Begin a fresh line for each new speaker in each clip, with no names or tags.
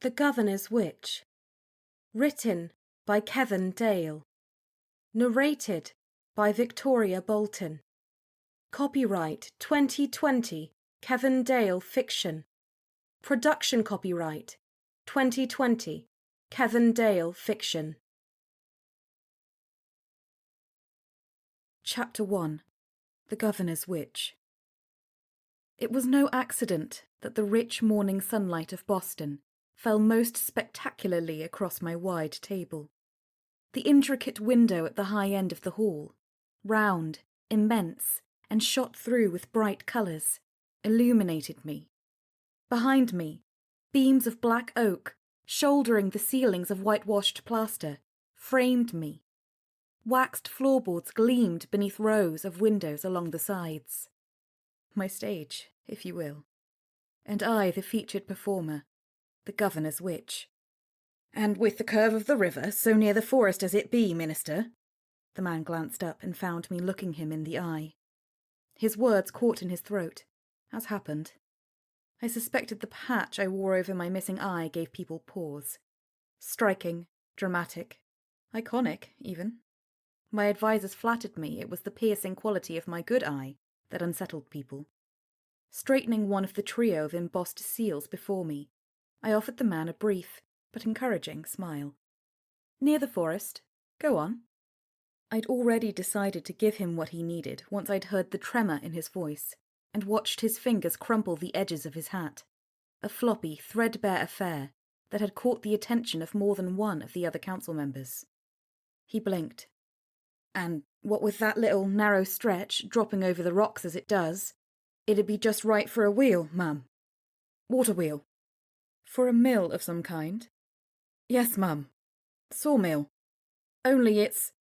The Governor's Witch. Written by Kevan Dale. Narrated by Victoria Bolton. Copyright 2020 Kevan Dale Fiction. Production copyright 2020 Kevan Dale Fiction. Chapter 1. The Governor's Witch. It was no accident that the rich morning sunlight of Boston fell most spectacularly across my wide table. The intricate window at the high end of the hall, round, immense, and shot through with bright colours, illuminated me. Behind me, beams of black oak, shouldering the ceilings of whitewashed plaster, framed me. Waxed floorboards gleamed beneath rows of windows along the sides. My stage, if you will. And I the featured performer, the Governor's Witch. "And with the curve of the river so near the forest as it be, Minister?" The man glanced up and found me looking him in the eye. His words caught in his throat, as happened. I suspected the patch I wore over my missing eye gave people pause. Striking, dramatic, iconic, even. My advisers flattered me it was the piercing quality of my good eye that unsettled people. Straightening one of the trio of embossed seals before me, I offered the man a brief, but encouraging, smile. "Near the forest. Go on." I'd already decided to give him what he needed once I'd heard the tremor in his voice and watched his fingers crumple the edges of his hat, a floppy, threadbare affair that had caught the attention of more than one of the other council members. He blinked. "And what with that little narrow stretch dropping over the rocks as it does, it'd be just right for a wheel, ma'am. Water wheel." "For a mill of some kind?" "Yes, ma'am. Sawmill. Only it's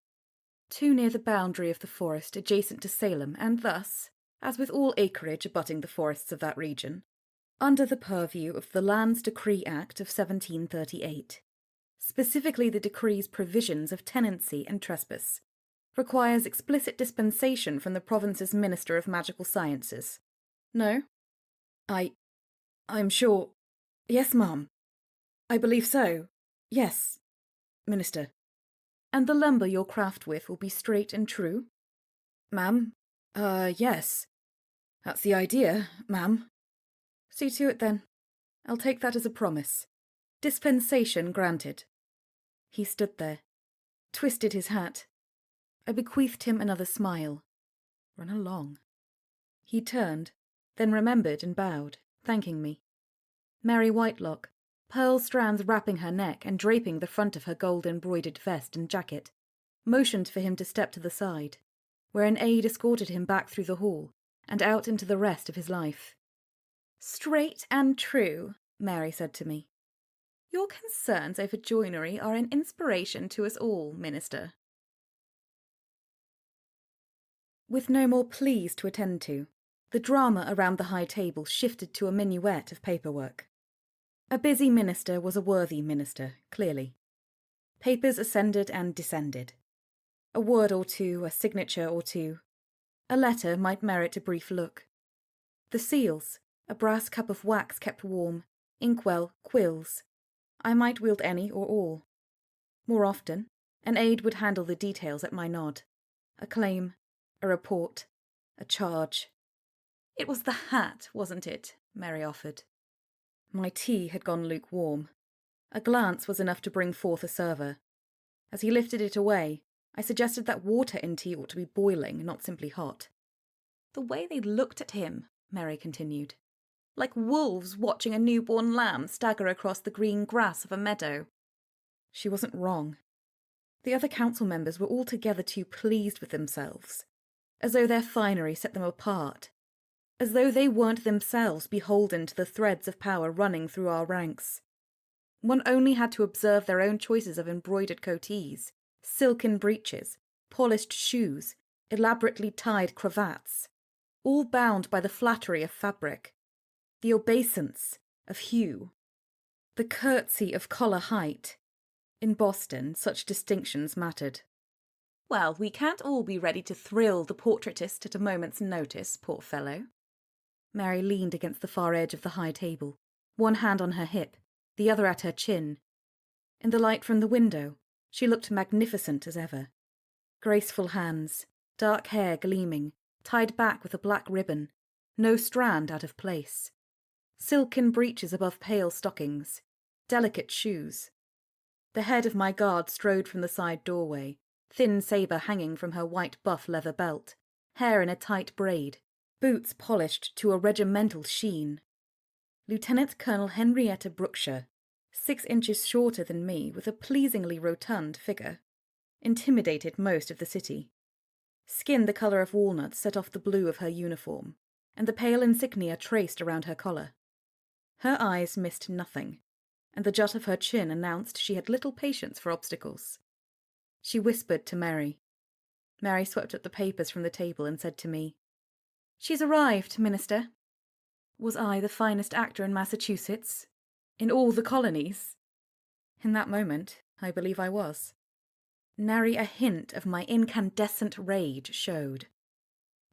too near the boundary of the forest adjacent to Salem, and thus, as with all acreage abutting the forests of that region, under the purview of the Lands Decree Act of 1738, specifically the decree's provisions of tenancy and trespass, requires explicit dispensation from the province's Minister of Magical Sciences. No? I'm sure. Yes, ma'am. I believe so. Yes, Minister." "And the lumber you'll craft with will be straight and true?" "Ma'am? Yes. That's the idea, ma'am." "See to it, then. I'll take that as a promise. Dispensation granted." He stood there, twisted his hat. I bequeathed him another smile. Run along. He turned, then remembered and bowed, thanking me. Mary Whitelock, pearl strands wrapping her neck and draping the front of her gold-embroidered vest and jacket, motioned for him to step to the side, where an aide escorted him back through the hall and out into the rest of his life. "Straight and true," Mary said to me. "Your concerns over joinery are an inspiration to us all, Minister." With no more pleas to attend to, the drama around the high table shifted to a minuet of paperwork. A busy minister was a worthy minister, clearly. Papers ascended and descended. A word or two, a signature or two. A letter might merit a brief look. The seals, a brass cup of wax kept warm, inkwell, quills. I might wield any or all. More often, an aide would handle the details at my nod. A claim, a report, a charge. "It was the hat, wasn't it?" Mary offered. My tea had gone lukewarm. A glance was enough to bring forth a server. As he lifted it away, I suggested that water in tea ought to be boiling, not simply hot. "The way they looked at him," Mary continued, "like wolves watching a newborn lamb stagger across the green grass of a meadow." She wasn't wrong. The other council members were altogether too pleased with themselves, as though their finery set them apart, as though they weren't themselves beholden to the threads of power running through our ranks. One only had to observe their own choices of embroidered coatees, silken breeches, polished shoes, elaborately tied cravats, all bound by the flattery of fabric, the obeisance of hue, the curtsy of collar height. In Boston, such distinctions mattered. "Well, we can't all be ready to thrill the portraitist at a moment's notice, poor fellow." Mary leaned against the far edge of the high table, one hand on her hip, the other at her chin. In the light from the window, she looked magnificent as ever. Graceful hands, dark hair gleaming, tied back with a black ribbon, no strand out of place. Silken breeches above pale stockings, delicate shoes. The head of my guard strode from the side doorway, thin sabre hanging from her white buff leather belt, hair in a tight braid, boots polished to a regimental sheen. Lieutenant Colonel Henrietta Brookshire, 6 inches shorter than me with a pleasingly rotund figure, intimidated most of the city. Skin the colour of walnut set off the blue of her uniform, and the pale insignia traced around her collar. Her eyes missed nothing, and the jut of her chin announced she had little patience for obstacles. She whispered to Mary. Mary swept up the papers from the table and said to me, "She's arrived, Minister." Was I the finest actor in Massachusetts? In all the colonies? In that moment, I believe I was. Nary a hint of my incandescent rage showed.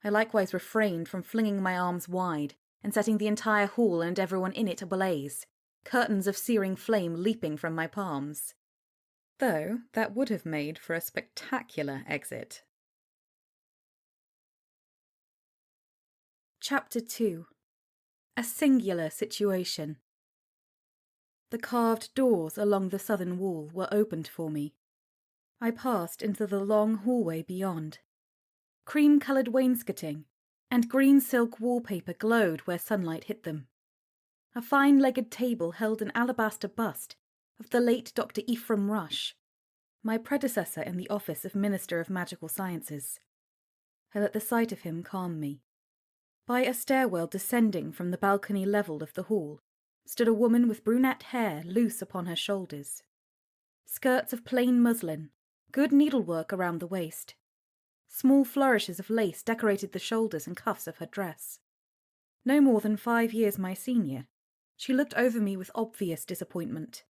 I likewise refrained from flinging my arms wide and setting the entire hall and everyone in it ablaze, curtains of searing flame leaping from my palms. Though that would have made for a spectacular exit. Chapter 2. A singular situation. The carved doors along the southern wall were opened for me. I passed into the long hallway beyond. Cream-coloured wainscoting and green silk wallpaper glowed where sunlight hit them. A fine-legged table held an alabaster bust of the late Dr. Ephraim Rush, my predecessor in the office of Minister of Magical Sciences. I let the sight of him calm me. By a stairwell descending from the balcony level of the hall stood a woman with brunette hair loose upon her shoulders. Skirts of plain muslin, good needlework around the waist. Small flourishes of lace decorated the shoulders and cuffs of her dress. No more than 5 years my senior, she looked over me with obvious disappointment.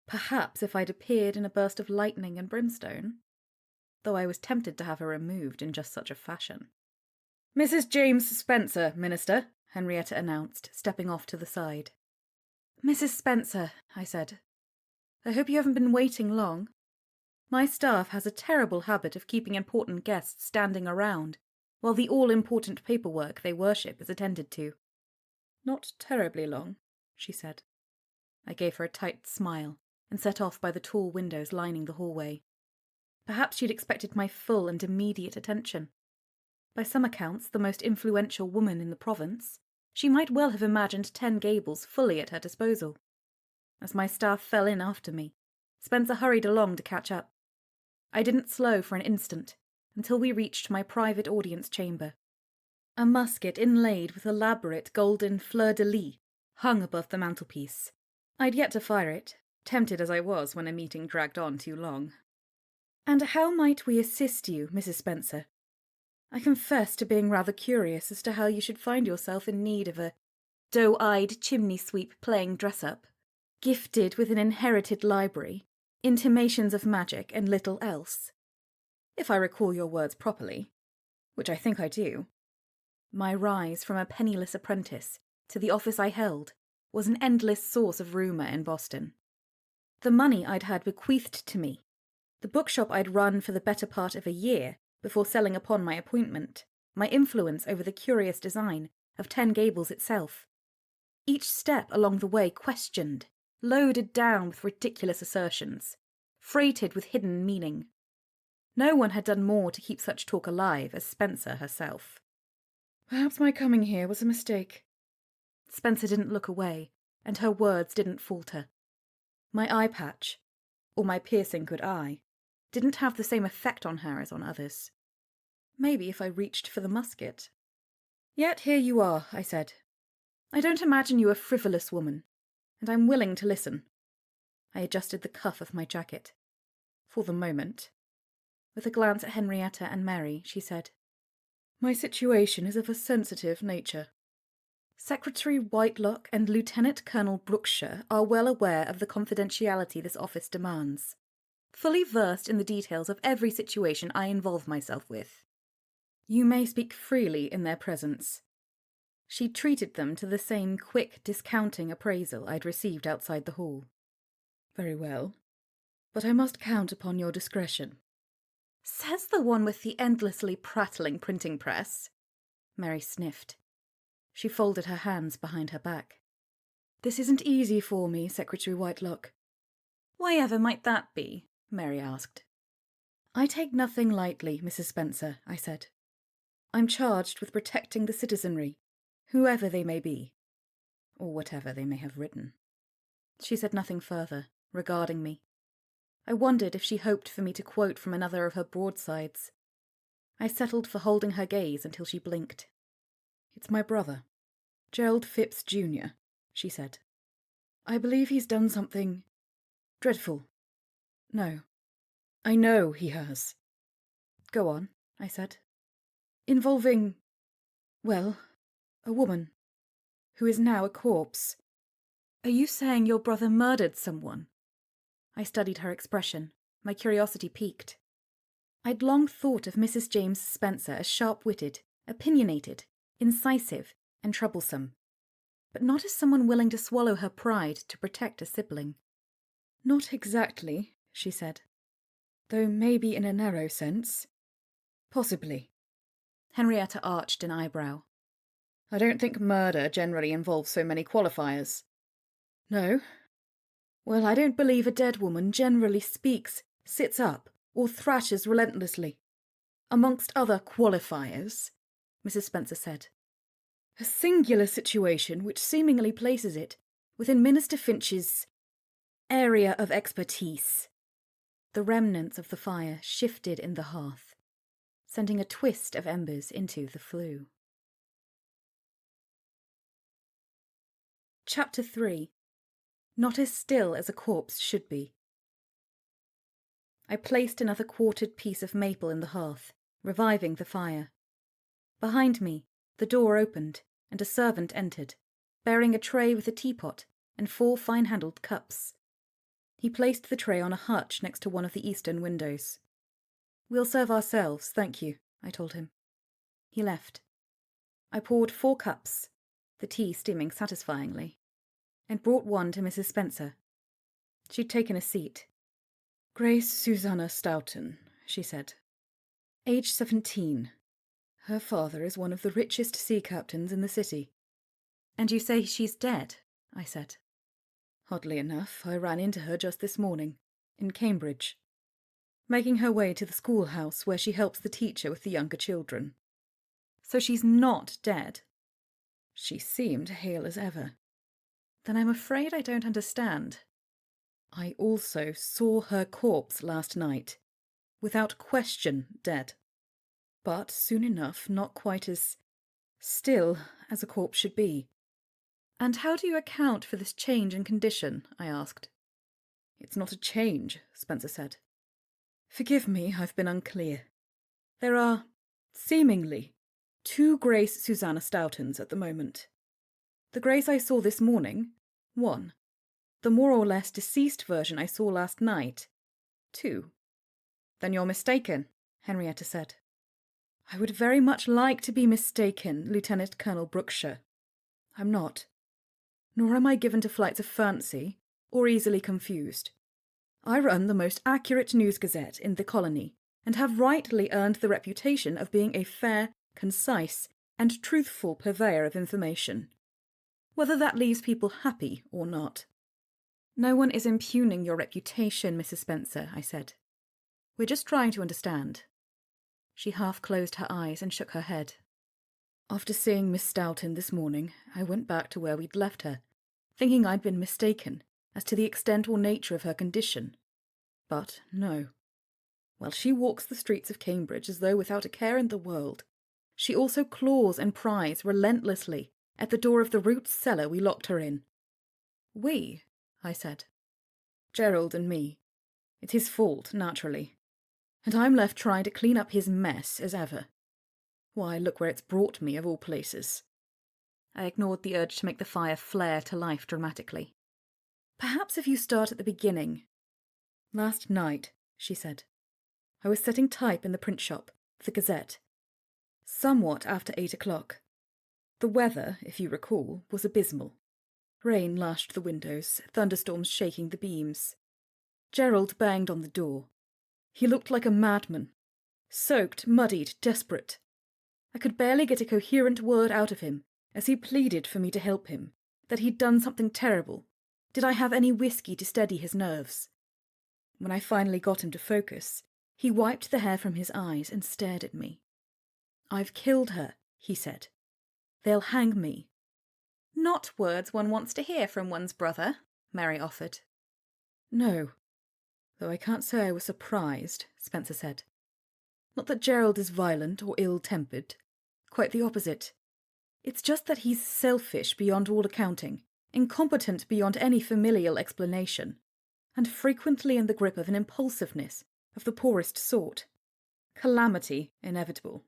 Perhaps if I'd appeared in a burst of lightning and brimstone, though I was tempted to have her removed in just such a fashion. "Mrs. James Spencer, Minister," Henrietta announced, stepping off to the side. "Mrs. Spencer," I said, "I hope you haven't been waiting long. My staff has a terrible habit of keeping important guests standing around while the all-important paperwork they worship is attended to." "Not terribly long," she said. I gave her a tight smile and set off by the tall windows lining the hallway. Perhaps she'd expected my full and immediate attention. By some accounts, the most influential woman in the province, she might well have imagined 10 Gables fully at her disposal. As my staff fell in after me, Spencer hurried along to catch up. I didn't slow for an instant until we reached my private audience chamber. A musket inlaid with elaborate golden fleur-de-lis hung above the mantelpiece. I'd yet to fire it, tempted as I was when a meeting dragged on too long. "And how might we assist you, Mrs. Spencer? I confess to being rather curious as to how you should find yourself in need of a doe-eyed chimney-sweep playing dress-up, gifted with an inherited library, intimations of magic, and little else. If I recall your words properly, which I think I do. My rise from a penniless apprentice to the office I held was an endless source of rumour in Boston. The money I'd had bequeathed to me, the bookshop I'd run for the better part of a year before selling upon my appointment, my influence over the curious design of 10 Gables itself. Each step along the way questioned, loaded down with ridiculous assertions, freighted with hidden meaning. No one had done more to keep such talk alive as Spencer herself. Perhaps my coming here was a mistake. Spencer didn't look away, and her words didn't falter. My eye patch, or my piercing good eye, didn't have the same effect on her as on others. Maybe if I reached for the musket. Yet here you are, I said. I don't imagine you a frivolous woman, and I'm willing to listen. I adjusted the cuff of my jacket. For the moment. With a glance at Henrietta and Mary, she said, "My situation is of a sensitive nature. Secretary Whitelock and Lieutenant Colonel Brookshire are well aware of the confidentiality this office demands, fully versed in the details of every situation I involve myself with. You may speak freely in their presence. She treated them to the same quick, discounting appraisal I'd received outside the hall. "Very well, but I must count upon your discretion." "Says the one with the endlessly prattling printing press." Mary sniffed. She folded her hands behind her back. "This isn't easy for me, Secretary Whitelock." "Why ever might that be?" Mary asked. "I take nothing lightly, Mrs. Spencer," I said. "I'm charged with protecting the citizenry, whoever they may be, or whatever they may have written." She said nothing further, regarding me. I wondered if she hoped for me to quote from another of her broadsides. I settled for holding her gaze until she blinked. "It's my brother, Gerald Phipps, Jr., she said. "I believe he's done something dreadful. No, I know he has." "Go on," I said. "Involving, well, a woman, who is now a corpse." "Are you saying your brother murdered someone?" I studied her expression. My curiosity piqued. I'd long thought of Mrs. James Spencer as sharp-witted, opinionated, incisive, and troublesome, but not as someone willing to swallow her pride to protect a sibling. "Not exactly," she said, "though maybe in a narrow sense. Possibly." Henrietta arched an eyebrow. "I don't think murder generally involves so many qualifiers." "No? Well, I don't believe a dead woman generally speaks, sits up, or thrashes relentlessly. Amongst other qualifiers," Mrs. Spencer said. "A singular situation which seemingly places it within Minister Finch's area of expertise." The remnants of the fire shifted in the hearth, sending a twist of embers into the flue. Chapter 3. Not as still as a corpse should be. I placed another quartered piece of maple in the hearth, reviving the fire. Behind me, the door opened, and a servant entered, bearing a tray with a teapot and 4 fine-handled cups. He placed the tray on a hutch next to one of the eastern windows. "We'll serve ourselves, thank you," I told him. He left. I poured 4 cups, the tea steaming satisfyingly, and brought one to Mrs. Spencer. She'd taken a seat. "Grace Susanna Stoughton," she said. "Age 17. Her father is one of the richest sea captains in the city." "And you say she's dead?" I said. "Oddly enough, I ran into her just this morning, in Cambridge, making her way to the schoolhouse where she helps the teacher with the younger children." "So she's not dead?" "She seemed hale as ever." "Then I'm afraid I don't understand." "I also saw her corpse last night, without question dead. But soon enough not quite as still as a corpse should be." "And how do you account for this change in condition?" I asked. "It's not a change," Spencer said. "Forgive me, I've been unclear. There are, seemingly, 2 Grace Susanna Stoughtons at the moment. The Grace I saw this morning, 1. The more or less deceased version I saw last night, 2. "Then you're mistaken," Henrietta said. "I would very much like to be mistaken, Lieutenant Colonel Brookshire. I'm not. Nor am I given to flights of fancy, or easily confused. I run the most accurate news gazette in the colony, and have rightly earned the reputation of being a fair, concise, and truthful purveyor of information, whether that leaves people happy or not." "No one is impugning your reputation, Mrs. Spencer," I said. "We're just trying to understand." She half closed her eyes and shook her head. "After seeing Miss Stoughton this morning, I went back to where we'd left her, thinking I'd been mistaken as to the extent or nature of her condition. But no. While she walks the streets of Cambridge as though without a care in the world, she also claws and pries relentlessly at the door of the Roots cellar we locked her in." "We?" I said. "Gerald and me. It's his fault, naturally. And I'm left trying to clean up his mess as ever. Why, look where it's brought me, of all places." I ignored the urge to make the fire flare to life dramatically. "Perhaps if you start at the beginning." "Last night," she said, "I was setting type in the print shop, the Gazette. Somewhat after 8 o'clock. The weather, if you recall, was abysmal. Rain lashed the windows, thunderstorms shaking the beams. Gerald banged on the door. He looked like a madman. Soaked, muddied, desperate. I could barely get a coherent word out of him as he pleaded for me to help him, that he'd done something terrible. Did I have any whiskey to steady his nerves? When I finally got him to focus, he wiped the hair from his eyes and stared at me. "I've killed her," he said. "They'll hang me." "Not words one wants to hear from one's brother," Mary offered. "No, though I can't say I was surprised," Spencer said. "Not that Gerald is violent or ill-tempered. Quite the opposite. It's just that he's selfish beyond all accounting, incompetent beyond any familial explanation, and frequently in the grip of an impulsiveness of the poorest sort. Calamity inevitable."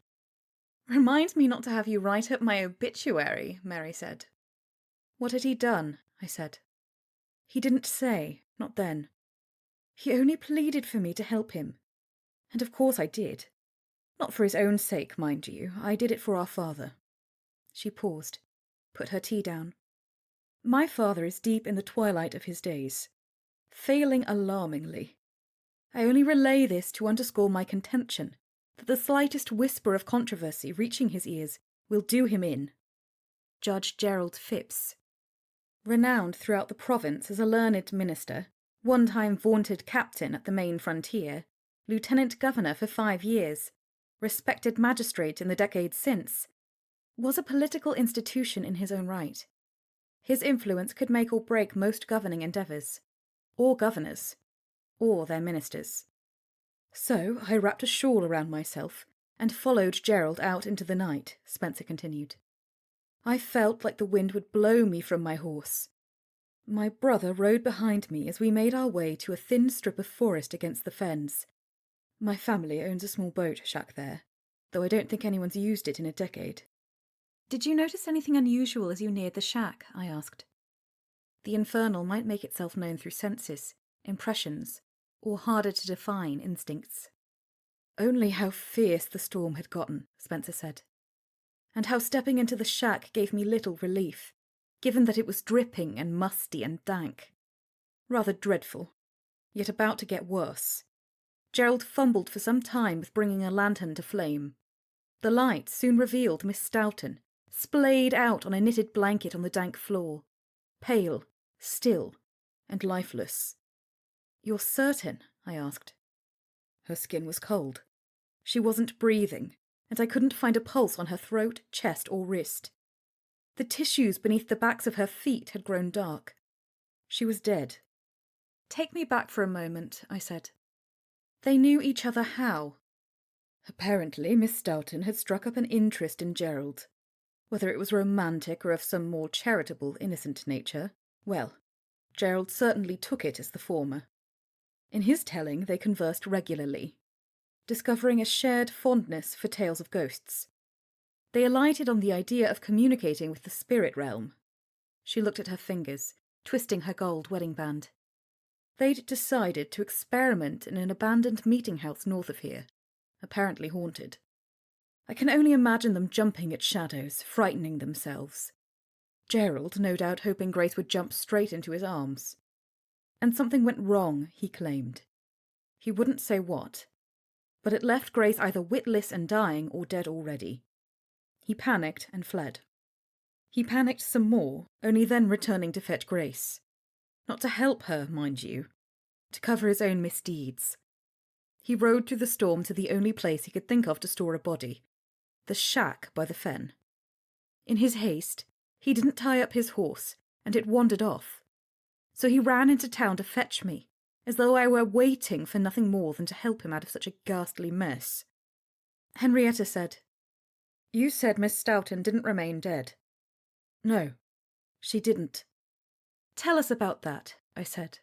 "Reminds me not to have you write up my obituary," Mary said. "What had he done?" I said. "He didn't say, not then. He only pleaded for me to help him. And of course I did. Not for his own sake, mind you. I did it for our father." She paused, put her tea down. "My father is deep in the twilight of his days. Failing alarmingly. I only relay this to underscore my contention that the slightest whisper of controversy reaching his ears will do him in. Judge Gerald Phipps, renowned throughout the province as a learned minister, one-time vaunted captain at the main frontier, lieutenant governor for 5 years, respected magistrate in the decades since, was a political institution in his own right. His influence could make or break most governing endeavours, or governors, or their ministers. So I wrapped a shawl around myself and followed Gerald out into the night," Spencer continued. "I felt like the wind would blow me from my horse. My brother rode behind me as we made our way to a thin strip of forest against the fens. My family owns a small boat shack there, though I don't think anyone's used it in a decade." "Did you notice anything unusual as you neared the shack?" I asked. The infernal might make itself known through senses, impressions, or harder-to-define instincts. "Only how fierce the storm had gotten," Spencer said. "And how stepping into the shack gave me little relief, given that it was dripping and musty and dank. Rather dreadful, yet about to get worse. Gerald fumbled for some time with bringing a lantern to flame. The light soon revealed Miss Stoughton, splayed out on a knitted blanket on the dank floor, pale, still, and lifeless." "You're certain?" I asked. "Her skin was cold. She wasn't breathing, and I couldn't find a pulse on her throat, chest, or wrist. The tissues beneath the backs of her feet had grown dark. She was dead." "Take me back for a moment," I said. "They knew each other how?" "Apparently Miss Stoughton had struck up an interest in Gerald. Whether it was romantic or of some more charitable, innocent nature, well, Gerald certainly took it as the former. In his telling, they conversed regularly, discovering a shared fondness for tales of ghosts. They alighted on the idea of communicating with the spirit realm." She looked at her fingers, twisting her gold wedding band. "They'd decided to experiment in an abandoned meeting house north of here, apparently haunted. I can only imagine them jumping at shadows, frightening themselves. Gerald, no doubt, hoping Grace would jump straight into his arms. And something went wrong, he claimed. He wouldn't say what, but it left Grace either witless and dying or dead already. He panicked and fled. He panicked some more, only then returning to fetch Grace. Not to help her, mind you, to cover his own misdeeds. He rode through the storm to the only place he could think of to store a body, the shack by the fen. In his haste, he didn't tie up his horse, and it wandered off. So he ran into town to fetch me, as though I were waiting for nothing more than to help him out of such a ghastly mess." Henrietta said, "You said Miss Stoughton didn't remain dead." "No, she didn't." "Tell us about that," I said.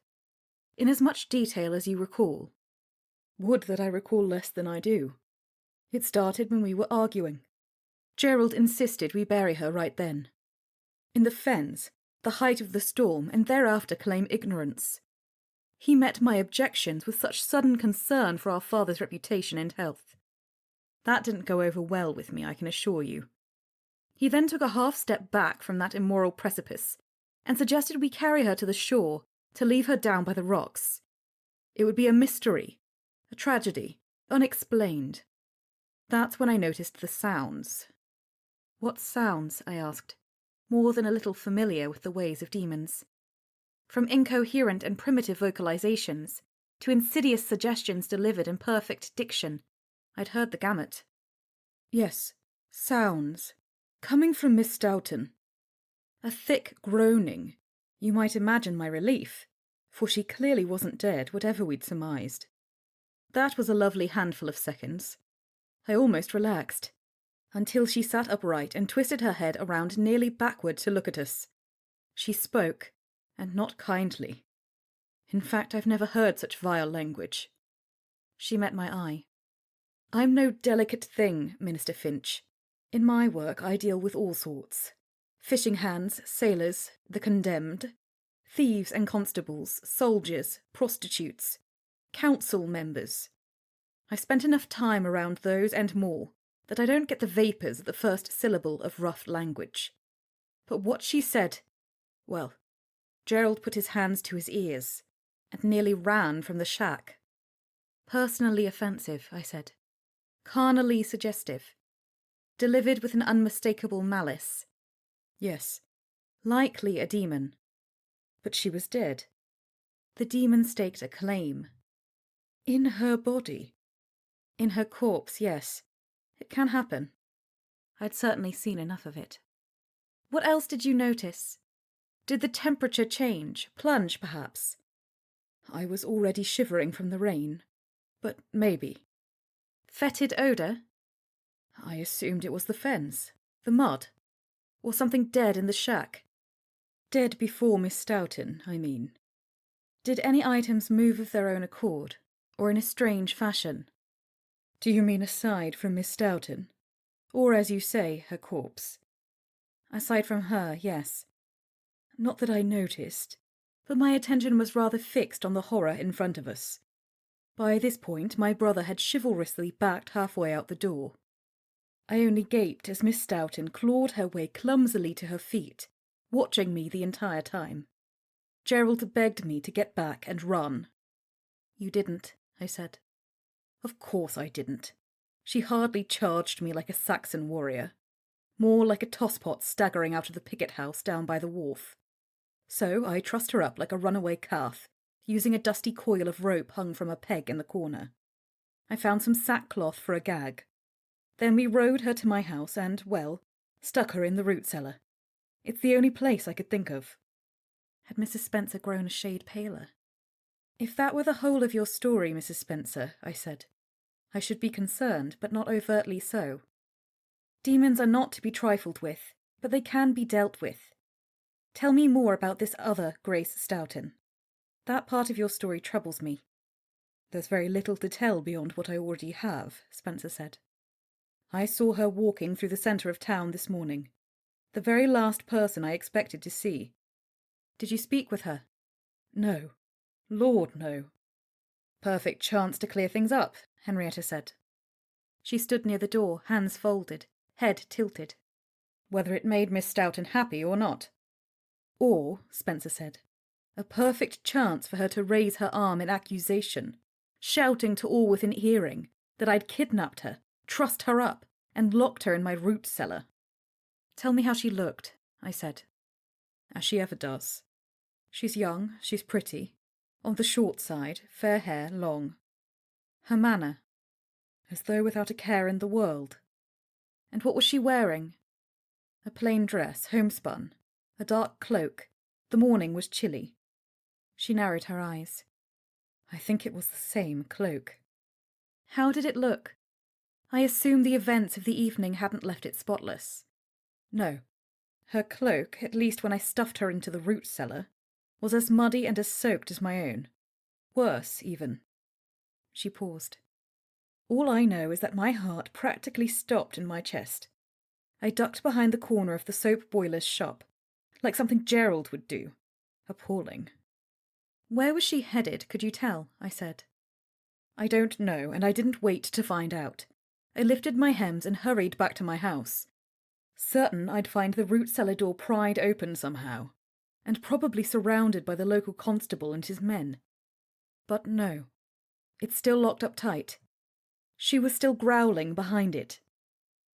"In as much detail as you recall." "Would that I recall less than I do. It started when we were arguing. Gerald insisted we bury her right then. In the fens, the height of the storm, and thereafter claim ignorance. He met my objections with such sudden concern for our father's reputation and health. That didn't go over well with me, I can assure you. He then took a half-step back from that immoral precipice and suggested we carry her to the shore to leave her down by the rocks. It would be a mystery, a tragedy, unexplained. That's when I noticed the sounds. What sounds? I asked, more than a little familiar with the ways of demons. From incoherent and primitive vocalizations to insidious suggestions delivered in perfect diction, I'd heard the gamut. Yes, sounds. Coming from Miss Stoughton. A thick groaning. You might imagine my relief, for she clearly wasn't dead, whatever we'd surmised. That was a lovely handful of seconds. I almost relaxed, until she sat upright and twisted her head around nearly backward to look at us. She spoke, and not kindly. In fact, I've never heard such vile language. She met my eye. I'm no delicate thing, Minister Finch. In my work I deal with all sorts. Fishing hands, sailors, the condemned, thieves and constables, soldiers, prostitutes, council members. I've spent enough time around those and more that I don't get the vapours at the first syllable of rough language. But what she said, well, Gerald put his hands to his ears and nearly ran from the shack. Personally offensive, I said. Carnally suggestive. Delivered with an unmistakable malice. Yes, likely a demon. But she was dead. The demon staked a claim. In her body? In her corpse, yes. It can happen. I'd certainly seen enough of it. What else did you notice? Did the temperature change, plunge perhaps? I was already shivering from the rain, but maybe. Fetid odour? I assumed it was the fens, the mud, or something dead in the shack. Dead before Miss Stoughton, I mean. Did any items move of their own accord, or in a strange fashion? Do you mean aside from Miss Stoughton? Or, as you say, her corpse? Aside from her, yes. Not that I noticed, but my attention was rather fixed on the horror in front of us. By this point, my brother had chivalrously backed halfway out the door. I only gaped as Miss Stoughton clawed her way clumsily to her feet, watching me the entire time. Gerald begged me to get back and run. You didn't, I said. Of course I didn't. She hardly charged me like a Saxon warrior, more like a tosspot staggering out of the picket house down by the wharf. So I trussed her up like a runaway calf, using a dusty coil of rope hung from a peg in the corner. I found some sackcloth for a gag. Then we rowed her to my house and, well, stuck her in the root cellar. It's the only place I could think of. Had Mrs. Spencer grown a shade paler? If that were the whole of your story, Mrs. Spencer, I said, I should be concerned, but not overtly so. Demons are not to be trifled with, but they can be dealt with. Tell me more about this other Grace Stoughton. That part of your story troubles me. There's very little to tell beyond what I already have, Spencer said. I saw her walking through the centre of town this morning. The very last person I expected to see. Did you speak with her? No. Lord, no. Perfect chance to clear things up, Henrietta said. She stood near the door, hands folded, head tilted. Whether it made Miss Stoughton happy or not. Or, Spencer said, a perfect chance for her to raise her arm in accusation, shouting to all within hearing that I'd kidnapped her, trussed her up, and locked her in my root cellar. Tell me how she looked, I said. As she ever does. She's young, she's pretty. On the short side, fair hair, long. Her manner, as though without a care in the world. And what was she wearing? A plain dress, homespun, a dark cloak. The morning was chilly. She narrowed her eyes. I think it was the same cloak. How did it look? I assumed the events of the evening hadn't left it spotless. No. Her cloak, at least when I stuffed her into the root cellar, was as muddy and as soaked as my own. Worse, even. She paused. All I know is that my heart practically stopped in my chest. I ducked behind the corner of the soap boiler's shop, like something Gerald would do. Appalling. Where was she headed, could you tell? I said. I don't know, and I didn't wait to find out. I lifted my hems and hurried back to my house. certain I'd find the root cellar door pried open somehow, and probably surrounded by the local constable and his men. But no, it's still locked up tight. She was still growling behind it,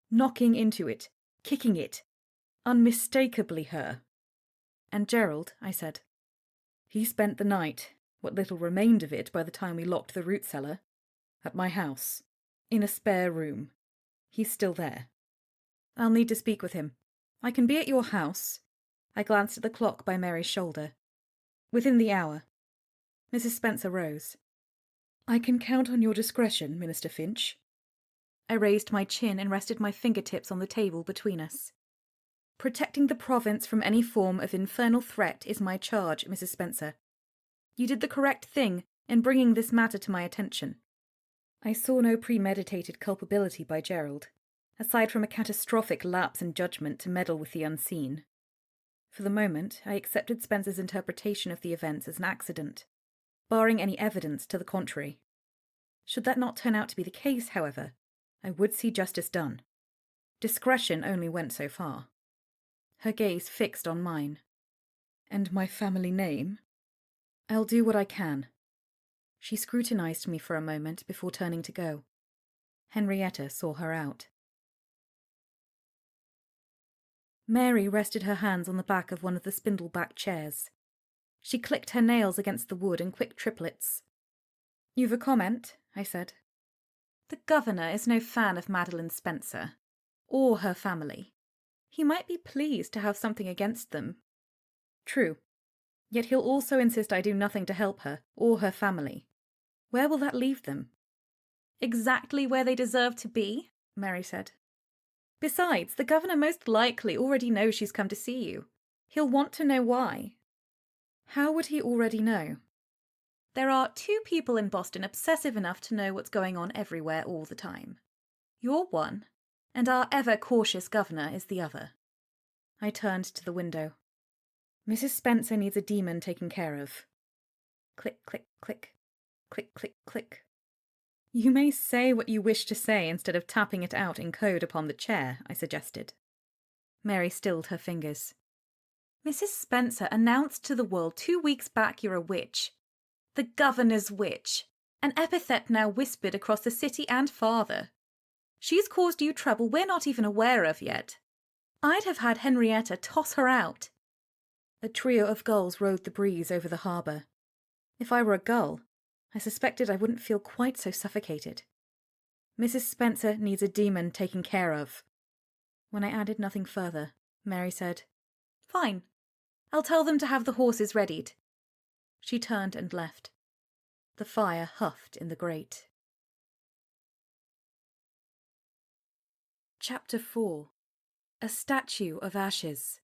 knocking into it, kicking it, unmistakably her. And Gerald, I said. He spent the night, what little remained of it by the time we locked the root cellar, at my house, in a spare room. He's still there. I'll need to speak with him. I can be at your house. I glanced at the clock by Mary's shoulder. Within the hour. Mrs. Spencer rose. I can count on your discretion, Minister Finch. I raised my chin and rested my fingertips on the table between us. Protecting the province from any form of infernal threat is my charge, Mrs. Spencer. You did the correct thing in bringing this matter to my attention. I saw no premeditated culpability by Gerald, aside from a catastrophic lapse in judgment to meddle with the unseen. For the moment, I accepted Spencer's interpretation of the events as an accident, barring any evidence to the contrary. Should that not turn out to be the case, however, I would see justice done. Discretion only went so far. Her gaze fixed on mine. And my family name? I'll do what I can. She scrutinized me for a moment before turning to go. Henrietta saw her out. Mary rested her hands on the back of one of the spindle-back chairs. She clicked her nails against the wood in quick triplets. You've a comment, I said. The governor is no fan of Madeline Spencer, or her family. He might be pleased to have something against them. True. Yet he'll also insist I do nothing to help her, or her family. Where will that leave them? Exactly where they deserve to be, Mary said. Besides, the governor most likely already knows she's come to see you. He'll want to know why. How would he already know? There are 2 people in Boston obsessive enough to know what's going on everywhere all the time. You're one, and our ever-cautious governor is the other. I turned to the window. Mrs. Spencer needs a demon taken care of. Click, click, click. Click, click, click. You may say what you wish to say instead of tapping it out in code upon the chair, I suggested. Mary stilled her fingers. Mrs. Spencer announced to the world 2 weeks back you're a witch. The governor's witch. An epithet now whispered across the city and farther. She's caused you trouble we're not even aware of yet. I'd have had Henrietta toss her out. A trio of gulls rode the breeze over the harbour. If I were a gull, I suspected I wouldn't feel quite so suffocated. Mrs. Spencer needs a demon taken care of. When I added nothing further, Mary said, Fine. I'll tell them to have the horses readied. She turned and left. The fire huffed in the grate. Chapter 4. A Statue of Ashes.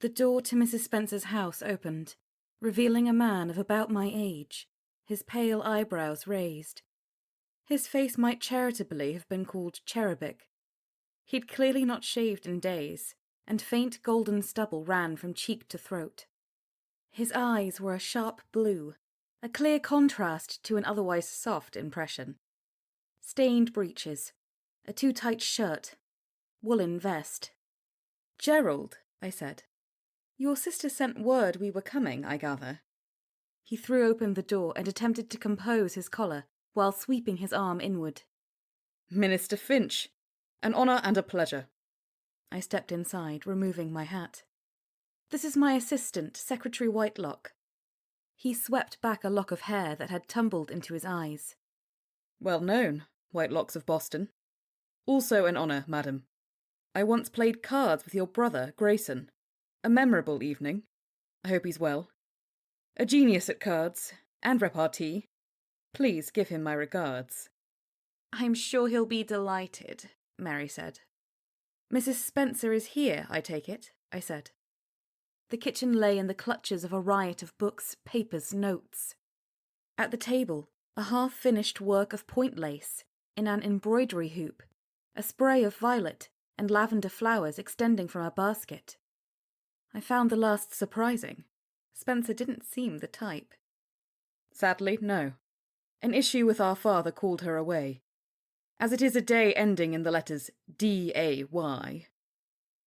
The door to Mrs. Spencer's house opened, revealing a man of about my age, his pale eyebrows raised. His face might charitably have been called cherubic. He'd clearly not shaved in days, and faint golden stubble ran from cheek to throat. His eyes were a sharp blue, a clear contrast to an otherwise soft impression. Stained breeches, a too-tight shirt, woolen vest. Gerald, I said. Your sister sent word we were coming, I gather. He threw open the door and attempted to compose his collar while sweeping his arm inward. Minister Finch, an honour and a pleasure. I stepped inside, removing my hat. This is my assistant, Secretary Whitelock. He swept back a lock of hair that had tumbled into his eyes. Well known, Whitelocks of Boston. Also an honour, madam. I once played cards with your brother, Grayson. A memorable evening. I hope he's well. A genius at cards, and repartee. Please give him my regards. I'm sure he'll be delighted, Mary said. Mrs. Spencer is here, I take it, I said. The kitchen lay in the clutches of a riot of books, papers, notes. At the table, a half-finished work of point lace, in an embroidery hoop, a spray of violet and lavender flowers extending from a basket. I found the last surprising. Spencer didn't seem the type. Sadly, no. An issue with our father called her away. As it is a day ending in the letters D-A-Y.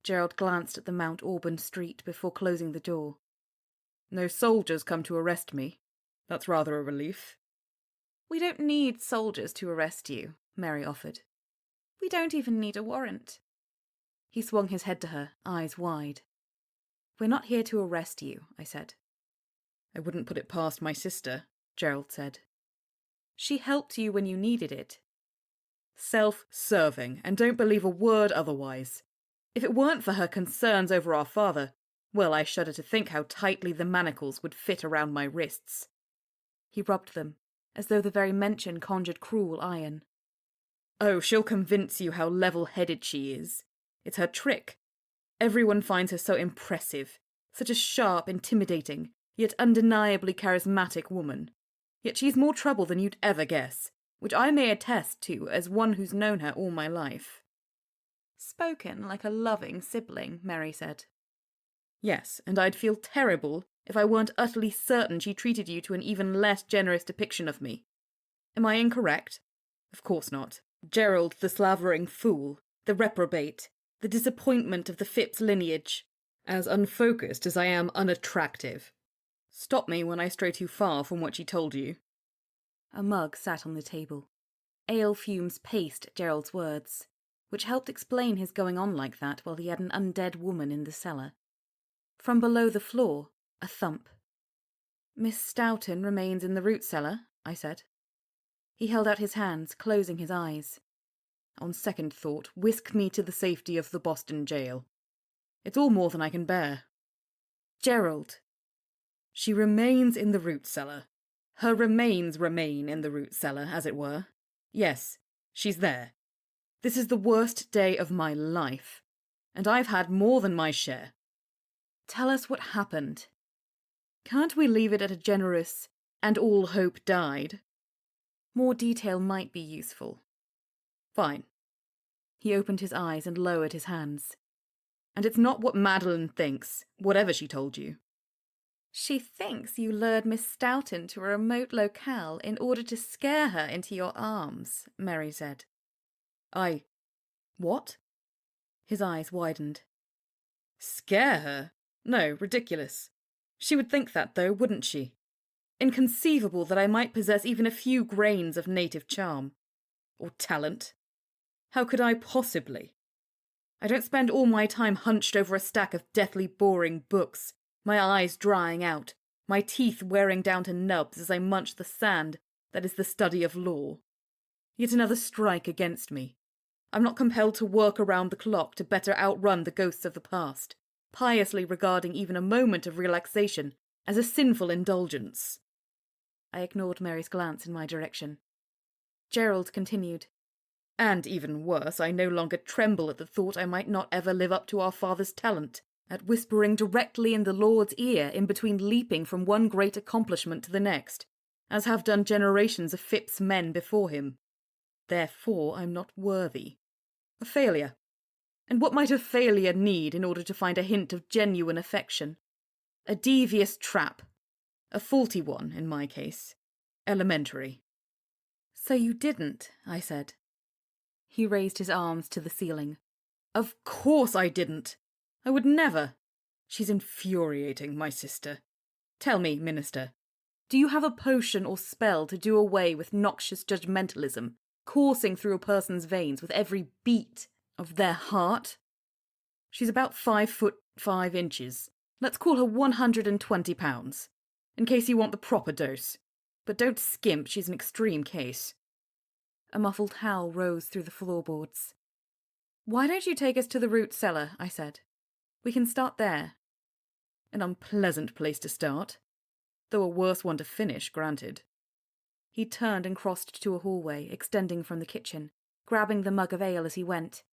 Gerald glanced at the Mount Auburn street before closing the door. No soldiers come to arrest me. That's rather a relief. We don't need soldiers to arrest you, Mary offered. We don't even need a warrant. He swung his head to her, eyes wide. We're not here to arrest you, I said. I wouldn't put it past my sister, Gerald said. She helped you when you needed it. Self-serving, and don't believe a word otherwise. If it weren't for her concerns over our father, well, I shudder to think how tightly the manacles would fit around my wrists. He rubbed them, as though the very mention conjured cruel iron. Oh, she'll convince you how level-headed she is. It's her trick. Everyone finds her so impressive, such a sharp, intimidating, yet undeniably charismatic woman. Yet she's more trouble than you'd ever guess, which I may attest to as one who's known her all my life. Spoken like a loving sibling, Mary said. Yes, and I'd feel terrible if I weren't utterly certain she treated you to an even less generous depiction of me. Am I incorrect? Of course not. Gerald, the slavering fool, the reprobate, the disappointment of the Phipps lineage, as unfocused as I am unattractive. Stop me when I stray too far from what she told you. A mug sat on the table. Ale fumes paced Gerald's words, which helped explain his going on like that while he had an undead woman in the cellar. From below the floor, a thump. Miss Stoughton remains in the root cellar, I said. He held out his hands, closing his eyes. On second thought, whisk me to the safety of the Boston jail. It's all more than I can bear. Gerald. She remains in the root cellar. Her remains remain in the root cellar, as it were. Yes, she's there. This is the worst day of my life, and I've had more than my share. Tell us what happened. Can't we leave it at a generous, and all hope died? More detail might be useful. Fine. He opened his eyes and lowered his hands. And it's not what Madeline thinks, whatever she told you. She thinks you lured Miss Stoughton to a remote locale in order to scare her into your arms, Mary said. What? His eyes widened. Scare her? No, ridiculous. She would think that, though, wouldn't she? Inconceivable that I might possess even a few grains of native charm. Or talent. How could I possibly? I don't spend all my time hunched over a stack of deathly boring books, my eyes drying out, my teeth wearing down to nubs as I munch the sand that is the study of law. Yet another strike against me. I'm not compelled to work around the clock to better outrun the ghosts of the past, piously regarding even a moment of relaxation as a sinful indulgence. I ignored Mary's glance in my direction. Gerald continued. And even worse, I no longer tremble at the thought I might not ever live up to our father's talent, at whispering directly in the Lord's ear in between leaping from one great accomplishment to the next, as have done generations of Phipps men before him. Therefore I'm not worthy. A failure. And what might a failure need in order to find a hint of genuine affection? A devious trap. A faulty one, in my case. Elementary. So you didn't, I said. He raised his arms to the ceiling. Of course I didn't. I would never. She's infuriating, my sister. Tell me, Minister, do you have a potion or spell to do away with noxious judgmentalism coursing through a person's veins with every beat of their heart? She's about 5'5". Let's call her 120 pounds, in case you want the proper dose. But don't skimp, she's an extreme case. A muffled howl rose through the floorboards. Why don't you take us to the root cellar, I said. We can start there. An unpleasant place to start, though a worse one to finish, granted. He turned and crossed to a hallway extending from the kitchen, grabbing the mug of ale as he went.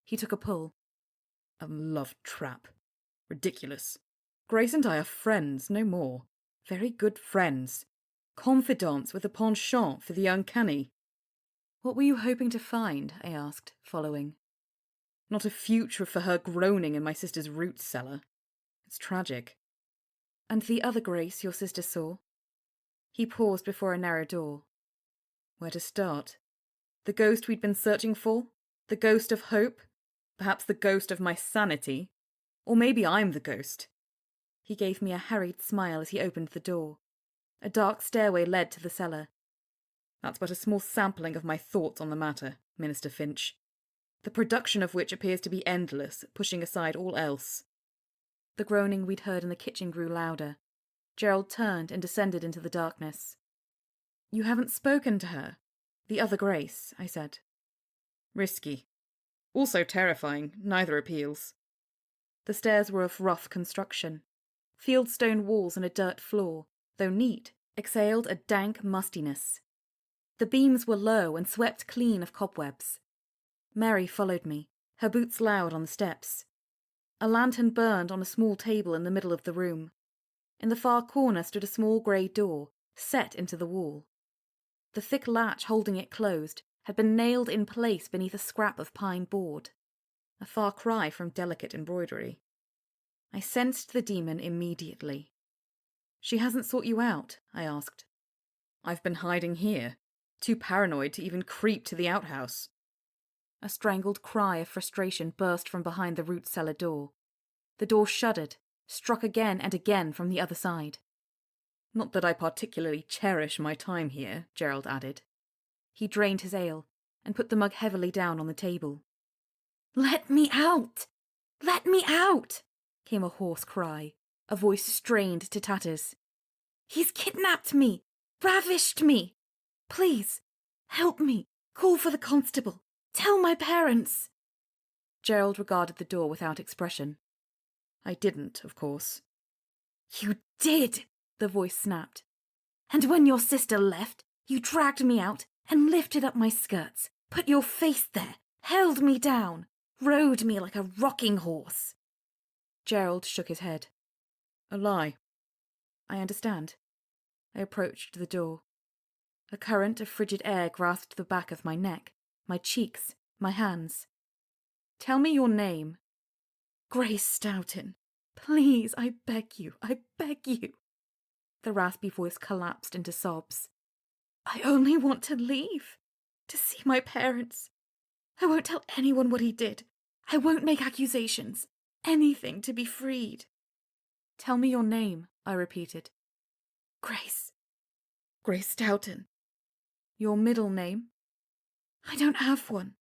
He took a pull. A love trap. Ridiculous. Grace and I are friends, no more. Very good friends. Confidants with a penchant for the uncanny. What were you hoping to find? I asked, following. Not a future for her groaning in my sister's root cellar. It's tragic. And the other Grace your sister saw? He paused before a narrow door. Where to start? The ghost we'd been searching for? The ghost of hope? Perhaps the ghost of my sanity? Or maybe I'm the ghost. He gave me a harried smile as he opened the door. A dark stairway led to the cellar. That's but a small sampling of my thoughts on the matter, Minister Finch, the production of which appears to be endless, pushing aside all else. The groaning we'd heard in the kitchen grew louder. Gerald turned and descended into the darkness. You haven't spoken to her? The other Grace, I said. Risky. Also terrifying, neither appeals. The stairs were of rough construction. Fieldstone walls and a dirt floor, though neat, exhaled a dank mustiness. The beams were low and swept clean of cobwebs. Mary followed me, her boots loud on the steps. A lantern burned on a small table in the middle of the room. In the far corner stood a small grey door, set into the wall. The thick latch holding it closed had been nailed in place beneath a scrap of pine board. A far cry from delicate embroidery. I sensed the demon immediately. She hasn't sought you out, I asked. I've been hiding here, too paranoid to even creep to the outhouse. A strangled cry of frustration burst from behind the root cellar door. The door shuddered, struck again and again from the other side. Not that I particularly cherish my time here, Gerald added. He drained his ale and put the mug heavily down on the table. Let me out! Let me out! Came a hoarse cry, a voice strained to tatters. He's kidnapped me! Ravished me! Please, help me! Call for the constable! Tell my parents! Gerald regarded the door without expression. I didn't, of course. You did! The voice snapped. And when your sister left, you dragged me out and lifted up my skirts, put your face there, held me down, rode me like a rocking horse. Gerald shook his head. A lie. I understand. I approached the door. A current of frigid air grasped the back of my neck, my cheeks, my hands. Tell me your name. Grace Stoughton. Please, I beg you, I beg you. The raspy voice collapsed into sobs. I only want to leave, to see my parents. I won't tell anyone what he did. I won't make accusations. Anything to be freed. Tell me your name, I repeated. Grace. Grace Stoughton. Your middle name? I don't have one.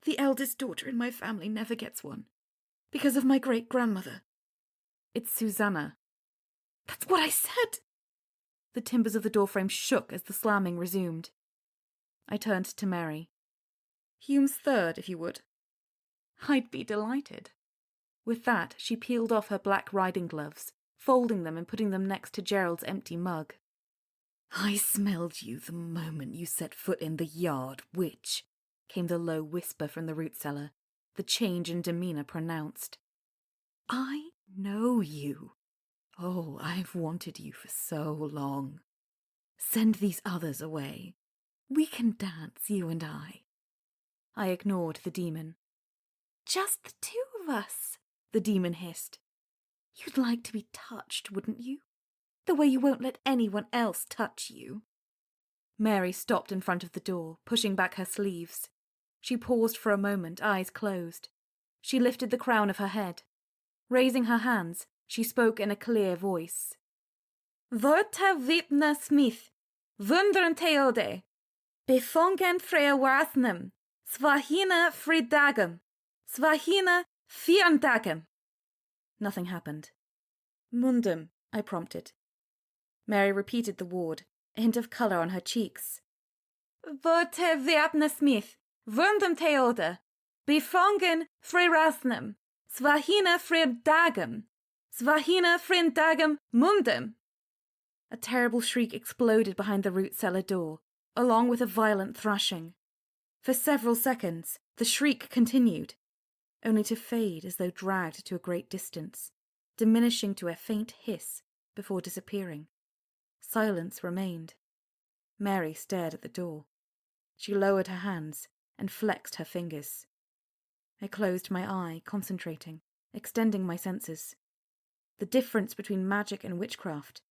The eldest daughter in my family never gets one. Because of my great-grandmother. It's Susanna. That's what I said! The timbers of the doorframe shook as the slamming resumed. I turned to Mary. Hume's third, if you would. I'd be delighted. With that, she peeled off her black riding gloves, folding them and putting them next to Gerald's empty mug. I smelled you the moment you set foot in the yard, witch, came the low whisper from the root cellar, the change in demeanour pronounced. I know you. Oh, I've wanted you for so long. Send these others away. We can dance, you and I. I ignored the demon. Just the two of us, the demon hissed. You'd like to be touched, wouldn't you? The way you won't let anyone else touch you. Mary stopped in front of the door, pushing back her sleeves. She paused for a moment, eyes closed. She lifted the crown of her head. Raising her hands, she spoke in a clear voice. Vorta vitna Smith, wundern teode, befongen freya wasnem, swahina fridagam, swahina fiandagam. Nothing happened. Mundum, I prompted. Mary repeated the word, a hint of colour on her cheeks. Vorta vitna Smith, wundern teode, befongen freyrasnem, swahina fridagam. Svahina frindagam mundum! A terrible shriek exploded behind the root cellar door, along with a violent thrashing. For several seconds, the shriek continued, only to fade as though dragged to a great distance, diminishing to a faint hiss before disappearing. Silence remained. Mary stared at the door. She lowered her hands and flexed her fingers. I closed my eye, concentrating, extending my senses. The difference between magic and witchcraft.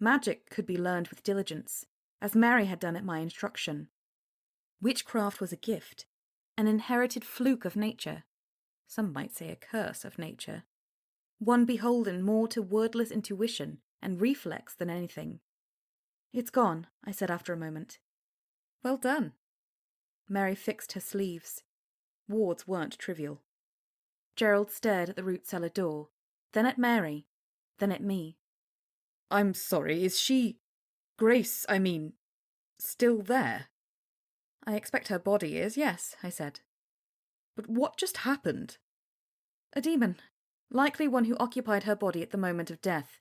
Magic could be learned with diligence, as Mary had done at my instruction. Witchcraft was a gift, an inherited fluke of nature, some might say a curse of nature, one beholden more to wordless intuition and reflex than anything. "It's gone," I said after a moment. "Well done." Mary fixed her sleeves. Wards weren't trivial. Gerald stared at the root cellar door, then at Mary, then at me. "I'm sorry, is she... Grace, I mean, still there?" "I expect her body is, yes," I said. "But what just happened?" "A demon. Likely one who occupied her body at the moment of death.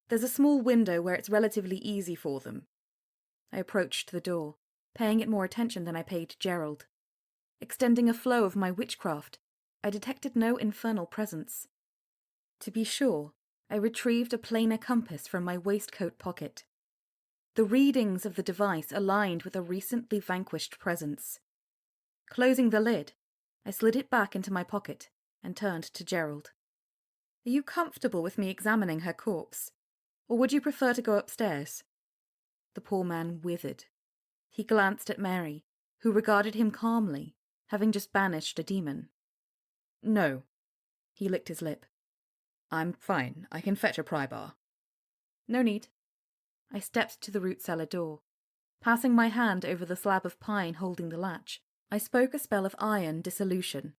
There's a small window where it's relatively easy for them." I approached the door, paying it more attention than I paid Gerald. Extending a flow of my witchcraft, I detected no infernal presence. To be sure, I retrieved a planar compass from my waistcoat pocket. The readings of the device aligned with a recently vanquished presence. Closing the lid, I slid it back into my pocket and turned to Gerald. "Are you comfortable with me examining her corpse? Or would you prefer to go upstairs?" The poor man withered. He glanced at Mary, who regarded him calmly, having just banished a demon. "No." He licked his lip. "I'm fine. I can fetch a pry bar." "No need." I stepped to the root cellar door. Passing my hand over the slab of pine holding the latch, I spoke a spell of iron dissolution.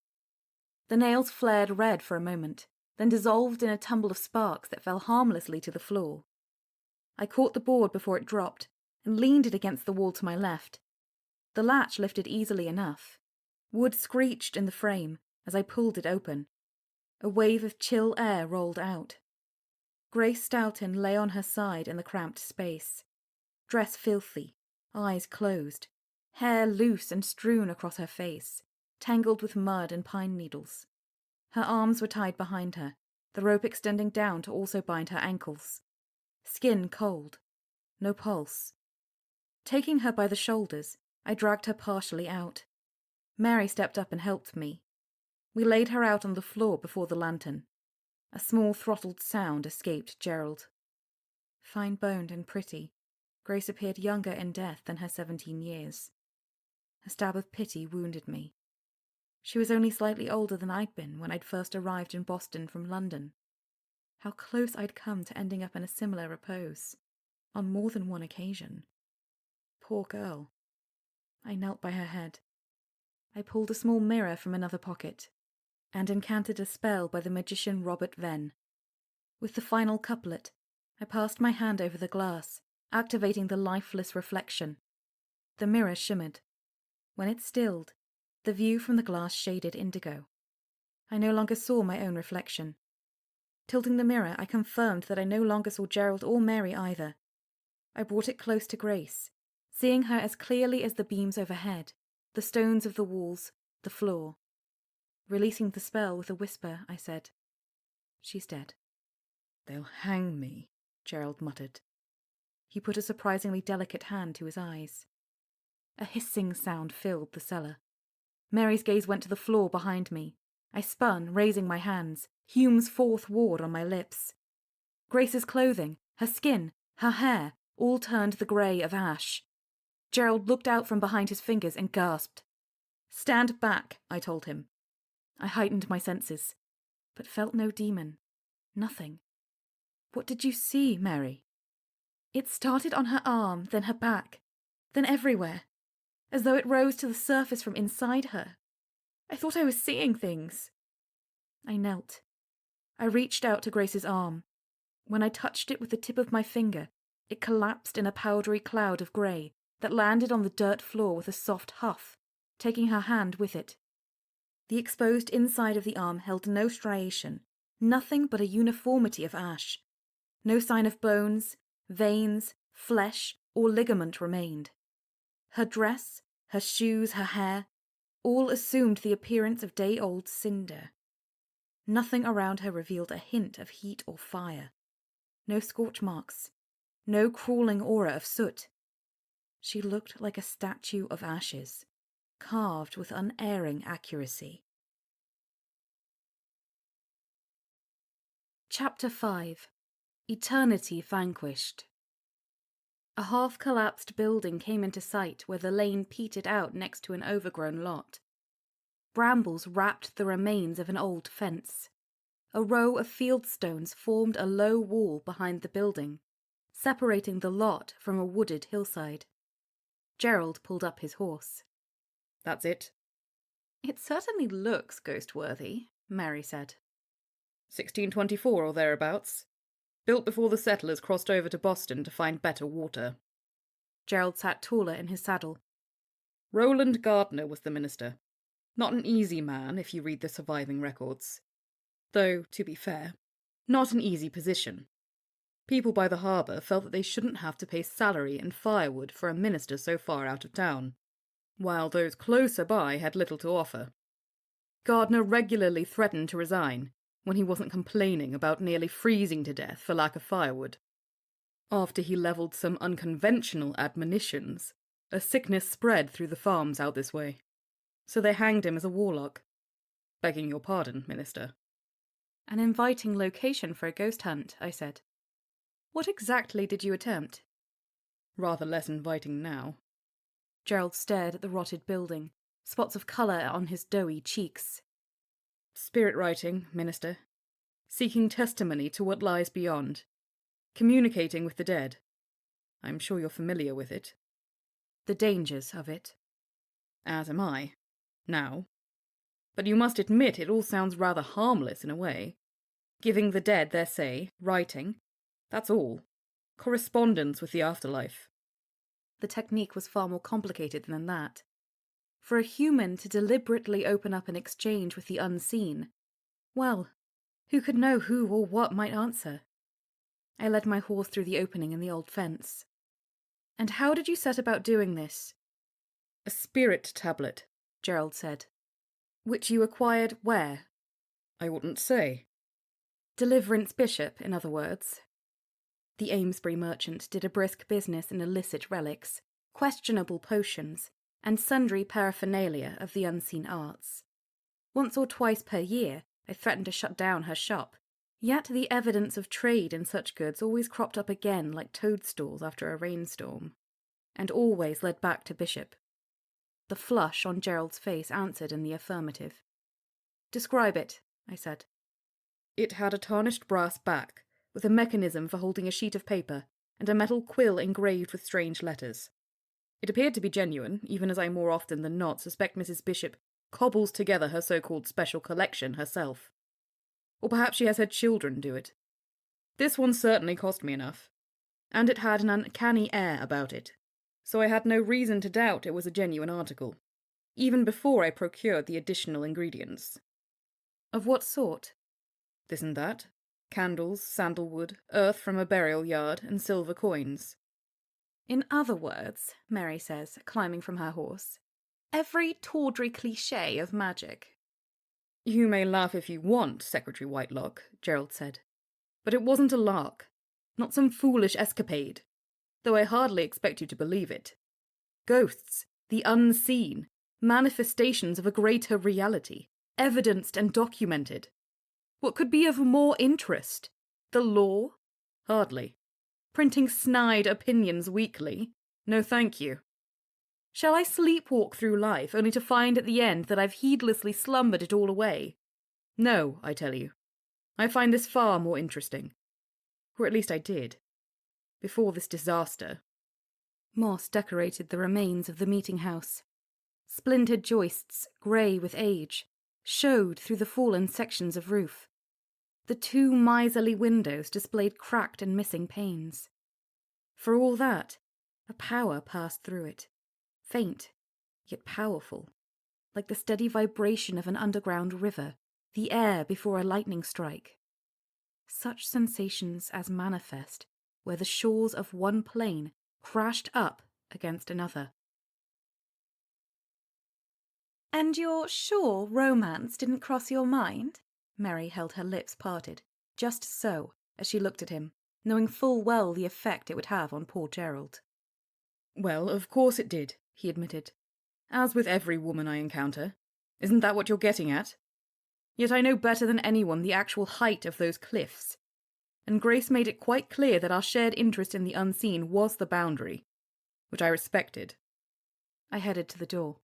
The nails flared red for a moment, then dissolved in a tumble of sparks that fell harmlessly to the floor. I caught the board before it dropped and leaned it against the wall to my left. The latch lifted easily enough. Wood screeched in the frame as I pulled it open. A wave of chill air rolled out. Grace Stoughton lay on her side in the cramped space. Dress filthy, eyes closed, hair loose and strewn across her face, tangled with mud and pine needles. Her arms were tied behind her, the rope extending down to also bind her ankles. Skin cold. No pulse. Taking her by the shoulders, I dragged her partially out. Mary stepped up and helped me. We laid her out on the floor before the lantern. A small throttled sound escaped Gerald. Fine-boned and pretty, Grace appeared younger in death than her 17 years. A stab of pity wounded me. She was only slightly older than I'd been when I'd first arrived in Boston from London. How close I'd come to ending up in a similar repose, on more than one occasion. Poor girl. I knelt by her head. I pulled a small mirror from another pocket, and incanted a spell by the magician Robert Venn. With the final couplet, I passed my hand over the glass, activating the lifeless reflection. The mirror shimmered. When it stilled, the view from the glass shaded indigo. I no longer saw my own reflection. Tilting the mirror, I confirmed that I no longer saw Gerald or Mary either. I brought it close to Grace, seeing her as clearly as the beams overhead, the stones of the walls, the floor. Releasing the spell with a whisper, I said, "She's dead." "They'll hang me," Gerald muttered. He put a surprisingly delicate hand to his eyes. A hissing sound filled the cellar. Mary's gaze went to the floor behind me. I spun, raising my hands, Hume's fourth ward on my lips. Grace's clothing, her skin, her hair, all turned the grey of ash. Gerald looked out from behind his fingers and gasped. "Stand back," I told him. I heightened my senses, but felt no demon. Nothing. "What did you see, Mary?" "It started on her arm, then her back, then everywhere, as though it rose to the surface from inside her. I thought I was seeing things." I knelt. I reached out to Grace's arm. When I touched it with the tip of my finger, it collapsed in a powdery cloud of grey that landed on the dirt floor with a soft huff, taking her hand with it. The exposed inside of the arm held no striation, nothing but a uniformity of ash. No sign of bones, veins, flesh, or ligament remained. Her dress, her shoes, her hair, all assumed the appearance of day-old cinder. Nothing around her revealed a hint of heat or fire. No scorch marks, no crawling aura of soot. She looked like a statue of ashes, carved with unerring accuracy. Chapter 5. Eternity Vanquished. A half-collapsed building came into sight where the lane petered out next to an overgrown lot. Brambles wrapped the remains of an old fence. A row of fieldstones formed a low wall behind the building, separating the lot from a wooded hillside. Gerald pulled up his horse.
That's it.
It certainly looks ghost-worthy, Mary said.
1624 or thereabouts. Built before the settlers crossed over to Boston to find better water.
Gerald sat taller in his saddle.
Roland Gardner was the minister. Not an easy man, if you read the surviving records. Though, to be fair, not an easy position. People by the harbour felt that they shouldn't have to pay salary and firewood for a minister so far out of town, while those closer by had little to offer. Gardner regularly threatened to resign when he wasn't complaining about nearly freezing to death for lack of firewood. After he levelled some unconventional admonitions, a sickness spread through the farms out this way, so they hanged him as a warlock. Begging your pardon, Minister.
An inviting location for a ghost hunt, I said. What exactly did you attempt?
Rather less inviting now.
Gerald stared at the rotted building, spots of colour on his doughy cheeks.
Spirit writing, Minister. Seeking testimony to what lies beyond. Communicating with the dead. I'm sure you're familiar with it.
The dangers of it.
As am I. Now. But you must admit it all sounds rather harmless in a way. Giving the dead their say, writing. That's all. Correspondence with the afterlife.
The technique was far more complicated than that. For a human to deliberately open up an exchange with the unseen, well, who could know who or what might answer? I led my horse through the opening in the old fence. And how did you set about doing this?
A spirit tablet,
Gerald said. Which you acquired where?
I wouldn't say.
Deliverance Bishop, in other words. The Amesbury merchant did a brisk business in illicit relics, questionable potions, and sundry paraphernalia of the unseen arts. Once or twice per year, I threatened to shut down her shop, yet the evidence of trade in such goods always cropped up again like toadstools after a rainstorm, and always led back to Bishop. The flush on Gerald's face answered in the affirmative. Describe it, I said.
It had a tarnished brass back, with a mechanism for holding a sheet of paper, and a metal quill engraved with strange letters. It appeared to be genuine, even as I more often than not suspect Mrs. Bishop cobbles together her so-called special collection herself. Or perhaps she has had children do it. This one certainly cost me enough, and it had an uncanny air about it, so I had no reason to doubt it was a genuine article, even before I procured the additional ingredients.
Of what sort?
This and that. Candles, sandalwood, earth from a burial yard, and silver coins.
In other words, Mary says, climbing from her horse, every tawdry cliché of magic.
You may laugh if you want, Secretary Whitelock, Gerald said. But it wasn't a lark. Not some foolish escapade. Though I hardly expect you to believe it. Ghosts, the unseen, manifestations of a greater reality, evidenced and documented. What could be of more interest? The law? Hardly. Printing snide opinions weekly? No thank you. Shall I sleepwalk through life only to find at the end that I've heedlessly slumbered it all away? No, I tell you. I find this far more interesting. Or at least I did. Before this disaster.
Moss decorated the remains of the meeting house. Splintered joists, grey with age, showed through the fallen sections of roof. The two miserly windows displayed cracked and missing panes. For all that, a power passed through it, faint, yet powerful, like the steady vibration of an underground river, the air before a lightning strike. Such sensations as manifest where the shores of one plane crashed up against another. And you're sure romance didn't cross your mind? Mary held her lips parted, just so, as she looked at him, knowing full well the effect it would have on poor Gerald.
Well, of course it did, he admitted. As with every woman I encounter. Isn't that what you're getting at? Yet I know better than anyone the actual height of those cliffs. and Grace made it quite clear that our shared interest in the unseen was the boundary, which I respected.
I headed to the door.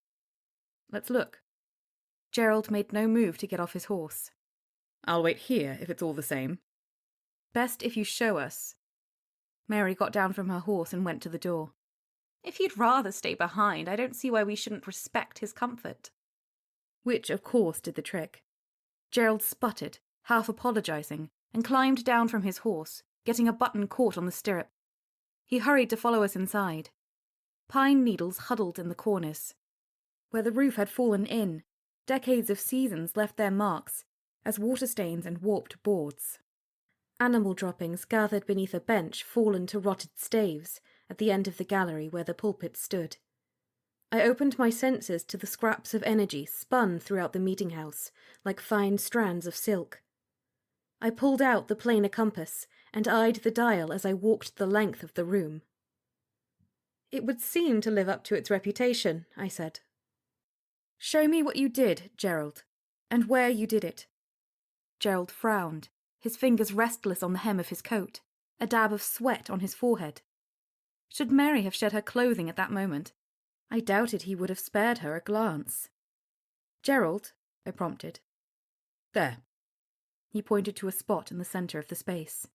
Let's look.
Gerald made no move to get off his horse.
I'll wait here if it's all the same.
Best if you show us. Mary got down from her horse and went to the door. If you'd rather stay behind, I don't see why we shouldn't respect his comfort.
Which, of course, did the trick.
Gerald sputtered, half apologising, and climbed down from his horse, getting a button caught on the stirrup. He hurried to follow us inside. Pine needles huddled in the corners. Where the roof had fallen in, decades of seasons left their marks as water stains and warped boards. Animal droppings gathered beneath a bench fallen to rotted staves at the end of the gallery where the pulpit stood. I opened my senses to the scraps of energy spun throughout the meeting house like fine strands of silk. I pulled out the planar compass and eyed the dial as I walked the length of the room. It would seem to live up to its reputation, I said. Show me what you did, Gerald, and where you did it. Gerald frowned, his fingers restless on the hem of his coat, a dab of sweat on his forehead. Should Mary have shed her clothing at that moment, I doubted he would have spared her a glance. Gerald, I prompted.
There.
He pointed to a spot in the centre of the space.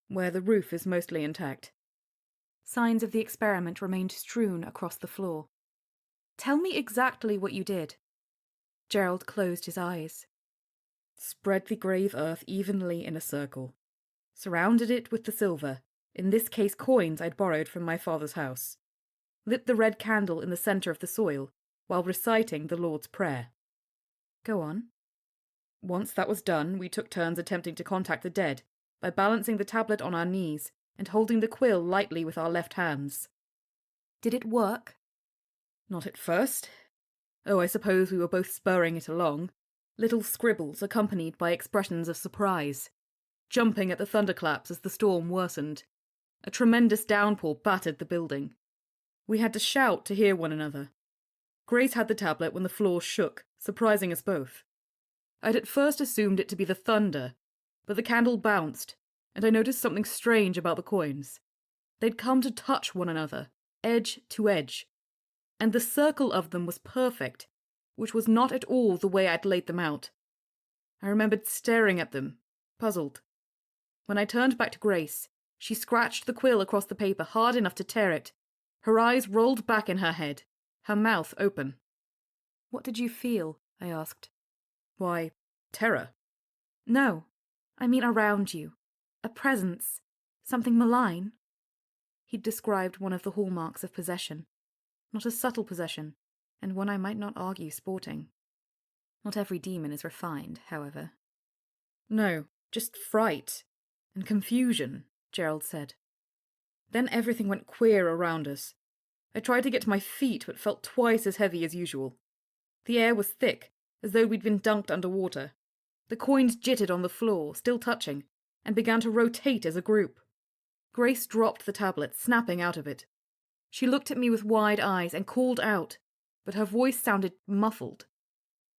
Where the roof is mostly intact.
Signs of the experiment remained strewn across the floor. Tell me exactly what you did. Gerald closed his eyes.
Spread the grave earth evenly in a circle. Surrounded it with the silver, in this case coins I'd borrowed from my father's house. Lit the red candle in the centre of the soil, while reciting the Lord's Prayer.
Go on.
Once that was done, we took turns attempting to contact the dead, by balancing the tablet on our knees and holding the quill lightly with our left hands.
Did it work?
Not at first. Oh, I suppose we were both spurring it along. Little scribbles accompanied by expressions of surprise. Jumping at the thunderclaps as the storm worsened. A tremendous downpour battered the building. We had to shout to hear one another. Grace had the tablet when the floor shook, surprising us both. I'd at first assumed it to be the thunder, but the candle bounced, and I noticed something strange about the coins. They'd come to touch one another, edge to edge, and the circle of them was perfect, which was not at all the way I'd laid them out. I remembered staring at them, puzzled. When I turned back to Grace, she scratched the quill across the paper hard enough to tear it. Her eyes rolled back in her head, her mouth open.
What did you feel? I asked.
Why, terror.
No, I mean around you. A presence. Something malign. He'd described one of the hallmarks of possession. Not a subtle possession, and one I might not argue sporting. Not every demon is refined, however.
No, just fright and confusion, Gerald said. Then everything went queer around us. I tried to get to my feet, but felt twice as heavy as usual. The air was thick, as though we'd been dunked underwater. The coins jittered on the floor, still touching, and began to rotate as a group. Grace dropped the tablet, snapping out of it. She looked at me with wide eyes and called out, but her voice sounded muffled.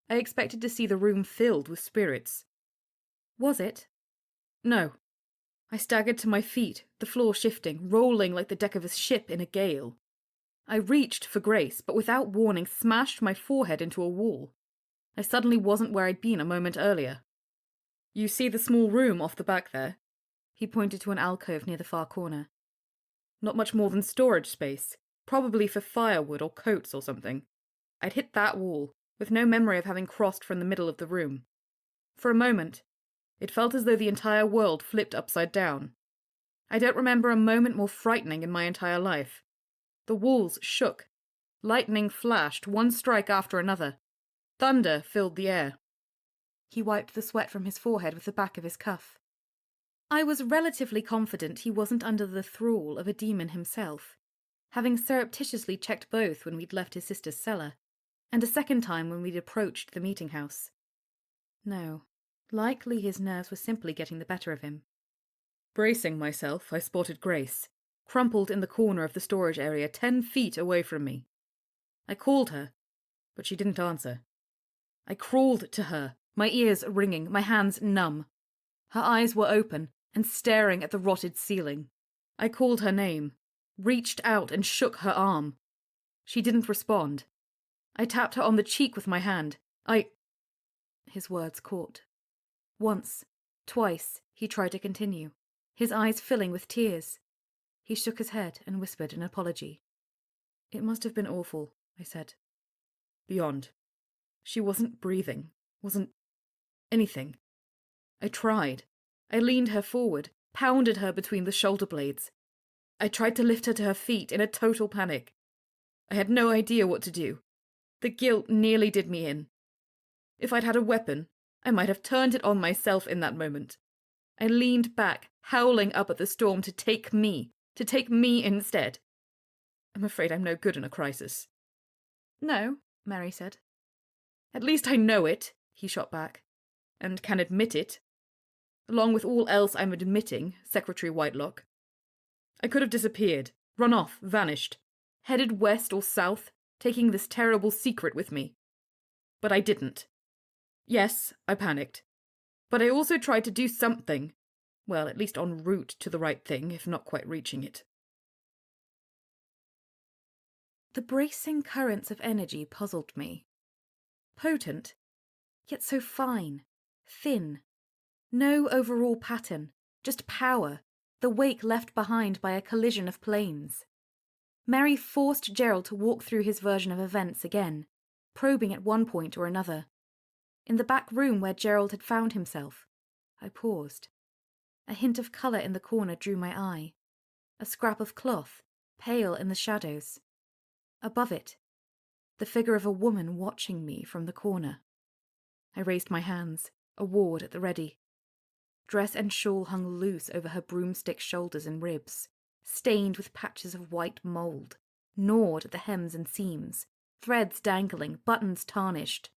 I expected to see the room filled with spirits. Was it? No. I staggered to my feet, the floor shifting, rolling like the deck of a ship in a gale. I reached for Grace, but without warning smashed my forehead into a wall. I suddenly wasn't where I'd been a moment earlier. You see the small room off the back there? He pointed to an alcove near the far corner. Not much more than storage space, probably for firewood or coats or something. I'd hit that wall, with no memory of having crossed from the middle of the room. For a moment, it felt as though the entire world flipped upside down. I don't remember a moment more frightening in my entire life. The walls shook. Lightning flashed, one strike after another. Thunder filled the air. He wiped the sweat from his forehead with the back of his cuff. I was relatively confident he wasn't under the thrall of a demon himself, having surreptitiously checked both when we'd left his sister's cellar, and a second time when we'd approached the meeting house. No, likely his nerves were simply getting the better of him. Bracing myself, I spotted Grace, crumpled in the corner of the storage area 10 feet away from me. I called her, but she didn't answer. I crawled to her, my ears ringing, my hands numb. Her eyes were open, and staring at the rotted ceiling. I called her name, reached out and shook her arm. She didn't respond. I tapped her on the cheek with my hand. His words caught. Once, twice, he tried to continue, his eyes filling with tears. He shook his head and whispered an apology. It must have been awful, I said. Beyond. She wasn't breathing, wasn't anything. I tried. I leaned her forward, pounded her between the shoulder blades. I tried to lift her to her feet in a total panic. I had no idea what to do. The guilt nearly did me in. If I'd had a weapon, I might have turned it on myself in that moment. I leaned back, howling up at the storm to take me instead. I'm afraid I'm no good in a crisis. No, Mary said. At least I know it, he shot back, and can admit it. Along with all else I'm admitting, Secretary Whitelock. I could have disappeared, run off, vanished, headed west or south, taking this terrible secret with me. But I didn't. Yes, I panicked. But I also tried to do something. Well, at least en route to the right thing, if not quite reaching it.
The bracing currents of energy puzzled me. Potent, yet so fine, thin. No overall pattern, just power, the wake left behind by a collision of planes. Mary forced Gerald to walk through his version of events again, probing at one point or another. In the back room where Gerald had found himself, I paused. A hint of colour in the corner drew my eye. A scrap of cloth, pale in the shadows. Above it, the figure of a woman watching me from the corner. I raised my hands, a ward at the ready. Dress and shawl hung loose over her broomstick shoulders and ribs, stained with patches of white mould, gnawed at the hems and seams, threads dangling, buttons tarnished.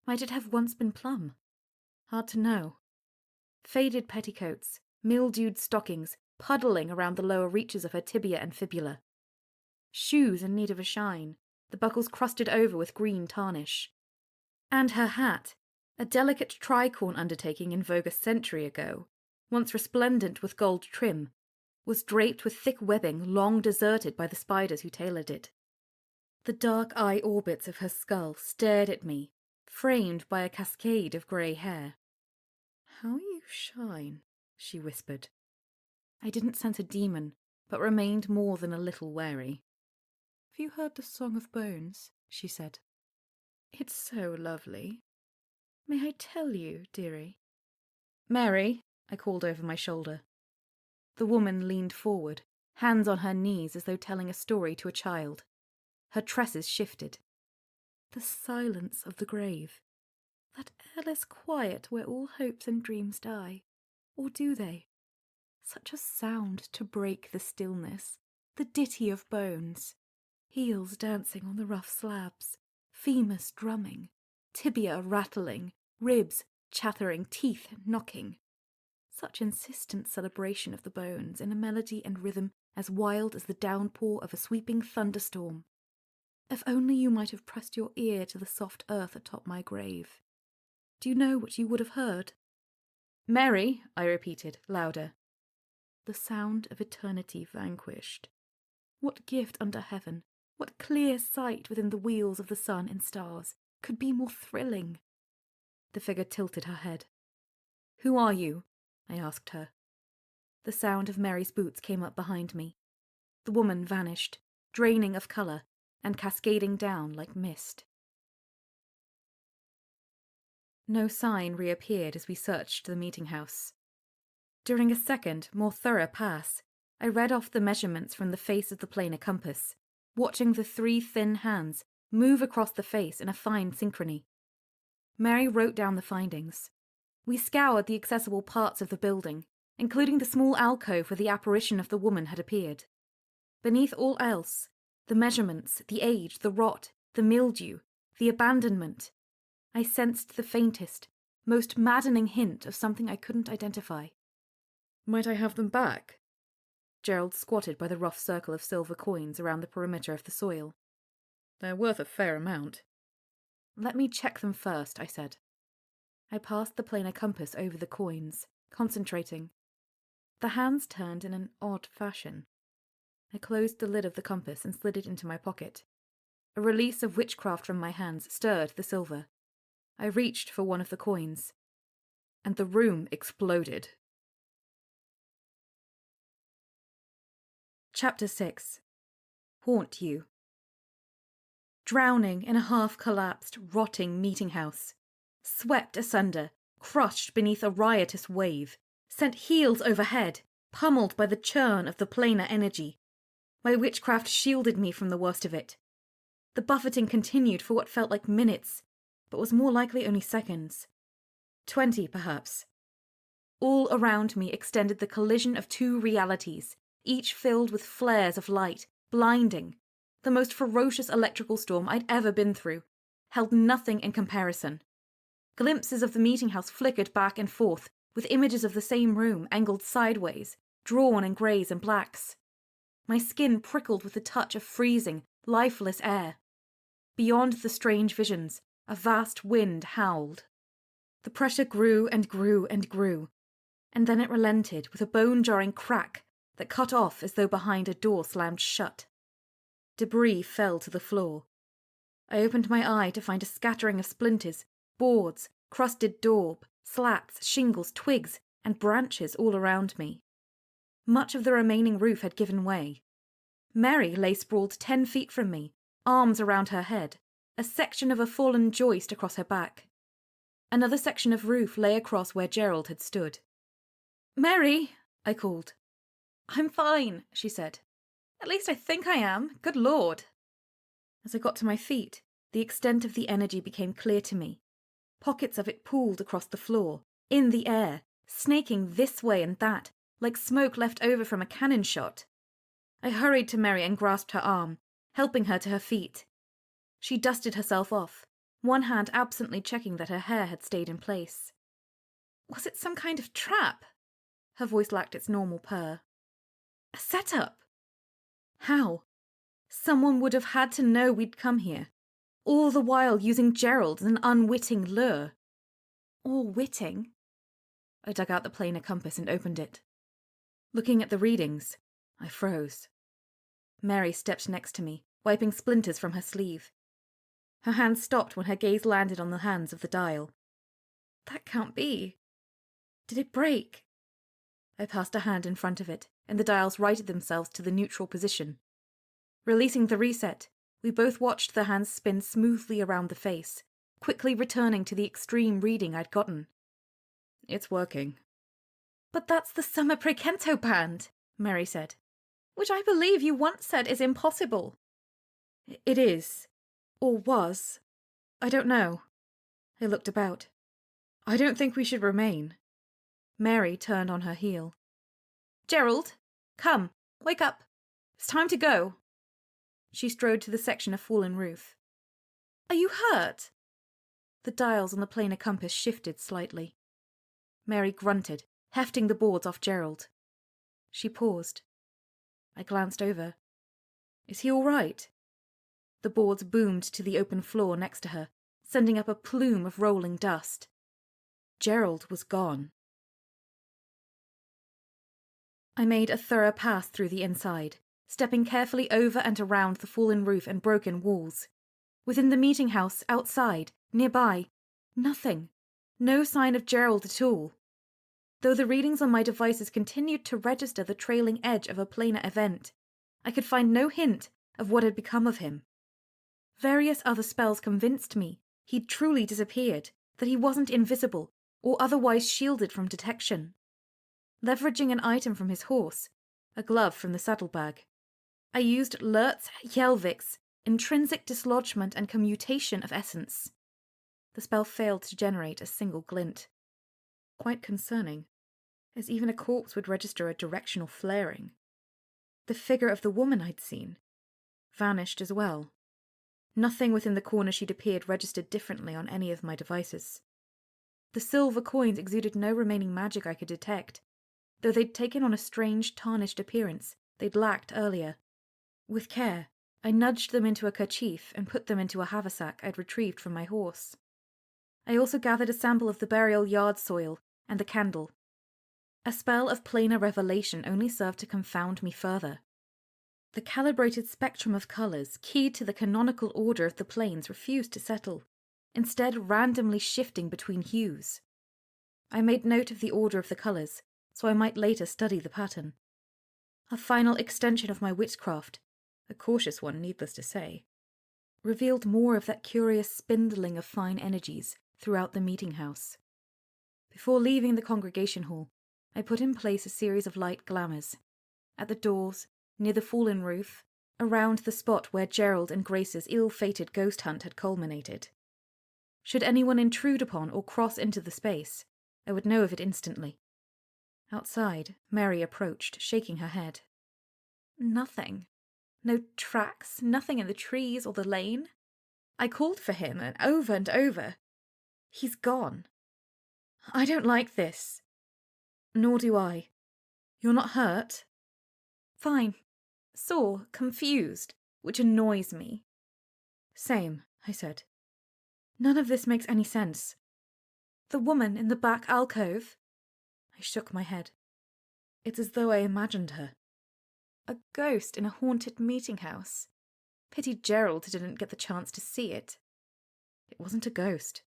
Might it have once been plum? Hard to know. Faded petticoats, mildewed stockings, puddling around the lower reaches of her tibia and fibula. Shoes in need of a shine, the buckles crusted over with green tarnish. And her hat, a delicate tricorn undertaking in vogue a century ago, once resplendent with gold trim, was draped with thick webbing long deserted by the spiders who tailored it. The dark eye orbits of her skull stared at me, framed by a cascade of grey hair. "How you shine," she whispered. I didn't sense a demon, but remained more than a little wary. "Have you heard the Song of Bones?" she said. "It's so lovely. May I tell you, dearie?" "Mary," I called over my shoulder. The woman leaned forward, hands on her knees as though telling a story to a child. Her tresses shifted. The silence of the grave. That airless quiet where all hopes and dreams die. Or do they? Such a sound to break the stillness. The ditty of bones. Heels dancing on the rough slabs. Femurs drumming. Tibia rattling. Ribs chattering. Teeth knocking. Such insistent celebration of the bones in a melody and rhythm as wild as the downpour of a sweeping thunderstorm. If only you might have pressed your ear to the soft earth atop my grave. Do you know what you would have heard? "Mary," I repeated, louder. The sound of eternity vanquished. What gift under heaven, what clear sight within the wheels of the sun and stars, could be more thrilling? The figure tilted her head. "Who are you?" I asked her. The sound of Mary's boots came up behind me. The woman vanished, draining of colour, and cascading down like mist. No sign reappeared as we searched the meeting house. During a second, more thorough pass, I read off the measurements from the face of the planar compass, watching the 3 thin hands move across the face in a fine synchrony. Mary wrote down the findings. We scoured the accessible parts of the building, including the small alcove where the apparition of the woman had appeared. Beneath all else, the measurements, the age, the rot, the mildew, the abandonment, I sensed the faintest, most maddening hint of something I couldn't identify. "Might I have them back?" Gerald squatted by the rough circle of silver coins around the perimeter of the soil. "They're worth a fair amount." "Let me check them first," I said. I passed the planar compass over the coins, concentrating, The hands turned in an odd fashion. I closed the lid of the compass and slid it into my pocket. A release of witchcraft from my hands stirred the silver. I reached for one of the coins, and the room exploded. Chapter 6. Haunt You. Drowning in a half-collapsed, rotting meeting house. Swept asunder, crushed beneath a riotous wave, sent heels overhead, pummeled by the churn of the planar energy. My witchcraft shielded me from the worst of it. The buffeting continued for what felt like minutes, but was more likely only seconds. 20, perhaps. All around me extended the collision of two realities, each filled with flares of light, blinding. The most ferocious electrical storm I'd ever been through, held nothing in comparison. Glimpses of the meeting house flickered back and forth, with images of the same room angled sideways, drawn in greys and blacks. My skin prickled with the touch of freezing, lifeless air. Beyond the strange visions, a vast wind howled. The pressure grew and grew and grew, and then it relented with a bone-jarring crack that cut off as though behind a door slammed shut. Debris fell to the floor. I opened my eye to find a scattering of splinters, boards, crusted daub, slats, shingles, twigs, and branches all around me. Much of the remaining roof had given way. Mary lay sprawled 10 feet from me, arms around her head, a section of a fallen joist across her back. Another section of roof lay across where Gerald had stood. "Mary!" I called. "I'm fine," she said. "At least I think I am. Good Lord." As I got to my feet, the extent of the energy became clear to me. Pockets of it pooled across the floor, in the air, snaking this way and that, like smoke left over from a cannon shot. I hurried to Mary and grasped her arm, helping her to her feet. She dusted herself off, one hand absently checking that her hair had stayed in place. Was it some kind of trap? Her voice lacked its normal purr. A setup? How? Someone would have had to know we'd come here, all the while using Gerald as an unwitting lure. Or witting. I dug out the planar compass and opened it. Looking at the readings, I froze. Mary stepped next to me, wiping splinters from her sleeve. Her hand stopped when her gaze landed on the hands of the dial. That can't be. Did it break? I passed a hand in front of it, and the dials righted themselves to the neutral position. Releasing the reset, we both watched the hands spin smoothly around the face, quickly returning to the extreme reading I'd gotten. It's working. But that's the summer precento band, Mary said, which I believe you once said is impossible. It is. Or was. I don't know. I looked about. I don't think we should remain. Mary turned on her heel. Gerald, come, wake up. It's time to go. She strode to the section of fallen roof. Are you hurt? The dials on the planar compass shifted slightly. Mary grunted, hefting the boards off Gerald. She paused. I glanced over. Is he all right? The boards boomed to the open floor next to her, sending up a plume of rolling dust. Gerald was gone. I made a thorough pass through the inside, stepping carefully over and around the fallen roof and broken walls. Within the meeting house, outside, nearby, nothing. No sign of Gerald at all. Though the readings on my devices continued to register the trailing edge of a planar event, I could find no hint of what had become of him. Various other spells convinced me he'd truly disappeared, that he wasn't invisible or otherwise shielded from detection. Leveraging an item from his horse, a glove from the saddlebag, I used Lert's Hjelvik's intrinsic dislodgement and commutation of essence. The spell failed to generate a single glint. Quite concerning, as even a corpse would register a directional flaring. The figure of the woman I'd seen vanished as well. Nothing within the corner she'd appeared registered differently on any of my devices. The silver coins exuded no remaining magic I could detect, though they'd taken on a strange, tarnished appearance they'd lacked earlier. With care, I nudged them into a kerchief and put them into a haversack I'd retrieved from my horse. I also gathered a sample of the burial yard soil and the candle. A spell of planar revelation only served to confound me further. The calibrated spectrum of colours keyed to the canonical order of the planes refused to settle, instead randomly shifting between hues. I made note of the order of the colours, so I might later study the pattern. A final extension of my witchcraft, a cautious one needless to say, revealed more of that curious spindling of fine energies throughout the meeting house. Before leaving the congregation hall, I put in place a series of light glamours. At the doors, near the fallen roof, around the spot where Gerald and Grace's ill-fated ghost hunt had culminated. Should anyone intrude upon or cross into the space, I would know of it instantly. Outside, Mary approached, shaking her head. Nothing. No tracks, nothing in the trees or the lane. I called for him, and over. He's gone. I don't like this. Nor do I. You're not hurt? Fine. Sore, confused, which annoys me. Same, I said. None of this makes any sense. The woman in the back alcove? I shook my head. It's as though I imagined her. A ghost in a haunted meeting house. Pity Gerald didn't get the chance to see it. It wasn't a ghost.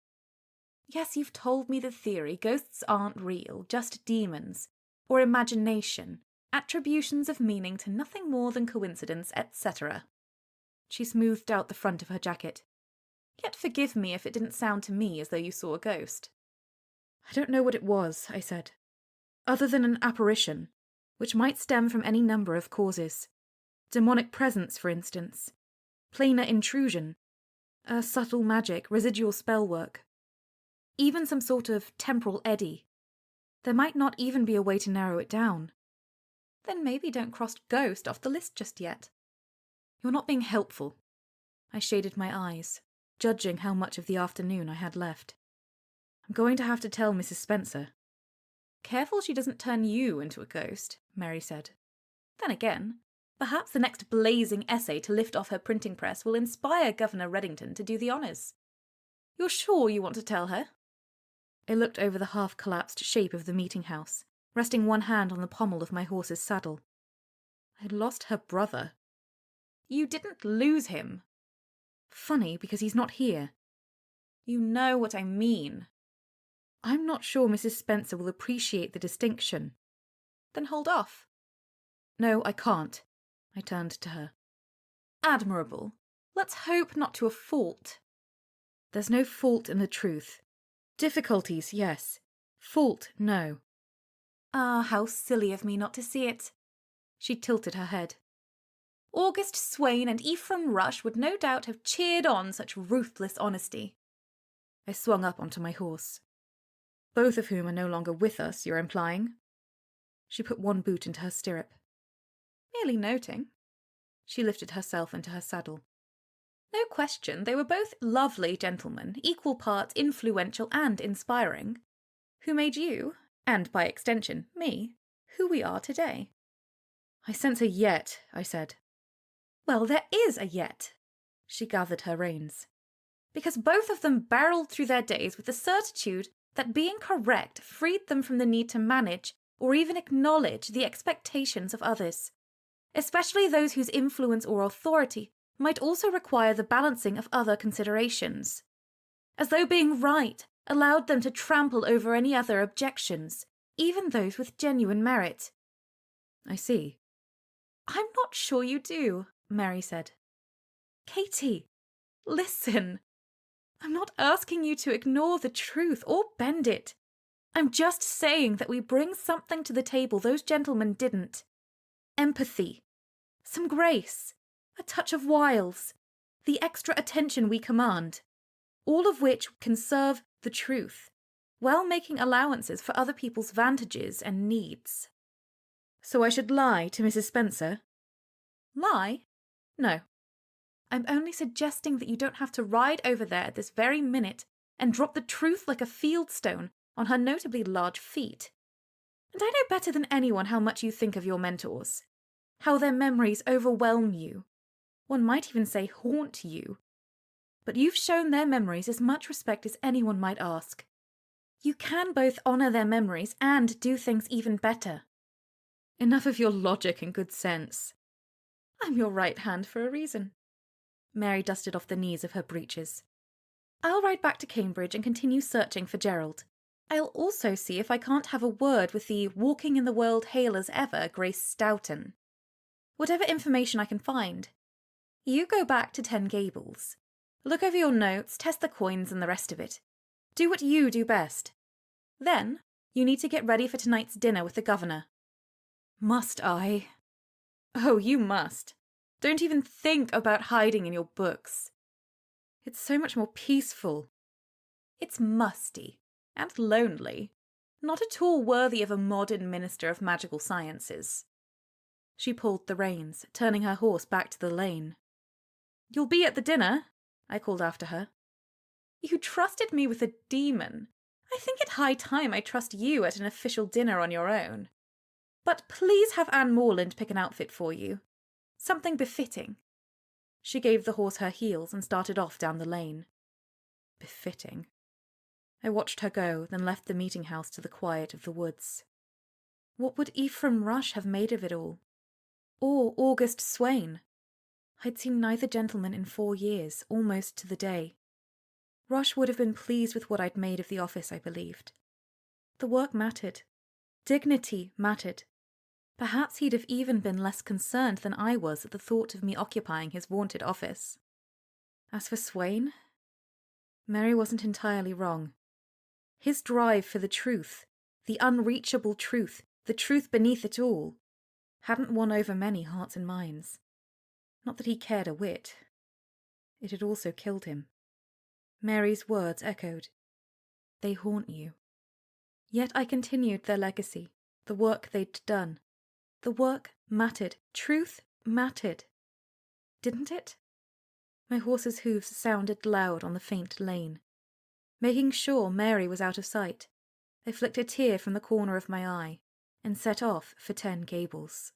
Yes, you've told me the theory. Ghosts aren't real, just demons. Or imagination. Attributions of meaning to nothing more than coincidence, etc. She smoothed out the front of her jacket. Yet forgive me if it didn't sound to me as though you saw a ghost. I don't know what it was, I said. Other than an apparition, which might stem from any number of causes. Demonic presence, for instance. Planar intrusion. A subtle magic, residual spellwork. Even some sort of temporal eddy. There might not even be a way to narrow it down. Then maybe don't cross ghost off the list just yet. You're not being helpful. I shaded my eyes, judging how much of the afternoon I had left. I'm going to have to tell Mrs. Spencer. Careful she doesn't turn you into a ghost, Mary said. Then again, perhaps the next blazing essay to lift off her printing press will inspire Governor Reddington to do the honours. You're sure you want to tell her? I looked over the half-collapsed shape of the meeting house, resting one hand on the pommel of my horse's saddle. I'd lost her brother. You didn't lose him. Funny, because he's not here. You know what I mean. I'm not sure Mrs. Spencer will appreciate the distinction. Then hold off. No, I can't. I turned to her. Admirable. Let's hope not to a fault. There's no fault in the truth. Difficulties, yes. Fault, no. Ah, how silly of me not to see it. She tilted her head. August Swain and Ephraim Rush would no doubt have cheered on such ruthless honesty. I swung up onto my horse. Both of whom are no longer with us, you're implying? She put one boot into her stirrup. Merely noting. She lifted herself into her saddle. No question, they were both lovely gentlemen, equal parts influential and inspiring, who made you, and by extension, me, who we are today. I sense a yet, I said. Well, there is a yet. She gathered her reins. Because both of them barreled through their days with the certitude that being correct freed them from the need to manage or even acknowledge the expectations of others, especially those whose influence or authority might also require the balancing of other considerations. As though being right allowed them to trample over any other objections, even those with genuine merit. I see. I'm not sure you do, Mary said. Katie, listen. I'm not asking you to ignore the truth or bend it. I'm just saying that we bring something to the table those gentlemen didn't. Empathy, some grace, a touch of wiles, the extra attention we command, all of which can serve the truth, while making allowances for other people's vantages and needs. So I should lie to Mrs. Spencer? Lie? No. I'm only suggesting that you don't have to ride over there at this very minute and drop the truth like a fieldstone on her notably large feet. And I know better than anyone how much you think of your mentors, how their memories overwhelm you. One might even say haunt you. But you've shown their memories as much respect as anyone might ask. You can both honour their memories and do things even better.
Enough of your logic and good sense.
I'm your right hand for a reason. Mary dusted off the knees of her breeches. I'll ride back to Cambridge and continue searching for Gerald. I'll also see if I can't have a word with the walking in the world hail as ever Grace Stoughton. Whatever information I can find. You go back to 10 Gables. Look over your notes, test the coins and the rest of it. Do what you do best. Then, you need to get ready for tonight's dinner with the governor.
Must I?
Oh, you must. Don't even think about hiding in your books.
It's so much more peaceful.
It's musty and lonely. Not at all worthy of a modern minister of magical sciences. She pulled the reins, turning her horse back to the lane. You'll be at the dinner, I called after her. You trusted me with a demon. I think it high time I trust you at an official dinner on your own. But please have Anne Morland pick an outfit for you. Something befitting. She gave the horse her heels and started off down the lane.
Befitting.
I watched her go, then left the meeting house to the quiet of the woods. What would Ephraim Rush have made of it all? Or August Swain? I'd seen neither gentleman in 4 years, almost to the day. Rush would have been pleased with what I'd made of the office, I believed. The work mattered. Dignity mattered. Perhaps he'd have even been less concerned than I was at the thought of me occupying his vaunted office. As for Swain, Mary wasn't entirely wrong. His drive for the truth, the unreachable truth, the truth beneath it all, hadn't won over many hearts and minds. Not that he cared a whit. It had also killed him. Mary's words echoed. They haunt you. Yet I continued their legacy, the work they'd done. The work mattered. Truth mattered. Didn't it? My horse's hooves sounded loud on the faint lane. Making sure Mary was out of sight, I flicked a tear from the corner of my eye and set off for 10 Gables.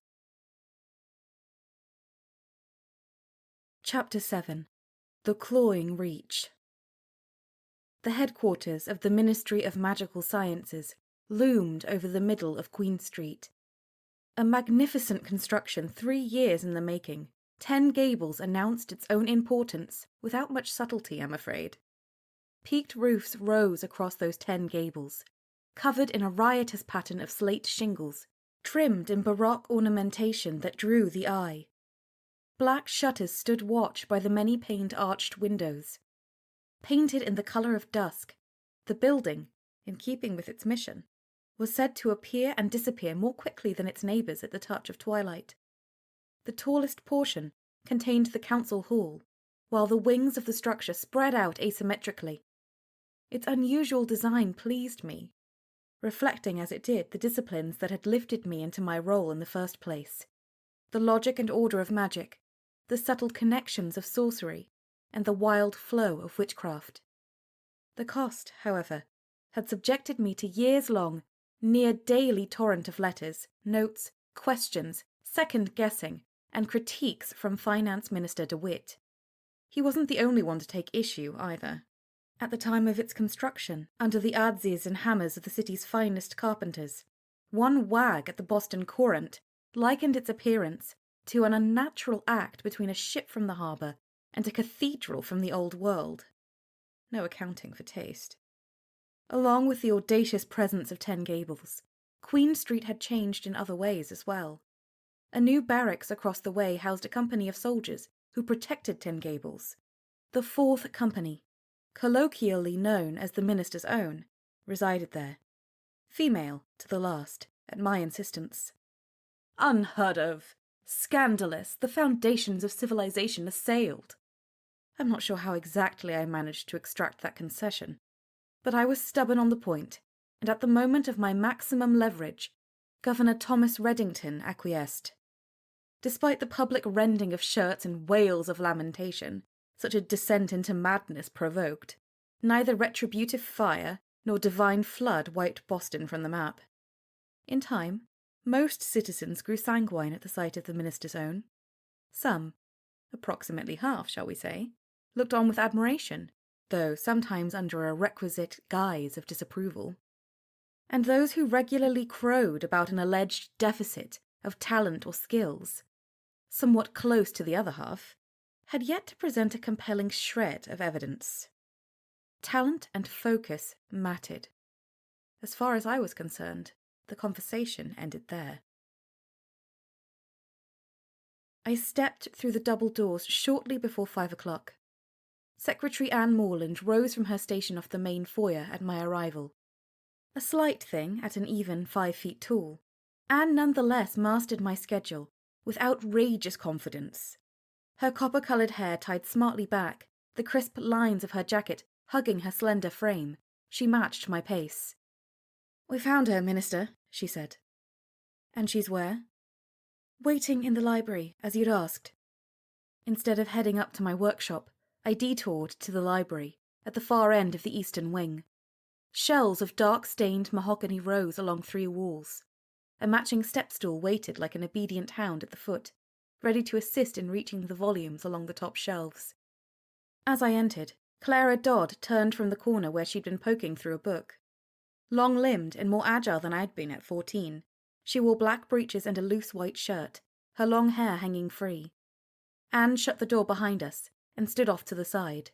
Chapter 7. The Clawing Reach. The headquarters of the Ministry of Magical Sciences loomed over the middle of Queen Street. A magnificent construction 3 years in the making, 10 Gables announced its own importance without much subtlety, I'm afraid. Peaked roofs rose across those 10 Gables, covered in a riotous pattern of slate shingles, trimmed in baroque ornamentation that drew the eye. Black shutters stood watch by the many-paned arched windows. Painted in the colour of dusk, the building, in keeping with its mission, was said to appear and disappear more quickly than its neighbours at the touch of twilight. The tallest portion contained the council hall, while the wings of the structure spread out asymmetrically. Its unusual design pleased me, reflecting as it did the disciplines that had lifted me into my role in the first place, the logic and order of magic, the subtle connections of sorcery, and the wild flow of witchcraft. The cost, however, had subjected me to years-long, near-daily torrent of letters, notes, questions, second-guessing, and critiques from Finance Minister DeWitt. He wasn't the only one to take issue, either. At the time of its construction, under the adzes and hammers of the city's finest carpenters, one wag at the Boston Courant likened its appearance to an unnatural act between a ship from the harbour and a cathedral from the old world. No accounting for taste. Along with the audacious presence of 10 Gables, Queen Street had changed in other ways as well. A new barracks across the way housed a company of soldiers who protected 10 Gables. The 4th Company, colloquially known as the Minister's Own, resided there. Female to the last, at my insistence. Unheard of. Scandalous. The foundations of civilization assailed. I'm not sure how exactly I managed to extract that concession, but I was stubborn on the point, and at the moment of my maximum leverage, Governor Thomas Reddington acquiesced. Despite the public rending of shirts and wails of lamentation such a descent into madness provoked, neither retributive fire nor divine flood wiped Boston from the map. In time, most citizens grew sanguine at the sight of the Minister's Own. Some, approximately half, shall we say, looked on with admiration, though sometimes under a requisite guise of disapproval. And those who regularly crowed about an alleged deficit of talent or skills, somewhat close to the other half, had yet to present a compelling shred of evidence. Talent and focus mattered. As far as I was concerned, the conversation ended there. I stepped through the double doors shortly before 5 o'clock. Secretary Anne Morland rose from her station off the main foyer at my arrival. A slight thing at an even 5 feet tall, Anne nonetheless mastered my schedule with outrageous confidence. Her copper-coloured hair tied smartly back, the crisp lines of her jacket hugging her slender frame, she matched my pace. "We found her, Minister," she said. "And she's where?" "Waiting in the library, as you'd asked." Instead of heading up to my workshop, I detoured to the library, at the far end of the eastern wing. Shelves of dark-stained mahogany rose along 3 walls. A matching step-stool waited like an obedient hound at the foot, ready to assist in reaching the volumes along the top shelves. As I entered, Clara Dodd turned from the corner where she'd been poking through a book. Long-limbed and more agile than I'd been at 14, she wore black breeches and a loose white shirt, her long hair hanging free. Anne shut the door behind us and stood off to the side.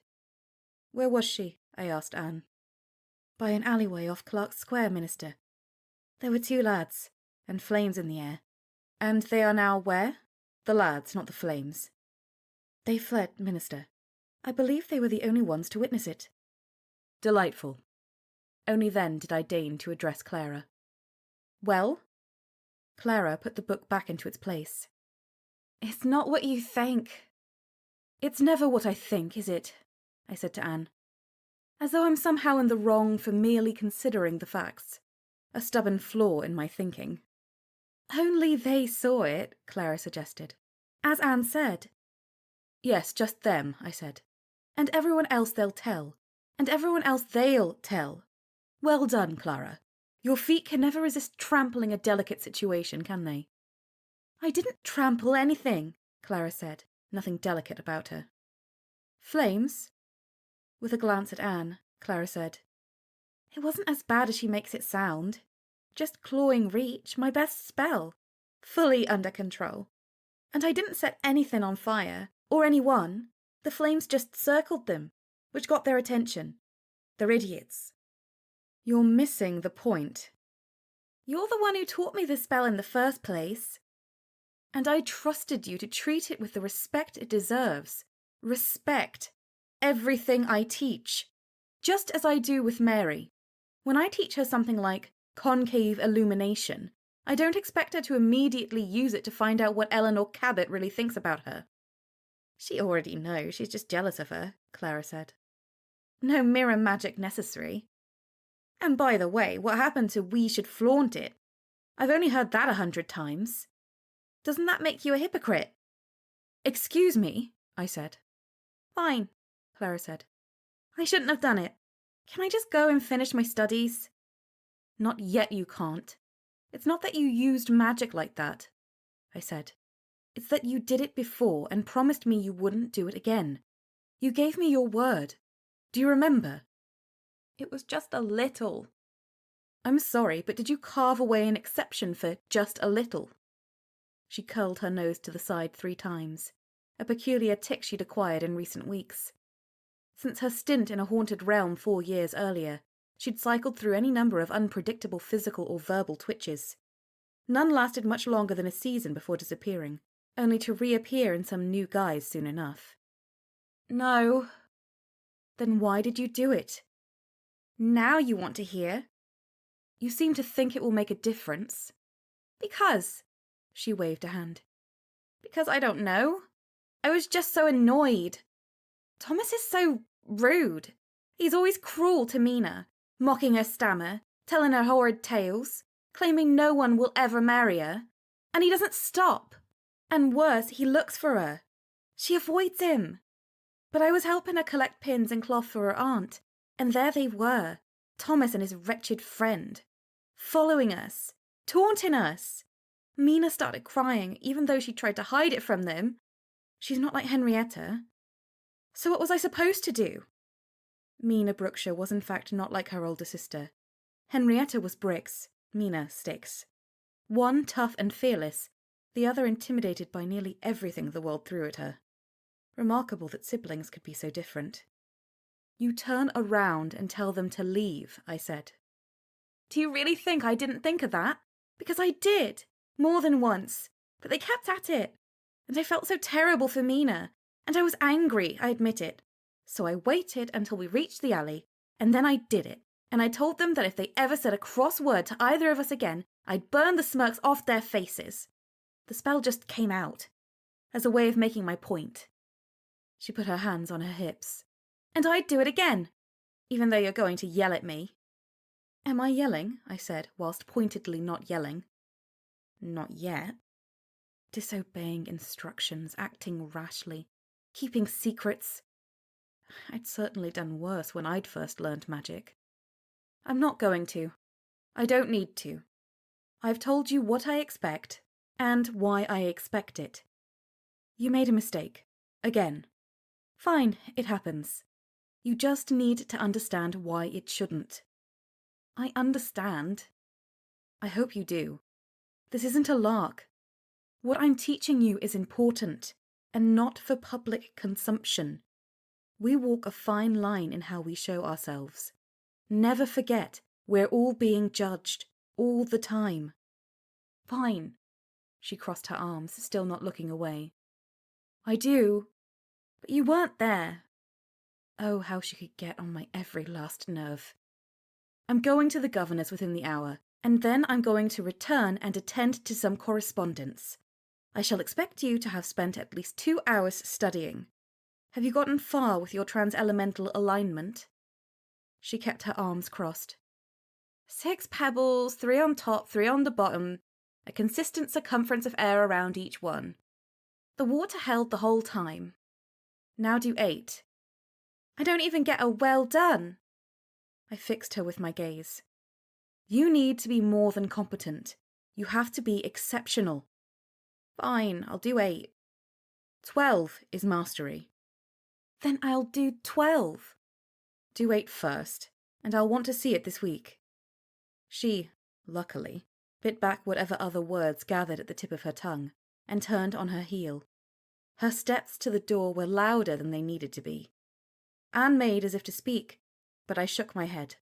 "Where was she?" I asked Anne. "By an alleyway off Clark's Square, Minister. There were 2 lads, and flames in the air." "And they are now where? The lads, not the flames." "They fled, Minister. I believe they were the only ones to witness it." "Delightful." Only then did I deign to address Clara. "Well?" Clara put the book back into its place. "It's not what you think." "It's never what I think, is it?" I said to Anne. As though I'm somehow in the wrong for merely considering the facts. A stubborn flaw in my thinking. "Only they saw it," Clara suggested. "As Anne said." "Yes, just them," I said. "And everyone else they'll tell. And everyone else they'll tell. Well done, Clara. Your feet can never resist trampling a delicate situation, can they?" "I didn't trample anything," Clara said, nothing delicate about her. "Flames?" With a glance at Anne, Clara said, "It wasn't as bad as she makes it sound. Just clawing reach, my best spell. Fully under control. And I didn't set anything on fire, or anyone. The flames just circled them, which got their attention. They're idiots." "You're missing the point." "You're the one who taught me the spell in the first place. And I trusted you to treat it with the respect it deserves. Respect. Everything I teach. Just as I do with Mary. When I teach her something like concave illumination, I don't expect her to immediately use it to find out what Eleanor Cabot really thinks about her." "She already knows, she's just jealous of her," Clara said. "No mirror magic necessary. And by the way, what happened to 'we should flaunt it'? I've only heard that 100 times. Doesn't that make you a hypocrite?" "Excuse me," I said. "Fine," Clara said. "I shouldn't have done it. Can I just go and finish my studies?" "Not yet, you can't. It's not that you used magic like that," I said. "It's that you did it before and promised me you wouldn't do it again. You gave me your word. Do you remember?" "It was just a little." "I'm sorry, but did you carve away an exception for just a little?" She curled her nose to the side 3 times, a peculiar tic she'd acquired in recent weeks. Since her stint in a haunted realm 4 years earlier, she'd cycled through any number of unpredictable physical or verbal twitches. None lasted much longer than a season before disappearing, only to reappear in some new guise soon enough. "No." "Then why did you do it?" "Now you want to hear." "You seem to think it will make a difference." "Because," she waved a hand. "Because I don't know. I was just so annoyed. Thomas is so rude. He's always cruel to Mina, mocking her stammer, telling her horrid tales, claiming no one will ever marry her. And he doesn't stop. And worse, he looks for her. She avoids him. But I was helping her collect pins and cloth for her aunt, and there they were, Thomas and his wretched friend, following us, taunting us. Mina started crying, even though she tried to hide it from them. She's not like Henrietta. So what was I supposed to do?" Mina Brookshire was in fact not like her older sister. Henrietta was bricks, Mina sticks. One tough and fearless, the other intimidated by nearly everything the world threw at her. Remarkable that siblings could be so different. You turn around and tell them to leave, I said. Do you really think I didn't think of that? Because I did, more than once, but they kept at it. And I felt so terrible for Mina, and I was angry, I admit it. So I waited until we reached the alley, and then I did it. And I told them that if they ever said a cross word to either of us again, I'd burn the smirks off their faces. The spell just came out, as a way of making my point. She put her hands on her hips. And I'd do it again, even though you're going to yell at me. Am I yelling? I said, whilst pointedly not yelling. Not yet. Disobeying instructions, acting rashly, keeping secrets. I'd certainly done worse when I'd first learned magic. I'm not going to. I don't need to. I've told you what I expect, and why I expect it. You made a mistake. Again. Fine, it happens. You just need to understand why it shouldn't. I understand. I hope you do. This isn't a lark. What I'm teaching you is important, and not for public consumption. We walk a fine line in how we show ourselves. Never forget, we're all being judged, all the time. Fine. She crossed her arms, still not looking away. I do. But you weren't there. Oh, how she could get on my every last nerve. I'm going to the governor's within the hour, and then I'm going to return and attend to some correspondence. I shall expect you to have spent at least 2 hours studying. Have you gotten far with your trans-elemental alignment? She kept her arms crossed. 6 pebbles, 3 on top, 3 on the bottom, a consistent circumference of air around each one. The water held the whole time. Now do 8. I don't even get a well done. I fixed her with my gaze. You need to be more than competent. You have to be exceptional. Fine, I'll do 8. 12 is mastery. Then I'll do 12. Do 8 first, and I'll want to see it this week. She, luckily, bit back whatever other words gathered at the tip of her tongue, and turned on her heel. Her steps to the door were louder than they needed to be. Anne made as if to speak, but I shook my head.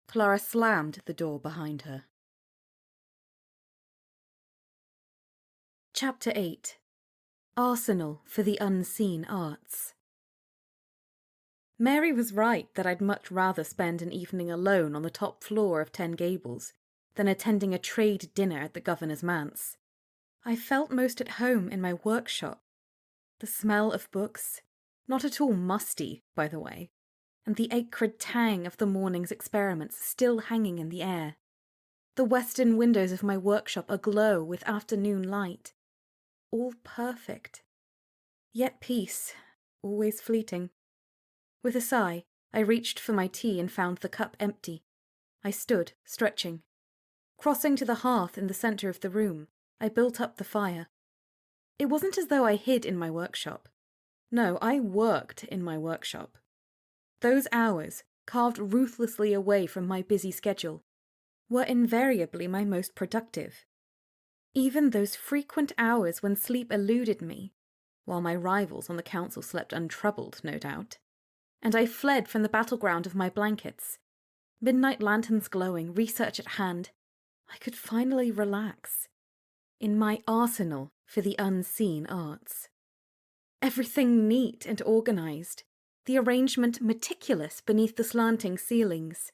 Clara slammed the door behind her. Chapter 8. Arsenal for the Unseen Arts. Mary was right that I'd much rather spend an evening alone on the top floor of 10 Gables than attending a trade dinner at the governor's manse. I felt most at home in my workshop. The smell of books, not at all musty, by the way, and the acrid tang of the morning's experiments still hanging in the air. The western windows of my workshop aglow with afternoon light. All perfect. Yet peace, always fleeting. With a sigh, I reached for my tea and found the cup empty. I stood, stretching. Crossing to the hearth in the centre of the room, I built up the fire. It wasn't as though I hid in my workshop. No, I worked in my workshop. Those hours, carved ruthlessly away from my busy schedule, were invariably my most productive. Even those frequent hours when sleep eluded me, while my rivals on the council slept untroubled, no doubt, and I fled from the battleground of my blankets, midnight lanterns glowing, research at hand, I could finally relax. In my arsenal for the unseen arts. Everything neat and organised, the arrangement meticulous beneath the slanting ceilings.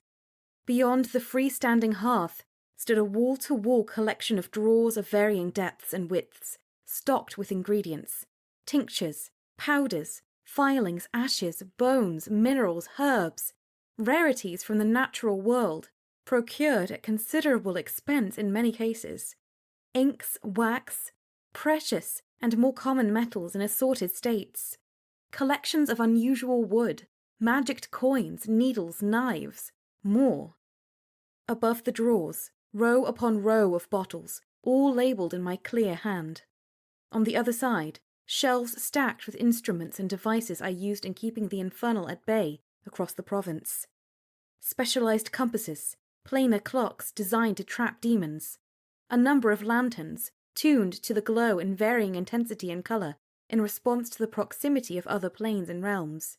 Beyond the freestanding hearth stood a wall-to-wall collection of drawers of varying depths and widths, stocked with ingredients, tinctures, powders, filings, ashes, bones, minerals, herbs, rarities from the natural world, procured at considerable expense in many cases, inks, wax, precious and more common metals in assorted states, collections of unusual wood, magicked coins, needles, knives, more. Above the drawers, row upon row of bottles, all labelled in my clear hand. On the other side, shelves stacked with instruments and devices I used in keeping the infernal at bay across the province. Specialized compasses, planar clocks designed to trap demons, a number of lanterns tuned to the glow in varying intensity and color in response to the proximity of other planes and realms,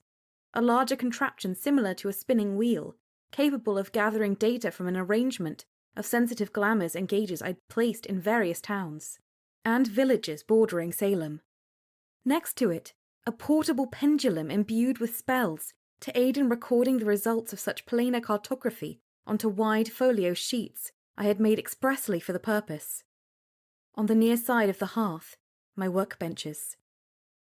a larger contraption similar to a spinning wheel, capable of gathering data from an arrangement of sensitive glamours and gauges I'd placed in various towns, and villages bordering Salem. Next to it, a portable pendulum imbued with spells to aid in recording the results of such planar cartography onto wide folio sheets I had made expressly for the purpose. On the near side of the hearth, my workbenches.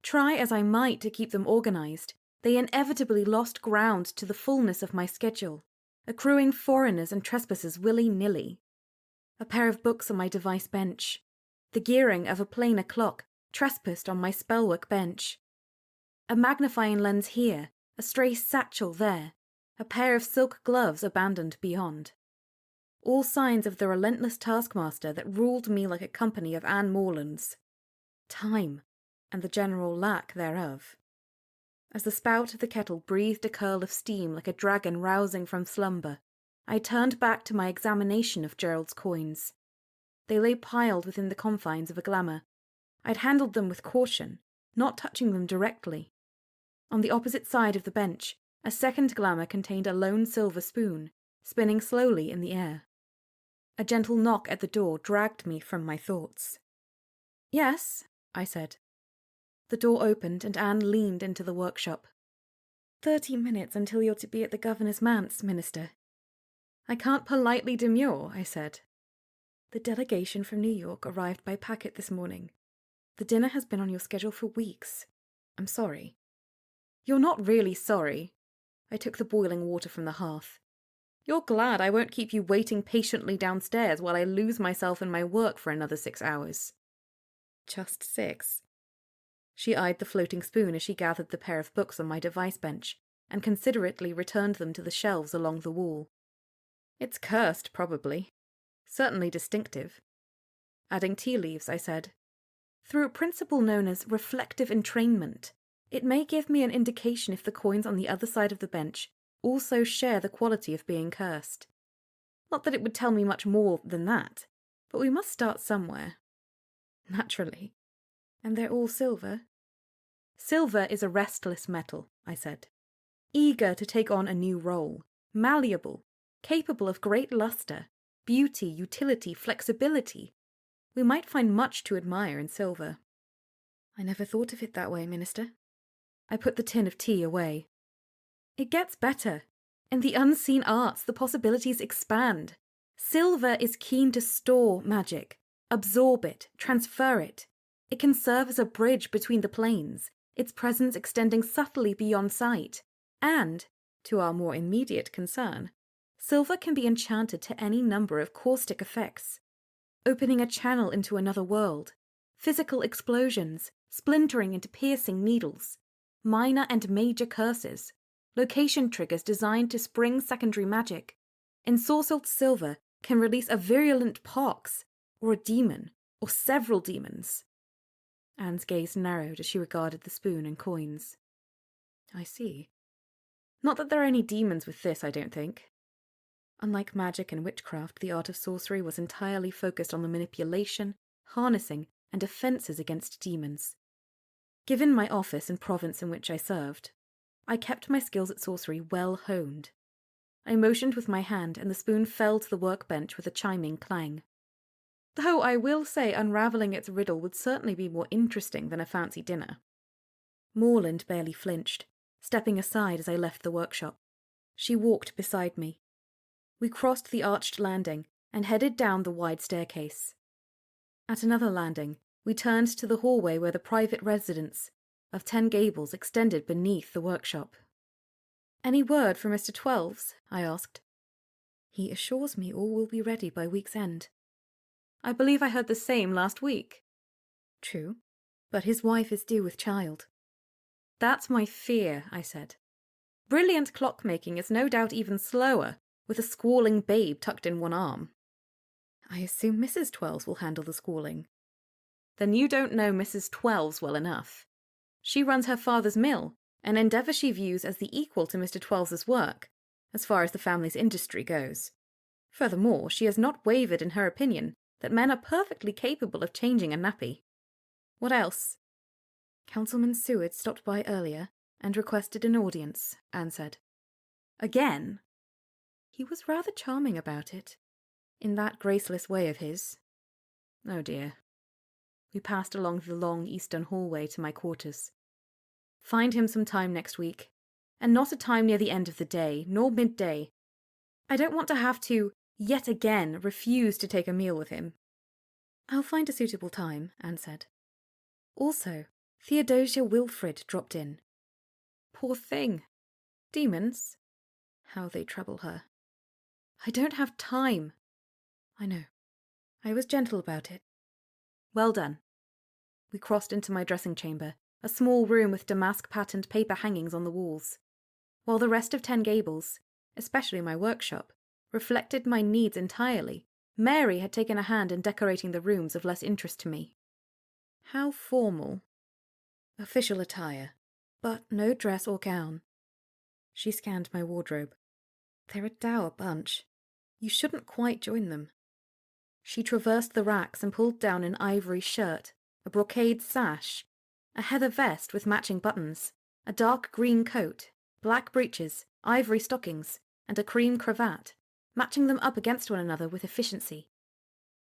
Try as I might to keep them organised, they inevitably lost ground to the fullness of my schedule, accruing foreigners and trespassers willy-nilly. A pair of books on my device bench, the gearing of a planar clock trespassed on my spellwork bench. A magnifying lens here, a stray satchel there, a pair of silk gloves abandoned beyond. All signs of the relentless taskmaster that ruled me like a company of Anne Morlands. Time, and the general lack thereof. As the spout of the kettle breathed a curl of steam like a dragon rousing from slumber, I turned back to my examination of Gerald's coins. They lay piled within the confines of a glamour. I'd handled them with caution, not touching them directly. On the opposite side of the bench, a second glamour contained a lone silver spoon, spinning slowly in the air. A gentle knock at the door dragged me from my thoughts. "Yes," I said. The door opened and Anne leaned into the workshop. 30 minutes until you're to be at the governor's manse, Minister." "I can't politely demur," I said. "The delegation from New York arrived by packet this morning. The dinner has been on your schedule for weeks. I'm sorry." "You're not really sorry." I took the boiling water from the hearth. "You're glad I won't keep you waiting patiently downstairs while I lose myself in my work for another 6 hours." "Just 6. She eyed the floating spoon as she gathered the pair of books on my device bench and considerately returned them to the shelves along the wall. "It's cursed, probably. Certainly distinctive." Adding tea leaves, I said, "Through a principle known as reflective entrainment, it may give me an indication if the coins on the other side of the bench also share the quality of being cursed. Not that it would tell me much more than that, but we must start somewhere." "Naturally. And they're all silver?" "Silver is a restless metal," I said. "Eager to take on a new role, malleable, capable of great luster, beauty, utility, flexibility. We might find much to admire in silver." "I never thought of it that way, Minister." I put the tin of tea away. "It gets better. In the unseen arts, the possibilities expand. Silver is keen to store magic, absorb it, transfer it. It can serve as a bridge between the planes, its presence extending subtly beyond sight. And, to our more immediate concern, silver can be enchanted to any number of caustic effects, opening a channel into another world, physical explosions, splintering into piercing needles, minor and major curses, location triggers designed to spring secondary magic. Ensorcelled silver can release a virulent pox, or a demon, or several demons." Anne's gaze narrowed as she regarded the spoon and coins. "I see. Not that there are any demons with this, I don't think." Unlike magic and witchcraft, the art of sorcery was entirely focused on the manipulation, harnessing, and defences against demons. Given my office and province in which I served, I kept my skills at sorcery well honed. I motioned with my hand, and the spoon fell to the workbench with a chiming clang. Though I will say unravelling its riddle would certainly be more interesting than a fancy dinner. Morland barely flinched, stepping aside as I left the workshop. She walked beside me. We crossed the arched landing and headed down the wide staircase. At another landing, we turned to the hallway where the private residence of 10 Gables extended beneath the workshop. "Any word from Mr. Twelves?" I asked. "He assures me all will be ready by week's end." "I believe I heard the same last week." "True, but his wife is due with child." "That's my fear," I said. "Brilliant clockmaking is no doubt even slower, with a squalling babe tucked in one arm." "I assume Mrs. Twelves will handle the squalling." "Then you don't know Mrs. Twelves well enough. She runs her father's mill,
an endeavour she views as the equal to Mr. Twells's work, as far as the family's industry goes. Furthermore, she has not wavered in her opinion that men are perfectly capable of changing a nappy. What else? Councilman Seward stopped by earlier and requested an audience, Anne said. Again? He was rather charming about it, in that graceless way of his. Oh dear. We passed along the long eastern hallway to my quarters. Find him some time next week, and not a time near the end of the day, nor midday. I don't want to have to, yet again, refuse to take a meal with him. I'll find a suitable time, Anne said. Also, Theodosia Wilfrid dropped in. Poor thing. Demons? How they trouble her. I don't have time. I know. I was gentle about it. Well done. We crossed into my dressing chamber, a small room with damask-patterned paper hangings on the walls, while the rest of Ten Gables, especially my workshop, reflected my needs entirely. Mary had taken a hand in decorating the rooms of less interest to me. How formal. Official attire, but no dress or gown. She scanned my wardrobe. They're a dour bunch. You shouldn't quite join them. She traversed the racks and pulled down an ivory shirt, a brocade sash, a heather vest with matching buttons, a dark green coat, black breeches, ivory stockings, and a cream cravat, matching them up against one another with efficiency.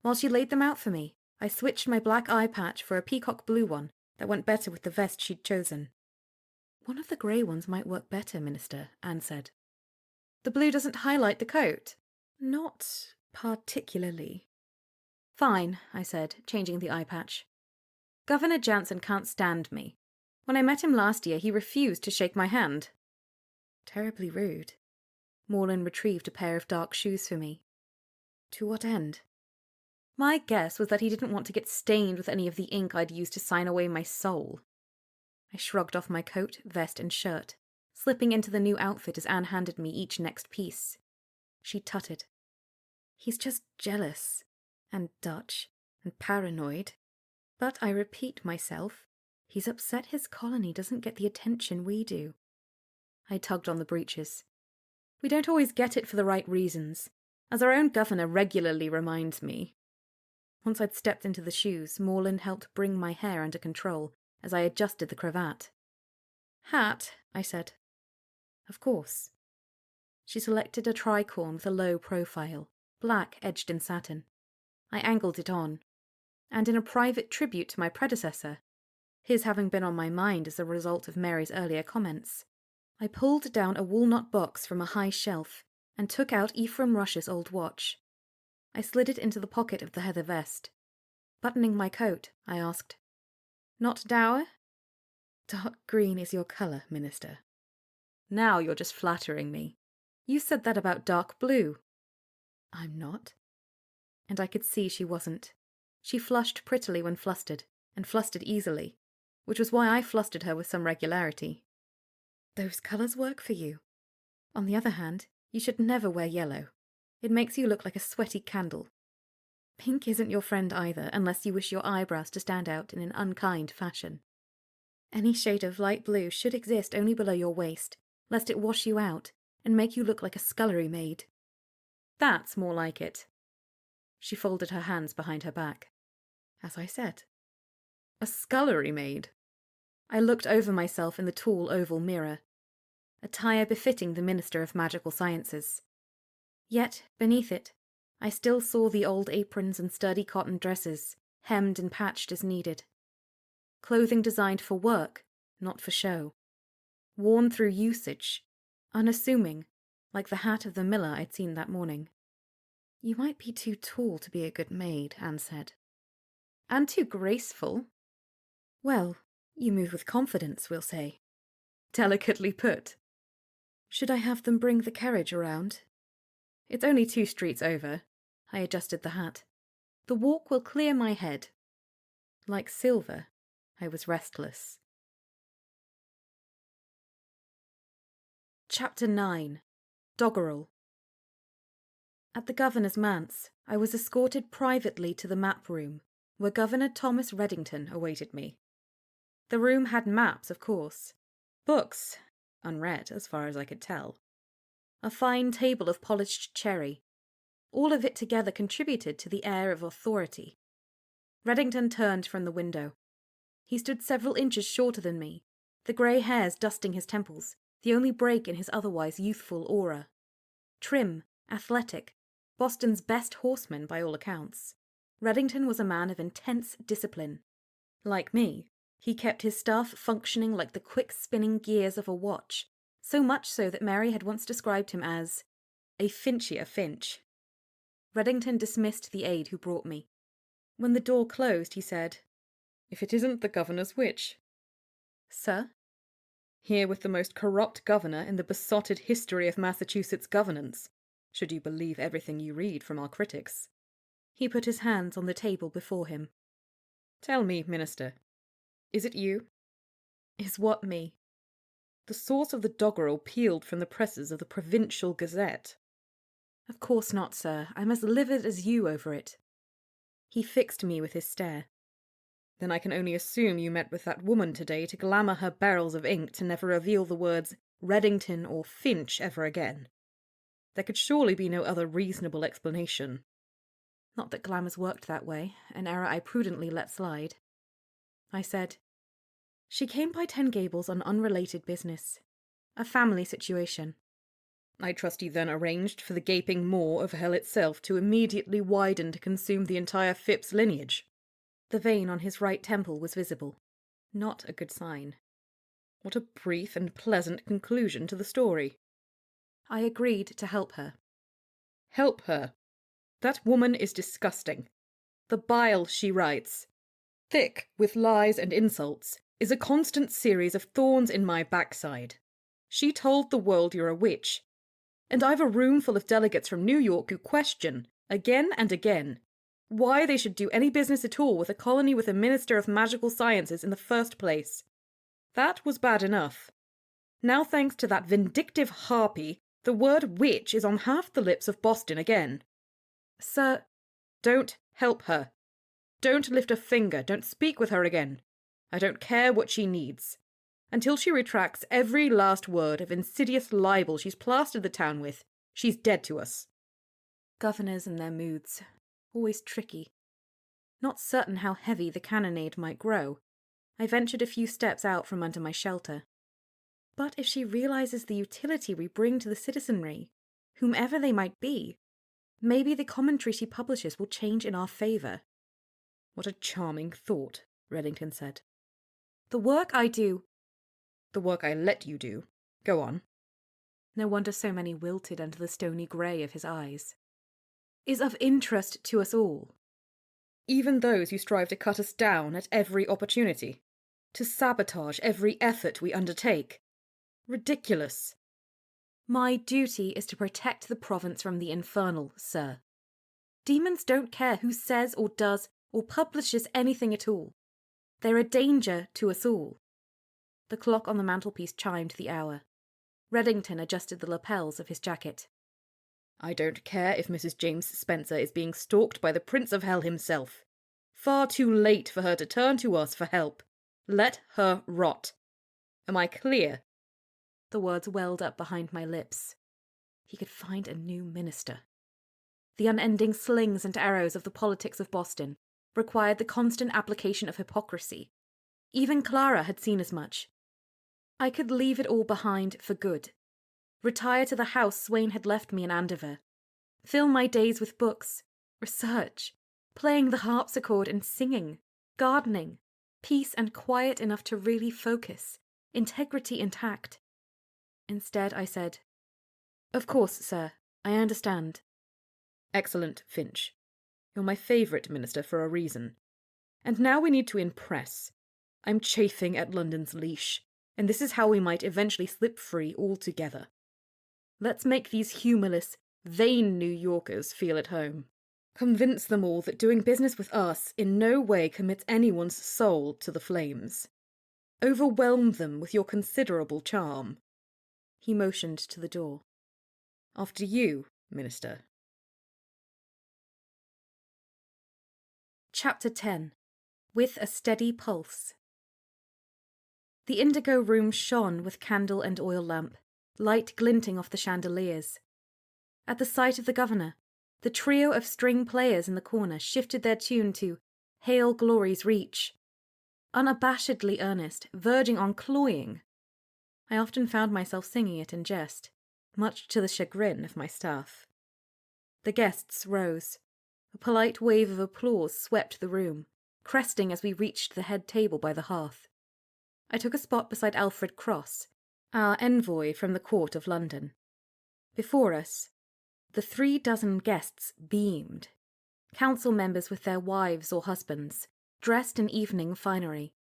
While she laid them out for me, I switched my black eye patch for a peacock blue one that went better with the vest she'd chosen. One of the grey ones might work better, Minister, Anne said. The blue doesn't highlight the coat. Not particularly. Fine, I said, changing the eye patch. Governor Jansen can't stand me. When I met him last year, he refused to shake my hand. Terribly rude. Morlin retrieved a pair of dark shoes for me. To what end? My guess was that he didn't want to get stained with any of the ink I'd used to sign away my soul. I shrugged off my coat, vest, and shirt, slipping into the new outfit as Anne handed me each next piece. She tutted. He's just jealous, and Dutch, and paranoid. But I repeat myself, he's upset his colony doesn't get the attention we do. I tugged on the breeches. We don't always get it for the right reasons, as our own governor regularly reminds me. Once I'd stepped into the shoes, Morland helped bring my hair under control as I adjusted the cravat. Hat, I said. Of course. She selected a tricorn with a low profile, black edged in satin. I angled it on, and in a private tribute to my predecessor, his having been on my mind as a result of Mary's earlier comments, I pulled down a walnut box from a high shelf and took out Ephraim Rush's old watch. I slid it into the pocket of the heather vest. Buttoning my coat, I asked, Not dour? Dark green is your colour, Minister. Now you're just flattering me. You said that about dark blue. I'm not. And I could see she wasn't. She flushed prettily when flustered, and flustered easily, which was why I flustered her with some regularity. Those colours work for you. On the other hand, you should never wear yellow. It makes you look like a sweaty candle. Pink isn't your friend either, unless you wish your eyebrows to stand out in an unkind fashion. Any shade of light blue should exist only below your waist, lest it wash you out and make you look like a scullery maid. That's more like it. She folded her hands behind her back. As I said. A scullery maid. I looked over myself in the tall oval mirror. Attire befitting the Minister of Magical Sciences. Yet, beneath it, I still saw the old aprons and sturdy cotton dresses, hemmed and patched as needed. Clothing designed for work, not for show. Worn through usage, unassuming, like the hat of the miller I'd seen that morning. You might be too tall to be a good maid, Anne said. And too graceful. Well, you move with confidence, we'll say. Delicately put. Should I have them bring the carriage around? It's only 2 streets over. I adjusted the hat. The walk will clear my head. Like silver, I was restless. Chapter 9. Doggerel. At the governor's manse, I was escorted privately to the map room, where Governor Thomas Reddington awaited me. The room had maps, of course, Books, unread as far as I could tell. A fine table of polished cherry. All of it together contributed to the air of authority. Reddington turned from the window. He stood several inches shorter than me, the grey hairs dusting his temples, the only break in his otherwise youthful aura. Trim, athletic, Boston's best horseman by all accounts, Reddington was a man of intense discipline. Like me, he kept his staff functioning like the quick-spinning gears of a watch, so much so that Mary had once described him as a Finchier Finch. Reddington dismissed the aide who brought me. When the door closed, he said, "If it isn't the governor's witch." "Sir?" "Here with the most corrupt governor in the besotted history of Massachusetts governance, should you believe everything you read from our critics." He put his hands on the table before him. "Tell me, Minister, is it you?" "Is what me?" "The source of the doggerel peeled from the presses of the Provincial Gazette." "Of course not, sir. I'm as livid as you over it." He fixed me with his stare. "Then I can only assume you met with that woman today to glamour her barrels of ink to never reveal the words Reddington or Finch ever again. There could surely be no other reasonable explanation." "Not that glamours worked that way, an error I prudently let slide." I said, "She came by Ten Gables on unrelated business. A family situation." "I trust you then arranged for the gaping maw of hell itself to immediately widen to consume the entire Phipps lineage." The vein on his right temple was visible. Not a good sign. What a brief and pleasant conclusion to the story. I agreed to help her. Help her? That woman is disgusting. The bile she writes, thick with lies and insults, is a constant series of thorns in my backside. She told the world you're a witch. And I've a room full of delegates from New York who question, again and again, why they should do any business at all with a colony with a minister of magical sciences in the first place. That was bad enough. Now, thanks to that vindictive harpy, the word witch is on half the lips of Boston again. Sir, don't help her. Don't lift a finger. Don't speak with her again. I don't care what she needs. Until she retracts every last word of insidious libel she's plastered the town with, she's dead to us. Governors and their moods. Always tricky. Not certain how heavy the cannonade might grow, I ventured a few steps out from under my shelter. But if she realizes the utility we bring to the citizenry, whomever they might be, maybe the commentary she publishes will change in our favour. What a charming thought, Reddington said. The work I do... The work I let you do. Go on. No wonder so many wilted under the stony grey of his eyes. Is of interest to us all. Even those who strive to cut us down at every opportunity. To sabotage every effort we undertake. Ridiculous. My duty is to protect the province from the infernal, sir. Demons don't care who says or does or publishes anything at all. They're a danger to us all. The clock on the mantelpiece chimed the hour. Reddington adjusted the lapels of his jacket. I don't care if Mrs. James Spencer is being stalked by the Prince of Hell himself. Far too late for her to turn to us for help. Let her rot. Am I clear? The words welled up behind my lips. He could find a new minister. The unending slings and arrows of the politics of Boston required the constant application of hypocrisy. Even Clara had seen as much. I could leave it all behind for good. Retire to the house Swain had left me in Andover. Fill my days with books, research, playing the harpsichord and singing, gardening, peace and quiet enough to really focus, integrity intact. Instead, I said, Of course, sir, I understand. Excellent, Finch. You're my favourite minister for a reason. And now we need to impress. I'm chafing at London's leash, and this is how we might eventually slip free altogether. Let's make these humorless, vain New Yorkers feel at home. Convince them all that doing business with us in no way commits anyone's soul to the flames. Overwhelm them with your considerable charm. He motioned to the door. After you, Minister. Chapter 10. With a Steady Pulse.
The indigo room shone with candle and oil lamp, light glinting off the chandeliers. At the sight of the governor, the trio of string players in the corner shifted their tune to Hail Glory's Reach. Unabashedly earnest, verging on cloying. I often found myself singing it in jest, much to the chagrin of my staff. The guests rose. A polite wave of applause swept the room, cresting as we reached the head table by the hearth. I took a spot beside Alfred Cross, our envoy from the court of London. Before us, the 36 guests beamed. Council members with their wives or husbands, dressed in evening finery.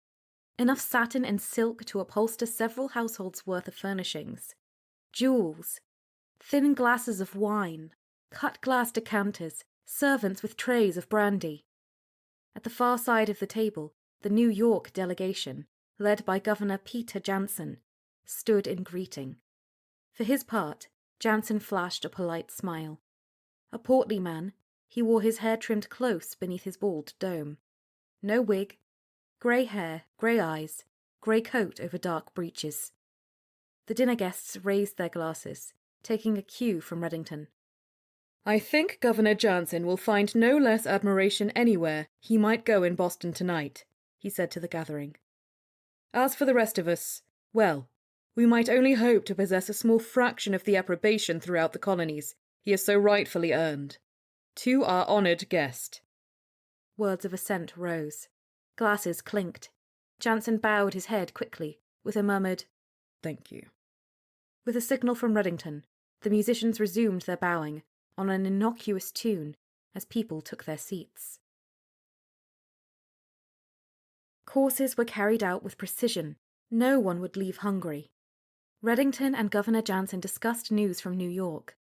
Enough satin and silk to upholster several households' worth of furnishings. Jewels, thin glasses of wine, cut glass decanters, servants with trays of brandy. At the far side of the table, the New York delegation, led by Governor Peter Jansen, stood in greeting. For his part, Jansen flashed a polite smile. A portly man, he wore his hair trimmed close beneath his bald dome. No wig, grey hair, grey eyes, grey coat over dark breeches. The dinner guests raised their glasses, taking a cue from Reddington.
I think Governor Jansen will find no less admiration anywhere he might go in Boston tonight, he said to the gathering. As for the rest of us, well, we might only hope to possess a small fraction of the approbation throughout the colonies he has so rightfully earned. To our honoured guest.
Words of assent rose. Glasses clinked. Jansen bowed his head quickly, with a murmured,
"Thank you."
With a signal from Reddington, the musicians resumed their bowing on an innocuous tune as people took their seats. Courses were carried out with precision. No one would leave hungry. Reddington and Governor Jansen discussed news from New York.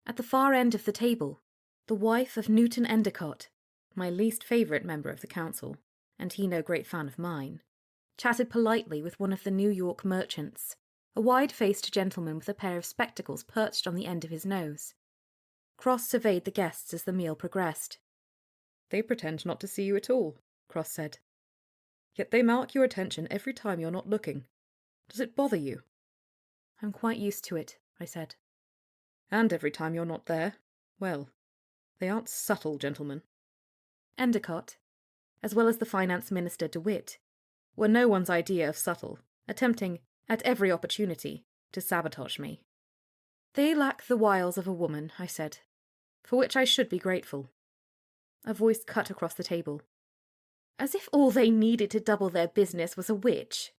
At the far end of the table, the wife of Newton Endicott, my least favourite member of the council, and he no great fan of mine, chatted politely with one of the New York merchants, a wide-faced gentleman with a pair of spectacles perched on the end of his nose. Cross surveyed the guests as the meal progressed.
They pretend not to see you at all, Cross said. Yet they mark your attention every time you're not looking. Does it bother you?
I'm quite used to it, I said.
And every time you're not there, well, they aren't subtle, gentlemen.
Endicott, as well as the finance minister DeWitt, were no one's idea of subtle, attempting, at every opportunity, to sabotage me. They lack the wiles of a woman, I said, for which I should be grateful. A voice cut across the table. As if all they needed to double their business was a witch,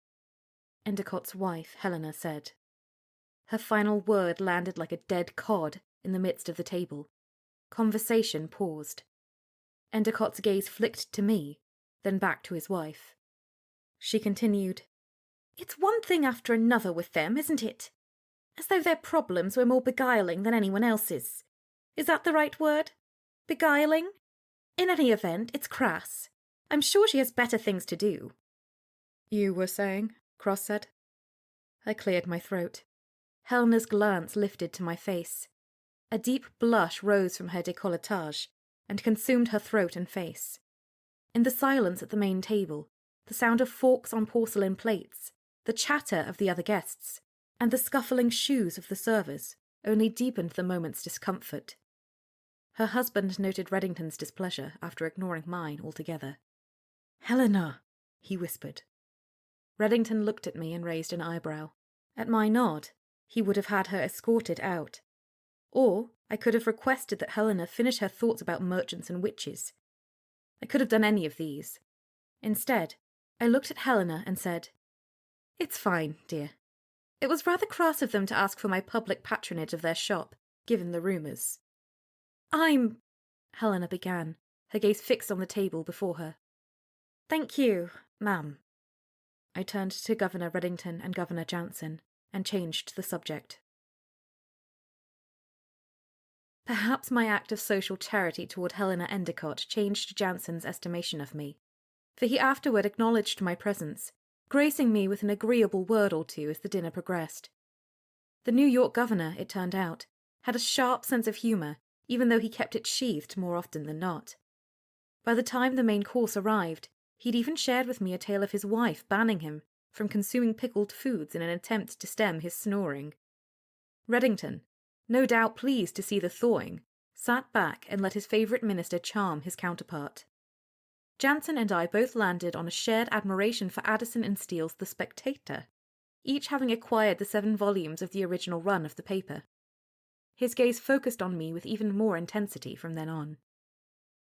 Endicott's wife, Helena, said. Her final word landed like a dead cod in the midst of the table. Conversation paused. Endicott's gaze flicked to me, then back to his wife. She continued, It's one thing after another with them, isn't it? As though their problems were more beguiling than anyone else's. Is that the right word? Beguiling? In any event, it's crass. I'm sure she has better things to do.
You were saying? Cross said.
I cleared my throat. Helena's glance lifted to my face. A deep blush rose from her décolletage and consumed her throat and face. In the silence at the main table, the sound of forks on porcelain plates, the chatter of the other guests, and the scuffling shoes of the servers only deepened the moment's discomfort. Her husband noted Reddington's displeasure after ignoring mine altogether. Helena, he whispered. Reddington looked at me and raised an eyebrow. At my nod, he would have had her escorted out. Or I could have requested that Helena finish her thoughts about merchants and witches. I could have done any of these. Instead, I looked at Helena and said, It's fine, dear. It was rather crass of them to ask for my public patronage of their shop, given the rumours. Helena began, her gaze fixed on the table before her. Thank you, ma'am. I turned to Governor Reddington and Governor Jansen and changed the subject. Perhaps my act of social charity toward Helena Endicott changed Jansen's estimation of me, for he afterward acknowledged my presence, gracing me with an agreeable word or two as the dinner progressed. The New York governor, it turned out, had a sharp sense of humour, even though he kept it sheathed more often than not. By the time the main course arrived, he'd even shared with me a tale of his wife banning him
from consuming pickled foods in an attempt to stem his snoring. Reddington, no doubt pleased to see the thawing, sat back and let his favourite minister charm his counterpart. Jansen and I both landed on a shared admiration for Addison and Steele's The Spectator, each having acquired the 7 volumes of the original run of the paper. His gaze focused on me with even more intensity from then on.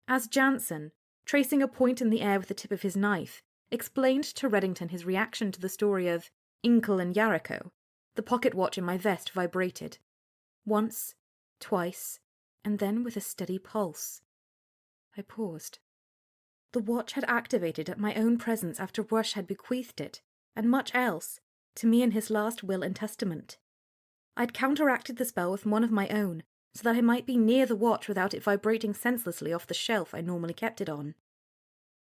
As Jansen, tracing a point in the air with the tip of his knife, explained to Reddington his reaction to the story of Inkle and Yariko, the pocket watch in my vest vibrated. Once, twice, and then with a steady pulse. I paused. The watch had activated at my own presence after Rush had bequeathed it, and much else, to me in his last will and testament. I'd counteracted the spell with one of my own, so that I might be near the watch without it vibrating senselessly off the shelf I normally kept it on.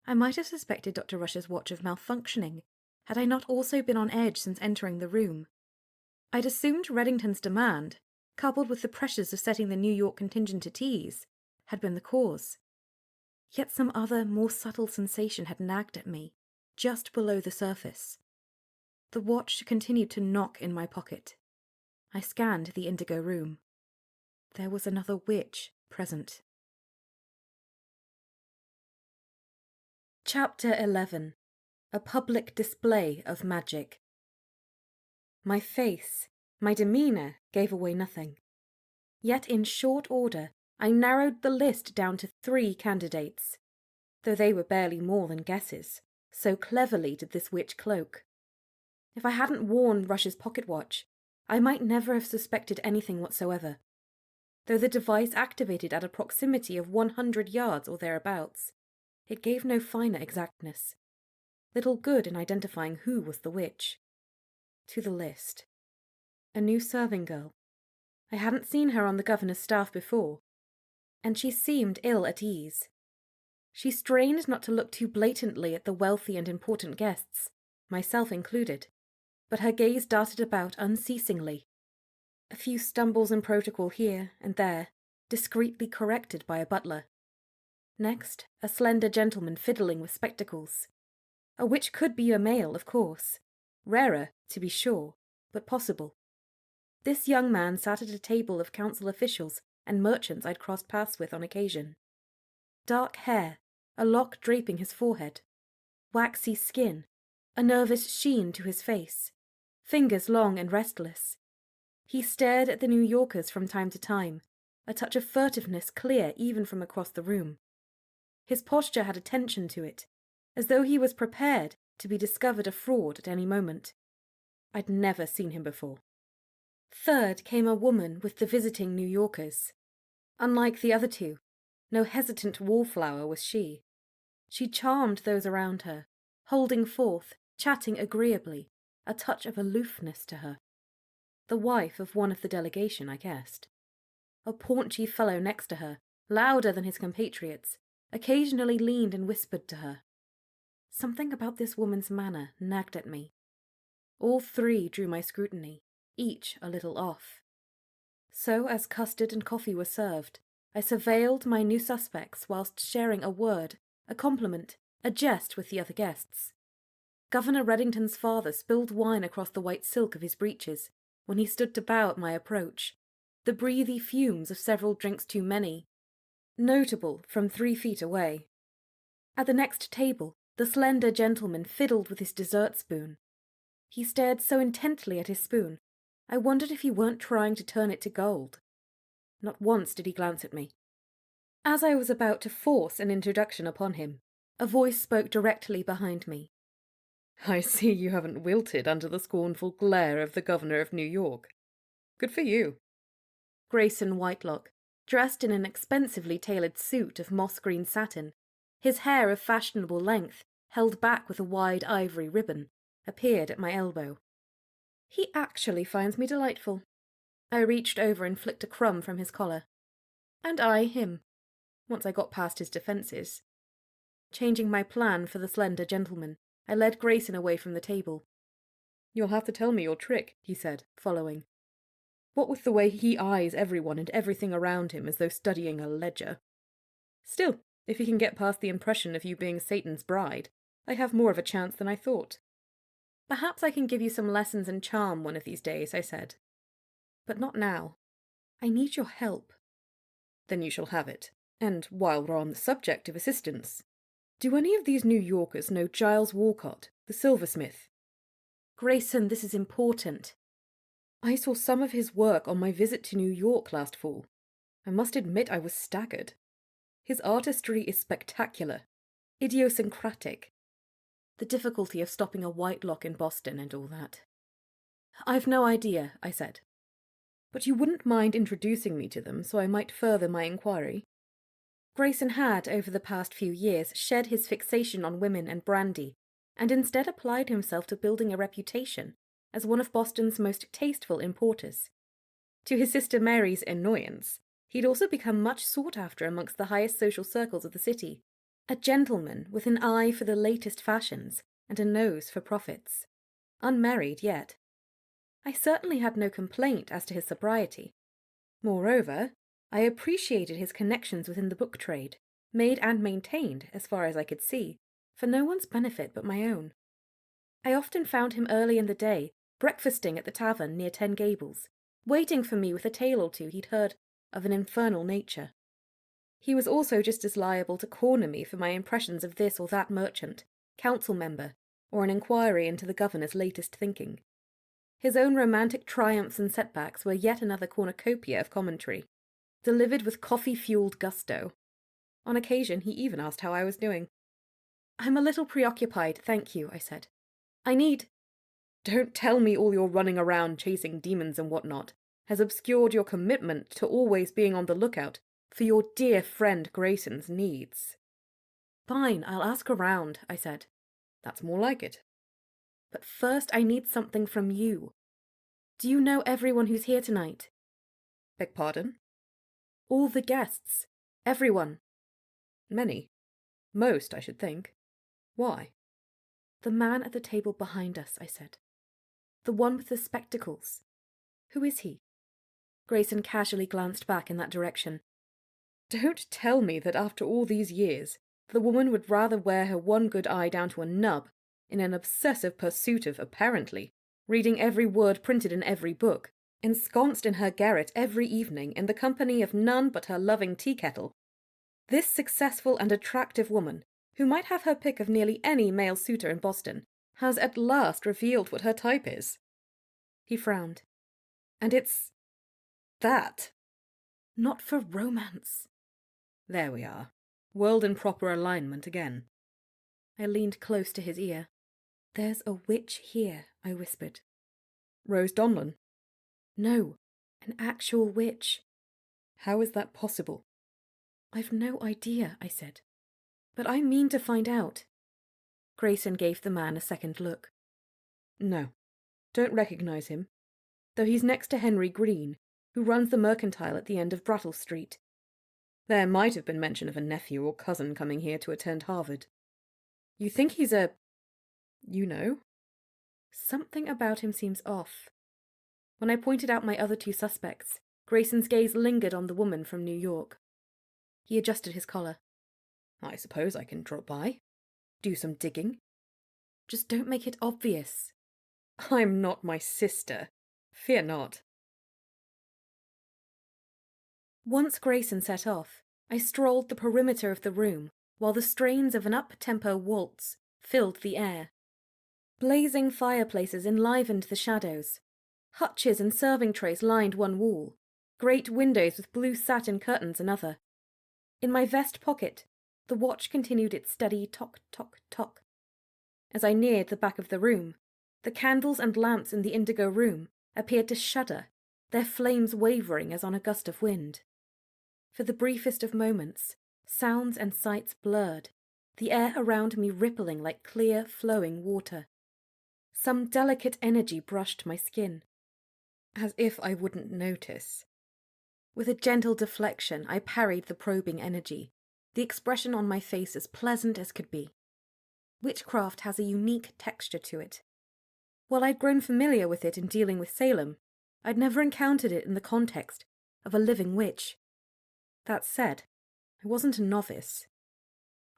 I might have suspected Dr. Rush's watch of malfunctioning, had I not also been on edge since entering the room. I'd assumed Reddington's demand, coupled with the pressures of setting the New York contingent at ease, had been the cause. Yet some other, more subtle sensation had nagged at me, just below the surface. The watch continued to knock in my pocket. I scanned the indigo room. There was another witch present. Chapter 11. A Public Display of Magic. My face, my demeanour gave away nothing. Yet in short order, I narrowed the list down to 3 candidates, though they were barely more than guesses, so cleverly did this witch cloak. If I hadn't worn Rush's pocket watch, I might never have suspected anything whatsoever. Though the device activated at a proximity of 100 yards or thereabouts, it gave no finer exactness. Little good in identifying who was the witch. To the list. A new serving girl. I hadn't seen her on the governor's staff before, and she seemed ill at ease. She strained not to look too blatantly at the wealthy and important guests, myself included, but her gaze darted about unceasingly. A few stumbles in protocol here and there, discreetly corrected by a butler. Next, a slender gentleman fiddling with spectacles. A witch could be a male, of course. Rarer, to be sure, but possible. This young man sat at a table of council officials and merchants I'd crossed paths with on occasion. Dark hair, a lock draping his forehead. Waxy skin, a nervous sheen to his face. Fingers long and restless. He stared at the New Yorkers from time to time, a touch of furtiveness clear even from across the room. His posture had a tension to it, as though he was prepared to be discovered a fraud at any moment. I'd never seen him before. Third came a woman with the visiting New Yorkers. Unlike the other 2, no hesitant wallflower was she. She charmed those around her, holding forth, chatting agreeably, a touch of aloofness to her. The wife of one of the delegation, I guessed. A paunchy fellow next to her, louder than his compatriots, occasionally leaned and whispered to her. Something about this woman's manner nagged at me. All 3 drew my scrutiny, each a little off. So, as custard and coffee were served, I surveilled my new suspects whilst sharing a word, a compliment, a jest with the other guests. Governor Reddington's father spilled wine across the white silk of his breeches when he stood to bow at my approach, the breathy fumes of several drinks too many, notable from 3 feet away. At the next table, the slender gentleman fiddled with his dessert spoon. He stared so intently at his spoon, I wondered if he weren't trying to turn it to gold. Not once did he glance at me. As I was about to force an introduction upon him, a voice spoke directly behind me.
I see you haven't wilted under the scornful glare of the governor of New York. Good for you.
Grayson Whitelock, dressed in an expensively tailored suit of moss-green satin, his hair of fashionable length, held back with a wide ivory ribbon, appeared at my elbow. He actually finds me delightful. I reached over and flicked a crumb from his collar. And I him, once I got past his defences. Changing my plan for the slender gentleman, I led Grayson away from the table.
You'll have to tell me your trick, he said, following. What with the way he eyes everyone and everything around him as though studying a ledger. Still, if he can get past the impression of you being Satan's bride, I have more of a chance than I thought. Perhaps I can give you some lessons in charm one of these days, I said. But not now. I need your help.
Then you shall have it. And while we're on the subject of assistance, do any of these New Yorkers know Giles Walcott, the silversmith?
Grayson, this is important.
I saw some of his work on my visit to New York last fall. I must admit I was staggered. His artistry is spectacular, idiosyncratic.
The difficulty of stopping a Whitelock in Boston and all that. I've no idea, I said.
But you wouldn't mind introducing me to them so I might further my inquiry?
Grayson had, over the past few years, shed his fixation on women and brandy, and instead applied himself to building a reputation as one of Boston's most tasteful importers. To his sister Mary's annoyance, he'd also become much sought after amongst the highest social circles of the city, a gentleman with an eye for the latest fashions and a nose for profits. Unmarried yet. I certainly had no complaint as to his sobriety. Moreover, I appreciated his connections within the book trade, made and maintained, as far as I could see, for no one's benefit but my own. I often found him early in the day, breakfasting at the tavern near Ten Gables, waiting for me with a tale or two he'd heard of an infernal nature. He was also just as liable to corner me for my impressions of this or that merchant, council member, or an inquiry into the governor's latest thinking. His own romantic triumphs and setbacks were yet another cornucopia of commentary, delivered with coffee-fueled gusto. On occasion, he even asked how I was doing. "I'm a little preoccupied, thank you," I said. "I need—"
"Don't tell me all your running around chasing demons and whatnot has obscured your commitment to always being on the lookout for your dear friend Grayson's needs."
"Fine, I'll ask around," I said.
"That's more like it."
"But first I need something from you. Do you know everyone who's here tonight?"
"Beg pardon?"
"All the guests. Everyone."
"Many. Most, I should think. Why?"
"The man at the table behind us," I said. "The one with the spectacles. Who is he?" Grayson casually glanced back in that direction.
"Don't tell me that after all these years, the woman would rather wear her one good eye down to a nub in an obsessive pursuit of, apparently, reading every word printed in every book, ensconced in her garret every evening in the company of none but her loving tea-kettle. This successful and attractive woman, who might have her pick of nearly any male suitor in Boston, has at last revealed what her type is." He frowned. "And it's that."
"Not for romance."
There we are. World in proper alignment again.
I leaned close to his ear. "There's a witch here," I whispered.
"Rose Donlon?"
"No, an actual witch."
"How is that possible?"
"I've no idea," I said. "But I mean to find out." Grayson gave the man a second look.
"No, don't recognize him, though he's next to Henry Green, who runs the mercantile at the end of Brattle Street. There might have been mention of a nephew or cousin coming here to attend Harvard. You think he's you know?"
Something about him seems off. When I pointed out my other two suspects, Grayson's gaze lingered on the woman from New York. He adjusted his collar.
"I suppose I can drop by. Do some digging."
"Just don't make it obvious."
"I'm not my sister. Fear not."
Once Grayson set off, I strolled the perimeter of the room while the strains of an up-tempo waltz filled the air. Blazing fireplaces enlivened the shadows. Hutches and serving trays lined one wall, great windows with blue satin curtains another. In my vest pocket, the watch continued its steady tock, tock, tock. As I neared the back of the room, the candles and lamps in the indigo room appeared to shudder, their flames wavering as on a gust of wind. For the briefest of moments, sounds and sights blurred, the air around me rippling like clear, flowing water. Some delicate energy brushed my skin.
As if I wouldn't notice.
With a gentle deflection, I parried the probing energy, the expression on my face as pleasant as could be. Witchcraft has a unique texture to it. While I'd grown familiar with it in dealing with Salem, I'd never encountered it in the context of a living witch. That said, I wasn't a novice.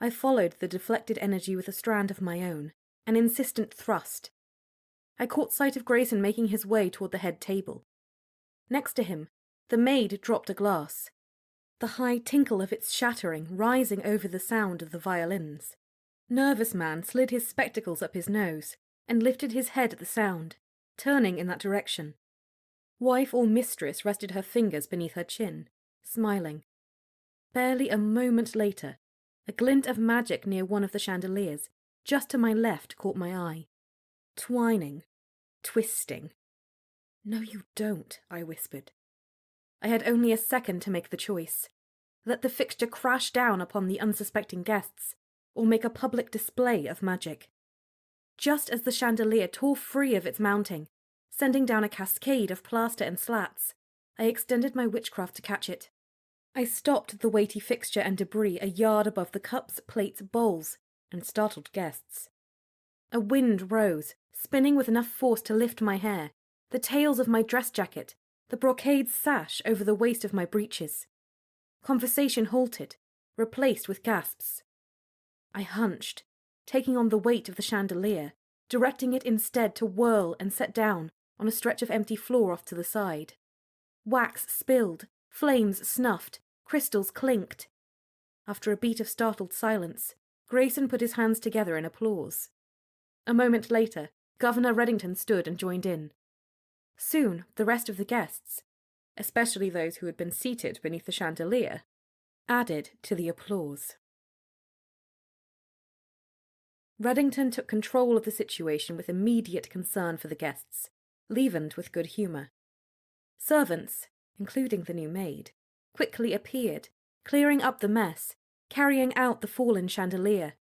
I followed the deflected energy with a strand of my own, an insistent thrust. I caught sight of Grayson making his way toward the head table. Next to him, the maid dropped a glass, the high tinkle of its shattering rising over the sound of the violins. Nervous man slid his spectacles up his nose and lifted his head at the sound, turning in that direction. Wife or mistress rested her fingers beneath her chin, smiling. Barely a moment later, a glint of magic near one of the chandeliers, just to my left, caught my eye. Twining. Twisting. "No, you don't," I whispered. I had only a second to make the choice. Let the fixture crash down upon the unsuspecting guests, or make a public display of magic. Just as the chandelier tore free of its mounting, sending down a cascade of plaster and slats, I extended my witchcraft to catch it. I stopped the weighty fixture and debris a yard above the cups, plates, bowls, and startled guests. A wind rose, spinning with enough force to lift my hair, the tails of my dress jacket, the brocade sash over the waist of my breeches. Conversation halted, replaced with gasps. I hunched, taking on the weight of the chandelier, directing it instead to whirl and set down on a stretch of empty floor off to the side. Wax spilled, flames snuffed, crystals clinked. After a beat of startled silence, Grayson put his hands together in applause. A moment later, Governor Reddington stood and joined in. Soon, the rest of the guests, especially those who had been seated beneath the chandelier, added to the applause. Reddington took control of the situation with immediate concern for the guests, leavened with good humour. Servants, including the new maid, quickly appeared, clearing up the mess, carrying out the fallen chandelier.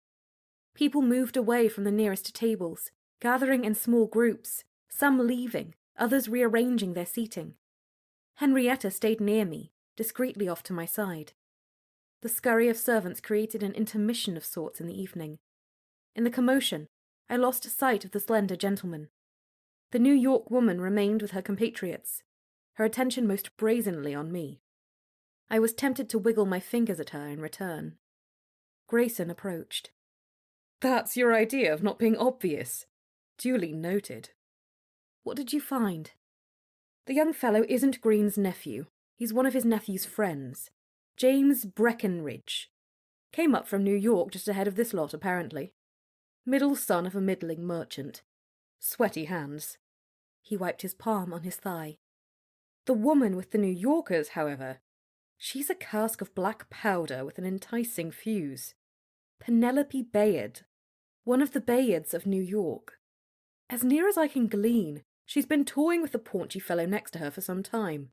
People moved away from the nearest tables, gathering in small groups, some leaving, others rearranging their seating. Henrietta stayed near me, discreetly off to my side. The scurry of servants created an intermission of sorts in the evening. In the commotion, I lost sight of the slender gentleman. The New York woman remained with her compatriots, her attention most brazenly on me. I was tempted to wiggle my fingers at her in return. Grayson approached.
"That's your idea of not being obvious. Duly noted."
"What did you find?" "The young fellow isn't Green's nephew. He's one of his nephew's friends. James Breckenridge. Came up from New York just ahead of this lot, apparently. Middle son of a middling merchant. Sweaty hands." He wiped his palm on his thigh. "The woman with the New Yorkers, however, she's a cask of black powder with an enticing fuse. Penelope Bayard, one of the Bayards of New York. As near as I can glean, she's been toying with the paunchy fellow next to her for some time.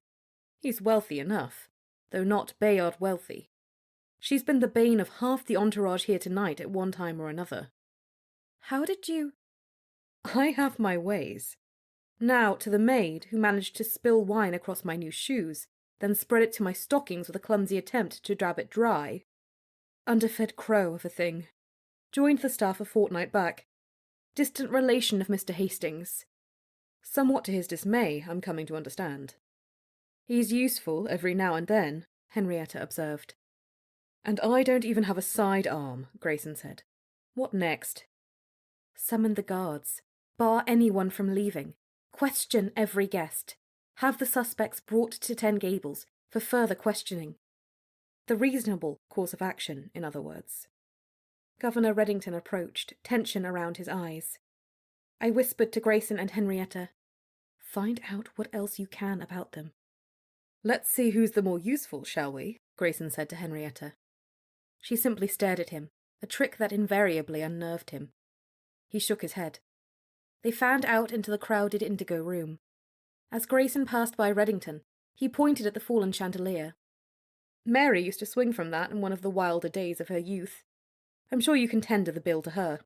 He's wealthy enough, though not Bayard wealthy. She's been the bane of half the entourage here tonight at one time or another." "How did you—"
"I have my ways. Now, to the maid who managed to spill wine across my new shoes, then spread it to my stockings with a clumsy attempt to dab it dry. Underfed crow of a thing. Joined the staff a fortnight back. Distant relation of Mr. Hastings. Somewhat to his dismay, I'm coming to understand. He's useful every now and then," Henrietta observed. "And I don't even have a side arm," Grayson said. "What next?"
"Summon the guards. Bar anyone from leaving. Question every guest. Have the suspects brought to 10 Gables for further questioning. The reasonable course of action, in other words." Governor Reddington approached, tension around his eyes. I whispered to Grayson and Henrietta, "Find out what else you can about them."
"Let's see who's the more useful, shall we?" Grayson said to Henrietta.
She simply stared at him, a trick that invariably unnerved him. He shook his head. They fanned out into the crowded indigo room. As Grayson passed by Reddington, he pointed at the fallen chandelier.
"Mary used to swing from that in one of the wilder days of her youth. I'm sure you can tender the bill to her."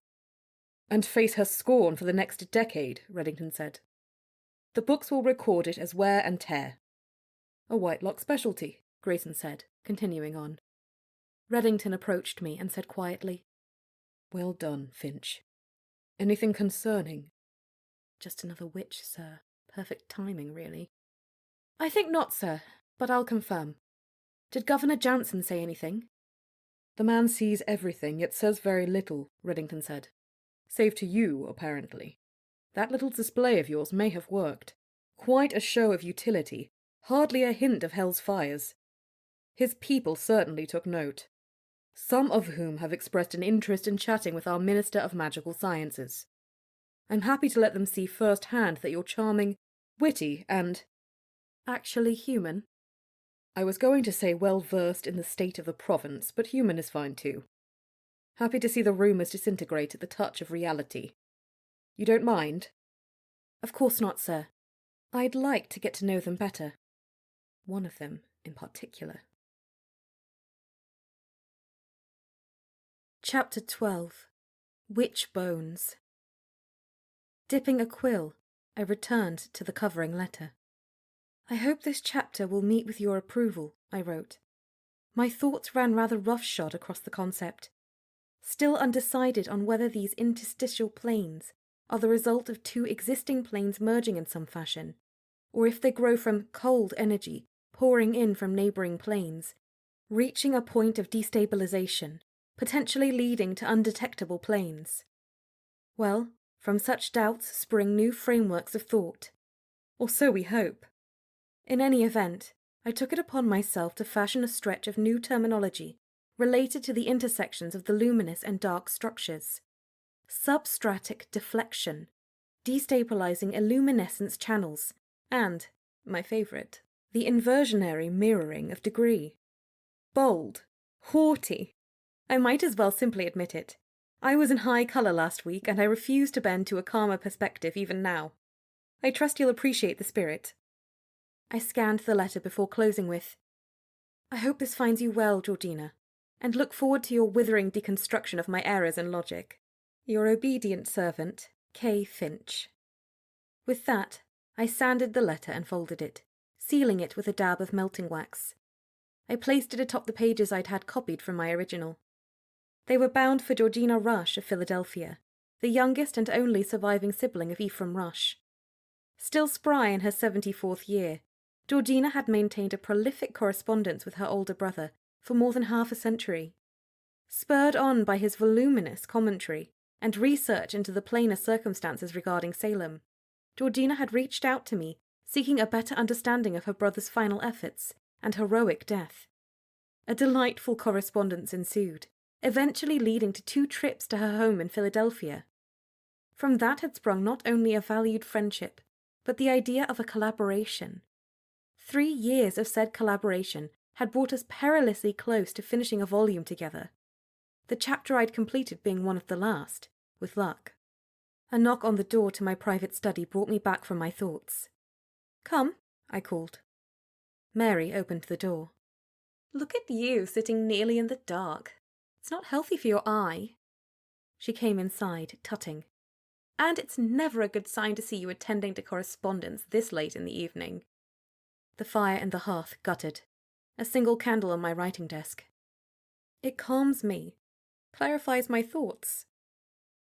"And face her scorn for the next decade," Reddington said. "The books will record it as wear and tear." "A Whitelock specialty," Grayson said, continuing on. Reddington approached me and said quietly, "Well done, Finch. Anything concerning?" "Just another witch, sir. Perfect timing, really." "I think not, sir, but I'll confirm. Did Governor Jansen say anything?" "The man sees everything, yet says very little," Reddington said. "Save to you, apparently. That little display of yours may have worked. Quite a show of utility, hardly a hint of hell's fires. His people certainly took note, some of whom have expressed an interest in chatting with our Minister of Magical Sciences. I'm happy to let them see firsthand that you're charming, witty, and
Actually human?
I was going to say well-versed in the state of the province, but human is fine too. Happy to see the rumours disintegrate at the touch of reality. You don't mind?
Of course not, sir. I'd like to get to know them better. One of them in particular. Chapter 12. Witch Bones. Dipping a quill, I returned to the covering letter. I hope this chapter will meet with your approval, I wrote. My thoughts ran rather roughshod across the concept, still undecided on whether these interstitial planes are the result of two existing planes merging in some fashion, or if they grow from cold energy pouring in from neighbouring planes, reaching a point of destabilization, potentially leading to undetectable planes. Well, from such doubts spring new frameworks of thought. Or so we hope. In any event, I took it upon myself to fashion a stretch of new terminology related to the intersections of the luminous and dark structures. Substratic deflection, destabilizing illuminescence channels, and, my favourite, the inversionary mirroring of degree. Bold, haughty. I might as well simply admit it. I was in high colour last week, and I refuse to bend to a calmer perspective even now. I trust you'll appreciate the spirit. I scanned the letter before closing with, I hope this finds you well, Georgina, and look forward to your withering deconstruction of my errors in logic. Your obedient servant, K. Finch. With that, I sanded the letter and folded it, sealing it with a dab of melting wax. I placed it atop the pages I'd had copied from my original. They were bound for Georgina Rush of Philadelphia, the youngest and only surviving sibling of Ephraim Rush. Still spry in her 74th year, Georgina had maintained a prolific correspondence with her older brother for more than half a century. Spurred on by his voluminous commentary and research into the plainer circumstances regarding Salem, Georgina had reached out to me, seeking a better understanding of her brother's final efforts and heroic death. A delightful correspondence ensued, eventually leading to 2 trips to her home in Philadelphia. From that had sprung not only a valued friendship, but the idea of a collaboration. 3 years of said collaboration had brought us perilously close to finishing a volume together, the chapter I'd completed being one of the last, with luck. A knock on the door to my private study brought me back from my thoughts. Come, I called. Mary opened the door. Look at you, sitting nearly in the dark. It's not healthy for your eye. She came inside, tutting. And it's never a good sign to see you attending to correspondence this late in the evening. The fire in the hearth guttered, a single candle on my writing desk. It calms me, clarifies my thoughts.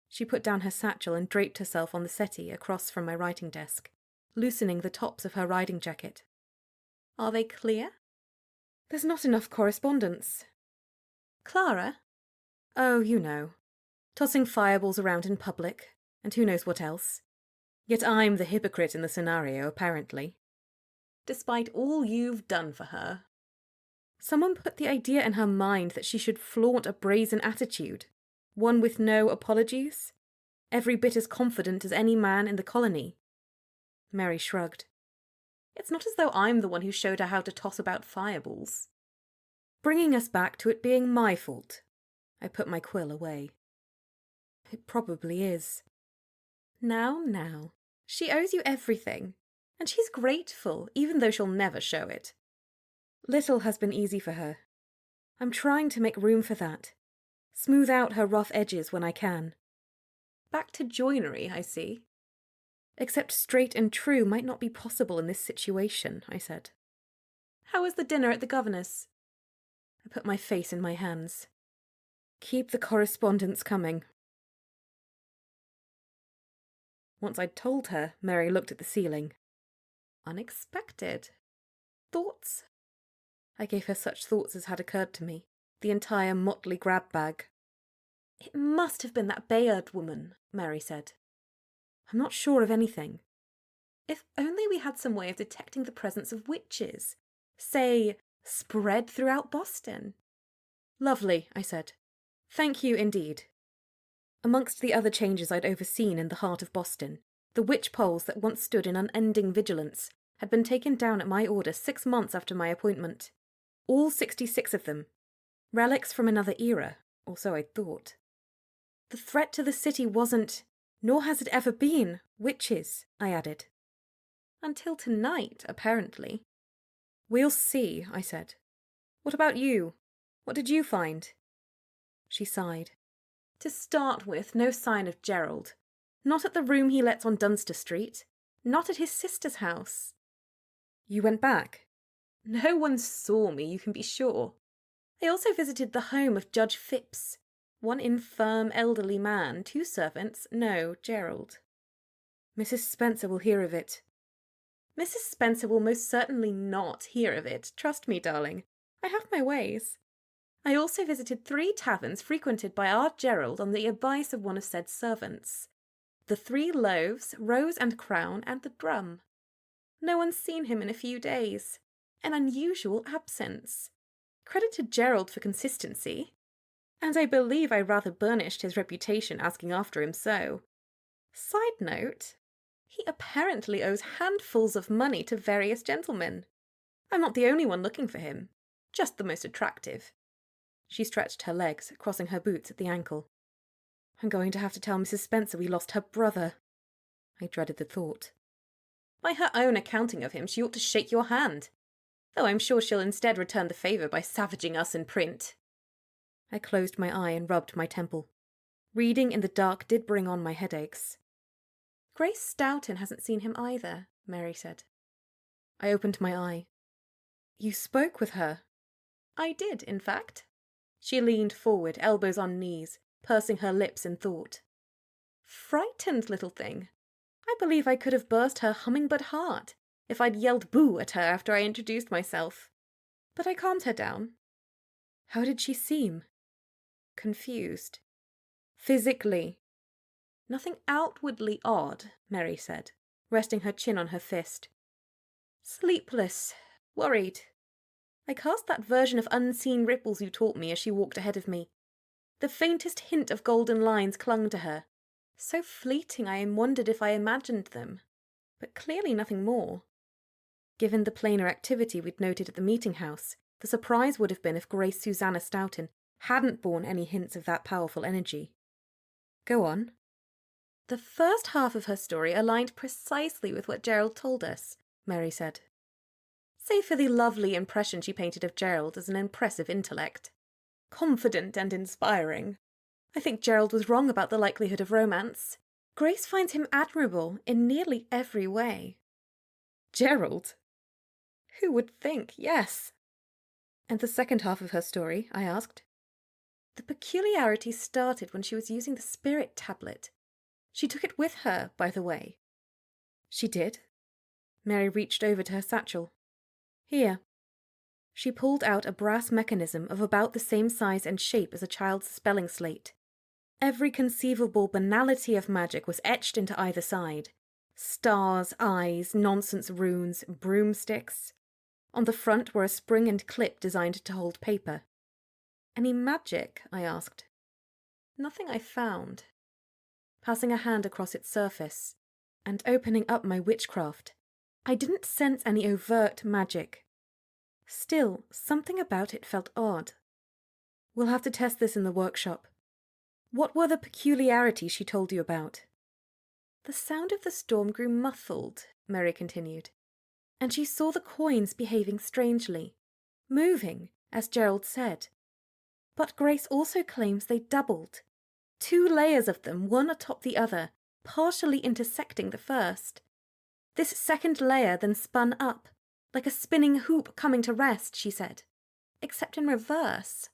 She put down her satchel and draped herself on the settee across from my writing desk, loosening the tops of her riding jacket. Are they clear? There's not enough correspondence. Clara? Oh, you know. Tossing fireballs around in public, and who knows what else. Yet I'm the hypocrite in the scenario, apparently. Despite all you've done for her. Someone put the idea in her mind that she should flaunt a brazen attitude, one with no apologies, every bit as confident as any man in the colony. Mary shrugged. It's not as though I'm the one who showed her how to toss about fireballs. Bringing us back to it being my fault. I put my quill away. It probably is. Now. She owes you everything. And she's grateful, even though she'll never show it. Little has been easy for her. I'm trying to make room for that. Smooth out her rough edges when I can. Back to joinery, I see. Except straight and true might not be possible in this situation, I said. How was the dinner at the governor's? I put my face in my hands. Keep the correspondence coming. Once I'd told her, Mary looked at the ceiling. Unexpected. Thoughts? I gave her such thoughts as had occurred to me, the entire motley grab bag. It must have been that Bayard woman, Mary said. I'm not sure of anything. If only we had some way of detecting the presence of witches. Say, spread throughout Boston.
Lovely, I said. Thank you indeed.
Amongst the other changes I'd overseen in the heart of Boston, the witch poles that once stood in unending vigilance had been taken down at my order 6 months after my appointment. All 66 of them. Relics from another era, or so I'd thought. The threat to the city wasn't, nor has it ever been, witches, I added. Until tonight, apparently.
We'll see, I said. What about you? What did you find?
She sighed. To start with, no sign of Gerald. Not at the room he lets on Dunster Street. Not at his sister's house.
You went back?
No one saw me, you can be sure. I also visited the home of Judge Phipps. One infirm elderly man, 2 servants, no Gerald.
Mrs. Spencer will hear of it.
Mrs. Spencer will most certainly not hear of it. Trust me, darling. I have my ways. I also visited 3 taverns frequented by our Gerald on the advice of one of said servants. The 3 Loaves, Rose and Crown, and the Drum. No one's seen him in a few days. An unusual absence. Credit to Gerald for consistency. And I believe I rather burnished his reputation asking after him so. Side note, he apparently owes handfuls of money to various gentlemen. I'm not the only one looking for him, just the most attractive. She stretched her legs, crossing her boots at the ankle. I'm going to have to tell Mrs. Spencer we lost her brother. I dreaded the thought. By her own accounting of him, she ought to shake your hand, though I'm sure she'll instead return the favour by savaging us in print. I closed my eye and rubbed my temple. Reading in the dark did bring on my headaches. Grace Stoughton hasn't seen him either, Mary said.
I opened my eye. You spoke with her?
I did, in fact. She leaned forward, elbows on knees, pursing her lips in thought. Frightened little thing. I believe I could have burst her hummingbird heart if I'd yelled boo at her after I introduced myself. But I calmed her down.
How did she seem?
Confused.
Physically?
Nothing outwardly odd, Mary said, resting her chin on her fist. Sleepless, worried. I cast that version of unseen ripples you taught me as she walked ahead of me. The faintest hint of golden lines clung to her. So fleeting I wondered if I imagined them, but clearly nothing more. Given the plainer activity we'd noted at the meeting house, the surprise would have been if Grace Susanna Stoughton hadn't borne any hints of that powerful energy.
Go on.
The first half of her story aligned precisely with what Gerald told us, Mary said. Save for the lovely impression she painted of Gerald as an impressive intellect. Confident and inspiring. I think Gerald was wrong about the likelihood of romance. Grace finds him admirable in nearly every way.
Gerald?
Who would think, yes.
And the second half of her story, I asked.
The peculiarity started when she was using the spirit tablet. She took it with her, by the way.
She did? Mary reached over to her satchel. Here. She pulled out a brass mechanism of about the same size and shape as a child's spelling slate. Every conceivable banality of magic was etched into either side. Stars, eyes, nonsense runes, broomsticks. On the front were a spring and clip designed to hold paper.
Any magic? I asked. Nothing I found. Passing a hand across its surface, and opening up my witchcraft, I didn't sense any overt magic. Still, something about it felt odd.
We'll have to test this in the workshop. What were the peculiarities she told you about?
The sound of the storm grew muffled, Mary continued, and she saw the coins behaving strangely, moving, as Gerald said. But Grace also claims they doubled. 2 layers of them, one atop the other, partially intersecting the first. This second layer then spun up, like a spinning hoop coming to rest, she said, except in reverse.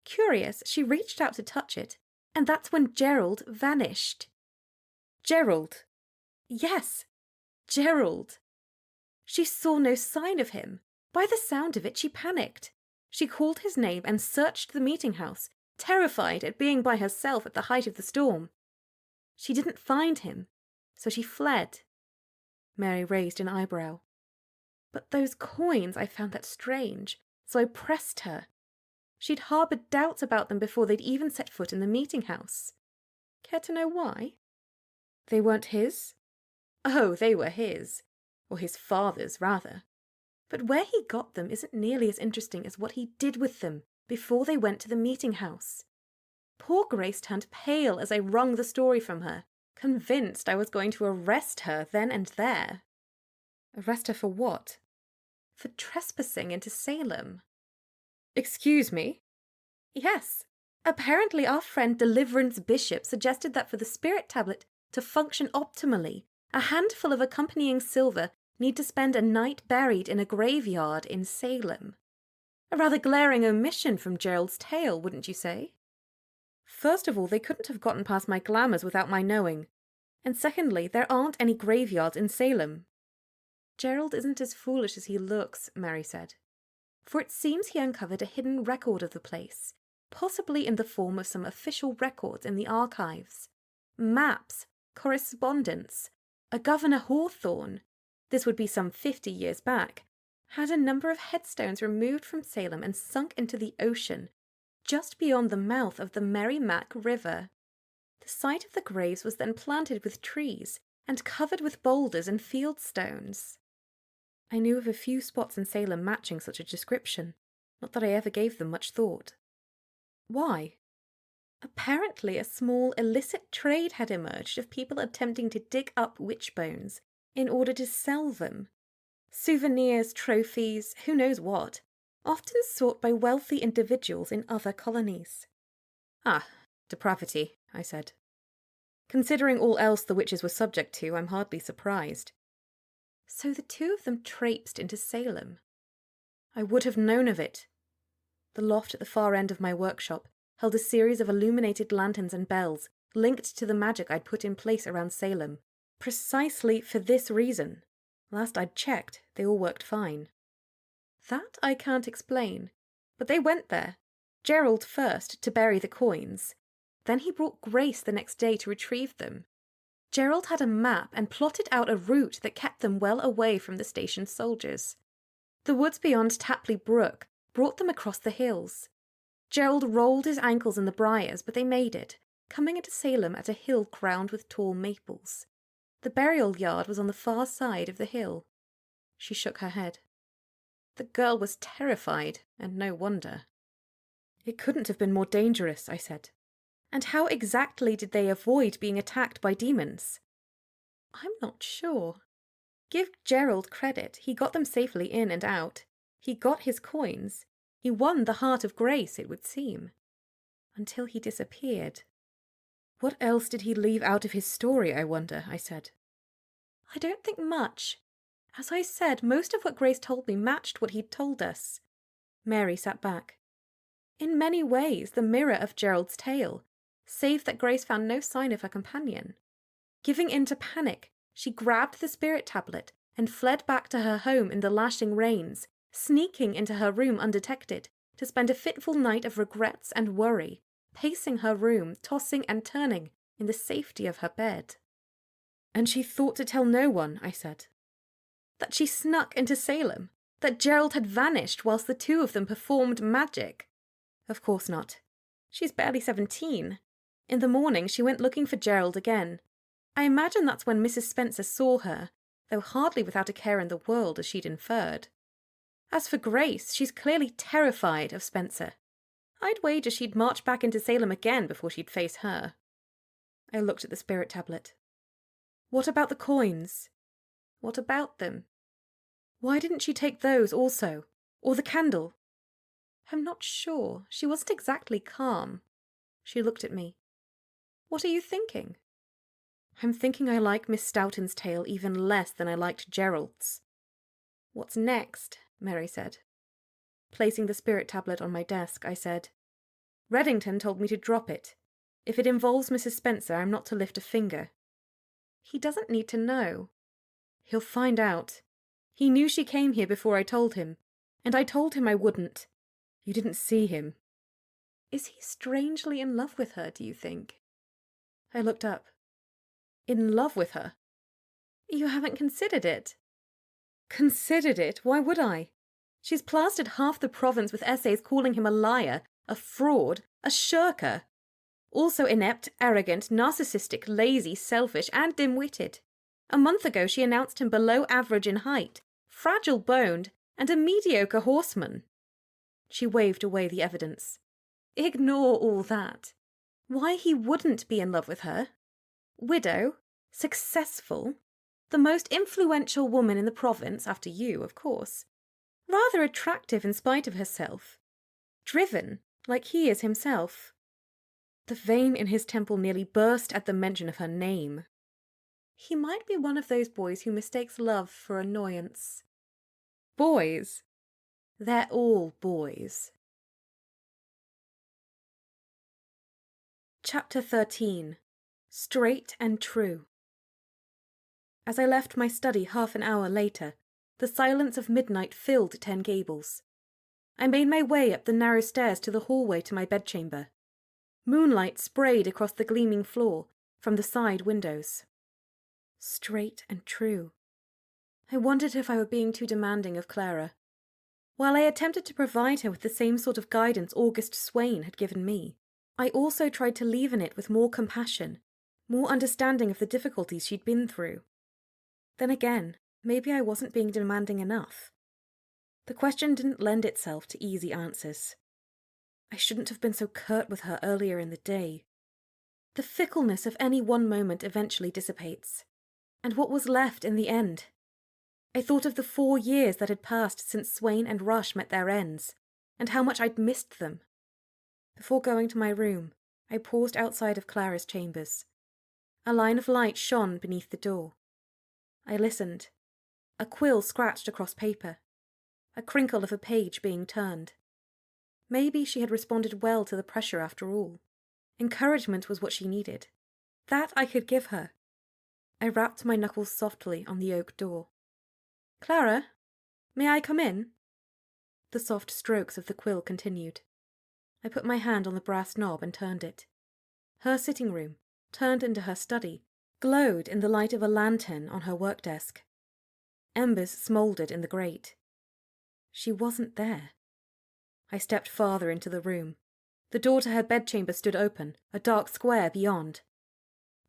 Curious, she reached out to touch it, and that's when Gerald vanished.
Gerald?
Yes, Gerald. She saw no sign of him. By the sound of it, she panicked. She called his name and searched the meeting house, terrified at being by herself at the height of the storm. She didn't find him, So she fled. Mary raised an eyebrow. But those coins, I found that strange, so I pressed her. She'd harboured doubts about them before they'd even set foot in the meeting house. Care to know why? They weren't his? Oh, they were his. Or his father's, rather. But where he got them isn't nearly as interesting as what he did with them before they went to the meeting house. Poor Grace turned pale as I wrung the story from her, convinced I was going to arrest her then and there.
Arrest her for what?
For trespassing into Salem.
Excuse me?
Yes. Apparently our friend Deliverance Bishop suggested that for the spirit tablet to function optimally, a handful of accompanying silver need to spend a night buried in a graveyard in Salem. A rather glaring omission from Gerald's tale, wouldn't you say?
First of all, they couldn't have gotten past my glamours without my knowing. And secondly, there aren't any graveyards in Salem.
Gerald isn't as foolish as he looks, Mary said. For it seems he uncovered a hidden record of the place, possibly in the form of some official records in the archives. Maps, correspondence. A Governor Hawthorne, this would be some 50 years back, had a number of headstones removed from Salem and sunk into the ocean, just beyond the mouth of the Merrimack River. The site of the graves was then planted with trees and covered with boulders and field stones. I knew of a few spots in Salem matching such a description, not that I ever gave them much thought.
Why?
Apparently a small illicit trade had emerged of people attempting to dig up witch bones in order to sell them. Souvenirs, trophies, who knows what, often sought by wealthy individuals in other colonies.
Ah, depravity, I said. Considering all else the witches were subject to, I'm hardly surprised.
So the two of them traipsed into Salem.
I would have known of it. The loft at the far end of my workshop held a series of illuminated lanterns and bells linked to the magic I'd put in place around Salem, precisely for this reason. Last I'd checked, they all worked fine.
That I can't explain, but they went there. Gerald first, to bury the coins. Then he brought Grace the next day to retrieve them. Gerald had a map and plotted out a route that kept them well away from the station's soldiers. The woods beyond Tapley Brook brought them across the hills. Gerald rolled his ankles in the briars, but they made it, coming into Salem at a hill crowned with tall maples. The burial yard was on the far side of the hill. She shook her head. The girl was terrified, and no wonder.
It couldn't have been more dangerous, I said.
And how exactly did they avoid being attacked by demons? I'm not sure. Give Gerald credit, he got them safely in and out. He got his coins. He won the heart of Grace, it would seem. Until he disappeared.
What else did he leave out of his story, I wonder, I said.
I don't think much. As I said, most of what Grace told me matched what he'd told us. Mary sat back. In many ways, the mirror of Gerald's tale, save that Grace found no sign of her companion. Giving in to panic, she grabbed the spirit tablet and fled back to her home in the lashing rains, sneaking into her room undetected, to spend a fitful night of regrets and worry, pacing her room, tossing and turning in the safety of her bed.
And she thought to tell no one, I said.
That she snuck into Salem, that Gerald had vanished whilst the two of them performed magic. Of course not. She's barely 17. In the morning she went looking for Gerald again. I imagine that's when Mrs. Spencer saw her, though hardly without a care in the world as she'd inferred. As for Grace, she's clearly terrified of Spencer. I'd wager she'd march back into Salem again before she'd face her. I looked at the spirit tablet.
What about the coins?
What about them?
Why didn't she take those also? Or the candle?
I'm not sure. She wasn't exactly calm. She looked at me. What are you thinking?
I'm thinking I like Miss Stoughton's tale even less than I liked Gerald's.
What's next? Mary said. Placing the spirit tablet on my desk, I said,
Reddington told me to drop it. If it involves Mrs. Spencer, I'm not to lift a finger.
He doesn't need to know.
He'll find out. He knew she came here before I told him, and I told him I wouldn't. You didn't see him.
Is he strangely in love with her, do you think?
I looked up. In love with her?
You haven't considered it?
Considered it? Why would I? She's plastered half the province with essays calling him a liar, a fraud, a shirker. Also inept, arrogant, narcissistic, lazy, selfish, and dim-witted. A month ago she announced him below average in height, fragile-boned, and a mediocre horseman. She waved away the evidence. Ignore all that. Why he wouldn't be in love with her? Widow, successful, the most influential woman in the province, after you, of course. Rather attractive in spite of herself. Driven, like he is himself. The vein in his temple nearly burst at the mention of her name. He might be one of those boys who mistakes love for annoyance. Boys? They're all boys. Chapter 13. Straight and True. As I left my study half an hour later, the silence of midnight filled Ten Gables. I made my way up the narrow stairs to the hallway to my bedchamber. Moonlight sprayed across the gleaming floor from the side windows. Straight and true. I wondered if I were being too demanding of Clara. While I attempted to provide her with the same sort of guidance August Swain had given me, I also tried to leaven it with more compassion, more understanding of the difficulties she'd been through. Then again, maybe I wasn't being demanding enough. The question didn't lend itself to easy answers. I shouldn't have been so curt with her earlier in the day. The fickleness of any one moment eventually dissipates. And what was left in the end? I thought of the 4 years that had passed since Swain and Rush met their ends, and how much I'd missed them. Before going to my room, I paused outside of Clara's chambers. A line of light shone beneath the door. I listened. A quill scratched across paper. A crinkle of a page being turned. Maybe she had responded well to the pressure after all. Encouragement was what she needed. That I could give her. I rapped my knuckles softly on the oak door. Clara, may I come in? The soft strokes of the quill continued. I put my hand on the brass knob and turned it. Her sitting room, turned into her study, glowed in the light of a lantern on her work desk. Embers smouldered in the grate. She wasn't there. I stepped farther into the room. The door to her bedchamber stood open, a dark square beyond.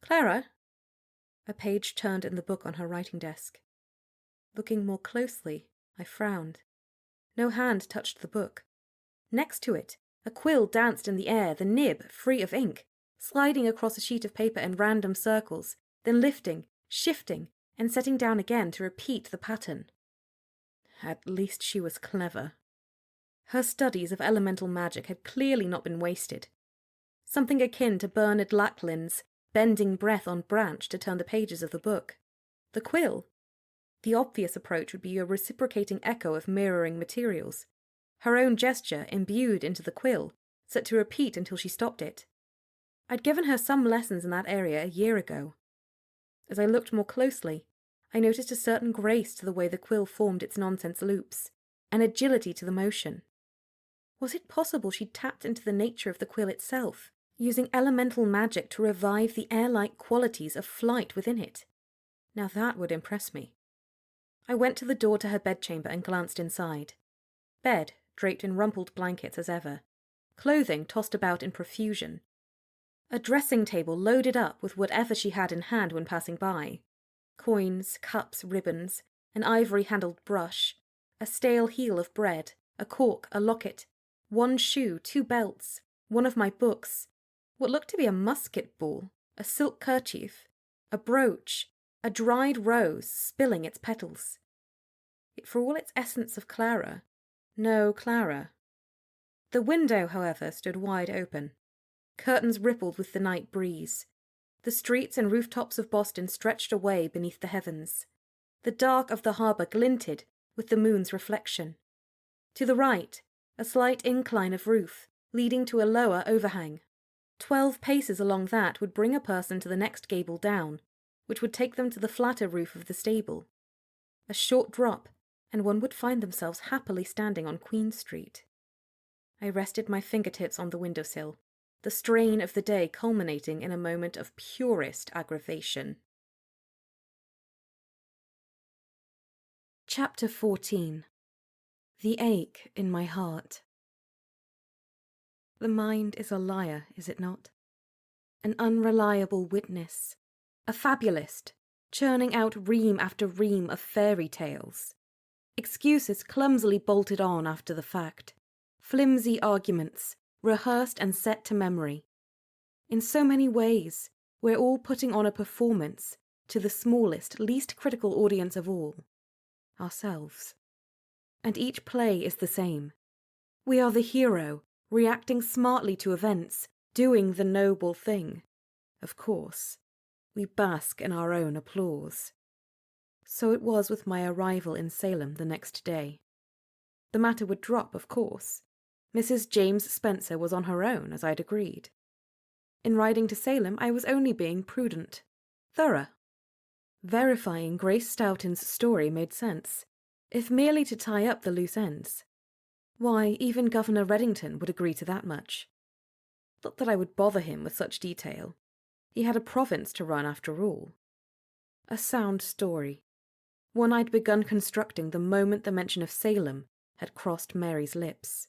Clara? A page turned in the book on her writing desk. Looking more closely, I frowned. No hand touched the book. Next to it, a quill danced in the air, the nib free of ink, sliding across a sheet of paper in random circles, then lifting, shifting, and setting down again to repeat the pattern. At least she was clever. Her studies of elemental magic had clearly not been wasted. Something akin to Bernard Lackland's bending breath on branch to turn the pages of the book. The quill? The obvious approach would be a reciprocating echo of mirroring materials. Her own gesture imbued into the quill, set to repeat until she stopped it. I'd given her some lessons in that area a year ago. As I looked more closely, I noticed a certain grace to the way the quill formed its nonsense loops, an agility to the motion. Was it possible she'd tapped into the nature of the quill itself, using elemental magic to revive the air-like qualities of flight within it? Now that would impress me. I went to the door to her bedchamber and glanced inside. Bed, draped in rumpled blankets as ever. Clothing tossed about in profusion. A dressing table loaded up with whatever she had in hand when passing by. Coins, cups, ribbons, an ivory-handled brush, a stale heel of bread, a cork, a locket, 1 shoe, 2 belts, one of my books, what looked to be a musket ball, a silk kerchief, a brooch, a dried rose spilling its petals. Yet for all its essence of Clara, no Clara. The window, however, stood wide open. Curtains rippled with the night breeze. The streets and rooftops of Boston stretched away beneath the heavens. The dark of the harbour glinted with the moon's reflection. To the right, a slight incline of roof, leading to a lower overhang. 12 paces along that would bring a person to the next gable down, which would take them to the flatter roof of the stable. A short drop, and one would find themselves happily standing on Queen Street. I rested my fingertips on the windowsill, the strain of the day culminating in a moment of purest aggravation.
Chapter 14. The Ache in My Heart. The mind is a liar, is it not? An unreliable witness, a fabulist, churning out ream after ream of fairy tales. Excuses clumsily bolted on after the fact, flimsy arguments, rehearsed and set to memory. In so many ways, we're all putting on a performance to the smallest, least critical audience of all, ourselves. And each play is the same. We are the hero, reacting smartly to events, doing the noble thing. Of course, we bask in our own applause. So it was with my arrival in Salem the next day. The matter would drop, of course. Mrs. James Spencer was on her own, as I'd agreed. In riding to Salem, I was only being prudent, thorough. Verifying Grace Stoughton's story made sense, if merely to tie up the loose ends. Why, even Governor Reddington would agree to that much. Not that I would bother him with such detail. He had a province to run after all. A sound story. One I'd begun constructing the moment the mention of Salem had crossed Mary's lips.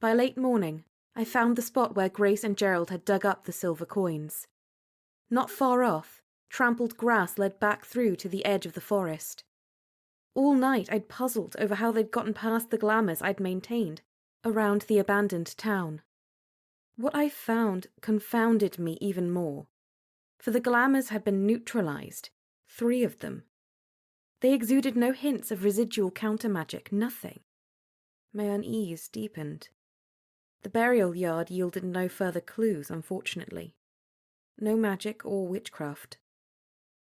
By late morning, I found the spot where Grace and Gerald had dug up the silver coins. Not far off, trampled grass led back through to the edge of the forest. All night I'd puzzled over how they'd gotten past the glamours I'd maintained around the abandoned town. What I found confounded me even more, for the glamours had been neutralized, 3 of them. They exuded no hints of residual counter-magic, nothing. My unease deepened. The burial yard yielded no further clues, unfortunately. No magic or witchcraft.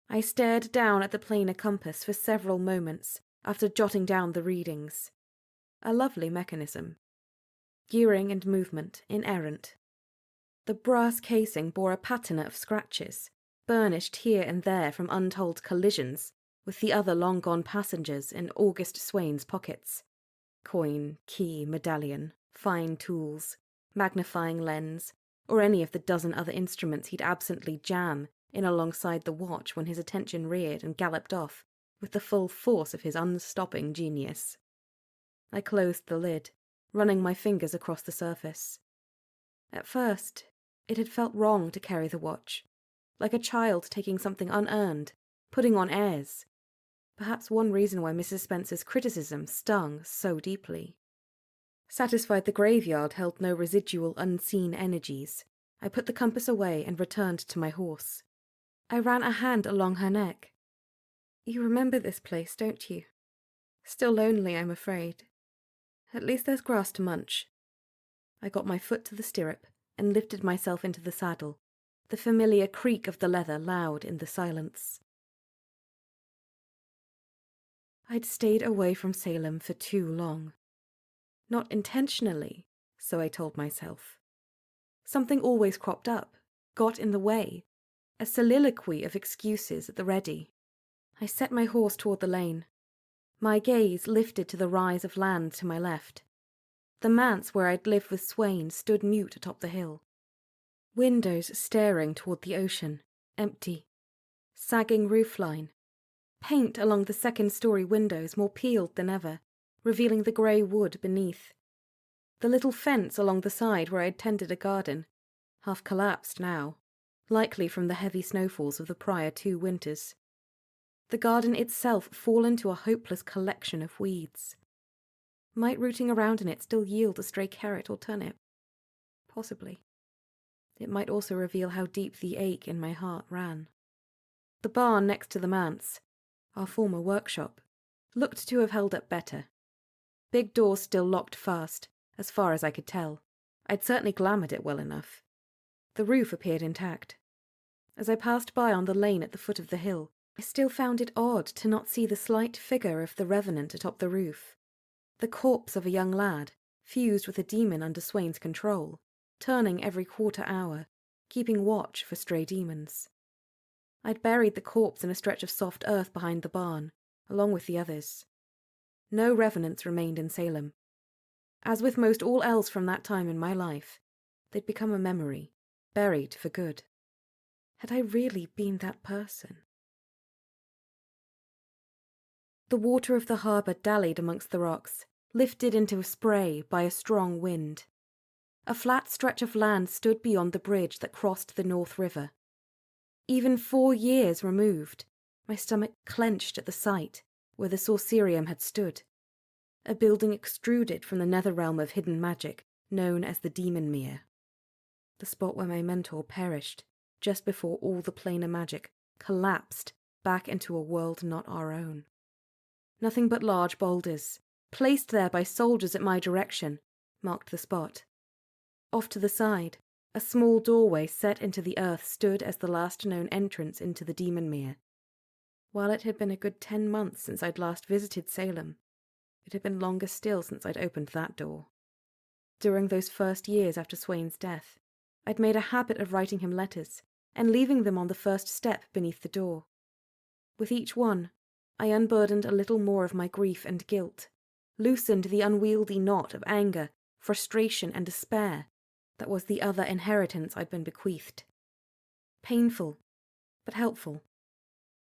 I stared down at the planar compass for several moments after jotting down the readings. A lovely mechanism. Gearing and movement inerrant. The brass casing bore a patina of scratches, burnished here and there from untold collisions with the other long-gone passengers in August Swain's pockets. Coin, key, medallion, fine tools, magnifying lens, or any of the dozen other instruments he'd absently jam in alongside the watch when his attention reared and galloped off with the full force of his unstopping genius. I closed the lid, running my fingers across the surface. At first, it had felt wrong to carry the watch, like a child taking something unearned, putting on airs. Perhaps one reason why Mrs. Spencer's criticism stung so deeply. Satisfied the graveyard held no residual unseen energies, I put the compass away and returned to my horse. I ran a hand along her neck. You remember this place, don't you? Still lonely, I'm afraid. At least there's grass to munch. I got my foot to the stirrup and lifted myself into the saddle, the familiar creak of the leather loud in the silence. I'd stayed away from Salem for too long. Not intentionally, so I told myself. Something always cropped up, got in the way, a soliloquy of excuses at the ready. I set my horse toward the lane. My gaze lifted to the rise of land to my left. The manse where I'd lived with Swain stood mute atop the hill. Windows staring toward the ocean, empty. Sagging roofline. Paint along the second-story windows more peeled than ever, revealing the grey wood beneath. The little fence along the side where I'd tended a garden, half collapsed now, likely from the heavy snowfalls of the prior 2 winters. The garden itself fallen to a hopeless collection of weeds. Might rooting around in it still yield a stray carrot or turnip? Possibly. It might also reveal how deep the ache in my heart ran. The barn next to the manse, our former workshop, looked to have held up better. Big doors still locked fast, as far as I could tell. I'd certainly glamoured it well enough. The roof appeared intact. As I passed by on the lane at the foot of the hill, I still found it odd to not see the slight figure of the revenant atop the roof. The corpse of a young lad, fused with a demon under Swain's control, turning every quarter hour, keeping watch for stray demons. I'd buried the corpse in a stretch of soft earth behind the barn, along with the others. No revenants remained in Salem. As with most all else from that time in my life, they'd become a memory, buried for good. Had I really been that person? The water of the harbour dallied amongst the rocks, lifted into a spray by a strong wind. A flat stretch of land stood beyond the bridge that crossed the North River. Even 4 years removed, my stomach clenched at the sight where the sorcerium had stood, a building extruded from the nether realm of hidden magic known as the Demon Mere. The spot where my mentor perished just before all the planar magic collapsed back into a world not our own. Nothing but large boulders, placed there by soldiers at my direction, marked the spot. Off to the side, a small doorway set into the earth stood as the last known entrance into the Demon Mere. While it had been a good 10 months since I'd last visited Salem, it had been longer still since I'd opened that door. During those first years after Swain's death, I'd made a habit of writing him letters and leaving them on the first step beneath the door. With each one, I unburdened a little more of my grief and guilt, loosened the unwieldy knot of anger, frustration, and despair that was the other inheritance I'd been bequeathed. Painful, but helpful.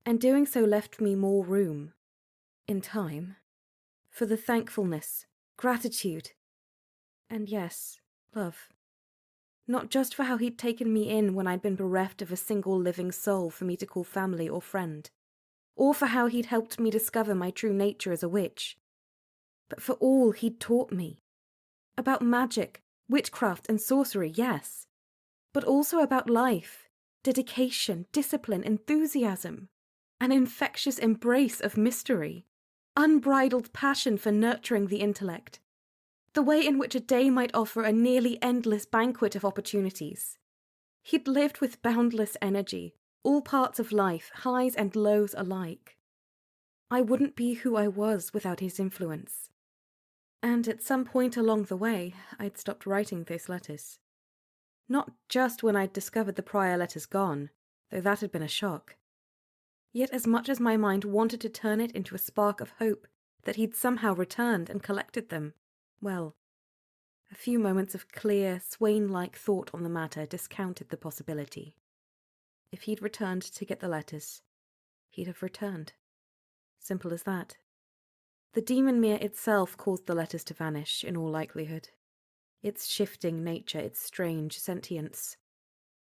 And doing so left me more room, in time, for the thankfulness, gratitude, and yes, love. Not just for how he'd taken me in when I'd been bereft of a single living soul for me to call family or friend, or for how he'd helped me discover my true nature as a witch, but for all he'd taught me. About magic, witchcraft, and sorcery, yes, but also about life, dedication, discipline, enthusiasm, an infectious embrace of mystery, unbridled passion for nurturing the intellect, the way in which a day might offer a nearly endless banquet of opportunities. He'd lived with boundless energy, all parts of life, highs and lows alike. I wouldn't be who I was without his influence. And at some point along the way, I'd stopped writing those letters. Not just when I'd discovered the prior letters gone, though that had been a shock. Yet as much as my mind wanted to turn it into a spark of hope that he'd somehow returned and collected them, well, a few moments of clear, Swain-like thought on the matter discounted the possibility. If he'd returned to get the letters, he'd have returned. Simple as that. The Demon Mere itself caused the letters to vanish, in all likelihood. Its shifting nature, its strange sentience.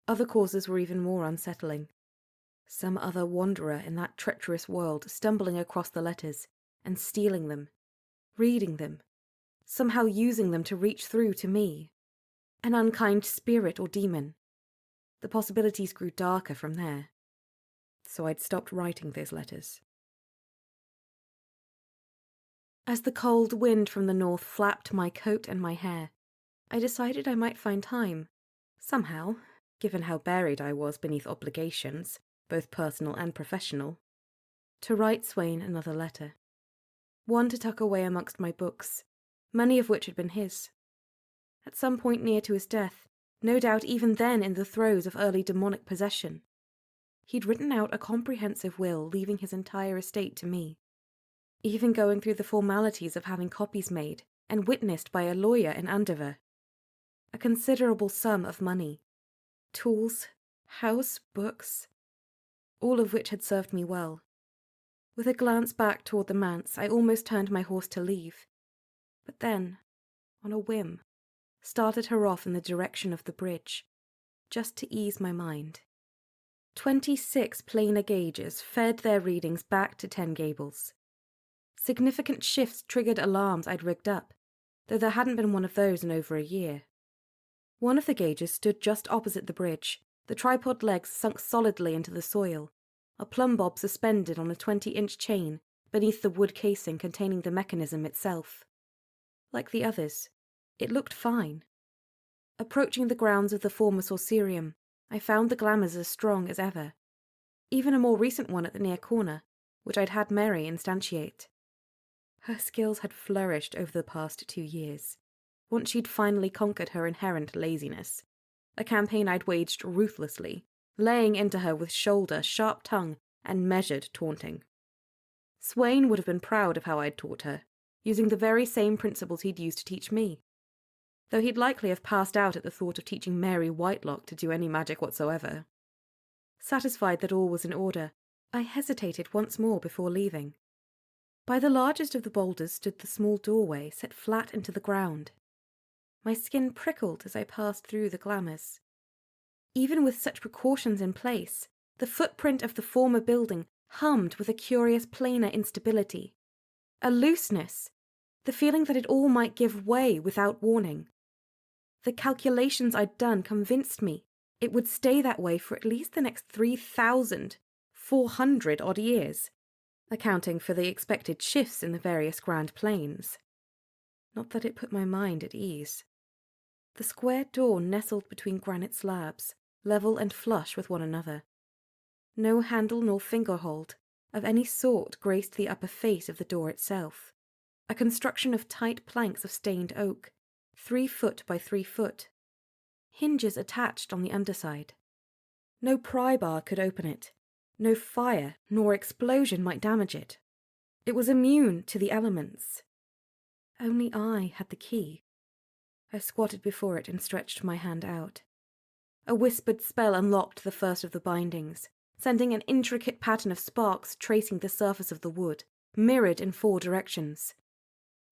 Other causes were even more unsettling. Some other wanderer in that treacherous world stumbling across the letters and stealing them, reading them, somehow using them to reach through to me. An unkind spirit or demon. The possibilities grew darker from there. So I'd stopped writing those letters. As the cold wind from the north flapped my coat and my hair, I decided I might find time, somehow, given how buried I was beneath obligations, both personal and professional, to write Swain another letter. One to tuck away amongst my books, many of which had been his. At some point near to his death, no doubt even then in the throes of early demonic possession, he'd written out a comprehensive will leaving his entire estate to me, even going through the formalities of having copies made and witnessed by a lawyer in Andover. A considerable sum of money, tools, house, books, all of which had served me well. With a glance back toward the manse, I almost turned my horse to leave, but then, on a whim, started her off in the direction of the bridge, just to ease my mind. 26 planar gauges fed their readings back to 10 Gables. Significant shifts triggered alarms I'd rigged up, though there hadn't been one of those in over a year. One of the gauges stood just opposite the bridge, the tripod legs sunk solidly into the soil, a plumb bob suspended on a 20-inch chain beneath the wood casing containing the mechanism itself. Like the others, it looked fine. Approaching the grounds of the former sorcerium, I found the glamours as strong as ever. Even a more recent one at the near corner, which I'd had Mary instantiate. Her skills had flourished over the past 2 years, once she'd finally conquered her inherent laziness, a campaign I'd waged ruthlessly, laying into her with shoulder, sharp tongue, and measured taunting. Swain would have been proud of how I'd taught her, using the very same principles he'd used to teach me, though he'd likely have passed out at the thought of teaching Mary Whitelock to do any magic whatsoever. Satisfied that all was in order, I hesitated once more before leaving. By the largest of the boulders stood the small doorway set flat into the ground. My skin prickled as I passed through the glamours. Even with such precautions in place, the footprint of the former building hummed with a curious planar instability, a looseness, the feeling that it all might give way without warning. The calculations I'd done convinced me it would stay that way for at least the next 3,400 odd years, accounting for the expected shifts in the various grand planes. Not that it put my mind at ease. The square door nestled between granite slabs, level and flush with one another. No handle nor fingerhold of any sort graced the upper face of the door itself, a construction of tight planks of stained oak, 3 foot by 3 foot. Hinges attached on the underside. No pry bar could open it. No fire nor explosion might damage it. It was immune to the elements. Only I had the key. I squatted before it and stretched my hand out. A whispered spell unlocked the first of the bindings, sending an intricate pattern of sparks tracing the surface of the wood, mirrored in 4 directions.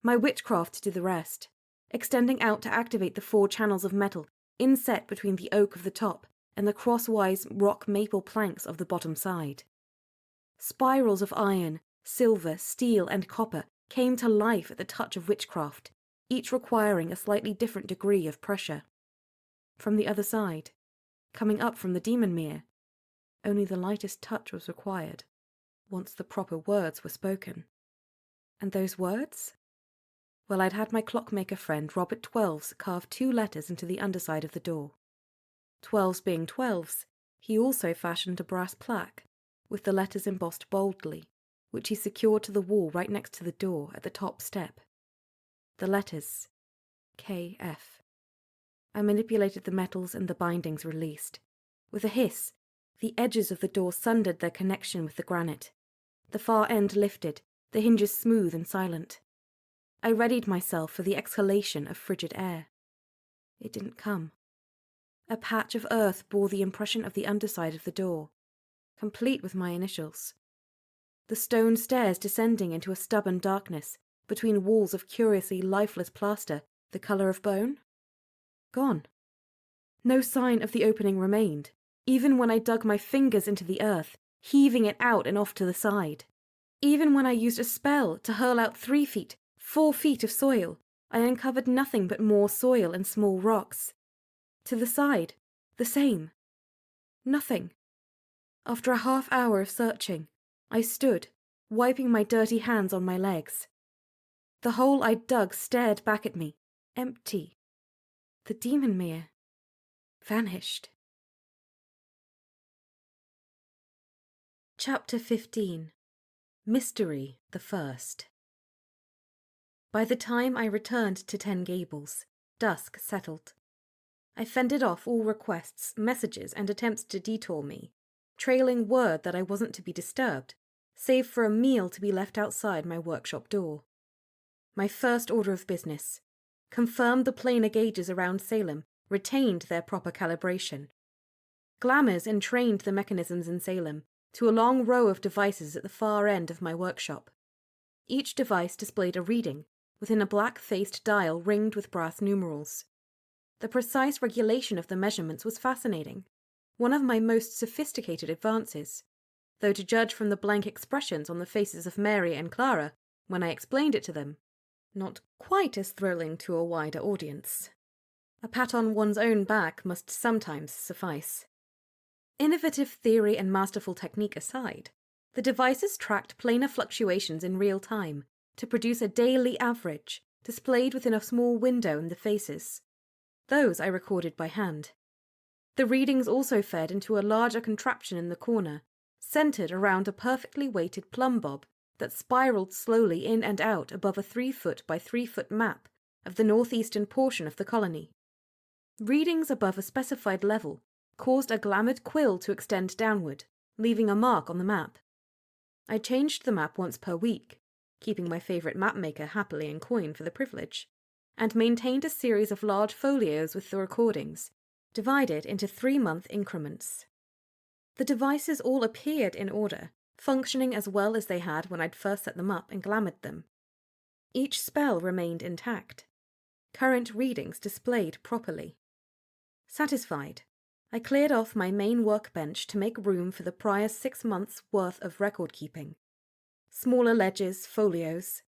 My witchcraft did the rest, extending out to activate the 4 channels of metal inset between the oak of the top and the crosswise rock maple planks of the bottom side. Spirals of iron, silver, steel, and copper came to life at the touch of witchcraft, each requiring a slightly different degree of pressure. From the other side, coming up from the demon mere, only the lightest touch was required, once the proper words were spoken. And those words? Well, I'd had my clockmaker friend Robert Twelves carve 2 letters into the underside of the door. 12s being 12s, he also fashioned a brass plaque, with the letters embossed boldly, which he secured to the wall right next to the door at the top step. The letters, K.F. I manipulated the metals and the bindings released. With a hiss, the edges of the door sundered their connection with the granite. The far end lifted, the hinges smooth and silent. I readied myself for the exhalation of frigid air. It didn't come. A patch of earth bore the impression of the underside of the door, complete with my initials. The stone stairs descending into a stubborn darkness between walls of curiously lifeless plaster, the colour of bone. Gone. No sign of the opening remained, even when I dug my fingers into the earth, heaving it out and off to the side. Even when I used a spell to hurl out 3 feet, 4 feet of soil, I uncovered nothing but more soil and small rocks. To the side, the same. Nothing. After a half-hour of searching, I stood, wiping my dirty hands on my legs. The hole I'd dug stared back at me, empty. The demon mere vanished. Chapter 15. Mystery the First. By the time I returned to 10 Gables, dusk settled. I fended off all requests, messages, and attempts to detour me, trailing word that I wasn't to be disturbed, save for a meal to be left outside my workshop door. My first order of business: confirmed the planar gauges around Salem retained their proper calibration. Glamours entrained the mechanisms in Salem to a long row of devices at the far end of my workshop. Each device displayed a reading within a black-faced dial ringed with brass numerals. The precise regulation of the measurements was fascinating, one of my most sophisticated advances, though to judge from the blank expressions on the faces of Mary and Clara when I explained it to them, not quite as thrilling to a wider audience. A pat on one's own back must sometimes suffice. Innovative theory and masterful technique aside, the devices tracked planar fluctuations in real time to produce a daily average displayed within a small window in the faces. Those I recorded by hand. The readings also fed into a larger contraption in the corner, centered around a perfectly weighted plumb bob that spiraled slowly in and out above a 3 foot by 3 foot map of the northeastern portion of the colony. Readings above a specified level caused a glamoured quill to extend downward, leaving a mark on the map. I changed the map once per week, keeping my favourite mapmaker happily in coin for the privilege, and maintained a series of large folios with the recordings, divided into 3-month increments. The devices all appeared in order, functioning as well as they had when I'd first set them up and glamoured them. Each spell remained intact. Current readings displayed properly. Satisfied, I cleared off my main workbench to make room for the prior 6 months' worth of record-keeping. Smaller ledgers, folios.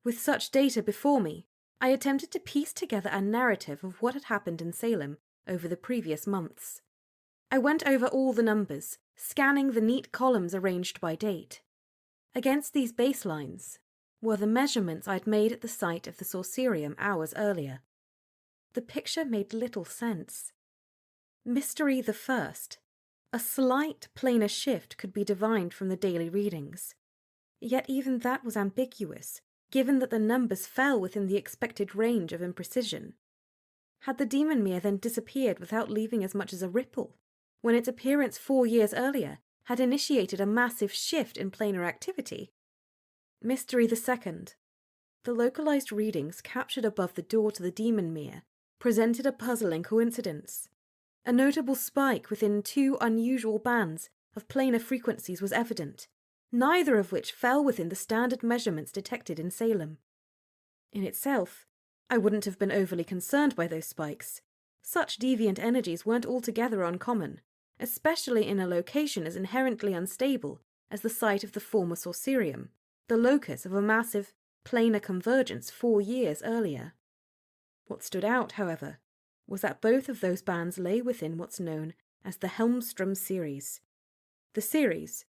With such data before me, I attempted to piece together a narrative of what had happened in Salem over the previous months. I went over all the numbers, scanning the neat columns arranged by date. Against these baselines were the measurements I'd made at the site of the sorcerium hours earlier. The picture made little sense. Mystery the first. A slight planar shift could be divined from the daily readings. Yet even that was ambiguous, given that the numbers fell within the expected range of imprecision. Had the demon mere then disappeared without leaving as much as a ripple, when its appearance 4 years earlier had initiated a massive shift in planar activity? Mystery the second. The localized readings captured above the door to the demon mere presented a puzzling coincidence. A notable spike within 2 unusual bands of planar frequencies was evident, neither of which fell within the standard measurements detected in Salem. In itself, I wouldn't have been overly concerned by those spikes. Such deviant energies weren't altogether uncommon, especially in a location as inherently unstable as the site of the former sorcerium, the locus of a massive planar convergence 4 years earlier. What stood out, however, was that both of those bands lay within what's known as the Helmstrom series. The series,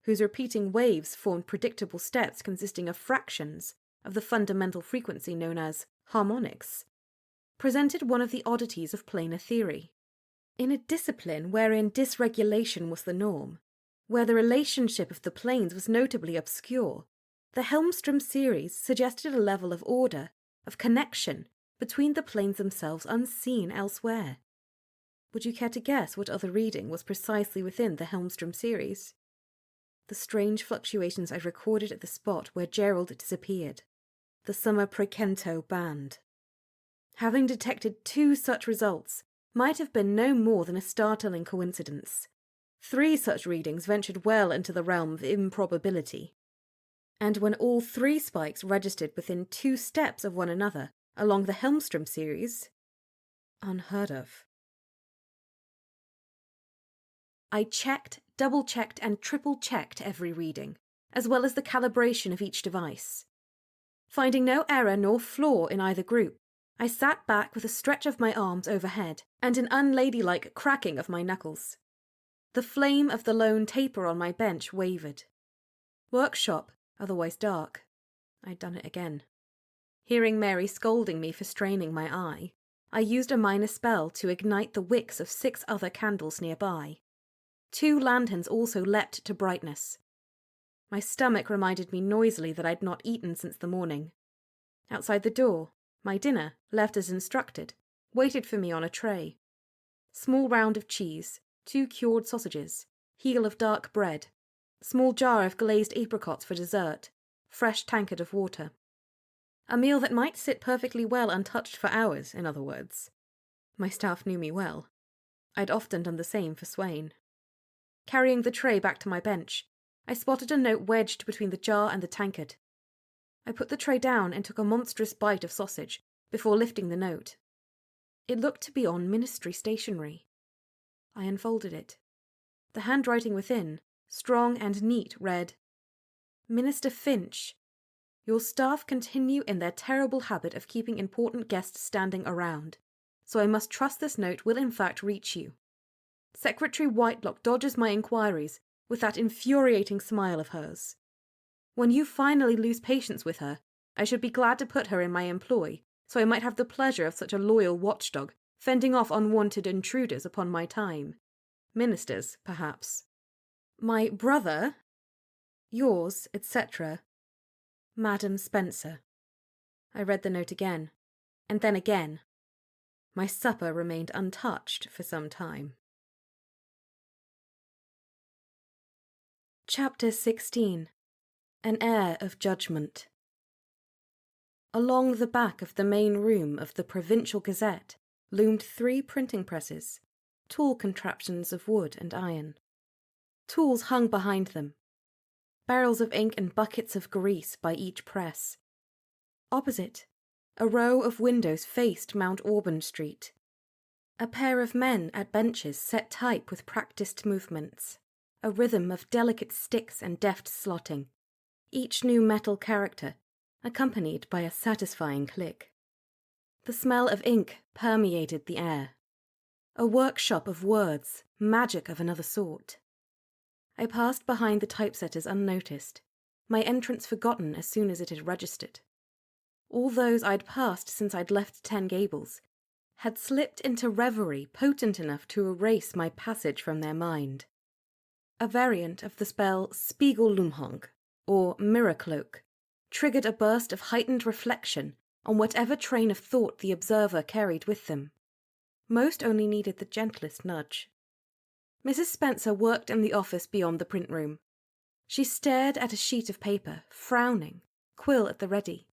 whose repeating waves formed predictable steps consisting of fractions of the fundamental frequency known as harmonics, presented one of the oddities of planar theory. In a discipline wherein dysregulation was the norm, where the relationship of the planes was notably obscure, the Helmstrom series suggested a level of order, of connection, between the planes themselves unseen elsewhere. Would you care to guess what other reading was precisely within the Helmstrom series? The strange fluctuations I'd recorded at the spot where Gerald disappeared. The Summer Precento band. Having detected 2 such results might have been no more than a startling coincidence. 3 such readings ventured well into the realm of improbability. And when all 3 spikes registered within 2 steps of one another along the Helmstrom series, unheard of. I checked, double-checked and triple-checked every reading, as well as the calibration of each device. Finding no error nor flaw in either group, I sat back with a stretch of my arms overhead and an unladylike cracking of my knuckles. The flame of the lone taper on my bench wavered. Workshop, otherwise dark. I'd done it again. Hearing Mary scolding me for straining my eye, I used a minor spell to ignite the wicks of 6 other candles nearby. 2 lanterns also leapt to brightness. My stomach reminded me noisily that I'd not eaten since the morning. Outside the door, my dinner, left as instructed, waited for me on a tray. Small round of cheese, 2 cured sausages, heel of dark bread, small jar of glazed apricots for dessert, fresh tankard of water. A meal that might sit perfectly well untouched for hours, in other words. My staff knew me well. I'd often done the same for Swain. Carrying the tray back to my bench, I spotted a note wedged between the jar and the tankard. I put the tray down and took a monstrous bite of sausage before lifting the note. It looked to be on ministry stationery. I unfolded it. The handwriting within, strong and neat, read, "Minister Finch, your staff continue in their terrible habit of keeping important guests standing around, so I must trust this note will in fact reach you. Secretary Whitelock dodges my inquiries with that infuriating smile of hers. When you finally lose patience with her, I should be glad to put her in my employ, so I might have the pleasure of such a loyal watchdog fending off unwanted intruders upon my time. Ministers, perhaps. My brother, yours, etc., Madam Spencer." I read the note again, and then again. My supper remained untouched for some time. Chapter 16. An Air of Judgment. Along the back of the main room of the Provincial Gazette loomed 3 printing presses, tall contraptions of wood and iron. Tools hung behind them. barrels of ink and buckets of grease by each press. Opposite, a row of windows faced Mount Auburn Street. A pair of men at benches set type with practiced movements, a rhythm of delicate sticks and deft slotting, each new metal character accompanied by a satisfying click. The smell of ink permeated the air. A workshop of words, magic of another sort. I passed behind the typesetters unnoticed, my entrance forgotten as soon as it had registered. All those I'd passed since I'd left Ten Gables had slipped into reverie potent enough to erase my passage from their mind. A variant of the spell Spiegelumhang, or mirror cloak, triggered a burst of heightened reflection on whatever train of thought the observer carried with them. Most only needed the gentlest nudge. Mrs. Spencer worked in the office beyond the print room. She stared at a sheet of paper, frowning, quill at the ready.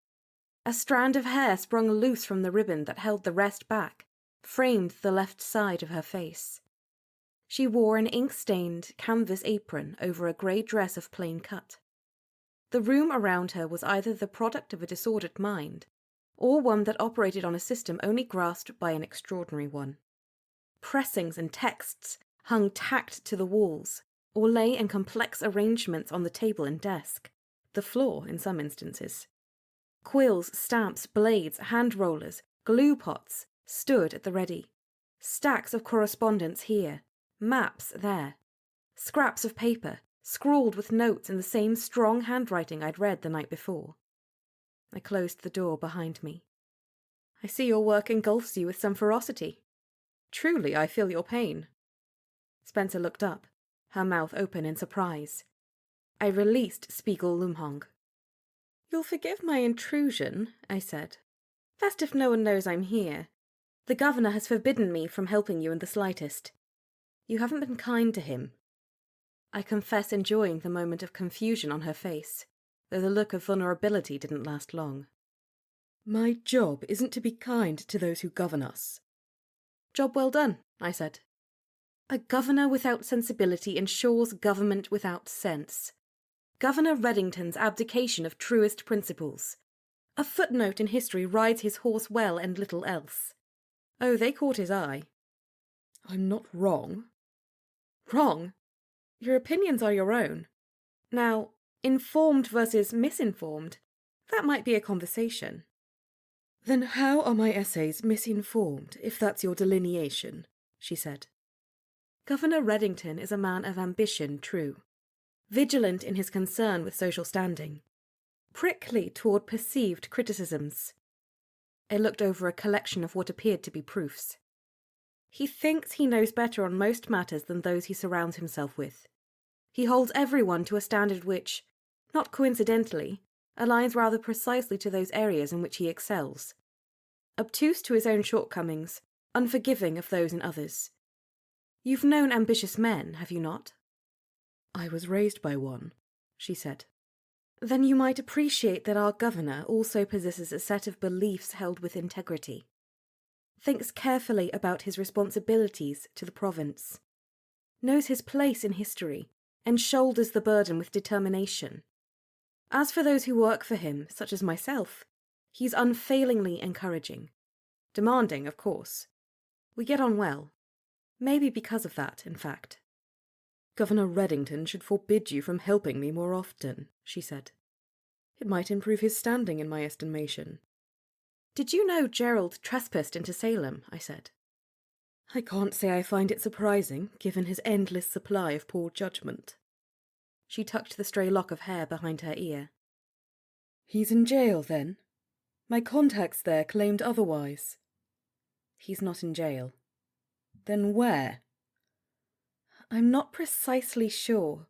A strand of hair sprung loose from the ribbon that held the rest back, framed the left side of her face. She wore an ink-stained canvas apron over a grey dress of plain cut. The room around her was either the product of a disordered mind, or one that operated on a system only grasped by an extraordinary one. Pressings and texts hung tacked to the walls, or lay in complex arrangements on the table and desk, the floor in some instances. Quills, stamps, blades, hand rollers, glue pots stood at the ready. Stacks of correspondence here, maps there. Scraps of paper, scrawled with notes in the same strong handwriting I'd read the night before. I closed the door behind me. I see your work engulfs you with some ferocity. Truly, I feel your pain. Spencer looked up, her mouth open in surprise. I released Spiegelumhang. You'll forgive my intrusion, I said. Best if no one knows I'm here. The governor has forbidden me from helping you in the slightest. You haven't been kind to him. I confess enjoying the moment of confusion on her face, though the look of vulnerability didn't last long. My job isn't to be kind to those who govern us. Job well done, I said. A governor without sensibility ensures government without sense. Governor Reddington's abdication of truest principles. A footnote in history rides his horse well and little else. Oh, they caught his eye. I'm not wrong. Wrong? Your opinions are your own. Now, informed versus misinformed, that might be a conversation. Then how are my essays misinformed, if that's your delineation? She said. Governor Reddington is a man of ambition, true. Vigilant in his concern with social standing. Prickly toward perceived criticisms. I looked over a collection of what appeared to be proofs. He thinks he knows better on most matters than those he surrounds himself with. He holds everyone to a standard which, not coincidentally, aligns rather precisely to those areas in which he excels. Obtuse to his own shortcomings, unforgiving of those in others. You've known ambitious men, have you not? I was raised by one, she said. Then you might appreciate that our governor also possesses a set of beliefs held with integrity. Thinks carefully about his responsibilities to the province. Knows his place in history, and shoulders the burden with determination. As for those who work for him, such as myself, he's unfailingly encouraging. Demanding, of course. We get on well. Maybe because of that, in fact. Governor Reddington should forbid you from helping me more often, she said. It might improve his standing in my estimation. Did you know Gerald trespassed into Salem? I said. I can't say I find it surprising, given his endless supply of poor judgment. She tucked the stray lock of hair behind her ear. He's in jail, then? My contacts there claimed otherwise. He's not in jail. Then where? I'm not precisely sure.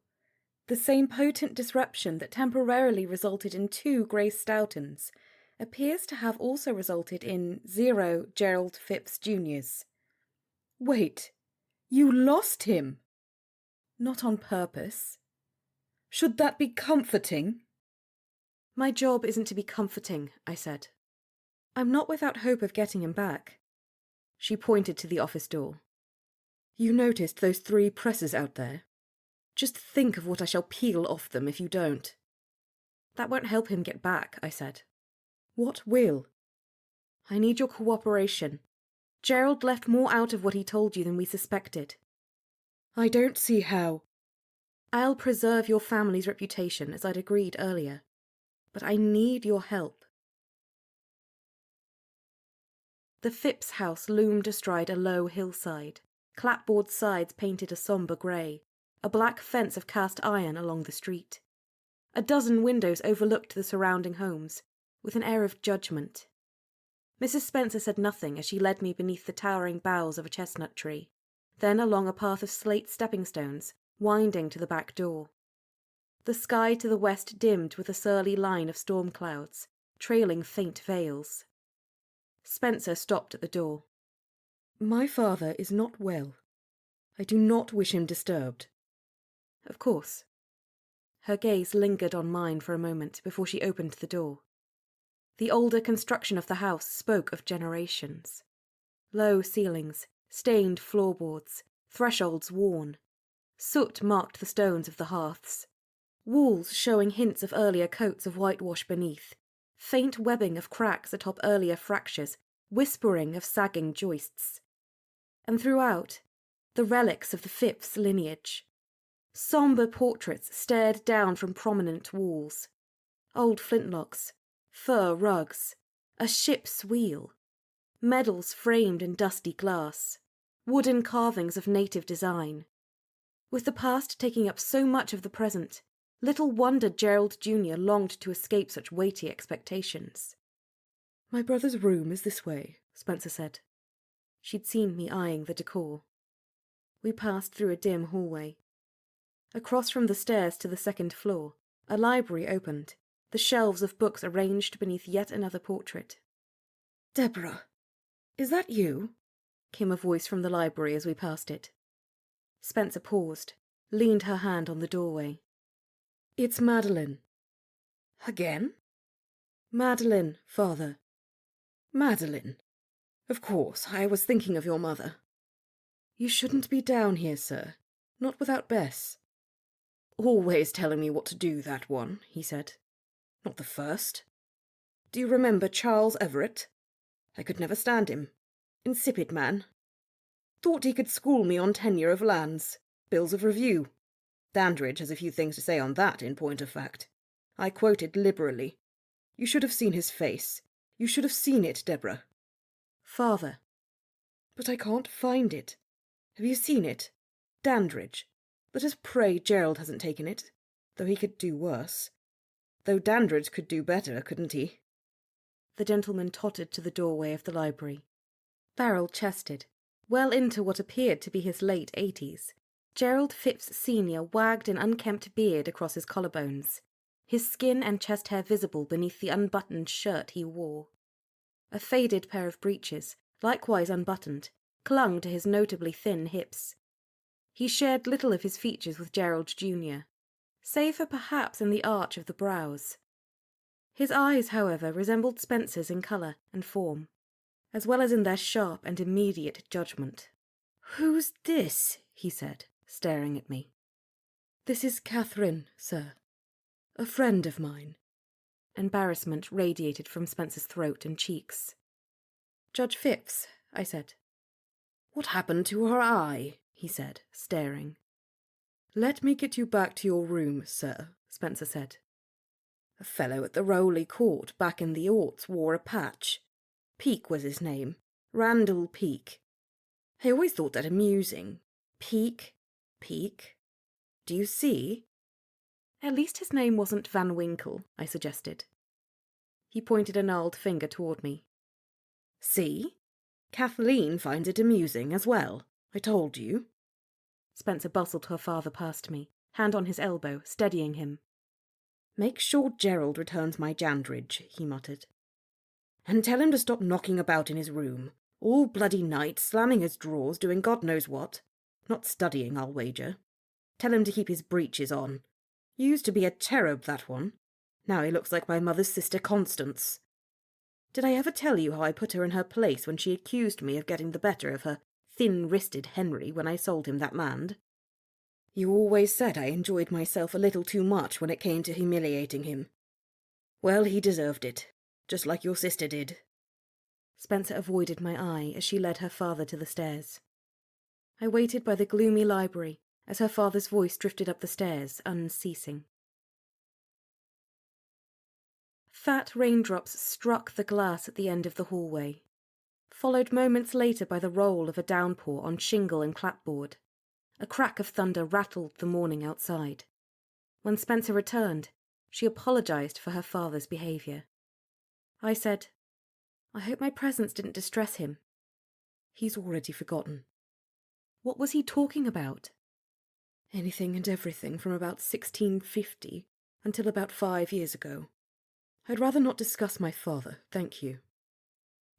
The same potent disruption that temporarily resulted in 2 Grace Stoutons appears to have also resulted in 0 Gerald Phipps Jr.'s. Wait, you lost him? Not on purpose. Should that be comforting? My job isn't to be comforting, I said. I'm not without hope of getting him back. She pointed to the office door. You noticed those 3 presses out there?
Just think of what I shall peel off them if you don't.
That won't help him get back, I said.
What will?
I need your cooperation. Gerald left more out of what he told you than we suspected.
I don't see how.
I'll preserve your family's reputation, as I'd agreed earlier. But I need your help. The Phipps house loomed astride a low hillside, clapboard sides painted a sombre grey, a black fence of cast iron along the street. A dozen windows overlooked the surrounding homes, with an air of judgment. Mrs. Spencer said nothing as she led me beneath the towering boughs of a chestnut tree, then along a path of slate stepping stones, winding to the back door. The sky to the west dimmed with a surly line of storm clouds, trailing faint veils. Spencer stopped at the door.
My father is not well. I do not wish him disturbed.
Of course. Her gaze lingered on mine for a moment before she opened the door. The older construction of the house spoke of generations. Low ceilings, stained floorboards, thresholds worn. Soot marked the stones of the hearths. Walls showing hints of earlier coats of whitewash beneath. Faint webbing of cracks atop earlier fractures, whispering of sagging joists. And throughout, the relics of the Phipps lineage. Sombre portraits stared down from prominent walls. Old flintlocks, fur rugs, a ship's wheel. Medals framed in dusty glass. Wooden carvings of native design. With the past taking up so much of the present, little wonder Gerald Jr. longed to escape such weighty expectations.
My brother's room is this way, Spencer said.
She'd seen me eyeing the decor. We passed through a dim hallway. Across from the stairs to the second floor, a library opened, the shelves of books arranged beneath yet another portrait.
Deborah, is that you?
Came a voice from the library as we passed it. Spencer paused, leaned her hand on the doorway.
It's Madeline.
Again?
Madeline, father. Madeline. Of course, I was thinking of your mother. You shouldn't be down here, sir. Not without Bess. Always telling me what to do, that one, he said. Not the first. Do you remember Charles Everett? I could never stand him. Insipid man. Thought he could school me on tenure of lands, bills of review. Dandridge has a few things to say on that, in point of fact. I quoted liberally. You should have seen his face. You should have seen it, Deborah.
Father.
But I can't find it. Have you seen it? Dandridge. Let us pray Gerald hasn't taken it, though he could do worse. Though Dandridge could do better, couldn't he?
The gentleman tottered to the doorway of the library. Barrel-chested, well into what appeared to be his late 80s, Gerald Phipps Sr. wagged an unkempt beard across his collarbones, his skin and chest hair visible beneath the unbuttoned shirt he wore. A faded pair of breeches, likewise unbuttoned, clung to his notably thin hips. He shared little of his features with Gerald Jr., save for perhaps in the arch of the brows. His eyes, however, resembled Spencer's in colour and form, as well as in their sharp and immediate judgment.
"Who's this?" he said, staring at me. "This is Catherine, sir. A friend of mine."
Embarrassment radiated from Spencer's throat and cheeks.
"Judge Phipps," I said. "What happened to her eye?" he said, staring. "Let me get you back to your room, sir," Spencer said. "A fellow at the Rowley Court back in the aughts wore a patch. Peake was his name. Randall Peake. I always thought that amusing. Peake. Peake. Do you see?"
"At least his name wasn't Van Winkle," I suggested. He pointed a gnarled finger toward me.
"See? Kathleen finds it amusing as well. I told you."
Spencer bustled her father past me, hand on his elbow, steadying him.
"Make sure Gerald returns my Dandridge," he muttered. "And tell him to stop knocking about in his room. All bloody night, slamming his drawers, doing God knows what. Not studying, I'll wager. Tell him to keep his breeches on. Used to be a cherub, that one. Now he looks like my mother's sister Constance. Did I ever tell you how I put her in her place when she accused me of getting the better of her thin-wristed Henry when I sold him that land?"
You always said I enjoyed myself a little too much when it came to humiliating him. Well, he deserved it, just like your sister did.
Spencer avoided my eye as she led her father to the stairs. I waited by the gloomy library as her father's voice drifted up the stairs, unceasing. Fat raindrops struck the glass at the end of the hallway, followed moments later by the roll of a downpour on shingle and clapboard. A crack of thunder rattled the morning outside. When Spencer returned, she apologized for her father's behavior. I said, "I hope my presence didn't distress him."
"He's already forgotten."
"What was he talking about?"
"Anything and everything from about 1650 until about 5 years ago. I'd rather not discuss my father, thank you."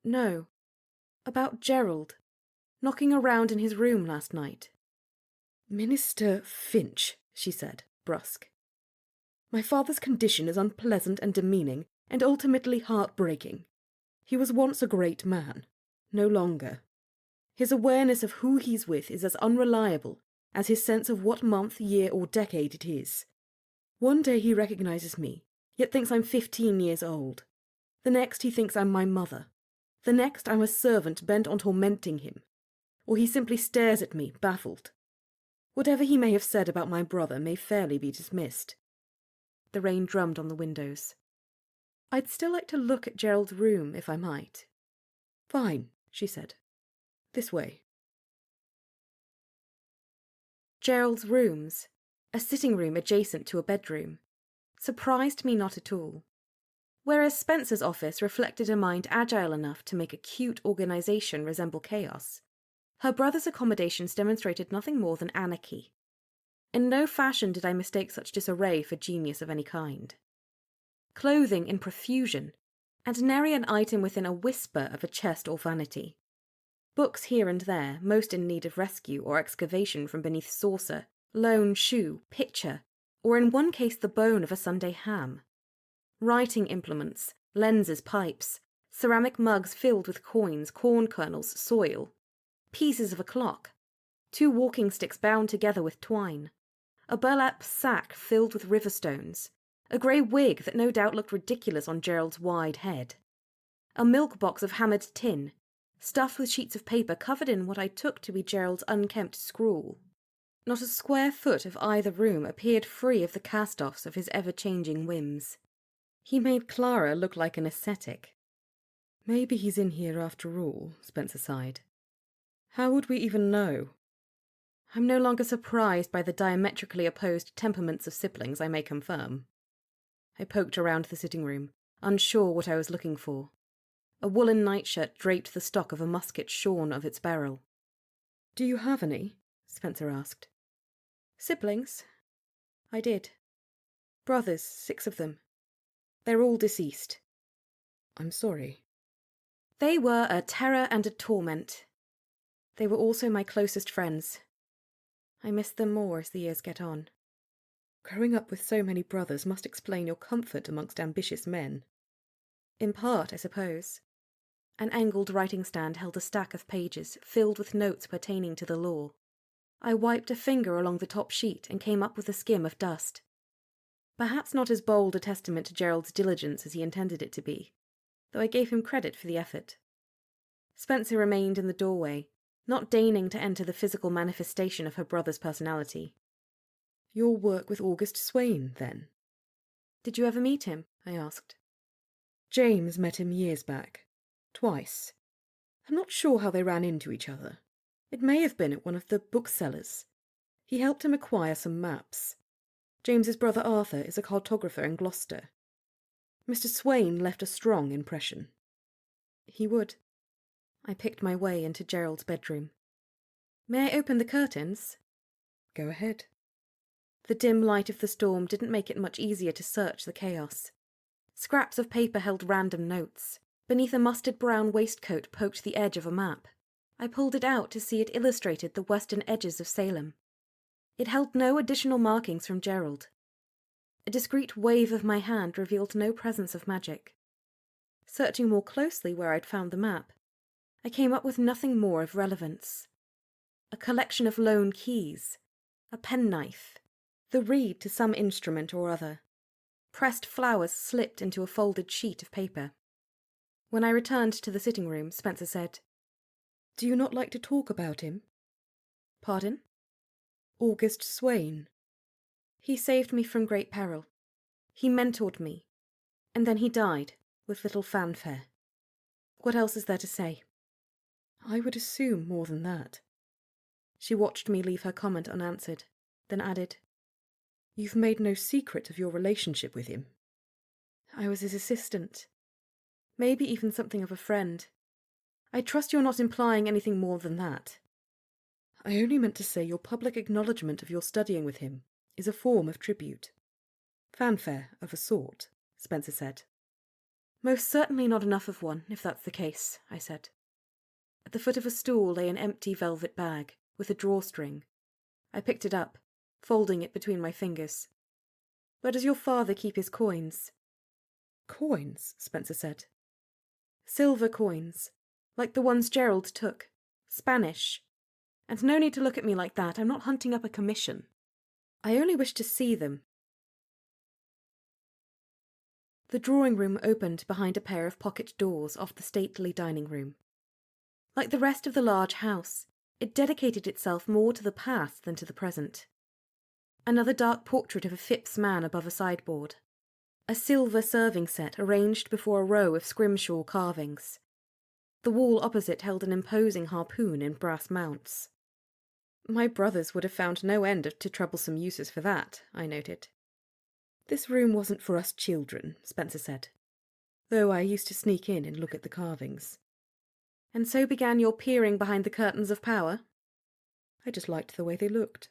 "No. About Gerald. Knocking around in his room last night."
"Minister Finch," she said, brusque. "My father's condition is unpleasant and demeaning, and ultimately heartbreaking. He was once a great man. No longer. His awareness of who he's with is as unreliable as his sense of what month, year, or decade it is. One day he recognizes me, yet thinks I'm 15 years old. The next he thinks I'm my mother. The next I'm a servant bent on tormenting him. Or he simply stares at me, baffled. Whatever he may have said about my brother may fairly be dismissed."
The rain drummed on the windows. "I'd still like to look at Gerald's room, if I might."
"Fine," she said. "This way."
Gerald's rooms, a sitting room adjacent to a bedroom, surprised me not at all. Whereas Spencer's office reflected a mind agile enough to make acute organization resemble chaos, her brother's accommodations demonstrated nothing more than anarchy. In no fashion did I mistake such disarray for genius of any kind. Clothing in profusion, and nary an item within a whisper of a chest or vanity. Books here and there, most in need of rescue or excavation from beneath saucer, lone shoe, pitcher, or in one case the bone of a Sunday ham. Writing implements, lenses, pipes, ceramic mugs filled with coins, corn kernels, soil, pieces of a clock, 2 walking sticks bound together with twine, a burlap sack filled with river stones, a grey wig that no doubt looked ridiculous on Gerald's wide head, a milk box of hammered tin, stuffed with sheets of paper covered in what I took to be Gerald's unkempt scrawl. Not a square foot of either room appeared free of the cast-offs of his ever-changing whims. He made Clara look like an ascetic.
"Maybe he's in here after all," Spencer sighed. "How would we even know?"
I'm no longer surprised by the diametrically opposed temperaments of siblings, I may confirm. I poked around the sitting room, unsure what I was looking for. A woolen nightshirt draped the stock of a musket shorn of its barrel.
"Do you have any?" Spencer asked.
"Siblings? I did. Brothers, 6 of them. They're all deceased."
"I'm sorry."
"They were a terror and a torment. They were also my closest friends. I miss them more as the years get on."
"Growing up with so many brothers must explain your comfort amongst ambitious men."
"In part, I suppose." An angled writing stand held a stack of pages filled with notes pertaining to the law. I wiped a finger along the top sheet and came up with a skim of dust. Perhaps not as bold a testament to Gerald's diligence as he intended it to be, though I gave him credit for the effort. Spencer remained in the doorway, not deigning to enter the physical manifestation of her brother's personality.
"Your work with August Swain, then?"
"Did you ever meet him?" I asked.
"James met him years back. Twice. I'm not sure how they ran into each other. It may have been at one of the booksellers. He helped him acquire some maps. James's brother Arthur is a cartographer in Gloucester. Mr. Swain left a strong impression."
"He would." I picked my way into Gerald's bedroom. "May I open the curtains?"
"Go ahead."
The dim light of the storm didn't make it much easier to search the chaos. Scraps of paper held random notes. Beneath a mustard-brown waistcoat poked the edge of a map. I pulled it out to see it illustrated the western edges of Salem. It held no additional markings from Gerald. A discreet wave of my hand revealed no presence of magic. Searching more closely where I'd found the map, I came up with nothing more of relevance. A collection of lone keys,
A penknife, the reed to some instrument or other. Pressed flowers slipped into a folded sheet of paper. When I returned to the sitting room, Spencer said,
"Do you not like to talk about him?"
"Pardon?"
"August Swain."
"He saved me from great peril. He mentored me. And then he died, with little fanfare. What else is there to say?"
"I would assume more than that."
She watched me leave her comment unanswered, then added,
"You've made no secret of your relationship with him."
"I was his assistant. Maybe even something of a friend. I trust you're not implying anything more than that."
"I only meant to say your public acknowledgement of your studying with him is a form of tribute. Fanfare of a sort," Spencer said.
"Most certainly not enough of one, if that's the case," I said. At the foot of a stool lay an empty velvet bag, with a drawstring. I picked it up, folding it between my fingers. "Where does your father keep his coins?"
"Coins?" Spencer said.
"Silver coins, like the ones Gerald took. Spanish. And no need to look at me like that. I'm not hunting up a commission. I only wish to see them." The drawing room opened behind a pair of pocket doors off the stately dining room. Like the rest of the large house, it dedicated itself more to the past than to the present. Another dark portrait of a Phipps man above a sideboard. A silver serving set arranged before a row of scrimshaw carvings. The wall opposite held an imposing harpoon in brass mounts.
"My brothers would have found no end to troublesome uses for that," I noted. "This room wasn't for us children," Spencer said, "though I used to sneak in and look at the carvings."
"And so began your peering behind the curtains of power?"
"I just liked the way they looked."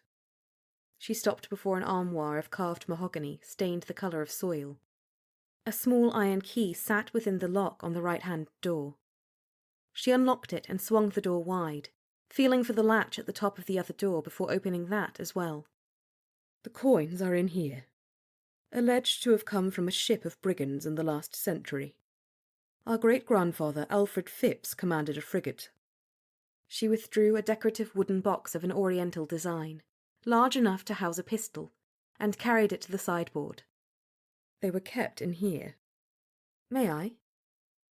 She stopped before an armoire of carved mahogany stained the colour of soil. A small iron key sat within the lock on the right-hand door. She unlocked it and swung the door wide, feeling for the latch at the top of the other door before opening that as well.
"The coins are in here. Alleged to have come from a ship of brigands in the last century. Our great-grandfather Alfred Phipps commanded a frigate."
She withdrew a decorative wooden box of an oriental design, large enough to house a pistol, and carried it to the sideboard.
"They were kept in here."
"May I?"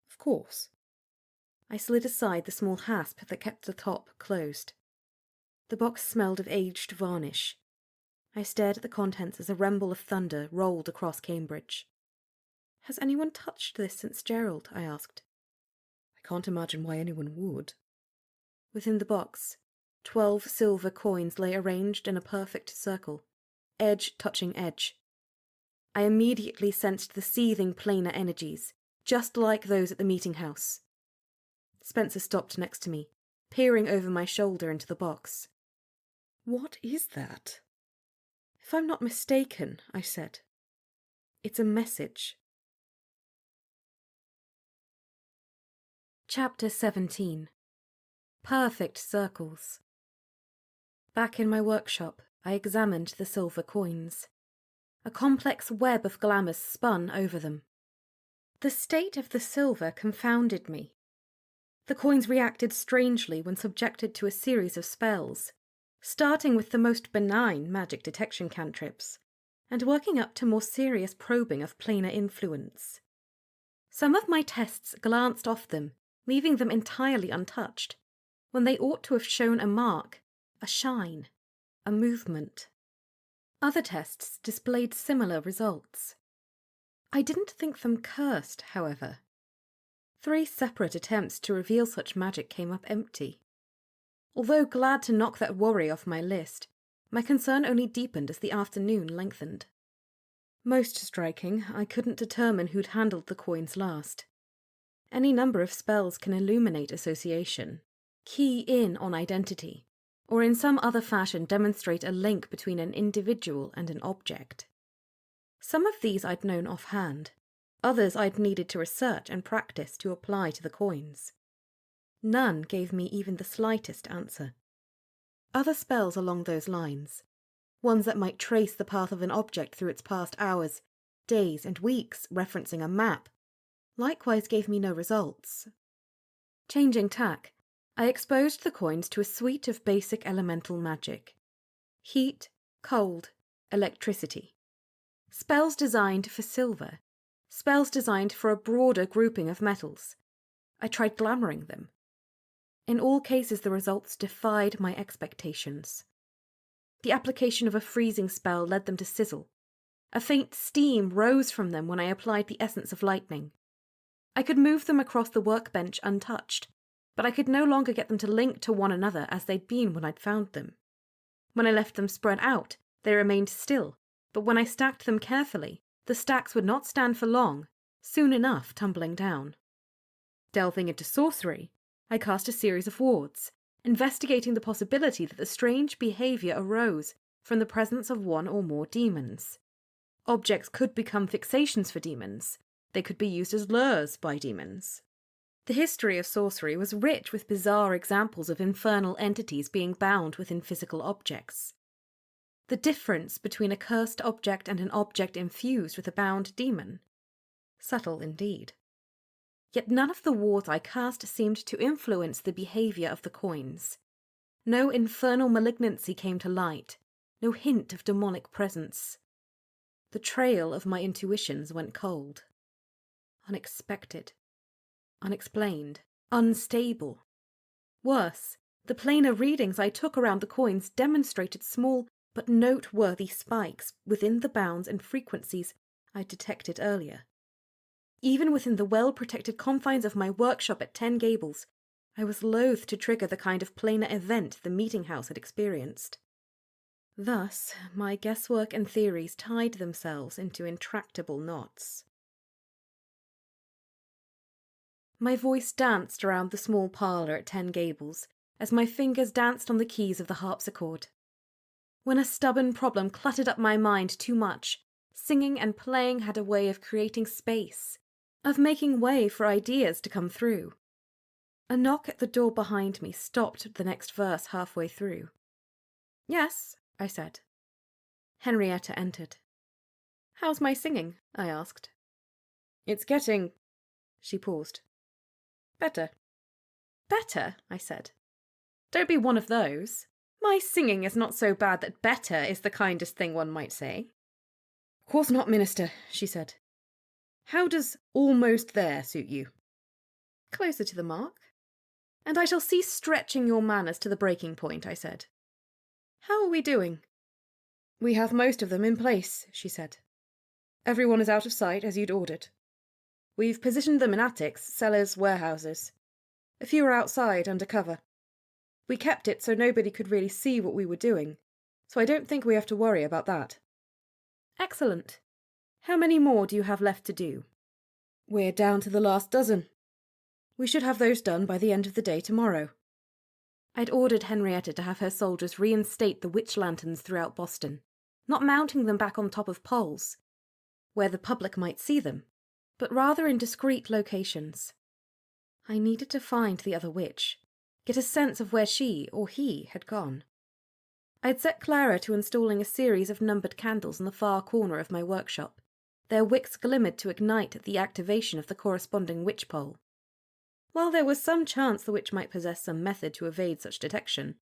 "Of course."
I slid aside the small hasp that kept the top closed. The box smelled of aged varnish. I stared at the contents as a rumble of thunder rolled across Cambridge. "Has anyone touched this since Gerald?" I asked.
"I can't imagine why anyone would."
Within the box, 12 silver coins lay arranged in a perfect circle, edge touching edge. I immediately sensed the seething planar energies, just like those at the meeting house. Spencer stopped next to me, peering over my shoulder into the box.
"What is that?"
"If I'm not mistaken," I said, "it's a message." Chapter 17. Perfect Circles. Back in my workshop, I examined the silver coins. A complex web of glamours spun over them. The state of the silver confounded me. The coins reacted strangely when subjected to a series of spells, starting with the most benign magic detection cantrips, and working up to more serious probing of planar influence. Some of my tests glanced off them, leaving them entirely untouched, when they ought to have shown a mark, a shine, a movement. Other tests displayed similar results. I didn't think them cursed, however. 3 separate attempts to reveal such magic came up empty. Although glad to knock that worry off my list, my concern only deepened as the afternoon lengthened. Most striking, I couldn't determine who'd handled the coins last. Any number of spells can illuminate association, key in on identity, or in some other fashion demonstrate a link between an individual and an object. Some of these I'd known offhand, others I'd needed to research and practice to apply to the coins. None gave me even the slightest answer. Other spells along those lines, ones that might trace the path of an object through its past hours, days, and weeks, referencing a map, likewise gave me no results. Changing tack, I exposed the coins to a suite of basic elemental magic. Heat, cold, electricity. Spells designed for silver. Spells designed for a broader grouping of metals. I tried glamouring them. In all cases, the results defied my expectations. The application of a freezing spell led them to sizzle. A faint steam rose from them when I applied the essence of lightning. I could move them across the workbench untouched, but I could no longer get them to link to one another as they'd been when I'd found them. When I left them spread out, they remained still, but when I stacked them carefully, the stacks would not stand for long, soon enough tumbling down. Delving into sorcery, I cast a series of wards, investigating the possibility that the strange behaviour arose from the presence of one or more demons. Objects could become fixations for demons. They could be used as lures by demons. The history of sorcery was rich with bizarre examples of infernal entities being bound within physical objects. The difference between a cursed object and an object infused with a bound demon? Subtle indeed. Yet none of the wards I cast seemed to influence the behaviour of the coins. No infernal malignancy came to light, no hint of demonic presence. The trail of my intuitions went cold. Unexpected. Unexplained. Unstable. Worse, the planar readings I took around the coins demonstrated small but noteworthy spikes within the bounds and frequencies I detected earlier. Even within the well-protected confines of my workshop at 10 Gables, I was loath to trigger the kind of planar event the meeting house had experienced. Thus, my guesswork and theories tied themselves into intractable knots. My voice danced around the small parlour at 10 Gables as my fingers danced on the keys of the harpsichord. When a stubborn problem cluttered up my mind too much, singing and playing had a way of creating space, of making way for ideas to come through. A knock at the door behind me stopped the next verse halfway through. "Yes," I said. Henrietta entered. "How's my singing?" I asked.
"It's getting—"
She paused.
"better."
"Better?" I said.
"Don't be one of those. My singing is not so bad that better is the kindest thing one might say." "Of course not, Minister," she said. "How does almost there suit you?"
"Closer to the mark."
"And I shall cease stretching your manners to the breaking point," I said. "How are we doing?" "We have most of them in place," she said. "Everyone is out of sight, as you'd ordered. We've positioned them in attics, cellars, warehouses. A few are outside, under cover. We kept it so nobody could really see what we were doing, so I don't think we have to worry about that."
"Excellent. How many more do you have left to do?"
"We're down to the last dozen. We should have those done by the end of the day tomorrow."
I'd ordered Henrietta to have her soldiers reinstate the witch lanterns throughout Boston, not mounting them back on top of poles, where the public might see them, but rather in discreet locations. I needed to find the other witch, get a sense of where she or he had gone. I'd set Clara to installing a series of numbered candles in the far corner of my workshop. Their wicks glimmered to ignite at the activation of the corresponding witch pole. While there was some chance the witch might possess some method to evade such detection,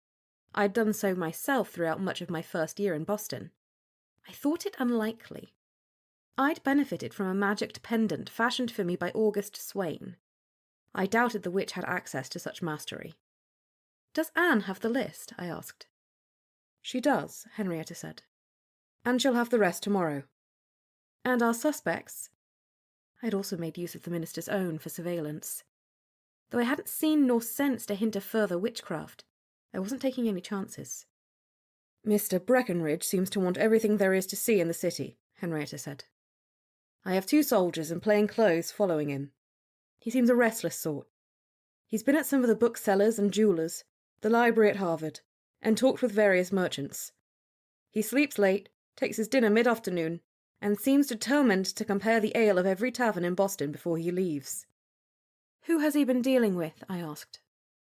I'd done so myself throughout much of my first year in Boston. I thought it unlikely. I'd benefited from a magicked pendant fashioned for me by August Swain. I doubted the witch had access to such mastery. "Does Anne have the list?" I asked.
"She does," Henrietta said. "And she'll have the rest tomorrow."
"And our suspects?" I'd also made use of the minister's own for surveillance. Though I hadn't seen nor sensed a hint of further witchcraft, I wasn't taking any chances.
"Mr. Breckenridge seems to want everything there is to see in the city," Henrietta said. "I have 2 soldiers in plain clothes following him. He seems a restless sort. He's been at some of the booksellers and jewellers, the library at Harvard, and talked with various merchants. He sleeps late, takes his dinner mid-afternoon, and seems determined to compare the ale of every tavern in Boston before he leaves."
"Who has he been dealing with?" I asked.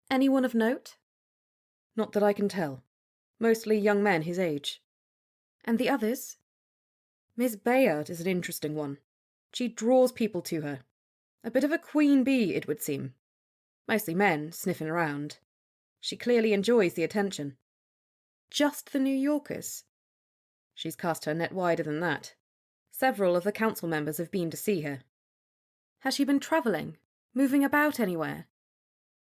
"Anyone of note?"
"Not that I can tell. Mostly young men his age."
"And the others?"
"Miss Bayard is an interesting one. She draws people to her. A bit of a queen bee, it would seem. Mostly men, sniffing around. She clearly enjoys the attention."
"Just the New Yorkers?"
She's cast her net wider than that. Several of the council members have been to see her.
Has she been travelling? Moving about anywhere?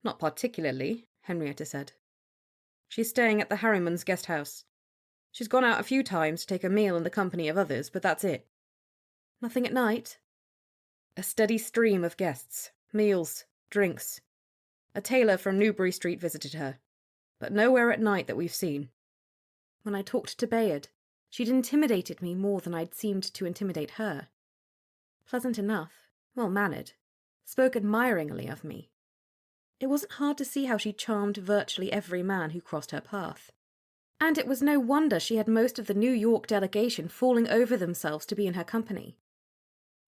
Not particularly, Henrietta said. She's staying at the Harrimans' guest house. She's gone out a few times to take a meal in the company of others, but that's it.
Nothing at night?
A steady stream of guests, meals, drinks. A tailor from Newbury Street visited her, but nowhere at night that we've seen.
When I talked to Bayard, she'd intimidated me more than I'd seemed to intimidate her. Pleasant enough, well-mannered, spoke admiringly of me. It wasn't hard to see how she charmed virtually every man who crossed her path. And it was no wonder she had most of the New York delegation falling over themselves to be in her company.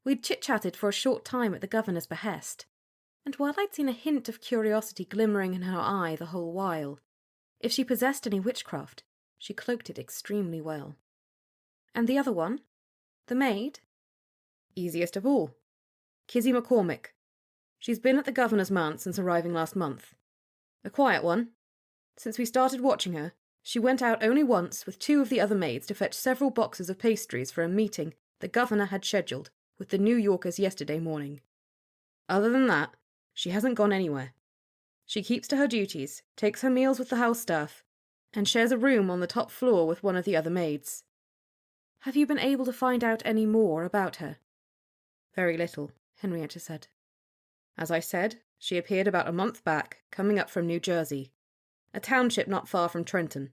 We'd chit-chatted for a short time at the governor's behest, and while I'd seen a hint of curiosity glimmering in her eye the whole while, if she possessed any witchcraft, she cloaked it extremely well. And the other one? The maid?
Easiest of all. Kizzy McCormick. She's been at the governor's manse since arriving last month. A quiet one. Since we started watching her, she went out only once with 2 of the other maids to fetch several boxes of pastries for a meeting the governor had scheduled with the New Yorkers yesterday morning. Other than that, she hasn't gone anywhere. She keeps to her duties, takes her meals with the house staff, and shares a room on the top floor with one of the other maids.
Have you been able to find out any more about her?
Very little, Henrietta said. As I said, she appeared about a month back, coming up from New Jersey, a township not far from Trenton.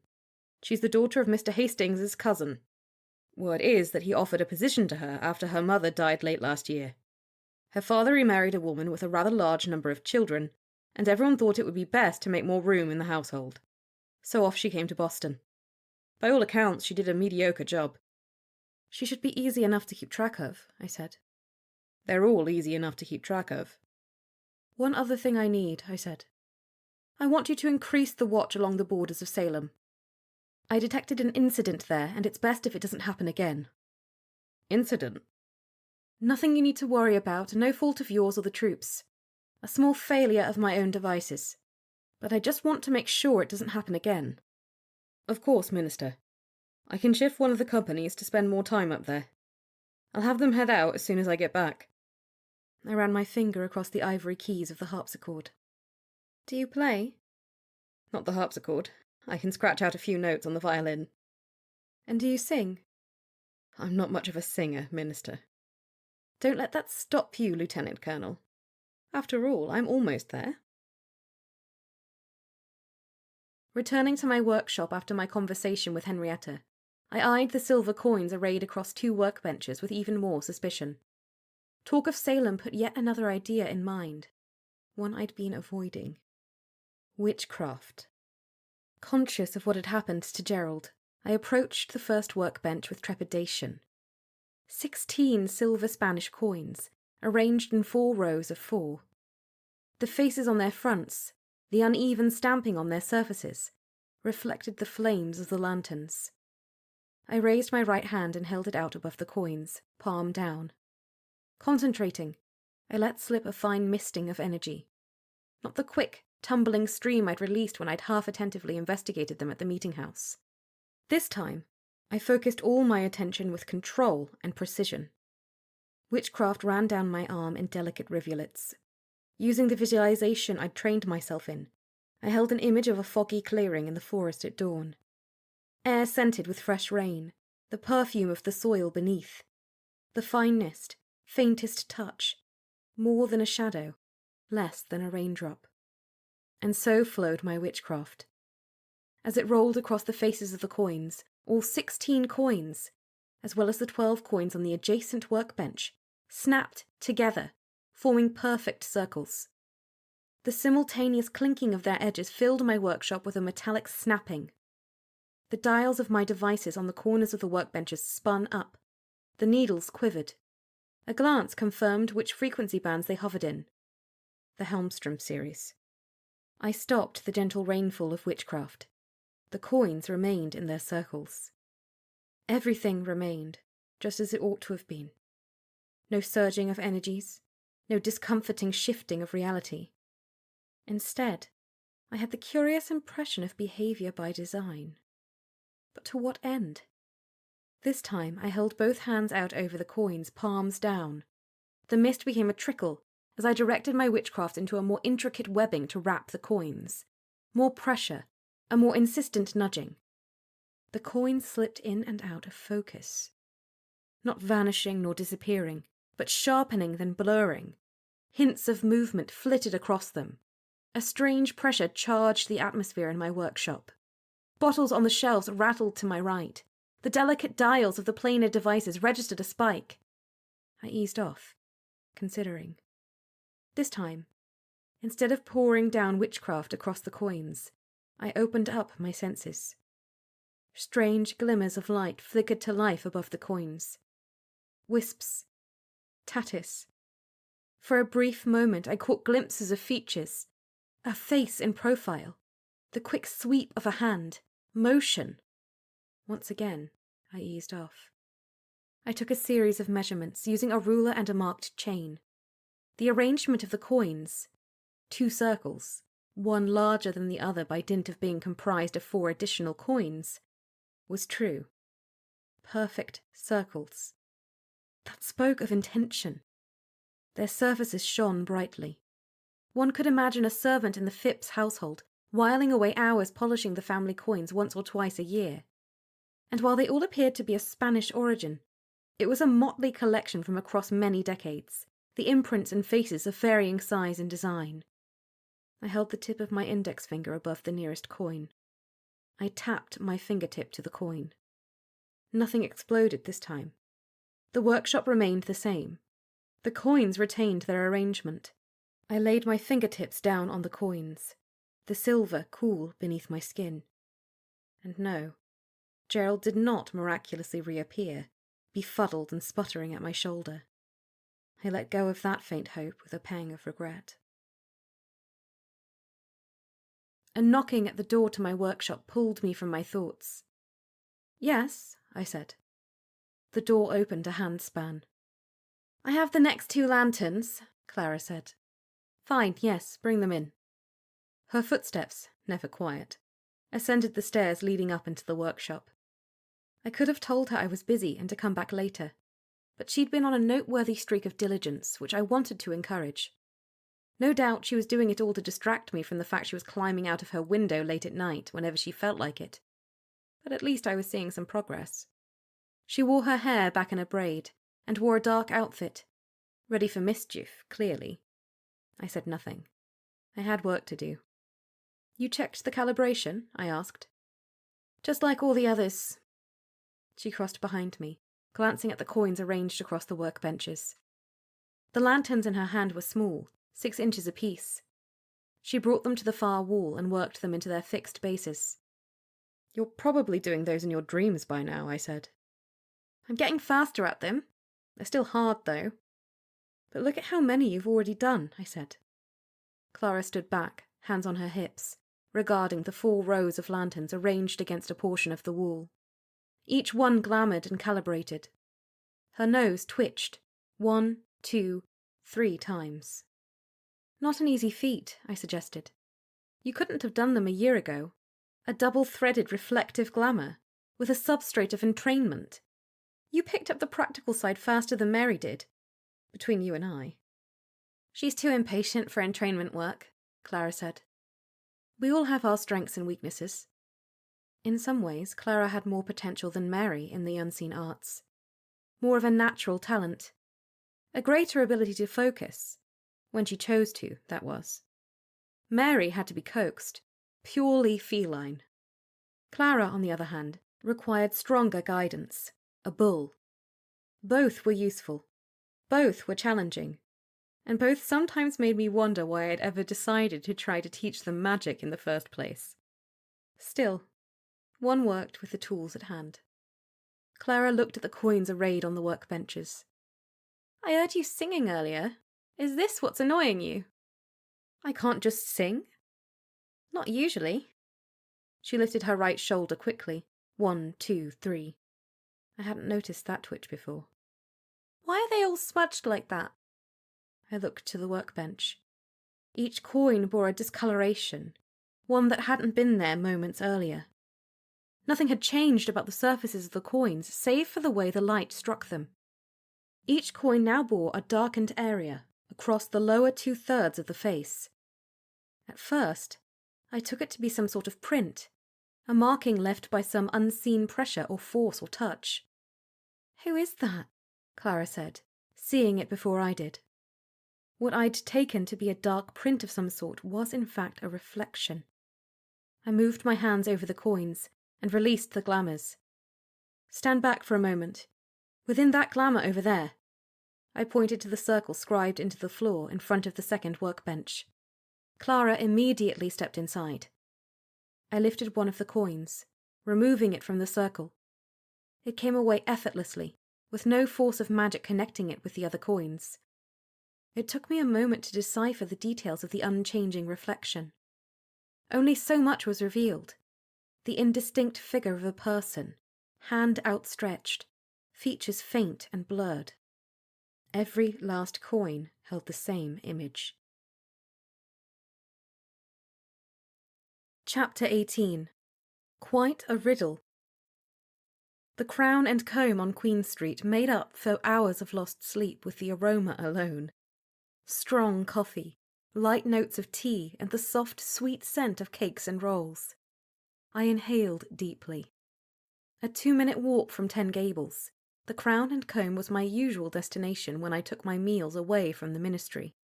She's the daughter of Mr. Hastings' cousin. Word is that he offered a position to her after her mother died late last year. Her father remarried a woman with a rather large number of children, and everyone thought it would be best to make more room in the household. So off she came to Boston. By all accounts, she did a mediocre job.
She should be easy enough to keep track of, I said.
They're all easy enough to keep track of.
One other thing I need, I said. I want you to increase the watch along the borders of Salem. I detected an incident there, and it's best if it doesn't happen again.
Incident?
Nothing you need to worry about, no fault of yours or the troops. A small failure of my own devices. But I just want to make sure it doesn't happen again.
Of course, Minister. I can shift one of the companies to spend more time up there. I'll have them head out as soon as I get back.
I ran my finger across the ivory keys of the harpsichord. Do you play?
Not the harpsichord. I can scratch out a few notes on the violin.
And do you sing?
I'm not much of a singer, Minister.
Don't let that stop you, Lieutenant Colonel.
After all, I'm almost there.
Returning to my workshop after my conversation with Henrietta, I eyed the silver coins arrayed across 2 workbenches with even more suspicion. Talk of Salem put yet another idea in mind, one I'd been avoiding. Witchcraft. Conscious of what had happened to Gerald, I approached the first workbench with trepidation. 16 silver Spanish coins, arranged in 4 rows of 4. The faces on their fronts, the uneven stamping on their surfaces, reflected the flames of the lanterns. I raised my right hand and held it out above the coins, palm down. Concentrating, I let slip a fine misting of energy. Not the quick, tumbling stream I'd released when I'd half-attentively investigated them at the meeting house. This time, I focused all my attention with control and precision. Witchcraft ran down my arm in delicate rivulets. Using the visualization I'd trained myself in, I held an image of a foggy clearing in the forest at dawn. Air scented with fresh rain, the perfume of the soil beneath. The finest, faintest touch, more than a shadow, less than a raindrop. And so flowed my witchcraft. As it rolled across the faces of the coins, all 16 coins, as well as the 12 coins on the adjacent workbench, snapped together, forming perfect circles. The simultaneous clinking of their edges filled my workshop with a metallic snapping. The dials of my devices on the corners of the workbenches spun up. The needles quivered. A glance confirmed which frequency bands they hovered in. The Helmstrom series. I stopped the gentle rainfall of witchcraft. The coins remained in their circles. Everything remained, just as it ought to have been. No surging of energies, no discomforting shifting of reality. Instead, I had the curious impression of behaviour by design. But to what end? This time I held both hands out over the coins, palms down. The mist became a trickle as I directed my witchcraft into a more intricate webbing to wrap the coins. More pressure, a more insistent nudging. The coins slipped in and out of focus. Not vanishing nor disappearing, but sharpening then blurring. Hints of movement flitted across them. A strange pressure charged the atmosphere in my workshop. Bottles on the shelves rattled to my right. The delicate dials of the planar devices registered a spike. I eased off, considering. This time, instead of pouring down witchcraft across the coins, I opened up my senses. Strange glimmers of light flickered to life above the coins. Wisps. Tattis. For a brief moment I caught glimpses of features. A face in profile. The quick sweep of a hand. Motion. Once again, I eased off. I took a series of measurements using a ruler and a marked chain. The arrangement of the coins, 2 circles, one larger than the other by dint of being comprised of 4 additional coins, was true. Perfect circles. That spoke of intention. Their surfaces shone brightly. One could imagine a servant in the Phipps household whiling away hours polishing the family coins once or twice a year. And while they all appeared to be of Spanish origin, it was a motley collection from across many decades, the imprints and faces of varying size and design. I held the tip of my index finger above the nearest coin. I tapped my fingertip to the coin. Nothing exploded this time. The workshop remained the same. The coins retained their arrangement. I laid my fingertips down on the coins, the silver cool beneath my skin. And no, Gerald did not miraculously reappear, befuddled and sputtering at my shoulder. I let go of that faint hope with a pang of regret. A knocking at the door to my workshop pulled me from my thoughts. "Yes," I said. The door opened a handspan. "I have the next 2 lanterns," Clara said. "Fine, yes, bring them in." Her footsteps, never quiet, ascended the stairs leading up into the workshop. I could have told her I was busy and to come back later, but she'd been on a noteworthy streak of diligence, which I wanted to encourage. No doubt she was doing it all to distract me from the fact she was climbing out of her window late at night whenever she felt like it. But at least I was seeing some progress. She wore her hair back in a braid, and wore a dark outfit. Ready for mischief, clearly. I said nothing. I had work to do. "You checked the calibration?" I asked. "Just like all the others." She crossed behind me, glancing at the coins arranged across the workbenches. The lanterns in her hand were small, 6 inches apiece. She brought them to the far wall and worked them into their fixed bases. "You're probably doing those in your dreams by now," I said. "I'm getting faster at them. They're still hard, though." "But look at how many you've already done," I said. Clara stood back, hands on her hips, regarding the 4 rows of lanterns arranged against a portion of the wall. Each one glamoured and calibrated. Her nose twitched 1, 2, 3 times. "Not an easy feat," I suggested. "You couldn't have done them a year ago. A double-threaded reflective glamour, with a substrate of entrainment. You picked up the practical side faster than Mary did, between you and I." "She's too impatient for entrainment work," Clara said. "We all have our strengths and weaknesses." In some ways, Clara had more potential than Mary in the unseen arts. More of a natural talent. A greater ability to focus. When she chose to, that was. Mary had to be coaxed. Purely feline. Clara, on the other hand, required stronger guidance. A bull. Both were useful. Both were challenging. And both sometimes made me wonder why I'd ever decided to try to teach them magic in the first place. Still, one worked with the tools at hand. Clara looked at the coins arrayed on the workbenches. "I heard you singing earlier. Is this what's annoying you?" "I can't just sing." "Not usually." She lifted her right shoulder quickly. 1, 2, 3. I hadn't noticed that twitch before. "Why are they all smudged like that?" I looked to the workbench. Each coin bore a discoloration, one that hadn't been there moments earlier. Nothing had changed about the surfaces of the coins, save for the way the light struck them. Each coin now bore a darkened area across the lower 2/3 of the face. At first, I took it to be some sort of print, a marking left by some unseen pressure or force or touch. "Who is that?" Clara said, seeing it before I did. What I'd taken to be a dark print of some sort was in fact a reflection. I moved my hands over the coins and released the glamours. "Stand back for a moment. Within that glamour over there." I pointed to the circle scribed into the floor in front of the second workbench. Clara immediately stepped inside. I lifted one of the coins, removing it from the circle. It came away effortlessly, with no force of magic connecting it with the other coins. It took me a moment to decipher the details of the unchanging reflection. Only so much was revealed. The indistinct figure of a person, hand outstretched, features faint and blurred. Every last coin held the same image. Chapter 18. Quite a riddle. The crown and comb on Queen Street made up for hours of lost sleep with the aroma alone. Strong coffee, light notes of tea, and the soft, sweet scent of cakes and rolls. I inhaled deeply. A 2-minute walk from 10 Gables, the Crown and Comb was my usual destination when I took my meals away from the ministry.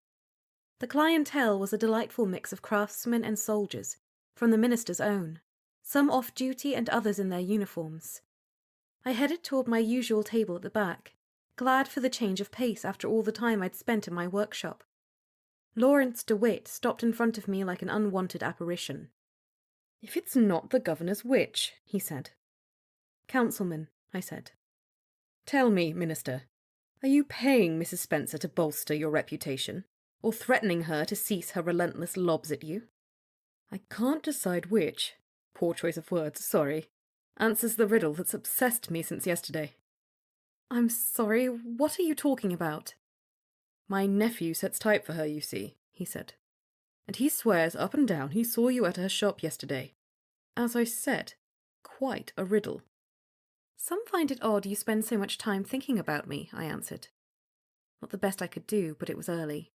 The clientele was a delightful mix of craftsmen and soldiers, from the minister's own, some off-duty and others in their uniforms. I headed toward my usual table at the back, glad for the change of pace after all the time I'd spent in my workshop. Lawrence DeWitt stopped in front of me like an unwanted apparition.
"If it's not the governor's witch," he said.
"Councilman," I said.
"Tell me, Minister, are you paying Mrs. Spencer to bolster your reputation, or threatening her to cease her relentless lobs at you? I can't decide which, poor choice of words, sorry, answers the riddle that's obsessed me since yesterday."
"I'm sorry, what are you talking about?"
"My nephew sets type for her, you see," he said. "And he swears up and down he saw you at her shop yesterday. As I said, quite a riddle."
"Some find it odd you spend so much time thinking about me," I answered. Not the best I could do, but it was early.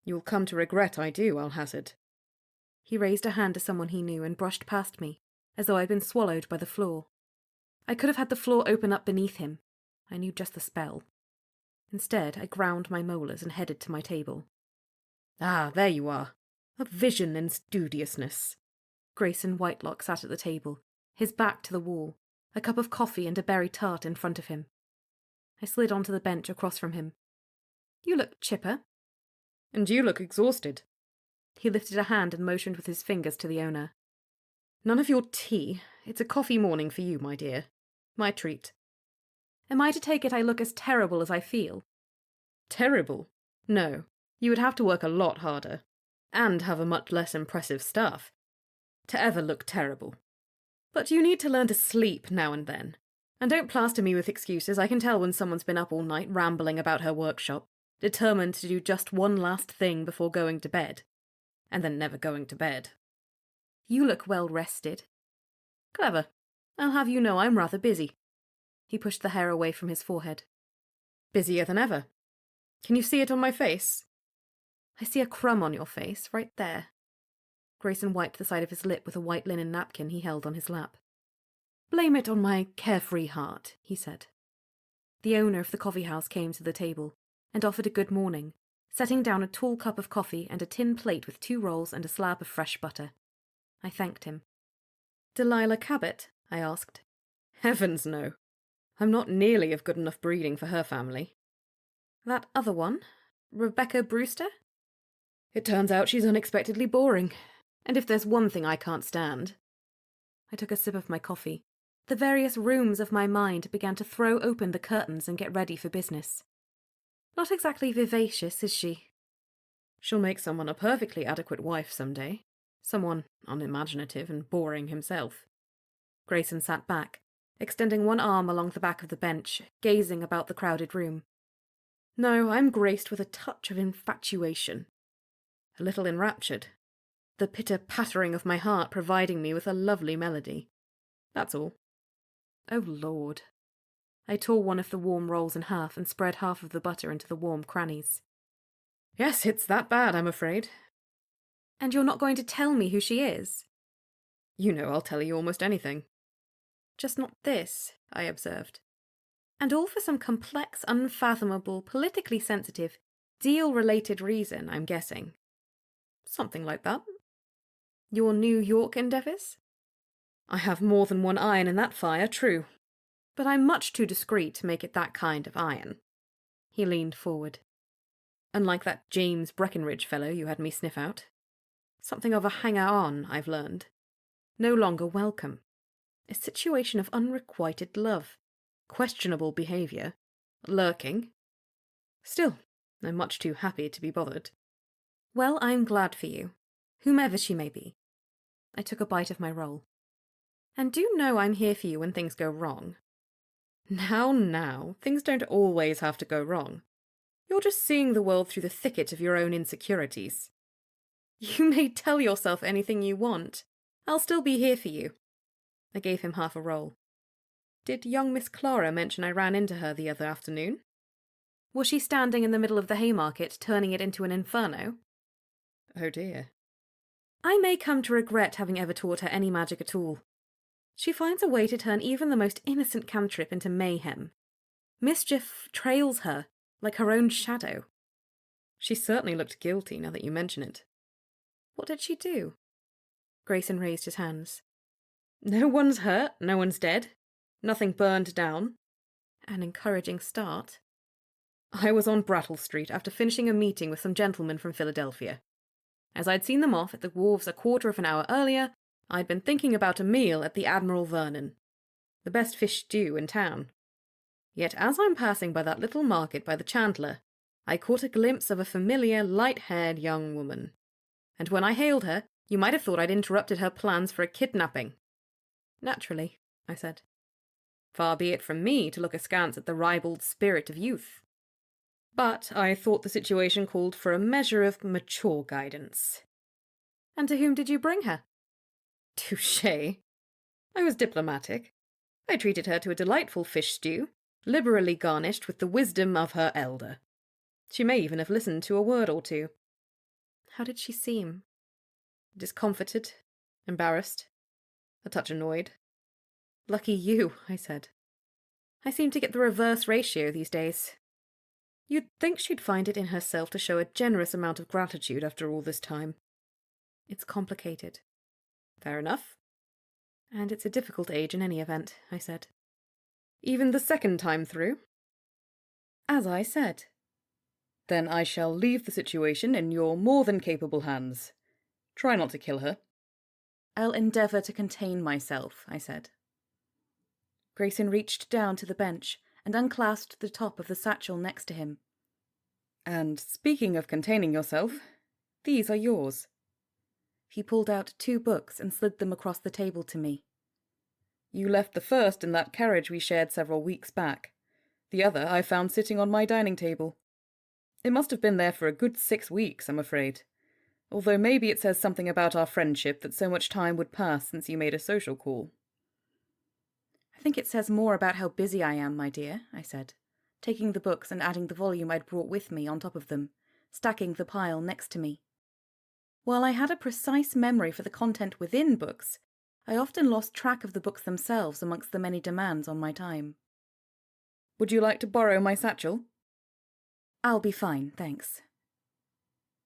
"You'll come to regret I do, I'll hazard."
He raised a hand to someone he knew and brushed past me, as though I'd been swallowed by the floor. I could have had the floor open up beneath him. I knew just the spell. Instead, I ground my molars and headed to my table.
"Ah, there you are. A vision in studiousness."
Grayson Whitelock sat at the table, his back to the wall, a cup of coffee and a berry tart in front of him. I slid onto the bench across from him. "You look chipper."
"And you look exhausted."
He lifted a hand and motioned with his fingers to the owner.
"None of your tea. It's a coffee morning for you, my dear. My treat."
"Am I to take it I look as terrible as I feel?"
"Terrible? No. You would have to work a lot harder, and have a much less impressive staff, to ever look terrible. But you need to learn to sleep now and then. And don't plaster me with excuses. I can tell when someone's been up all night rambling about her workshop, determined to do just one last thing before going to bed, and then never going to bed."
"You look well rested."
"Clever. I'll have you know I'm rather busy."
He pushed the hair away from his forehead.
"Busier than ever. Can you see it on my face?"
"I see a crumb on your face, right there." Grayson wiped the side of his lip with a white linen napkin he held on his lap.
"Blame it on my carefree heart," he said.
The owner of the coffee house came to the table and offered a good morning, setting down a tall cup of coffee and a tin plate with 2 rolls and a slab of fresh butter. I thanked him.
"Delilah Cabot?" I asked. "Heavens, no. I'm not nearly of good enough breeding for her family."
"That other one? Rebecca Brewster?"
"It turns out she's unexpectedly boring. And if there's one thing I can't stand—"
I took a sip of my coffee. The various rooms of my mind began to throw open the curtains and get ready for business. "Not exactly vivacious, is she?"
"She'll make someone a perfectly adequate wife someday. Someone unimaginative and boring himself."
Grayson sat back, extending one arm along the back of the bench, gazing about the crowded room.
"No, I'm graced with a touch of infatuation. A little enraptured. The pitter-pattering of my heart providing me with a lovely melody. That's all.
Oh, Lord. I tore one of the warm rolls in half and spread half of the butter into the warm crannies.
Yes, it's that bad, I'm afraid.
And you're not going to tell me who she is?
You know I'll tell you almost anything.
Just not this, I observed. And all for some complex, unfathomable, politically sensitive, deal-related reason, I'm guessing.
Something like that.
Your New York endeavours?
I have more than one iron in that fire, true.
But I'm much too discreet to make it that kind of iron. He leaned forward.
Unlike that James Breckenridge fellow you had me sniff out. Something of a hanger-on, I've learned. No longer welcome. A situation of unrequited love. Questionable behaviour. Lurking. Still, I'm much too happy to be bothered.
Well, I'm glad for you, whomever she may be. I took a bite of my roll. And do know I'm here for you when things go wrong.
Now, things don't always have to go wrong. You're just seeing the world through the thicket of your own insecurities.
You may tell yourself anything you want. I'll still be here for you. I gave him half a roll.
Did young Miss Clara mention I ran into her the other afternoon?
Was she standing in the middle of the Haymarket, turning it into an inferno?
Oh dear.
I may come to regret having ever taught her any magic at all. She finds a way to turn even the most innocent cantrip into mayhem. Mischief trails her, like her own shadow.
She certainly looked guilty now that you mention it.
What did she do? Grayson raised his hands.
No one's hurt, no one's dead. Nothing burned down.
An encouraging start.
I was on Brattle Street after finishing a meeting with some gentlemen from Philadelphia. As I'd seen them off at the wharves a quarter of an hour earlier, I'd been thinking about a meal at the Admiral Vernon, the best fish stew in town. Yet as I'm passing by that little market by the Chandler, I caught a glimpse of a familiar, light-haired young woman. And when I hailed her, you might have thought I'd interrupted her plans for a kidnapping.
Naturally, I said.
Far be it from me to look askance at the ribald spirit of youth. But I thought the situation called for a measure of mature guidance.
And to whom did you bring her?
Touché. I was diplomatic. I treated her to a delightful fish stew, liberally garnished with the wisdom of her elder. She may even have listened to a word or two.
How did she seem?
Discomfited, embarrassed, a touch annoyed.
Lucky you, I said. I seem to get the reverse ratio these days.
You'd think she'd find it in herself to show a generous amount of gratitude after all this time.
It's complicated.
Fair enough.
And it's a difficult age in any event, I said.
Even the second time through?
As I said.
Then I shall leave the situation in your more than capable hands. Try not to kill her.
I'll endeavour to contain myself, I said. Grayson reached down to the bench and unclasped the top of the satchel next to him.
And speaking of containing yourself, these are yours.
He pulled out 2 books and slid them across the table to me.
You left the first in that carriage we shared several weeks back. The other I found sitting on my dining table. It must have been there for a good 6 weeks, I'm afraid. Although maybe it says something about our friendship that so much time would pass since you made a social call.
I think it says more about how busy I am, my dear, I said, taking the books and adding the volume I'd brought with me on top of them, stacking the pile next to me. While I had a precise memory for the content within books, I often lost track of the books themselves amongst the many demands on my time.
Would you like to borrow my satchel?
I'll be fine, thanks.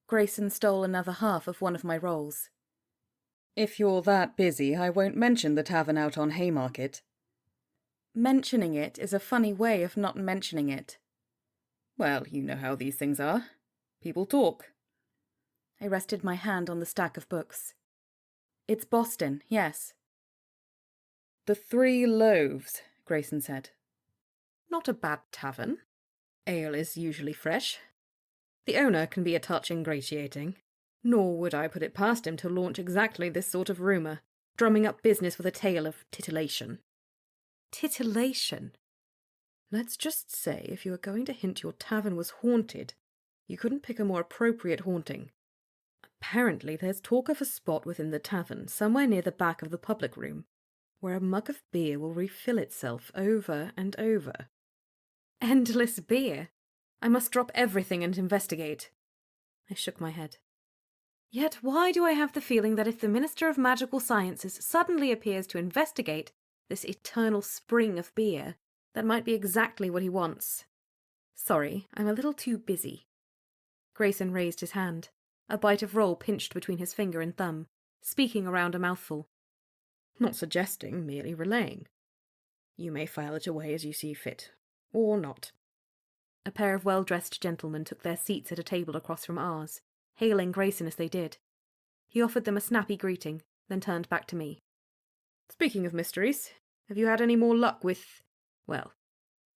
Grayson stole another half of one of my rolls.
If you're that busy, I won't mention the tavern out on Haymarket.
Mentioning it is a funny way of not mentioning it.
Well, you know how these things are. People talk.
I rested my hand on the stack of books. It's Boston, yes.
The 3 Loaves, Grayson said.
Not a bad tavern.
Ale is usually fresh. The owner can be a touch ingratiating. Nor would I put it past him to launch exactly this sort of rumour, drumming up business with a tale of titillation.
Titillation?
Let's just say if you were going to hint your tavern was haunted, you couldn't pick a more appropriate haunting. Apparently there's talk of a spot within the tavern, somewhere near the back of the public room, where a mug of beer will refill itself over and over.
Endless beer? I must drop everything and investigate. I shook my head. Yet why do I have the feeling that if the Minister of Magical Sciences suddenly appears to investigate this eternal spring of beer, that might be exactly what he wants? Sorry, I'm a little too busy. Grayson raised his hand, a bite of roll pinched between his finger and thumb, speaking around a mouthful.
Not suggesting, merely relaying. You may file it away as you see fit, or not.
A pair of well-dressed gentlemen took their seats at a table across from ours, hailing Grayson as they did. He offered them a snappy greeting, then turned back to me.
Speaking of mysteries, have you had any more luck with, well,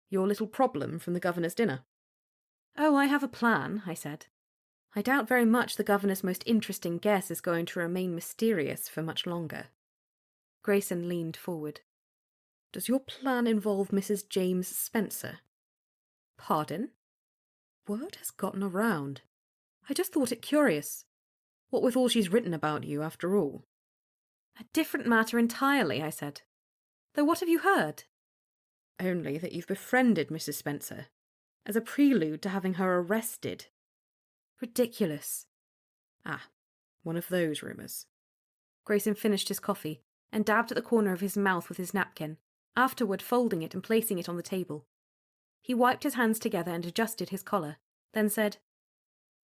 your little problem from the governor's dinner?
Oh, I have a plan, I said. I doubt very much the governor's most interesting guess is going to remain mysterious for much longer. Grayson leaned forward.
Does your plan involve Mrs. James Spencer?
Pardon?
Word has gotten around. I just thought it curious. What with all she's written about you, after all.
A different matter entirely, I said. Though what have you heard?
Only that you've befriended Mrs. Spencer, as a prelude to having her arrested.
Ridiculous.
Ah, one of those rumours.
Grayson finished his coffee and dabbed at the corner of his mouth with his napkin, afterward folding it and placing it on the table. He wiped his hands together and adjusted his collar, then said,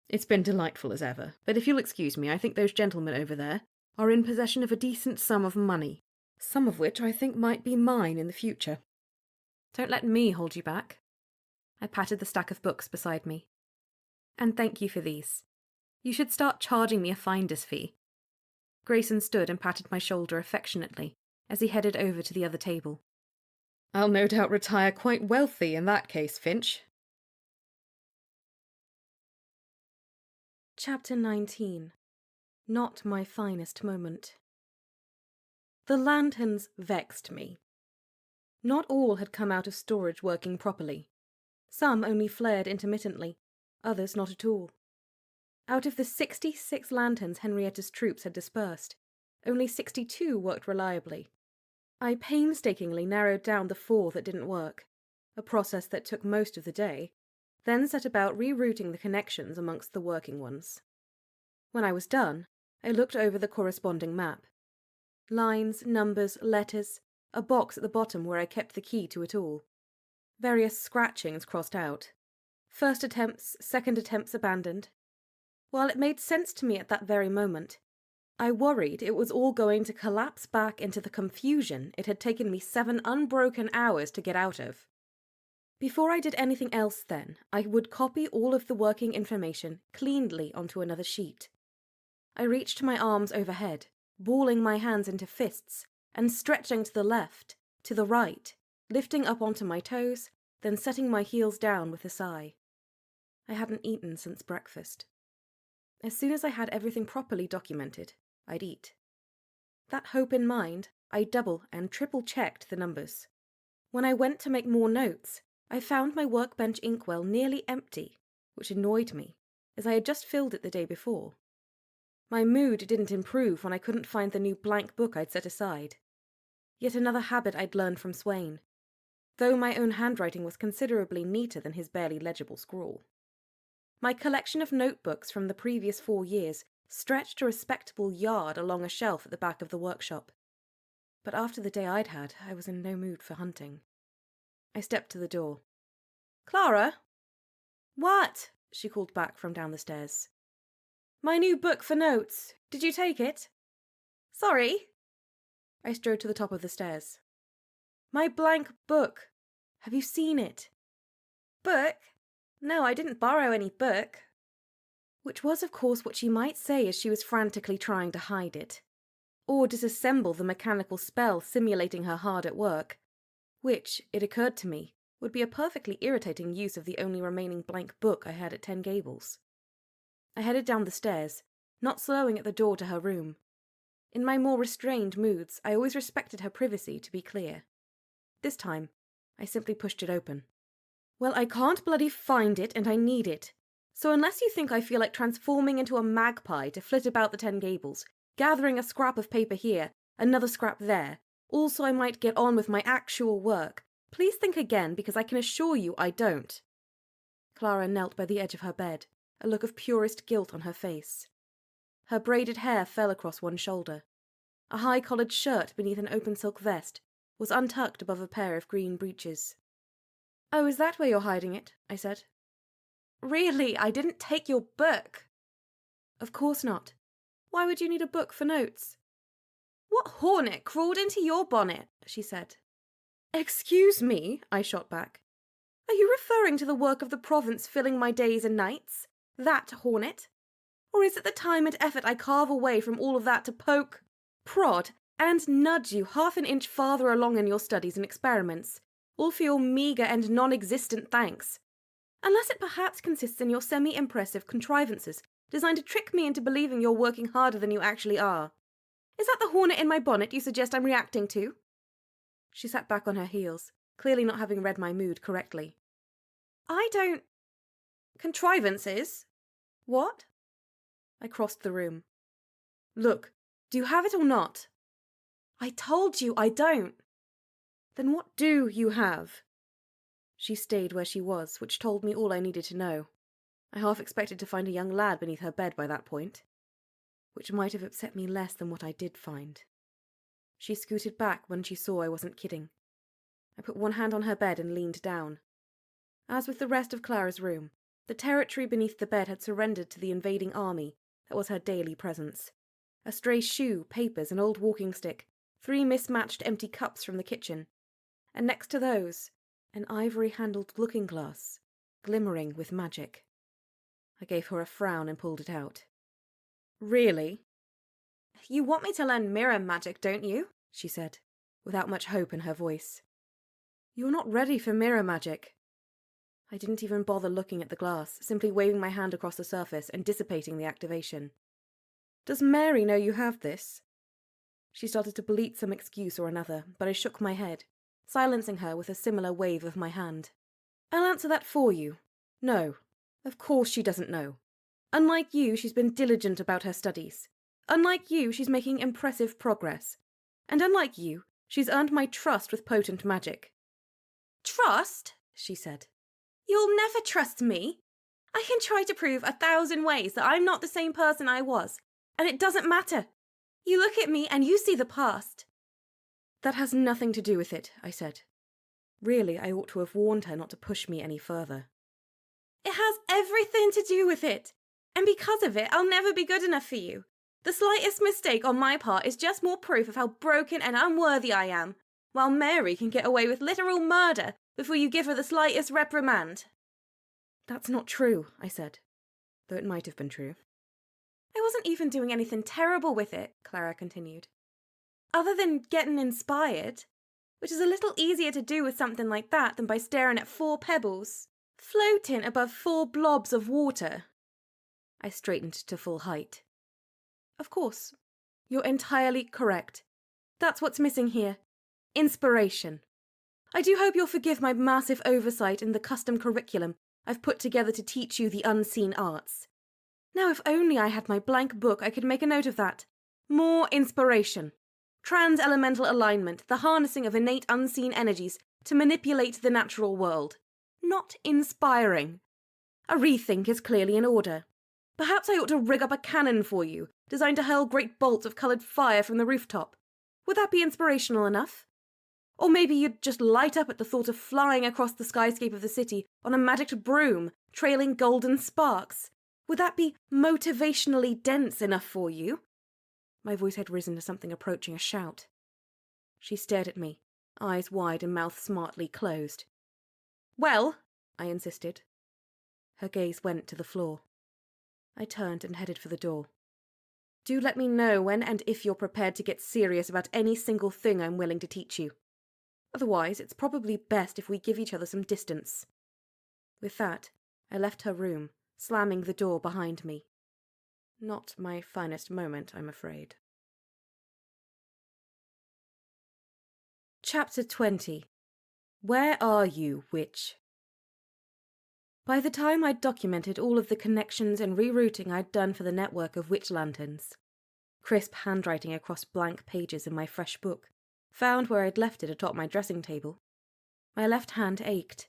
It's been delightful as ever, but if you'll excuse me, I think those gentlemen over there are in possession of a decent sum of money, some of which I think might be mine in the future.
Don't let me hold you back. I patted the stack of books beside me. And thank you for these. You should start charging me a finder's fee. Grayson stood and patted my shoulder affectionately as he headed over to the other table.
I'll no doubt retire quite wealthy in that case, Finch.
Chapter 19. Not my finest moment. The lanterns vexed me. Not all had come out of storage working properly. Some only flared intermittently, others not at all. Out of the 66 lanterns Henrietta's troops had dispersed, only 62 worked reliably. I painstakingly narrowed down the 4 that didn't work, a process that took most of the day, then set about rerouting the connections amongst the working ones. When I was done, I looked over the corresponding map. Lines, numbers, letters, a box at the bottom where I kept the key to it all. Various scratchings crossed out. First attempts, second attempts abandoned. While it made sense to me at that very moment, I worried it was all going to collapse back into the confusion it had taken me 7 unbroken hours to get out of. Before I did anything else then, I would copy all of the working information cleanly onto another sheet. I reached my arms overhead, balling my hands into fists, and stretching to the left, to the right, lifting up onto my toes, then setting my heels down with a sigh. I hadn't eaten since breakfast. As soon as I had everything properly documented, I'd eat. That hope in mind, I double and triple checked the numbers. When I went to make more notes, I found my workbench inkwell nearly empty, which annoyed me, as I had just filled it the day before. My mood didn't improve when I couldn't find the new blank book I'd set aside. Yet another habit I'd learned from Swain, though my own handwriting was considerably neater than his barely legible scrawl. My collection of notebooks from the previous 4 years stretched a respectable yard along a shelf at the back of the workshop. But after the day I'd had, I was in no mood for hunting. I stepped to the door. "Clara?" "What?" she called back from down the stairs. "My new book for notes. Did you take it?" "Sorry." I strode to the top of the stairs. "My blank book. Have you seen it?" "Book? No, I didn't borrow any book." Which was, of course, what she might say as she was frantically trying to hide it, or disassemble the mechanical spell simulating her hard at work, which, it occurred to me, would be a perfectly irritating use of the only remaining blank book I had at 10 Gables. I headed down the stairs, not slowing at the door to her room. In my more restrained moods, I always respected her privacy, to be clear. This time, I simply pushed it open. "Well, I can't bloody find it, and I need it. So unless you think I feel like transforming into a magpie to flit about the 10 Gables, gathering a scrap of paper here, another scrap there, Also, I might get on with my actual work. Please think again, because I can assure you I don't. Clara knelt by the edge of her bed, a look of purest guilt on her face. Her braided hair fell across one shoulder. A high-collared shirt beneath an open silk vest was untucked above a pair of green breeches. "Oh, is that where you're hiding it?" I said. "Really, I didn't take your book." "Of course not. Why would you need a book for notes?" "What hornet crawled into your bonnet?" she said. "Excuse me," I shot back. "Are you referring to the work of the province filling my days and nights? That hornet? Or is it the time and effort I carve away from all of that to poke, prod, and nudge you half an inch farther along in your studies and experiments, all for your meagre and non-existent thanks? Unless it perhaps consists in your semi-impressive contrivances designed to trick me into believing you're working harder than you actually are. Is that the hornet in my bonnet you suggest I'm reacting to?" She sat back on her heels, clearly not having read my mood correctly. "I don't... Contrivances? What?" I crossed the room. "Look, do you have it or not?" "I told you I don't." "Then what do you have?" She stayed where she was, which told me all I needed to know. I half expected to find a young lad beneath her bed by that point, which might have upset me less than what I did find. She scooted back when she saw I wasn't kidding. I put one hand on her bed and leaned down. As with the rest of Clara's room, the territory beneath the bed had surrendered to the invading army that was her daily presence. A stray shoe, papers, an old walking stick, 3 mismatched empty cups from the kitchen, and next to those, an ivory-handled looking-glass, glimmering with magic. I gave her a frown and pulled it out. "Really?" "You want me to learn mirror magic, don't you?" she said, without much hope in her voice. "You're not ready for mirror magic." I didn't even bother looking at the glass, simply waving my hand across the surface and dissipating the activation. "Does Mary know you have this?" She started to bleat some excuse or another, but I shook my head, silencing her with a similar wave of my hand. "I'll answer that for you. No, of course she doesn't know. Unlike you, she's been diligent about her studies. Unlike you, she's making impressive progress. And unlike you, she's earned my trust with potent magic." "Trust?" she said. "You'll never trust me. I can try to prove 1,000 ways that I'm not the same person I was, and it doesn't matter. You look at me and you see the past." "That has nothing to do with it," I said. Really, I ought to have warned her not to push me any further. "It has everything to do with it. And because of it, I'll never be good enough for you. The slightest mistake on my part is just more proof of how broken and unworthy I am, while Mary can get away with literal murder before you give her the slightest reprimand." "That's not true," I said, though it might have been true. "I wasn't even doing anything terrible with it," Clara continued, "other than getting inspired, which is a little easier to do with something like that than by staring at 4 pebbles floating above 4 blobs of water." I straightened to full height. "Of course, you're entirely correct. That's what's missing here. Inspiration. I do hope you'll forgive my massive oversight in the custom curriculum I've put together to teach you the unseen arts. Now, if only I had my blank book, I could make a note of that. More inspiration. Trans-elemental alignment, the harnessing of innate unseen energies to manipulate the natural world. Not inspiring. A rethink is clearly in order. Perhaps I ought to rig up a cannon for you, designed to hurl great bolts of coloured fire from the rooftop. Would that be inspirational enough? Or maybe you'd just light up at the thought of flying across the skyscape of the city on a magicked broom, trailing golden sparks. Would that be motivationally dense enough for you?" My voice had risen to something approaching a shout. She stared at me, eyes wide and mouth smartly closed. "Well," I insisted. Her gaze went to the floor. I turned and headed for the door. "Do let me know when and if you're prepared to get serious about any single thing I'm willing to teach you. Otherwise, it's probably best if we give each other some distance." With that, I left her room, slamming the door behind me. Not my finest moment, I'm afraid. Chapter 20. Where are you, witch? By the time I'd documented all of the connections and rerouting I'd done for the network of witch lanterns, crisp handwriting across blank pages in my fresh book, found where I'd left it atop my dressing table. My left hand ached.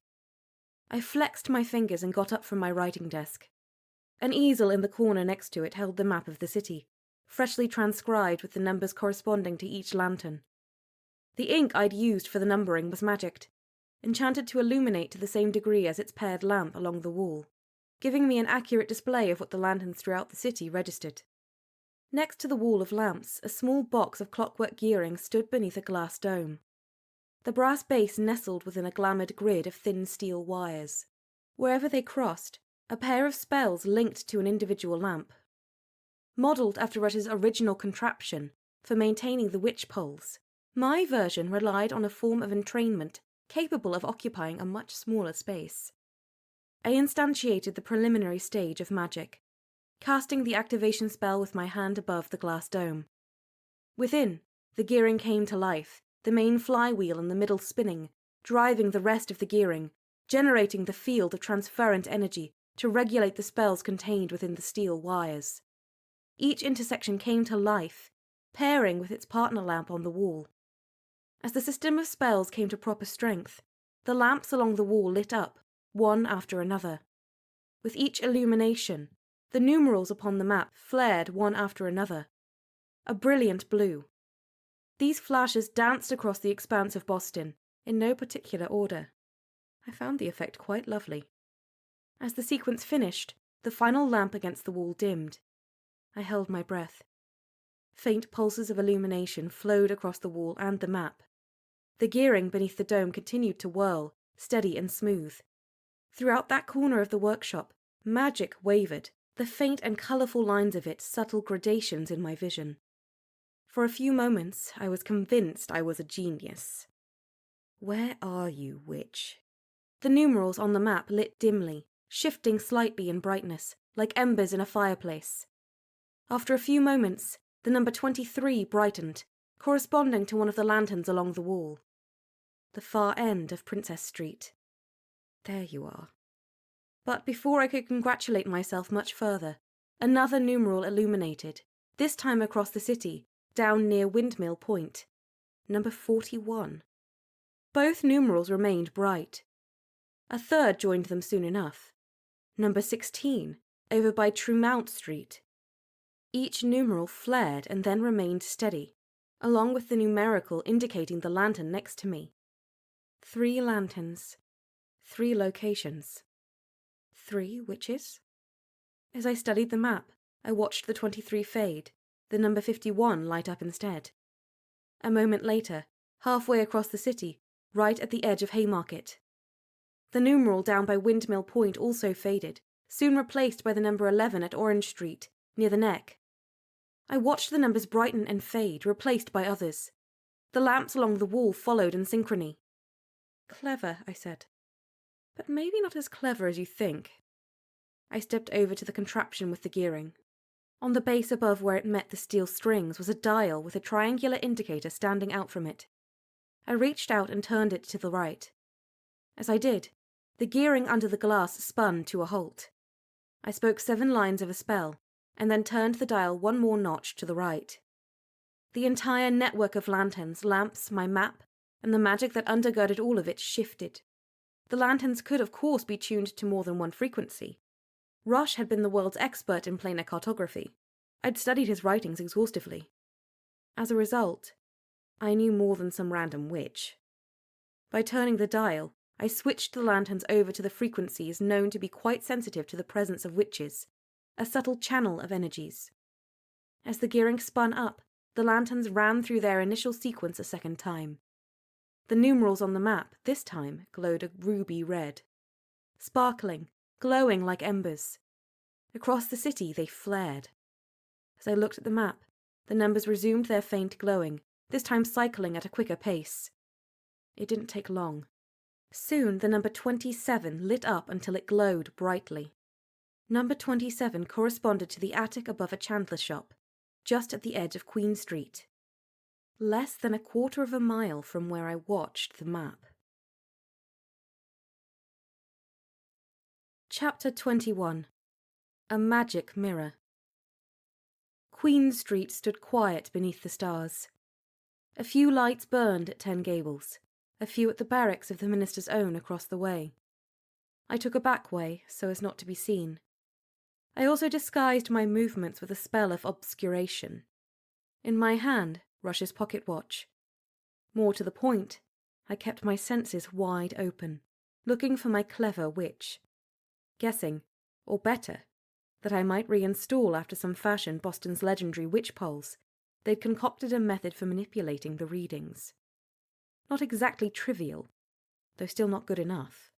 I flexed my fingers and got up from my writing desk. An easel in the corner next to it held the map of the city, freshly transcribed with the numbers corresponding to each lantern. The ink I'd used for the numbering was magicked, enchanted to illuminate to the same degree as its paired lamp along the wall, giving me an accurate display of what the lanterns throughout the city registered. Next to the wall of lamps, a small box of clockwork gearing stood beneath a glass dome. The brass base nestled within a glamoured grid of thin steel wires. Wherever they crossed, a pair of spells linked to an individual lamp. Modelled after Rush's original contraption for maintaining the witch poles, my version relied on a form of entrainment capable of occupying a much smaller space. I instantiated the preliminary stage of magic, casting the activation spell with my hand above the glass dome. Within, the gearing came to life, the main flywheel in the middle spinning, driving the rest of the gearing, generating the field of transferent energy to regulate the spells contained within the steel wires. Each intersection came to life, pairing with its partner lamp on the wall. As the system of spells came to proper strength, the lamps along the wall lit up, one after another. With each illumination, the numerals upon the map flared one after another. A brilliant blue. These flashes danced across the expanse of Boston, in no particular order. I found the effect quite lovely. As the sequence finished, the final lamp against the wall dimmed. I held my breath. Faint pulses of illumination flowed across the wall and the map. The gearing beneath the dome continued to whirl, steady and smooth. Throughout that corner of the workshop, magic wavered, the faint and colourful lines of it subtle gradations in my vision. For a few moments, I was convinced I was a genius. Where are you, witch? The numerals on the map lit dimly, shifting slightly in brightness, like embers in a fireplace. After a few moments, the number 23 brightened, corresponding to one of the lanterns along the wall. The far end of Princess Street. There you are. But before I could congratulate myself much further, another numeral illuminated, this time across the city, down near Windmill Point. Number 41. Both numerals remained bright. A third joined them soon enough. Number 16, over by Tremount Street. Each numeral flared and then remained steady, along with the numerical indicating the lantern next to me. 3 lanterns. 3 locations. 3 witches? As I studied the map, I watched the 23 fade, the number 51 light up instead. A moment later, halfway across the city, right at the edge of Haymarket. The numeral down by Windmill Point also faded, soon replaced by the number 11 at Orange Street, near the neck. I watched the numbers brighten and fade, replaced by others. The lamps along the wall followed in synchrony. Clever, I said. But maybe not as clever as you think. I stepped over to the contraption with the gearing. On the base above where it met the steel strings was a dial with a triangular indicator standing out from it. I reached out and turned it to the right. As I did, the gearing under the glass spun to a halt. I spoke 7 lines of a spell, and then turned the dial one more notch to the right. The entire network of lanterns, lamps, my map, and the magic that undergirded all of it shifted. The lanterns could, of course, be tuned to more than one frequency. Rush had been the world's expert in planar cartography. I'd studied his writings exhaustively. As a result, I knew more than some random witch. By turning the dial, I switched the lanterns over to the frequencies known to be quite sensitive to the presence of witches, a subtle channel of energies. As the gearing spun up, the lanterns ran through their initial sequence a second time. The numerals on the map, this time, glowed a ruby red. Sparkling, glowing like embers. Across the city they flared. As I looked at the map, the numbers resumed their faint glowing, this time cycling at a quicker pace. It didn't take long. Soon the number 27 lit up until it glowed brightly. Number 27 corresponded to the attic above a chandler's shop, just at the edge of Queen Street. Less than a quarter of a mile from where I watched the map. Chapter 21. A Magic Mirror. Queen Street stood quiet beneath the stars. A few lights burned at 10 Gables, a few at the barracks of the Minister's Own across the way. I took a back way so as not to be seen. I also disguised my movements with a spell of obscuration. In my hand, Rush's pocket watch. More to the point, I kept my senses wide open, looking for my clever witch. Guessing, or better, that I might reinstall after some fashion Boston's legendary witch poles, they'd concocted a method for manipulating the readings. Not exactly trivial, though still not good enough.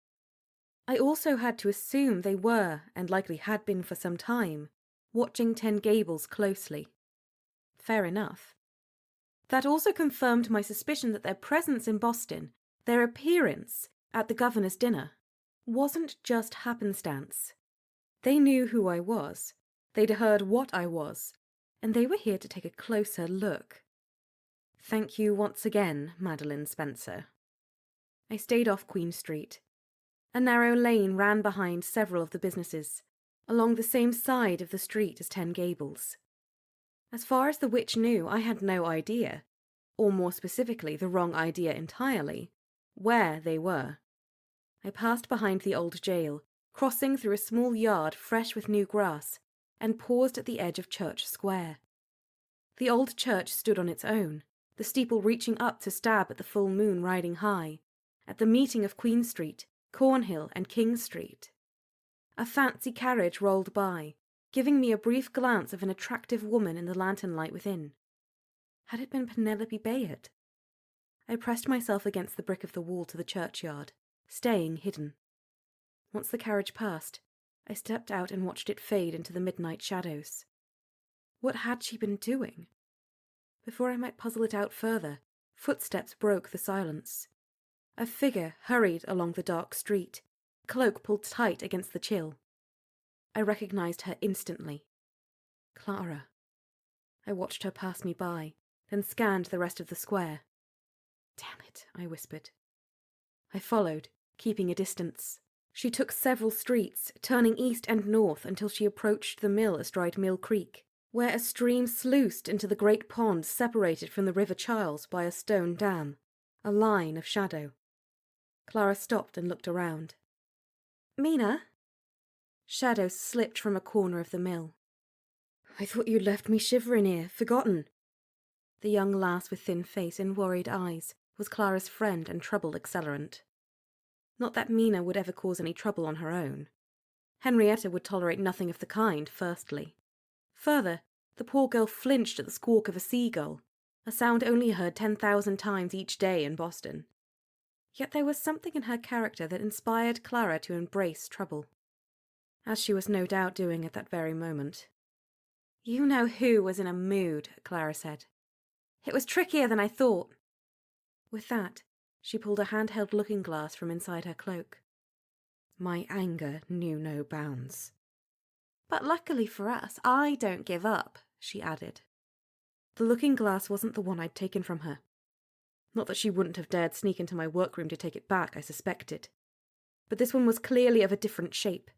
I also had to assume they were, and likely had been for some time, watching 10 Gables closely. Fair enough. That also confirmed my suspicion that their presence in Boston, their appearance at the governor's dinner, wasn't just happenstance. They knew who I was, they'd heard what I was, and they were here to take a closer look. Thank you once again, Madeline Spencer. I stayed off Queen Street. A narrow lane ran behind several of the businesses, along the same side of the street as 10 Gables. As far as the witch knew, I had no idea, or more specifically the wrong idea entirely, where they were. I passed behind the old jail, crossing through a small yard fresh with new grass, and paused at the edge of Church Square. The old church stood on its own, the steeple reaching up to stab at the full moon riding high, at the meeting of Queen Street, Cornhill and King Street. A fancy carriage rolled by, giving me a brief glance of an attractive woman in the lantern light within. Had it been Penelope Bayard? I pressed myself against the brick of the wall to the churchyard, staying hidden. Once the carriage passed, I stepped out and watched it fade into the midnight shadows. What had she been doing? Before I might puzzle it out further, footsteps broke the silence. A figure hurried along the dark street, cloak pulled tight against the chill. I recognized her instantly. Clara. I watched her pass me by, then scanned the rest of the square. Damn it, I whispered. I followed, keeping a distance. She took several streets, turning east and north until she approached the mill astride Mill Creek, where a stream sluiced into the great pond separated from the River Charles by a stone dam, a line of shadow. Clara stopped and looked around. Mina? Shadows slipped from a corner of the mill. I thought you'd left me shivering here, forgotten. The young lass with thin face and worried eyes was Clara's friend and trouble accelerant. Not that Mina would ever cause any trouble on her own. Henrietta would tolerate nothing of the kind, firstly. Further, the poor girl flinched at the squawk of a seagull, a sound only heard 10,000 times each day in Boston. Yet there was something in her character that inspired Clara to embrace trouble, as she was no doubt doing at that very moment. You know who was in a mood, Clara said. It was trickier than I thought. With that, she pulled a handheld looking-glass from inside her cloak. My anger knew no bounds. But luckily for us, I don't give up, she added. The looking-glass wasn't the one I'd taken from her. Not that she wouldn't have dared sneak into my workroom to take it back, I suspected. But this one was clearly of a different shape.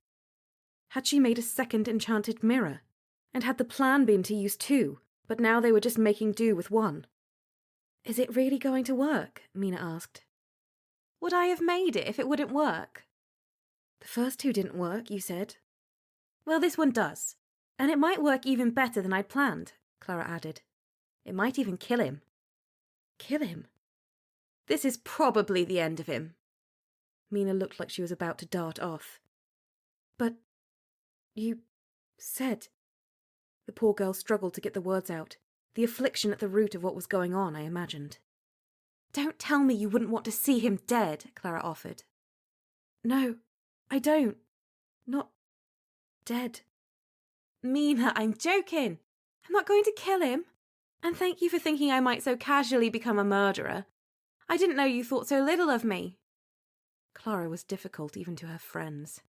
Had she made a second enchanted mirror? And had the plan been to use two, but now they were just making do with one? Is it really going to work? Mina asked. Would I have made it if it wouldn't work? The first two didn't work, you said. Well, this one does. And it might work even better than I'd planned, Clara added. It might even kill him. Kill him? This is probably the end of him. Mina looked like she was about to dart off. But you said... The poor girl struggled to get the words out, the affliction at the root of what was going on, I imagined. Don't tell me you wouldn't want to see him dead, Clara offered. No, I don't. Not dead. Mina, I'm joking. I'm not going to kill him. And thank you for thinking I might so casually become a murderer. I didn't know you thought so little of me. Clara was difficult even to her friends.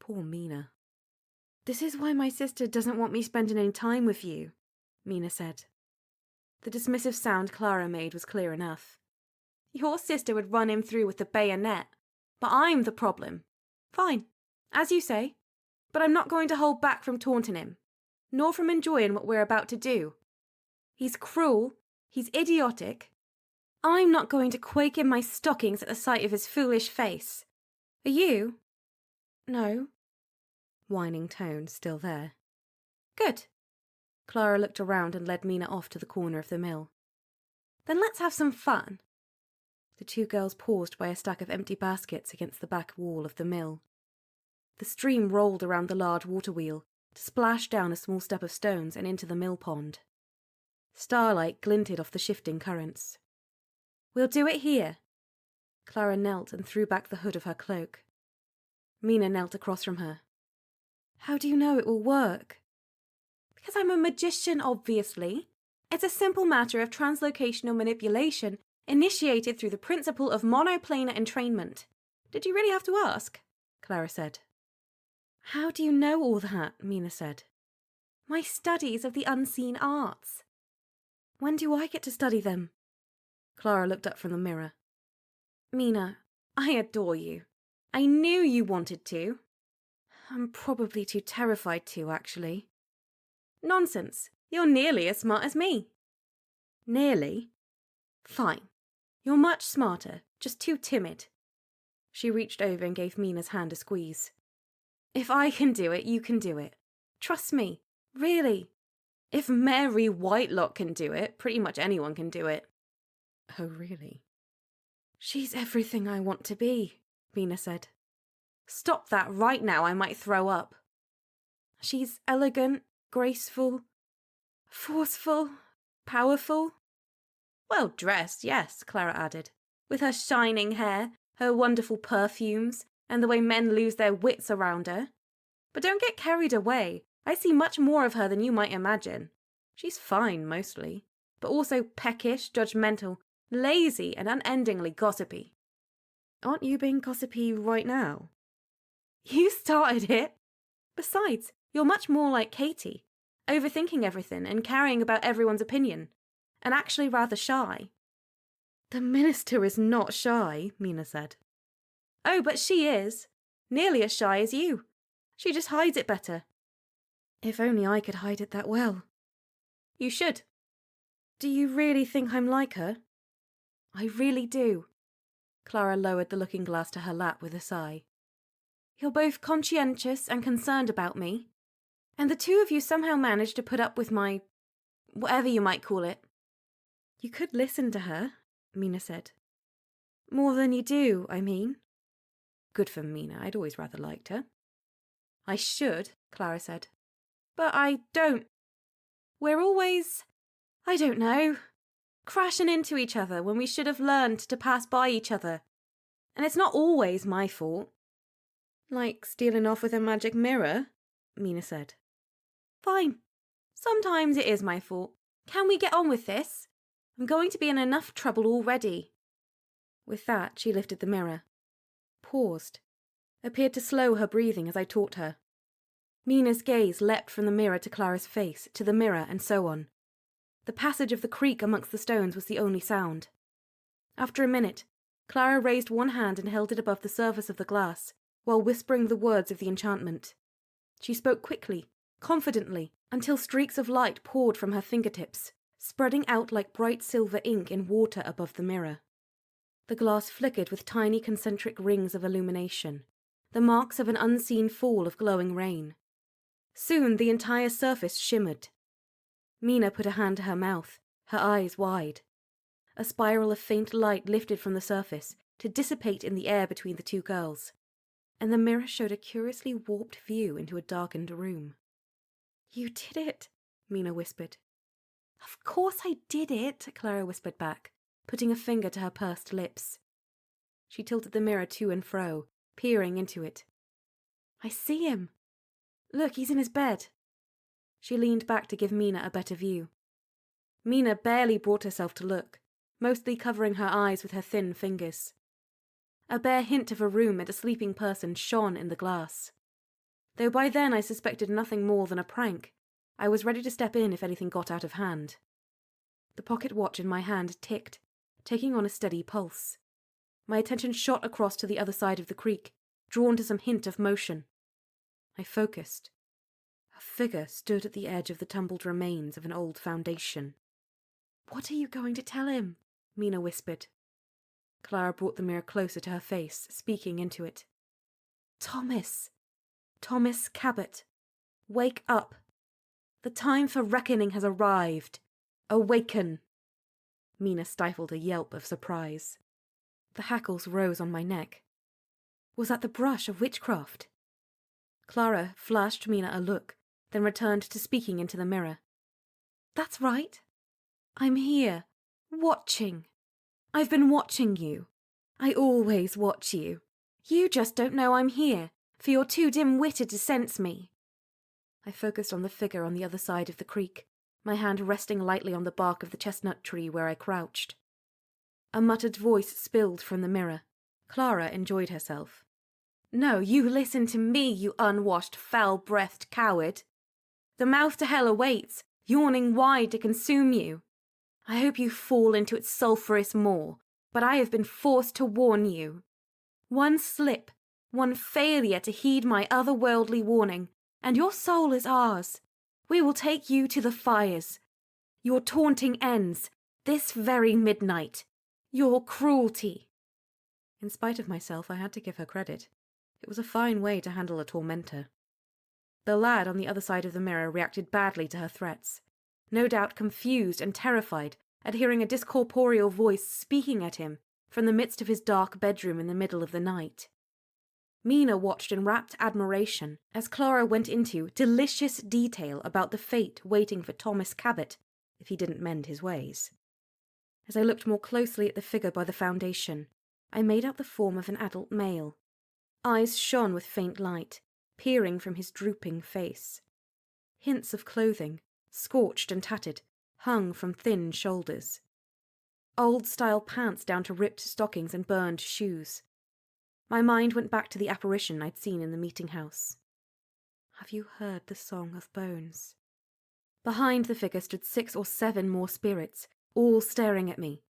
Poor Mina. This is why my sister doesn't want me spending any time with you, Mina said. The dismissive sound Clara made was clear enough. Your sister would run him through with the bayonet, but I'm the problem. Fine, as you say, but I'm not going to hold back from taunting him, nor from enjoying what we're about to do. He's cruel, he's idiotic, I'm not going to quake in my stockings at the sight of his foolish face. Are you? No. Whining tone still there. Good. Clara looked around and led Mina off to the corner of the mill. Then let's have some fun. The two girls paused by a stack of empty baskets against the back wall of the mill. The stream rolled around the large water wheel to splash down a small step of stones and into the mill pond. Starlight glinted off the shifting currents. We'll do it here. Clara knelt and threw back the hood of her cloak. Mina knelt across from her. How do you know it will work? Because I'm a magician, obviously. It's a simple matter of translocational manipulation initiated through the principle of monoplanar entrainment. Did you really have to ask? Clara said. How do you know all that? Mina said. My studies of the unseen arts. When do I get to study them? Clara looked up from the mirror. Mina, I adore you. I knew you wanted to. I'm probably too terrified to, actually. Nonsense. You're nearly as smart as me. Nearly? Fine. You're much smarter, just too timid. She reached over and gave Mina's hand a squeeze. If I can do it, you can do it. Trust me, really. If Mary Whitelock can do it, pretty much anyone can do it.
Oh, really?
She's everything I want to be, Mina said. Stop that right now, I might throw up. She's elegant, graceful, forceful, powerful. Well dressed, yes, Clara added, with her shining hair, her wonderful perfumes, and the way men lose their wits around her. But don't get carried away. I see much more of her than you might imagine. She's fine, mostly, but also peckish, judgmental, lazy, and unendingly gossipy.
Aren't you being gossipy right now?
You started it. Besides, you're much more like Katie, overthinking everything and caring about everyone's opinion, and actually rather shy.
The minister is not shy, Mina said.
Oh, but she is. Nearly as shy as you. She just hides it better.
If only I could hide it that well.
You should.
Do you really think I'm like her?
I really do. Clara lowered the looking glass to her lap with a sigh. You're both conscientious and concerned about me, and the two of you somehow managed to put up with my... whatever you might call it.
You could listen to her, Mina said. More than you do, I mean.
Good for Mina, I'd always rather liked her. I should, Clara said. But I don't. We're always, I don't know, crashing into each other when we should have learned to pass by each other. And it's not always my fault.
Like stealing off with a magic mirror, Mina said.
Fine. Sometimes it is my fault. Can we get on with this? I'm going to be in enough trouble already.
With that, she lifted the mirror, paused, appeared to slow her breathing as I taught her. Mina's gaze leapt from the mirror to Clara's face, to the mirror, and so on. The passage of the creak amongst the stones was the only sound. After a minute, Clara raised one hand and held it above the surface of the glass, while whispering the words of the enchantment. She spoke quickly, confidently, until streaks of light poured from her fingertips, spreading out like bright silver ink in water above the mirror. The glass flickered with tiny concentric rings of illumination, the marks of an unseen fall of glowing rain. Soon the entire surface shimmered. Mina put a hand to her mouth, her eyes wide. A spiral of faint light lifted from the surface to dissipate in the air between the two girls, and the mirror showed a curiously warped view into a darkened room. You did it, Mina whispered. Of course I did it, Clara whispered back, putting a finger to her pursed lips. She tilted the mirror to and fro, peering into it. I see him. Look, he's in his bed. She leaned back to give Mina a better view. Mina barely brought herself to look, mostly covering her eyes with her thin fingers. A bare hint of a room and a sleeping person shone in the glass. Though by then I suspected nothing more than a prank, I was ready to step in if anything got out of hand. The pocket watch in my hand ticked, taking on a steady pulse. My attention shot across to the other side of the creek, drawn to some hint of motion. I focused. A figure stood at the edge of the tumbled remains of an old foundation. What are you going to tell him?
Mina whispered. Clara brought the mirror closer to her face, speaking into it. Thomas! Thomas Cabot! Wake up! The time for reckoning has arrived. Awaken! Mina stifled a yelp of surprise. The hackles rose on my neck. Was that the brush of witchcraft? Clara flashed Mina a look, then returned to speaking into the mirror. That's right. I'm here, watching. I've been watching you. I always watch you. You just don't know I'm here, for you're too dim-witted to sense me. I focused on the figure on the other side of the creek, my hand resting lightly on the bark of the chestnut tree where I crouched. A muttered voice spilled from the mirror. Clara enjoyed herself. No, you listen to me, you unwashed, foul-breathed coward. The mouth to hell awaits, yawning wide to consume you. I hope you fall into its sulphurous maw, but I have been forced to warn you. One slip, one failure to heed my otherworldly warning, and your soul is ours. We will take you to the fires. Your taunting ends, this very midnight. Your cruelty. In spite of myself, I had to give her credit. It was a fine way to handle a tormentor. The lad on the other side of the mirror reacted badly to her threats, no doubt confused and terrified at hearing a discorporeal voice speaking at him from the midst of his dark bedroom in the middle of the night. Mina watched in rapt admiration as Clara went into delicious detail about the fate waiting for Thomas Cabot if he didn't mend his ways. As I looked more closely at the figure by the foundation, I made out the form of an adult male. Eyes shone with faint light, peering from his drooping face. Hints of clothing, scorched and tattered, hung from thin shoulders. Old-style pants down to ripped stockings and burned shoes. My mind went back to the apparition I'd seen in the meeting house. Have you heard the Song of Bones? Behind the figure stood 6 or 7 more spirits, all staring at me.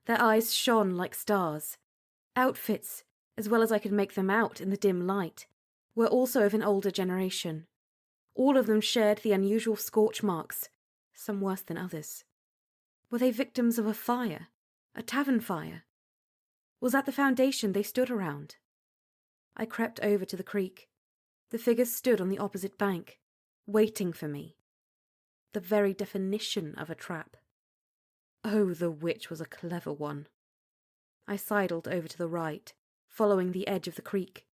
Their eyes shone like stars. Outfits, as well as I could make them out in the dim light, were also of an older generation. All of them shared the unusual scorch marks, some worse than others. Were they victims of a fire? A tavern fire? Was that the foundation they stood around? I crept over to the creek. The figures stood on the opposite bank, waiting for me. The very definition of a trap. Oh, the witch was a clever one. I sidled over to the right, following the edge of the creek.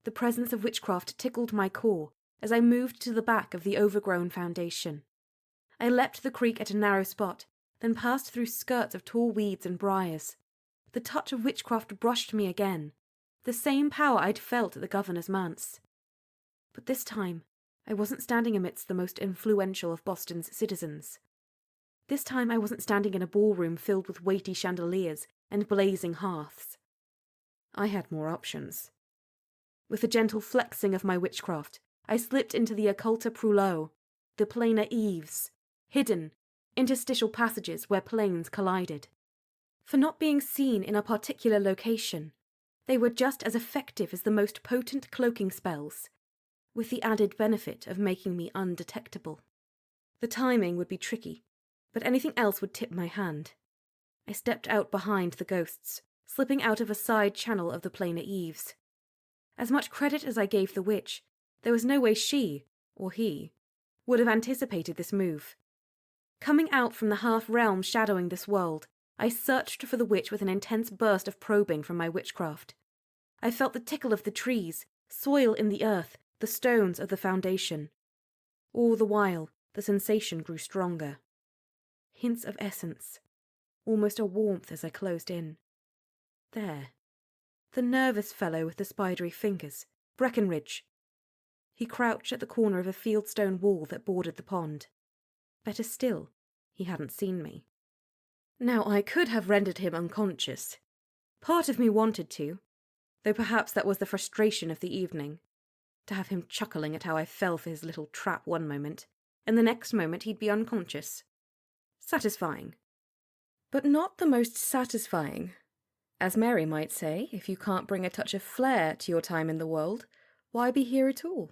The presence of witchcraft tickled my core as I moved to the back of the overgrown foundation. I leapt the creek at a narrow spot, then passed through skirts of tall weeds and briars. The touch of witchcraft brushed me again, the same power I'd felt at the governor's manse. But this time, I wasn't standing amidst the most influential of Boston's citizens. This time I wasn't standing in a ballroom filled with weighty chandeliers and blazing hearths. I had more options. With a gentle flexing of my witchcraft, I slipped into the occulta prulot, the planar eaves, hidden, interstitial passages where planes collided. For not being seen in a particular location, they were just as effective as the most potent cloaking spells, with the added benefit of making me undetectable. The timing would be tricky, but anything else would tip my hand. I stepped out behind the ghosts, slipping out of a side channel of the planar eaves. As much credit as I gave the witch, there was no way she, or he, would have anticipated this move. Coming out from the half-realm shadowing this world, I searched for the witch with an intense burst of probing from my witchcraft. I felt the tickle of the trees, soil in the earth, the stones of the foundation. All the while, the sensation grew stronger. Hints of essence, almost a warmth as I closed in. There. The nervous fellow with the spidery fingers, Breckenridge. He crouched at the corner of a fieldstone wall that bordered the pond. Better still, he hadn't seen me. Now, I could have rendered him unconscious. Part of me wanted to, though perhaps that was the frustration of the evening. To have him chuckling at how I fell for his little trap one moment, and the next moment he'd be unconscious. Satisfying. But not the most satisfying. As Mary might say, if you can't bring a touch of flair to your time in the world, why be here at all?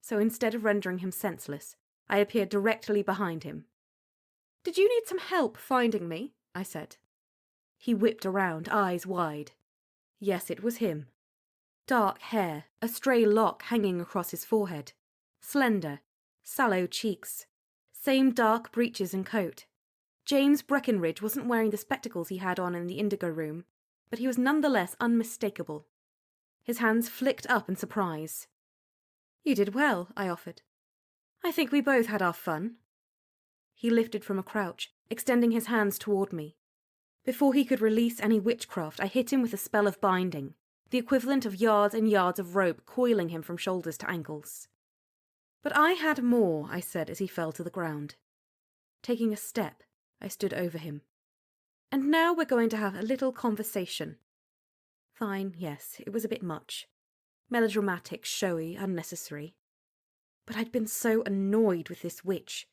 So instead of rendering him senseless, I appeared directly behind him. "Did you need some help finding me?" I said. He whipped around, eyes wide. Yes, it was him. Dark hair, a stray lock hanging across his forehead. Slender, sallow cheeks. Same dark breeches and coat. James Breckenridge wasn't wearing the spectacles he had on in the indigo room, but he was nonetheless unmistakable. His hands flicked up in surprise. "You did well," I offered. "I think we both had our fun." He lifted from a crouch, extending his hands toward me. Before he could release any witchcraft, I hit him with a spell of binding, the equivalent of yards and yards of rope coiling him from shoulders to ankles. "But I had more," I said as he fell to the ground. Taking a step, I stood over him. "And now we're going to have a little conversation." Fine, yes, it was a bit much. Melodramatic, showy, unnecessary. But I'd been so annoyed with this witch.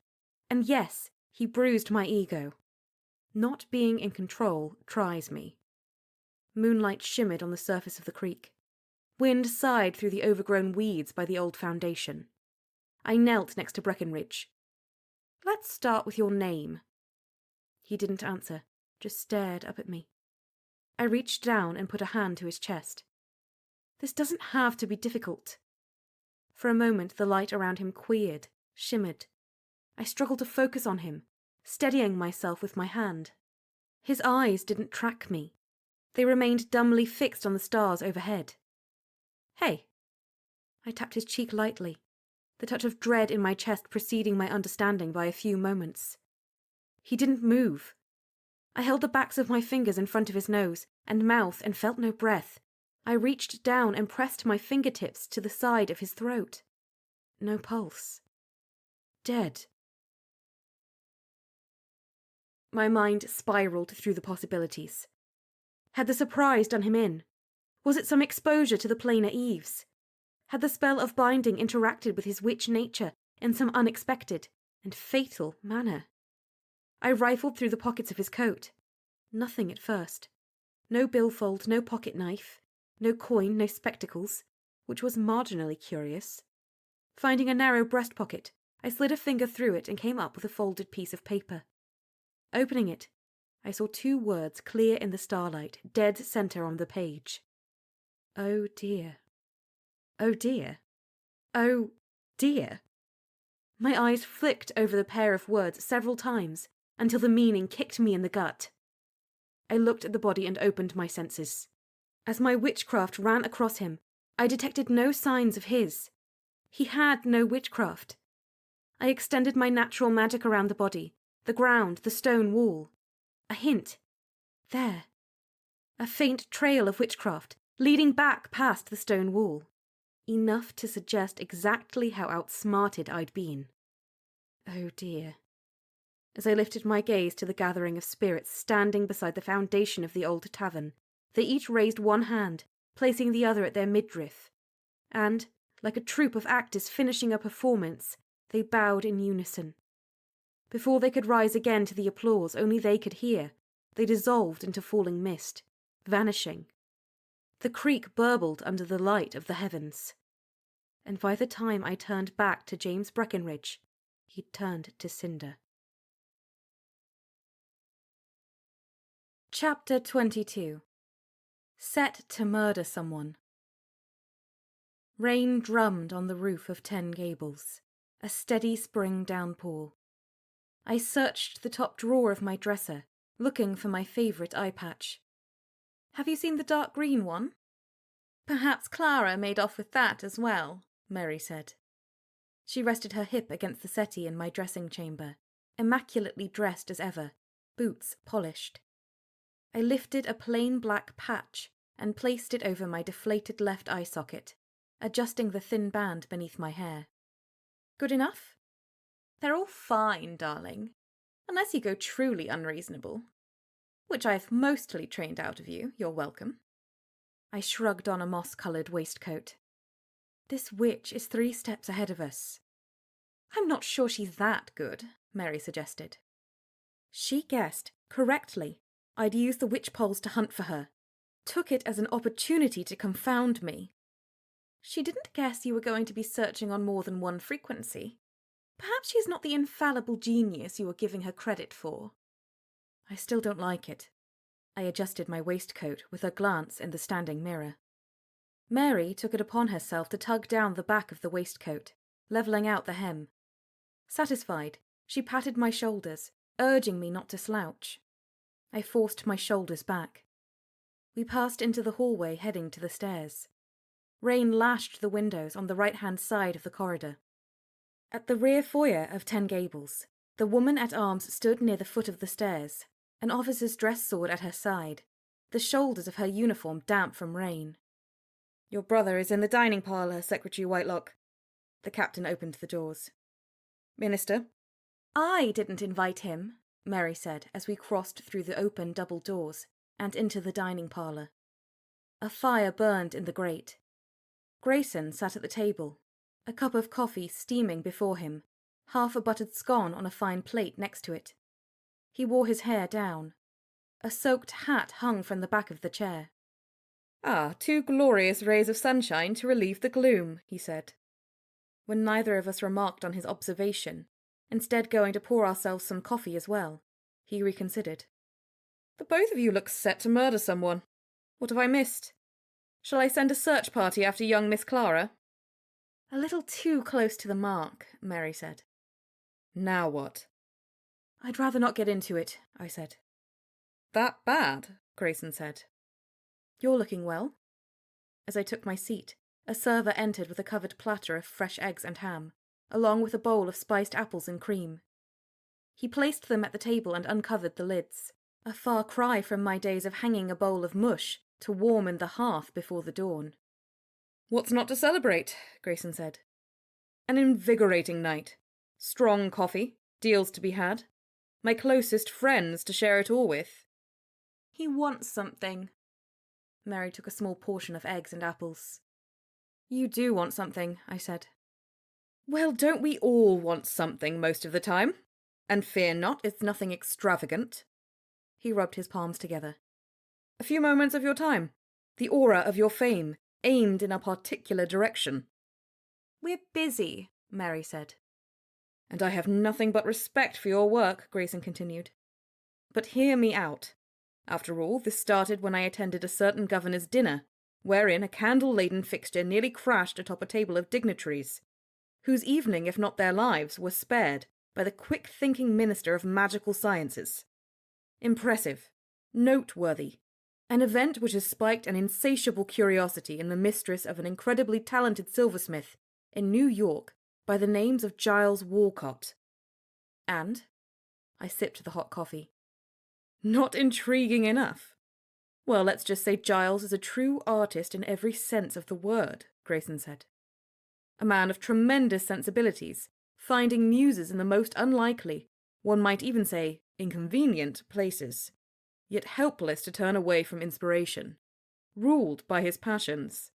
And yes, he bruised my ego. Not being in control tries me. Moonlight shimmered on the surface of the creek. Wind sighed through the overgrown weeds by the old foundation. I knelt next to Breckenridge. "Let's start with your name." He didn't answer, just stared up at me. I reached down and put a hand to his chest. "This doesn't have to be difficult." For a moment the light around him queered, shimmered. I struggled to focus on him, steadying myself with my hand. His eyes didn't track me. They remained dumbly fixed on the stars overhead. "Hey." I tapped his cheek lightly, the touch of dread in my chest preceding my understanding by a few moments. He didn't move. I held the backs of my fingers in front of his nose and mouth and felt no breath. I reached down and pressed my fingertips to the side of his throat. No pulse. Dead. My mind spiraled through the possibilities. Had the surprise done him in? Was it some exposure to the plainer eaves? Had the spell of binding interacted with his witch nature in some unexpected and fatal manner? I rifled through the pockets of his coat. Nothing at first. No billfold, no pocket knife, no coin, no spectacles, which was marginally curious. Finding a narrow breast pocket, I slid a finger through it and came up with a folded piece of paper. Opening it, I saw 2 words clear in the starlight, dead center on the page. "Oh dear. Oh dear. Oh dear." My eyes flicked over the pair of words several times until the meaning kicked me in the gut. I looked at the body and opened my senses. As my witchcraft ran across him, I detected no signs of his. He had no witchcraft. I extended my natural magic around the body, the ground, the stone wall. A hint. There. A faint trail of witchcraft, leading back past the stone wall. Enough to suggest exactly how outsmarted I'd been. Oh dear. As I lifted my gaze to the gathering of spirits standing beside the foundation of the old tavern, they each raised one hand, placing the other at their midriff. And, like a troupe of actors finishing a performance, they bowed in unison. Before they could rise again to the applause only they could hear, they dissolved into falling mist, vanishing. The creek burbled under the light of the heavens. And by the time I turned back to James Breckenridge, he'd turned to cinder. Chapter 22. Set to murder someone. Rain drummed on the roof of 10 Gables, a steady spring downpour. I searched the top drawer of my dresser, looking for my favourite eye patch. "Have you seen the dark green one?" "Perhaps Clara made off with that as well," Mary said. She rested her hip against the settee in my dressing chamber, immaculately dressed as ever, boots polished. I lifted a plain black patch and placed it over my deflated left eye socket, adjusting the thin band beneath my hair. "Good enough?" "They're all fine, darling, unless you go truly unreasonable. Which I've mostly trained out of you, you're welcome." I shrugged on a moss-coloured waistcoat. "This witch is 3 steps ahead of us." "I'm not sure she's that good," Mary suggested. She guessed, correctly, I'd used the witch poles to hunt for her. Took it as an opportunity to confound me. "She didn't guess you were going to be searching on more than one frequency. Perhaps she's not the infallible genius you were giving her credit for." "I still don't like it." I adjusted my waistcoat with a glance in the standing mirror. Mary took it upon herself to tug down the back of the waistcoat, levelling out the hem. Satisfied, she patted my shoulders, urging me not to slouch. I forced my shoulders back. We passed into the hallway heading to the stairs. Rain lashed the windows on the right-hand side of the corridor. At the rear foyer of 10 Gables, the woman at arms stood near the foot of the stairs, an officer's dress sword at her side, the shoulders of her uniform damp from rain.
"Your brother is in the dining parlour, Secretary Whitelock." The captain opened the doors. "Minister?"
"I didn't invite him," Mary said as we crossed through the open double doors and into the dining parlour. A fire burned in the grate. Grayson sat at the table, a cup of coffee steaming before him, half a buttered scone on a fine plate next to it. He wore his hair down. A soaked hat hung from the back of the chair.
"Ah, 2 glorious rays of sunshine to relieve the gloom," he said.
When neither of us remarked on his observation, instead going to pour ourselves some coffee as well, he reconsidered.
"The both of you look set to murder someone. What have I missed? Shall I send a search party after young Miss Clara?"
"A little too close to the mark," Mary said.
"Now what?"
"I'd rather not get into it," I said.
"That bad?" Grayson said.
"You're looking well." As I took my seat, a server entered with a covered platter of fresh eggs and ham, along with a bowl of spiced apples and cream. He placed them at the table and uncovered the lids, a far cry from my days of hanging a bowl of mush to warm in the hearth before the dawn.
"What's not to celebrate?" Grayson said. "An invigorating night. Strong coffee, deals to be had. My closest friends to share it all with."
"He wants something." Mary took a small portion of eggs and apples.
"You do want something," I said. "Well, don't we all want something most of the time? And fear not, it's nothing extravagant." He rubbed his palms together. "A few moments of your time, the aura of your fame, aimed in a particular direction."
"We're busy," Mary said.
"And I have nothing but respect for your work," Grayson continued. "But hear me out. After all, this started when I attended a certain governor's dinner, wherein a candle-laden fixture nearly crashed atop a table of dignitaries, whose evening, if not their lives, were spared by the quick-thinking minister of magical sciences. Impressive, noteworthy, an event which has spiked an insatiable curiosity in the mistress of an incredibly talented silversmith in New York by the names of Giles Walcott. And I sipped the hot coffee. Not intriguing enough? Well, let's just say Giles is a true artist in every sense of the word, Grayson said. A man of tremendous sensibilities, finding muses in the most unlikely, one might even say inconvenient, places, yet helpless to turn away from inspiration, ruled by his passions.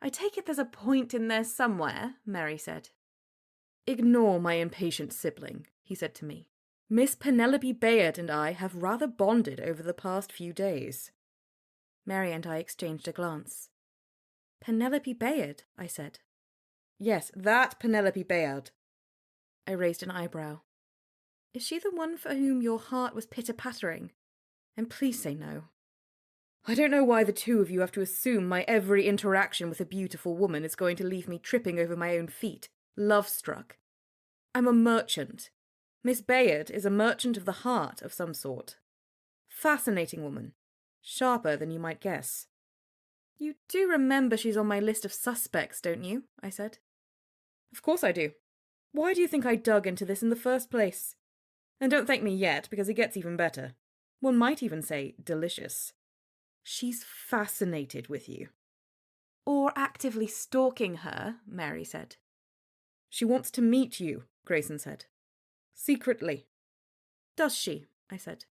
"I take it there's a point in there somewhere," Mary said.
"Ignore my impatient sibling," he said to me. "Miss Penelope Bayard and I have rather bonded over the past few days."
Mary and I exchanged a glance. "Penelope Bayard," I said.
"Yes, that Penelope Bayard."
I raised an eyebrow. "Is she the one for whom your heart was pitter-pattering? And please say no."
"I don't know why the two of you have to assume my every interaction with a beautiful woman is going to leave me tripping over my own feet, love-struck. I'm a merchant. Miss Bayard is a merchant of the heart of some sort. Fascinating woman. Sharper than you might guess."
"You do remember she's on my list of suspects, don't you?" I said.
"Of course I do. Why do you think I dug into this in the first place? And don't thank me yet, because it gets even better. One might even say delicious. She's fascinated with you."
"Or actively stalking her," Mary said.
"She wants to meet you," Grayson said. "Secretly."
"Does she?" I said.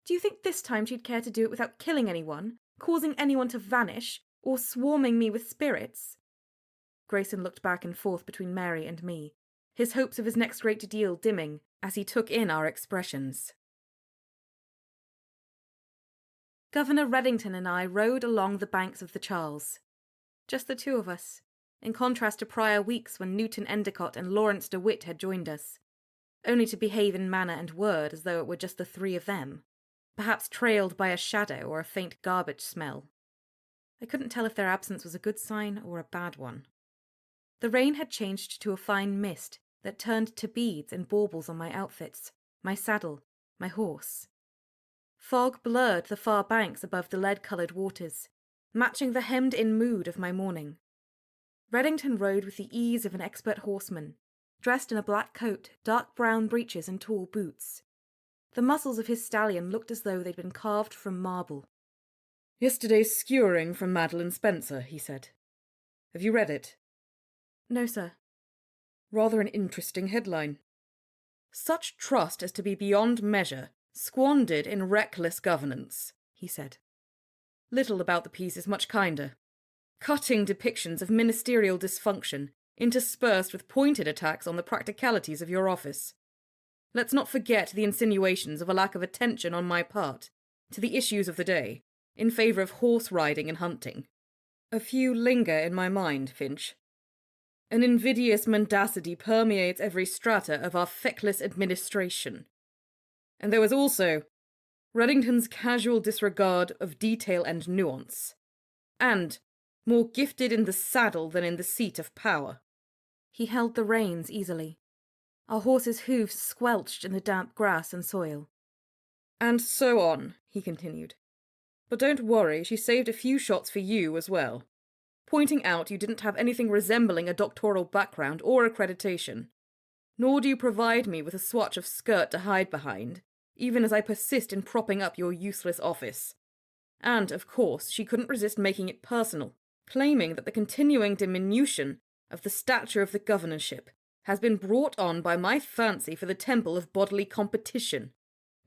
"Do you think this time she'd care to do it without killing anyone, causing anyone to vanish, or swarming me with spirits?" Grayson looked back and forth between Mary and me, his hopes of his next great deal dimming as he took in our expressions. Governor Reddington and I rode along the banks of the Charles. Just the two of us, in contrast to prior weeks when Newton Endicott and Lawrence DeWitt had joined us, only to behave in manner and word as though it were just the three of them, perhaps trailed by a shadow or a faint garbage smell. I couldn't tell if their absence was a good sign or a bad one. The rain had changed to a fine mist that turned to beads and baubles on my outfits, my saddle, my horse. Fog blurred the far banks above the lead-coloured waters, matching the hemmed-in mood of my morning. Reddington rode with the ease of an expert horseman, dressed in a black coat, dark brown breeches and tall boots. The muscles of his stallion looked as though they'd been carved from marble.
"Yesterday's skewering from Madeline Spencer," he said. "Have you read it?"
"No, sir."
"Rather an interesting headline. Such trust as to be beyond measure, squandered in reckless governance," he said. "Little about the piece is much kinder. Cutting depictions of ministerial dysfunction, interspersed with pointed attacks on the practicalities of your office. Let's not forget the insinuations of a lack of attention on my part to the issues of the day, in favour of horse riding and hunting. A few linger in my mind, Finch. An invidious mendacity permeates every strata of our feckless administration. And there was also Reddington's casual disregard of detail and nuance, and more gifted in the saddle than in the seat of power."
He held the reins easily. Our horse's hoofs squelched in the damp grass and soil.
"And so on," he continued. "But don't worry, she saved a few shots for you as well, pointing out you didn't have anything resembling a doctoral background or accreditation. Nor do you provide me with a swatch of skirt to hide behind, even as I persist in propping up your useless office. And, of course, she couldn't resist making it personal, claiming that the continuing diminution of the stature of the governorship has been brought on by my fancy for the temple of bodily competition,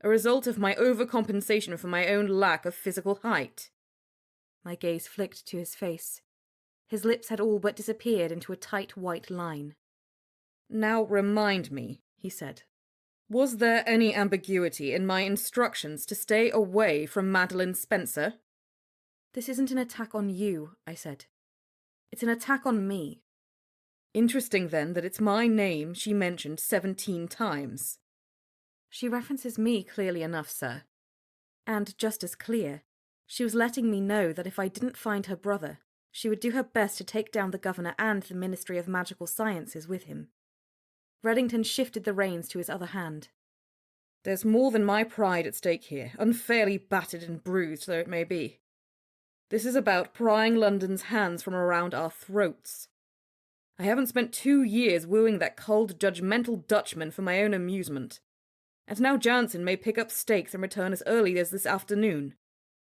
a result of my overcompensation for my own lack of physical height."
My gaze flicked to his face. His lips had all but disappeared into a tight white line.
"Now remind me," he said. "Was there any ambiguity in my instructions to stay away from Madeline Spencer?"
"This isn't an attack on you," I said. "It's an attack on me."
"Interesting, then, that it's my name she mentioned 17 times.
"She references me clearly enough, sir. And just as clear, she was letting me know that if I didn't find her brother, she would do her best to take down the governor and the Ministry of Magical Sciences with him." Reddington shifted the reins to his other hand.
"There's more than my pride at stake here, unfairly battered and bruised though it may be. This is about prying London's hands from around our throats. I haven't spent 2 years wooing that cold, judgmental Dutchman for my own amusement. And now Jansen may pick up stakes and return as early as this afternoon.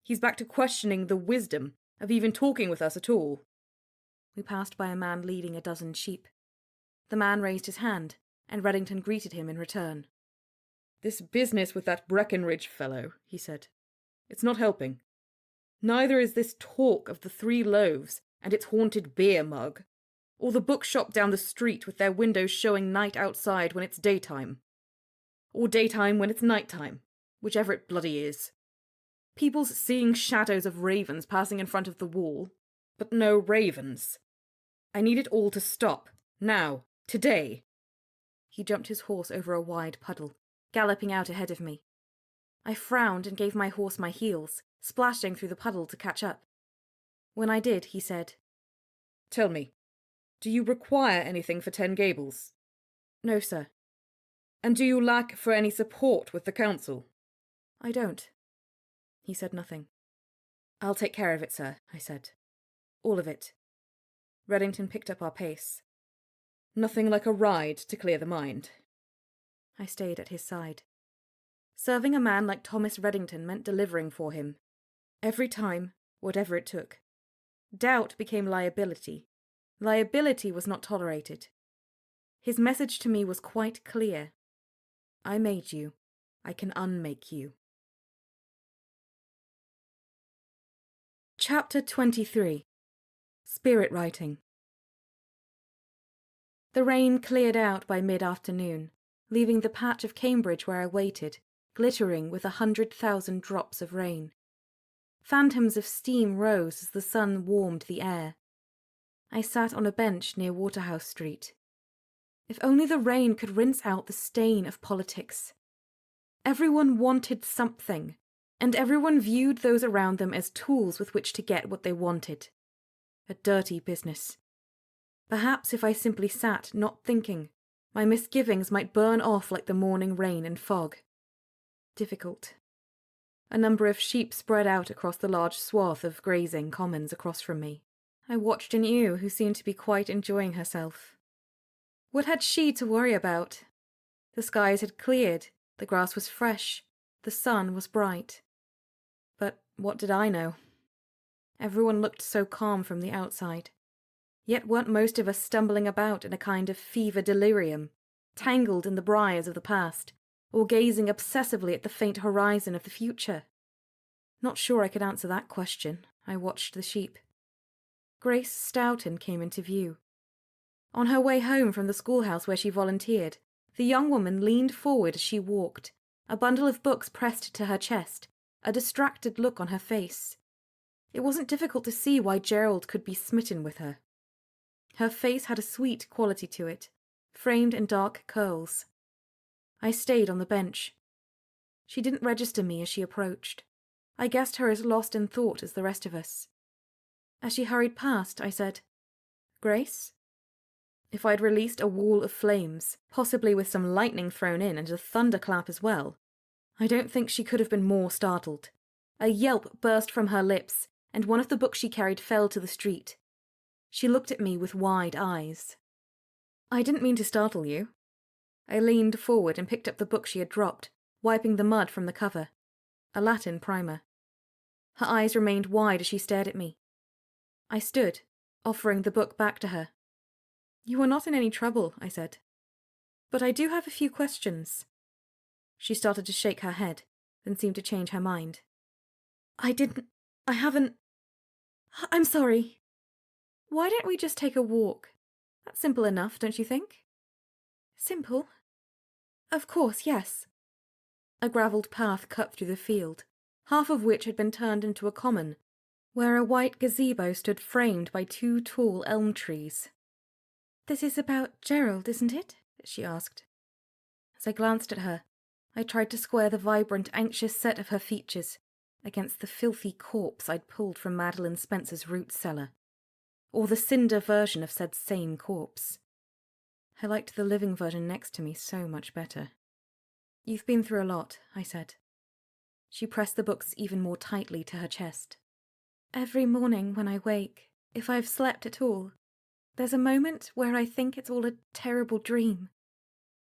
He's back to questioning the wisdom of even talking with us at all."
We passed by a man leading a dozen sheep. The man raised his hand, and Reddington greeted him in return.
"This business with that Breckenridge fellow," he said. "It's not helping. Neither is this talk of the 3 loaves and its haunted beer mug, or the bookshop down the street with their windows showing night outside when it's daytime. Or daytime when it's nighttime, whichever it bloody is. People's seeing shadows of ravens passing in front of the wall, but no ravens. I need it all to stop, now, today."
He jumped his horse over a wide puddle, galloping out ahead of me. I frowned and gave my horse my heels, splashing through the puddle to catch up. When I did, he said,
"Tell me, do you require anything for 10 Gables?"
"No, sir."
"And do you lack for any support with the council?"
"I don't." He said nothing. "I'll take care of it, sir," I said. "All of it." Reddington picked up our pace.
"Nothing like a ride to clear the mind."
I stayed at his side. Serving a man like Thomas Reddington meant delivering for him. Every time, whatever it took. Doubt became liability. Liability was not tolerated. His message to me was quite clear. I made you. I can unmake you. Chapter 23. Spirit Writing. The rain cleared out by mid-afternoon, leaving the patch of Cambridge where I waited, glittering with 100,000 drops of rain. Phantoms of steam rose as the sun warmed the air. I sat on a bench near Waterhouse Street. If only the rain could rinse out the stain of politics. Everyone wanted something,
and everyone viewed those around them as tools with which to get what they wanted. A dirty business. Perhaps if I simply sat, not thinking, my misgivings might burn off like the morning rain and fog. Difficult. A number of sheep spread out across the large swath of grazing commons across from me. I watched an ewe who seemed to be quite enjoying herself. What had she to worry about? The skies had cleared, the grass was fresh, the sun was bright. But what did I know? Everyone looked so calm from the outside. Yet weren't most of us stumbling about in a kind of fever delirium, tangled in the briars of the past, or gazing obsessively at the faint horizon of the future? Not sure I could answer that question. I watched the sheep. Grace Stoughton came into view. On her way home from the schoolhouse where she volunteered, the young woman leaned forward as she walked, a bundle of books pressed to her chest, a distracted look on her face. It wasn't difficult to see why Gerald could be smitten with her. Her face had a sweet quality to it, framed in dark curls. I stayed on the bench. She didn't register me as she approached. I guessed her as lost in thought as the rest of us. As she hurried past, I said, "Grace?" If I'd released a wall of flames, possibly with some lightning thrown in and a thunderclap as well, I don't think she could have been more startled. A yelp burst from her lips, and one of the books she carried fell to the street. She looked at me with wide eyes. "I didn't mean to startle you." I leaned forward and picked up the book she had dropped, wiping the mud from the cover. A Latin primer. Her eyes remained wide as she stared at me. I stood, offering the book back to her. "You are not in any trouble," I said. "But I do have a few questions." She started to shake her head, then seemed to change her mind. I haven't... I'm sorry. Why don't we just take a walk? That's simple enough, don't you think?" "Simple? Of course, yes." A gravelled path cut through the field, half of which had been turned into a common, where a white gazebo stood framed by 2 tall elm trees. "This is about Gerald, isn't it?" she asked. As I glanced at her, I tried to square the vibrant, anxious set of her features against the filthy corpse I'd pulled from Madeline Spencer's root cellar, or the cinder version of said same corpse. I liked the living version next to me so much better. "You've been through a lot," I said. She pressed the books even more tightly to her chest. "Every morning when I wake, if I've slept at all, there's a moment where I think it's all a terrible dream.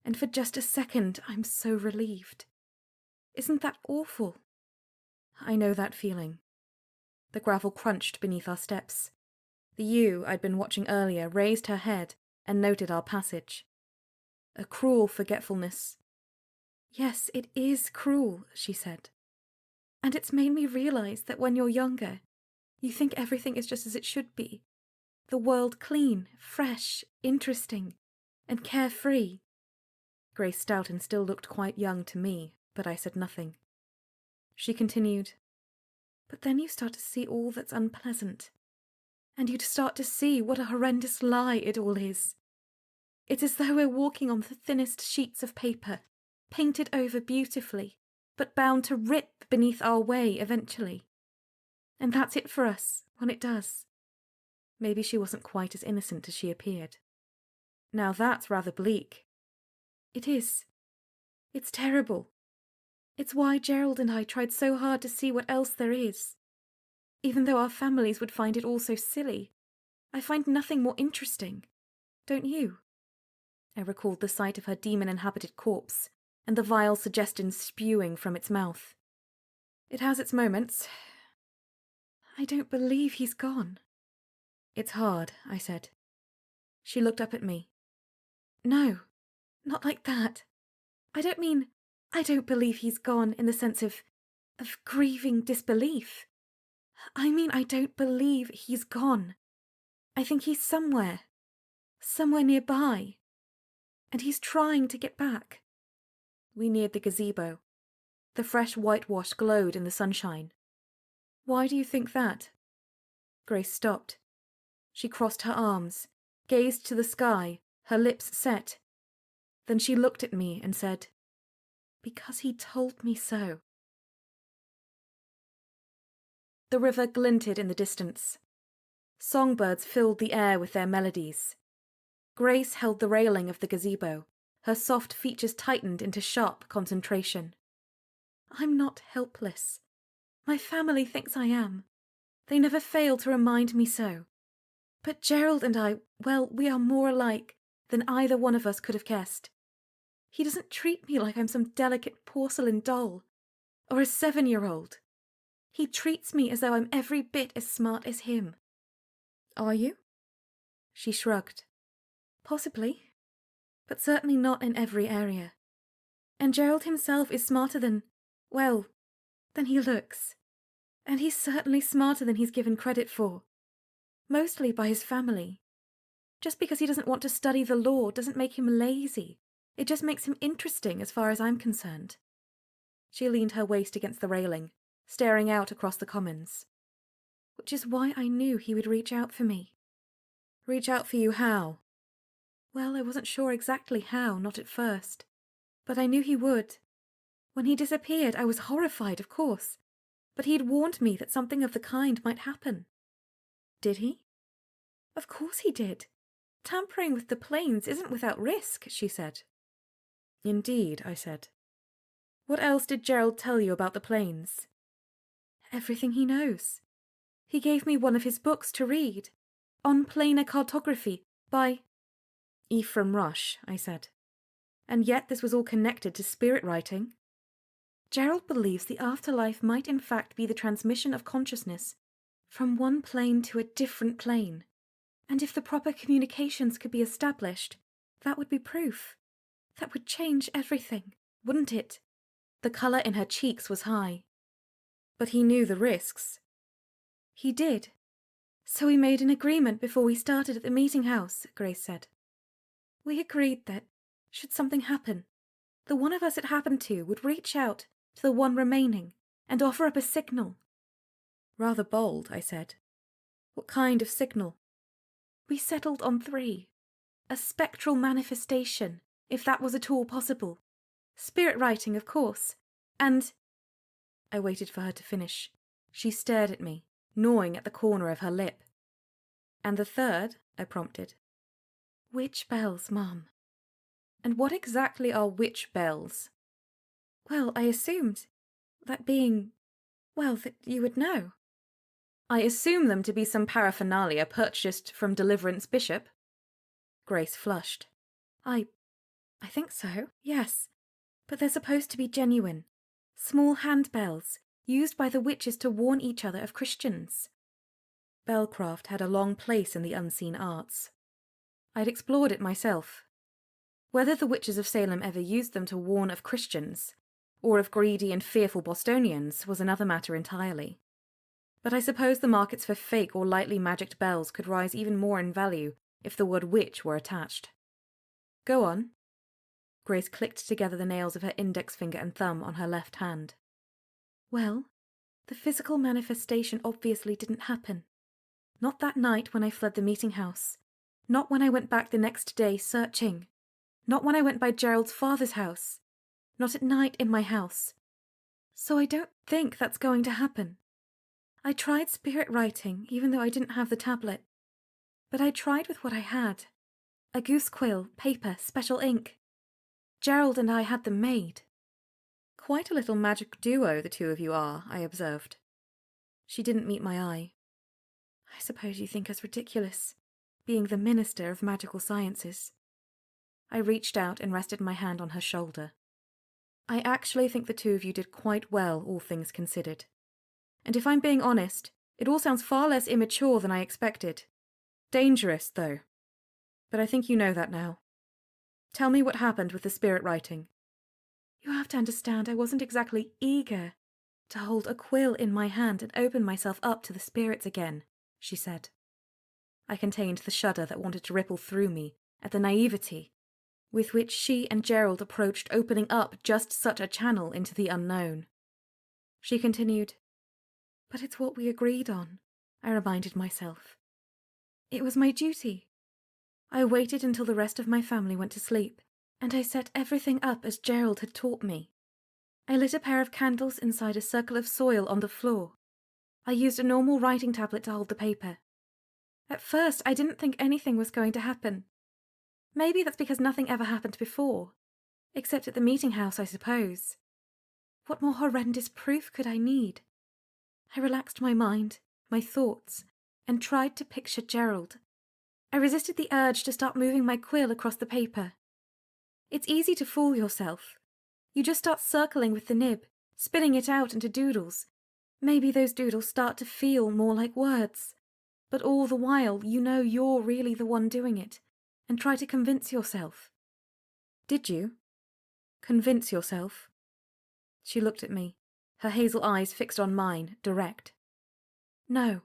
And for just a second, I'm so relieved. Isn't that awful?" "I know that feeling." The gravel crunched beneath our steps. The ewe I'd been watching earlier raised her head and noted our passage. A cruel forgetfulness. "Yes, it is cruel," she said. "And it's made me realize that when you're younger, you think everything is just as it should be. The world clean, fresh, interesting, and carefree." Grace Stoughton still looked quite young to me, but I said nothing. She continued, "But then you start to see all that's unpleasant. And you'd start to see what a horrendous lie it all is. It's as though we're walking on the thinnest sheets of paper, painted over beautifully, but bound to rip beneath our way eventually. And that's it for us, when it does." Maybe she wasn't quite as innocent as she appeared. "Now that's rather bleak." "It is. It's terrible. It's why Gerald and I tried so hard to see what else there is. Even though our families would find it all so silly, I find nothing more interesting. Don't you?" I recalled the sight of her demon-inhabited corpse and the vile suggestions spewing from its mouth. "It has its moments." "I don't believe he's gone." "It's hard," I said. She looked up at me. "No, not like that. I don't mean I don't believe he's gone in the sense of grieving disbelief. I mean I don't believe he's gone. I think he's somewhere nearby. And he's trying to get back." We neared the gazebo. The fresh whitewash glowed in the sunshine. "Why do you think that?" Grace stopped. She crossed her arms, gazed to the sky, her lips set. Then she looked at me and said, "Because he told me so." The river glinted in the distance. Songbirds filled the air with their melodies. Grace held the railing of the gazebo, her soft features tightened into sharp concentration. I'm not helpless. My family thinks I am. They never fail to remind me so. But Gerald and I, well, we are more alike than either one of us could have guessed. He doesn't treat me like I'm some delicate porcelain doll, or a 7-year-old. He treats me as though I'm every bit as smart as him.
Are you?
She shrugged. Possibly, but certainly not in every area. And Gerald himself is smarter than he looks. And he's certainly smarter than he's given credit for. Mostly by his family. Just because he doesn't want to study the law doesn't make him lazy. It just makes him interesting as far as I'm concerned. She leaned her waist against the railing, staring out across the commons. Which is why I knew he would reach out for me.
Reach out for you how?
Well, I wasn't sure exactly how, not at first. But I knew he would. When he disappeared, I was horrified, of course. But he'd warned me that something of the kind might happen.
Did he?
Of course he did. Tampering with the planes isn't without risk, she said.
Indeed, I said. What else did Gerald tell you about the planes?
Everything he knows. He gave me one of his books to read. On Planar Cartography, by
Ephraim Rush, I said. And yet this was all connected to spirit writing.
Gerald believes the afterlife might in fact be the transmission of consciousness from one plane to a different plane. And if the proper communications could be established, that would be proof. That would change everything, wouldn't it?
The colour in her cheeks was high. But he knew the risks.
He did. So we made an agreement before we started at the meeting house, Grace said. We agreed that, should something happen, the one of us it happened to would reach out to the one remaining and offer up a signal.
Rather bold, I said. What kind of signal?
We settled on 3. A spectral manifestation, if that was at all possible. Spirit writing, of course. And...
I waited for her to finish. She stared at me, gnawing at the corner of her lip. And the third, I prompted.
Witch bells, Mum.
And what exactly are witch bells?
Well, I assumed that that you would know.
I assume them to be some paraphernalia purchased from Deliverance Bishop. Grace flushed.
I think so, yes. But they're supposed to be genuine. Small handbells, used by the witches to warn each other of Christians.
Bellcraft had a long place in the unseen arts. I'd explored it myself. Whether the witches of Salem ever used them to warn of Christians, or of greedy and fearful Bostonians, was another matter entirely. But I suppose the markets for fake or lightly magicked bells could rise even more in value if the word witch were attached. Go on. Grace clicked together the nails of her index finger and thumb on her left hand.
Well, the physical manifestation obviously didn't happen. Not that night when I fled the meeting house. Not when I went back the next day searching. Not when I went by Gerald's father's house. Not at night in my house. So I don't think that's going to happen. I tried spirit writing, even though I didn't have the tablet. But I tried with what I had. A goose quill, paper, special ink. Gerald and I had them made.
Quite a little magic duo the two of you are, I observed. She didn't meet my eye.
I suppose you think us ridiculous, being the minister of magical sciences.
I reached out and rested my hand on her shoulder. I actually think the two of you did quite well, all things considered. And if I'm being honest, it all sounds far less immature than I expected. Dangerous, though. But I think you know that now. Tell me what happened with the spirit writing.
You have to understand I wasn't exactly eager to hold a quill in my hand and open myself up to the spirits again, she said.
I contained the shudder that wanted to ripple through me at the naivety with which she and Gerald approached opening up just such a channel into the unknown. She continued,
But it's what we agreed on, I reminded myself. It was my duty. I waited until the rest of my family went to sleep, and I set everything up as Gerald had taught me. I lit a pair of candles inside a circle of soil on the floor.
I used a normal writing tablet to hold the paper. At first, I didn't think anything was going to happen. Maybe that's because nothing ever happened before. Except at the meeting house, I suppose. What more horrendous proof could I need? I relaxed my mind, my thoughts, and tried to picture Gerald. I resisted the urge to start moving my quill across the paper. It's easy to fool yourself. You just start circling with the nib, spinning it out into doodles. Maybe those doodles start to feel more like words. But all the while, you know you're really the one doing it, and try to convince yourself.
Did you? Convince yourself? She looked at me, her hazel eyes fixed on mine, direct.
No,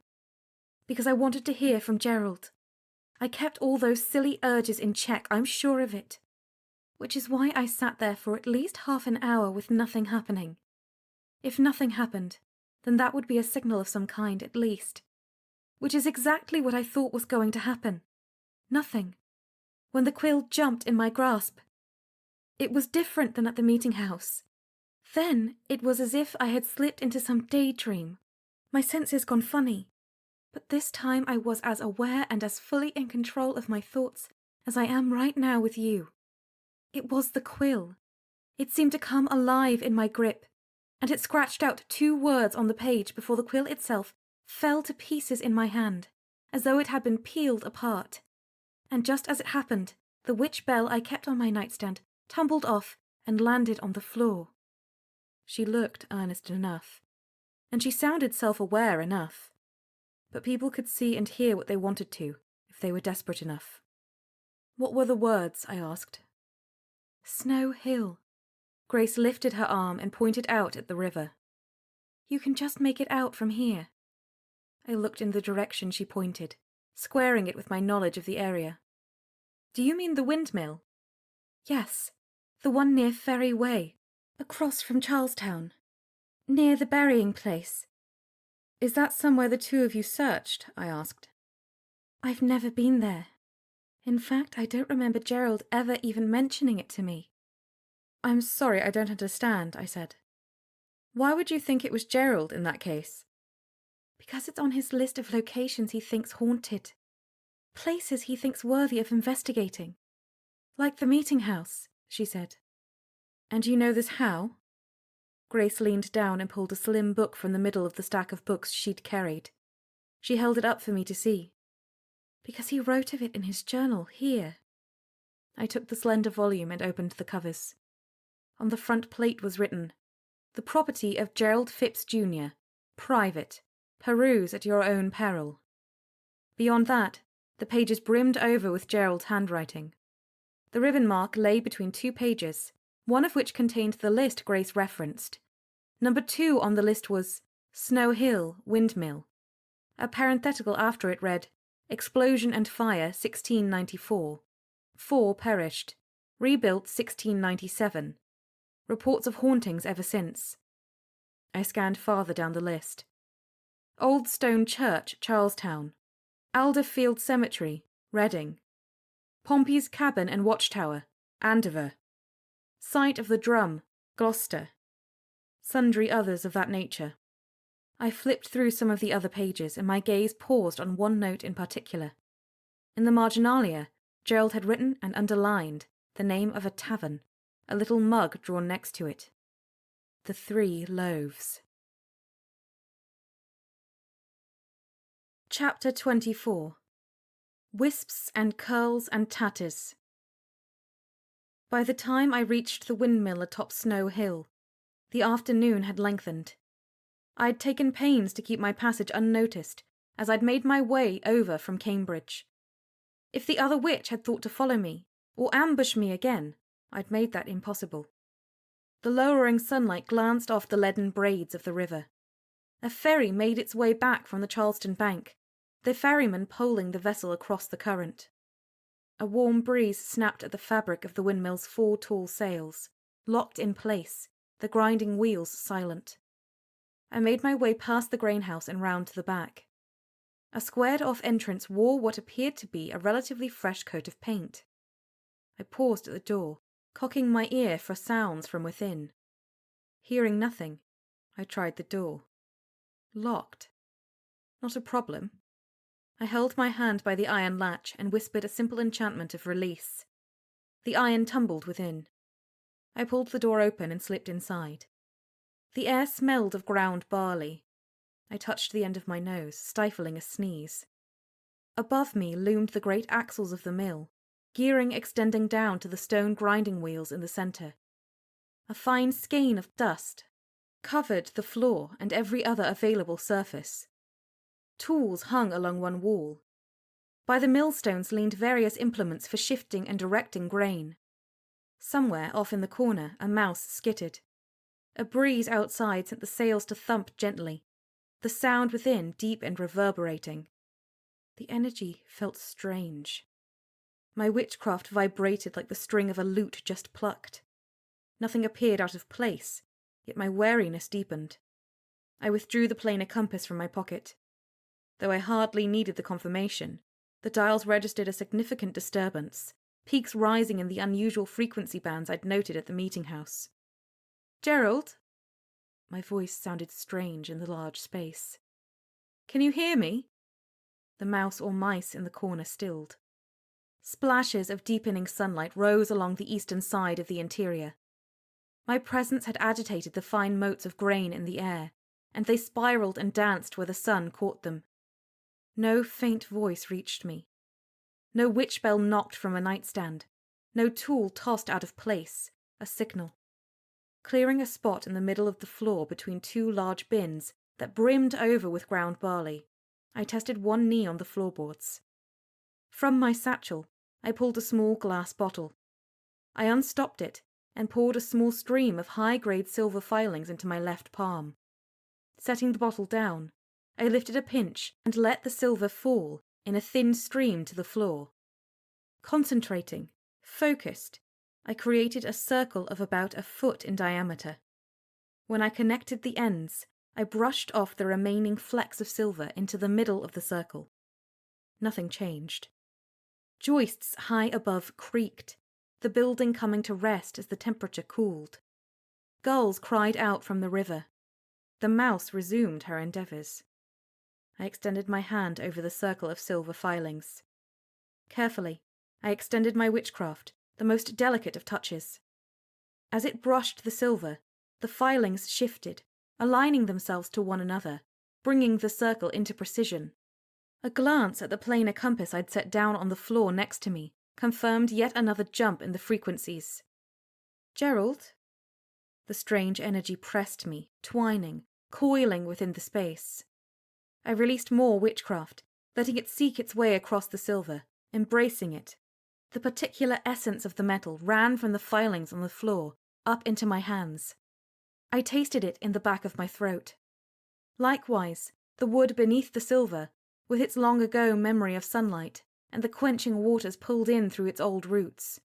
because I wanted to hear from Gerald. I kept all those silly urges in check, I'm sure of it. Which is why I sat there for at least half an hour with nothing happening. If nothing happened, then that would be a signal of some kind at least. Which is exactly what I thought was going to happen. Nothing. When the quill jumped in my grasp. It was different than at the meeting house. Then it was as if I had slipped into some daydream. My senses gone funny. But this time I was as aware and as fully in control of my thoughts as I am right now with you. It was the quill. It seemed to come alive in my grip, and it scratched out 2 words on the page before the quill itself fell to pieces in my hand, as though it had been peeled apart. And just as it happened, the witch bell I kept on my nightstand tumbled off and landed on the floor.
She looked earnest enough, and she sounded self-aware enough. But people could see and hear what they wanted to, if they were desperate enough. What were the words? I asked.
Snow Hill.
Grace lifted her arm and pointed out at the river.
You can just make it out from here.
I looked in the direction she pointed, squaring it with my knowledge of the area. Do you mean the windmill?
Yes, the one near Ferry Way, across from Charlestown, near the burying place.
Is that somewhere the 2 of you searched? I asked.
I've never been there. In fact, I don't remember Gerald ever even mentioning it to me.
I'm sorry, I don't understand, I said. Why would you think it was Gerald in that case?
Because it's on his list of locations he thinks haunted. Places he thinks worthy of investigating. Like the meeting house, she said.
And you know this how? Grace leaned down and pulled a slim book from the middle of the stack of books she'd carried. She held it up for me to see.
Because he wrote of it in his journal, here.
I took the slender volume and opened the covers. On the front plate was written, "The property of Gerald Phipps, Jr., private. Peruse at your own peril." Beyond that, the pages brimmed over with Gerald's handwriting. The ribbon mark lay between 2 pages, one of which contained the list Grace referenced. Number 2 on the list was Snow Hill, Windmill. A parenthetical after it read, Explosion and fire 1694. 4 perished. Rebuilt 1697. Reports of hauntings ever since. I scanned farther down the list. Old Stone Church, Charlestown. Alderfield Cemetery, Reading. Pompey's Cabin and Watchtower, Andover. Site of the Drum, Gloucester. Sundry others of that nature. I flipped through some of the other pages, and my gaze paused on one note in particular. In the marginalia, Gerald had written and underlined the name of a tavern, a little mug drawn next to it. The 3 Loaves. Chapter 24. Wisps and Curls and Tatters. By the time I reached the windmill atop Snow Hill, the afternoon had lengthened. I had taken pains to keep my passage unnoticed, as I'd made my way over from Cambridge. If the other witch had thought to follow me, or ambush me again, I'd made that impossible. The lowering sunlight glanced off the leaden braids of the river. A ferry made its way back from the Charleston bank, the ferryman poling the vessel across the current. A warm breeze snapped at the fabric of the windmill's 4 tall sails, locked in place, the grinding wheels silent. I made my way past the grain house and round to the back. A squared-off entrance wore what appeared to be a relatively fresh coat of paint. I paused at the door, cocking my ear for sounds from within. Hearing nothing, I tried the door. Locked. Not a problem. I held my hand by the iron latch and whispered a simple enchantment of release. The iron tumbled within. I pulled the door open and slipped inside. The air smelled of ground barley. I touched the end of my nose, stifling a sneeze. Above me loomed the great axles of the mill, gearing extending down to the stone grinding wheels in the centre. A fine skein of dust covered the floor and every other available surface. Tools hung along one wall. By the millstones leaned various implements for shifting and directing grain. Somewhere off in the corner a mouse skittered. A breeze outside sent the sails to thump gently, the sound within deep and reverberating. The energy felt strange. My witchcraft vibrated like the string of a lute just plucked. Nothing appeared out of place, yet my wariness deepened. I withdrew the planar compass from my pocket. Though I hardly needed the confirmation, the dials registered a significant disturbance, peaks rising in the unusual frequency bands I'd noted at the meeting house. "Gerald?" My voice sounded strange in the large space. "Can you hear me?" The mouse or mice in the corner stilled. Splashes of deepening sunlight rose along the eastern side of the interior. My presence had agitated the fine motes of grain in the air, and they spiraled and danced where the sun caught them. No faint voice reached me. No witch bell knocked from a nightstand. No tool tossed out of place, a signal. Clearing a spot in the middle of the floor between two large bins that brimmed over with ground barley, I tested one knee on the floorboards. From my satchel, I pulled a small glass bottle. I unstopped it and poured a small stream of high-grade silver filings into my left palm. Setting the bottle down, I lifted a pinch and let the silver fall in a thin stream to the floor. Concentrating, focused, I created a circle of about a foot in diameter. When I connected the ends, I brushed off the remaining flecks of silver into the middle of the circle. Nothing changed. Joists high above creaked, the building coming to rest as the temperature cooled. Gulls cried out from the river. The mouse resumed her endeavours. I extended my hand over the circle of silver filings. Carefully, I extended my witchcraft, the most delicate of touches. As it brushed the silver, the filings shifted, aligning themselves to one another, bringing the circle into precision. A glance at the planar compass I'd set down on the floor next to me confirmed yet another jump in the frequencies. "Gerald?" The strange energy pressed me, twining, coiling within the space. I released more witchcraft, letting it seek its way across the silver, embracing it. The particular essence of the metal ran from the filings on the floor, up into my hands. I tasted it in the back of my throat. Likewise, the wood beneath the silver, with its long-ago memory of sunlight, and the quenching waters pulled in through its old roots.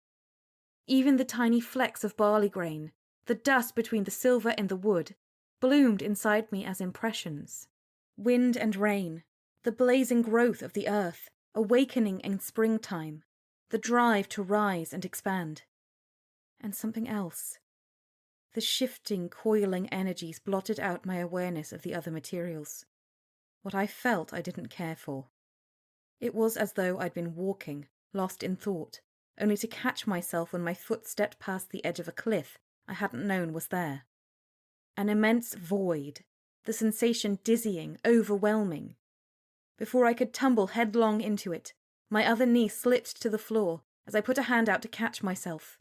Even the tiny flecks of barley grain, the dust between the silver and the wood, bloomed inside me as impressions. Wind and rain, the blazing growth of the earth, awakening in springtime, the drive to rise and expand. And something else. The shifting, coiling energies blotted out my awareness of the other materials. What I felt I didn't care for. It was as though I'd been walking, lost in thought, only to catch myself when my foot stepped past the edge of a cliff I hadn't known was there. An immense void, the sensation dizzying, overwhelming. Before I could tumble headlong into it, my other knee slipped to the floor as I put a hand out to catch myself.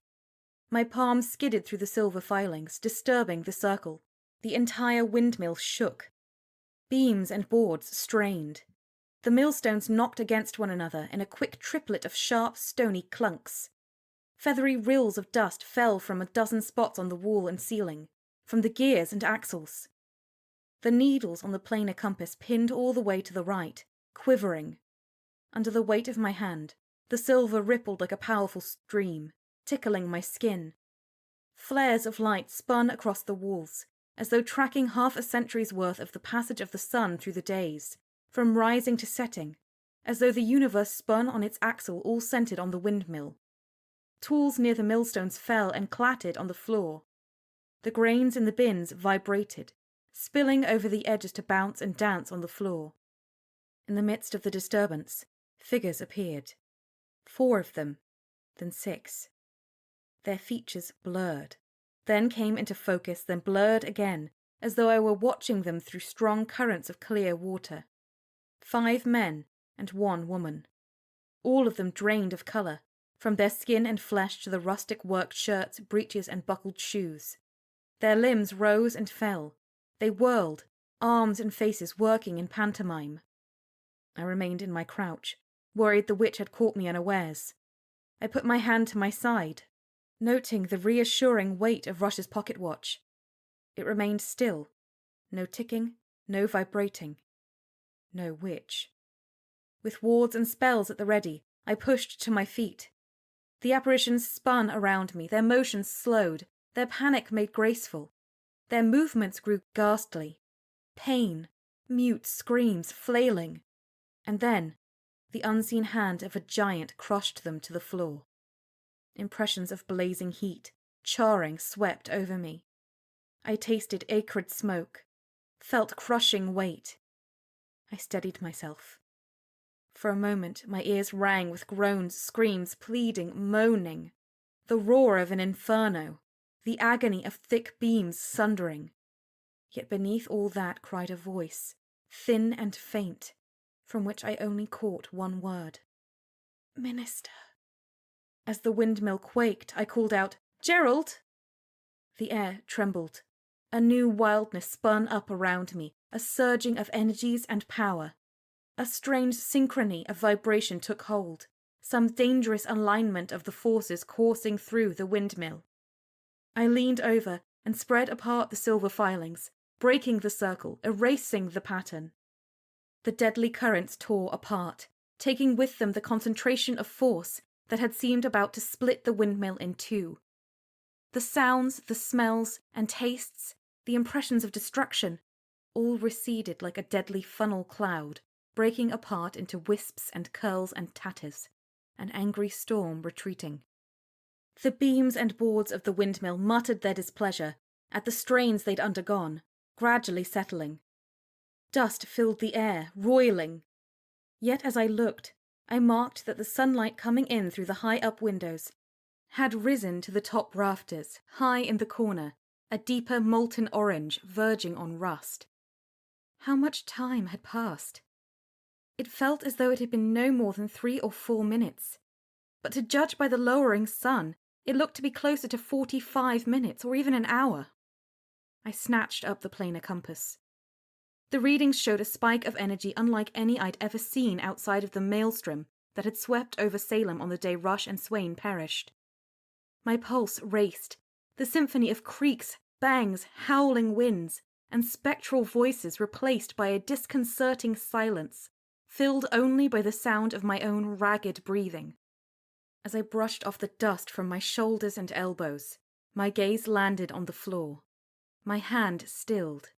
My palm skidded through the silver filings, disturbing the circle. The entire windmill shook. Beams and boards strained. The millstones knocked against one another in a quick triplet of sharp, stony clunks. Feathery rills of dust fell from a dozen spots on the wall and ceiling, from the gears and axles. The needles on the planar compass pinned all the way to the right, quivering. Under the weight of my hand, the silver rippled like a powerful stream, tickling my skin. Flares of light spun across the walls, as though tracking half a century's worth of the passage of the sun through the days, from rising to setting, as though the universe spun on its axle all centered on the windmill. Tools near the millstones fell and clattered on the floor. The grains in the bins vibrated, spilling over the edges to bounce and dance on the floor. In the midst of the disturbance, figures appeared. 4 of them, then 6. Their features blurred, then came into focus, then blurred again, as though I were watching them through strong currents of clear water. 5 men and 1 woman. All of them drained of colour, from their skin and flesh to the rustic worked shirts, breeches and buckled shoes. Their limbs rose and fell. They whirled, arms and faces working in pantomime. I remained in my crouch, worried the witch had caught me unawares. I put my hand to my side, noting the reassuring weight of Rush's pocket watch. It remained still. No ticking, no vibrating. No witch. With wards and spells at the ready, I pushed to my feet. The apparitions spun around me, their motions slowed, their panic made graceful. Their movements grew ghastly. Pain, mute screams, flailing. And then, the unseen hand of a giant crushed them to the floor. Impressions of blazing heat, charring, swept over me. I tasted acrid smoke, felt crushing weight. I steadied myself. For a moment, my ears rang with groans, screams, pleading, moaning. The roar of an inferno, the agony of thick beams sundering. Yet beneath all that cried a voice, thin and faint, from which I only caught one word. Minister. As the windmill quaked, I called out, Gerald! The air trembled. A new wildness spun up around me, a surging of energies and power. A strange synchrony of vibration took hold, some dangerous alignment of the forces coursing through the windmill. I leaned over and spread apart the silver filings, breaking the circle, erasing the pattern. The deadly currents tore apart, taking with them the concentration of force that had seemed about to split the windmill in 2. The sounds, the smells and tastes, the impressions of destruction, all receded like a deadly funnel cloud, breaking apart into wisps and curls and tatters, an angry storm retreating. The beams and boards of the windmill muttered their displeasure at the strains they'd undergone, gradually settling. Dust filled the air, roiling. Yet as I looked, I marked that the sunlight coming in through the high-up windows had risen to the top rafters, high in the corner, a deeper molten orange verging on rust. How much time had passed? It felt as though it had been no more than 3 or 4 minutes, but to judge by the lowering sun, it looked to be closer to 45 minutes or even an hour. I snatched up the planar compass. The readings showed a spike of energy unlike any I'd ever seen outside of the maelstrom that had swept over Salem on the day Rush and Swain perished. My pulse raced, the symphony of creaks, bangs, howling winds, and spectral voices replaced by a disconcerting silence, filled only by the sound of my own ragged breathing. As I brushed off the dust from my shoulders and elbows, my gaze landed on the floor. My hand stilled.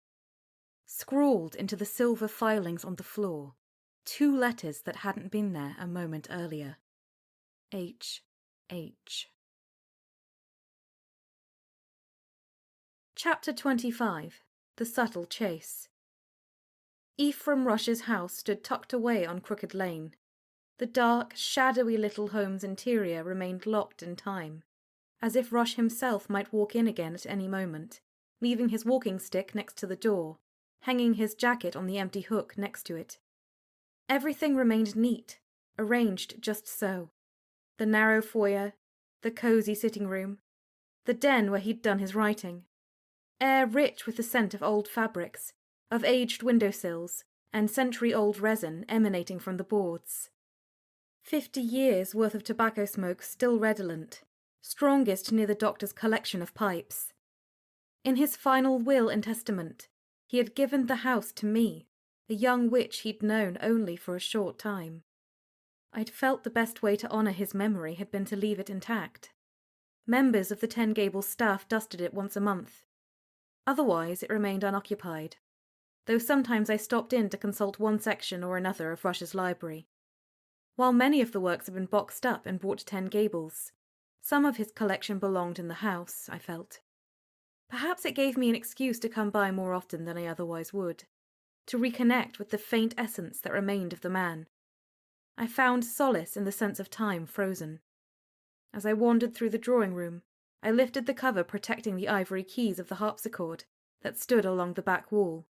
Scrawled into the silver filings on the floor, 2 letters that hadn't been there a moment earlier. H. H. Chapter 25. The Subtle Chase. Ephraim Rush's house stood tucked away on Crooked Lane. The dark, shadowy little home's interior remained locked in time, as if Rush himself might walk in again at any moment, leaving his walking stick next to the door, hanging his jacket on the empty hook next to it. Everything remained neat, arranged just so. The narrow foyer, the cosy sitting room, the den where he'd done his writing. Air rich with the scent of old fabrics, of aged windowsills, and century-old resin emanating from the boards. 50 years' worth of tobacco smoke still redolent, strongest near the doctor's collection of pipes. In his final will and testament, he had given the house to me, a young witch he'd known only for a short time. I'd felt the best way to honour his memory had been to leave it intact. Members of the Ten Gables staff dusted it once a month. Otherwise it remained unoccupied, though sometimes I stopped in to consult one section or another of Rush's library. While many of the works had been boxed up and brought to Ten Gables, some of his collection belonged in the house, I felt. Perhaps it gave me an excuse to come by more often than I otherwise would.
to reconnect with the faint essence that remained of the man. I found solace in the sense of time frozen. As I wandered through the drawing room, I lifted the cover protecting the ivory keys of the harpsichord that stood along the back wall.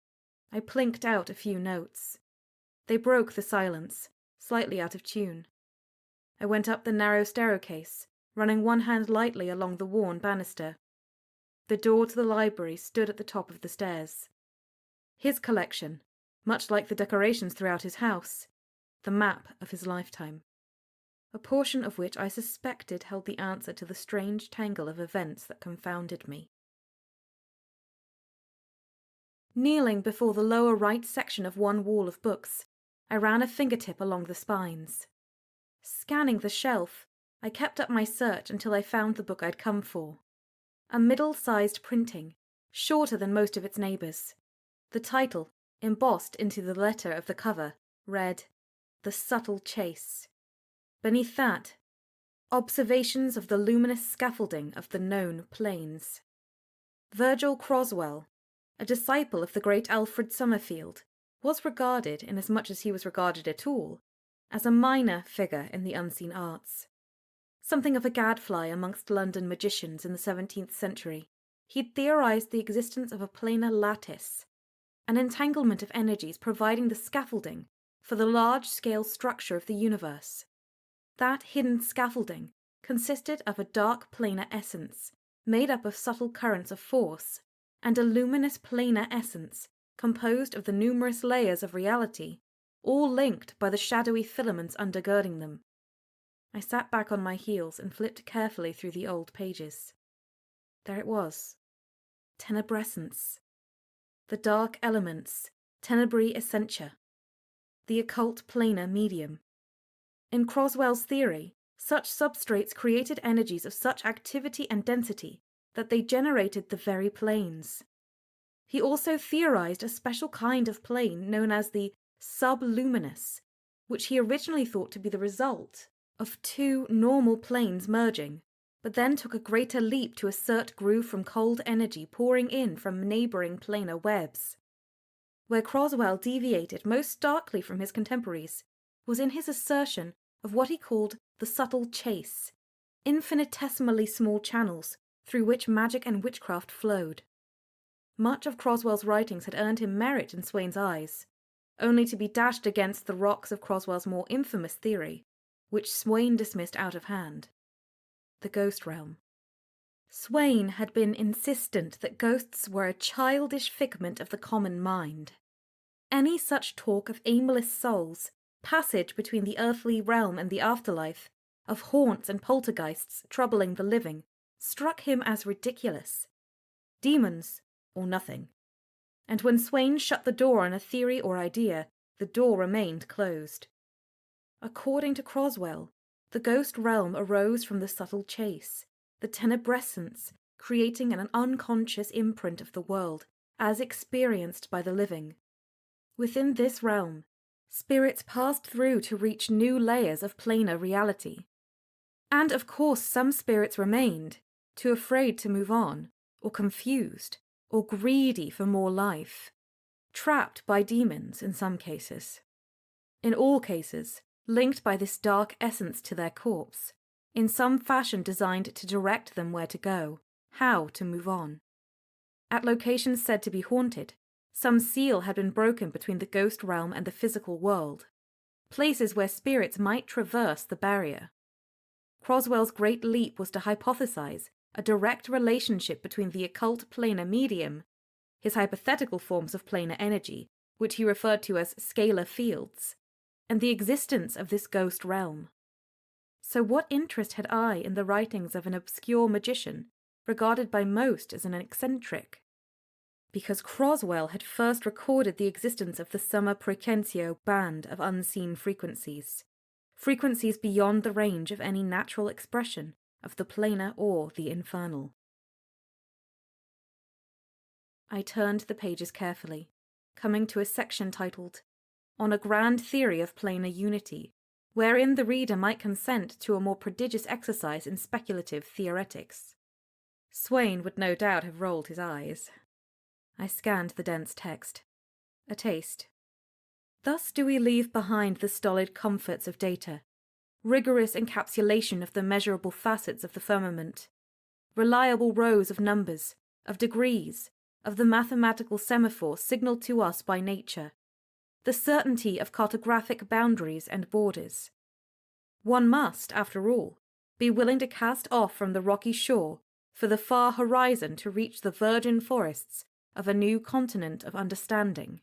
I plinked out a few notes. They broke the silence, slightly out of tune. I went up the narrow staircase, running one hand lightly along the worn banister. The door to the library stood at the top of the stairs. His collection, much like the decorations throughout his house, the map of his lifetime, a portion of which I suspected held the answer to the strange tangle of events that confounded me. Kneeling before the lower right section of one wall of books, I ran a fingertip along the spines. Scanning the shelf, I kept up my search until I found the book I'd come for. A middle-sized printing, shorter than most of its neighbours. The title, embossed into the letter of the cover, read, "The Subtle Chase." Beneath that, "Observations of the Luminous Scaffolding of the Known Planes." Virgil Croswell, a disciple of the great Alfred Summerfield, was regarded, inasmuch as he was regarded at all, as a minor figure in the unseen arts. Something of a gadfly amongst London magicians in the 17th century, he'd theorized the existence of a planar lattice, an entanglement of energies providing the scaffolding for the large-scale structure of the universe. That hidden scaffolding consisted of a dark planar essence made up of subtle currents of force, and a luminous planar essence composed of the numerous layers of reality, all linked by the shadowy filaments undergirding them. I sat back on my heels and flipped carefully through the old pages. There it was. Tenebrescence. The dark elements, tenebrae essentia. The occult planar medium. In Croswell's theory, such substrates created energies of such activity and density that they generated the very planes. He also theorized a special kind of plane known as the subluminous, which he originally thought to be the result of two normal planes merging, but then took a greater leap to assert grew from cold energy pouring in from neighbouring planar webs. Where Croswell deviated most starkly from his contemporaries was in his assertion of what he called the subtle chase, infinitesimally small channels through which magic and witchcraft flowed. Much of Croswell's writings had earned him merit in Swain's eyes, only to be dashed against the rocks of Croswell's more infamous theory, which Swain dismissed out of hand. The ghost realm. Swain had been insistent that ghosts were a childish figment of the common mind. Any such talk of aimless souls, passage between the earthly realm and the afterlife, of haunts and poltergeists troubling the living, struck him as ridiculous. Demons, or nothing. And when Swain shut the door on a theory or idea, the door remained closed. According to Croswell, the ghost realm arose from the subtle chase, the tenebrescence, creating an unconscious imprint of the world, as experienced by the living. Within this realm, spirits passed through to reach new layers of planar reality. And of course some spirits remained, too afraid to move on, or confused, or greedy for more life, trapped by demons in some cases. In all cases, linked by this dark essence to their corpse, in some fashion designed to direct them where to go, how to move on. At locations said to be haunted, some seal had been broken between the ghost realm and the physical world, places where spirits might traverse the barrier. Croswell's great leap was to hypothesize a direct relationship between the occult planar medium, his hypothetical forms of planar energy, which he referred to as scalar fields, and the existence of this ghost realm. So what interest had I in the writings of an obscure magician, regarded by most as an eccentric? Because Croswell had first recorded the existence of the Summa Praecentio band of unseen frequencies, frequencies beyond the range of any natural expression of the planar or the infernal. I turned the pages carefully, coming to a section titled, "On a Grand Theory of Planar Unity," wherein the reader might consent to a more prodigious exercise in speculative theoretics. Swain would no doubt have rolled his eyes. I scanned the dense text. A taste. Thus do we leave behind the stolid comforts of data, rigorous encapsulation of the measurable facets of the firmament, reliable rows of numbers, of degrees, of the mathematical semaphore signalled to us by nature, the certainty of cartographic boundaries and borders. One must, after all, be willing to cast off from the rocky shore for the far horizon to reach the virgin forests of a new continent of understanding.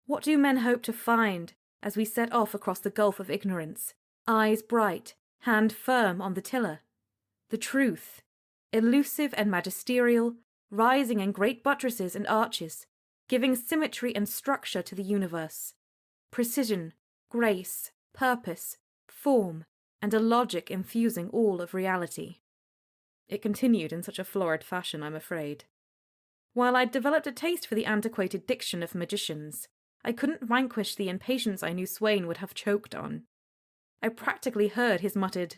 What do men hope to find as we set off across the gulf of ignorance, eyes bright, hand firm on the tiller? The truth, elusive and magisterial, rising in great buttresses and arches, giving symmetry and structure to the universe, precision, grace, purpose, form, and a logic infusing all of reality. It continued in such a florid fashion, I'm afraid. While I'd developed a taste for the antiquated diction of magicians, I couldn't vanquish the impatience I knew Swain would have choked on. I practically heard his muttered,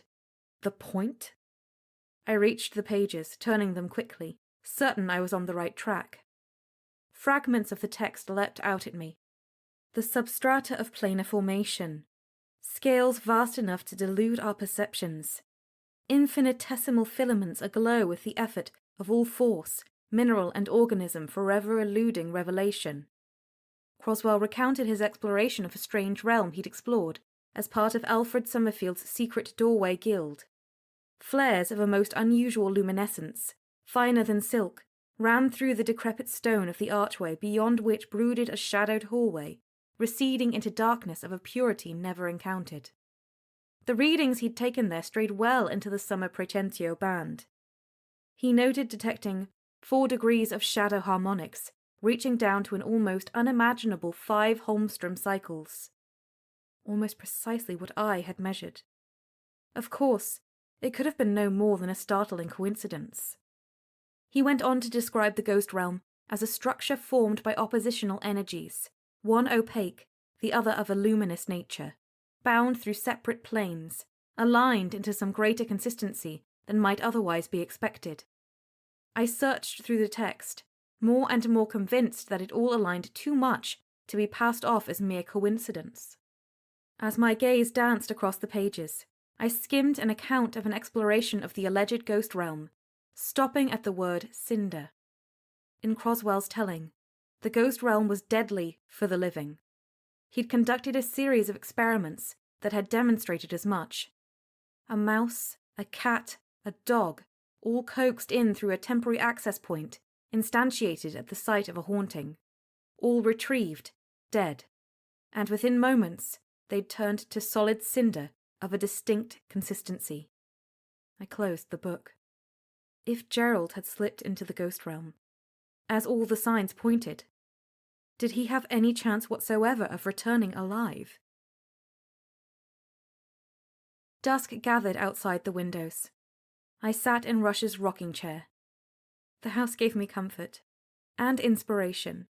"The point?" I reached the pages, turning them quickly, certain I was on the right track. Fragments of the text leapt out at me. The substrata of planar formation, scales vast enough to delude our perceptions, infinitesimal filaments aglow with the effort of all force, mineral and organism forever eluding revelation. Croswell recounted his exploration of a strange realm he'd explored as part of Alfred Summerfield's secret doorway guild. Flares of a most unusual luminescence, finer than silk, ran through the decrepit stone of the archway beyond which brooded a shadowed hallway, receding into darkness of a purity never encountered. The readings he'd taken there strayed well into the summer Pretentio band. He noted detecting 4 degrees of shadow harmonics, reaching down to an almost unimaginable 5 Holmstrom cycles. Almost precisely what I had measured. Of course, it could have been no more than a startling coincidence. He went on to describe the ghost realm as a structure formed by oppositional energies, one opaque, the other of a luminous nature, bound through separate planes, aligned into some greater consistency than might otherwise be expected. I searched through the text, more and more convinced that it all aligned too much to be passed off as mere coincidence. As my gaze danced across the pages, I skimmed an account of an exploration of the alleged ghost realm, stopping at the word cinder. In Croswell's telling, the ghost realm was deadly for the living. He'd conducted a series of experiments that had demonstrated as much. A mouse, a cat, a dog, all coaxed in through a temporary access point, instantiated at the site of a haunting, all retrieved, dead, and within moments they'd turned to solid cinder of a distinct consistency. I closed the book. If Gerald had slipped into the ghost realm, as all the signs pointed, did he have any chance whatsoever of returning alive? Dusk gathered outside the windows. I sat in Rush's rocking chair. The house gave me comfort and inspiration.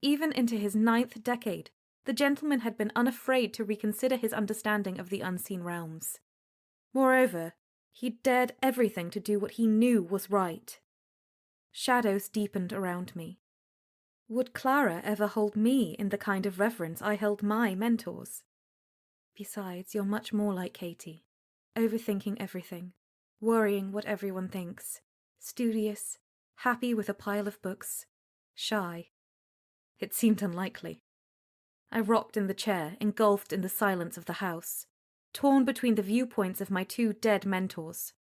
Even into his 9th decade, the gentleman had been unafraid to reconsider his understanding of the unseen realms. Moreover, he dared everything to do what he knew was right. Shadows deepened around me. Would Clara ever hold me in the kind of reverence I held my mentors? Besides, you're much more like Katie, overthinking everything, worrying what everyone thinks, studious, happy with a pile of books, shy. It seemed unlikely. I rocked in the chair, engulfed in the silence of the house, torn between the viewpoints of my 2 dead mentors,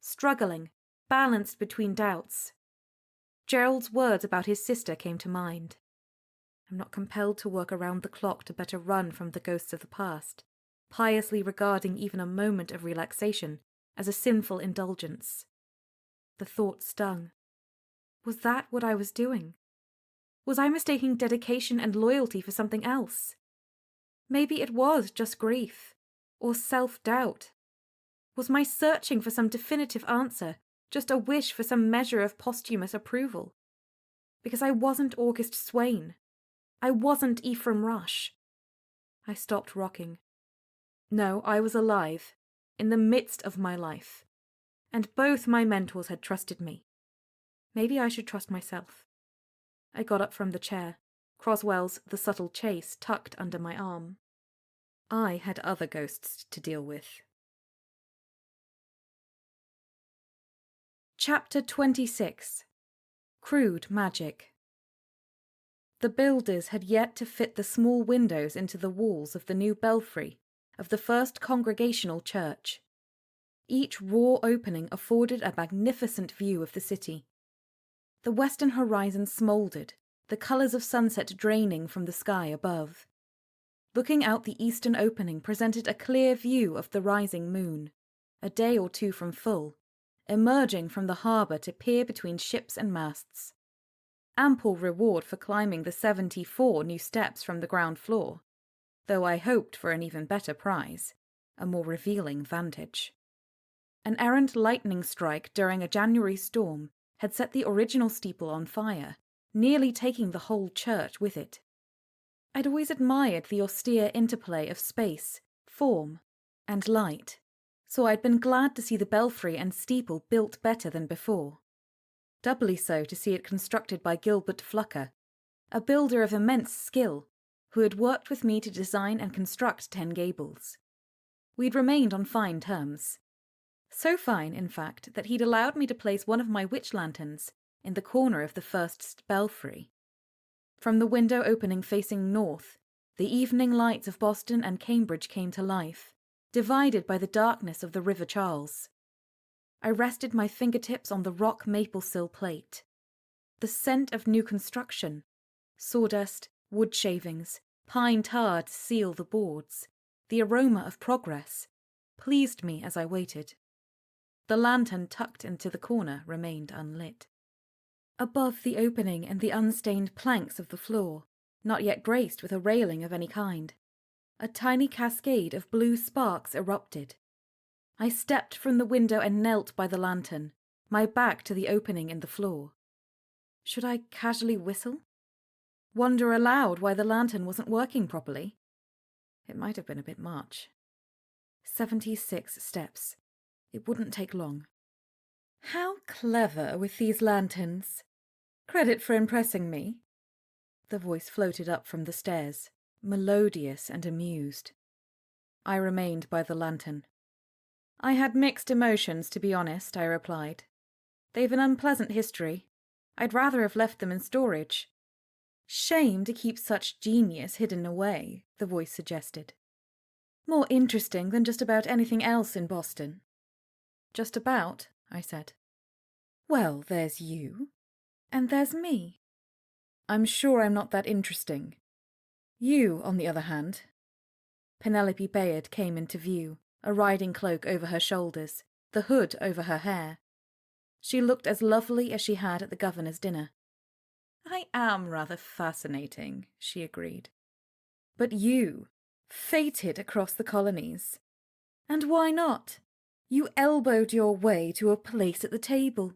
struggling, balanced between doubts. Gerald's words about his sister came to mind. I'm not compelled to work around the clock to better run from the ghosts of the past, piously regarding even a moment of relaxation as a sinful indulgence. The thought stung. Was that what I was doing? Was I mistaking dedication and loyalty for something else? Maybe it was just grief, or self-doubt. Was my searching for some definitive answer just a wish for some measure of posthumous approval? Because I wasn't August Swain. I wasn't Ephraim Rush. I stopped rocking. No, I was alive, in the midst of my life, and both my mentors had trusted me. Maybe I should trust myself. I got up from the chair. Croswell's The Subtle Chase tucked under my arm. I had other ghosts to deal with. Chapter 26. Crude Magic. The builders had yet to fit the small windows into the walls of the new belfry of the First Congregational Church. Each raw opening afforded a magnificent view of the city. The western horizon smouldered, the colours of sunset draining from the sky above. Looking out the eastern opening presented a clear view of the rising moon, a day or two from full, emerging from the harbour to peer between ships and masts. Ample reward for climbing the 74 new steps from the ground floor, though I hoped for an even better prize, a more revealing vantage. An errant lightning strike during a January storm had set the original steeple on fire, nearly taking the whole church with it. I'd always admired the austere interplay of space, form, and light, so I'd been glad to see the belfry and steeple built better than before. Doubly so to see it constructed by Gilbert Flucker, a builder of immense skill, who had worked with me to design and construct Ten Gables. We'd remained on fine terms. So fine, in fact, that he'd allowed me to place one of my witch lanterns in the corner of the first belfry. From the window opening facing north, the evening lights of Boston and Cambridge came to life, divided by the darkness of the River Charles. I rested my fingertips on the rock maple sill plate. The scent of new construction, sawdust, wood shavings, pine tar to seal the boards, the aroma of progress, pleased me as I waited. The lantern tucked into the corner remained unlit. Above the opening and the unstained planks of the floor, not yet graced with a railing of any kind, a tiny cascade of blue sparks erupted. I stepped from the window and knelt by the lantern, my back to the opening in the floor. Should I casually whistle? Wonder aloud why the lantern wasn't working properly? It might have been a bit much. 76 steps. It wouldn't take long. How clever with these lanterns. Credit for impressing me. The voice floated up from the stairs, melodious and amused. I remained by the lantern. I had mixed emotions, to be honest, I replied. They've an unpleasant history. I'd rather have left them in storage. Shame to keep such genius hidden away, the voice suggested. More interesting than just about anything else in Boston. Just about, I said. Well, there's you. And there's me. I'm sure I'm not that interesting. You, on the other hand. Penelope Bayard came into view, a riding cloak over her shoulders, the hood over her hair. She looked as lovely as she had at the governor's dinner. I am rather fascinating, she agreed. But you, fated across the colonies. And why not? You elbowed your way to a place at the table,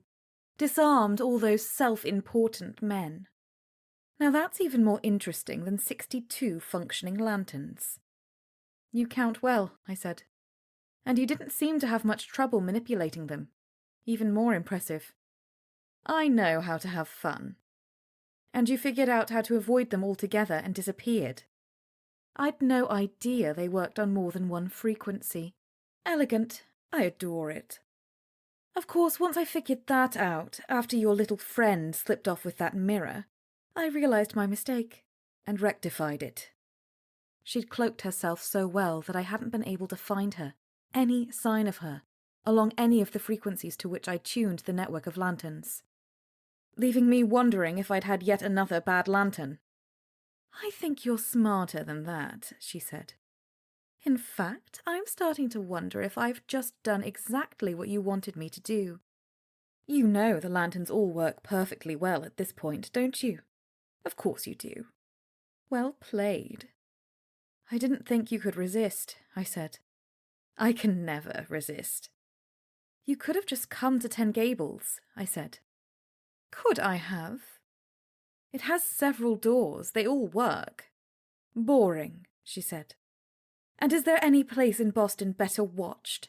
disarmed all those self-important men. Now that's even more interesting than 62 functioning lanterns. You count well, I said. And you didn't seem to have much trouble manipulating them. Even more impressive. I know how to have fun. And you figured out how to avoid them altogether and disappeared. I'd no idea they worked on more than one frequency. Elegant. I adore it. Of course, once I figured that out, after your little friend slipped off with that mirror, I realized my mistake and rectified it. She'd cloaked herself so well that I hadn't been able to find her, any sign of her, along any of the frequencies to which I tuned the network of lanterns, leaving me wondering if I'd had yet another bad lantern. I think you're smarter than that, she said. In fact, I'm starting to wonder if I've just done exactly what you wanted me to do. You know the lanterns all work perfectly well at this point, don't you? Of course you do. Well played. I didn't think you could resist, I said. I can never resist. You could have just come to Ten Gables, I said. Could I have? It has several doors. They all work. Boring, she said. And is there any place in Boston better watched?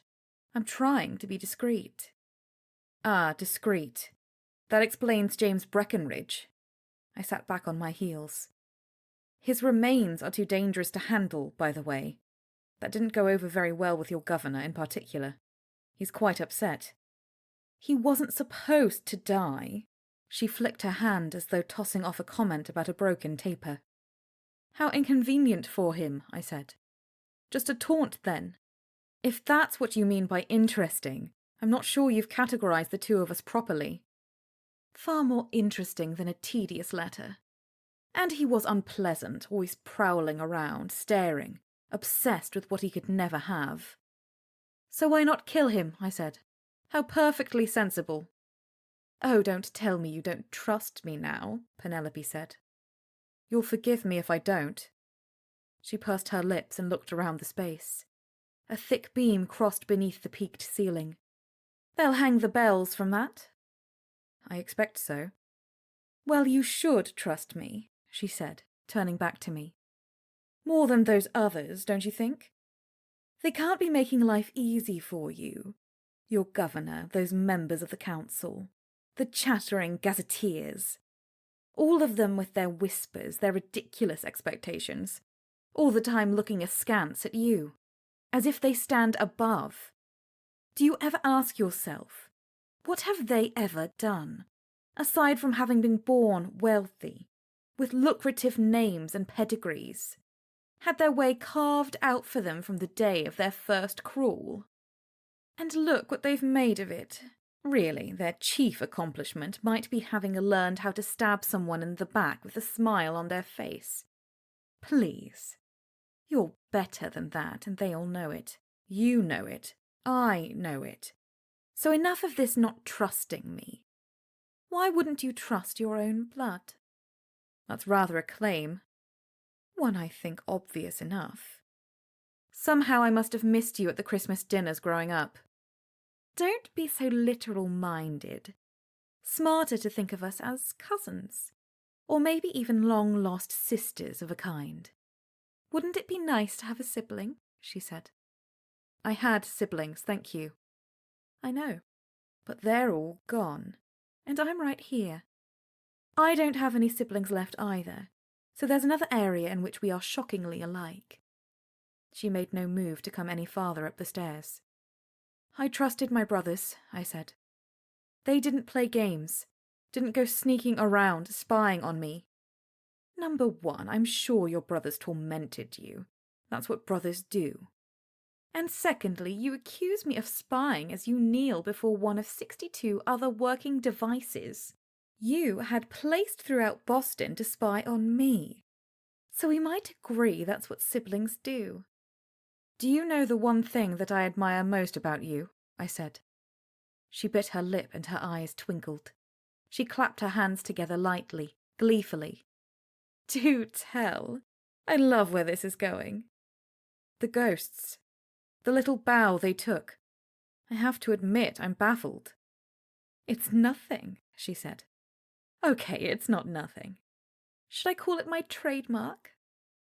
I'm trying to be discreet. Ah, discreet. That explains James Breckenridge. I sat back on my heels.
His remains are too dangerous to handle, by the way. That didn't go over very well with your governor in particular. He's quite upset. He wasn't supposed to die. She flicked her hand as though tossing off a comment about a broken taper. How inconvenient for him, I said. Just a taunt, then. If that's what you mean by interesting, I'm not sure you've categorized the two of us properly. Far more interesting than a tedious letter. And he was unpleasant, always prowling around, staring, obsessed with what he could never have. So why not kill him, I said. How perfectly sensible. Oh, don't tell me you don't trust me now, Penelope said. You'll forgive me if I don't. She pursed her lips and looked around the space. A thick beam crossed beneath the peaked ceiling. They'll hang the bells from that. I expect so. Well, you should trust me, she said, turning back to me. More than those others, don't you think? They can't be making life easy for you. Your governor, those members of the council, the chattering gazetteers. All of them with their whispers, their ridiculous expectations, all the time looking askance at you, as if they stand above. Do you ever ask yourself, what have they ever done, aside from having been born wealthy, with lucrative names and pedigrees, had their way carved out for them from the day of their first crawl? And look what they've made of it. Really, their chief accomplishment might be having learned how to stab someone in the back with a smile on their face. Please. You're better than that, and they all know it. You know it. I know it. So enough of this not trusting me. Why wouldn't you trust your own blood? That's rather a claim. One I think obvious enough. Somehow I must have missed you at the Christmas dinners growing up. Don't be so literal-minded. Smarter to think of us as cousins, or maybe even long-lost sisters of a kind. Wouldn't it be nice to have a sibling? She said. I had siblings, thank you. I know, but they're all gone, and I'm right here. I don't have any siblings left either, so there's another area in which we are shockingly alike. She made no move to come any farther up the stairs. I trusted my brothers, I said. They didn't play games, didn't go sneaking around, spying on me. Number one, I'm sure your brothers tormented you. That's what brothers do. And secondly, you accuse me of spying as you kneel before one of 62 other working devices you had placed throughout Boston to spy on me. So we might agree that's what siblings do. Do you know the one thing that I admire most about you? I said. She bit her lip and her eyes twinkled. She clapped her hands together lightly, gleefully. Do tell. I love where this is going. The ghosts. The little bow they took. I have to admit, I'm baffled. It's nothing, she said. Okay, it's not nothing. Should I call it my trademark?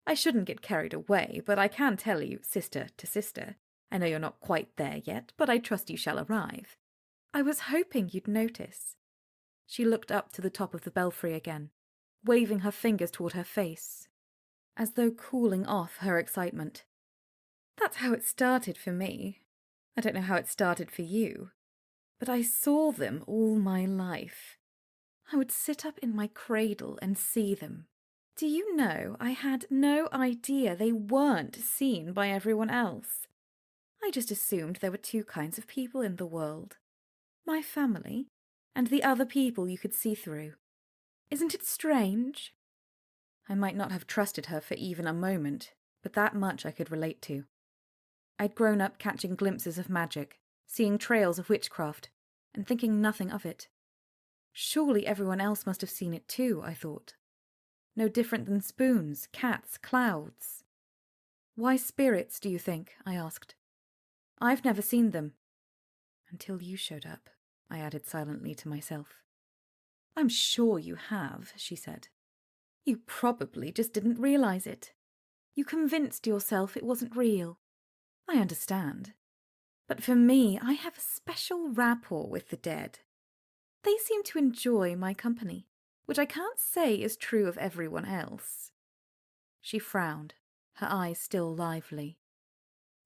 I shouldn't get carried away, but I can tell you, sister to sister. I know you're not quite there yet, but I trust you shall arrive. I was hoping you'd notice. She looked up to the top of the belfry again, waving her fingers toward her face, as though cooling off her excitement. That's how it started for me. I don't know how it started for you, but I saw them all my life. I would sit up in my cradle and see them. Do you know, I had no idea they weren't seen by everyone else. I just assumed there were two kinds of people in the world. My family, and the other people you could see through. Isn't it strange? I might not have trusted her for even a moment, but that much I could relate to. I'd grown up catching glimpses of magic, seeing trails of witchcraft, and thinking nothing of it. Surely everyone else must have seen it too, I thought. No different than spoons, cats, clouds. Why spirits, do you think? I asked. I've never seen them. Until you showed up, I added silently to myself. I'm sure you have, she said. You probably just didn't realize it. You convinced yourself it wasn't real. I understand. But for me, I have a special rapport with the dead. They seem to enjoy my company, which I can't say is true of everyone else.
She frowned, her eyes still lively.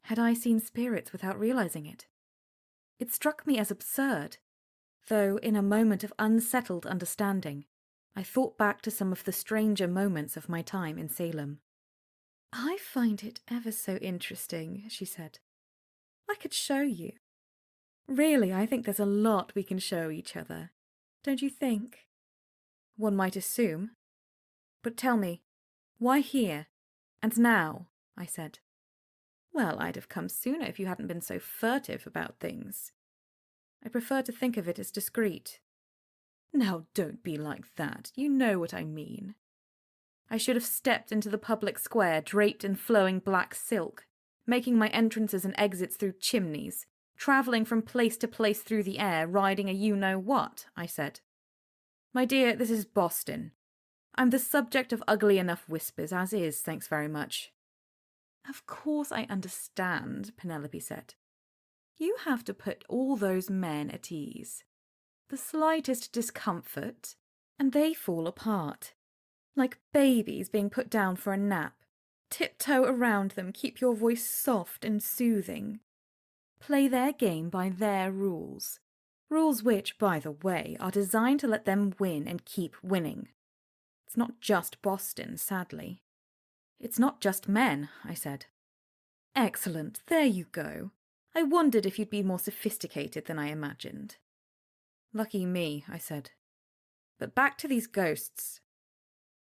Had I seen spirits without realizing it? It struck me as absurd, though in a moment of unsettled understanding, I thought back to some of the stranger moments of my time in Salem. I find it ever so interesting, she said. I could show you. Really, I think there's a lot we can show each other. Don't you think? One might assume. But tell me, why here? And now? I said. Well, I'd have come sooner if you hadn't been so furtive about things. I prefer to think of it as discreet. Now, don't be like that. You know what I mean. I should have stepped into the public square draped in flowing black silk, making my entrances and exits through chimneys, travelling from place to place through the air, riding a you-know-what, I said. My dear, this is Boston. I'm the subject of ugly enough whispers, as is, thanks very much. Of course I understand, Penelope said. You have to put all those men at ease. The slightest discomfort, and they fall apart. Like babies being put down for a nap. Tiptoe around them, keep your voice soft and soothing. Play their game by their rules. Rules which, by the way, are designed to let them win and keep winning. It's not just Boston, sadly. It's not just men, I said. Excellent, there you go. I wondered if you'd be more sophisticated than I imagined. Lucky me, I said. But back to these ghosts.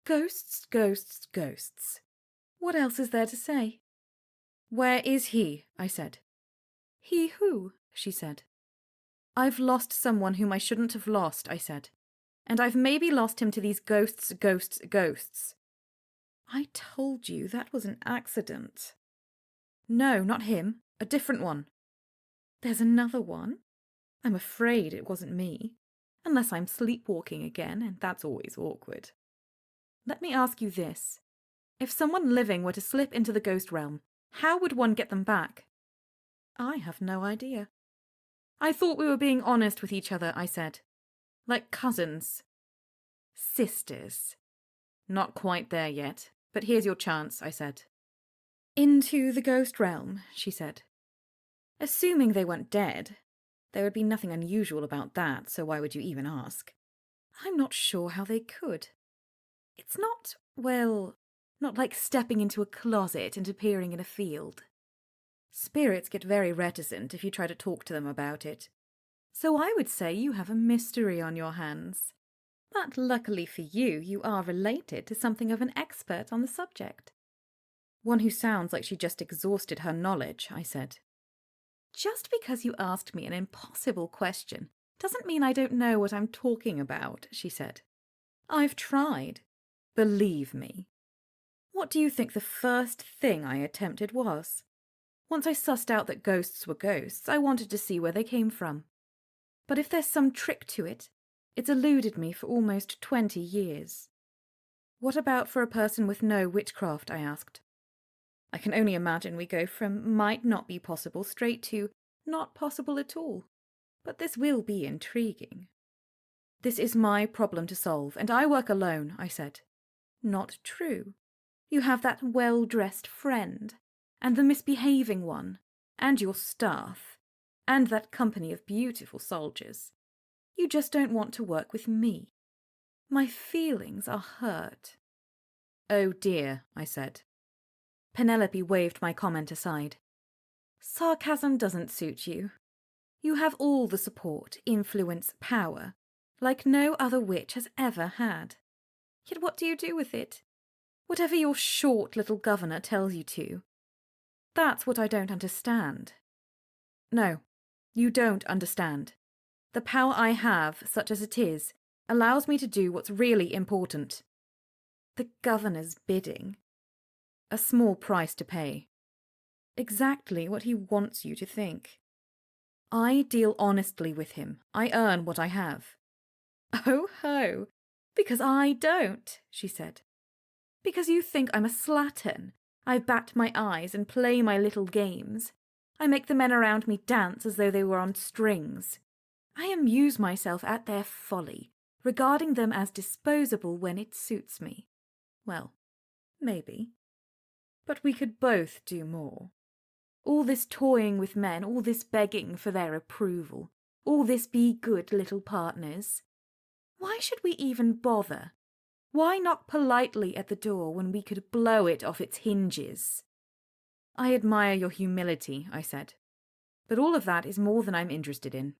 Ghosts, ghosts, ghosts. What else is there to say? Where is he? I said. He who? She said. I've lost someone whom I shouldn't have lost, I said. And I've maybe lost him to these ghosts, ghosts, ghosts. I told you that was an accident. No, not him. A different one. There's another one? I'm afraid it wasn't me. Unless I'm sleepwalking again, and that's always awkward. Let me ask you this. If someone living were to slip into the ghost realm, how would one get them back? I have no idea. I thought we were being honest with each other, I said. Like cousins. Sisters. Not quite there yet, but here's your chance, I said. Into the ghost realm, she said. Assuming they weren't dead. There would be nothing unusual about that, so why would you even ask? I'm not sure how they could. It's not, well, not like stepping into a closet and appearing in a field. Spirits get very reticent if you try to talk to them about it. So I would say you have a mystery on your hands. But luckily for you, you are related to something of an expert on the subject. One who sounds like she just exhausted her knowledge, I said. Just because you asked me an impossible question doesn't mean I don't know what I'm talking about, she said. I've tried. Believe me. What do you think the first thing I attempted was? Once I sussed out that ghosts were ghosts, I wanted to see where they came from. But if there's some trick to it, it's eluded me for almost 20 years. What about for a person with no witchcraft, I asked. I can only imagine we go from might not be possible straight to not possible at all. But this will be intriguing. This is my problem to solve, and I work alone, I said. Not true. You have that well-dressed friend, and the misbehaving one, and your staff, and that company of beautiful soldiers. You just don't want to work with me. My feelings are hurt. Oh dear, I said. Penelope waved my comment aside. Sarcasm doesn't suit you. You have all the support, influence, power, like no other witch has ever had. Yet what do you do with it? Whatever your short little governor tells you to. That's what I don't understand. No, you don't understand. The power I have, such as it is, allows me to do what's really important. The governor's bidding. A small price to pay. Exactly what he wants you to think. I deal honestly with him. I earn what I have. Oh ho, because I don't, she said. Because you think I'm a slattern. I bat my eyes and play my little games. I make the men around me dance as though they were on strings. I amuse myself at their folly, regarding them as disposable when it suits me. Well, maybe. But we could both do more. All this toying with men, all this begging for their approval, all this be good little partners. Why should we even bother? Why knock politely at the door when we could blow it off its hinges? I admire your humility, I said. But all of that is more than I'm interested in.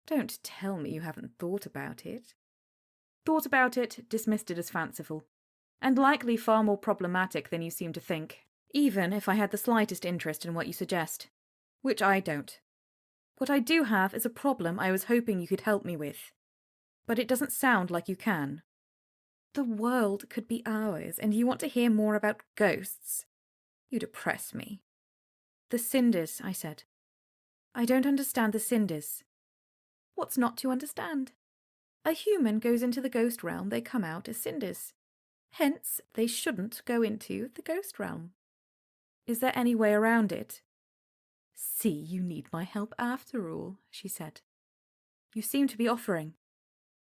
Don't tell me you haven't thought about it. Thought about it, dismissed it as fanciful, and likely far more problematic than you seem to think, even if I had the slightest interest in what you suggest. Which I don't. What I do have is a problem I was hoping you could help me with. But it doesn't sound like you can. The world could be ours, and you want to hear more about ghosts? You depress me. The cinders, I said. I don't understand the cinders. What's not to understand? A human goes into the ghost realm, they come out as cinders. Hence, they shouldn't go into the ghost realm. Is there any way around it? See, you need my help after all, she said. You seem to be offering.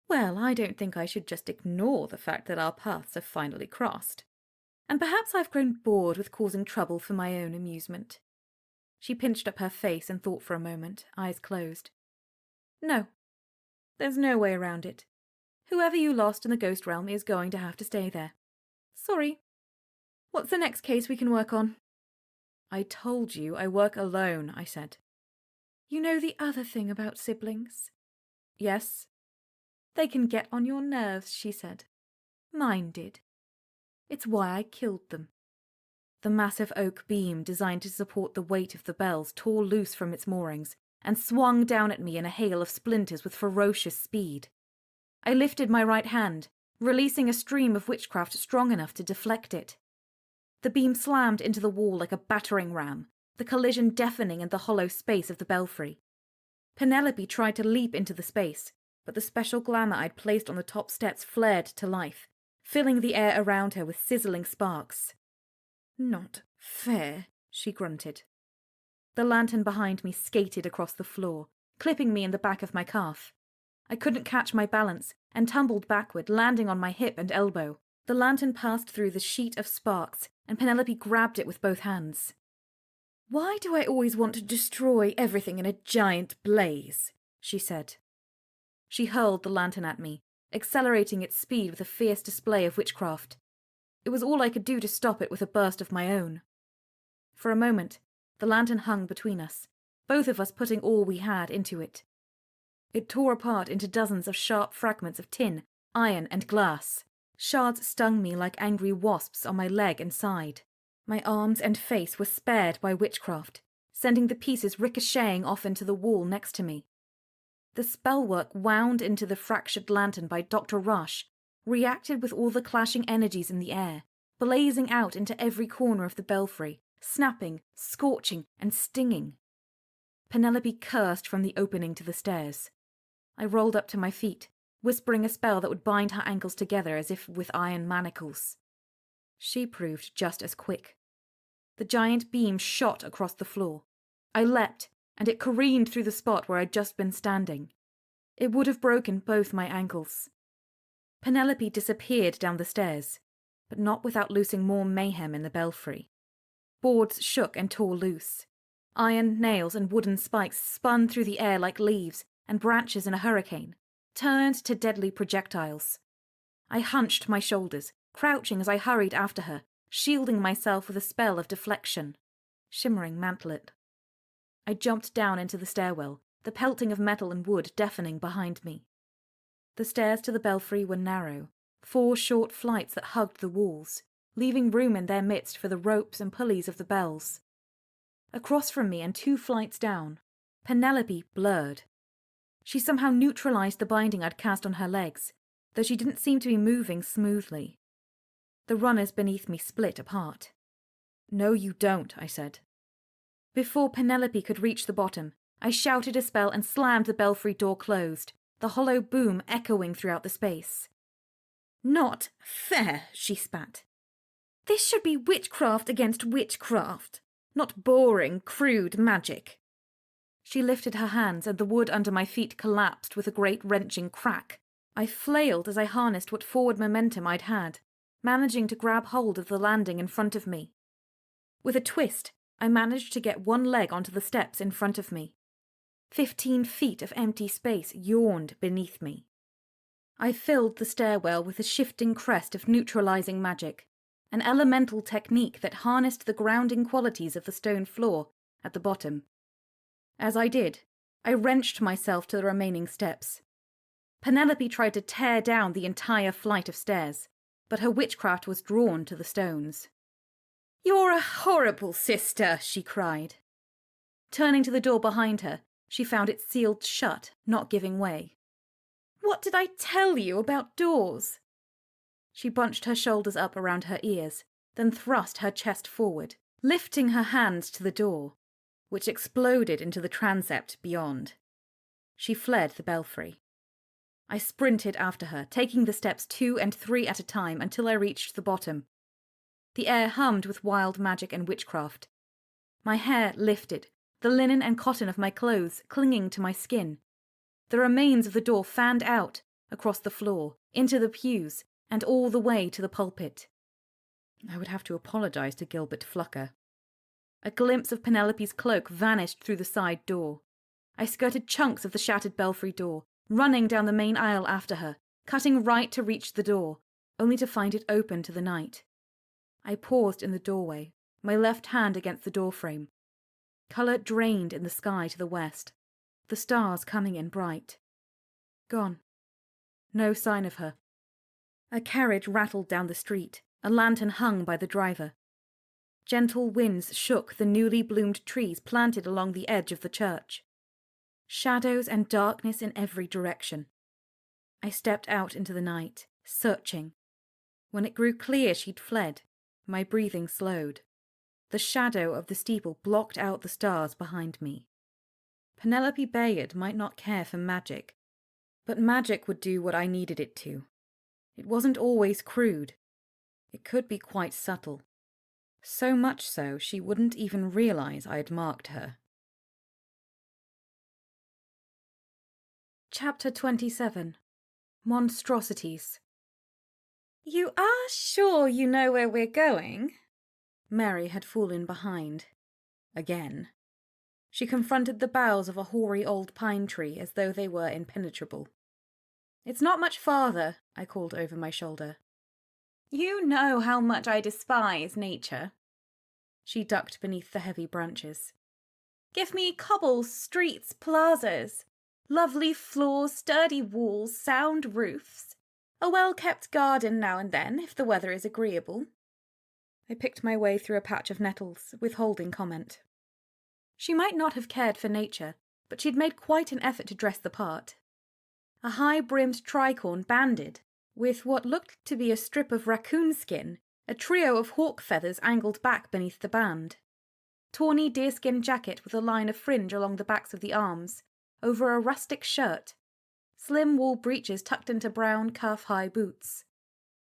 Well, I don't think I should just ignore the fact that our paths have finally crossed. And perhaps I've grown bored with causing trouble for my own amusement. She pinched up her face and thought for a moment, eyes closed. No, there's no way around it. Whoever you lost in the ghost realm is going to have to stay there. Sorry. What's the next case we can work on? I told you I work alone, I said. You know the other thing about siblings? Yes. They can get on your nerves, she said. Mine did. It's why I killed them. The massive oak beam designed to support the weight of the bells tore loose from its moorings and swung down at me in a hail of splinters with ferocious speed. I lifted my right hand, releasing a stream of witchcraft strong enough to deflect it. The beam slammed into the wall like a battering ram, the collision deafening in the hollow space of the belfry. Penelope tried to leap into the space, but the special glamour I'd placed on the top steps flared to life, filling the air around her with sizzling sparks. Not fair, she grunted. The lantern behind me skated across the floor, clipping me in the back of my calf. I couldn't catch my balance and tumbled backward, landing on my hip and elbow. The lantern passed through the sheet of sparks, and Penelope grabbed it with both hands. Why do I always want to destroy everything in a giant blaze? She said. She hurled the lantern at me, accelerating its speed with a fierce display of witchcraft. It was all I could do to stop it with a burst of my own. For a moment, the lantern hung between us, both of us putting all we had into it. It tore apart into dozens of sharp fragments of tin, iron, and glass. Shards stung me like angry wasps on my leg and side. My arms and face were spared by witchcraft, sending the pieces ricocheting off into the wall next to me. The spellwork wound into the fractured lantern by Dr. Rush reacted with all the clashing energies in the air, blazing out into every corner of the belfry, snapping, scorching, and stinging. Penelope cursed from the opening to the stairs. I rolled up to my feet, whispering a spell that would bind her ankles together as if with iron manacles. She proved just as quick. The giant beam shot across the floor. I leapt, and it careened through the spot where I'd just been standing. It would have broken both my ankles. Penelope disappeared down the stairs, but not without loosing more mayhem in the belfry. Boards shook and tore loose. Iron, nails, and wooden spikes spun through the air like leaves and branches in a hurricane, turned to deadly projectiles. I hunched my shoulders, crouching as I hurried after her, shielding myself with a spell of deflection. Shimmering mantlet. I jumped down into the stairwell, the pelting of metal and wood deafening behind me. The stairs to the belfry were narrow, 4 short flights that hugged the walls, leaving room in their midst for the ropes and pulleys of the bells. Across from me and 2 flights down, Penelope blurred. She somehow neutralized the binding I'd cast on her legs, though she didn't seem to be moving smoothly. The runners beneath me split apart. No, you don't, I said. Before Penelope could reach the bottom, I shouted a spell and slammed the belfry door closed, the hollow boom echoing throughout the space. Not fair, she spat. This should be witchcraft against witchcraft, not boring, crude magic. She lifted her hands and the wood under my feet collapsed with a great wrenching crack. I flailed as I harnessed what forward momentum I'd had, managing to grab hold of the landing in front of me. With a twist, I managed to get one leg onto the steps in front of me. 15 feet of empty space yawned beneath me. I filled the stairwell with a shifting crest of neutralizing magic, an elemental technique that harnessed the grounding qualities of the stone floor at the bottom. As I did, I wrenched myself to the remaining steps. Penelope tried to tear down the entire flight of stairs, but her witchcraft was drawn to the stones. "You're a horrible sister," she cried. Turning to the door behind her, she found it sealed shut, not giving way. "What did I tell you about doors?" She bunched her shoulders up around her ears, then thrust her chest forward, lifting her hands to the door, which exploded into the transept beyond. She fled the belfry. I sprinted after her, taking the steps 2 and 3 at a time until I reached the bottom. The air hummed with wild magic and witchcraft. My hair lifted, the linen and cotton of my clothes clinging to my skin. The remains of the door fanned out, across the floor, into the pews, and all the way to the pulpit. I would have to apologize to Gilbert Flucker. A glimpse of Penelope's cloak vanished through the side door. I skirted chunks of the shattered belfry door, running down the main aisle after her, cutting right to reach the door, only to find it open to the night. I paused in the doorway, my left hand against the doorframe. Colour drained in the sky to the west, the stars coming in bright. Gone. No sign of her. A carriage rattled down the street, a lantern hung by the driver. Gentle winds shook the newly bloomed trees planted along the edge of the church. Shadows and darkness in every direction. I stepped out into the night, searching. When it grew clear she'd fled, my breathing slowed. The shadow of the steeple blocked out the stars behind me. Penelope Bayard might not care for magic, but magic would do what I needed it to. It wasn't always crude. It could be quite subtle. So much so she wouldn't even realize I'd marked her. Chapter 27. Monstrosities. "You are sure you know where we're going?" Mary had fallen behind. Again. She confronted the boughs of a hoary old pine tree as though they were impenetrable. "It's not much farther," I called over my shoulder. "You know how much I despise nature." She ducked beneath the heavy branches. "Give me cobbles, streets, plazas. Lovely floors, sturdy walls, sound roofs. A well-kept garden now and then, if the weather is agreeable." I picked my way through a patch of nettles, withholding comment. She might not have cared for nature, but she'd made quite an effort to dress the part. A high-brimmed tricorn banded, with what looked to be a strip of raccoon skin, a trio of hawk feathers angled back beneath the band. Tawny deerskin jacket with a line of fringe along the backs of the arms, over a rustic shirt. Slim wool breeches tucked into brown, calf-high boots.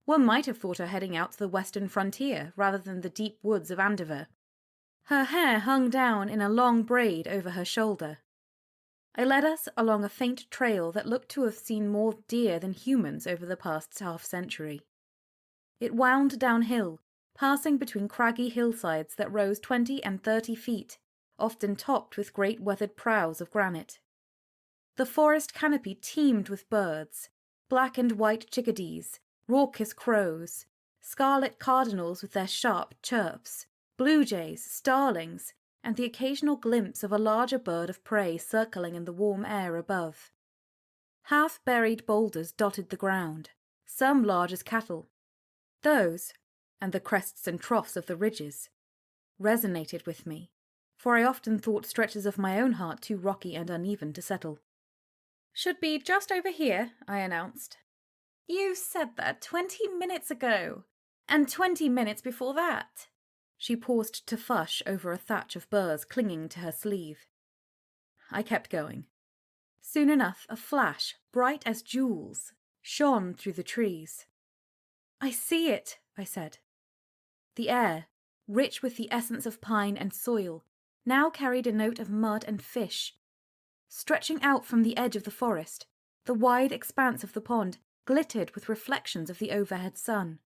One might have thought her heading out to the western frontier rather than the deep woods of Andover. Her hair hung down in a long braid over her shoulder. I led us along a faint trail that looked to have seen more deer than humans over the past half-century. It wound downhill, passing between craggy hillsides that rose 20 and 30 feet, often topped with great weathered prows of granite. The forest canopy teemed with birds, black and white chickadees, raucous crows, scarlet cardinals with their sharp chirps, blue jays, starlings, and the occasional glimpse of a larger bird of prey circling in the warm air above. Half-buried boulders dotted the ground, some large as cattle. Those, and the crests and troughs of the ridges, resonated with me, for I often thought stretches of my own heart too rocky and uneven to settle. "Should be just over here," I announced. "You said that 20 minutes ago, and 20 minutes before that." She paused to fush over a thatch of burrs clinging to her sleeve. I kept going. Soon enough, a flash, bright as jewels, shone through the trees. "I see it," I said. The air, rich with the essence of pine and soil, now carried a note of mud and fish. Stretching out from the edge of the forest, the wide expanse of the pond glittered with reflections of the overhead sun.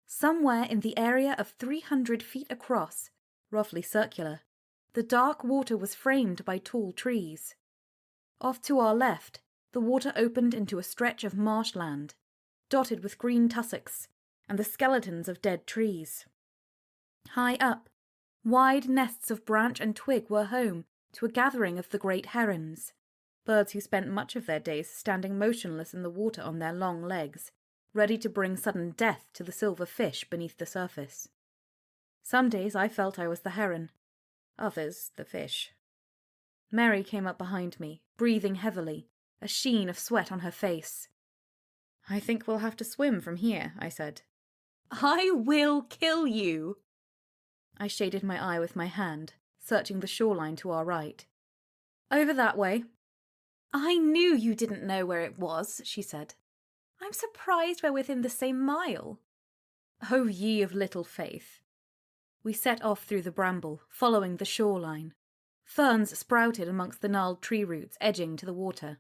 Somewhere in the area of 300 feet across, roughly circular. The dark water was framed by tall trees. Off to our left, the water opened into a stretch of marshland, dotted with green tussocks and the skeletons of dead trees. High up, wide nests of branch and twig were home to a gathering of the great herons, birds who spent much of their days standing motionless in the water on their long legs, ready to bring sudden death to the silver fish beneath the surface. Some days I felt I was the heron, others the fish. Mary came up behind me, breathing heavily, a sheen of sweat on her face.
"I think we'll have to swim from here," I said.
"I will kill you!"
I shaded my eye with my hand, searching the shoreline to our right. "Over that way."
"I knew you didn't know where it was," she said. "I'm surprised we're within the same mile."
"Oh, ye of little faith." We set off through the bramble, following the shoreline. Ferns sprouted amongst the gnarled tree roots edging to the water.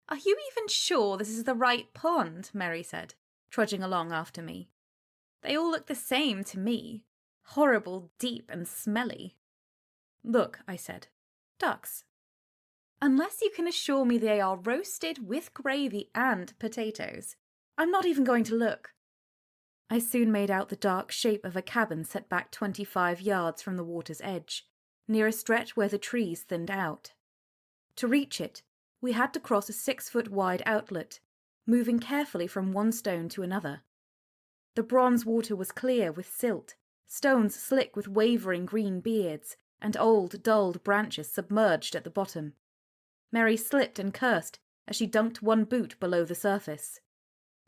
"Are you even sure this is the right pond?" Mary said, trudging along after me. "They all look the same to me. Horrible, deep and smelly."
"Look," I said. "Ducks."
"Unless you can assure me they are roasted with gravy and potatoes.
I'm not even going to look." I soon made out the dark shape of a cabin set back 25 yards from the water's edge, near a stretch where the trees thinned out. To reach it, we had to cross a 6-foot-wide outlet, moving carefully from one stone to another. The bronze water was clear with silt, stones slick with wavering green beards, and old, dulled branches submerged at the bottom. Mary slipped and cursed as she dunked one boot below the surface.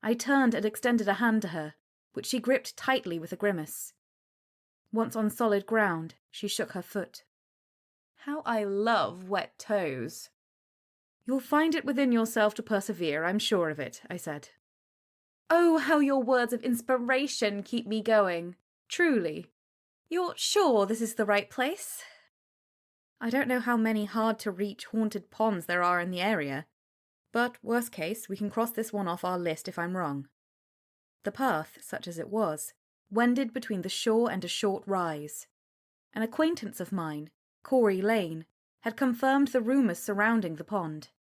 I turned and extended a hand to her, which she gripped tightly with a grimace. Once on solid ground, she shook her foot.
"How I love wet toes."
"You'll find it within yourself to persevere, I'm sure of it," I said.
"Oh, how your words of inspiration keep me going. Truly. You're sure this is the right place?"
"I don't know how many hard-to-reach haunted ponds there are in the area, but worst case, we can cross this one off our list if I'm wrong." The path, such as it was, wended between the shore and a short rise. An acquaintance of mine, Corey Lane, had confirmed the rumours surrounding the pond.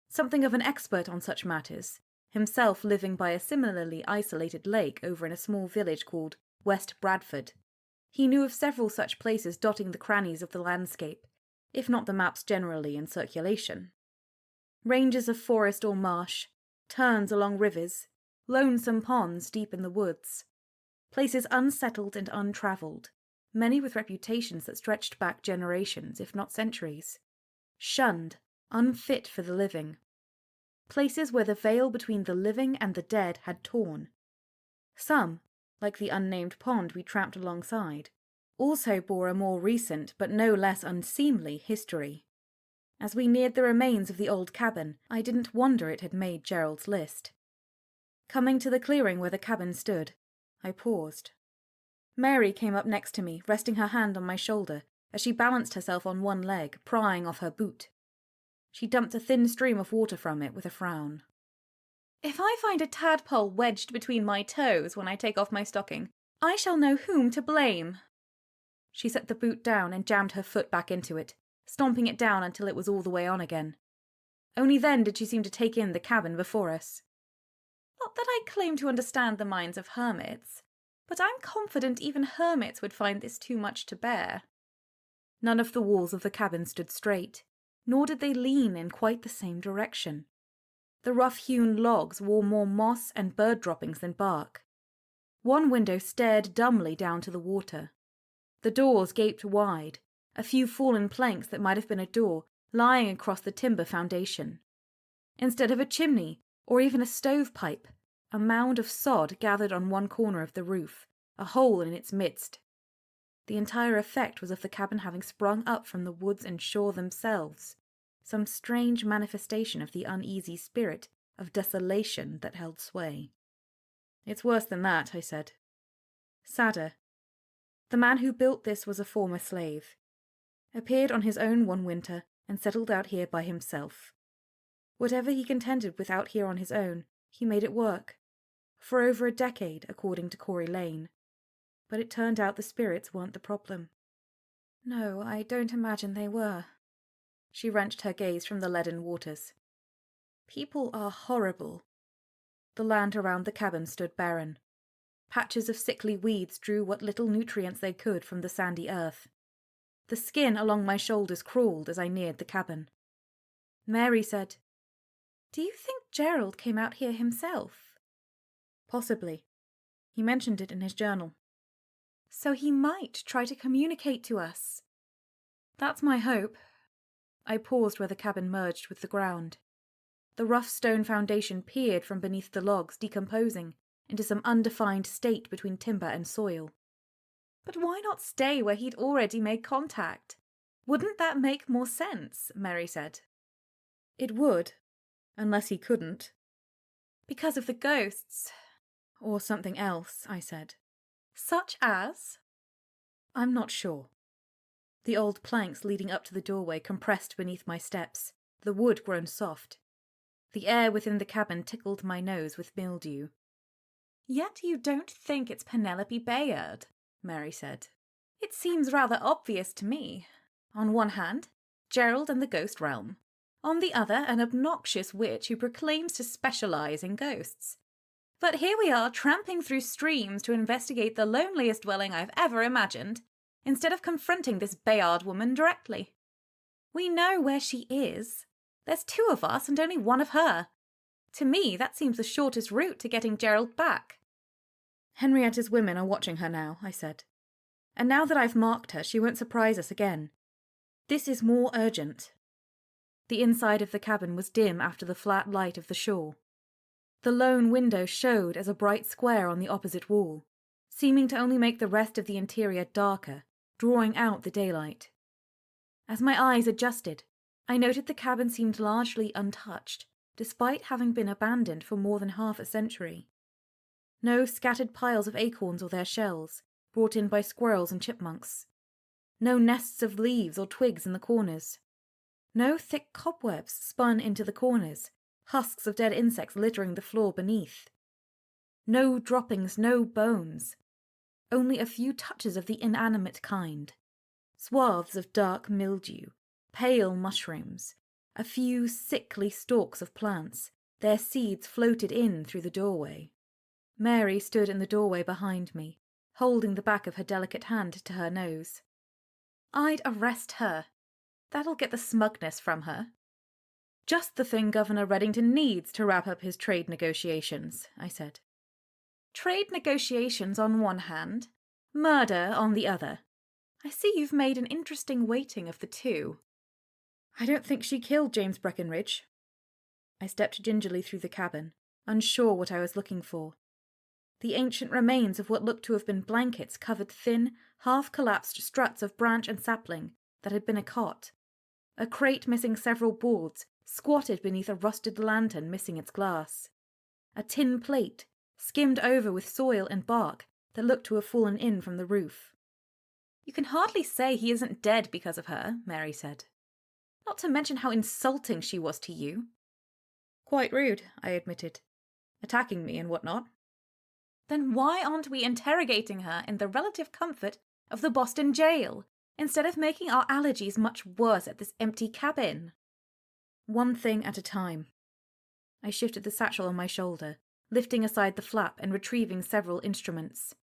Something of an expert on such matters, himself living by a similarly isolated lake over in a small village called West Bradford, he knew of several such places dotting the crannies of the landscape, if not the maps generally in circulation. Ranges of forest or marsh, turns along rivers, lonesome ponds deep in the woods, places unsettled and untravelled, many with reputations that stretched back generations, if not centuries, shunned, unfit for the living. Places where the veil between the living and the dead had torn. Some, like the unnamed pond we tramped alongside, also bore a more recent but no less unseemly history. As we neared the remains of the old cabin, I didn't wonder it had made Gerald's list. Coming to the clearing where the cabin stood, I paused. Mary came up next to me, resting her hand on my shoulder as she balanced herself on one leg, prying off her boot. She dumped a thin stream of water from it with a frown.
"If I find a tadpole wedged between my toes when I take off my stocking, I shall know whom to blame."
She set the boot down and jammed her foot back into it, stomping it down until it was all the way on again. Only then did she seem to take in the cabin before us.
"Not that I claim to understand the minds of hermits, but I'm confident even hermits would find this too much to bear."
None of the walls of the cabin stood straight, nor did they lean in quite the same direction. The rough-hewn logs wore more moss and bird droppings than bark. One window stared dumbly down to the water. The doors gaped wide, a few fallen planks that might have been a door lying across the timber foundation. Instead of a chimney, or even a stovepipe, a mound of sod gathered on one corner of the roof, a hole in its midst. The entire effect was of the cabin having sprung up from the woods and shore themselves, some strange manifestation of the uneasy spirit of desolation that held sway. "It's worse than that," I said. "Sadder. The man who built this was a former slave. Appeared on his own one winter and settled out here by himself. Whatever he contended with out here on his own, he made it work. For over a decade, according to Corey Lane. but it turned out the spirits weren't the problem. No, I don't imagine they were. She wrenched her gaze from the leaden waters. People are horrible. The land around the cabin stood barren. Patches of sickly weeds drew what little nutrients they could from the sandy earth. The skin along my shoulders crawled as I neared the cabin. Mary said, "Do you think Gerald came out here himself?" "Possibly. He mentioned it in his journal." "So he might try to communicate to us." "That's my hope." I paused where the cabin merged with the ground. The rough stone foundation peered from beneath the logs, decomposing into some undefined state between timber and soil. "But why not stay where he'd already made contact? Wouldn't that make more sense?" Mary said. "It would, unless he couldn't." "Because of the ghosts." "Or something else," I said. "Such as?" "I'm not sure." The old planks leading up to the doorway compressed beneath my steps, the wood grown soft. The air within the cabin tickled my nose with mildew. "Yet you don't think it's Penelope Bayard," Mary said. "It seems rather obvious to me. On one hand, Gerald and the ghost realm. On the other, an obnoxious witch who proclaims to specialize in ghosts. But here we are tramping through streams to investigate the loneliest dwelling I've ever imagined, instead of confronting this Bayard woman directly. We know where she is. There's 2 of us and only 1 of her. To me, that seems the shortest route to getting Gerald back." "Henrietta's women are watching her now," I said. "And now that I've marked her, she won't surprise us again. This is more urgent." The inside of the cabin was dim after the flat light of the shore. The lone window showed as a bright square on the opposite wall, seeming to only make the rest of the interior darker, drawing out the daylight. As my eyes adjusted, I noted the cabin seemed largely untouched, despite having been abandoned for more than half a century. No scattered piles of acorns or their shells, brought in by squirrels and chipmunks. No nests of leaves or twigs in the corners. No thick cobwebs spun into the corners, husks of dead insects littering the floor beneath. No droppings, no bones. Only a few touches of the inanimate kind. Swaths of dark mildew, pale mushrooms, a few sickly stalks of plants, their seeds floated in through the doorway. Mary stood in the doorway behind me, holding the back of her delicate hand to her nose. "I'd arrest her. That'll get the smugness from her." "Just the thing Governor Reddington needs to wrap up his trade negotiations," I said. "Trade negotiations on one hand, murder on the other. I see you've made an interesting weighting of the 2. "I don't think she killed James Breckenridge." I stepped gingerly through the cabin, unsure what I was looking for. The ancient remains of what looked to have been blankets covered thin, half-collapsed struts of branch and sapling that had been a cot. A crate missing several boards, squatted beneath a rusted lantern missing its glass. A tin plate, skimmed over with soil and bark that looked to have fallen in from the roof. "You can hardly say he isn't dead because of her," Mary said. "Not to mention how insulting she was to you." "Quite rude," I admitted. "Attacking me and whatnot." "Then why aren't we interrogating her in the relative comfort of the Boston jail, instead of making our allergies much worse at this empty cabin?" "One thing at a time." I shifted the satchel on my shoulder, lifting aside the flap and retrieving several instruments.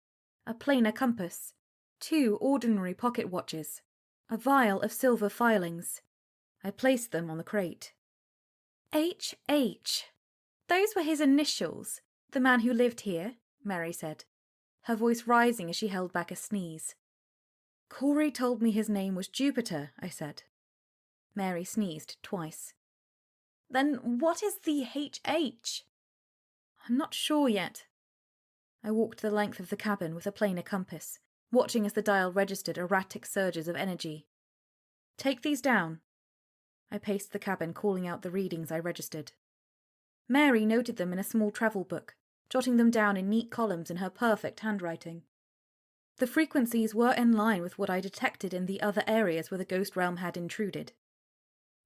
A planar compass, 2 ordinary pocket watches, a vial of silver filings. I placed them on the crate. "H.H. Those were his initials, the man who lived here," Mary said, her voice rising as she held back a sneeze. "Corey told me his name was Jupiter," I said. Mary sneezed twice. "Then what is the H.H.? "I'm not sure yet." I walked the length of the cabin with a planar compass, watching as the dial registered erratic surges of energy. "Take these down." I paced the cabin, calling out the readings I registered. Mary noted them in a small travel book, jotting them down in neat columns in her perfect handwriting. The frequencies were in line with what I detected in the other areas where the ghost realm had intruded.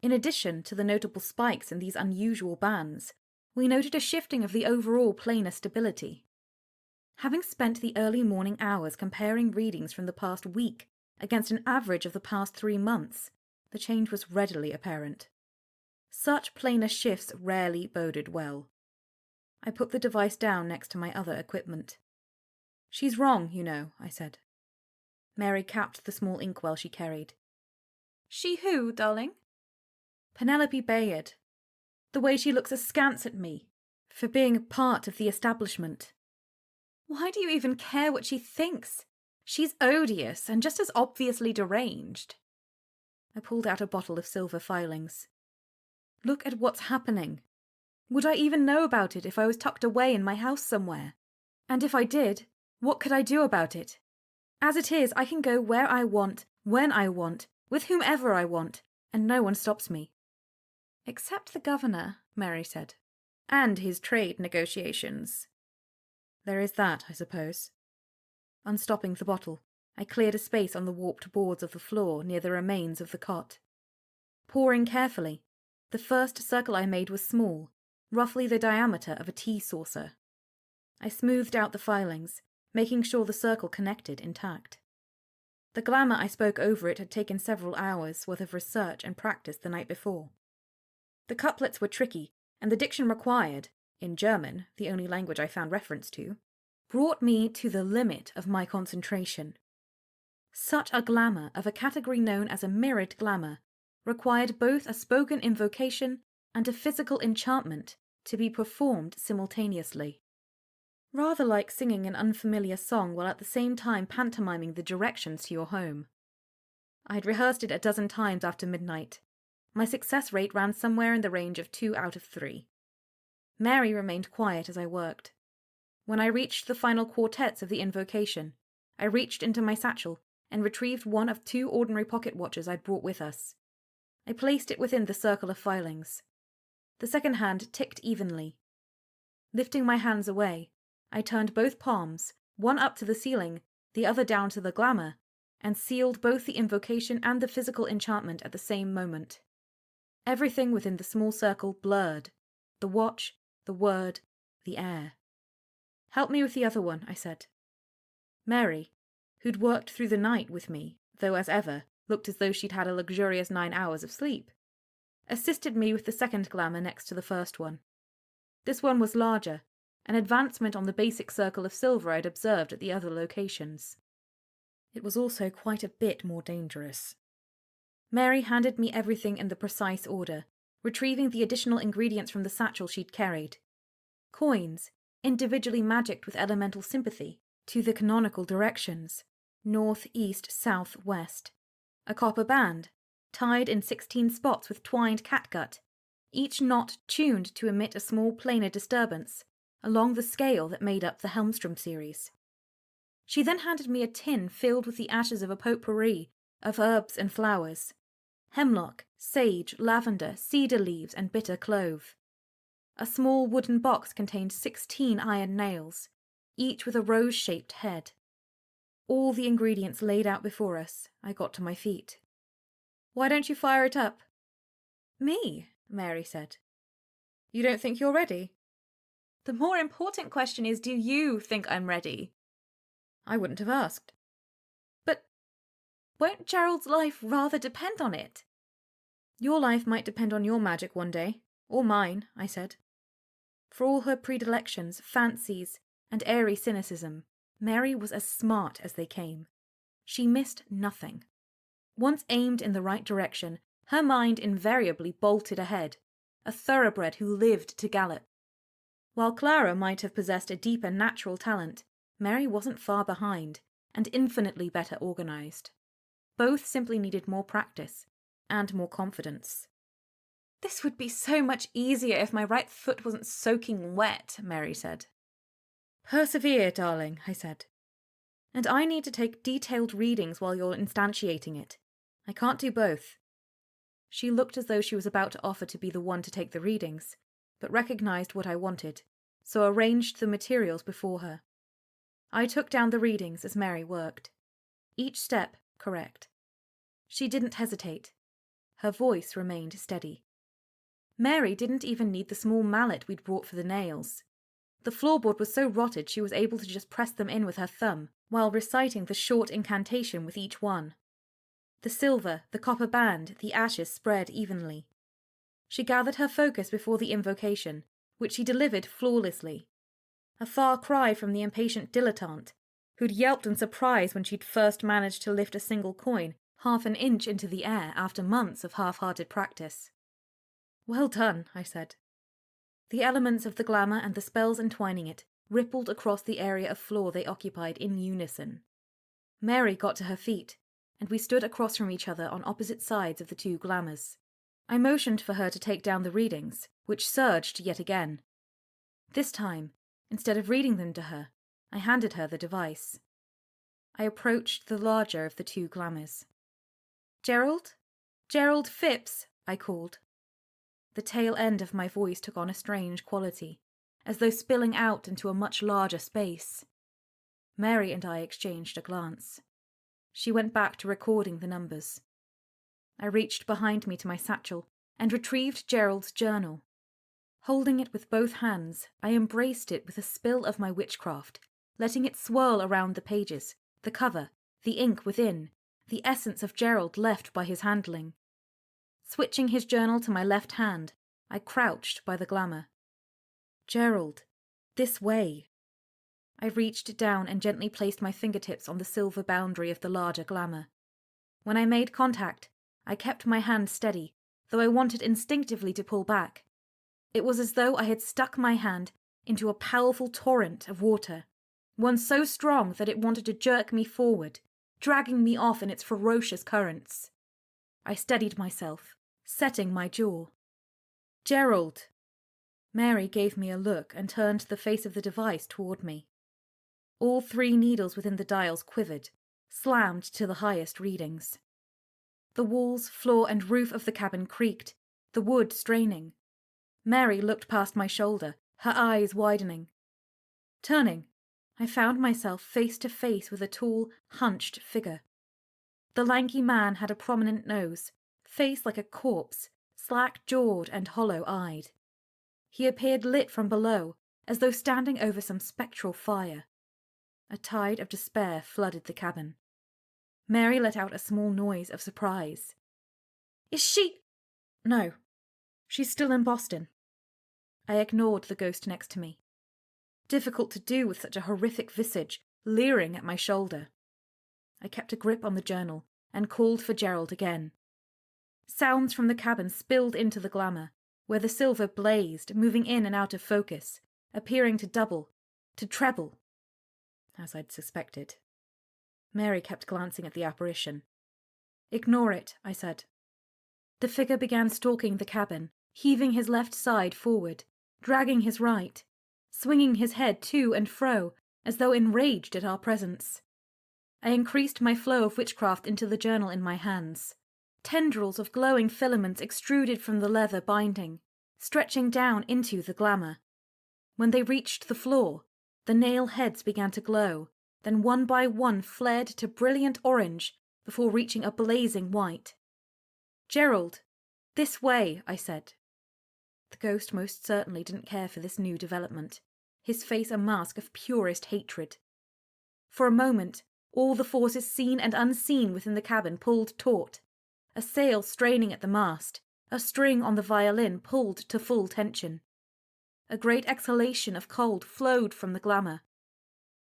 In addition to the notable spikes in these unusual bands, we noted a shifting of the overall planar stability. Having spent the early morning hours comparing readings from the past week against an average of the past 3 months, the change was readily apparent. Such planar shifts rarely boded well. I put the device down next to my other equipment. "She's wrong, you know," I said. Mary capped the small inkwell she carried. "She who, darling?" "Penelope Bayard. The way she looks askance at me, for being a part of the establishment." "Why do you even care what she thinks? She's odious and just as obviously deranged." I pulled out a bottle of silver filings. "Look at what's happening. Would I even know about it if I was tucked away in my house somewhere? And if I did, what could I do about it? As it is, I can go where I want, when I want, with whomever I want, and no one stops me." "Except the governor," Mary said. "And his trade negotiations." "There is that, I suppose." Unstopping the bottle, I cleared a space on the warped boards of the floor near the remains of the cot. Pouring carefully, the first circle I made was small, roughly the diameter of a tea saucer. I smoothed out the filings, making sure the circle connected intact. The glamour I spoke over it had taken several hours' worth of research and practice the night before. The couplets were tricky, and the diction required, in German, the only language I found reference to, brought me to the limit of my concentration. Such a glamour of a category known as a mirrored glamour required both a spoken invocation and a physical enchantment to be performed simultaneously. Rather like singing an unfamiliar song while at the same time pantomiming the directions to your home. I had rehearsed it a dozen times after midnight. My success rate ran somewhere in the range of 2 out of 3. Mary remained quiet as I worked. When I reached the final quartets of the invocation, I reached into my satchel and retrieved one of 2 ordinary pocket watches I'd brought with us. I placed it within the circle of filings. The second hand ticked evenly. Lifting my hands away, I turned both palms, one up to the ceiling, the other down to the glamour, and sealed both the invocation and the physical enchantment at the same moment. Everything within the small circle blurred. The watch, the word, the air. "Help me with the other one," I said. Mary, who'd worked through the night with me, though as ever, looked as though she'd had a luxurious 9 hours of sleep, assisted me with the second glamour next to the first one. This one was larger, an advancement on the basic circle of silver I'd observed at the other locations. It was also quite a bit more dangerous. Mary handed me everything in the precise order, retrieving the additional ingredients from the satchel she'd carried. Coins, individually magicked with elemental sympathy, to the canonical directions, north, east, south, west. A copper band, tied in 16 spots with twined catgut, each knot tuned to emit a small planar disturbance, along the scale that made up the Helmstrom series. She then handed me a tin filled with the ashes of a potpourri of herbs and flowers. Hemlock, sage, lavender, cedar leaves, and bitter clove. A small wooden box contained 16 iron nails, each with a rose-shaped head. All the ingredients laid out before us, I got to my feet. "Why don't you fire it up?" "Me?" Mary said. "You don't think you're ready?" "The more important question is, do you think I'm ready?" I wouldn't have asked. "But won't Gerald's life rather depend on it?" "Your life might depend on your magic one day, or mine," I said. For all her predilections, fancies, and airy cynicism, Mary was as smart as they came. She missed nothing. Once aimed in the right direction, her mind invariably bolted ahead, a thoroughbred who lived to gallop. While Clara might have possessed a deeper natural talent, Mary wasn't far behind, and infinitely better organized. Both simply needed more practice, and more confidence. "This would be so much easier if my right foot wasn't soaking wet," Mary said. "Persevere, darling," I said. "And I need to take detailed readings while you're instantiating it. I can't do both." She looked as though she was about to offer to be the one to take the readings, but recognized what I wanted, so arranged the materials before her. I took down the readings as Mary worked. Each step correct. She didn't hesitate. Her voice remained steady. Mary didn't even need the small mallet we'd brought for the nails. The floorboard was so rotted she was able to just press them in with her thumb, while reciting the short incantation with each one. The silver, the copper band, the ashes spread evenly. She gathered her focus before the invocation, which she delivered flawlessly. A far cry from the impatient dilettante, who'd yelped in surprise when she'd first managed to lift a single coin half an inch into the air after months of half-hearted practice. "Well done," I said. The elements of the glamour and the spells entwining it rippled across the area of floor they occupied in unison. Mary got to her feet, and we stood across from each other on opposite sides of the two glamours. I motioned for her to take down the readings, which surged yet again. This time, instead of reading them to her, I handed her the device. I approached the larger of the two glamours. "Gerald? Gerald Phipps," I called. The tail end of my voice took on a strange quality, as though spilling out into a much larger space. Mary and I exchanged a glance. She went back to recording the numbers. I reached behind me to my satchel and retrieved Gerald's journal. Holding it with both hands, I embraced it with a spill of my witchcraft, letting it swirl around the pages, the cover, the ink within, the essence of Gerald left by his handling. Switching his journal to my left hand, I crouched by the glamour. "Gerald, this way." I reached down and gently placed my fingertips on the silver boundary of the larger glamour. When I made contact, I kept my hand steady, though I wanted instinctively to pull back. It was as though I had stuck my hand into a powerful torrent of water, one so strong that it wanted to jerk me forward, dragging me off in its ferocious currents. I steadied myself, setting my jaw. "Gerald!" Mary gave me a look and turned the face of the device toward me. All 3 needles within the dials quivered, slammed to the highest readings. The walls, floor, and roof of the cabin creaked, the wood straining. Mary looked past my shoulder, her eyes widening. Turning, I found myself face to face with a tall, hunched figure. The lanky man had a prominent nose, face like a corpse, slack-jawed and hollow-eyed. He appeared lit from below, as though standing over some spectral fire. A tide of despair flooded the cabin. Mary let out a small noise of surprise. "Is she—" "No. She's still in Boston." I ignored the ghost next to me. Difficult to do with such a horrific visage leering at my shoulder. I kept a grip on the journal and called for Gerald again. Sounds from the cabin spilled into the glamour, where the silver blazed, moving in and out of focus, appearing to double, to treble. As I'd suspected. Mary kept glancing at the apparition. "Ignore it," I said. The figure began stalking the cabin, heaving his left side forward, dragging his right, swinging his head to and fro, as though enraged at our presence. I increased my flow of witchcraft into the journal in my hands. Tendrils of glowing filaments extruded from the leather binding, stretching down into the glamour. When they reached the floor, the nail heads began to glow, then one by one flared to brilliant orange before reaching a blazing white. "Gerald, this way," I said. The ghost most certainly didn't care for this new development, his face a mask of purest hatred. For a moment, all the forces seen and unseen within the cabin pulled taut, a sail straining at the mast, a string on the violin pulled to full tension. A great exhalation of cold flowed from the glamour.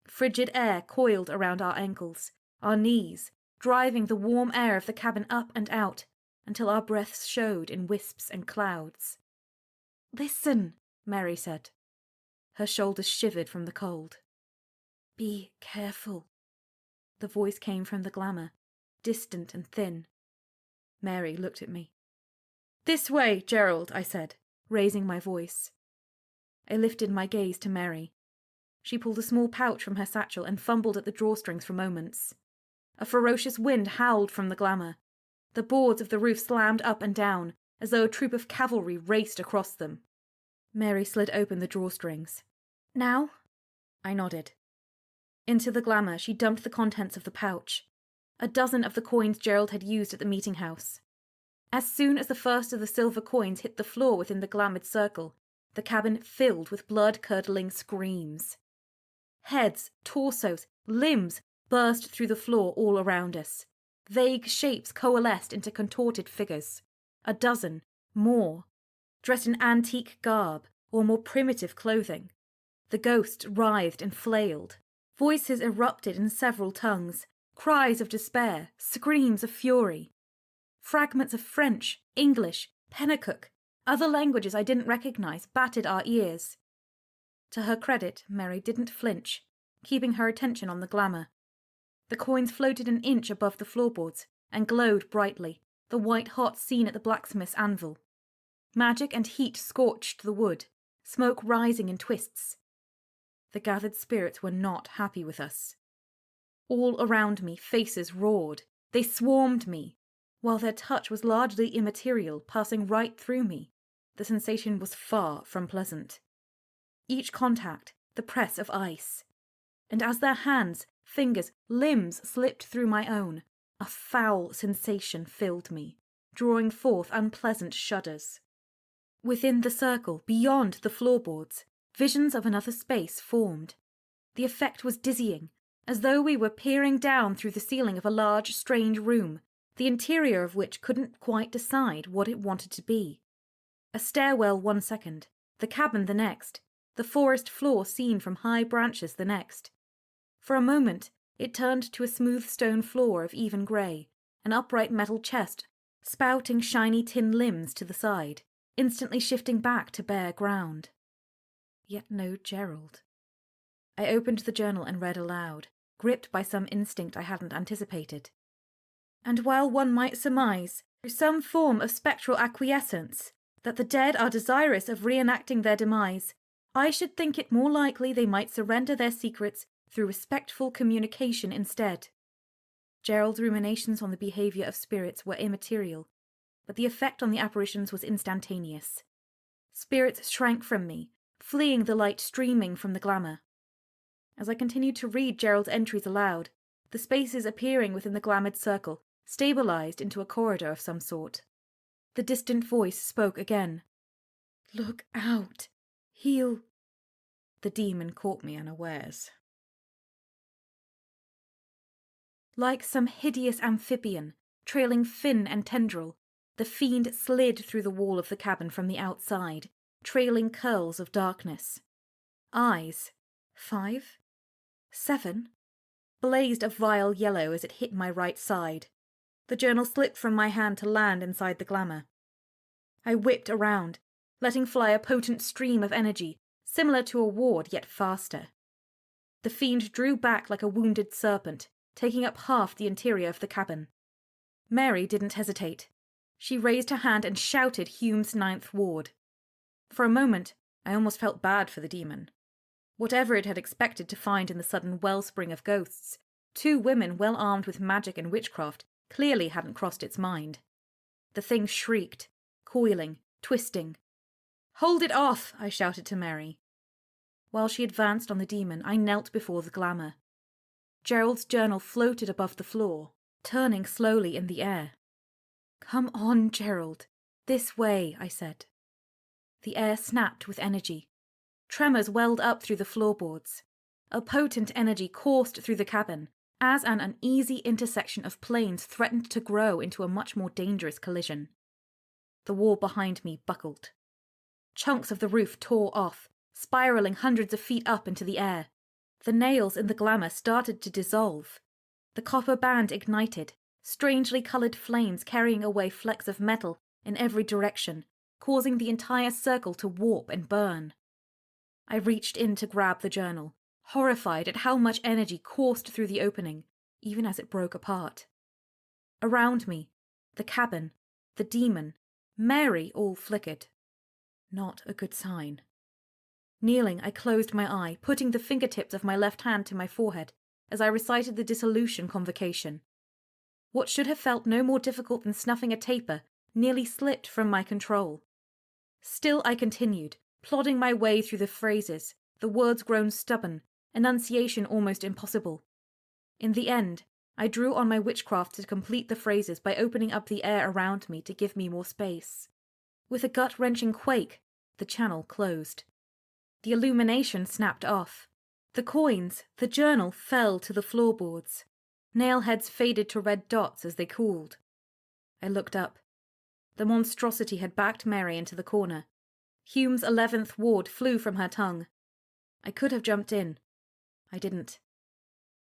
Frigid air coiled around our ankles, our knees, driving the warm air of the cabin up and out until our breaths showed in wisps and clouds. "Listen," Mary said. Her shoulders shivered from the cold. "Be careful." The voice came from the glamour, distant and thin. Mary looked at me. "This way, Gerald," I said, raising my voice. I lifted my gaze to Mary. She pulled a small pouch from her satchel and fumbled at the drawstrings for moments. A ferocious wind howled from the glamour. The boards of the roof slammed up and down, as though a troop of cavalry raced across them. Mary slid open the drawstrings. "Now?" I nodded. Into the glamour she dumped the contents of the pouch, a dozen of the coins Gerald had used at the meeting house. As soon as the first of the silver coins hit the floor within the glamoured circle, the cabin filled with blood-curdling screams. Heads, torsos, limbs burst through the floor all around us. Vague shapes coalesced into contorted figures. A dozen, more, dressed in antique garb or more primitive clothing. The ghosts writhed and flailed. Voices erupted in several tongues, cries of despair, screams of fury. Fragments of French, English, Pennacook, other languages I didn't recognize battered our ears. To her credit, Mary didn't flinch, keeping her attention on the glamour. The coins floated an inch above the floorboards and glowed brightly, the white-hot scene at the blacksmith's anvil. Magic and heat scorched the wood, smoke rising in twists. The gathered spirits were not happy with us. All around me, faces roared. They swarmed me. While their touch was largely immaterial, passing right through me, the sensation was far from pleasant. Each contact, the press of ice. And as their hands, fingers, limbs slipped through my own, a foul sensation filled me, drawing forth unpleasant shudders. Within the circle, beyond the floorboards, visions of another space formed. The effect was dizzying, as though we were peering down through the ceiling of a large, strange room, the interior of which couldn't quite decide what it wanted to be. A stairwell 1 second, the cabin the next, the forest floor seen from high branches the next. For a moment, it turned to a smooth stone floor of even grey, an upright metal chest, spouting shiny tin limbs to the side, instantly shifting back to bare ground. Yet no Gerald. I opened the journal and read aloud, gripped by some instinct I hadn't anticipated. And while one might surmise, through some form of spectral acquiescence, that the dead are desirous of reenacting their demise, I should think it more likely they might surrender their secrets through respectful communication instead. Gerald's ruminations on the behaviour of spirits were immaterial, but the effect on the apparitions was instantaneous. Spirits shrank from me, fleeing the light streaming from the glamour. As I continued to read Gerald's entries aloud, the spaces appearing within the glamoured circle stabilised into a corridor of some sort. The distant voice spoke again. "Look out! He'll—" The demon caught me unawares. Like some hideous amphibian, trailing fin and tendril, the fiend slid through the wall of the cabin from the outside, trailing curls of darkness. Eyes, 5, 7, blazed a vile yellow as it hit my right side. The journal slipped from my hand to land inside the glamour. I whipped around, letting fly a potent stream of energy, similar to a ward yet faster. The fiend drew back like a wounded serpent, taking up half the interior of the cabin. Mary didn't hesitate. She raised her hand and shouted Hume's 9th ward. For a moment, I almost felt bad for the demon. Whatever it had expected to find in the sudden wellspring of ghosts, 2 women well armed with magic and witchcraft clearly hadn't crossed its mind. The thing shrieked, coiling, twisting. "Hold it off!" I shouted to Mary. While she advanced on the demon, I knelt before the glamour. Gerald's journal floated above the floor, turning slowly in the air. "Come on, Gerald. This way," I said. The air snapped with energy. Tremors welled up through the floorboards. A potent energy coursed through the cabin, as an uneasy intersection of planes threatened to grow into a much more dangerous collision. The wall behind me buckled. Chunks of the roof tore off, spiralling hundreds of feet up into the air. The nails in the glamour started to dissolve. The copper band ignited, strangely coloured flames carrying away flecks of metal in every direction, causing the entire circle to warp and burn. I reached in to grab the journal, horrified at how much energy coursed through the opening, even as it broke apart. Around me, the cabin, the demon, Mary all flickered. Not a good sign. Kneeling, I closed my eye, putting the fingertips of my left hand to my forehead as I recited the dissolution convocation. What should have felt no more difficult than snuffing a taper nearly slipped from my control. Still I continued, plodding my way through the phrases, the words grown stubborn, enunciation almost impossible. In the end, I drew on my witchcraft to complete the phrases by opening up the air around me to give me more space. With a gut-wrenching quake,
The channel closed. The illumination snapped off. The coins, the journal fell to the floorboards. Nailheads faded to red dots as they cooled. I looked up. The monstrosity had backed Mary into the corner. Hume's 11th ward flew from her tongue. I could have jumped in. I didn't.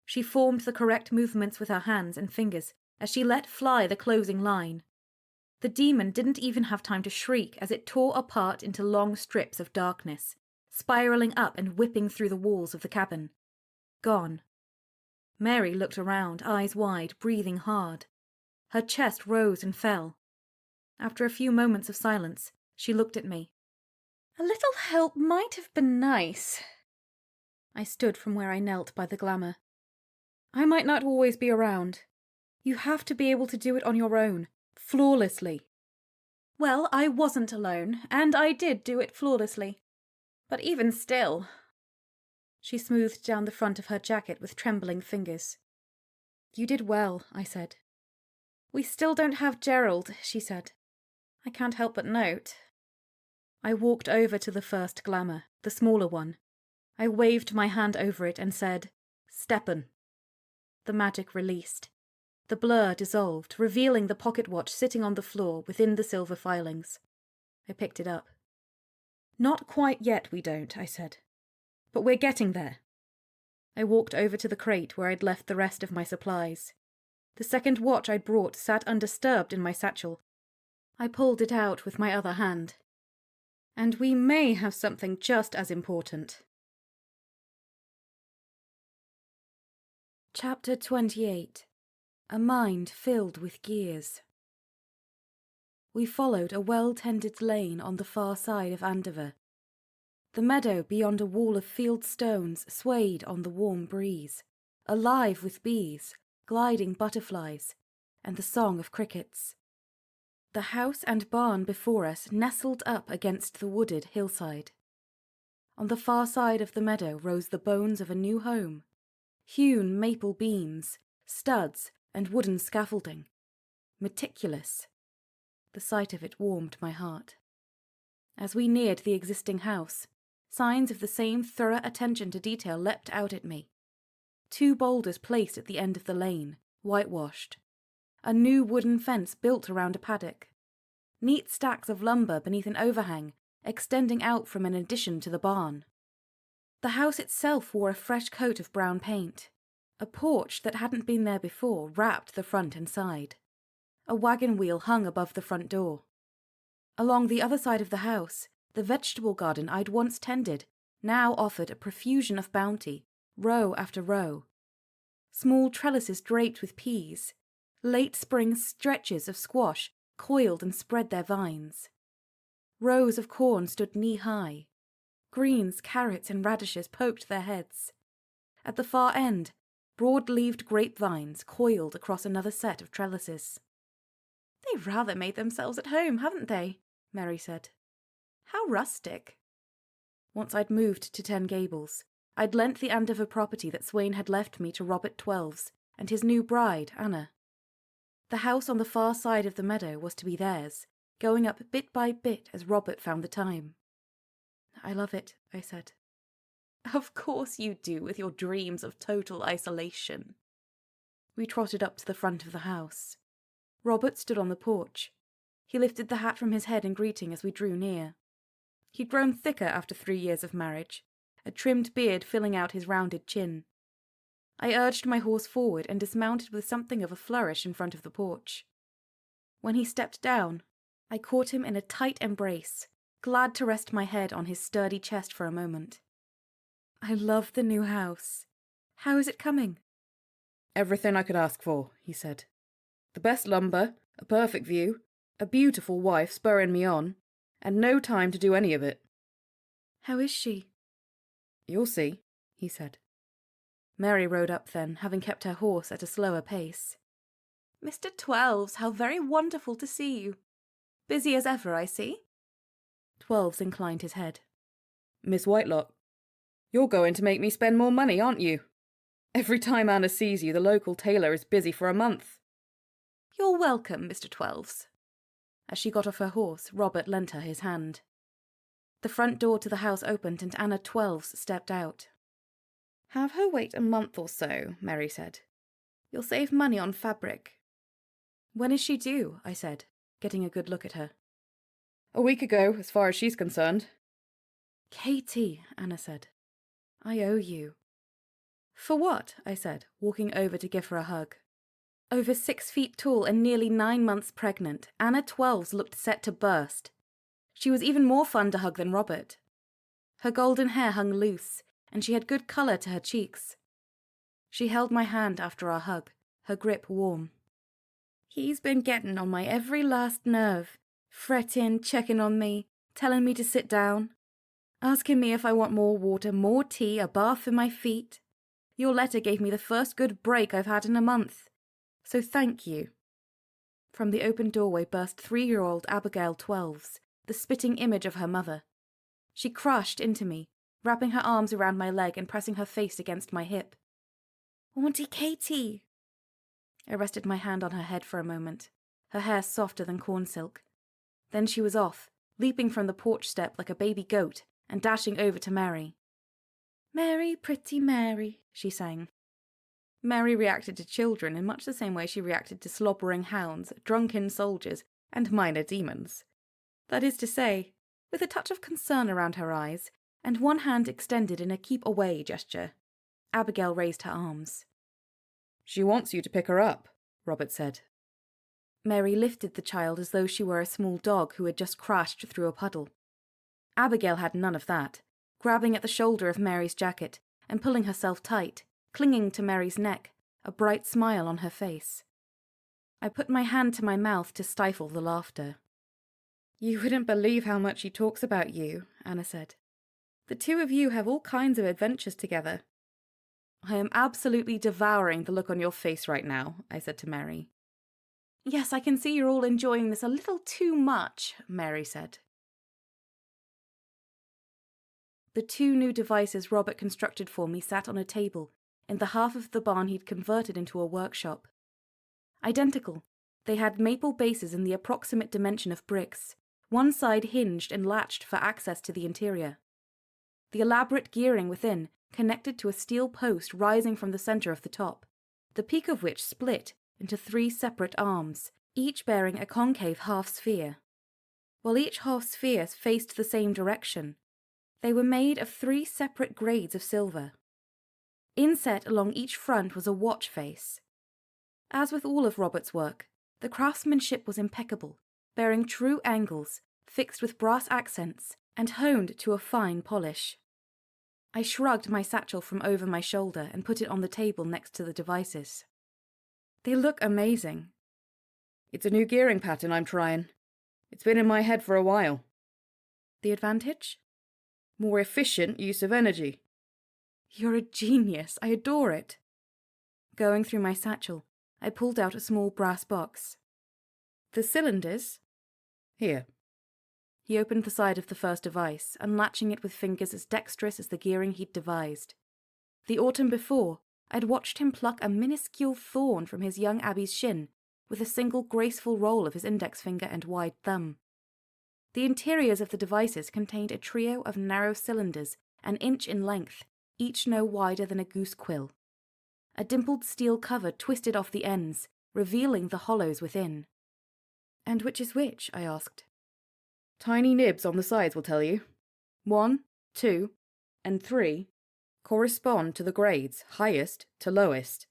She formed the correct movements with her hands and fingers as she let fly the closing line. The demon didn't even have time to shriek as it tore apart into long strips of darkness, spiraling up and whipping through the walls of the cabin. Gone. Mary looked around, eyes wide, breathing hard. Her chest rose and fell. After a few moments of silence, she looked at me.
"A little help might have been nice."
I stood from where I knelt by the glamour.
"I might not always be around. You have to be able to do it on your own, flawlessly." "Well, I wasn't alone, and I did do it flawlessly. But even still—" She smoothed down the front of her jacket with trembling fingers. "You did well," I said. "We still don't have Gerald," she said. "I can't help but note." I walked over to the first glamour, the smaller one. I waved my hand over it and said, "Steppen." The magic released. The blur dissolved, revealing the pocket watch sitting on the floor within the silver filings. I picked it up. "Not quite yet, we don't," I said. "But we're getting there." I walked over to the crate where I'd left the rest of my supplies. The second watch I'd brought sat undisturbed in my satchel. I pulled it out with my other hand. "And we may have something just as important." Chapter 28. A Mind Filled with Gears. We followed a well-tended lane on the far side of Andover. The meadow beyond a wall of field stones swayed on the warm breeze, alive with bees, gliding butterflies, and the song of crickets. The house and barn before us nestled up against the wooded hillside. On the far side of the meadow rose the bones of a new home, hewn maple beams, studs, and wooden scaffolding. Meticulous. The sight of it warmed my heart. As we neared the existing house, signs of the same thorough attention to detail leapt out at me. 2 boulders placed at the end of the lane, whitewashed. A new wooden fence built around a paddock. Neat stacks of lumber beneath an overhang, extending out from an addition to the barn. The house itself wore a fresh coat of brown paint. A porch that hadn't been there before wrapped the front and side. A wagon wheel hung above the front door. Along the other side of the house, the vegetable garden I'd once tended now offered a profusion of bounty, row after row. Small trellises draped with peas, late spring stretches of squash coiled and spread their vines. Rows of corn stood knee-high. Greens, carrots, and radishes poked their heads. At the far end, broad-leaved grapevines coiled across another set of trellises. "They've rather made themselves at home, haven't they?" Mary said. "How rustic." Once I'd moved to 10 Gables, I'd lent the Andover property that Swain had left me to Robert Twelves and his new bride, Anna. The house on the far side of the meadow was to be theirs, going up bit by bit as Robert found the time. "I love it," I said. "Of course you do, with your dreams of total isolation." We trotted up to the front of the house. Robert stood on the porch. He lifted the hat from his head in greeting as we drew near. He'd grown thicker after 3 years of marriage, a trimmed beard filling out his rounded chin. I urged my horse forward and dismounted with something of a flourish in front of the porch. When he stepped down, I caught him in a tight embrace, glad to rest my head on his sturdy chest for a moment. "I love the new house. How is it coming?"
"Everything I could ask for," he said. "The best lumber, a perfect view, a beautiful wife spurring me on, and no time to do any of it."
"How is she?"
"You'll see," he said.
Mary rode up then, having kept her horse at a slower pace.
"Mr. Twelves, how very wonderful to see you. Busy as ever, I see."
Twelves inclined his head.
"Miss Whitelock, you're going to make me spend more money, aren't you? Every time Anna sees you, the local tailor is busy for a month."
"You're welcome, Mr. Twelves."
As she got off her horse, Robert lent her his hand.
The front door to the house opened and Anna Twelves stepped out.
"Have her wait a month or so," Mary said. "You'll save money on fabric."
"When is she due?" I said, getting a good look at her.
"A week ago, as far as she's concerned."
"Katie," Anna said, "I owe you." "For what?" I said, walking over to give her a hug. Over 6 feet tall and nearly 9 months pregnant, Anna Twelves looked set to burst. She was even more fun to hug than Robert. Her golden hair hung loose, and she had good colour to her cheeks. She held my hand after our hug, her grip warm. "He's been getting on my every last nerve, fretting, checking on me, telling me to sit down, asking me if I want more water, more tea, a bath for my feet. Your letter gave me the first good break I've had in a month. So thank you." From the open doorway burst 3-year-old Abigail Twelves, the spitting image of her mother. She crashed into me, wrapping her arms around my leg and pressing her face against my hip. "Auntie Katie!" I rested my hand on her head for a moment, her hair softer than corn silk. Then she was off, leaping from the porch step like a baby goat and dashing over to Mary. "Mary, pretty Mary," she sang. Mary reacted to children in much the same way she reacted to slobbering hounds, drunken soldiers, and minor demons. That is to say, with a touch of concern around her eyes, and one hand extended in a keep-away gesture. Abigail raised her arms.
"She wants you to pick her up," Robert said.
Mary lifted the child as though she were a small dog who had just crashed through a puddle. Abigail had none of that, grabbing at the shoulder of Mary's jacket and pulling herself tight, clinging to Mary's neck, a bright smile on her face. I put my hand to my mouth to stifle the laughter.
"You wouldn't believe how much he talks about you," Anna said. "The two of you have all kinds of adventures together."
"I am absolutely devouring the look on your face right now," I said to Mary. "Yes, I can see you're all enjoying this a little too much," Mary said. The 2 new devices Robert constructed for me sat on a table in the half of the barn he'd converted into a workshop. Identical, they had maple bases in the approximate dimension of bricks, one side hinged and latched for access to the interior. The elaborate gearing within connected to a steel post rising from the center of the top, the peak of which split into 3 separate arms, each bearing a concave half-sphere. While each half-sphere faced the same direction, they were made of 3 separate grades of silver. Inset along each front was a watch face. As with all of Robert's work, the craftsmanship was impeccable, bearing true angles, fixed with brass accents, and honed to a fine polish. I shrugged my satchel from over my shoulder and put it on the table next to the devices.
"They look amazing." "It's a new gearing pattern I'm trying. It's been in my head for a while."
"The advantage?"
"More efficient use of energy."
"You're a genius. I adore it." Going through my satchel, I pulled out a small brass box.
"The cylinders?" "Here."
He opened the side of the first device, unlatching it with fingers as dexterous as the gearing he'd devised. The autumn before, I'd watched him pluck a minuscule thorn from his young Abby's shin with a single graceful roll of his index finger and wide thumb. The interiors of the devices contained a trio of narrow cylinders, an inch in length, each no wider than a goose quill. A dimpled steel cover twisted off the ends, revealing the hollows within. "And which is which?" I asked.
"Tiny nibs on the sides will tell you. 1, 2, and 3 correspond to the grades, highest to lowest."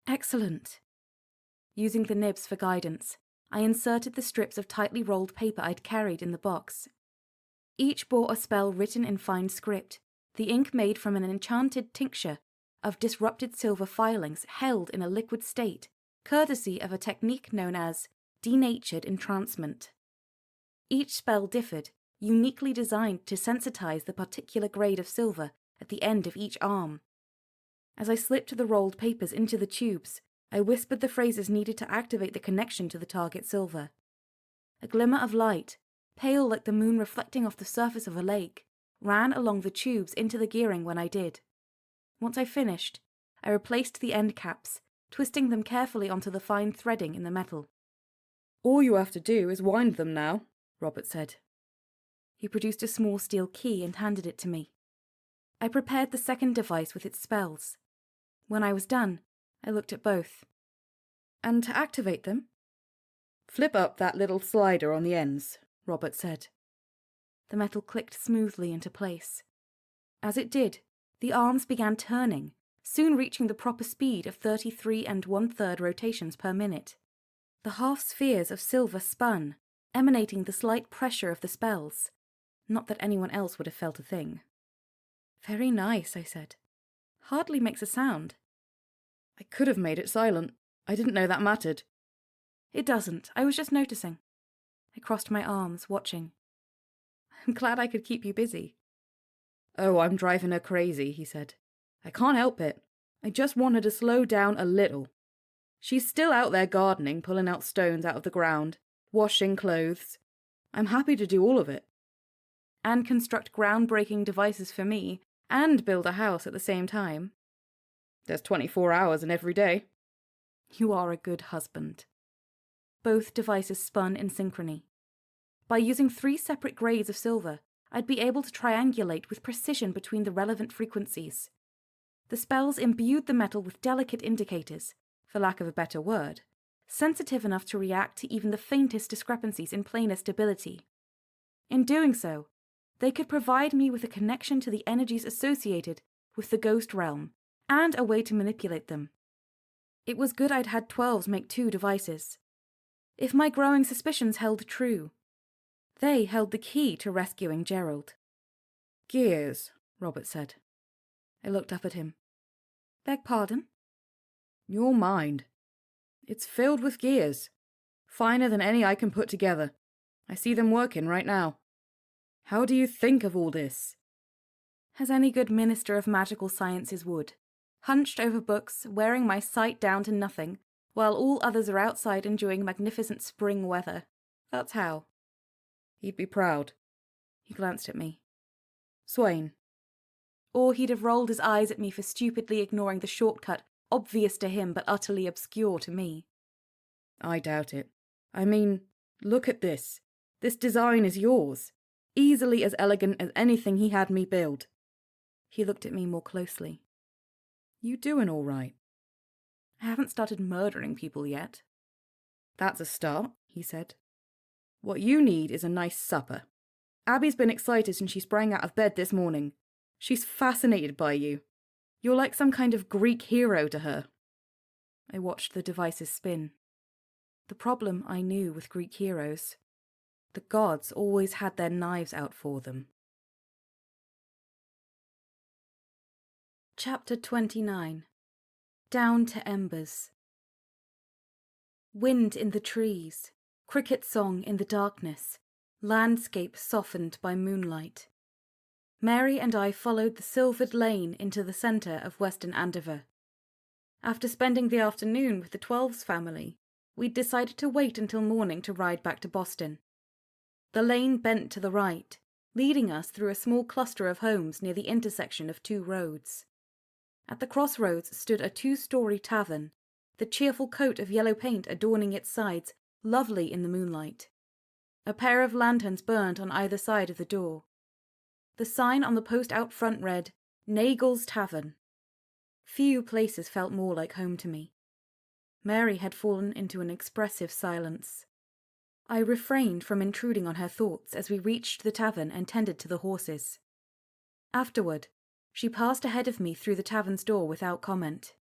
"Excellent." Using the nibs for guidance, I inserted the strips of tightly rolled paper I'd carried in the box. Each bore a spell written in fine script, the ink made from an enchanted tincture of disrupted silver filings held in a liquid state, courtesy of a technique known as denatured entrancement. Each spell differed, uniquely designed to sensitize the particular grade of silver at the end of each arm. As I slipped the rolled papers into the tubes, I whispered the phrases needed to activate the connection to the target silver. A glimmer of light, pale like the moon reflecting off the surface of a lake, ran along the tubes into the gearing when I did. Once I finished, I replaced the end caps, twisting them carefully onto the fine threading in the metal.
"All you have to do is wind them now," Robert said.
He produced a small steel key and handed it to me. I prepared the second device with its spells. When I was done, I looked at both.
And to activate them? Flip up that little slider on the ends, Robert said.
The metal clicked smoothly into place. As it did, the arms began turning, soon reaching the proper speed of 33 1/3 rotations per minute. The half-spheres of silver spun, emanating the slight pressure of the spells. Not that anyone else would have felt a thing.
Very nice, I said. Hardly makes a sound.
I could have made it silent. I didn't know that mattered.
It doesn't. I was just noticing. I crossed my arms, watching.
I'm glad I could keep you busy.
Oh, I'm driving her crazy, he said. I can't help it. I just want her to slow down a little. She's still out there gardening, pulling out stones out of the ground, washing clothes. I'm happy to do all of it.
And construct groundbreaking devices for me, and build a house at the same time.
There's 24 hours in every day.
You are a good husband.
Both devices spun in synchrony. By using 3 separate grades of silver, I'd be able to triangulate with precision between the relevant frequencies. The spells imbued the metal with delicate indicators, for lack of a better word, sensitive enough to react to even the faintest discrepancies in planar stability. In doing so, they could provide me with a connection to the energies associated with the ghost realm, and a way to manipulate them. It was good I'd had 12s make 2 devices. If my growing suspicions held true, they held the key to rescuing Gerald.
Gears, Robert said.
I looked up at him. Beg pardon?
Your mind. It's filled with gears. Finer than any I can put together. I see them working right now. How do you think of all this?
As any good minister of magical sciences would. Hunched over books, wearing my sight down to nothing, while all others are outside enjoying magnificent spring weather. That's how.
He'd be proud.
He glanced at me.
Swain.
Or he'd have rolled his eyes at me for stupidly ignoring the shortcut, obvious to him but utterly obscure to me.
I doubt it. I mean, look at this. This design is yours. Easily as elegant as anything he had me build.
He looked at me more closely.
You doing all right?
I haven't started murdering people yet.
That's a start, he said. What you need is a nice supper. Abby's been excited since she sprang out of bed this morning. She's fascinated by you. You're like some kind of Greek hero to her.
I watched the devices spin. The problem I knew with Greek heroes. The gods always had their knives out for them. Chapter 29. Down to Embers. Wind in the trees, cricket song in the darkness, landscape softened by moonlight. Mary and I followed the silvered lane into the centre of Western Andover. After spending the afternoon with the Twelves family, we'd decided to wait until morning to ride back to Boston. The lane bent to the right, leading us through a small cluster of homes near the intersection of 2 roads. At the crossroads stood a 2-story tavern, the cheerful coat of yellow paint adorning its sides, lovely in the moonlight. A pair of lanterns burned on either side of the door. The sign on the post out front read, Nagel's Tavern. Few places felt more like home to me. Mary had fallen into an expressive silence. I refrained from intruding on her thoughts as we reached the tavern and tended to the horses. Afterward, she passed ahead of me through the tavern's door without comment.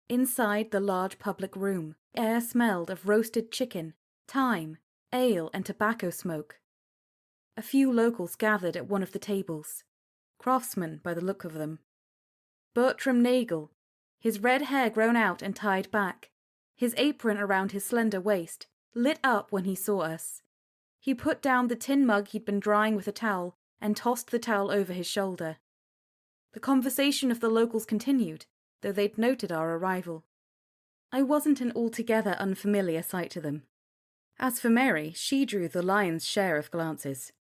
Inside the large public room, air smelled of roasted chicken, thyme, ale and tobacco smoke. A few locals gathered at one of the tables, craftsmen by the look of them. Bertram Nagel, his red hair grown out and tied back, his apron around his slender waist, lit up when he saw us. He put down the tin mug he'd been drying with a towel and tossed the towel over his shoulder. The conversation of the locals continued, though they'd noted our arrival. I wasn't an altogether unfamiliar sight to them. As for Mary, she drew the lion's share of glances.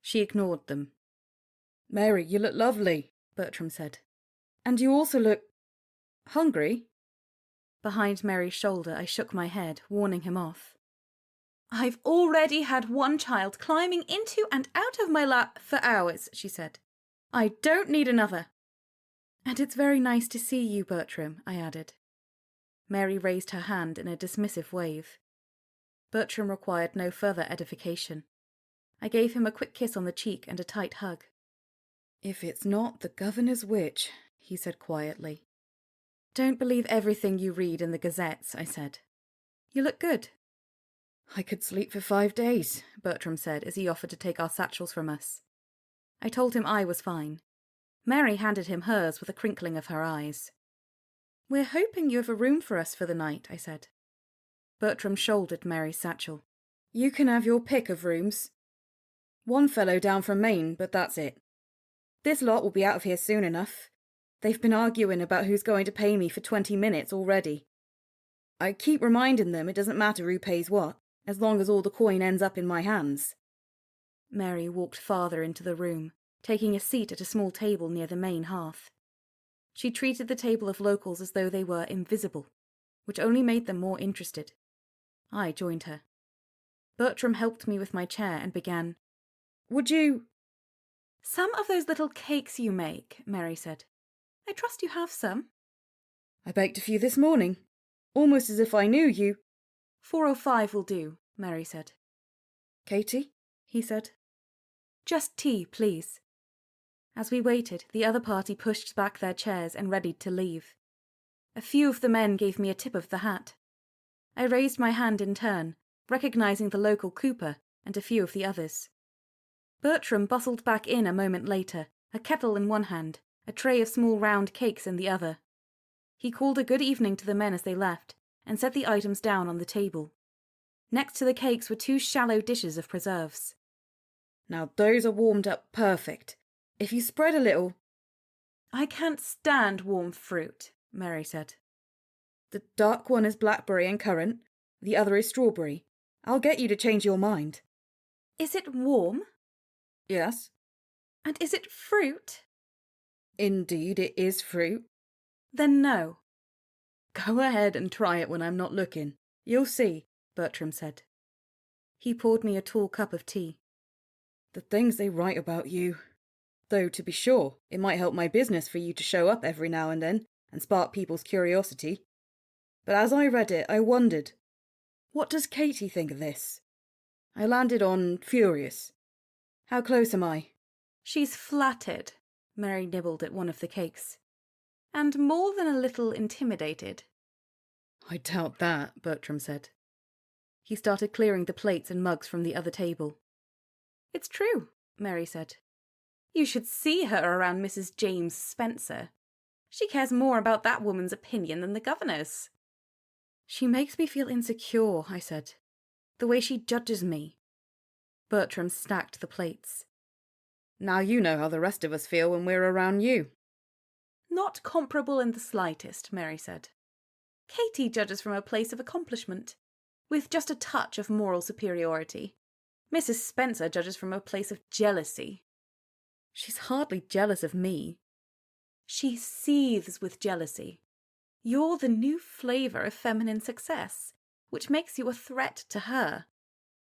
She ignored them.
Mary, you look lovely, Bertram said. And you also look hungry.
Behind Mary's shoulder, I shook my head, warning him off. I've already had one child climbing into and out of my lap for hours, she said. I don't need another. And it's very nice to see you, Bertram, I added. Mary raised her hand in a dismissive wave. Bertram required no further edification. I gave him a quick kiss on the cheek and a tight hug.
If it's not the governor's witch, he said quietly.
Don't believe everything you read in the gazettes, I said. You look good.
I could sleep for 5 days,
Bertram said as he offered to take our satchels from us. I told him I was fine. Mary handed him hers with a crinkling of her eyes. We're hoping you have a room for us for the night, I said. Bertram shouldered Mary's satchel.
You can have your pick of rooms. One fellow down from Maine, but that's it. This lot will be out of here soon enough. They've been arguing about who's going to pay me for 20 minutes already. I keep reminding them it doesn't matter who pays what, as long as all the coin ends up in my hands.
Mary walked farther into the room, taking a seat at a small table near the main hearth. She treated the table of locals as though they were invisible, which only made them more interested. I joined her. Bertram helped me with my chair and began,
Would you...
Some of those little cakes you make, Mary said. I trust you have some.
I baked a few this morning, almost as if I knew you.
4:05 will do, Mary said.
Katie?
He said. Just tea, please. As we waited, the other party pushed back their chairs and readied to leave. A few of the men gave me a tip of the hat. I raised my hand in turn, recognizing the local cooper and a few of the others. Bertram bustled back in a moment later, a kettle in one hand, a tray of small round cakes in the other. He called a good evening to the men as they left, and set the items down on the table. Next to the cakes were 2 shallow dishes of preserves.
Now those are warmed up perfect. If you spread a little...
I can't stand warm fruit, Mary said.
The dark one is blackberry and currant, the other is strawberry. I'll get you to change your mind.
Is it warm?
Yes.
And is it fruit?
Indeed, it is fruit.
Then no.
Go ahead and try it when I'm not looking. You'll see, Bertram said.
He poured me a tall cup of tea.
The things they write about you. Though, to be sure, it might help my business for you to show up every now and then and spark people's curiosity. But as I read it, I wondered, what does Katie think of this? I landed on furious. How close am I?
She's flattered, Mary nibbled at one of the cakes. And more than a little intimidated.
I doubt that, Bertram said.
He started clearing the plates and mugs from the other table. It's true, Mary said. You should see her around Mrs. James Spencer. She cares more about that woman's opinion than the governor's.
She makes me feel insecure, I said. The way she judges me.
Bertram stacked the plates.
Now you know how the rest of us feel when we're around you.
Not comparable in the slightest, Mary said. Katie judges from a place of accomplishment, with just a touch of moral superiority. Mrs. Spencer judges from a place of jealousy.
She's hardly jealous of me.
She seethes with jealousy. You're the new flavour of feminine success, which makes you a threat to her.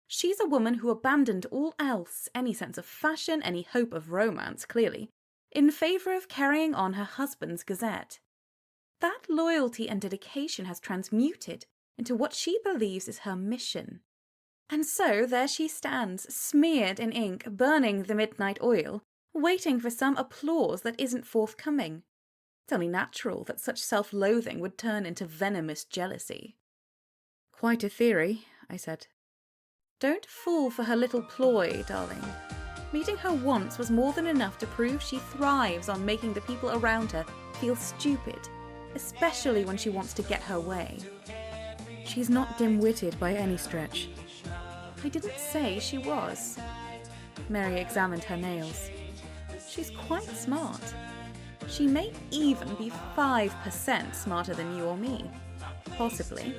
She's a woman who abandoned all else, any sense of fashion, any hope of romance, clearly, in favour of carrying on her husband's gazette. That loyalty and dedication has transmuted into what she believes is her mission. And so there she stands, smeared in ink, burning the midnight oil, waiting for some applause that isn't forthcoming. It's only natural that such self-loathing would turn into venomous jealousy.
Quite a theory, I said.
Don't fall for her little ploy, darling. Meeting her once was more than enough to prove she thrives on making the people around her feel stupid, especially when she wants to get her way.
She's not dim-witted by any stretch.
I didn't say she was. Mary examined her nails. She's quite smart. She may even be 5% smarter than you or me. Possibly.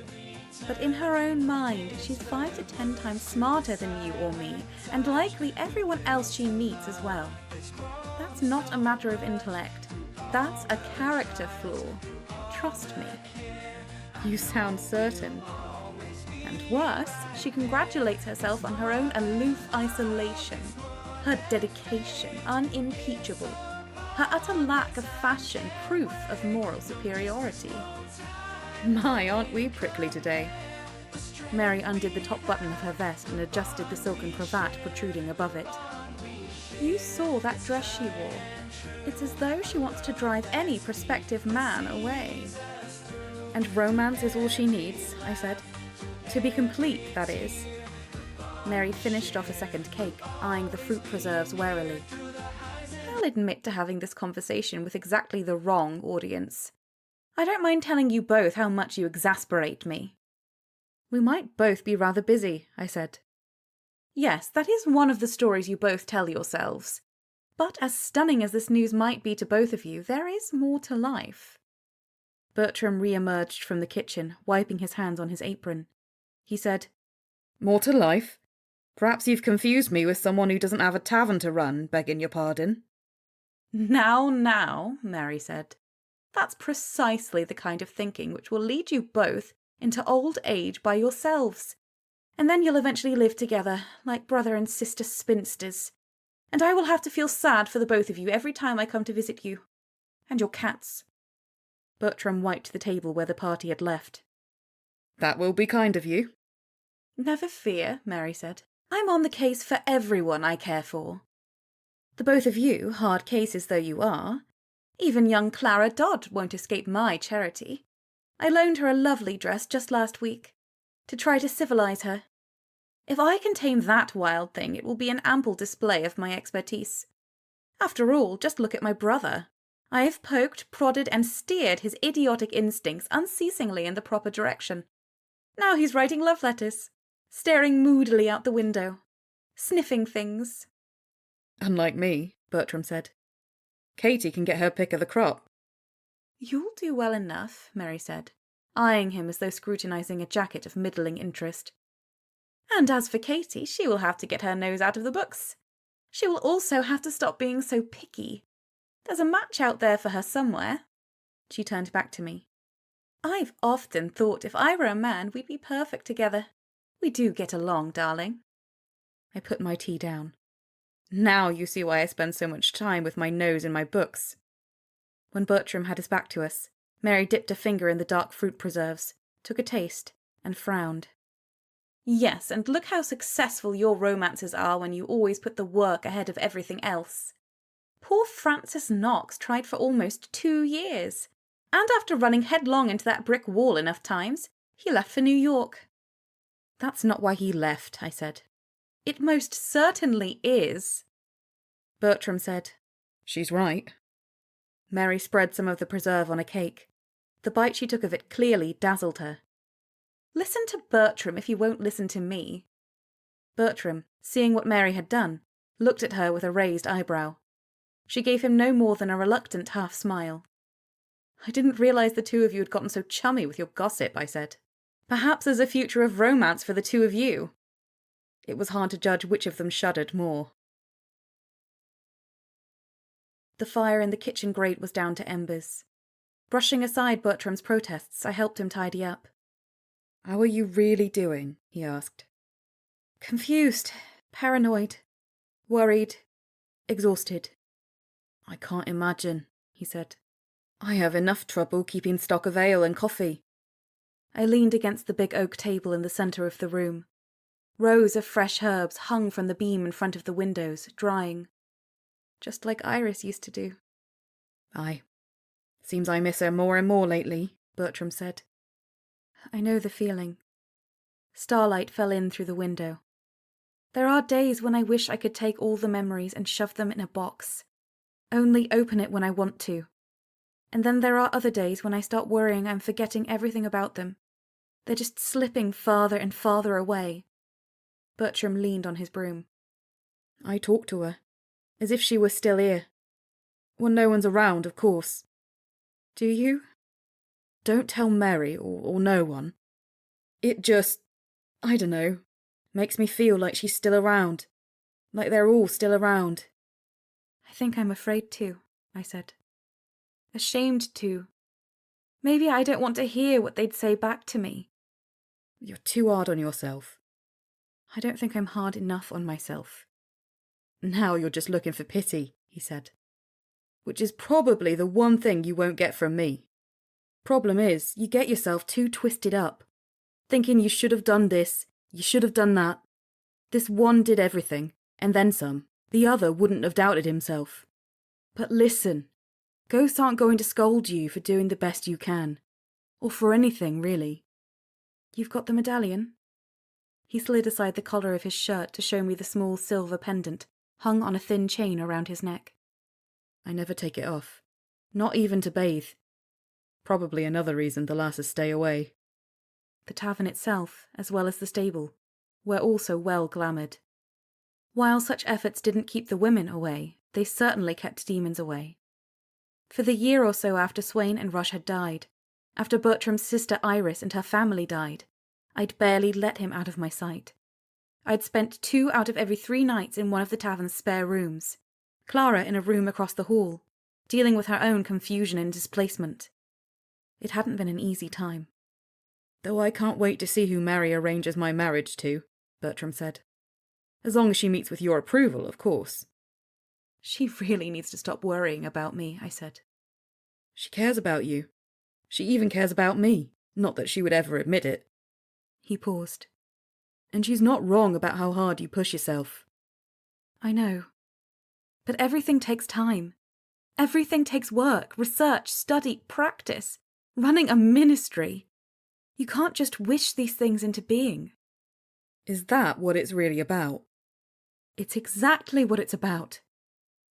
But in her own mind, she's 5 to 10 times smarter than you or me, and likely everyone else she meets as well. That's not a matter of intellect. That's a character flaw. Trust me.
You sound certain.
And Worse, she congratulates herself on her own aloof isolation, her dedication unimpeachable, her utter lack of fashion proof of moral superiority.
My, aren't we prickly today?
Mary undid the top button of her vest and adjusted the silken cravat protruding above it. You saw that dress she wore. It's as though she wants to drive any prospective man away.
And romance is all she needs, I said. To be complete, that is.
Mary finished off a second cake, eyeing the fruit preserves warily. I'll admit to having this conversation with exactly the wrong audience. I don't mind telling you both how much you exasperate me.
We might both be rather busy, I said.
Yes, that is one of the stories you both tell yourselves. But as stunning as this news might be to both of you, there is more to life.
Bertram re-emerged from the kitchen, wiping his hands on his apron. He said,
More to life? Perhaps you've confused me with someone who doesn't have a tavern to run, begging your pardon.
Now, Mary said. That's precisely the kind of thinking which will lead you both into old age by yourselves. And then you'll eventually live together, like brother and sister spinsters. And I will have to feel sad for the both of you every time I come to visit you. And your cats.
Bertram wiped the table where the party had left.
That will be kind of you.
Never fear, Mary said. I'm on the case for everyone I care for. The both of you, hard cases though you are. Even young Clara Dodd won't escape my charity. I loaned her a lovely dress just last week, to try to civilize her. If I can tame that wild thing, it will be an ample display of my expertise. After all, just look at my brother. I have poked, prodded, and steered his idiotic instincts unceasingly in the proper direction. Now he's writing love letters, staring moodily out the window, sniffing things.
Unlike me, Bertram said. Katie can get her pick of the crop.
You'll do well enough, Mary said, eyeing him as though scrutinizing a jacket of middling interest. And as for Katie, she will have to get her nose out of the books. She will also have to stop being so picky. There's a match out there for her somewhere. She turned back to me. I've often thought if I were a man, we'd be perfect together. We do get along, darling.
I put my tea down. Now you see why I spend so much time with my nose in my books. When Bertram had his back to us, Mary dipped a finger in the dark fruit preserves, took a taste, and frowned.
Yes, and look how successful your romances are when you always put the work ahead of everything else. Poor Francis Knox tried for almost 2 years, and after running headlong into that brick wall enough times, he left for New York.
That's not why he left, I said.
It most certainly is.
Bertram said,
She's right.
Mary spread some of the preserve on a cake. The bite she took of it clearly dazzled her.
Listen to Bertram if you won't listen to me.
Bertram, seeing what Mary had done, looked at her with a raised eyebrow. She gave him no more than a reluctant half-smile.
I didn't realize the two of you had gotten so chummy with your gossip, I said.
Perhaps there's a future of romance for the two of you. It was hard to judge which of them shuddered more. The fire in the kitchen grate was down to embers. Brushing aside Bertram's protests, I helped him tidy up.
How are you really doing? He asked.
Confused, paranoid, worried, exhausted.
I can't imagine, he said. I have enough trouble keeping stock of ale and coffee.
I leaned against the big oak table in the centre of the room. Rows of fresh herbs hung from the beam in front of the windows, drying. Just like Iris used to do.
Aye. Seems I miss her more and more lately, Bertram said.
I know the feeling. Starlight fell in through the window. There are days when I wish I could take all the memories and shove them in a box. Only open it when I want to. And then there are other days when I start worrying I'm forgetting everything about them. They're just slipping farther and farther away. Bertram leaned on his broom.
I talk to her, as if she were still here. When no one's around, of course.
Do you?
Don't tell Mary or no one. It just, I don't know, makes me feel like she's still around. Like they're all still around.
I think I'm afraid to, I said. Ashamed to. Maybe I don't want to hear what they'd say back to me. You're too hard on yourself.
I don't think I'm hard enough on myself.
Now you're just looking for pity, he said. Which is probably the one thing you won't get from me. Problem is, you get yourself too twisted up, thinking you should have done this, you should have done that. This one did everything, and then some. The other wouldn't have doubted himself. But listen, ghosts aren't going to scold you for doing the best you can. Or for anything, really.
You've got the medallion? He slid aside the collar of his shirt to show me the small silver pendant hung on a thin chain around his neck.
I never take it off. Not even to bathe. Probably another reason the lasses stay away.
The tavern itself, as well as the stable, were also well glamoured. While such efforts didn't keep the women away, they certainly kept demons away. For the year or so after Swain and Rush had died, after Bertram's sister Iris and her family died, I'd barely let him out of my sight. I'd spent 2 out of every 3 nights in one of the tavern's spare rooms, Clara in a room across the hall, dealing with her own confusion and displacement. It hadn't been an easy time.
Though I can't wait to see who Mary arranges my marriage to, Bertram said. As long as she meets with your approval, of course.
She really needs to stop worrying about me, I said.
She cares about you. She even cares about me, not that she would ever admit it.
He paused.
And she's not wrong about how hard you push yourself.
I know. But everything takes time. Everything takes work, research, study, practice. Running a ministry. You can't just wish these things into being.
Is that what it's really about?
It's exactly what it's about.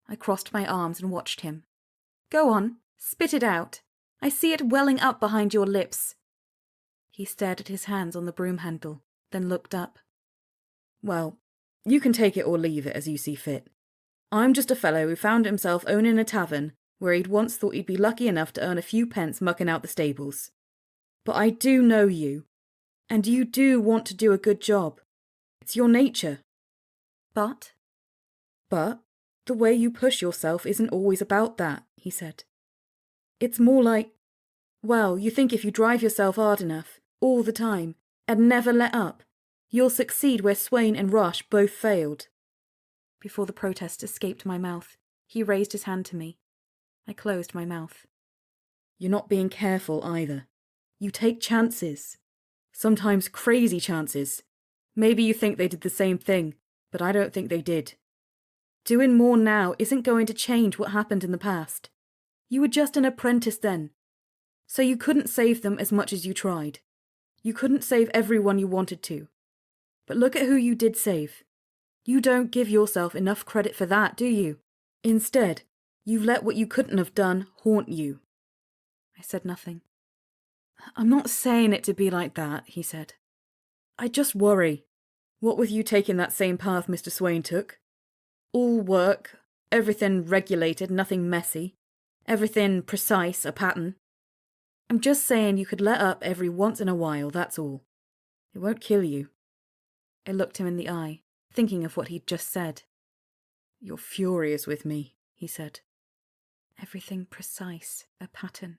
I crossed my arms and watched him. Go on, spit it out. I see it welling up behind your lips. He stared at his hands on the broom handle, then looked up.
Well, you can take it or leave it as you see fit. I'm just a fellow who found himself owning a tavern where he'd once thought he'd be lucky enough to earn a few pence mucking out the stables. But I do know you, and you do want to do a good job. It's your nature.
But
the way you push yourself isn't always about that, he said. It's more like, well, you think if you drive yourself hard enough, all the time, and never let up, you'll succeed where Swain and Rush both failed.
Before the protest escaped my mouth, he raised his hand to me. I closed my mouth.
You're not being careful either. You take chances. Sometimes crazy chances. Maybe you think they did the same thing, but I don't think they did. Doing more now isn't going to change what happened in the past. You were just an apprentice then, so you couldn't save them as much as you tried. You couldn't save everyone you wanted to. But look at who you did save. You don't give yourself enough credit for that, do you? Instead, you've let what you couldn't have done haunt you.
I said nothing.
I'm not saying it to be like that, he said. I just worry. What with you taking that same path Mr. Swain took? All work, everything regulated, nothing messy, everything precise, a pattern. I'm just saying you could let up every once in a while, that's all. It won't kill you.
I looked him in the eye, thinking of what he'd just said.
You're furious with me, he said.
Everything precise, a pattern,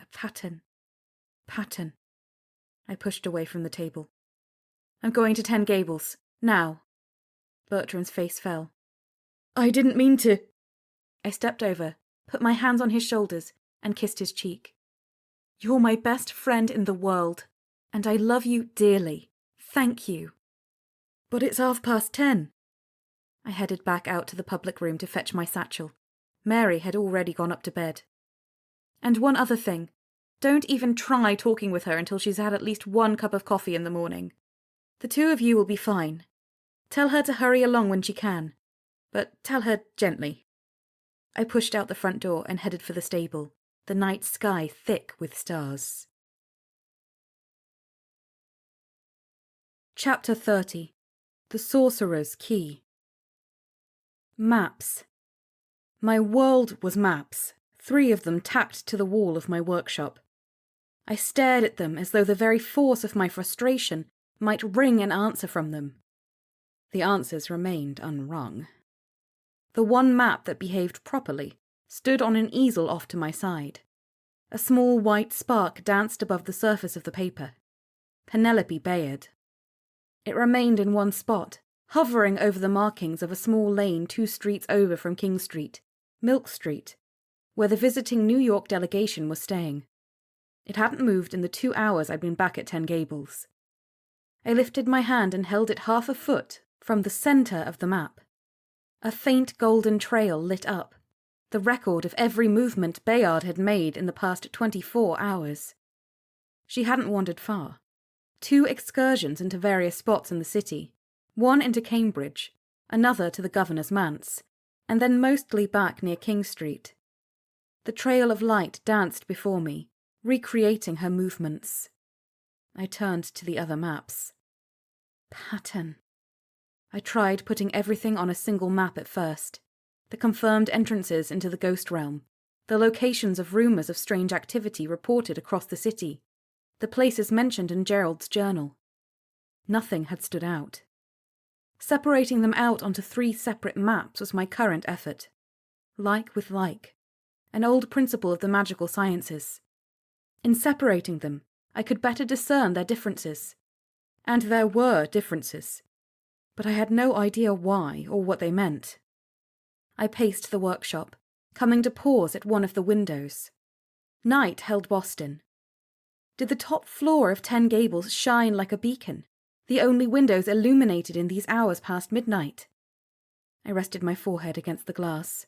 a pattern, pattern. I pushed away from the table. I'm going to 10 Gables, now. Bertram's face fell.
I didn't mean to.
I stepped over, put my hands on his shoulders, and kissed his cheek. You're my best friend in the world, and I love you dearly. Thank you.
But it's 10:30.
I headed back out to the public room to fetch my satchel. Mary had already gone up to bed. And one other thing. Don't even try talking with her until she's had at least 1 cup of coffee in the morning. The 2 of you will be fine. Tell her to hurry along when she can, but tell her gently. I pushed out the front door and headed for the stable, the night sky thick with stars. Chapter 30. The Sorcerer's Key. Maps. My world was maps, 3 of them tacked to the wall of my workshop. I stared at them as though the very force of my frustration might wring an answer from them. The answers remained unwrung. The one map that behaved properly stood on an easel off to my side. A small white spark danced above the surface of the paper. Penelope Bayard. It remained in one spot, hovering over the markings of a small lane 2 streets over from King Street, Milk Street, where the visiting New York delegation was staying. It hadn't moved in the 2 hours I'd been back at 10 Gables. I lifted my hand and held it half a foot from the centre of the map. A faint golden trail lit up, the record of every movement Bayard had made in the past 24 hours. She hadn't wandered far. 2 excursions into various spots in the city, one into Cambridge, another to the Governor's Manse, and then mostly back near King Street. The trail of light danced before me, recreating her movements. I turned to the other maps. Pattern. I tried putting everything on a single map at first. The confirmed entrances into the ghost realm, the locations of rumours of strange activity reported across the city, the places mentioned in Gerald's journal. Nothing had stood out. Separating them out onto 3 separate maps was my current effort. Like with like. An old principle of the magical sciences. In separating them, I could better discern their differences. And there were differences. But I had no idea why or what they meant. I paced the workshop, coming to pause at one of the windows. Night held Boston. Did the top floor of 10 Gables shine like a beacon, the only windows illuminated in these hours past midnight? I rested my forehead against the glass.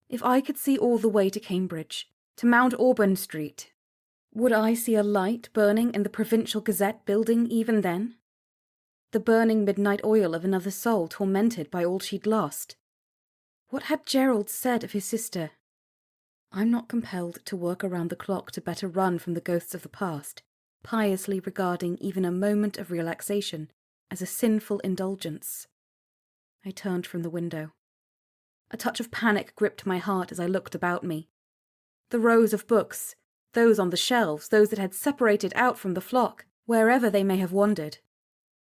If I could see all the way to Cambridge, to Mount Auburn Street, would I see a light burning in the Provincial Gazette building even then? The burning midnight oil of another soul tormented by all she'd lost. What had Gerald said of his sister? I'm not compelled to work around the clock to better run from the ghosts of the past, piously regarding even a moment of relaxation as a sinful indulgence. I turned from the window. A touch of panic gripped my heart as I looked about me. The rows of books, those on the shelves, those that had separated out from the flock, wherever they may have wandered.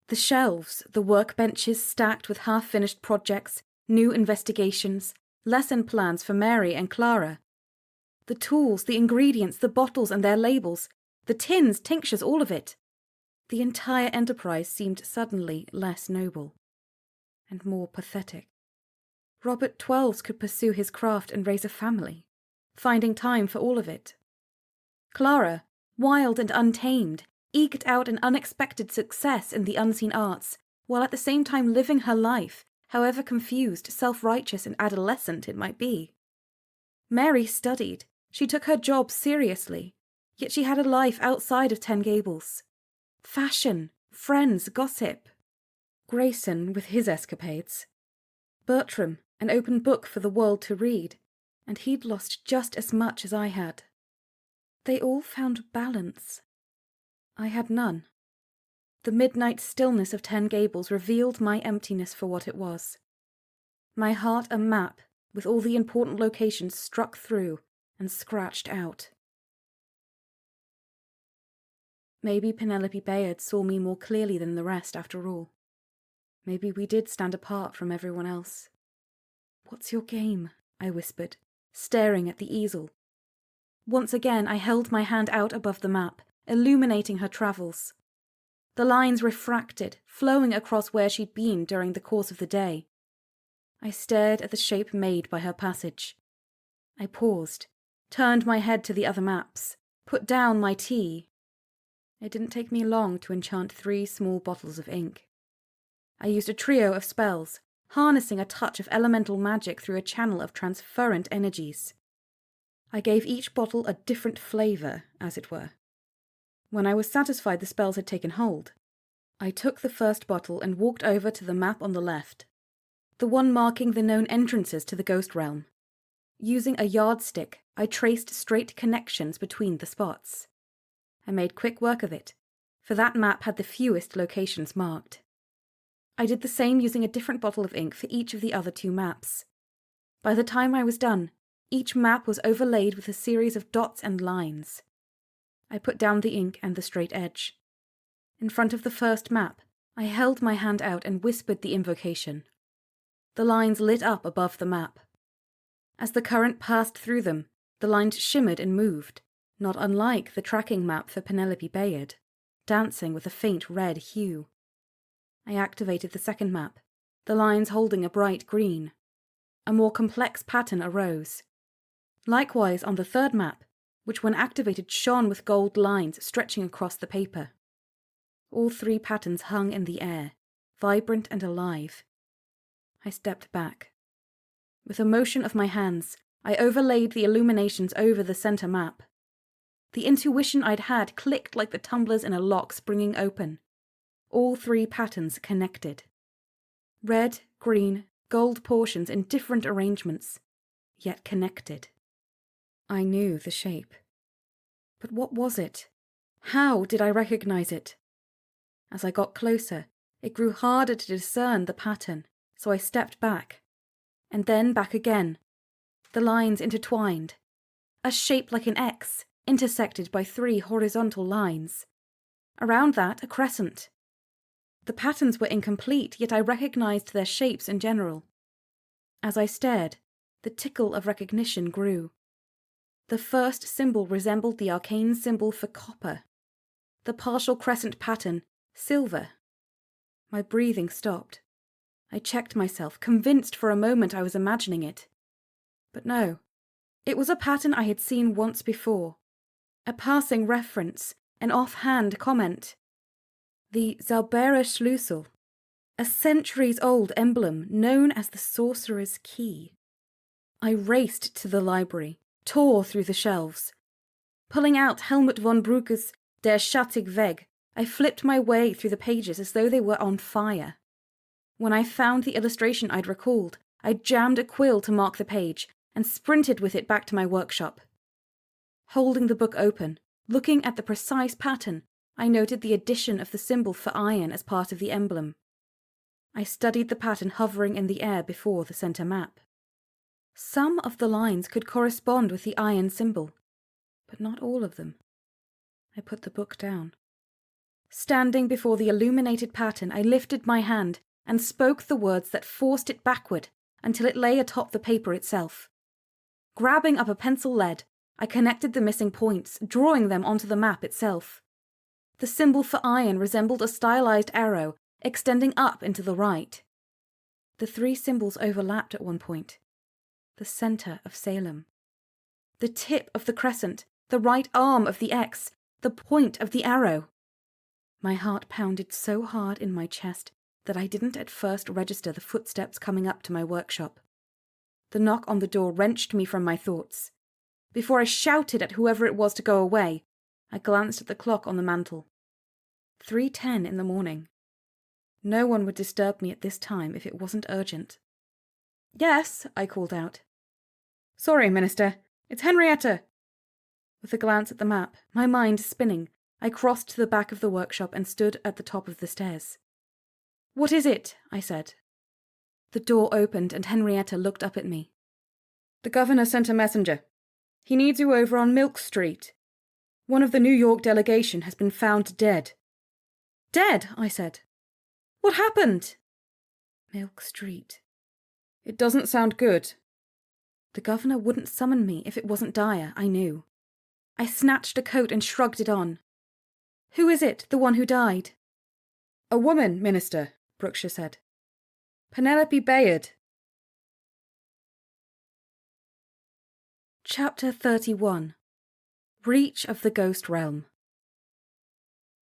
The shelves, the workbenches stacked with half-finished projects, new investigations, lesson plans for Mary and Clara. The tools, the ingredients, the bottles and their labels, the tins, tinctures, all of it. The entire enterprise seemed suddenly less noble and more pathetic. Robert Twelves could pursue his craft and raise a family, finding time for all of it. Clara, wild and untamed, eked out an unexpected success in the unseen arts, while at the same time living her life, however confused, self-righteous and adolescent it might be. Mary studied. She took her job seriously, yet she had a life outside of 10 Gables. Fashion, friends, gossip. Grayson with his escapades. Bertram, an open book for the world to read, and he'd lost just as much as I had. They all found balance. I had none. The midnight stillness of 10 Gables revealed my emptiness for what it was. My heart a map with all the important locations struck through and scratched out. Maybe Penelope Bayard saw me more clearly than the rest after all. Maybe we did stand apart from everyone else. "What's your game?" I whispered, staring at the easel. Once again I held my hand out above the map, illuminating her travels. The lines refracted, flowing across where she'd been during the course of the day. I stared at the shape made by her passage. I paused, turned my head to the other maps, put down my tea. It didn't take me long to enchant 3 small bottles of ink. I used a trio of spells, harnessing a touch of elemental magic through a channel of transferent energies. I gave each bottle a different flavour, as it were. When I was satisfied the spells had taken hold, I took the first bottle and walked over to the map on the left, the one marking the known entrances to the ghost realm. Using a yardstick, I traced straight connections between the spots. I made quick work of it, for that map had the fewest locations marked. I did the same using a different bottle of ink for each of the other 2 maps. By the time I was done, each map was overlaid with a series of dots and lines. I put down the ink and the straight edge. In front of the first map, I held my hand out and whispered the invocation. The lines lit up above the map. As the current passed through them, the lines shimmered and moved, not unlike the tracking map for Penelope Bayard.
dancing with a faint red hue. I activated the second map, the lines holding a bright green. A more complex pattern arose. Likewise on the third map, which when activated shone with gold lines stretching across the paper. All three patterns hung in the air, vibrant and alive. I stepped back. With a motion of my hands, I overlaid the illuminations over the center map. The intuition I'd had clicked like the tumblers in a lock springing open. All three patterns connected. Red, green, gold portions in different arrangements, yet connected. I knew the shape. But what was it? How did I recognize it? As I got closer, it grew harder to discern the pattern, so I stepped back. And then back again. The lines intertwined. A shape like an X, intersected by three horizontal lines. Around that, a crescent. The patterns were incomplete, yet I recognized their shapes in general. As I stared, the tickle of recognition grew. The first symbol resembled the arcane symbol for copper. The partial crescent pattern, silver. My breathing stopped. I checked myself, convinced for a moment I was imagining it. But no, it was a pattern I had seen once before. A passing reference, an offhand comment. The Zauberer Schlüssel, a centuries-old emblem known as the Sorcerer's Key. I raced to the library, tore through the shelves. Pulling out Helmut von Brugge's Der Schattig Weg, I flipped my way through the pages as though they were on fire. When I found the illustration I'd recalled, I jammed a quill to mark the page and sprinted with it back to my workshop. Holding the book open, looking at the precise pattern, I noted the addition of the symbol for iron as part of the emblem. I studied the pattern hovering in the air before the center map. Some of the lines could correspond with the iron symbol, but not all of them. I put the book down. Standing before the illuminated pattern, I lifted my hand and spoke the words that forced it backward until it lay atop the paper itself. Grabbing up a pencil lead, I connected the missing points, drawing them onto the map itself. The symbol for iron resembled a stylized arrow extending up into the right. The three symbols overlapped at one point. The center of Salem. The tip of the crescent, the right arm of the X, the point of the arrow. My heart pounded so hard in my chest that I didn't at first register the footsteps coming up to my workshop. The knock on the door wrenched me from my thoughts. Before I shouted at whoever it was to go away, I glanced at the clock on the mantel. 3:10 in the morning. No one would disturb me at this time if it wasn't urgent.
"Yes," I called out. "Sorry, Minister. It's Henrietta."
With a glance at the map, my mind spinning, I crossed to the back of the workshop and stood at the top of the stairs.
"What is it?" I said.
The door opened and Henrietta looked up at me.
"The governor sent a messenger. He needs you over on Milk Street. One of the New York delegation has been found dead." "Dead?" I said. "What happened?"
Milk Street.
It doesn't sound good.
The governor wouldn't summon me if it wasn't dire, I knew. I snatched a coat and shrugged it on. "Who is it, the one who died?"
"A woman, Minister," Brookshire said. "Penelope Bayard."
Chapter 31. Breach of the Ghost Realm.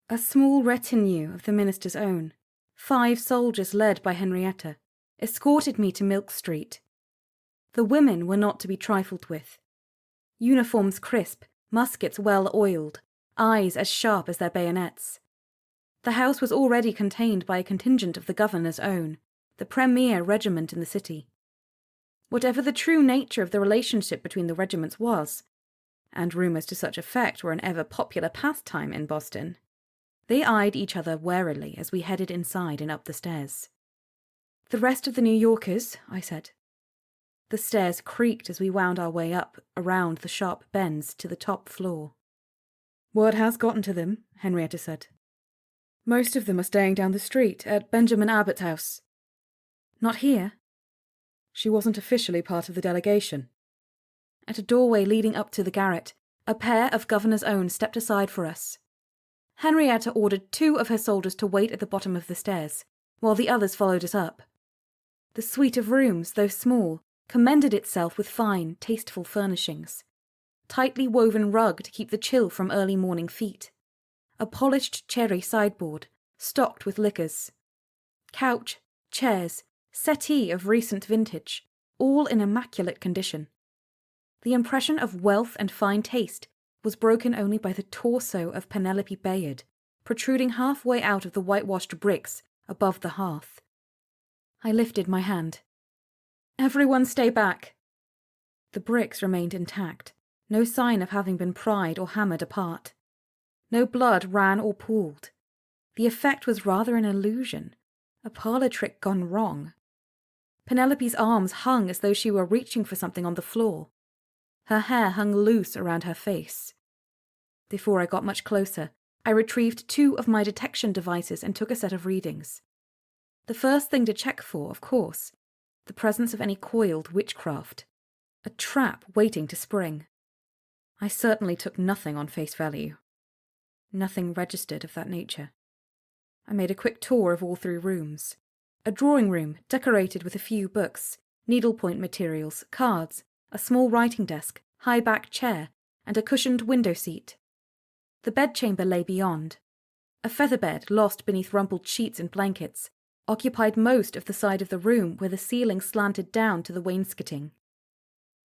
A small retinue of the minister's own, 5 soldiers led by Henrietta, escorted me to Milk Street. The women were not to be trifled with. Uniforms crisp, muskets well oiled, eyes as sharp as their bayonets. The house was already contained by a contingent of the governor's own, the premier regiment in the city. Whatever the true nature of the relationship between the regiments was, and rumours to such effect were an ever-popular pastime in Boston, they eyed each other warily as we headed inside and up the stairs. "The rest of the New Yorkers," I said. The stairs creaked as we wound our way up, around the sharp bends to the top floor.
"Word has gotten to them," Henrietta said. "Most of them are staying down the street, at Benjamin Abbott's house."
"Not here?"
"She wasn't officially part of the delegation."
At a doorway leading up to the garret, a pair of governor's own stepped aside for us.
Henrietta ordered 2 of her soldiers to wait at the bottom of the stairs, while the others followed us up. The suite of rooms, though small, commended itself with fine, tasteful furnishings. Tightly woven rug to keep the chill from early morning feet. A polished cherry sideboard, stocked with liquors. Couch, chairs, settee of recent vintage, all in immaculate condition. The impression of wealth and fine taste was broken only by the torso of Penelope Bayard, protruding halfway out of the whitewashed bricks above the hearth. I lifted my hand. "Everyone stay back." The bricks remained intact, no sign of having been pried or hammered apart. No blood ran or pooled. The effect was rather an illusion, a parlour trick gone wrong. Penelope's arms hung as though she were reaching for something on the floor. Her hair hung loose around her face. Before I got much closer, I retrieved 2 of my detection devices and took a set of readings. The first thing to check for, of course, the presence of any coiled witchcraft. A trap waiting to spring. I certainly took nothing on face value. Nothing registered of that nature. I made a quick tour of all 3 rooms. A drawing room decorated with a few books, needlepoint materials, cards, a small writing desk, high-back chair, and a cushioned window seat. The bedchamber lay beyond. A feather bed, lost beneath rumpled sheets and blankets, occupied most of the side of the room where the ceiling slanted down to the wainscoting.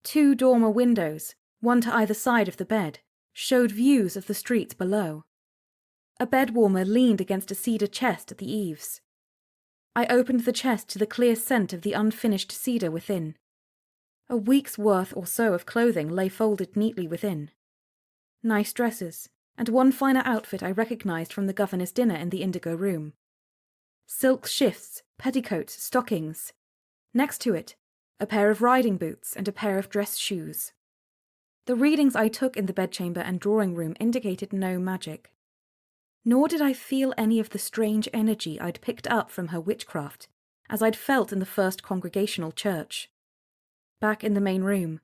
2 dormer windows, one to either side of the bed, showed views of the streets below. A bed warmer leaned against a cedar chest at the eaves. I opened the chest to the clear scent of the unfinished cedar within. A week's worth or so of clothing lay folded neatly within. Nice dresses, and one finer outfit I recognized from the governor's dinner in the indigo room. Silk shifts, petticoats, stockings. Next to it, a pair of riding boots and a pair of dress shoes. The readings I took in the bedchamber and drawing room indicated no magic. Nor did I feel any of the strange energy I'd picked up from her witchcraft, as I'd felt in the first congregational church. Back in the main room,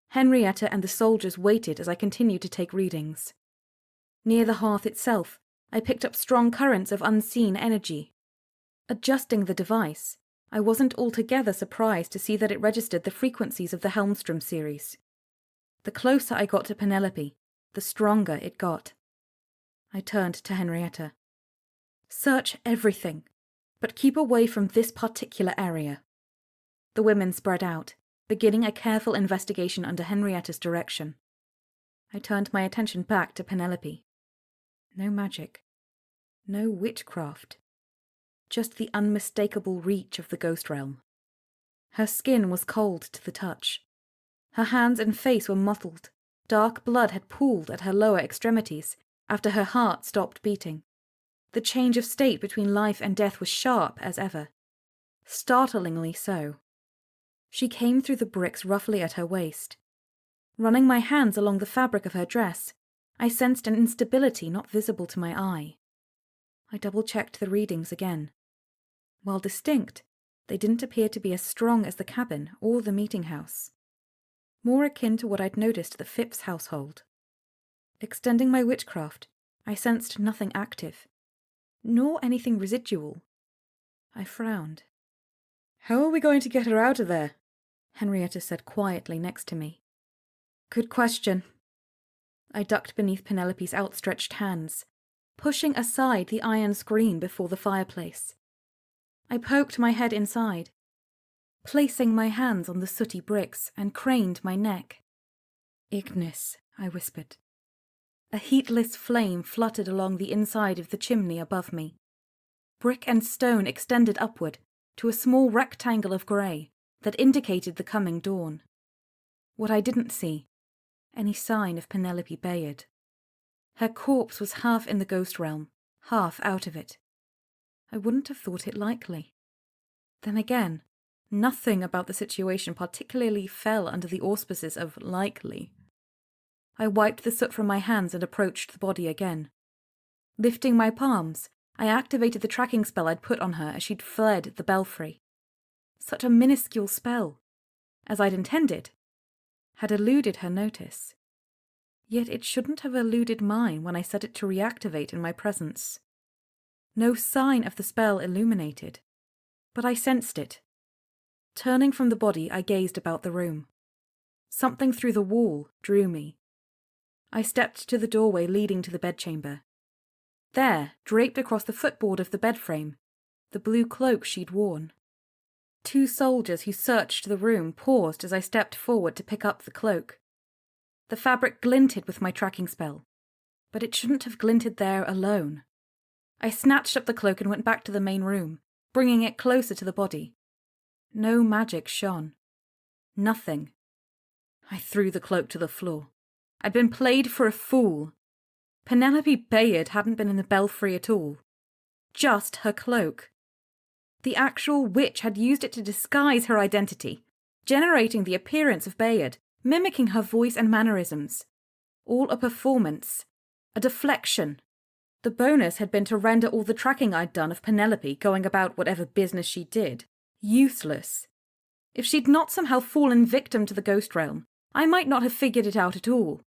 Henrietta and the soldiers waited as I continued to take readings. Near the hearth itself, I picked up strong currents of unseen energy. Adjusting the device, I wasn't altogether surprised to see that it registered the frequencies of the Helmstrom series. The closer I got to Penelope, the stronger it got. I turned to Henrietta. "Search everything, but keep away from this particular area." The women spread out, beginning a careful investigation under Henrietta's direction. I turned my attention back to Penelope. No magic. No witchcraft. Just the unmistakable reach of the ghost realm. Her skin was cold to the touch. Her hands and face were mottled. Dark blood had pooled at her lower extremities after her heart stopped beating. The change of state between life and death was sharp as ever. Startlingly so. She came through the bricks roughly at her waist. Running my hands along the fabric of her dress, I sensed an instability not visible to my eye. I double-checked the readings again. While distinct, they didn't appear to be as strong as the cabin or the meeting house. More akin to what I'd noticed at the Phipps household. Extending my witchcraft, I sensed nothing active, nor anything residual. I frowned. "How are we going to get her out of there?" Henrietta said quietly next to me. "Good question." I ducked beneath Penelope's outstretched hands, pushing aside the iron screen before the fireplace. I poked my head inside, placing my hands on the sooty bricks, and craned my neck. "Ignis," I whispered. A heatless flame fluttered along the inside of the chimney above me. Brick and stone extended upward to a small rectangle of grey that indicated the coming dawn. What I didn't see, any sign of Penelope Bayard. Her corpse was half in the ghost realm, half out of it. I wouldn't have thought it likely. Then again, nothing about the situation particularly fell under the auspices of likely. I wiped the soot from my hands and approached the body again. Lifting my palms, I activated the tracking spell I'd put on her as she'd fled the belfry. Such a minuscule spell, as I'd intended, had eluded her notice. Yet it shouldn't have eluded mine when I set it to reactivate in my presence. No sign of the spell illuminated, but I sensed it. Turning from the body, I gazed about the room. Something through the wall drew me. I stepped to the doorway leading to the bedchamber. There, draped across the footboard of the bed frame, the blue cloak she'd worn. 2 soldiers who searched the room paused as I stepped forward to pick up the cloak. The fabric glinted with my tracking spell, but it shouldn't have glinted there alone. I snatched up the cloak and went back to the main room, bringing it closer to the body. No magic shone. Nothing. I threw the cloak to the floor. I'd been played for a fool. Penelope Bayard hadn't been in the belfry at all. Just her cloak. The actual witch had used it to disguise her identity, generating the appearance of Bayard, mimicking her voice and mannerisms. All a performance. A deflection. The bonus had been to render all the tracking I'd done of Penelope going about whatever business she did useless. If she'd not somehow fallen victim to the ghost realm, I might not have figured it out at all.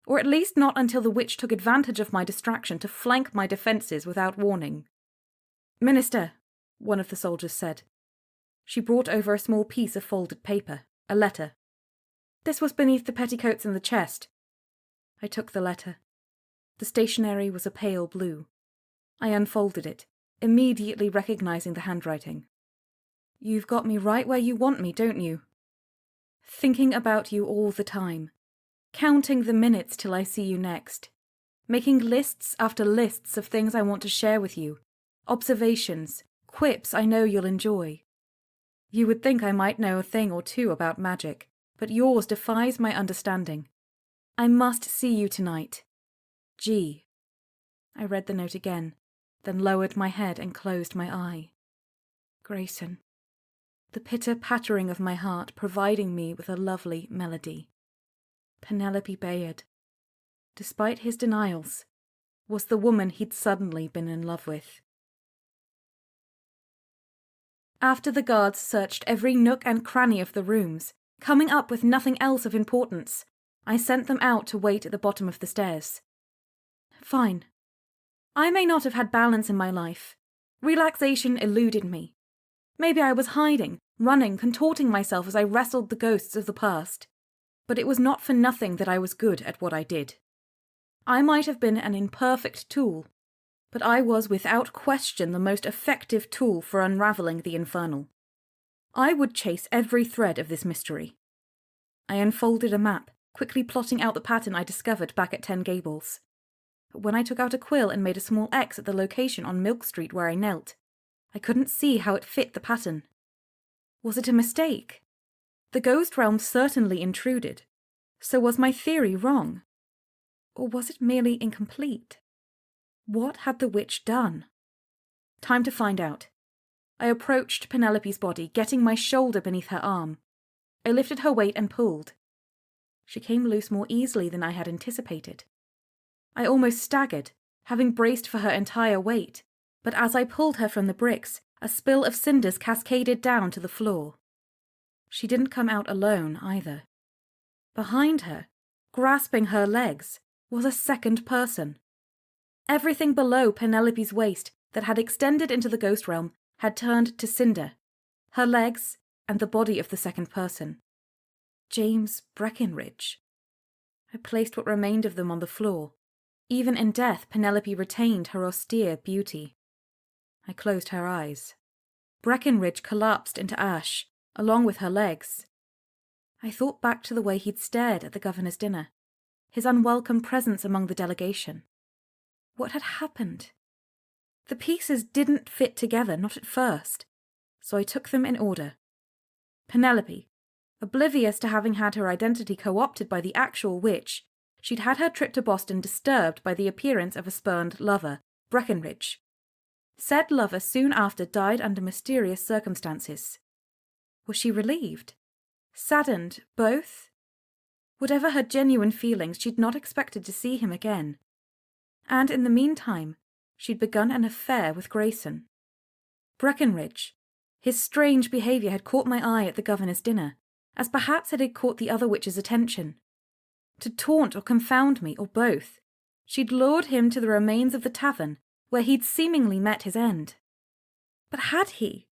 Or at least not until the witch took advantage of my distraction to flank my defences without warning. "Minister," one of the soldiers said. She brought over a small piece of folded paper, a letter. "This was beneath the petticoats in the chest." I took the letter. The stationery was a pale blue. I unfolded it, immediately recognizing the handwriting. "You've got me right where you want me, don't you? Thinking about you all the time. Counting the minutes till I see you next. Making lists after lists of things I want to share with you. Observations, quips I know you'll enjoy. You would think I might know a thing or two about magic, but yours defies my understanding. I must see you tonight. G." I read the note again, then lowered my head and closed my eye. Grayson. The pitter-pattering of my heart providing me with a lovely melody. Penelope Bayard, despite his denials, was the woman he'd suddenly been in love with. After the guards searched every nook and cranny of the rooms, coming up with nothing else of importance, I sent them out to wait at the bottom of the stairs. Fine. I may not have had balance in my life. Relaxation eluded me. Maybe I was hiding, running, contorting myself as I wrestled the ghosts of the past. But it was not for nothing that I was good at what I did. I might have been an imperfect tool, but I was without question the most effective tool for unravelling the infernal. I would chase every thread of this mystery. I unfolded a map, quickly plotting out the pattern I discovered back at 10 Gables. But when I took out a quill and made a small X at the location on Milk Street where I knelt, I couldn't see how it fit the pattern. Was it a mistake? The ghost realm certainly intruded. So was my theory wrong? Or was it merely incomplete? What had the witch done? Time to find out. I approached Penelope's body, getting my shoulder beneath her arm. I lifted her weight and pulled. She came loose more easily than I had anticipated. I almost staggered, having braced for her entire weight, but as I pulled her from the bricks, a spill of cinders cascaded down to the floor. She didn't come out alone either. Behind her, grasping her legs, was a second person. Everything below Penelope's waist that had extended into the ghost realm had turned to cinder, her legs and the body of the second person. James Breckenridge. I placed what remained of them on the floor. Even in death, Penelope retained her austere beauty. I closed her eyes. Breckenridge collapsed into ash, along with her legs. I thought back to the way he'd stared at the governor's dinner, his unwelcome presence among the delegation. What had happened? The pieces didn't fit together, not at first, so I took them in order. Penelope, oblivious to having had her identity co-opted by the actual witch, she'd had her trip to Boston disturbed by the appearance of a spurned lover, Breckenridge. Said lover soon after died under mysterious circumstances. Was she relieved? Saddened, both? Whatever her genuine feelings, she'd not expected to see him again. And in the meantime, she'd begun an affair with Grayson. Breckenridge. His strange behaviour had caught my eye at the governor's dinner, as perhaps it had caught the other witch's attention. To taunt or confound me, or both, she'd lured him to the remains of the tavern, where he'd seemingly met his end. But had he?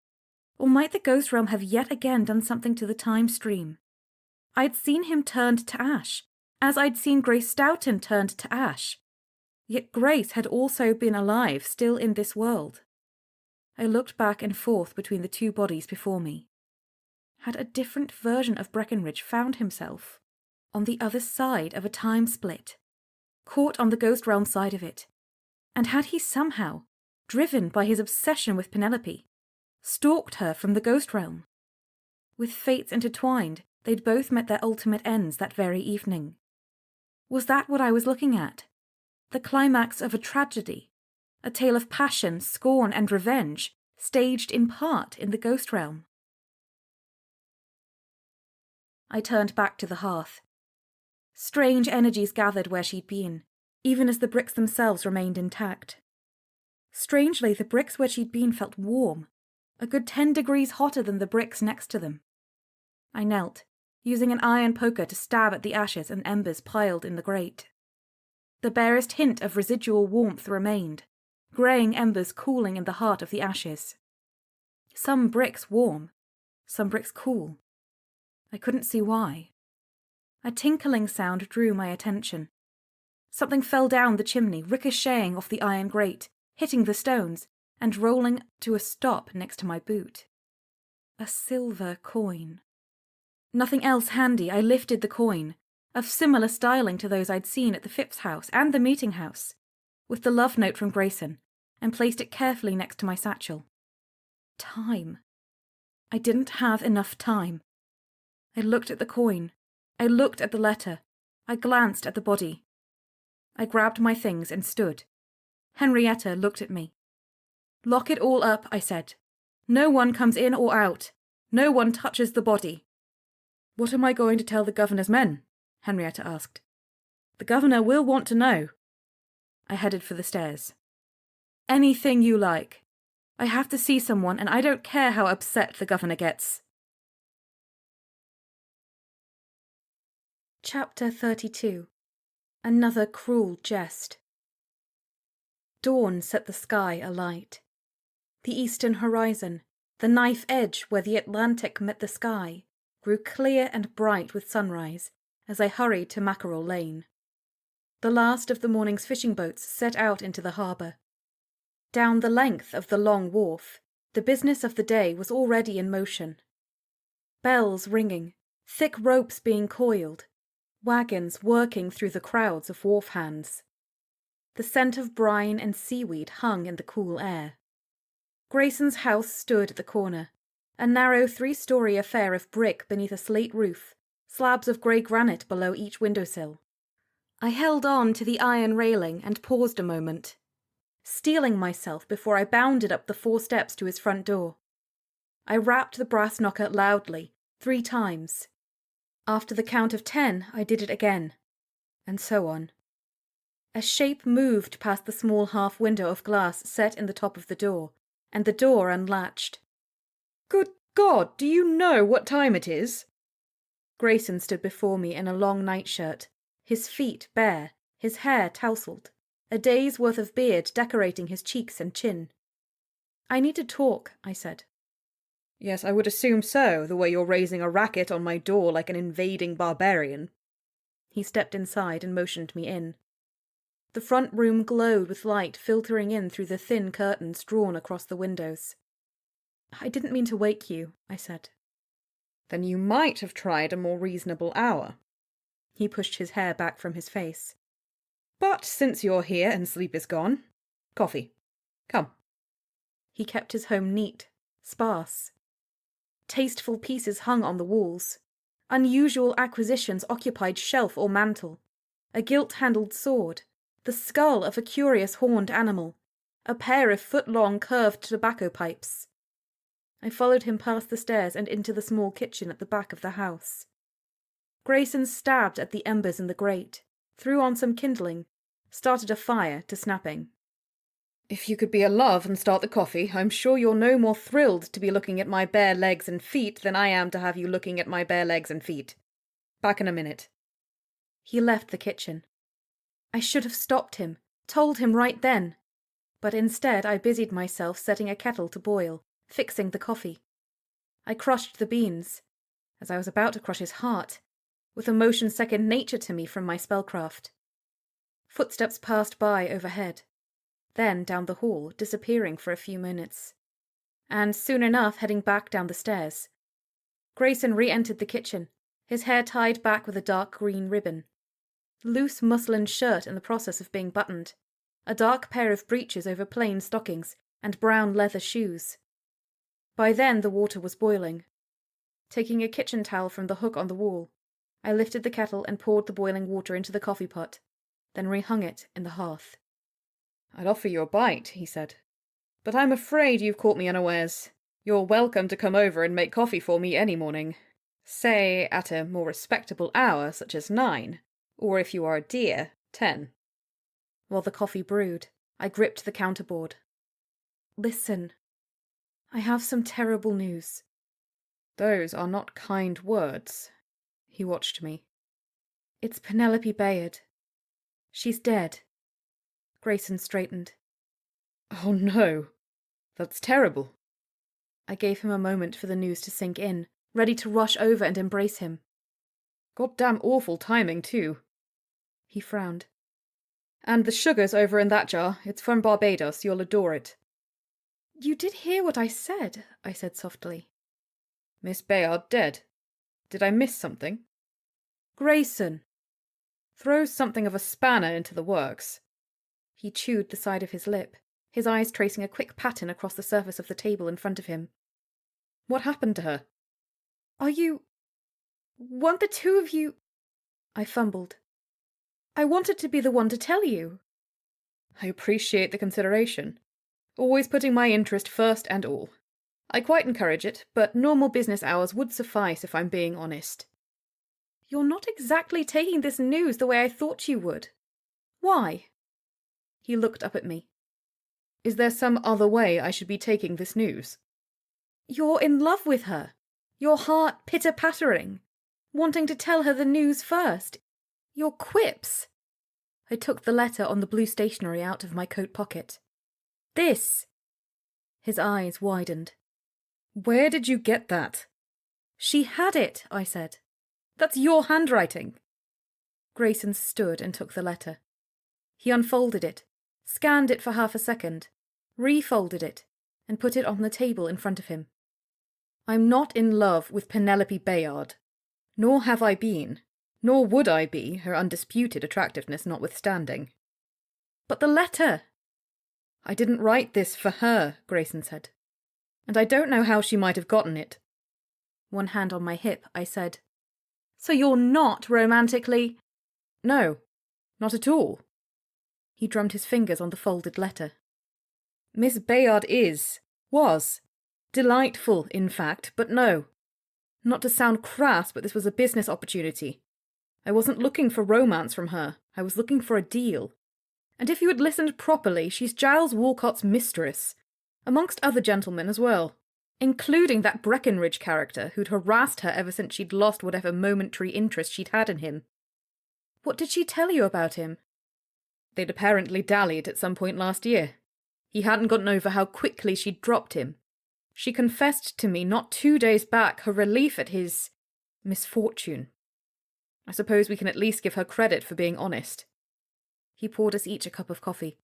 Or might the ghost realm have yet again done something to the time stream? I'd seen him turned to ash, as I'd seen Grace Stoughton turned to ash. Yet Grace had also been alive, still in this world. I looked back and forth between the two bodies before me. Had a different version of Breckenridge found himself on the other side of a time split, caught on the ghost realm side of it? And had he somehow, driven by his obsession with Penelope, stalked her from the ghost realm? With fates intertwined, they'd both met their ultimate ends that very evening. Was that what I was looking at? The climax of a tragedy, a tale of passion, scorn, and revenge, staged in part in the ghost realm? I turned back to the hearth. Strange energies gathered where she'd been, even as the bricks themselves remained intact. Strangely, the bricks where she'd been felt warm, a good 10 degrees hotter than the bricks next to them. I knelt, using an iron poker to stab at the ashes and embers piled in the grate. The barest hint of residual warmth remained, greying embers cooling in the heart of the ashes. Some bricks warm, some bricks cool. I couldn't see why. A tinkling sound drew my attention. Something fell down the chimney, ricocheting off the iron grate, hitting the stones, and rolling to a stop next to my boot. A silver coin. Nothing else handy, I lifted the coin, of similar styling to those I'd seen at the Phipps house and the meeting house, with the love note from Grayson, and placed it carefully next to my satchel. Time. I didn't have enough time. I looked at the coin. I looked at the letter. I glanced at the body. I grabbed my things and stood. Henrietta looked at me. "Lock it all up," I said. "No one comes in or out. No one touches the body." "What am I going to tell the governor's men?" Henrietta asked. "The governor will want to know." I headed for the stairs. "Anything you like. I have to see someone, and I don't care how upset the governor gets." Chapter 32. Another Cruel Jest. Dawn set the sky alight. The eastern horizon, the knife edge where the Atlantic met the sky, grew clear and bright with sunrise as I hurried to Mackerel Lane. The last of the morning's fishing boats set out into the harbour. Down the length of the long wharf, the business of the day was already in motion. Bells ringing, thick ropes being coiled, wagons working through the crowds of wharf hands. The scent of brine and seaweed hung in the cool air. Grayson's house stood at the corner, a narrow 3-story affair of brick beneath a slate roof, slabs of grey granite below each windowsill. I held on to the iron railing and paused a moment, steeling myself before I bounded up the 4 steps to his front door. I rapped the brass knocker loudly, 3 times. After the count of 10, I did it again, and so on. A shape moved past the small half window of glass set in the top of the door, and the door unlatched.
"Good God, do you know what time it is?"
Grayson stood before me in a long nightshirt, his feet bare, his hair tousled, a day's worth of beard decorating his cheeks and chin. "I need to talk," I said.
"Yes, I would assume so, the way you're raising a racket on my door like an invading barbarian."
He stepped inside and motioned me in. The front room glowed with light filtering in through the thin curtains drawn across the windows. "I didn't mean to wake you," I said.
"Then you might have tried a more reasonable hour."
He pushed his hair back from his face.
"But since you're here and sleep is gone, coffee. Come."
He kept his home neat, sparse. Tasteful pieces hung on the walls. Unusual acquisitions occupied shelf or mantel. A gilt-handled sword, the skull of a curious horned animal, a pair of foot-long curved tobacco pipes. I followed him past the stairs and into the small kitchen at the back of the house. Grayson stabbed at the embers in the grate, threw on some kindling, started a fire to snapping.
"If you could be a love and start the coffee, I'm sure you're no more thrilled to be looking at my bare legs and feet than I am to have you looking at my bare legs and feet. Back in a minute."
He left the kitchen. I should have stopped him, told him right then. But instead I busied myself setting a kettle to boil, fixing the coffee. I crushed the beans, as I was about to crush his heart, with emotion second nature to me from my spellcraft. Footsteps passed by overhead, then down the hall, disappearing for a few minutes, and soon enough heading back down the stairs. Grayson re-entered the kitchen, his hair tied back with a dark green ribbon. Loose muslin shirt in the process of being buttoned, a dark pair of breeches over plain stockings, and brown leather shoes. By then the water was boiling. Taking a kitchen towel from the hook on the wall, I lifted the kettle and poured the boiling water into the coffee pot, then rehung it in the hearth.
"I'd offer you a bite," he said, "but I'm afraid you've caught me unawares. You're welcome to come over and make coffee for me any morning. Say, at a more respectable hour, such as 9, or if you are a dear, 10.
While the coffee brewed, I gripped the counterboard. "Listen, I have some terrible news."
"Those are not kind words." He watched me.
"It's Penelope Bayard. She's dead." Grayson straightened.
"Oh no, that's terrible."
I gave him a moment for the news to sink in, ready to rush over and embrace him.
"Goddamn awful timing, too."
He frowned.
"And the sugar's over in that jar. It's from Barbados. You'll adore it."
"You did hear what I said," I said softly.
"Miss Bayard dead. Did I miss something?"
"Grayson."
"Throws something of a spanner into the works."
He chewed the side of his lip, his eyes tracing a quick pattern across the surface of the table in front of him.
"What happened to her?"
Weren't the two of you—" I fumbled. "I wanted to be the one to tell you."
"I appreciate the consideration. Always putting my interest first and all. I quite encourage it, but normal business hours would suffice if I'm being honest."
"You're not exactly taking this news the way I thought you would. Why?" He looked up at me.
"Is there some other way I should be taking this news?"
"You're in love with her. Your heart pitter-pattering. Wanting to tell her the news first. Your quips." I took the letter on the blue stationery out of my coat pocket. "This." His eyes widened.
"Where did you get that?"
"She had it," I said. "That's your handwriting." Grayson stood and took the letter. He unfolded it, scanned it for half a second, refolded it, and put it on the table in front of him.
"I'm not in love with Penelope Bayard. Nor have I been. Nor would I be, her undisputed attractiveness notwithstanding."
"But the letter!"
"I didn't write this for her," Grayson said. "And I don't know how she might have gotten it."
One hand on my hip, I said, "So you're not romantically—"
"No, not at all."
He drummed his fingers on the folded letter.
"Miss Bayard was. Delightful, in fact, but no. Not to sound crass, but this was a business opportunity. I wasn't looking for romance from her. I was looking for a deal. And if you had listened properly, she's Giles Walcott's mistress, amongst other gentlemen as well, including that Breckenridge character who'd harassed her ever since she'd lost whatever momentary interest she'd had in him."
"What did she tell you about him?"
"They'd apparently dallied at some point last year. He hadn't gotten over how quickly she'd dropped him. She confessed to me not 2 days back her relief at his misfortune. I suppose we can at least give her credit for being honest."
He poured us each a cup of coffee.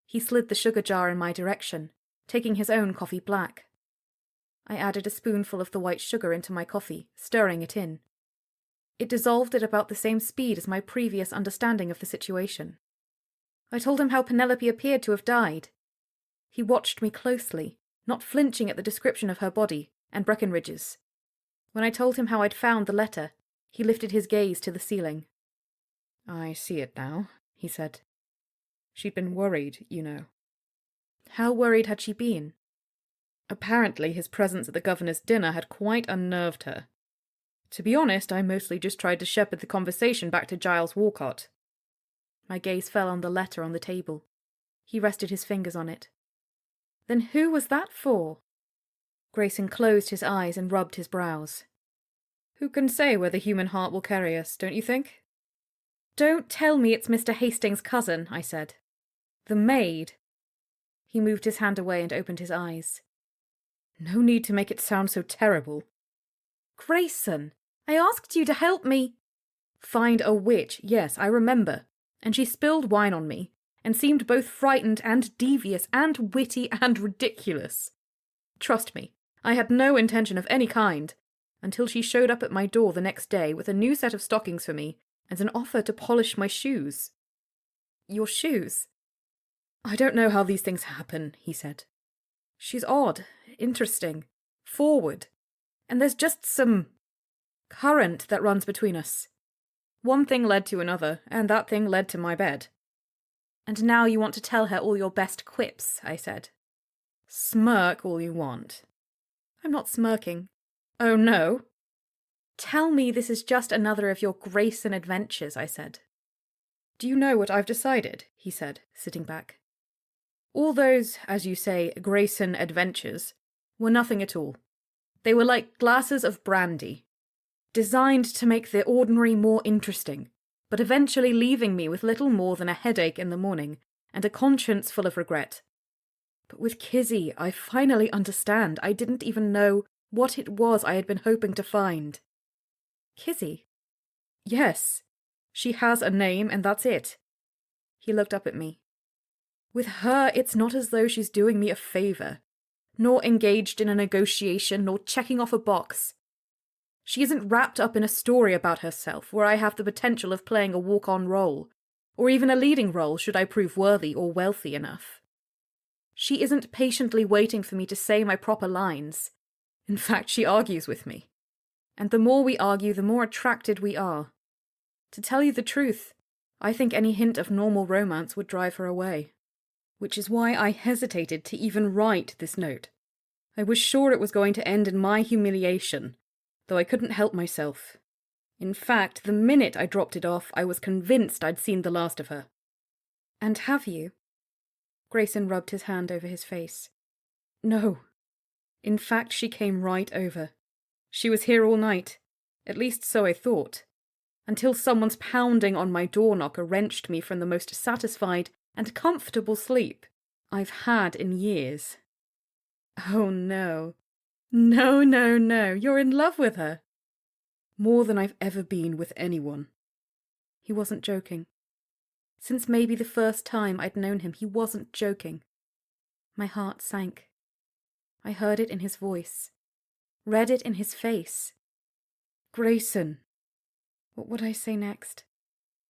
He slid the sugar jar in my direction, taking his own coffee black. I added a spoonful of the white sugar into my coffee, stirring it in. It dissolved at about the same speed as my previous understanding of the situation. I told him how Penelope appeared to have died. He watched me closely, not flinching at the description of her body and Breckenridge's. When I told him how I'd found the letter, he lifted his gaze to the ceiling.
"I see it now," he said. "She'd been worried, you know."
How worried had she been?
Apparently his presence at the governor's dinner had quite unnerved her. To be honest, I mostly just tried to shepherd the conversation back to Giles Walcott.
My gaze fell on the letter on the table. He rested his fingers on it. "Then who was that for?" Grayson closed his eyes and rubbed his brows.
"Who can say where the human heart will carry us, don't you think?"
Don't tell me it's Mr. Hastings' cousin, I said. The maid. He moved his hand away and opened his eyes.
No need to make it sound so terrible.
Grayson, I asked you to help me.
Find a witch, yes, I remember. And she spilled wine on me, and seemed both frightened and devious and witty and ridiculous. Trust me, I had no intention of any kind, until she showed up at my door the next day with a new set of stockings for me and an offer to polish my shoes.
Your shoes?
I don't know how these things happen, he said. She's odd, interesting, forward, and there's just some current that runs between us. One thing led to another, and that thing led to my bed.
And now you want to tell her all your best quips, I said.
Smirk all you want.
I'm not smirking.
Oh, no?
Tell me this is just another of your Grayson adventures, I said.
Do you know what I've decided? He said, sitting back. All those, as you say, Grayson adventures were nothing at all. They were like glasses of brandy, designed to make the ordinary more interesting, but eventually leaving me with little more than a headache in the morning and a conscience full of regret. But with Kizzy, I finally understand. I didn't even know what it was I had been hoping to find.
Kizzy?
Yes. She has a name, and that's it. He looked up at me. With her, it's not as though she's doing me a favour, nor engaged in a negotiation, nor checking off a box. She isn't wrapped up in a story about herself where I have the potential of playing a walk-on role, or even a leading role should I prove worthy or wealthy enough. She isn't patiently waiting for me to say my proper lines. In fact, she argues with me. And the more we argue, the more attracted we are. To tell you the truth, I think any hint of normal romance would drive her away. Which is why I hesitated to even write this note. I was sure it was going to end in my humiliation, though I couldn't help myself. In fact, the minute I dropped it off, I was convinced I'd seen the last of her.
And have you?
Grayson rubbed his hand over his face. No. In fact, she came right over. She was here all night. At least so I thought. Until someone's pounding on my door knocker wrenched me from the most satisfied and comfortable sleep I've had in years.
Oh no. No, you're in love with her.
More than I've ever been with anyone.
He wasn't joking. Since maybe the first time I'd known him, he wasn't joking. My heart sank. I heard it in his voice, read it in his face.
Grayson.
What would I say next?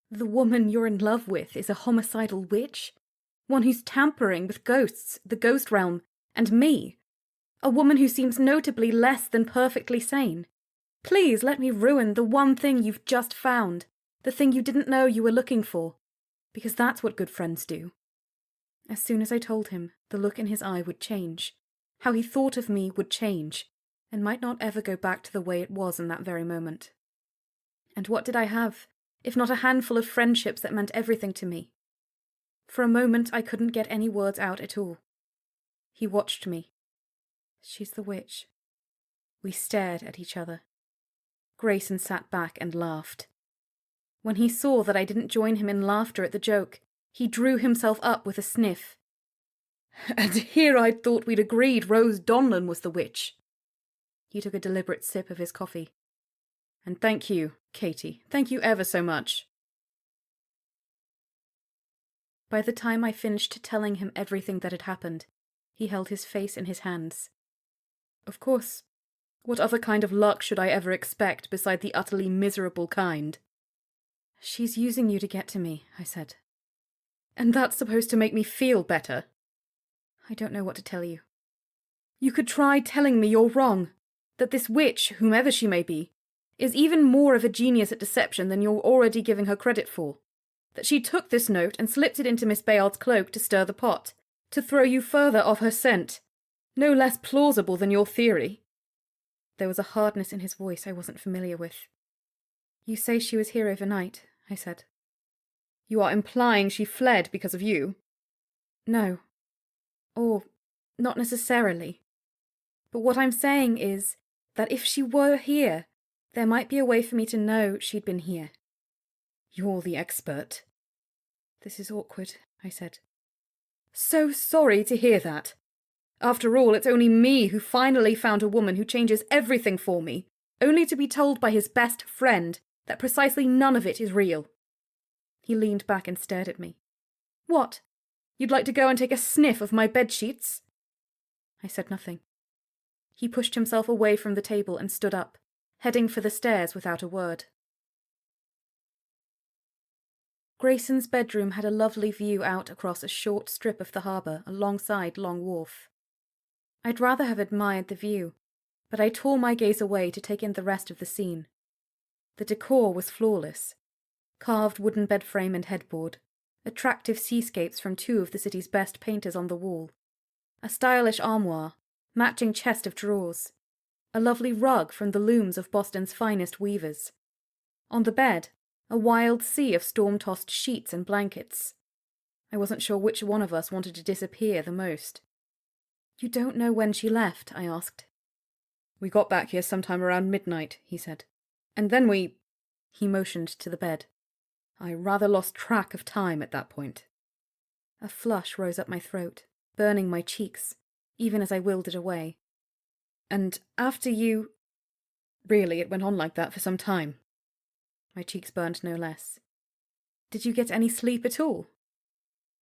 The woman you're in love with is a homicidal witch? One who's tampering with ghosts, the ghost realm, and me? A woman who seems notably less than perfectly sane? Please let me ruin the one thing you've just found, the thing you didn't know you were looking for, because that's what good friends do. As soon as I told him, the look in his eye would change. How he thought of me would change, and might not ever go back to the way it was in that very moment. And what did I have, if not a handful of friendships that meant everything to me? For a moment I couldn't get any words out at all. He watched me. She's the witch. We stared at each other. Grayson sat back and laughed. When he saw that I didn't join him in laughter at the joke, he drew himself up with a sniff.
And here I'd thought we'd agreed Rose Donlan was the witch. He took a deliberate sip of his coffee. And thank you, Katie. Thank you ever so much.
By the time I finished telling him everything that had happened, he held his face in his hands.
Of course. What other kind of luck should I ever expect beside the utterly miserable kind?
She's using you to get to me, I said.
And that's supposed to make me feel better?
I don't know what to tell you.
You could try telling me you're wrong, that this witch, whomever she may be, is even more of a genius at deception than you're already giving her credit for. That she took this note and slipped it into Miss Bayard's cloak to stir the pot, to throw you further off her scent. No less plausible than your theory.
There was a hardness in his voice I wasn't familiar with. You say she was here overnight, I said.
You are implying she fled because of you?
No. Or, not necessarily. But what I'm saying is that if she were here, there might be a way for me to know she'd been here.
You're the expert. This is awkward, I said. So sorry to hear that. After all, it's only me who finally found a woman who changes everything for me, only to be told by his best friend that precisely none of it is real. He leaned back and stared at me. What? You'd like to go and take a sniff of my bedsheets? I said nothing. He pushed himself away from the table and stood up, heading for the stairs without a word. Grayson's bedroom had a lovely view out across a short strip of the harbour alongside Long Wharf. I'd rather have admired the view, but I tore my gaze away to take in the rest of the scene. The decor was flawless. Carved wooden bed frame and headboard, attractive seascapes from two of the city's best painters on the wall, a stylish armoire, matching chest of drawers, a lovely rug from the looms of Boston's finest weavers. On the bed, a wild sea of storm-tossed sheets and blankets. I wasn't sure which one of us wanted to disappear the most. You don't know when she left? I asked. We got back here sometime around midnight, he said. And then he motioned to the bed. I rather lost track of time at that point. A flush rose up my throat, burning my cheeks, even as I willed it away. And after you... Really, it went on like that for some time. My cheeks burned no less. Did you get any sleep at all?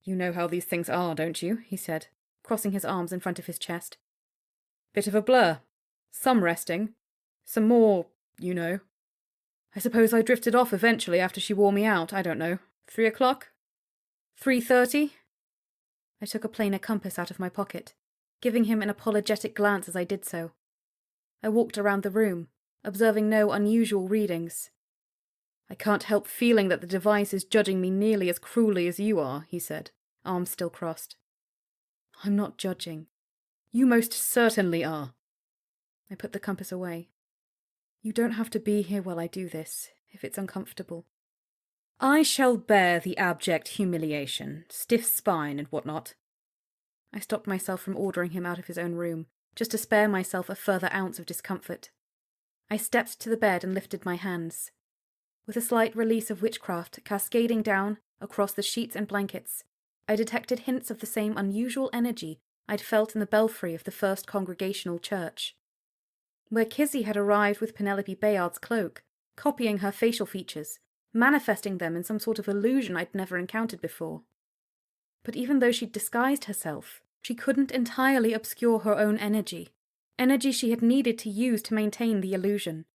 You know how these things are, don't you? He said, crossing his arms in front of his chest. Bit of a blur. Some resting. Some more, you know. I suppose I drifted off eventually after she wore me out, I don't know. 3 o'clock? 3:30? I took a planar compass out of my pocket, giving him an apologetic glance as I did so. I walked around the room, observing no unusual readings. I can't help feeling that the device is judging me nearly as cruelly as you are, he said, arms still crossed. I'm not judging. You most certainly are. I put the compass away. You don't have to be here while I do this, if it's uncomfortable. I shall bear the abject humiliation, stiff spine and whatnot. I stopped myself from ordering him out of his own room, just to spare myself a further ounce of discomfort. I stepped to the bed and lifted my hands. With a slight release of witchcraft cascading down across the sheets and blankets, I detected hints of the same unusual energy I'd felt in the belfry of the First Congregational Church. Where Kizzy had arrived with Penelope Bayard's cloak, copying her facial features, manifesting them in some sort of illusion I'd never encountered before. But even though she'd disguised herself, she couldn't entirely obscure her own energy she had needed to use to maintain the illusion.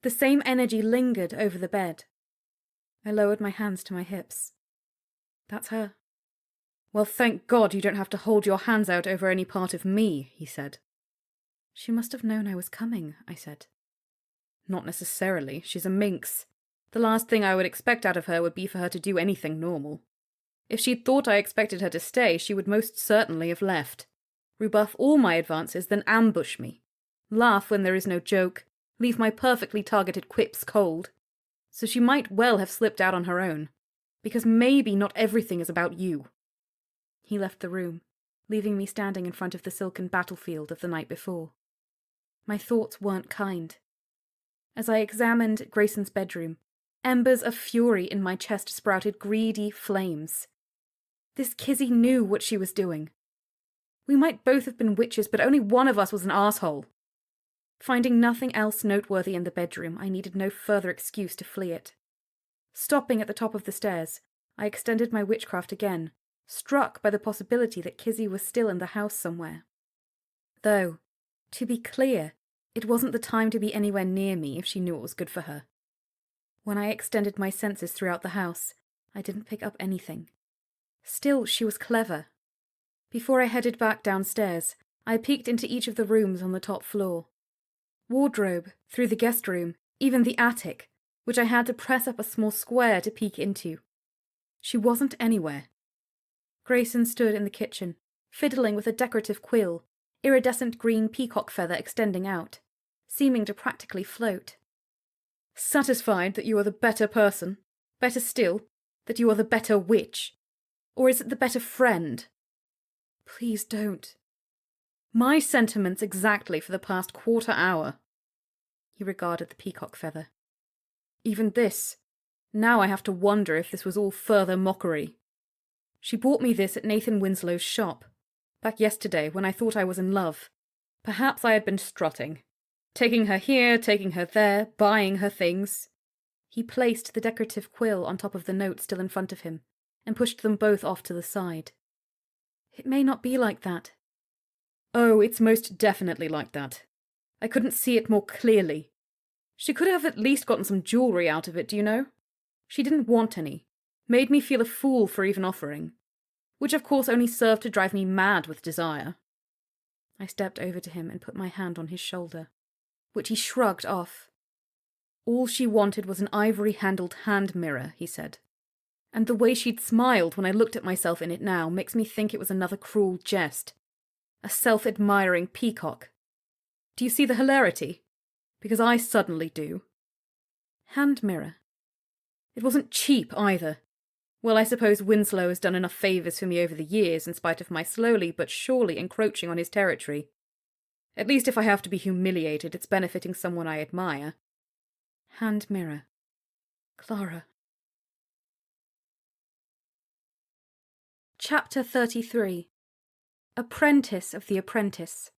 The same energy lingered over the bed. I lowered my hands to my hips. That's her. Well, thank God you don't have to hold your hands out over any part of me, he said. She must have known I was coming, I said. Not necessarily. She's a minx. The last thing I would expect out of her would be for her to do anything normal. If she'd thought I expected her to stay, she would most certainly have left. Rebuff all my advances, then ambush me. Laugh when there is no joke. Leave my perfectly targeted quips cold. So she might well have slipped out on her own. Because maybe not everything is about you. He left the room, leaving me standing in front of the silken battlefield of the night before. My thoughts weren't kind. As I examined Grayson's bedroom, embers of fury in my chest sprouted greedy flames. This Kizzy knew what she was doing. We might both have been witches, but only one of us was an asshole. Finding nothing else noteworthy in the bedroom, I needed no further excuse to flee it. Stopping at the top of the stairs, I extended my witchcraft again, struck by the possibility that Kizzy was still in the house somewhere. Though, to be clear, it wasn't the time to be anywhere near me if she knew it was good for her. When I extended my senses throughout the house, I didn't pick up anything. Still, she was clever. Before I headed back downstairs, I peeked into each of the rooms on the top floor. Wardrobe, through the guest room, even the attic, which I had to press up a small square to peek into. She wasn't anywhere. Grayson stood in the kitchen, fiddling with a decorative quill, iridescent green peacock feather extending out, seeming to practically float. Satisfied that you are the better person? Better still, that you are the better witch? Or is it the better friend? Please don't. My sentiments exactly for the past quarter hour. He regarded the peacock feather. Even this, Now I have to wonder if this was all further mockery. She bought me this at Nathan Winslow's shop, back yesterday when I thought I was in love. Perhaps I had been strutting. Taking her here, taking her there, buying her things. He placed the decorative quill on top of the note still in front of him, and pushed them both off to the side. It may not be like that. Oh, it's most definitely like that. I couldn't see it more clearly. She could have at least gotten some jewellery out of it, do you know? She didn't want any. Made me feel a fool for even offering. Which of course only served to drive me mad with desire. I stepped over to him and put my hand on his shoulder, which he shrugged off. All she wanted was an ivory-handled hand mirror, he said. And the way she'd smiled when I looked at myself in it now makes me think it was another cruel jest. A self-admiring peacock. Do you see the hilarity? Because I suddenly do. Hand mirror. It wasn't cheap either. Well, I suppose Winslow has done enough favours for me over the years in spite of my slowly but surely encroaching on his territory. At least if I have to be humiliated, it's benefiting someone I admire. Hand mirror. Clara. Chapter 33. Apprentice of the Apprentice.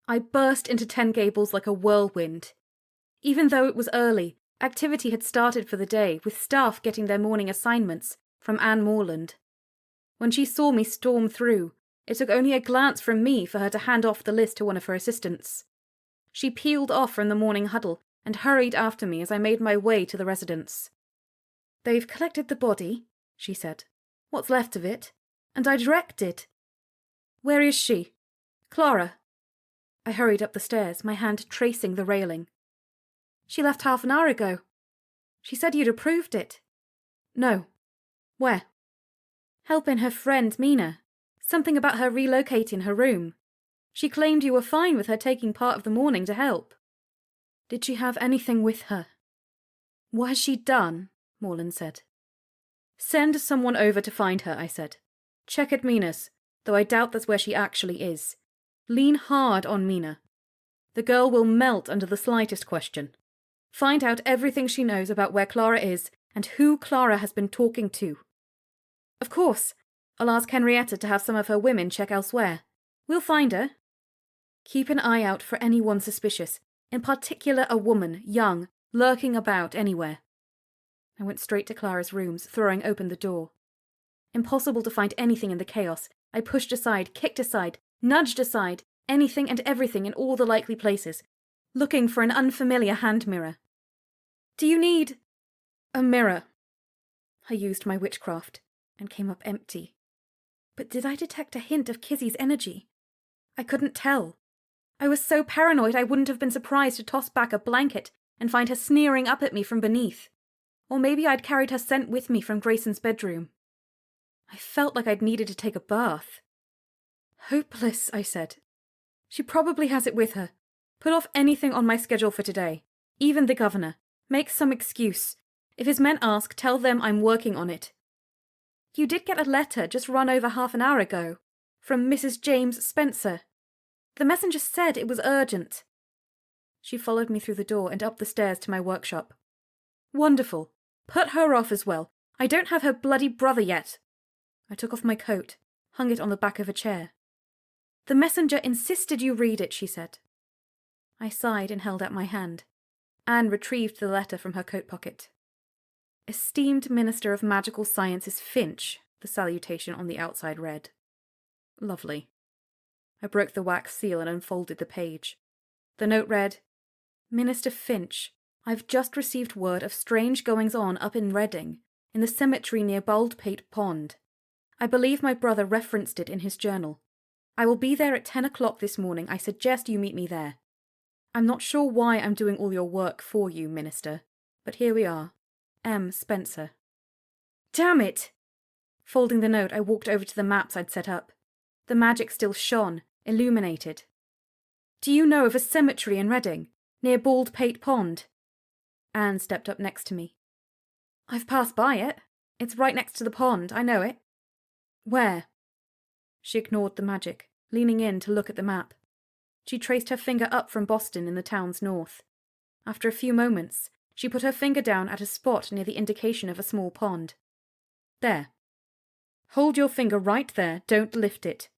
I burst into Ten Gables like a whirlwind. Even though it was early, activity had started for the day, with staff getting their morning assignments from Anne Morland. When she saw me storm through, it took only a glance from me for her to hand off the list to one of her assistants. She peeled off from the morning huddle and hurried after me as I made my way to the residence. "They've collected the body," she said. "What's left of it. And I directed." "Where is she?" "Clara." I hurried up the stairs, my hand tracing the railing. "She left half an hour ago. She said you'd approved it." "No. Where?" "Helping her friend Mina. Something about her relocating her room. She claimed you were fine with her taking part of the morning to help." "Did she have anything with her?" "What has she done?" Morland said. "Send someone over to find her," I said. "Check at Mina's, though I doubt that's where she actually is. Lean hard on Mina. The girl will melt under the slightest question. Find out everything she knows about where Clara is and who Clara has been talking to. Of course, I'll ask Henrietta to have some of her women check elsewhere. We'll find her. Keep an eye out for anyone suspicious, in particular a woman, young, lurking about anywhere." I went straight to Clara's rooms, throwing open the door. Impossible to find anything in the chaos. I pushed aside, kicked aside, nudged aside, anything and everything in all the likely places, looking for an unfamiliar hand mirror. "Do you need a mirror?" I used my witchcraft and came up empty. But did I detect a hint of Kizzy's energy? I couldn't tell. I was so paranoid I wouldn't have been surprised to toss back a blanket and find her sneering up at me from beneath. Or maybe I'd carried her scent with me from Grayson's bedroom. I felt like I'd needed to take a bath. "Hopeless," I said. "She probably has it with her. Put off anything on my schedule for today. Even the governor. Make some excuse. If his men ask, tell them I'm working on it." "You did get a letter just run over half an hour ago. From Mrs. James Spencer. The messenger said it was urgent." She followed me through the door and up the stairs to my workshop. "Wonderful. Put her off as well. I don't have her bloody brother yet." I took off my coat, hung it on the back of a chair. "The messenger insisted you read it," she said. I sighed and held out my hand. Anne retrieved the letter from her coat pocket. "Esteemed Minister of Magical Sciences Finch," the salutation on the outside read. Lovely. I broke the wax seal and unfolded the page. The note read, "Minister Finch, I've just received word of strange goings-on up in Reading, in the cemetery near Baldpate Pond. I believe my brother referenced it in his journal. I will be there at 10 o'clock this morning. I suggest you meet me there. I'm not sure why I'm doing all your work for you, Minister, but here we are. M. Spencer." Damn it! Folding the note, I walked over to the maps I'd set up. The magic still shone, illuminated. "Do you know of a cemetery in Reading, near Baldpate Pond?" Anne stepped up next to me. "I've passed by it. It's right next to the pond, I know it." "Where?" She ignored the magic, leaning in to look at the map. She traced her finger up from Boston in the town's north. After a few moments,
She put her finger down at a spot near the indication of a small pond. There. Hold your finger right there, don't lift it.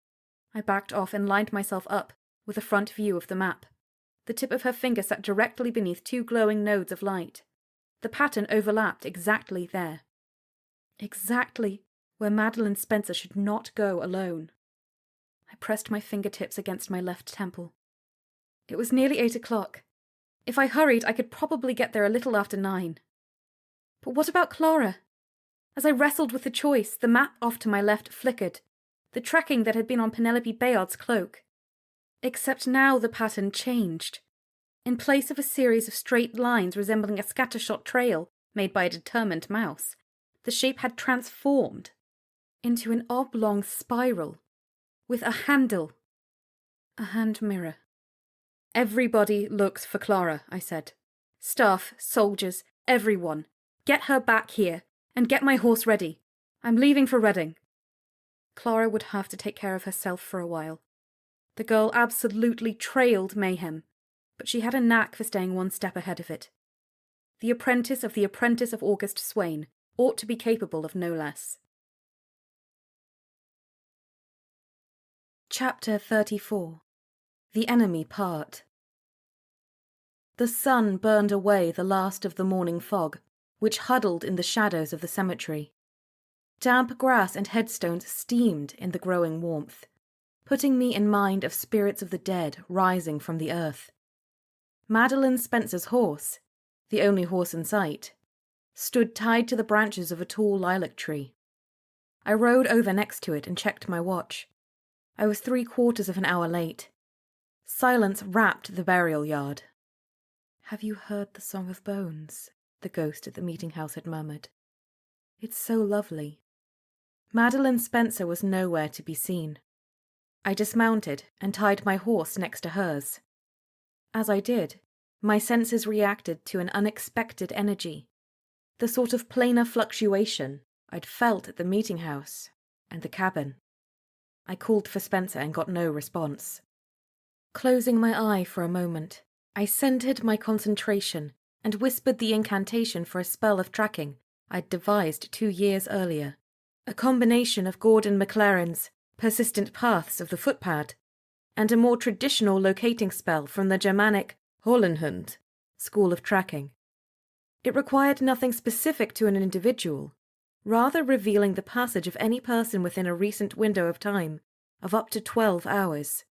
I backed off and lined myself up with a front view of the map. The tip of her finger sat directly beneath two glowing nodes of light. The pattern overlapped exactly there. Exactly where Madeline Spencer should not go alone. I pressed my fingertips against my left temple. It was nearly 8 o'clock. If I hurried, I could probably get there a little after 9. But what about Clara? As I wrestled with the choice, the map off to my left flickered, the tracking that had been on Penelope Bayard's cloak. Except now the pattern changed. In place of a series of straight lines resembling a scattershot trail made by a determined mouse, the shape had transformed into an oblong spiral with a handle. A hand mirror. Everybody looks for Clara, I said. Staff, soldiers, everyone. Get her back here, and get my horse ready. I'm leaving for Reading. Clara would have to take care of herself for a while. The girl absolutely trailed mayhem, but she had a knack for staying one step ahead of it. The apprentice of August Swain ought to be capable of no less.
Chapter 34. The Enemy Part. The sun burned away the last of the morning fog, which huddled in the shadows of the cemetery. Damp grass and headstones steamed in the growing warmth, putting me in mind of spirits of the dead rising from the earth. Madeline Spencer's horse, the only horse in sight, stood tied to the branches of a tall lilac tree. I rode over next to it and checked my watch. I was 3/4 of an hour late. Silence wrapped the burial yard. "Have you heard the Song of Bones?" the ghost at the meeting house had murmured. "It's so lovely." Madeline Spencer was nowhere to be seen. I dismounted and tied my horse next to hers. As I did, my senses reacted to an unexpected energy, the sort of planar fluctuation I'd felt at the meeting house and the cabin. I called for Spencer and got no response. Closing my eye for a moment, I centered my concentration and whispered the incantation for a spell of tracking I'd devised 2 years earlier, a combination of Gordon McLaren's Persistent Paths of the Footpad and a more traditional locating spell from the Germanic Hollenhund school of tracking. It required nothing specific to an individual, rather revealing the passage of any person within a recent window of time of up to 12 hours.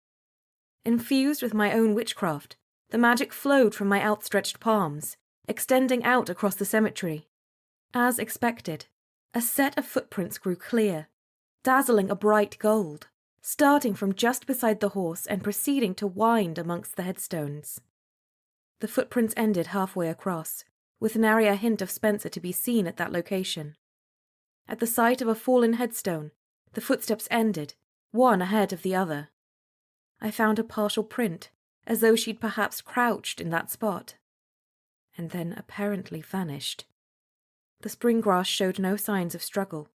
Infused with my own witchcraft, the magic flowed from my outstretched palms, extending out across the cemetery. As expected, a set of footprints grew clear, dazzling a bright gold, starting from just beside the horse and proceeding to wind amongst the headstones. The footprints ended halfway across, with nary a hint of Spencer to be seen at that location. At the sight of a fallen headstone, the footsteps ended, one ahead of the other. I found a partial print, as though she'd perhaps crouched in that spot, and then apparently vanished. The spring grass showed no signs of struggle,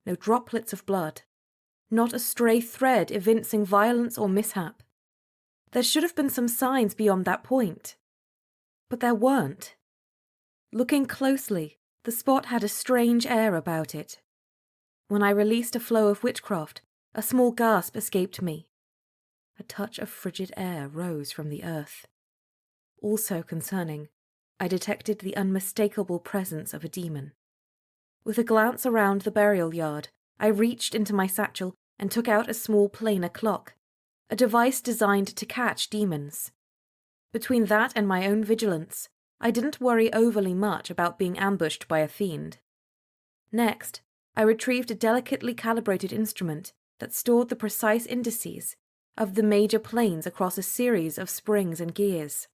no droplets of blood, not a stray thread evincing violence or mishap. There should have been some signs beyond that point, but there weren't. Looking closely, the spot had a strange air about it. When I released a flow of witchcraft, a small gasp escaped me. A touch of frigid air rose from the earth. Also concerning, I detected the unmistakable presence of a demon. With a glance around the burial yard, I reached into my satchel and took out a small planar clock, a device designed to catch demons. Between that and my own vigilance, I didn't worry overly much about being ambushed by a fiend. Next, I retrieved a delicately calibrated instrument that stored the precise indices of the major planes across a series of springs and gears.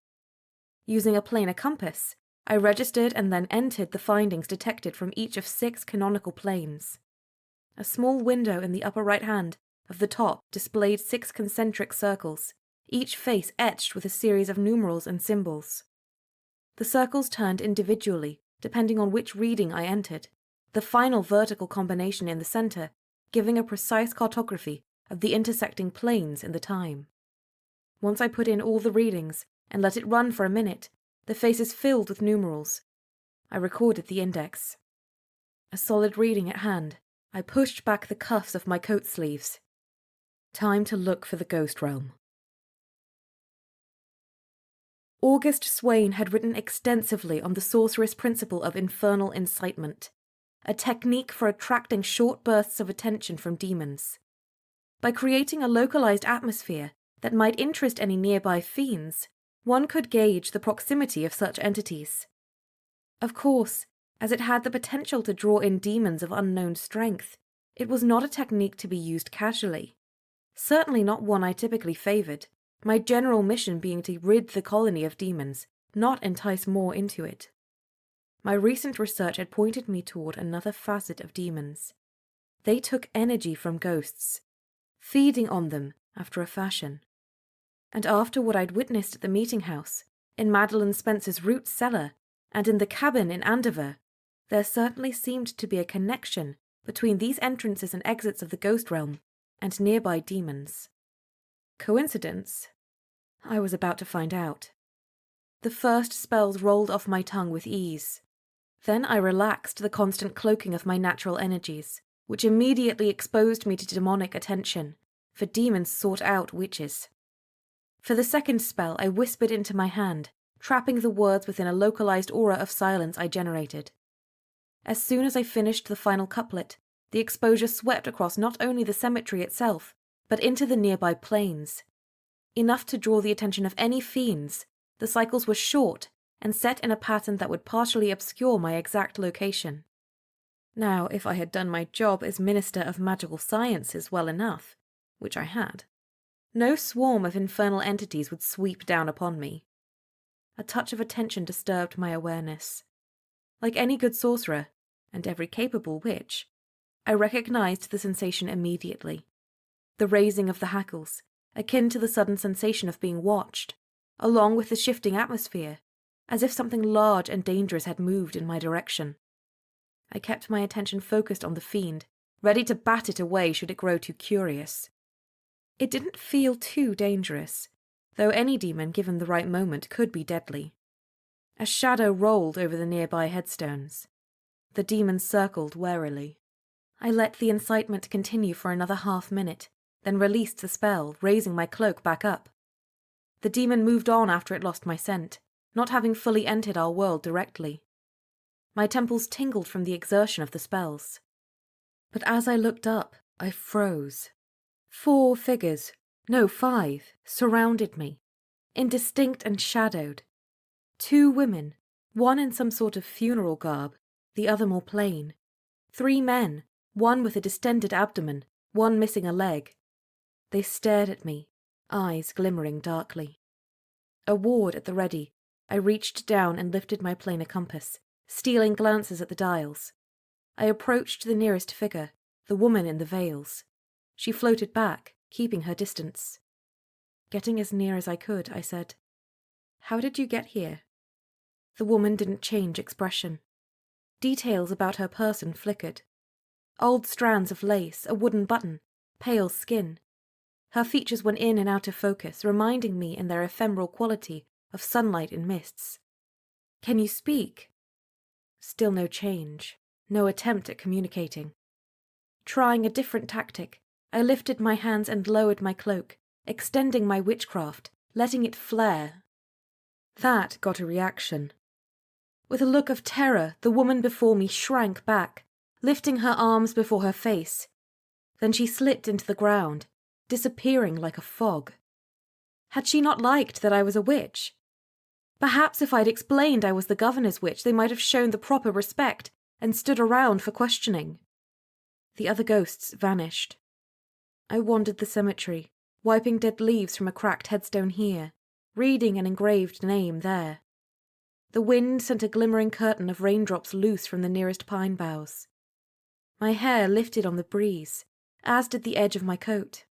Using a planar compass, I registered and then entered the findings detected from each of 6 canonical planes. A small window in the upper right hand of the top displayed 6 concentric circles, each face etched with a series of numerals and symbols. The circles turned individually, depending on which reading I entered, the final vertical combination in the center giving a precise cartography of the intersecting planes in the time. Once I put in all the readings and let it run for a minute, the faces filled with numerals,
I recorded the index. A solid reading at hand, I pushed back the cuffs of my coat sleeves. Time to look for the ghost realm. August Swain had written extensively on the sorceress principle of infernal incitement, a technique for attracting short bursts of attention from demons. By creating a localized atmosphere that might interest any nearby fiends, one could gauge the proximity of such entities. Of course, as it had the potential to draw in demons of unknown strength, it was not a technique to be used casually. Certainly not one I typically favoured, my general mission being to rid the colony of demons, not entice more into it. My recent research had pointed me toward another facet of demons. They took energy from ghosts, feeding on them after a fashion. And after what I'd witnessed at the meeting house, in Madeline Spencer's root cellar, and in the cabin in Andover, there certainly seemed to be a connection between these entrances and exits of the ghost realm and nearby demons. Coincidence? I was about to find out. The first spells rolled off my tongue with ease. Then I relaxed the constant cloaking of my natural energies, which immediately exposed me to demonic attention, for demons sought out witches. For the second spell, I whispered into my hand, trapping the words within a localized aura of silence I generated. As soon as I finished the final couplet, the exposure swept across not only the cemetery itself, but into the nearby plains. Enough to draw the attention of any fiends, the cycles were short and set in a pattern that would partially obscure my exact location. Now, if I had done my job as Minister of Magical Sciences well enough, which I had, no swarm of infernal entities would sweep down upon me. A touch of attention disturbed my awareness. Like any good sorcerer, and every capable witch, I recognized the sensation immediately. The raising of the hackles, akin to the sudden sensation of being watched, along with the shifting atmosphere, as if something large and dangerous had moved in my direction. I kept my attention focused on the fiend, ready to bat it away should it grow too curious. It didn't feel too dangerous, though any demon given the right moment could be deadly. A shadow rolled over the nearby headstones. The demon circled warily. I let the incitement continue for another half-minute, then released the spell, raising my cloak back up. The demon moved on after it lost my scent, not having fully entered our world directly. My temples tingled from the exertion of the spells. But as I looked up, I froze. 4 figures, no 5, surrounded me, indistinct and shadowed. 2 women, one in some sort of funeral garb, the other more plain. 3 men, one with a distended abdomen, one missing a leg. They stared at me, eyes glimmering darkly. A ward at the ready, I reached down and lifted my planar compass, stealing glances at the dials. I approached the nearest figure, the woman in the veils. She floated back, keeping her distance. Getting as near as I could, I said, "How did you get here?" The woman didn't change expression. Details about her person flickered. Old strands of lace, a wooden button, pale skin. Her features went in and out of focus, reminding me in their ephemeral quality of sunlight in mists. "Can you speak?" Still no change, no attempt at communicating. Trying a different tactic, I lifted my hands and lowered my cloak, extending my witchcraft, letting it flare. That got a reaction. With a look of terror, the woman before me shrank back, lifting her arms before her face. Then she slipped into the ground, disappearing like a fog. Had she not liked that I was a witch? Perhaps if I'd explained I was the governor's witch, they might have shown the proper respect and stood around for questioning. The other ghosts vanished. I wandered the cemetery, wiping dead leaves from a cracked headstone here, reading an engraved name there. The wind sent a glimmering curtain of raindrops loose from the nearest pine boughs. My hair lifted on the breeze, as did the edge of my coat.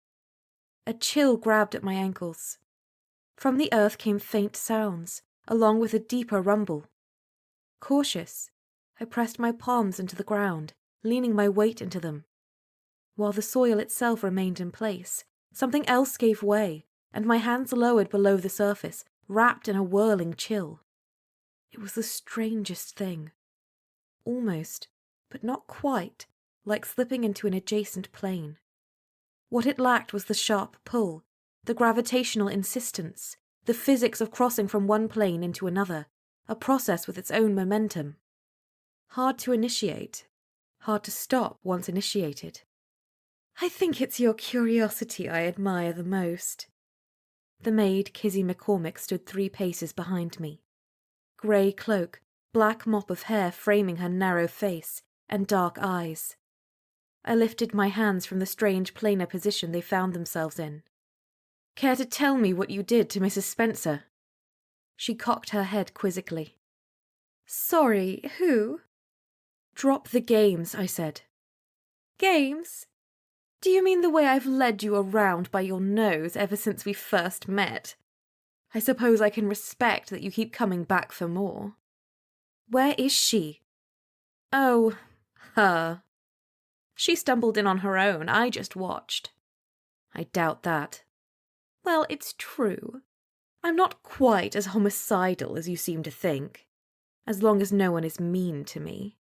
A chill grabbed at my ankles. From the earth came faint sounds, along with a deeper rumble. Cautious, I pressed my palms into the ground, leaning my weight into them. While the soil itself remained in place, something else gave way, and my hands lowered below the surface, wrapped in a whirling chill. It was the strangest thing. almost, but not quite, like slipping into an adjacent plane. What it lacked was the sharp pull, the gravitational insistence, the physics of crossing from one plane into another, a process with its own momentum. Hard to initiate, hard to stop once initiated. I think it's your curiosity I admire the most. The maid, Kizzy McCormick, stood 3 paces behind me. Grey cloak, black mop of hair framing her narrow face, and dark eyes. I lifted my hands from the strange planar position they found themselves in. Care to tell me what you did to Mrs. Spencer? She cocked her head quizzically. Sorry, who? Drop the games, I said. Games? Do you mean the way I've led you around by your nose ever since we first met? I suppose I can respect that you keep coming back for more. Where is she? Oh, her. She stumbled in on her own, I just watched. I doubt that. Well, it's true. I'm not quite as homicidal as you seem to think, as long as no one is mean to me.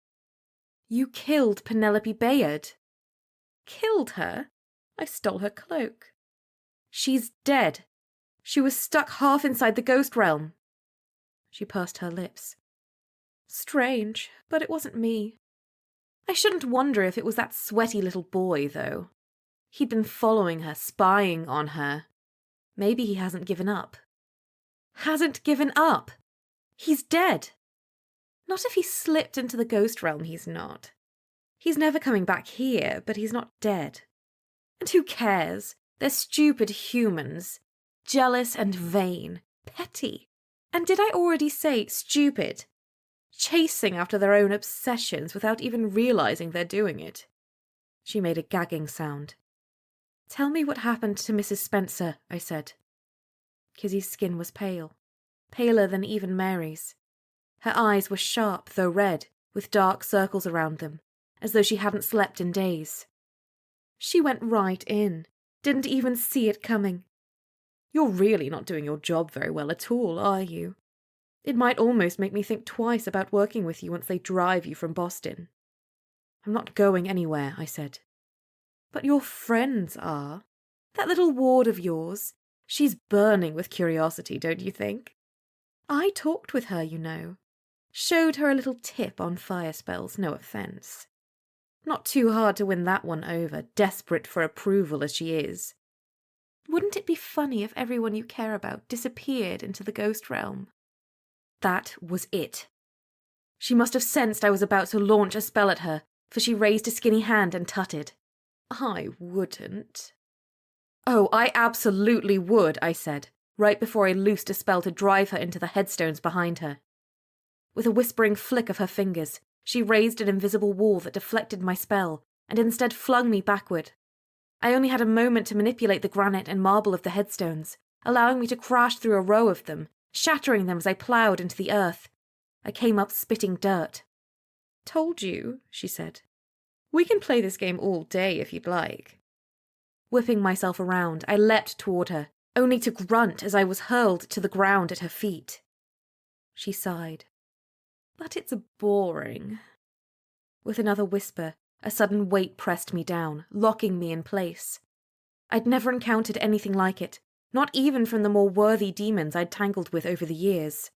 You killed Penelope Bayard. Killed her? I stole her cloak. She's dead. She was stuck half inside the ghost realm. She pursed her lips. Strange, but it wasn't me. I shouldn't wonder if it was that sweaty little boy, though. He'd been following her, spying on her. Maybe he hasn't given up. Hasn't given up! He's dead! Not if he slipped into the ghost realm, he's not. He's never coming back here, but he's not dead. And who cares? They're stupid humans. Jealous and vain. Petty. And did I already say stupid? Chasing after their own obsessions without even realizing they're doing it. She made a gagging sound. Tell me what happened to Mrs. Spencer, I said. Kizzy's skin was pale. Paler than even Mary's. Her eyes were sharp, though red, with dark circles around them, as though she hadn't slept in days. She went right in. Didn't even see it coming. You're really not doing your job very well at all, are you? It might almost make me think twice about working with you once they drive you from Boston. I'm not going anywhere, I said. But your friends are. That little ward of yours, she's burning with curiosity, don't you think? I talked with her, you know. Showed her a little tip on fire spells, no offence. Not too hard to win that one over, desperate for approval as she is. Wouldn't it be funny if everyone you care about disappeared into the ghost realm? That was it. She must have sensed I was about to launch a spell at her, for she raised a skinny hand and tutted. I wouldn't. Oh, I absolutely would, I said, right before I loosed a spell to drive her into the headstones behind her. With a whispering flick of her fingers, she raised an invisible wall that deflected my spell, and instead flung me backward. I only had a moment to manipulate the granite and marble of the headstones, allowing me to crash through a row of them, shattering them as I ploughed into the earth. I came up spitting dirt. Told you, she said. We can play this game all day if you'd like. Whipping myself around, I leapt toward her, only to grunt as I was hurled to the ground at her feet. She sighed. But it's boring. With another whisper, a sudden weight pressed me down, locking me in place. I'd never encountered anything like it, not even from the more worthy demons I'd tangled with over the years.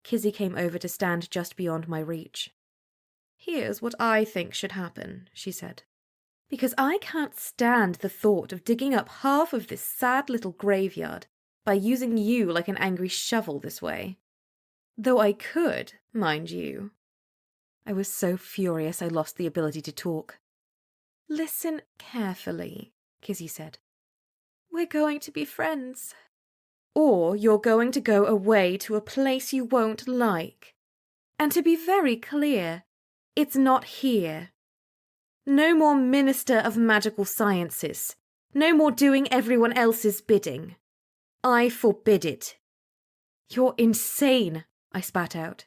Kizzy came over to stand just beyond my reach. Here's what I think should happen, she said. Because I can't stand the thought of digging up half of this sad little graveyard by using you like an angry shovel this way. Though I could, mind you. I was so furious I lost the ability to talk. Listen carefully, Kizzy said. We're going to be friends. Or you're going to go away to a place you won't like. And to be very clear, it's not here. No more Minister of Magical Sciences. No more doing everyone else's bidding. I forbid it. You're insane, I spat out.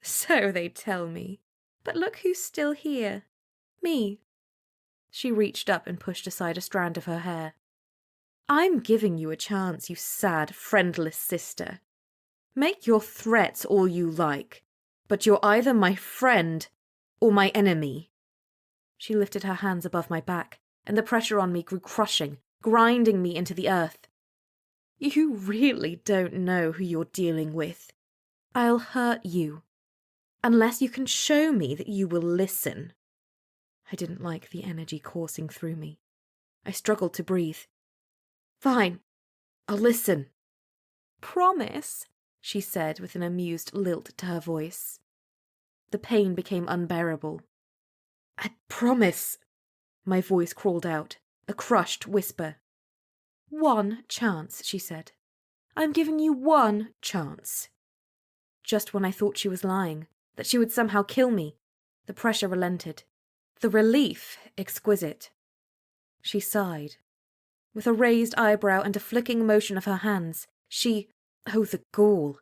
So they tell me. But look who's still here. Me. She reached up and pushed aside a strand of her hair. I'm giving you a chance, you sad, friendless sister. Make your threats all you like, but you're either my friend or my enemy. She lifted her hands above my back, and the pressure on me grew crushing, grinding me into the earth. You really don't know who you're dealing with. I'll hurt you, unless you can show me that you will listen. I didn't like the energy coursing through me. I struggled to breathe. Fine, I'll listen. Promise, she said with an amused lilt to her voice. The pain became unbearable. I promise. My voice crawled out, a crushed whisper. One chance, she said. I'm giving you one chance. Just when I thought she was lying, that she would somehow kill me, the pressure relented. The relief exquisite. She sighed. With a raised eyebrow and a flicking motion of her hands, oh the gall,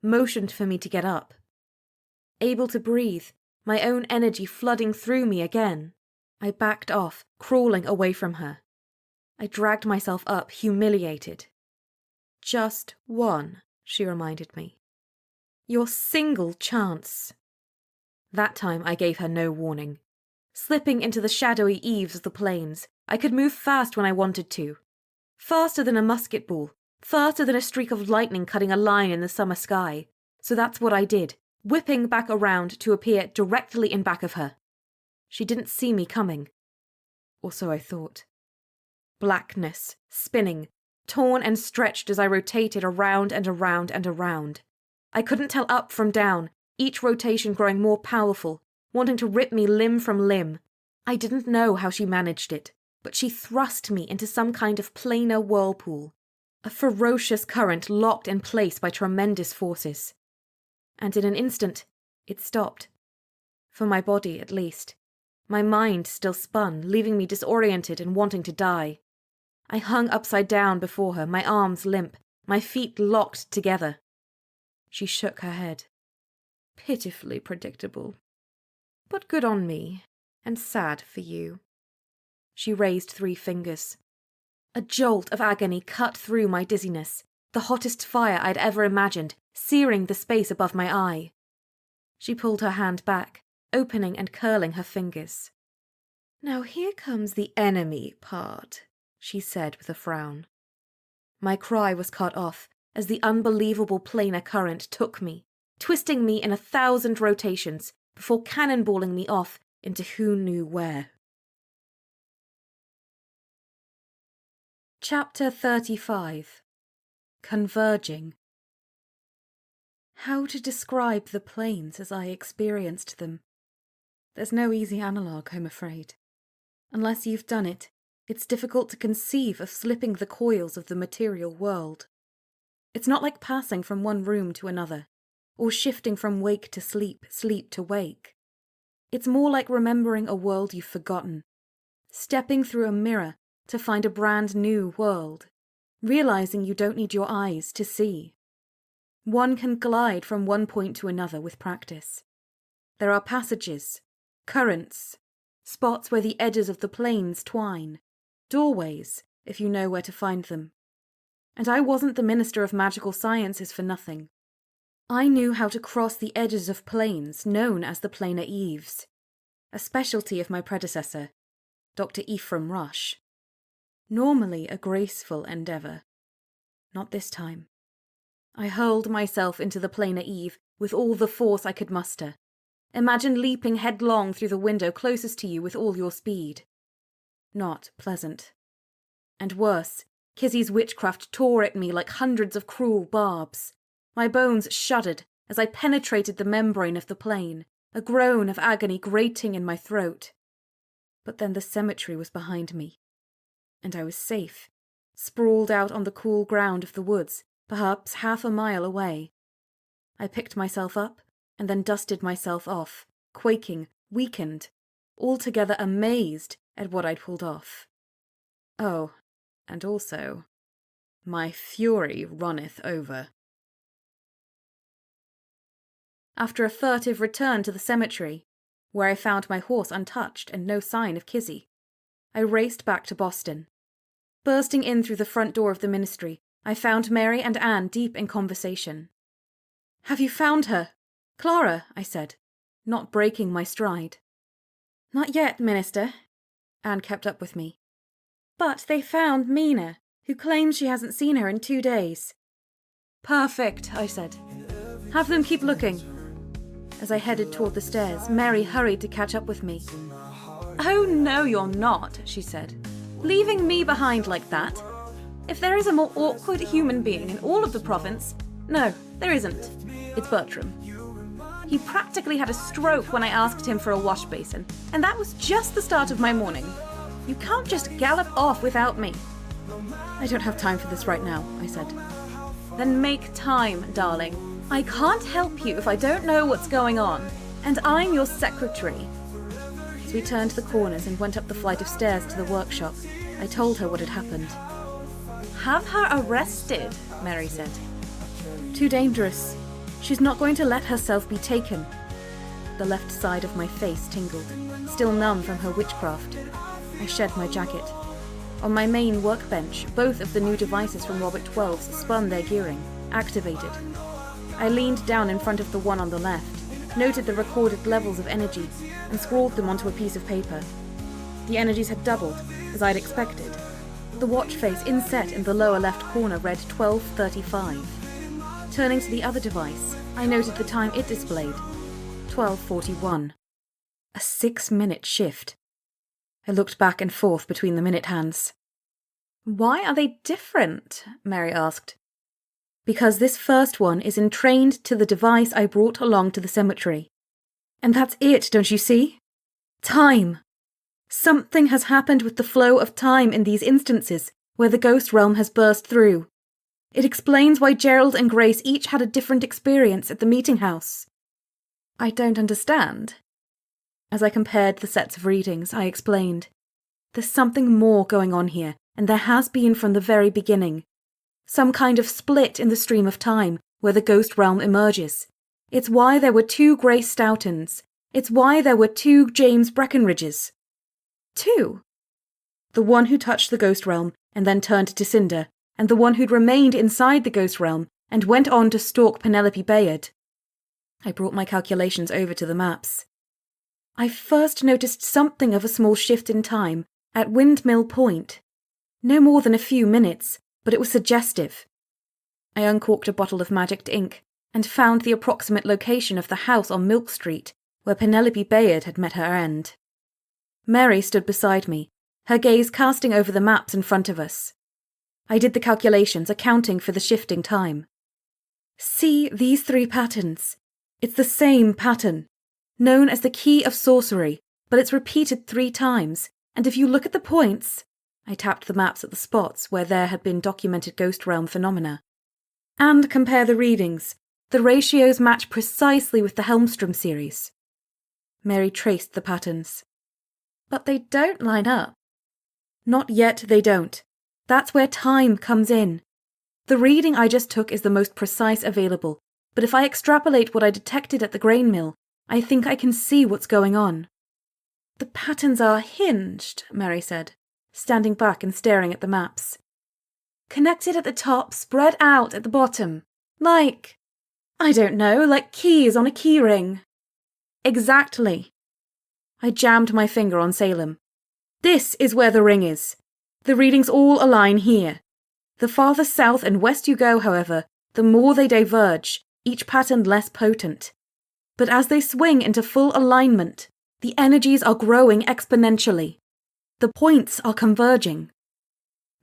motioned for me to get up. Able to breathe, my own energy flooding through me again, I backed off, crawling away from her. I dragged myself up, humiliated. Just one, she reminded me. Your single chance. That time I gave her no warning. Slipping into the shadowy eaves of the plains, I could move fast when I wanted to. Faster than a musket ball, faster than a streak of lightning cutting a line in the summer sky. So that's what I did, whipping back around to appear directly in back of her. She didn't see me coming. Or so I thought. Blackness, spinning, torn and stretched as I rotated around and around and around. I couldn't tell up from down, each rotation growing more powerful, wanting to rip me limb from limb. I didn't know how she managed it, but she thrust me into some kind of planar whirlpool, a ferocious current locked in place by tremendous forces. And in an instant, it stopped. For my body, at least. My mind still spun, leaving me disoriented and wanting to die. I hung upside down before her, my arms limp, my feet locked together. She shook her head. Pitifully predictable. But good on me, and sad for you. She raised 3 fingers. A jolt of agony cut through my dizziness, the hottest fire I'd ever imagined, searing the space above my eye. She pulled her hand back, opening and curling her fingers. Now here comes the enemy part, she said with a frown. My cry was cut off as the unbelievable planar current took me, twisting me in 1,000 rotations before cannonballing me off into who knew where. Chapter 35. Converging. How to describe the planes as I experienced them? There's no easy analogue, I'm afraid. Unless you've done it, it's difficult to conceive of slipping the coils of the material world. It's not like passing from one room to another, or shifting from wake to sleep, sleep to wake. It's more like remembering a world you've forgotten, stepping through a mirror to find a brand new world, realizing you don't need your eyes to see. One can glide from one point to another with practice. There are passages, currents, spots where the edges of the planes twine, doorways, if you know where to find them. And I wasn't the Minister of Magical Sciences for nothing. I knew how to cross the edges of planes known as the planar eaves, a specialty of my predecessor, Dr. Ephraim Rush. Normally a graceful endeavour. Not this time. I hurled myself into the planar eave with all the force I could muster. Imagine leaping headlong through the window closest to you with all your speed. Not pleasant. And worse, Kizzy's witchcraft tore at me like hundreds of cruel barbs. My bones shuddered as I penetrated the membrane of the plane, a groan of agony grating in my throat. But then the cemetery was behind me, and I was safe, sprawled out on the cool ground of the woods, perhaps half a mile away. I picked myself up and then dusted myself off, quaking, weakened, altogether amazed at what I'd pulled off. Oh, and also, my fury runneth over. After a furtive return to the cemetery, where I found my horse untouched and no sign of Kizzy, I raced back to Boston. Bursting in through the front door of the ministry, I found Mary and Anne deep in conversation. "Have you found her? Clara," I said.
not breaking my stride.
Not yet, Minister. Anne kept up with me. But they found Mina, who claims she hasn't seen her in 2 days.
Perfect, I said. Have them keep looking. As I headed toward the stairs, Mary hurried to catch up with me. Oh, no, you're not, she said. Leaving me behind like that? If there is a more awkward human being in all of the province... No, there isn't. It's Bertram. He practically had a stroke when I asked him for a wash basin, and that was just the start of my morning. You can't just gallop off without me. I don't have time for this right now, I said. Then make time, darling. I can't help you if I don't know what's going on, and I'm your secretary. As we turned the corners and went up the flight of stairs to the workshop, I told her what had happened. Have her arrested, Mary said. Too dangerous. She's not going to let herself be taken. The left side of my face tingled, still numb from her witchcraft. I shed my jacket. On my main workbench, both of the new devices from Robert 12's spun their gearing, activated. I leaned down in front of the one on the left, noted the recorded levels of energy, and scrawled them onto a piece of paper. The energies had doubled, as I'd expected. The watch face inset in the lower left corner read 12:35. Turning to the other device, I noted the time it displayed, 12:41. A 6-minute shift. I looked back and forth between the minute hands. Why are they different? Mary asked. Because this first one is entrained to the device I brought along to the cemetery. And that's it, don't you see? Time. Something has happened with the flow of time in these instances where the ghost realm has burst through. It explains why Gerald and Grace each had a different experience at the meeting house. I don't understand. As I compared the sets of readings, I explained. There's something more going on here, and there has been from the very beginning. Some kind of split in the stream of time where the ghost realm emerges. It's why there were 2 Grace Stoughtons. It's why there were 2 James Breckenridges. 2? The one who touched the ghost realm and then turned to cinder, and the one who'd remained inside the ghost realm and went on to stalk Penelope Bayard. I brought my calculations over to the maps. I first noticed something of a small shift in time at Windmill Point. No more than a few minutes, but it was suggestive. I uncorked a bottle of magicked ink and found the approximate location of the house on Milk Street, where Penelope Bayard had met her end. Mary stood beside me, her gaze casting over the maps in front of us. I did the calculations, accounting for the shifting time. See these 3 patterns. It's the same pattern, known as the Key of Sorcery, but it's repeated 3 times, and if you look at the points... I tapped the maps at the spots where there had been documented ghost realm phenomena. And compare the readings. The ratios match precisely with the Helmstrom series. Mary traced the patterns. But they don't line up. Not yet, they don't. That's where time comes in. The reading I just took is the most precise available, but if I extrapolate what I detected at the grain mill, I think I can see what's going on. The patterns are hinged, Mary said, standing back and staring at the maps. Connected at the top, spread out at the bottom. Like, I don't know, like keys on a key ring. Exactly. I jammed my finger on Salem. This is where the ring is. The readings all align here. The farther south and west you go, however, the more they diverge, each pattern less potent. But as they swing into full alignment, the energies are growing exponentially. The points are converging.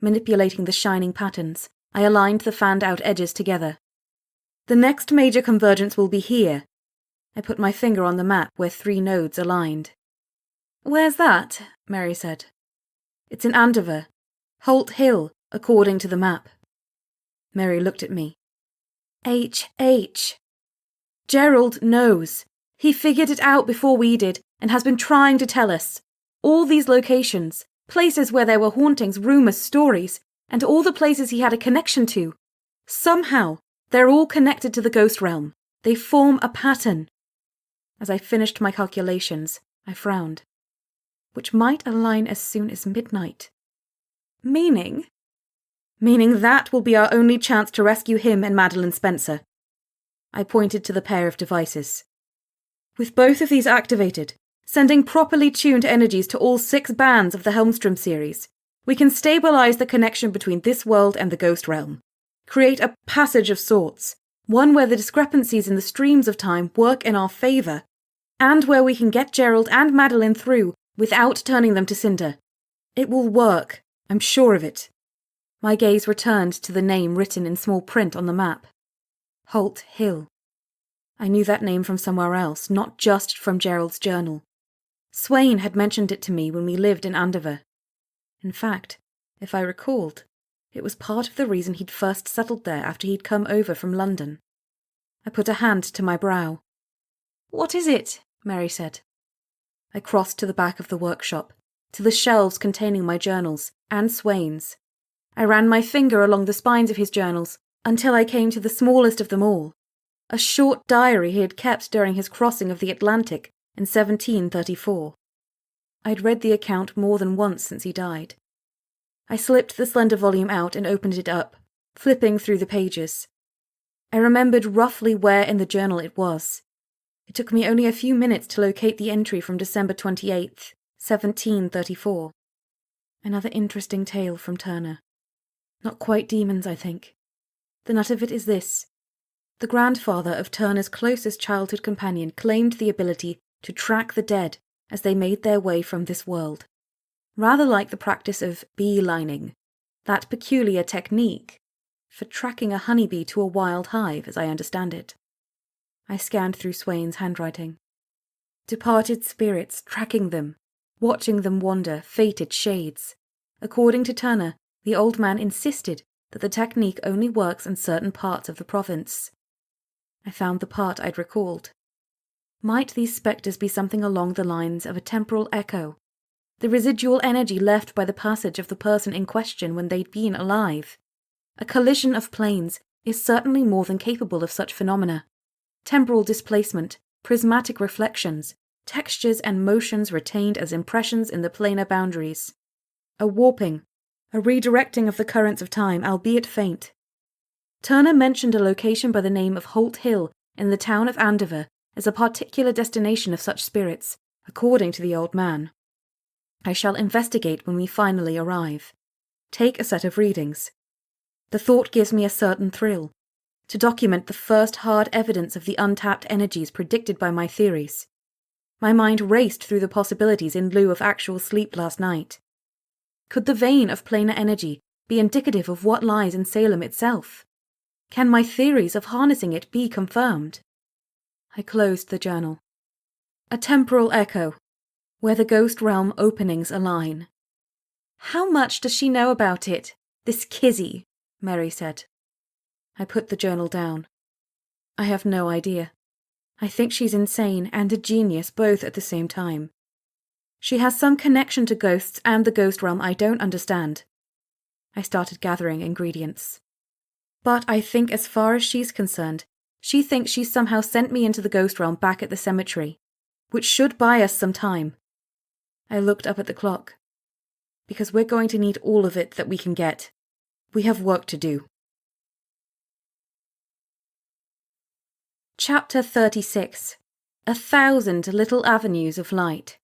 Manipulating the shining patterns, I aligned the fanned-out edges together. The next major convergence will be here. I put my finger on the map where 3 nodes aligned. Where's that? Mary said. It's in Andover. Holt Hill, according to the map. Mary looked at me. H. Gerald knows. He figured it out before we did and has been trying to tell us. All these locations, places where there were hauntings, rumours, stories, and all the places he had a connection to. Somehow, they're all connected to the ghost realm. They form a pattern. As I finished my calculations, I frowned. Which might align as soon as midnight. Meaning? Meaning that will be our only chance to rescue him and Madeline Spencer. I pointed to the pair of devices. With both of these activated, sending properly tuned energies to all 6 bands of the Helmstrom series, we can stabilize the connection between this world and the Ghost Realm. Create a passage of sorts, one where the discrepancies in the streams of time work in our favor, and where we can get Gerald and Madeline through without turning them to cinder. It will work, I'm sure of it. My gaze returned to the name written in small print on the map. Holt Hill. I knew that name from somewhere else, not just from Gerald's journal. Swain had mentioned it to me when we lived in Andover. In fact, if I recalled, it was part of the reason he'd first settled there after he'd come over from London. I put a hand to my brow. "What is it?" Mary said. I crossed to the back of the workshop, to the shelves containing my journals, and Swain's. I ran my finger along the spines of his journals until I came to the smallest of them all, a short diary he had kept during his crossing of the Atlantic in 1734. I'd read the account more than once since he died. I slipped the slender volume out and opened it up, flipping through the pages. I remembered roughly where in the journal it was. It took me only a few minutes to locate the entry from December 28th, 1734. Another interesting tale from Turner. Not quite demons, I think. The nut of it is this. The grandfather of Turner's closest childhood companion claimed the ability to track the dead as they made their way from this world. Rather like the practice of beelining, that peculiar technique for tracking a honeybee to a wild hive, as I understand it. I scanned through Swain's handwriting. Departed spirits tracking them, watching them wander, fated shades. According to Turner, the old man insisted that the technique only works in certain parts of the province. I found the part I'd recalled. Might these spectres be something along the lines of a temporal echo, the residual energy left by the passage of the person in question when they'd been alive? A collision of planes is certainly more than capable of such phenomena. Temporal displacement, prismatic reflections, textures and motions retained as impressions in the planar boundaries. A warping, a redirecting of the currents of time, albeit faint. Turner mentioned a location by the name of Holt Hill in the town of Andover as a particular destination of such spirits, according to the old man. I shall investigate when we finally arrive. Take a set of readings. The thought gives me a certain thrill, to document the first hard evidence of the untapped energies predicted by my theories. My mind raced through the possibilities in lieu of actual sleep last night. Could the vein of planar energy be indicative of what lies in Salem itself? Can my theories of harnessing it be confirmed? I closed the journal. A temporal echo, where the ghost realm openings align. "How much does she know about it, this Kizzy?" Mary said. I put the journal down. I have no idea. I think she's insane and a genius both at the same time. She has some connection to ghosts and the ghost realm I don't understand. I started gathering ingredients. But I think as far as she's concerned, she thinks she's somehow sent me into the ghost realm back at the cemetery, which should buy us some time. I looked up at the clock. Because we're going to need all of it that we can get. We have work to do. Chapter 36. 1,000 Little Avenues of Light.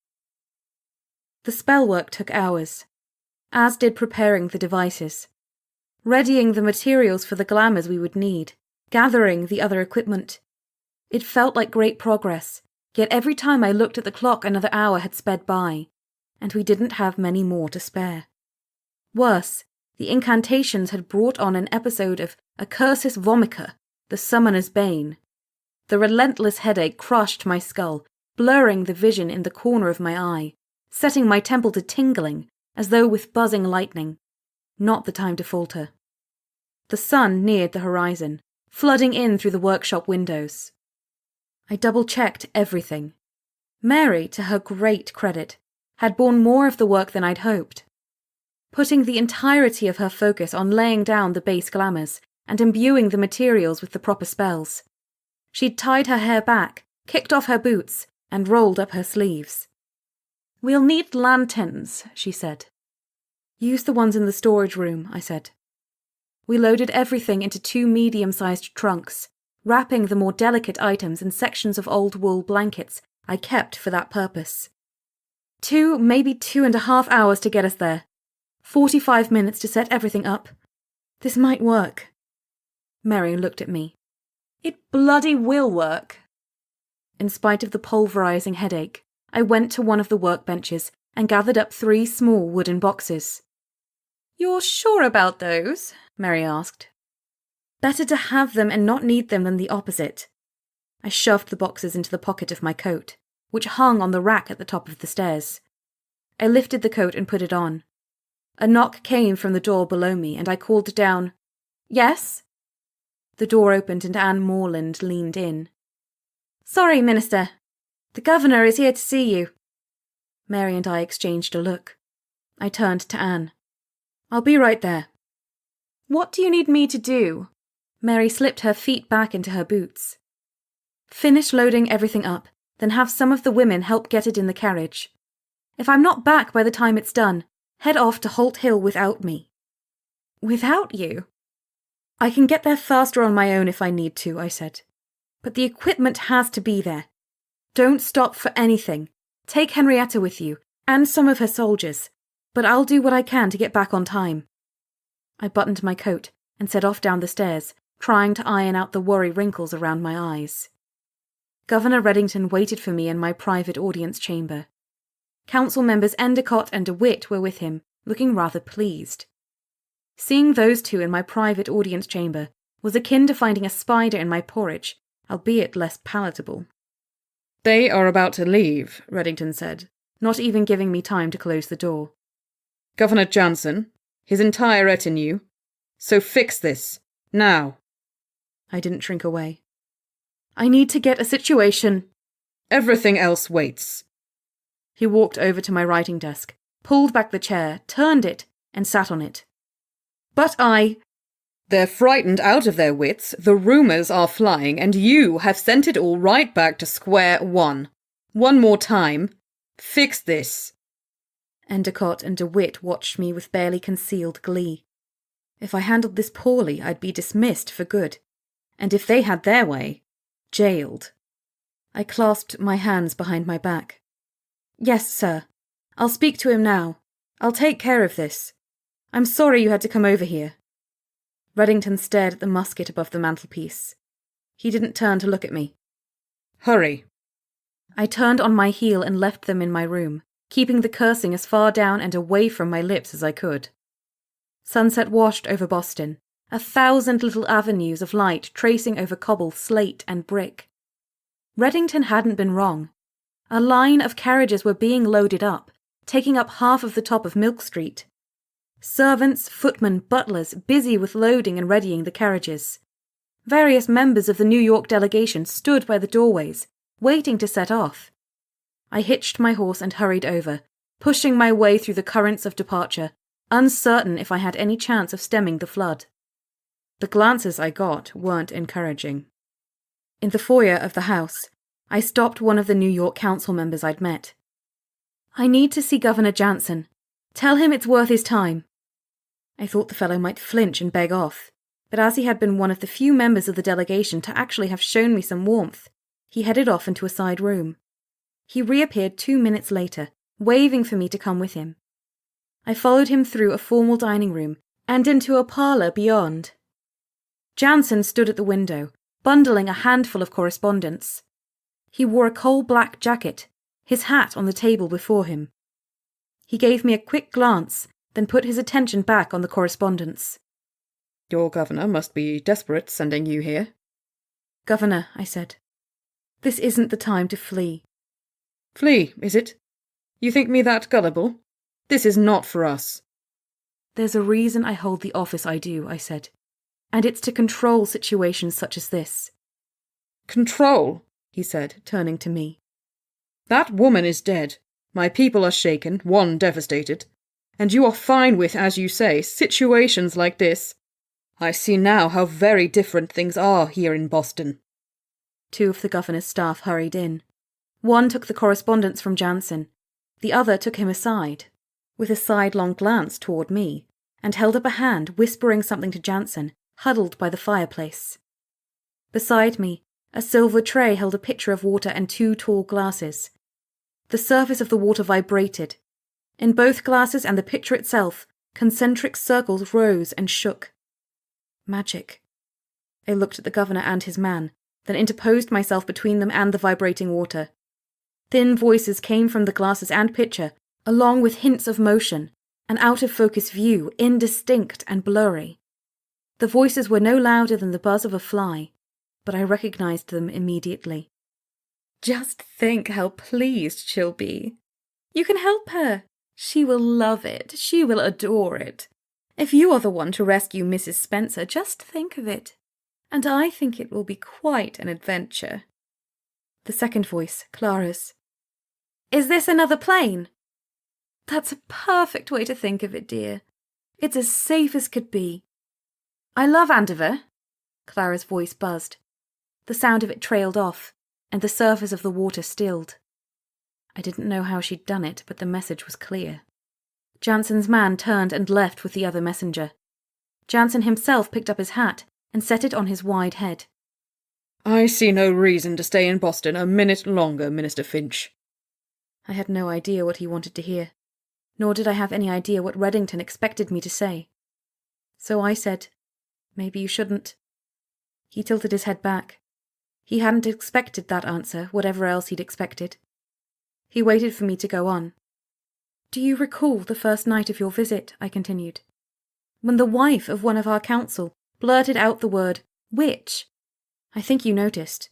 The spellwork took hours, as did preparing the devices, readying the materials for the glamours we would need, gathering the other equipment. It felt like great progress, yet every time I looked at the clock another hour had sped by, and we didn't have many more to spare. Worse, the incantations had brought on an episode of Accursus Vomica, the summoner's bane. The relentless headache crushed my skull, blurring the vision in the corner of my eye, setting my temple to tingling, as though with buzzing lightning. Not the time to falter. The sun neared the horizon, flooding in through the workshop windows. I double-checked everything. Mary, to her great credit, had borne more of the work than I'd hoped, putting the entirety of her focus on laying down the base glamours and imbuing the materials with the proper spells. She'd tied her hair back, kicked off her boots, and rolled up her sleeves. "We'll need lanterns," she said. "Use the ones in the storage room," I said. We loaded everything into 2 medium-sized trunks,
wrapping the more delicate items in sections of old wool blankets I kept for that purpose. 2, maybe 2.5 hours to get us there. 45 minutes to set everything up. This might work. Mary looked at me. It bloody will work. In spite of the pulverizing headache, I went to one of the workbenches and gathered up 3 small wooden boxes. You're sure about those? Mary asked. Better to have them and not need them than the opposite. I shoved the boxes into the pocket of my coat, which hung on the rack at the top of the stairs. I lifted the coat and put it on. A knock came from the door below me, and I called down, "Yes?" The door opened and Anne Morland leaned in. "Sorry, Minister. The Governor is here to see you." Mary and I exchanged a look. I turned to Anne. "I'll be right there." "What do you need me to do?" Mary slipped her feet back into her boots. "Finish loading everything up, then have some of the women help get it in the carriage. If I'm not back by the time it's done, head off to Holt Hill without me." "Without you?" "I can get there faster on my own if I need to," I said. "But the equipment has to be there. Don't stop for anything. Take Henrietta with you, and some of her soldiers, but I'll do what I can to get back on time." I buttoned my coat and set off down the stairs, trying to iron out the worry wrinkles around my eyes. Governor Reddington waited for me in my private audience chamber. Council members Endicott and DeWitt were with him, looking rather pleased. Seeing those two in my private audience chamber was akin to finding a spider in my porridge, albeit less palatable.
"They are about to leave," Reddington said, not even giving me time to close the door. "Governor Jansen, his entire retinue. So fix this, now." I didn't shrink away. "I need to get a situation." "Everything else waits." He walked over to my writing desk, pulled back the chair, turned it, and sat on it. "But They're frightened out of their wits, the rumours are flying, and you have sent it all right back to square one. One more time. Fix this." Endicott and DeWitt watched me with barely concealed glee. If I handled this poorly, I'd be dismissed for good. And if they had their way, jailed. I clasped my hands behind my back. "Yes, sir. I'll speak to him now. I'll take care of this. I'm sorry you had to come over here." Reddington stared at the musket above the mantelpiece. He didn't turn to look at me. "Hurry." I turned on my heel and left them in my room, keeping the cursing as far down and away from my lips as I could. Sunset washed over Boston, 1,000 little avenues of light tracing over cobble, slate, and brick. Reddington hadn't been wrong. A line of carriages were being loaded up, taking up half of the top of Milk Street. Servants, footmen, butlers, busy with loading and readying the carriages. Various members of the New York delegation stood by the doorways, waiting to set off. I hitched my horse and hurried over, pushing my way through the currents of departure, uncertain if I had any chance of stemming the flood. The glances I got weren't encouraging. In the foyer of the house, I stopped one of the New York council members I'd met. "I need to see Governor Jansen. Tell him it's worth his time." I thought the fellow might flinch and beg off, but as he had been one of the few members of the delegation to actually have shown me some warmth, he headed off into a side room. He reappeared 2 minutes later, waving for me to come with him. I followed him through a formal dining room and into a parlour beyond. Jansen stood at the window, bundling a handful of correspondence. He wore a coal-black jacket, his hat on the table before him. He gave me a quick glance, then put his attention back on the correspondence. "Your governor must be desperate sending you here." "Governor," I said, "this isn't the time to flee." "Flee, is it? You think me that gullible? This is not for us." "There's a reason I hold the office I do," I said, "and it's to control situations such as this." "Control?" he said, turning to me. "That woman is dead. My people are shaken, one devastated. And you are fine with, as you say, situations like this. I see now how very different things are here in Boston." 2 of the governor's staff hurried in. One took the correspondence from Jansen. The other took him aside, with a sidelong glance toward me, and held up a hand, whispering something to Jansen, huddled by the fireplace.
Beside me, a silver tray held a pitcher of water and 2 tall glasses. The surface of the water vibrated. In both glasses and the pitcher itself, concentric circles rose and shook. Magic. I looked at the governor and his man, then interposed myself between them and the vibrating water. Thin voices came from the glasses and pitcher, along with hints of motion, an out-of-focus view, indistinct and blurry. The voices were no louder than the buzz of a fly, but I recognized them immediately.
Just think how pleased she'll be. You can help her. She will love it. She will adore it. If you are the one to rescue Mrs. Spencer, just think of it. And I think it will be quite an adventure.
The second voice, Clara's. Is this another plane?
That's a perfect way to think of it, dear. It's as safe as could be.
I love Andover. Clara's voice buzzed. The sound of it trailed off, and the surface of the water stilled. I didn't know how she'd done it, but the message was clear. Jansen's man turned and left with the other messenger. Jansen himself picked up his hat and set it on his wide head.
I see no reason to stay in Boston a minute longer, Minister Finch.
I had no idea what he wanted to hear, nor did I have any idea what Reddington expected me to say. So I said, maybe you shouldn't. He tilted his head back. He hadn't expected that answer, whatever else he'd expected. He waited for me to go on. Do you recall the first night of your visit, I continued, when the wife of one of our council blurted out the word witch? I think you noticed.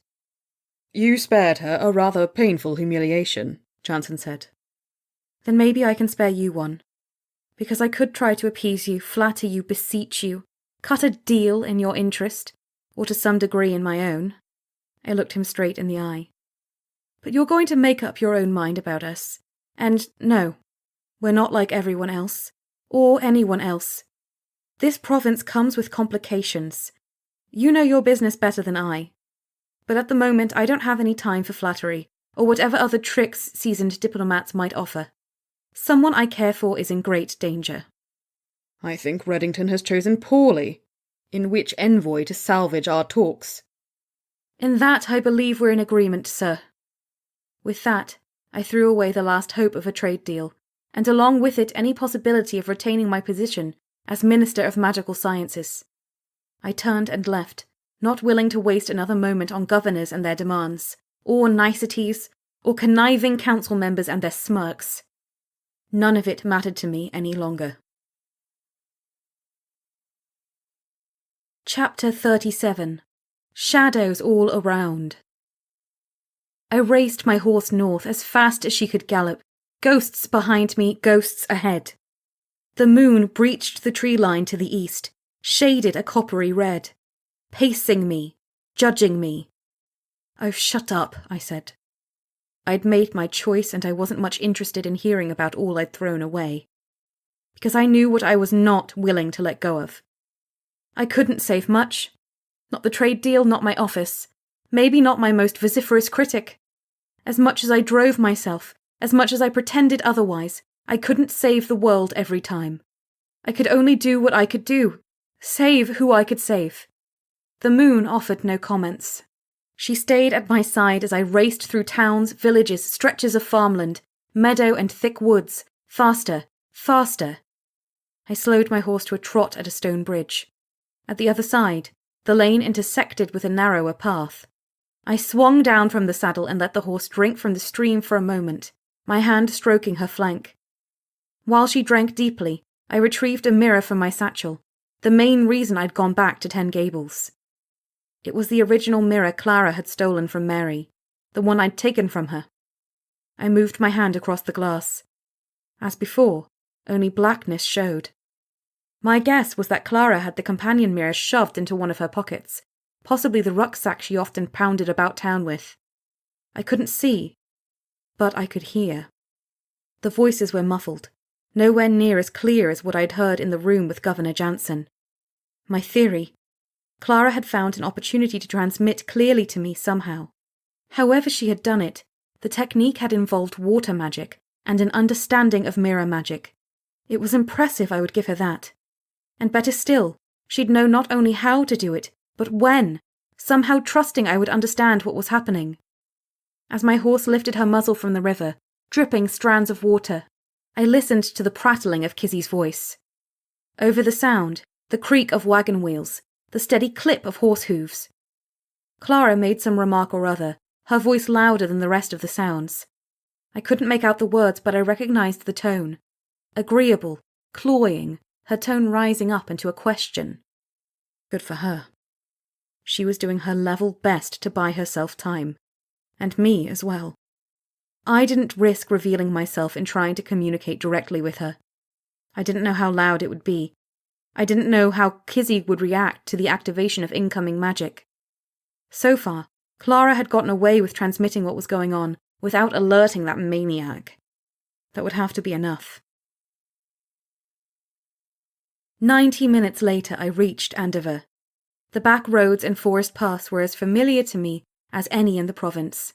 You spared her a rather painful humiliation, Jansen said.
Then maybe I can spare you one. Because I could try to appease you, flatter you, beseech you, cut a deal in your interest, or to some degree in my own. I looked him straight in the eye. But you're going to make up your own mind about us. And no, we're not like everyone else, or anyone else. This province comes with complications. You know your business better than I. But at the moment I don't have any time for flattery, or whatever other tricks seasoned diplomats might offer. Someone I care for is in great danger.
I think Reddington has chosen poorly. In which envoy to salvage our talks?
In that I believe we're in agreement, sir. With that, I threw away the last hope of a trade deal, and along with it any possibility of retaining my position as Minister of Magical Sciences. I turned and left, not willing to waste another moment on governors and their demands, or niceties, or conniving council members and their smirks. None of it mattered to me any longer. Chapter 37. Shadows all around. I raced my horse north as fast as she could gallop, ghosts behind me, ghosts ahead. The moon breached the tree line to the east, shaded a coppery red, pacing me, judging me. Oh, shut up, I said. I'd made my choice and I wasn't much interested in hearing about all I'd thrown away. Because I knew what I was not willing to let go of. I couldn't save much. Not the trade deal, not my office. Maybe not my most vociferous critic. As much as I drove myself, as much as I pretended otherwise, I couldn't save the world every time. I could only do what I could do. Save who I could save. The moon offered no comments. She stayed at my side as I raced through towns, villages, stretches of farmland, meadow and thick woods, faster, faster. I slowed my horse to a trot at a stone bridge. At the other side, the lane intersected with a narrower path. I swung down from the saddle and let the horse drink from the stream for a moment, my hand stroking her flank. While she drank deeply, I retrieved a mirror from my satchel, the main reason I'd gone back to 10 Gables. It was the original mirror Clara had stolen from Mary, the one I'd taken from her. I moved my hand across the glass. As before, only blackness showed. My guess was that Clara had the companion mirror shoved into one of her pockets, possibly the rucksack she often pounded about town with. I couldn't see, but I could hear. The voices were muffled, nowhere near as clear as what I'd heard in the room with Governor Jansen. My theory: Clara had found an opportunity to transmit clearly to me somehow. However she had done it, the technique had involved water magic and an understanding of mirror magic. It was impressive, I would give her that. And better still, she'd know not only how to do it, but when, somehow trusting I would understand what was happening. As my horse lifted her muzzle from the river, dripping strands of water, I listened to the prattling of Kizzy's voice. Over the sound, the creak of wagon wheels, the steady clip of horse hooves. Clara made some remark or other, her voice louder than the rest of the sounds. I couldn't make out the words, but I recognized the tone. Agreeable, cloying, her tone rising up into a question. Good for her. She was doing her level best to buy herself time. And me as well. I didn't risk revealing myself in trying to communicate directly with her. I didn't know how loud it would be. I didn't know how Kizzy would react to the activation of incoming magic. So far, Clara had gotten away with transmitting what was going on without alerting that maniac. That would have to be enough. 90 minutes later, I reached Andover. The back roads and forest paths were as familiar to me as any in the province.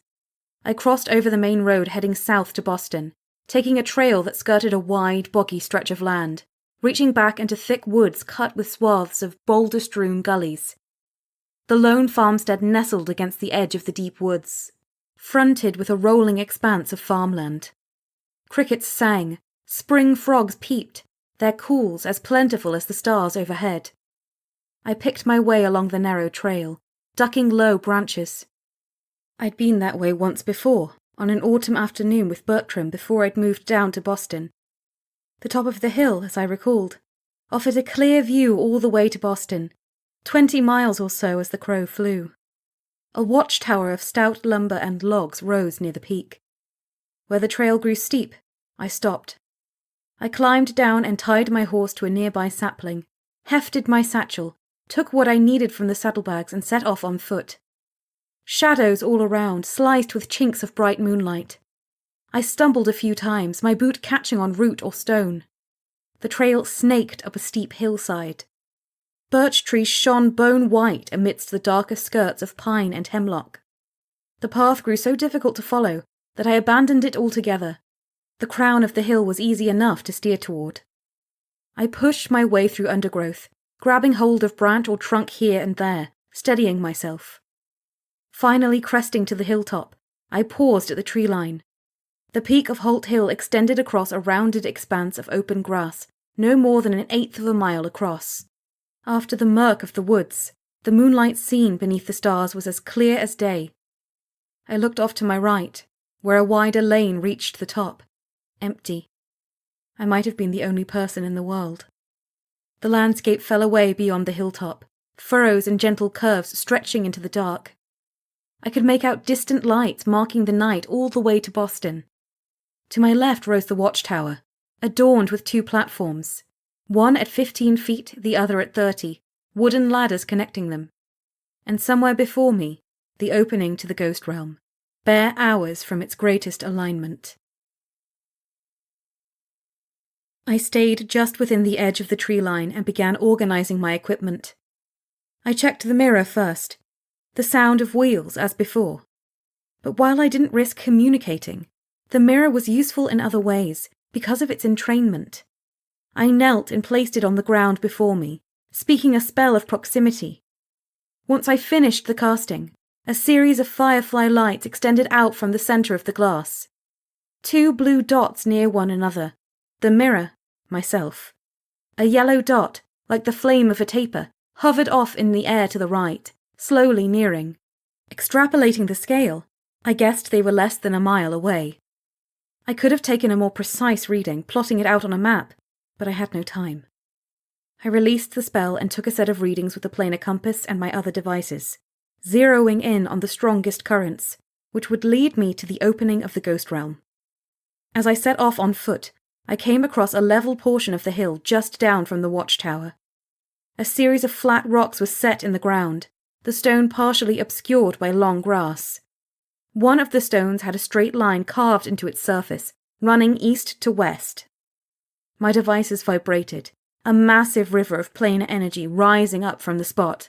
I crossed over the main road heading south to Boston, taking a trail that skirted a wide, boggy stretch of land, reaching back into thick woods cut with swaths of boulder-strewn gullies. The lone farmstead nestled against the edge of the deep woods, fronted with a rolling expanse of farmland. Crickets sang, spring frogs peeped, their calls as plentiful as the stars overhead. I picked my way along the narrow trail, ducking low branches. I'd been that way once before, on an autumn afternoon with Bertram before I'd moved down to Boston. The top of the hill, as I recalled, offered a clear view all the way to Boston, 20 miles or so as the crow flew. A watchtower of stout lumber and logs rose near the peak. Where the trail grew steep, I stopped. I climbed down and tied my horse to a nearby sapling, hefted my satchel, took what I needed from the saddlebags and set off on foot. Shadows all around, sliced with chinks of bright moonlight. I stumbled a few times, my boot catching on root or stone. The trail snaked up a steep hillside. Birch trees shone bone white amidst the darker skirts of pine and hemlock. The path grew so difficult to follow that I abandoned it altogether. The crown of the hill was easy enough to steer toward. I pushed my way through undergrowth, grabbing hold of branch or trunk here and there, steadying myself. Finally cresting to the hilltop, I paused at the tree line. The peak of Holt Hill extended across a rounded expanse of open grass, no more than 1/8 of a mile across. After the murk of the woods, the moonlight seen beneath the stars was as clear as day. I looked off to my right, where a wider lane reached the top, empty. I might have been the only person in the world. The landscape fell away beyond the hilltop, furrows and gentle curves stretching into the dark. I could make out distant lights marking the night all the way to Boston. To my left rose the watchtower, adorned with 2 platforms, one at 15 feet, the other at 30, wooden ladders connecting them. And somewhere before me, the opening to the ghost realm, bare hours from its greatest alignment. I stayed just within the edge of the tree line and began organizing my equipment. I checked the mirror first, the sound of wheels as before. But while I didn't risk communicating, the mirror was useful in other ways because of its entrainment. I knelt and placed it on the ground before me, speaking a spell of proximity. Once I finished the casting, a series of firefly lights extended out from the center of the glass. 2 blue dots near one another, the mirror, myself. A yellow dot, like the flame of a taper, hovered off in the air to the right, slowly nearing. Extrapolating the scale, I guessed they were less than a mile away. I could have taken a more precise reading, plotting it out on a map, but I had no time. I released the spell and took a set of readings with the planar compass and my other devices, zeroing in on the strongest currents, which would lead me to the opening of the ghost realm. As I set off on foot, I came across a level portion of the hill just down from the watchtower. A series of flat rocks was set in the ground, the stone partially obscured by long grass. One of the stones had a straight line carved into its surface, running east to west. My devices vibrated, a massive river of planar energy rising up from the spot.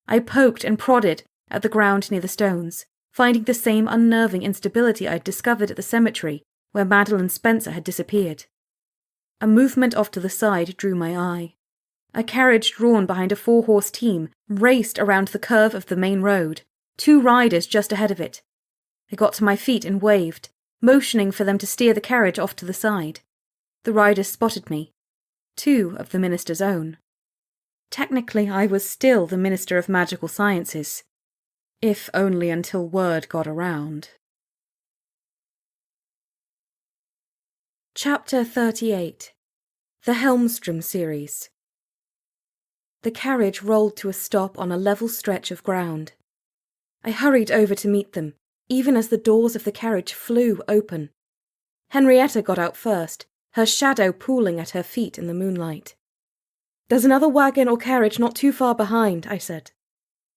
I poked and prodded at the ground near the stones, finding the same unnerving instability I'd discovered at the cemetery where Madeline Spencer had disappeared. A movement off to the side drew my eye. A carriage drawn behind a 4-horse team raced around the curve of the main road, 2 riders just ahead of it. I got to my feet and waved, motioning for them to steer the carriage off to the side. The riders spotted me. 2 of the minister's own. Technically, I was still the Minister of Magical Sciences, if only until word got around. Chapter 38. The Helmstrom Series. The carriage rolled to a stop on a level stretch of ground. I hurried over to meet them, even as the doors of the carriage flew open. Henrietta got out first, her shadow pooling at her feet in the moonlight. "There's another wagon or carriage not too far behind," I said.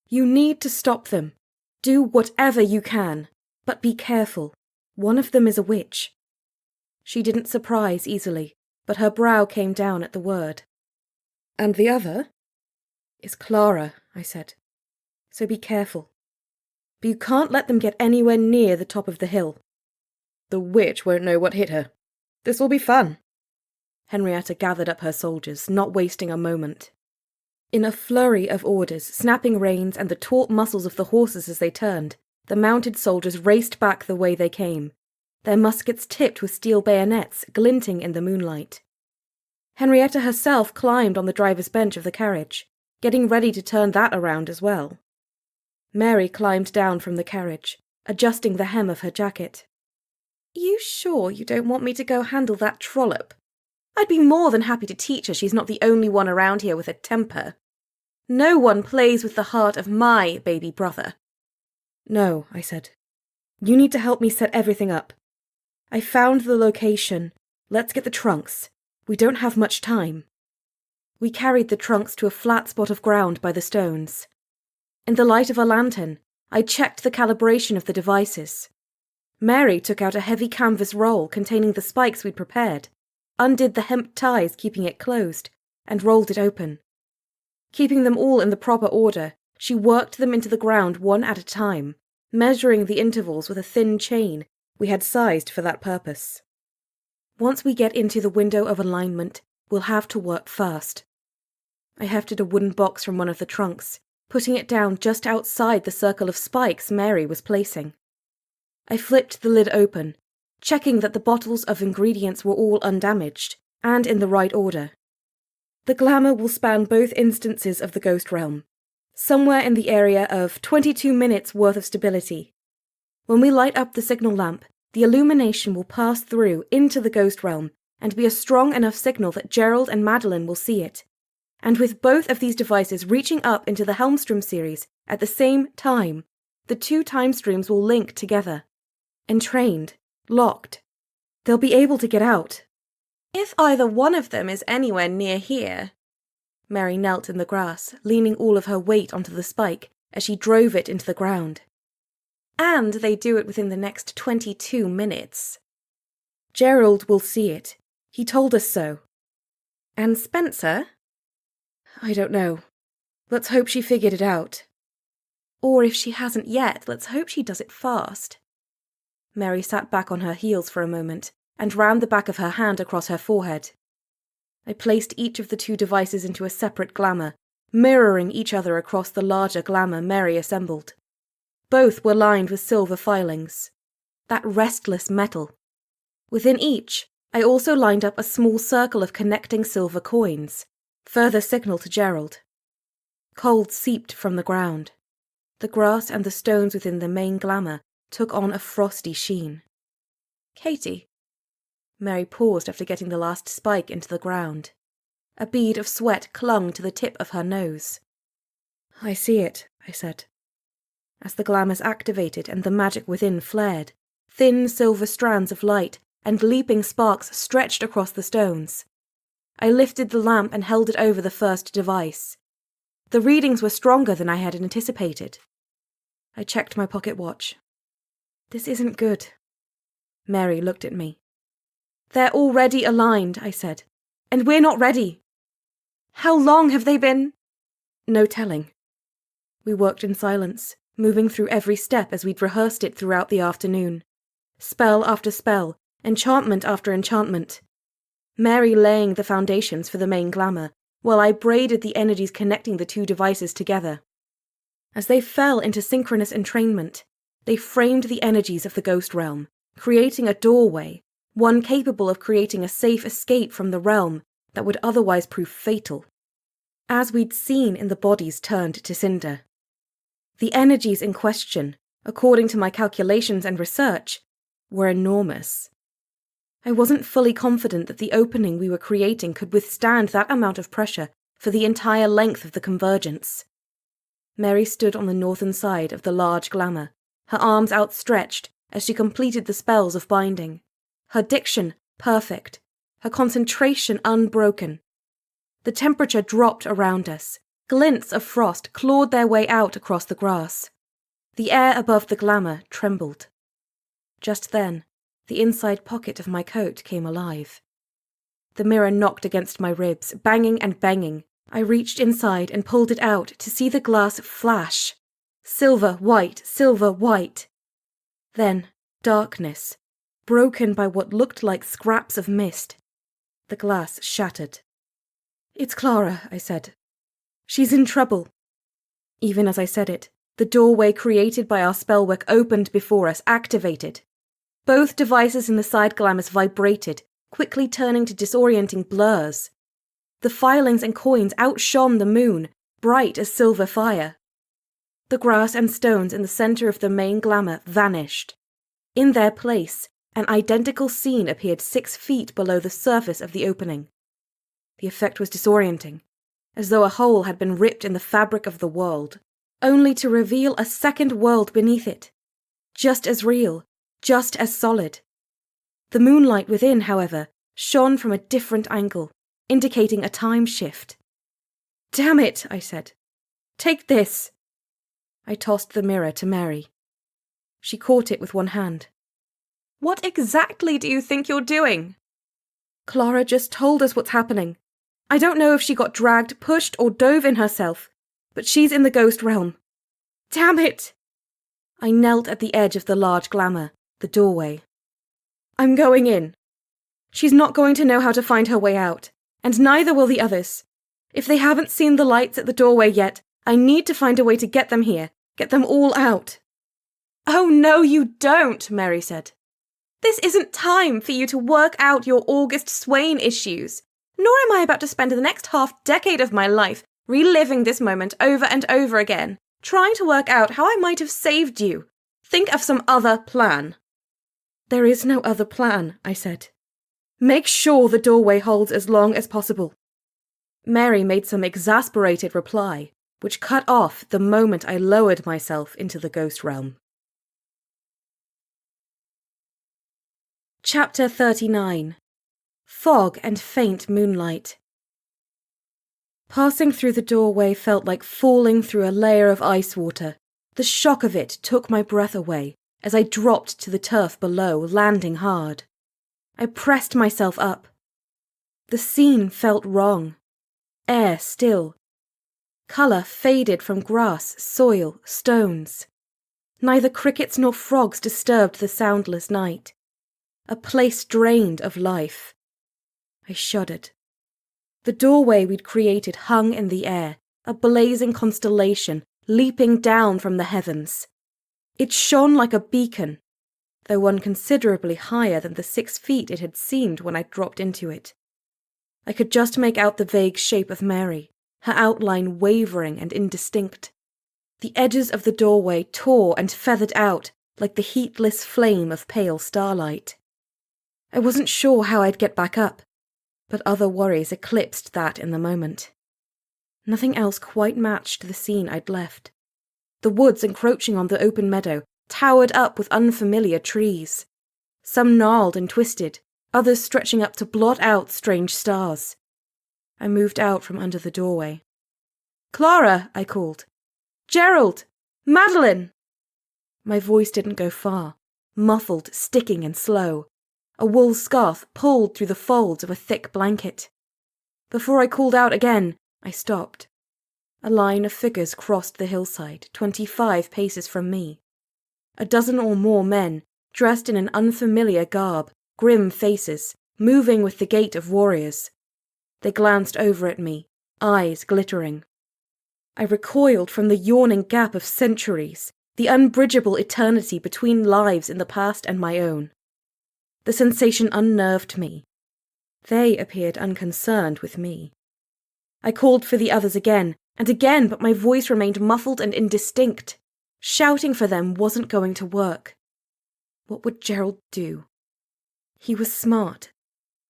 "You need to stop them. Do whatever you can, but be careful. One of them is a witch." She didn't surprise easily, but her brow came down at the word. "And the other?" "Is Clara," I said. "So be careful. But you can't let them get anywhere near the top of the hill." "The witch won't know what hit her. This will be fun." Henrietta gathered up her soldiers, not wasting a moment. In a flurry of orders, snapping reins and the taut muscles of the horses as they turned, the mounted soldiers raced back the way they came, their muskets tipped with steel bayonets glinting in the moonlight. Henrietta herself climbed on the driver's bench of the carriage, getting ready to turn that around as well. Mary climbed down from the carriage, adjusting the hem of her jacket. "You sure you don't want me to go handle that trollop? I'd be more than happy to teach her she's not the only one around here with a temper. No one plays with the heart of my baby brother." "No," I said. "You need to help me set everything up. I found the location. Let's get the trunks. We don't have much time." We carried the trunks to a flat spot of ground by the stones. In the light of a lantern, I checked the calibration of the devices. Mary took out a heavy canvas roll containing the spikes we'd prepared, undid the hemp ties keeping it closed, and rolled it open. Keeping them all in the proper order, she worked them into the ground one at a time, measuring the intervals with a thin chain we had sized for that purpose. "Once we get into the window of alignment, we'll have to work fast." I hefted a wooden box from one of the trunks, putting it down just outside the circle of spikes Mary was placing. I flipped the lid open, checking that the bottles of ingredients were all undamaged and in the right order. The glamour will span both instances of the ghost realm, somewhere in the area of 22 minutes worth of stability. When we light up the signal lamp, the illumination will pass through into the ghost realm and be a strong enough signal that Gerald and Madeline will see it. And with both of these devices reaching up into the Helmstrom series at the same time, the 2 time streams will link together. Entrained, locked. They'll be able to get out. "If either one of them is anywhere near here." Mary knelt in the grass, leaning all of her weight onto the spike as she drove it into the ground. "And they do it within the next 22 minutes. Gerald will see it. He told us so." "And Spencer?" "I don't know. Let's hope she figured it out. Or if she hasn't yet, let's hope she does it fast." Mary sat back on her heels for a moment and ran the back of her hand across her forehead. I placed each of the 2 devices into a separate glamour, mirroring each other across the larger glamour Mary assembled. Both were lined with silver filings. That restless metal. Within each, I also lined up a small circle of connecting silver coins, further signal to Gerald. Cold seeped from the ground. The grass and the stones within the main glamour took on a frosty sheen. "Katie." Mary paused after getting the last spike into the ground. A bead of sweat clung to the tip of her nose. "I see it," I said. As the glamours activated and the magic within flared, thin silver strands of light and leaping sparks stretched across the stones. I lifted the lamp and held it over the first device. The readings were stronger than I had anticipated. I checked my pocket watch. "This isn't good." Mary looked at me. "They're already aligned," I said, "and we're not ready." "How long have they been?" "No telling." We worked in silence, moving through every step as we'd rehearsed it throughout the afternoon. Spell after spell, enchantment after enchantment. Mary laying the foundations for the main glamour,
while I braided the energies connecting the two devices together. As they fell into synchronous entrainment, they framed the energies of the ghost realm, creating a doorway, one capable of creating a safe escape from the realm that would otherwise prove fatal. As we'd seen in the bodies turned to cinder. The energies in question, according to my calculations and research, were enormous. I wasn't fully confident that the opening we were creating could withstand that amount of pressure for the entire length of the convergence. Mary stood on the northern side of the large glamour, her arms outstretched as she completed the spells of binding, her diction perfect, her concentration unbroken. The temperature dropped around us. Glints of frost clawed their way out across the grass. The air above the glamour trembled. Just then, the inside pocket of my coat came alive. The mirror knocked against my ribs, banging and banging. I reached inside and pulled it out to see the glass flash. Silver white, silver white. Then, darkness, broken by what looked like scraps of mist. The glass shattered. "It's Clara," I said. "She's in trouble." Even as I said it, the doorway created by our spellwork opened before us, activated. Both devices in the side glamours vibrated, quickly turning to disorienting blurs. The filings and coins outshone the moon, bright as silver fire. The grass and stones in the centre of the main glamour vanished. In their place, an identical scene appeared 6 feet below the surface of the opening. The effect was disorienting, as though a hole had been ripped in the fabric of the world, only to reveal a second world beneath it, just as real, just as solid. The moonlight within, however, shone from a different angle, indicating a time shift. "Damn it," I said. "Take this." I tossed the mirror to Mary. She caught it with one hand. "What exactly do you think you're doing?" "Clara just told us what's happening. I don't know if she got dragged, pushed, or dove in herself, but she's in the ghost realm. Damn it!" I knelt at the edge of the large glamour, the doorway. "I'm going in. She's not going to know how to find her way out, and neither will the others. If they haven't seen the lights at the doorway yet, I need to find a way to get them here, get them all out." "Oh no, you don't," Mary said. "This isn't time for you to work out your August Swain issues. Nor am I about to spend the next half-decade of my life reliving this moment over and over again, trying to work out how I might have saved you. Think of some other plan." "There is no other plan," I said. "Make sure the doorway holds as long as possible." Mary made some exasperated reply, which cut off the moment I lowered myself into the ghost realm. Chapter 39. Fog and faint moonlight. Passing through the doorway felt like falling through a layer of ice water. The shock of it took my breath away as I dropped to the turf below, landing hard. I pressed myself up. The scene felt wrong. Air still. Colour faded from grass, soil, stones. Neither crickets nor frogs disturbed the soundless night. A place drained of life. I shuddered. The doorway we'd created hung in the air, a blazing constellation leaping down from the heavens. It shone like a beacon, though one considerably higher than the 6 feet it had seemed when I dropped into it. I could just make out the vague shape of Mary, her outline wavering and indistinct. The edges of the doorway tore and feathered out like the heatless flame of pale starlight. I wasn't sure how I'd get back up, but other worries eclipsed that in the moment. Nothing else quite matched the scene I'd left. The woods encroaching on the open meadow towered up with unfamiliar trees. Some gnarled and twisted, others stretching up to blot out strange stars. I moved out from under the doorway. "Clara," I called. "Gerald! Madeline!" My voice didn't go far, muffled, sticking and slow. A wool scarf pulled through the folds of a thick blanket. Before I called out again, I stopped. A line of figures crossed the hillside, 25 paces from me. A dozen or more men, dressed in an unfamiliar garb, grim faces, moving with the gait of warriors. They glanced over at me, eyes glittering. I recoiled from the yawning gap of centuries, the unbridgeable eternity between lives in the past and my own. The sensation unnerved me. They appeared unconcerned with me. I called for the others again and again, but my voice remained muffled and indistinct. Shouting for them wasn't going to work. What would Gerald do? He was smart.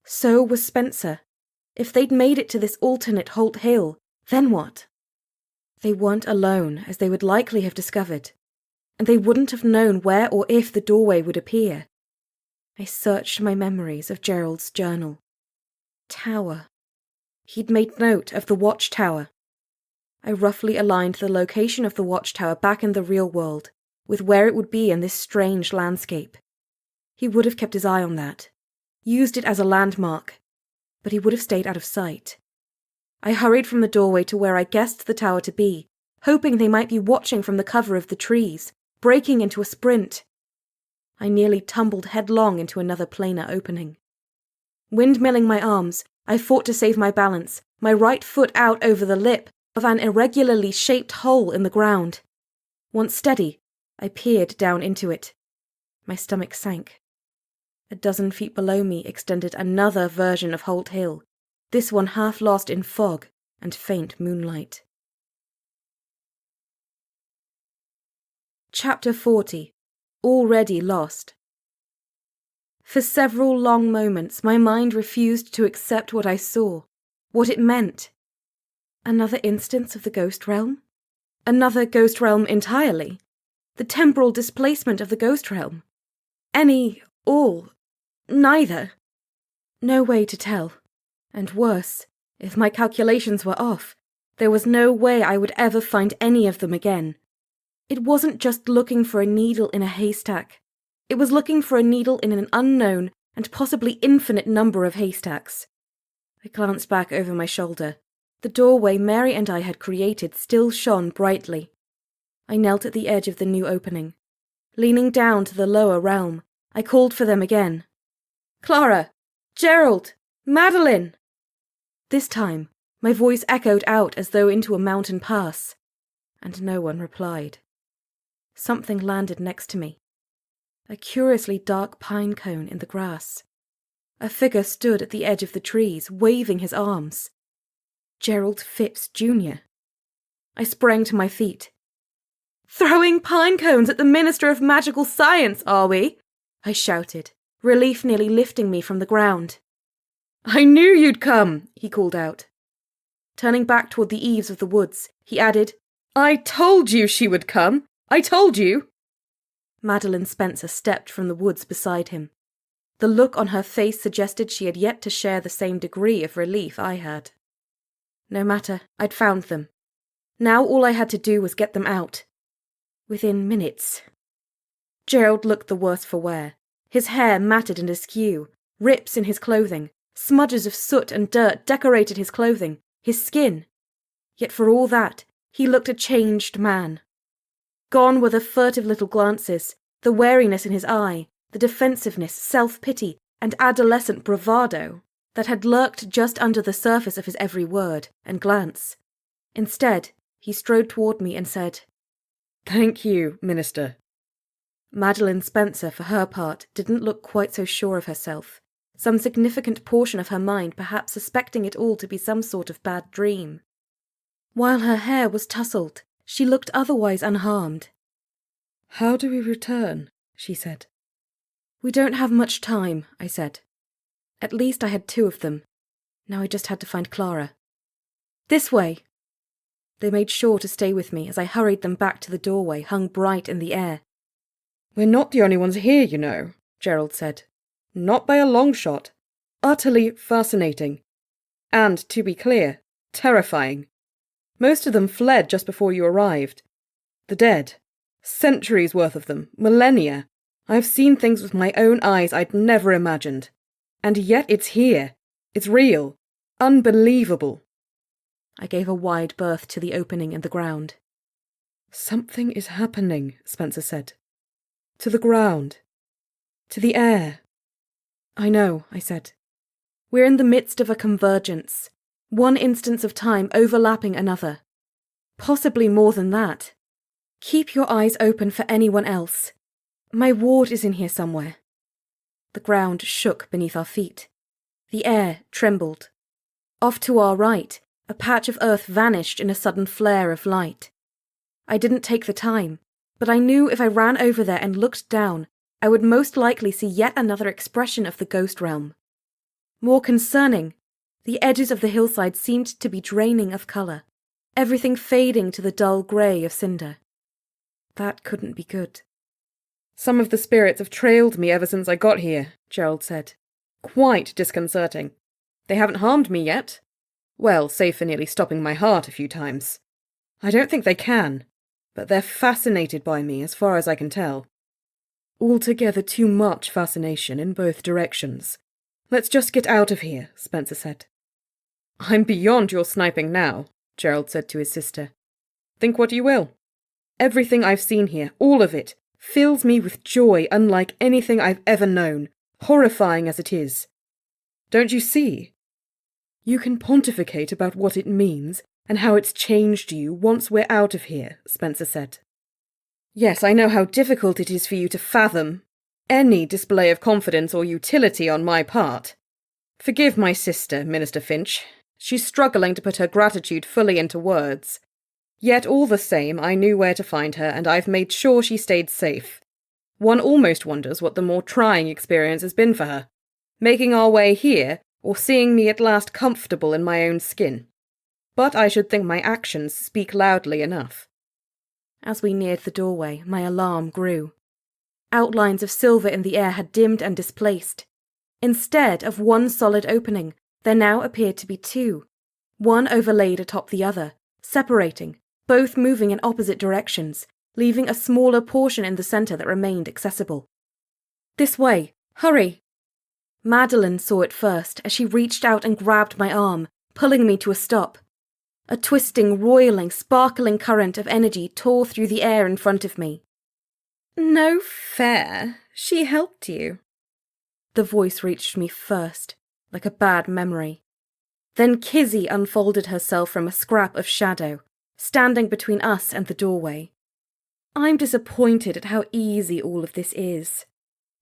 So was Spencer. If they'd made it to this alternate Holt Hill, then what? They weren't alone, as they would likely have discovered, and they wouldn't have known where or if the doorway would appear. I searched my memories of Gerald's journal. Tower. He'd made note of the watchtower. I roughly aligned the location of the watchtower back in the real world, with where it would be in this strange landscape. He would have kept his eye on that, used it as a landmark, but he would have stayed out of sight. I hurried from the doorway to where I guessed the tower to be, hoping they might be watching from the cover of the trees, breaking into a sprint. I nearly tumbled headlong into another planar opening. Windmilling my arms, I fought to save my balance, my right foot out over the lip of an irregularly shaped hole in the ground. Once steady, I peered down into it. My stomach sank. A dozen feet below me extended another version of Holt Hill, this one half lost in fog and faint moonlight. Chapter 40. Already Lost. For several long moments my mind refused to accept what I saw, what it meant. Another instance of the ghost realm? Another ghost realm entirely? The temporal displacement of the ghost realm? Any, all, neither? No way to tell. And worse, if my calculations were off, there was no way I would ever find any of them again. It wasn't just looking for a needle in a haystack. It was looking for a needle in an unknown and possibly infinite number of haystacks. I glanced back over my shoulder. The doorway Mary and I had created still shone brightly. I knelt at the edge of the new opening. Leaning down to the lower realm, I called for them again. Clara! Gerald! Madeline! This time, my voice echoed out as though into a mountain pass, and no one replied. Something landed next to me. A curiously dark pine cone in the grass. A figure stood at the edge of the trees, waving his arms. Gerald Phipps, Jr. I sprang to my feet. Throwing pine cones at the Minister of Magical Science, are we? I shouted, relief nearly lifting me from the ground. I knew you'd come, he called out. Turning back toward the eaves of the woods, he added, I told you she would come! I told you! Madeline Spencer stepped from the woods beside him. The look on her face suggested she had yet to share the same degree of relief I had. No matter, I'd found them. Now all I had to do was get them out. Within minutes. Gerald looked the worse for wear. His hair matted and askew, rips in his clothing, smudges of soot and dirt decorated his clothing, his skin. Yet for all that, he looked a changed man. Gone were the furtive little glances, the wariness in his eye, the defensiveness, self-pity, and adolescent bravado that had lurked just under the surface of his every word and glance. Instead, he strode toward me and said, Thank you, Minister. Madeline Spencer, for her part, didn't look quite so sure of herself, some significant portion of her mind perhaps suspecting it all to be some sort of bad dream. While her hair was tousled, she looked otherwise unharmed. How do we return? She said. We don't have much time, I said. At least I had 2 of them. Now I just had to find Clara. This way! They made sure to stay with me as I hurried them back to the doorway hung bright in the air. We're not the only ones here, you know, Gerald said. Not by a long shot. Utterly fascinating. And, to be clear, terrifying. Most of them fled just before you arrived. The dead. Centuries worth of them. Millennia. I've seen things with my own eyes I'd never imagined. And yet it's here. It's real. Unbelievable. I gave a wide berth to the opening in the ground. Something is happening, Spencer said. To the ground. To the air. I know, I said. We're in the midst of a convergence.
One instance of time overlapping another. Possibly more than that. Keep your eyes open for anyone else. My ward is in here somewhere. The ground shook beneath our feet. The air trembled. Off to our right, a patch of earth vanished in a sudden flare of light. I didn't take the time, but I knew if I ran over there and looked down, I would most likely see yet another expression of the ghost realm. More concerning, the edges of the hillside seemed to be draining of colour, everything fading to the dull grey of cinder. That couldn't be good.
Some of the spirits have trailed me ever since I got here, Gerald said. Quite disconcerting. They haven't harmed me yet. Well, save for nearly stopping my heart a few times. I don't think they can, but they're fascinated by me as far as I can tell. Altogether too much fascination in both directions. Let's just get out of here, Spencer said. I'm beyond your sniping now, Gerald said to his sister. Think what you will. Everything I've seen here, all of it, fills me with joy unlike anything I've ever known, horrifying as it is. Don't you see? You can pontificate about what it means and how it's changed you once we're out of here, Spencer said. Yes, I know how difficult it is for you to fathom any display of confidence or utility on my part. Forgive my sister, Minister Finch. She's struggling to put her gratitude fully into words. Yet all the same, I knew where to find her, and I've made sure she stayed safe. One almost wonders what the more trying experience has been for her, making our way here, or seeing me at last comfortable in my own skin. But I should think my actions speak loudly enough.
As we neared the doorway, my alarm grew. Outlines of silver in the air had dimmed and displaced. Instead of one solid opening, there now appeared to be two, one overlaid atop the other, separating, both moving in opposite directions, leaving a smaller portion in the centre that remained accessible. This way! Hurry! Madeline saw it first as she reached out and grabbed my arm, pulling me to a stop. A twisting, roiling, sparkling current of energy tore through the air in front of me. No fair. She helped you. The voice reached me first, like a bad memory. Then Kizzy unfolded herself from a scrap of shadow, standing between us and the doorway. I'm disappointed at how easy all of this is.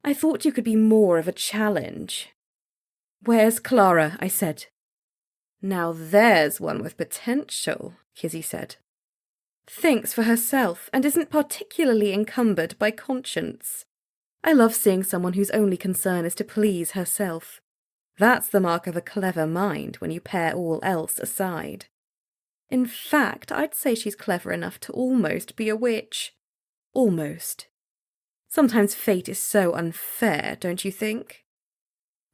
I thought you could be more of a challenge. Where's Clara? I said. Now there's one with potential, Kizzy said. Thinks for herself and isn't particularly encumbered by conscience. I love seeing someone whose only concern is to please herself. That's the mark of a clever mind when you pair all else aside. In fact, I'd say she's clever enough to almost be a witch. Almost. Sometimes fate is so unfair, don't you think?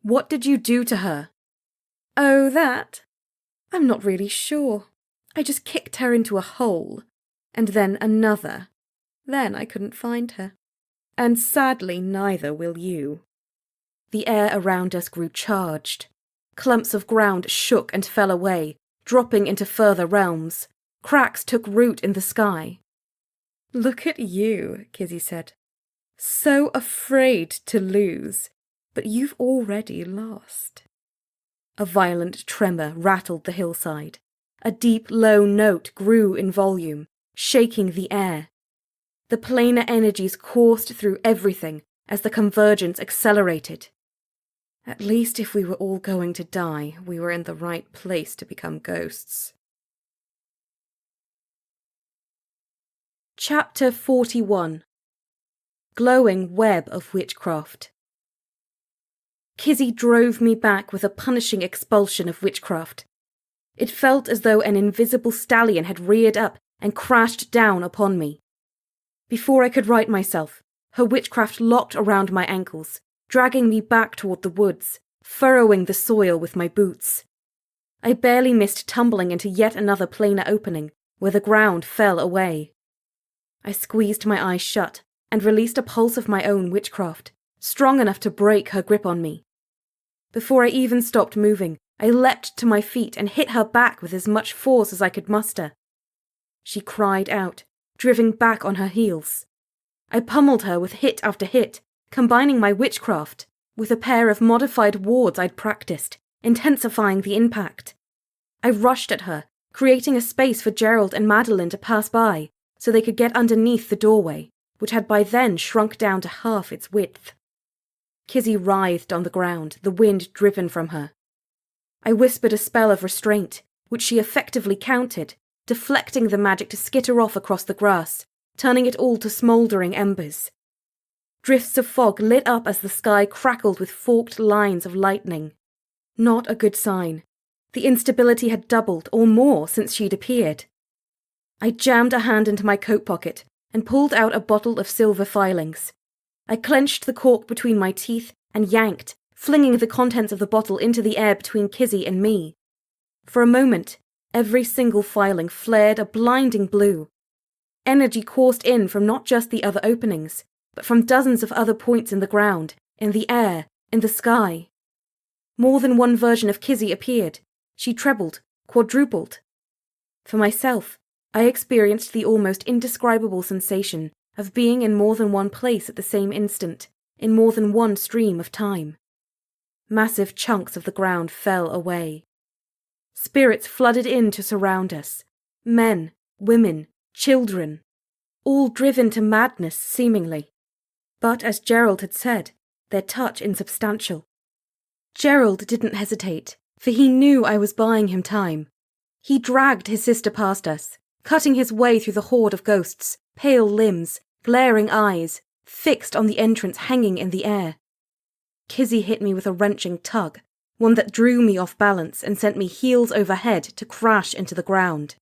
What did you do to her? Oh, that? I'm not really sure. I just kicked her into a hole, and then another. Then I couldn't find her. And sadly, neither will you. The air around us grew charged. Clumps of ground shook and fell away, dropping into further realms. Cracks took root in the sky. Look at you, Kizzy said. So afraid to lose, but you've already lost. A violent tremor rattled the hillside. A deep, low note grew in volume, shaking the air. The planar energies coursed through everything as the convergence accelerated. At least if we were all going to die, we were in the right place to become ghosts. Chapter 41. Glowing Web of Witchcraft. Kizzy drove me back with a punishing expulsion of witchcraft. It felt as though an invisible stallion had reared up and crashed down upon me. Before I could right myself, her witchcraft locked around my ankles, dragging me back toward the woods, furrowing the soil with my boots. I barely missed tumbling into yet another planar opening, where the ground fell away. I squeezed my eyes shut and released a pulse of my own witchcraft, strong enough to break her grip on me. Before I even stopped moving, I leapt to my feet and hit her back with as much force as I could muster. She cried out, driven back on her heels. I pummeled her with hit after hit, combining my witchcraft with a pair of modified wards I'd practiced, intensifying the impact.
I rushed at her, creating a space for Gerald and Madeline to pass by so they could get underneath the doorway, which had by then shrunk down to half its width. Kizzy writhed on the ground, the wind driven from her. I whispered a spell of restraint, which she effectively countered, deflecting the magic to skitter off across the grass, turning it all to smouldering embers. Drifts of fog lit up as the sky crackled with forked lines of lightning. Not a good sign. The instability had doubled or more since she'd appeared. I jammed a hand into my coat pocket and pulled out a bottle of silver filings. I clenched the cork between my teeth and yanked, flinging the contents of the bottle into the air between Kizzy and me. For a moment, every single filing flared a blinding blue. Energy coursed in from not just the other openings, but from dozens of other points in the ground, in the air, in the sky. More than one version of Kizzy appeared. She trebled, quadrupled. For myself, I experienced the almost indescribable sensation of being in more than one place at the same instant, in more than one stream of time. Massive chunks of the ground fell away. Spirits flooded in to surround us. Men, women, children. All driven to madness, seemingly. But as Gerald had said, their touch insubstantial. Gerald didn't hesitate, for he knew I was buying him time. He dragged his sister past us, cutting his way through the horde of ghosts, pale limbs, glaring eyes, fixed on the entrance hanging in the air. Kizzy hit me with a wrenching tug, one that drew me off balance and sent me heels over head to crash into the ground.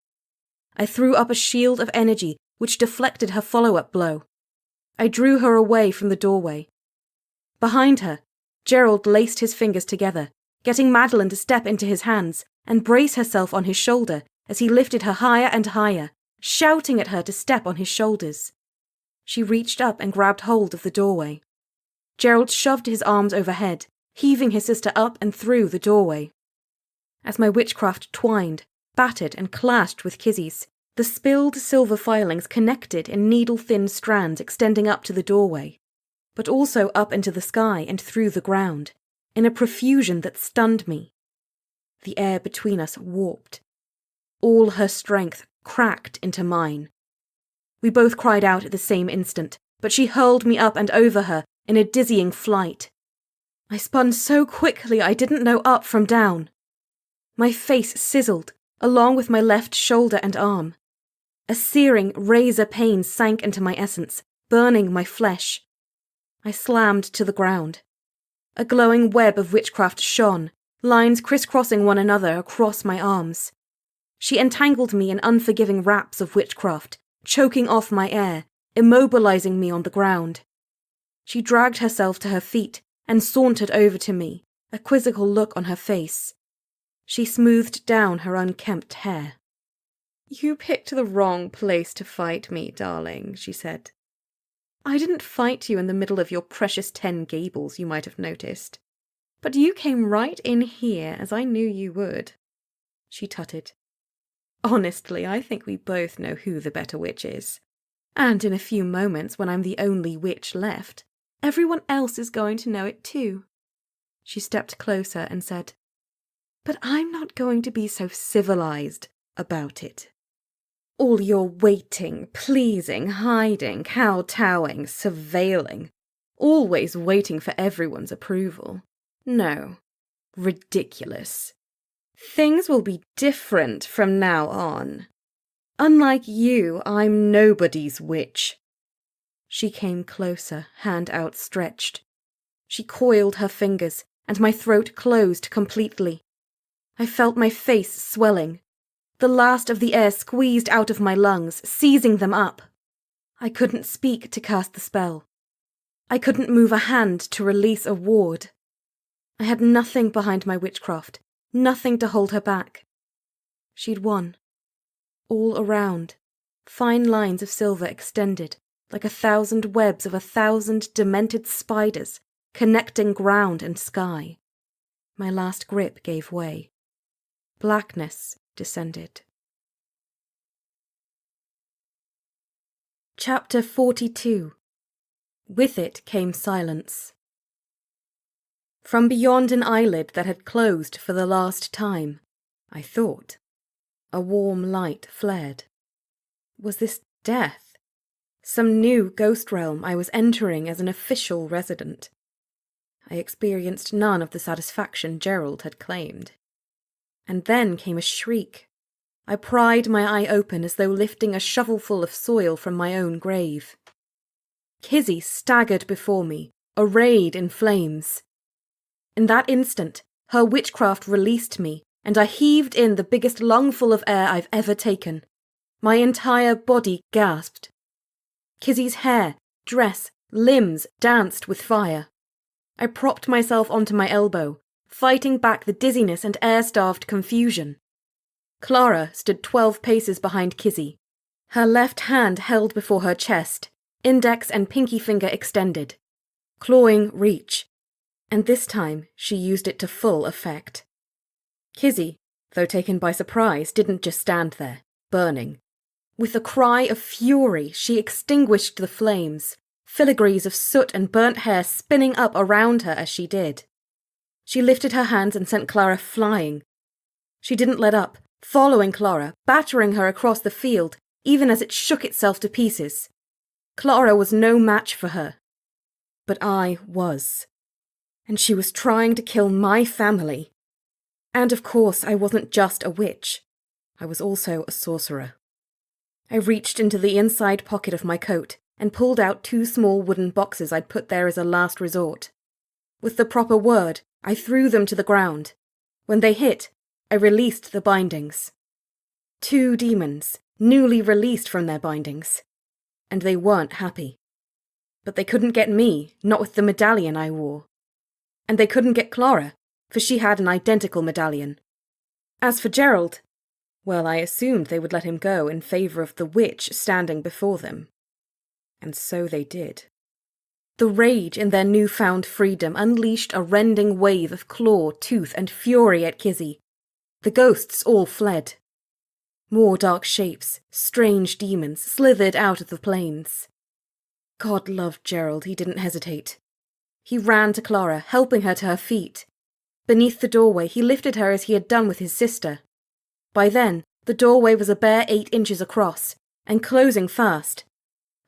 I threw up a shield of energy which deflected her follow-up blow. I drew her away from the doorway. Behind her, Gerald laced his fingers together, getting Madeline to step into his hands and brace herself on his shoulder as he lifted her higher and higher, shouting at her to step on his shoulders. She reached up and grabbed hold of the doorway. Gerald shoved his arms overhead, heaving his sister up and through the doorway. As my witchcraft twined, battered and clashed with Kizzy's, the spilled silver filings connected in needle-thin strands extending up to the doorway, but also up into the sky and through the ground, in a profusion that stunned me. The air between us warped. All her strength cracked into mine. We both cried out at the same instant, but she hurled me up and over her in a dizzying flight. I spun so quickly I didn't know up from down. My face sizzled, along with my left shoulder and arm. A searing razor pain sank into my essence, burning my flesh. I slammed to the ground. A glowing web of witchcraft shone, lines crisscrossing one another across my arms. She entangled me in unforgiving wraps of witchcraft, choking off my air, immobilizing me on the ground. She dragged herself to her feet and sauntered over to me, a quizzical look on her face. She smoothed down her unkempt hair. "You picked the wrong place to fight me, darling," she said. "I didn't fight you in the middle of your precious 10 Gables, you might have noticed. But you came right in here, as I knew you would." She tutted. "Honestly, I think we both know who the better witch is. And in a few moments, when I'm the only witch left, everyone else is going to know it too." She stepped closer and said, "But I'm not going to be so civilized about it. All your waiting, pleasing, hiding, kowtowing, surveilling, always waiting for everyone's approval. No, ridiculous. Things will be different from now on. Unlike you, I'm nobody's witch." She came closer, hand outstretched. She coiled her fingers, and my throat closed completely. I felt my face swelling. The last of the air squeezed out of my lungs, seizing them up. I couldn't speak to cast the spell. I couldn't move a hand to release a ward. I had nothing behind my witchcraft, nothing to hold her back. She'd won. All around, fine lines of silver extended, like 1,000 webs of 1,000 demented spiders, connecting ground and sky. My last grip gave way. Blackness descended. Chapter 42. With it came silence. From beyond an eyelid that had closed for the last time, I thought. A warm light flared. Was this death? Some new ghost realm I was entering as an official resident? I experienced none of the satisfaction Gerald had claimed. And then came a shriek. I pried my eye open as though lifting a shovelful of soil from my own grave. Kizzy staggered before me, arrayed in flames. In that instant, her witchcraft released me, and I heaved in the biggest lungful of air I've ever taken. My entire body gasped. Kizzy's hair, dress, limbs danced with fire. I propped myself onto my elbow, fighting back the dizziness and air-starved confusion. Clara stood 12 paces behind Kizzy, her left hand held before her chest, index and pinky finger extended. Clawing reach, and this time she used it to full effect. Kizzy, though taken by surprise, didn't just stand there, burning. With a cry of fury, she extinguished the flames, filigrees of soot and burnt hair spinning up around her as she did. She lifted her hands and sent Clara flying. She didn't let up, following Clara, battering her across the field, even as it shook itself to pieces. Clara was no match for her. But I was. And she was trying to kill my family. And of course, I wasn't just a witch. I was also a sorcerer. I reached into the inside pocket of my coat and pulled out 2 small wooden boxes I'd put there as a last resort. With the proper word, I threw them to the ground. When they hit, I released the bindings. 2 demons, newly released from their bindings. And they weren't happy. But they couldn't get me, not with the medallion I wore. And they couldn't get Clara, for she had an identical medallion. As for Gerald, well, I assumed they would let him go in favour of the witch standing before them. And so they did. The rage in their newfound freedom unleashed a rending wave of claw, tooth, and fury at Kizzy. The ghosts all fled. More dark shapes, strange demons, slithered out of the plains. God loved Gerald, he didn't hesitate. He ran to Clara, helping her to her feet. Beneath the doorway, he lifted her as he had done with his sister. By then, the doorway was a bare 8 inches across, and closing fast.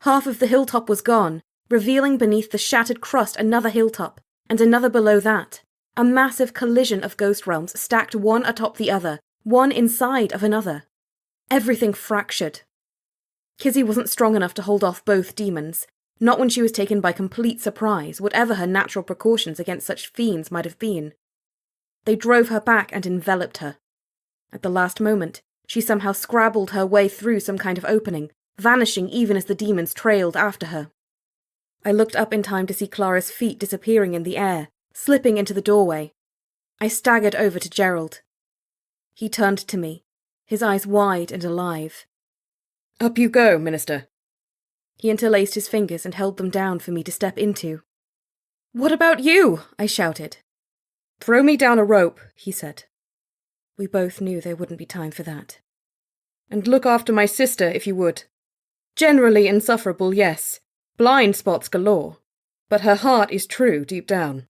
Half of the hilltop was gone, revealing beneath the shattered crust another hilltop, and another below that. A massive collision of ghost realms stacked one atop the other, one inside of another. Everything fractured. Kizzy wasn't strong enough to hold off both demons, not when she was taken by complete surprise, whatever her natural precautions against such fiends might have been. They drove her back and enveloped her. At the last moment, she somehow scrabbled her way through some kind of opening, vanishing even as the demons trailed after her. I looked up in time to see Clara's feet disappearing in the air, slipping into the doorway. I staggered over to Gerald. He turned to me, his eyes wide and alive.
Up you go, Minister.
He interlaced his fingers and held them down for me to step into.
What about you? I shouted. Throw me down a rope, he said.
We both knew there wouldn't be time for that.
And look after my sister, if you would. Generally insufferable, yes. Blind spots galore. But her heart is true deep down.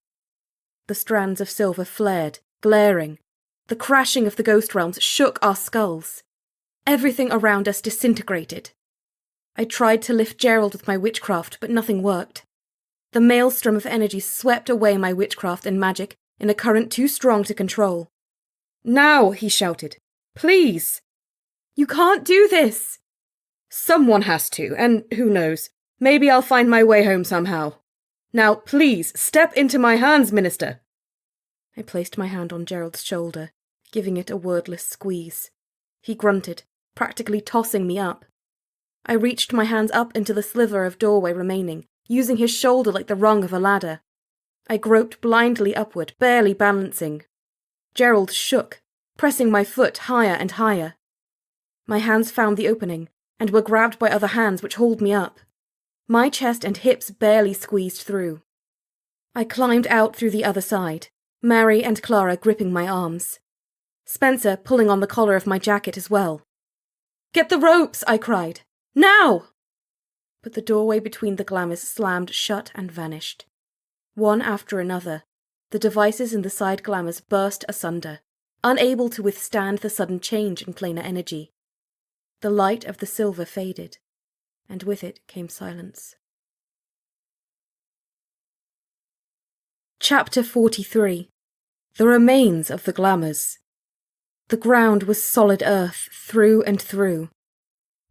The strands of silver flared, glaring. The crashing of the ghost realms shook our skulls. Everything around us disintegrated. I tried to lift Gerald with my witchcraft, but nothing worked. The maelstrom of energy swept away my witchcraft and magic in a current too strong to control.
Now, he shouted. Please.
You can't do this.
Someone has to, and who knows, maybe I'll find my way home somehow. Now, please, step into my hands, Minister.
I placed my hand on Gerald's shoulder, giving it a wordless squeeze. He grunted, practically tossing me up. I reached my hands up into the sliver of doorway remaining, using his shoulder like the rung of a ladder. I groped blindly upward, barely balancing. Gerald shook, pressing my foot higher and higher. My hands found the opening, and were grabbed by other hands which hauled me up. My chest and hips barely squeezed through. I climbed out through the other side, Mary and Clara gripping my arms. Spencer pulling on the collar of my jacket as well. "Get the ropes!" I cried. "Now!" But the doorway between the glamours slammed shut and vanished. One after another, the devices in the side glamours burst asunder, unable to withstand the sudden change in planar energy. The light of the silver faded, and with it came silence. Chapter 43. The Remains of the Glamours. The ground was solid earth through and through.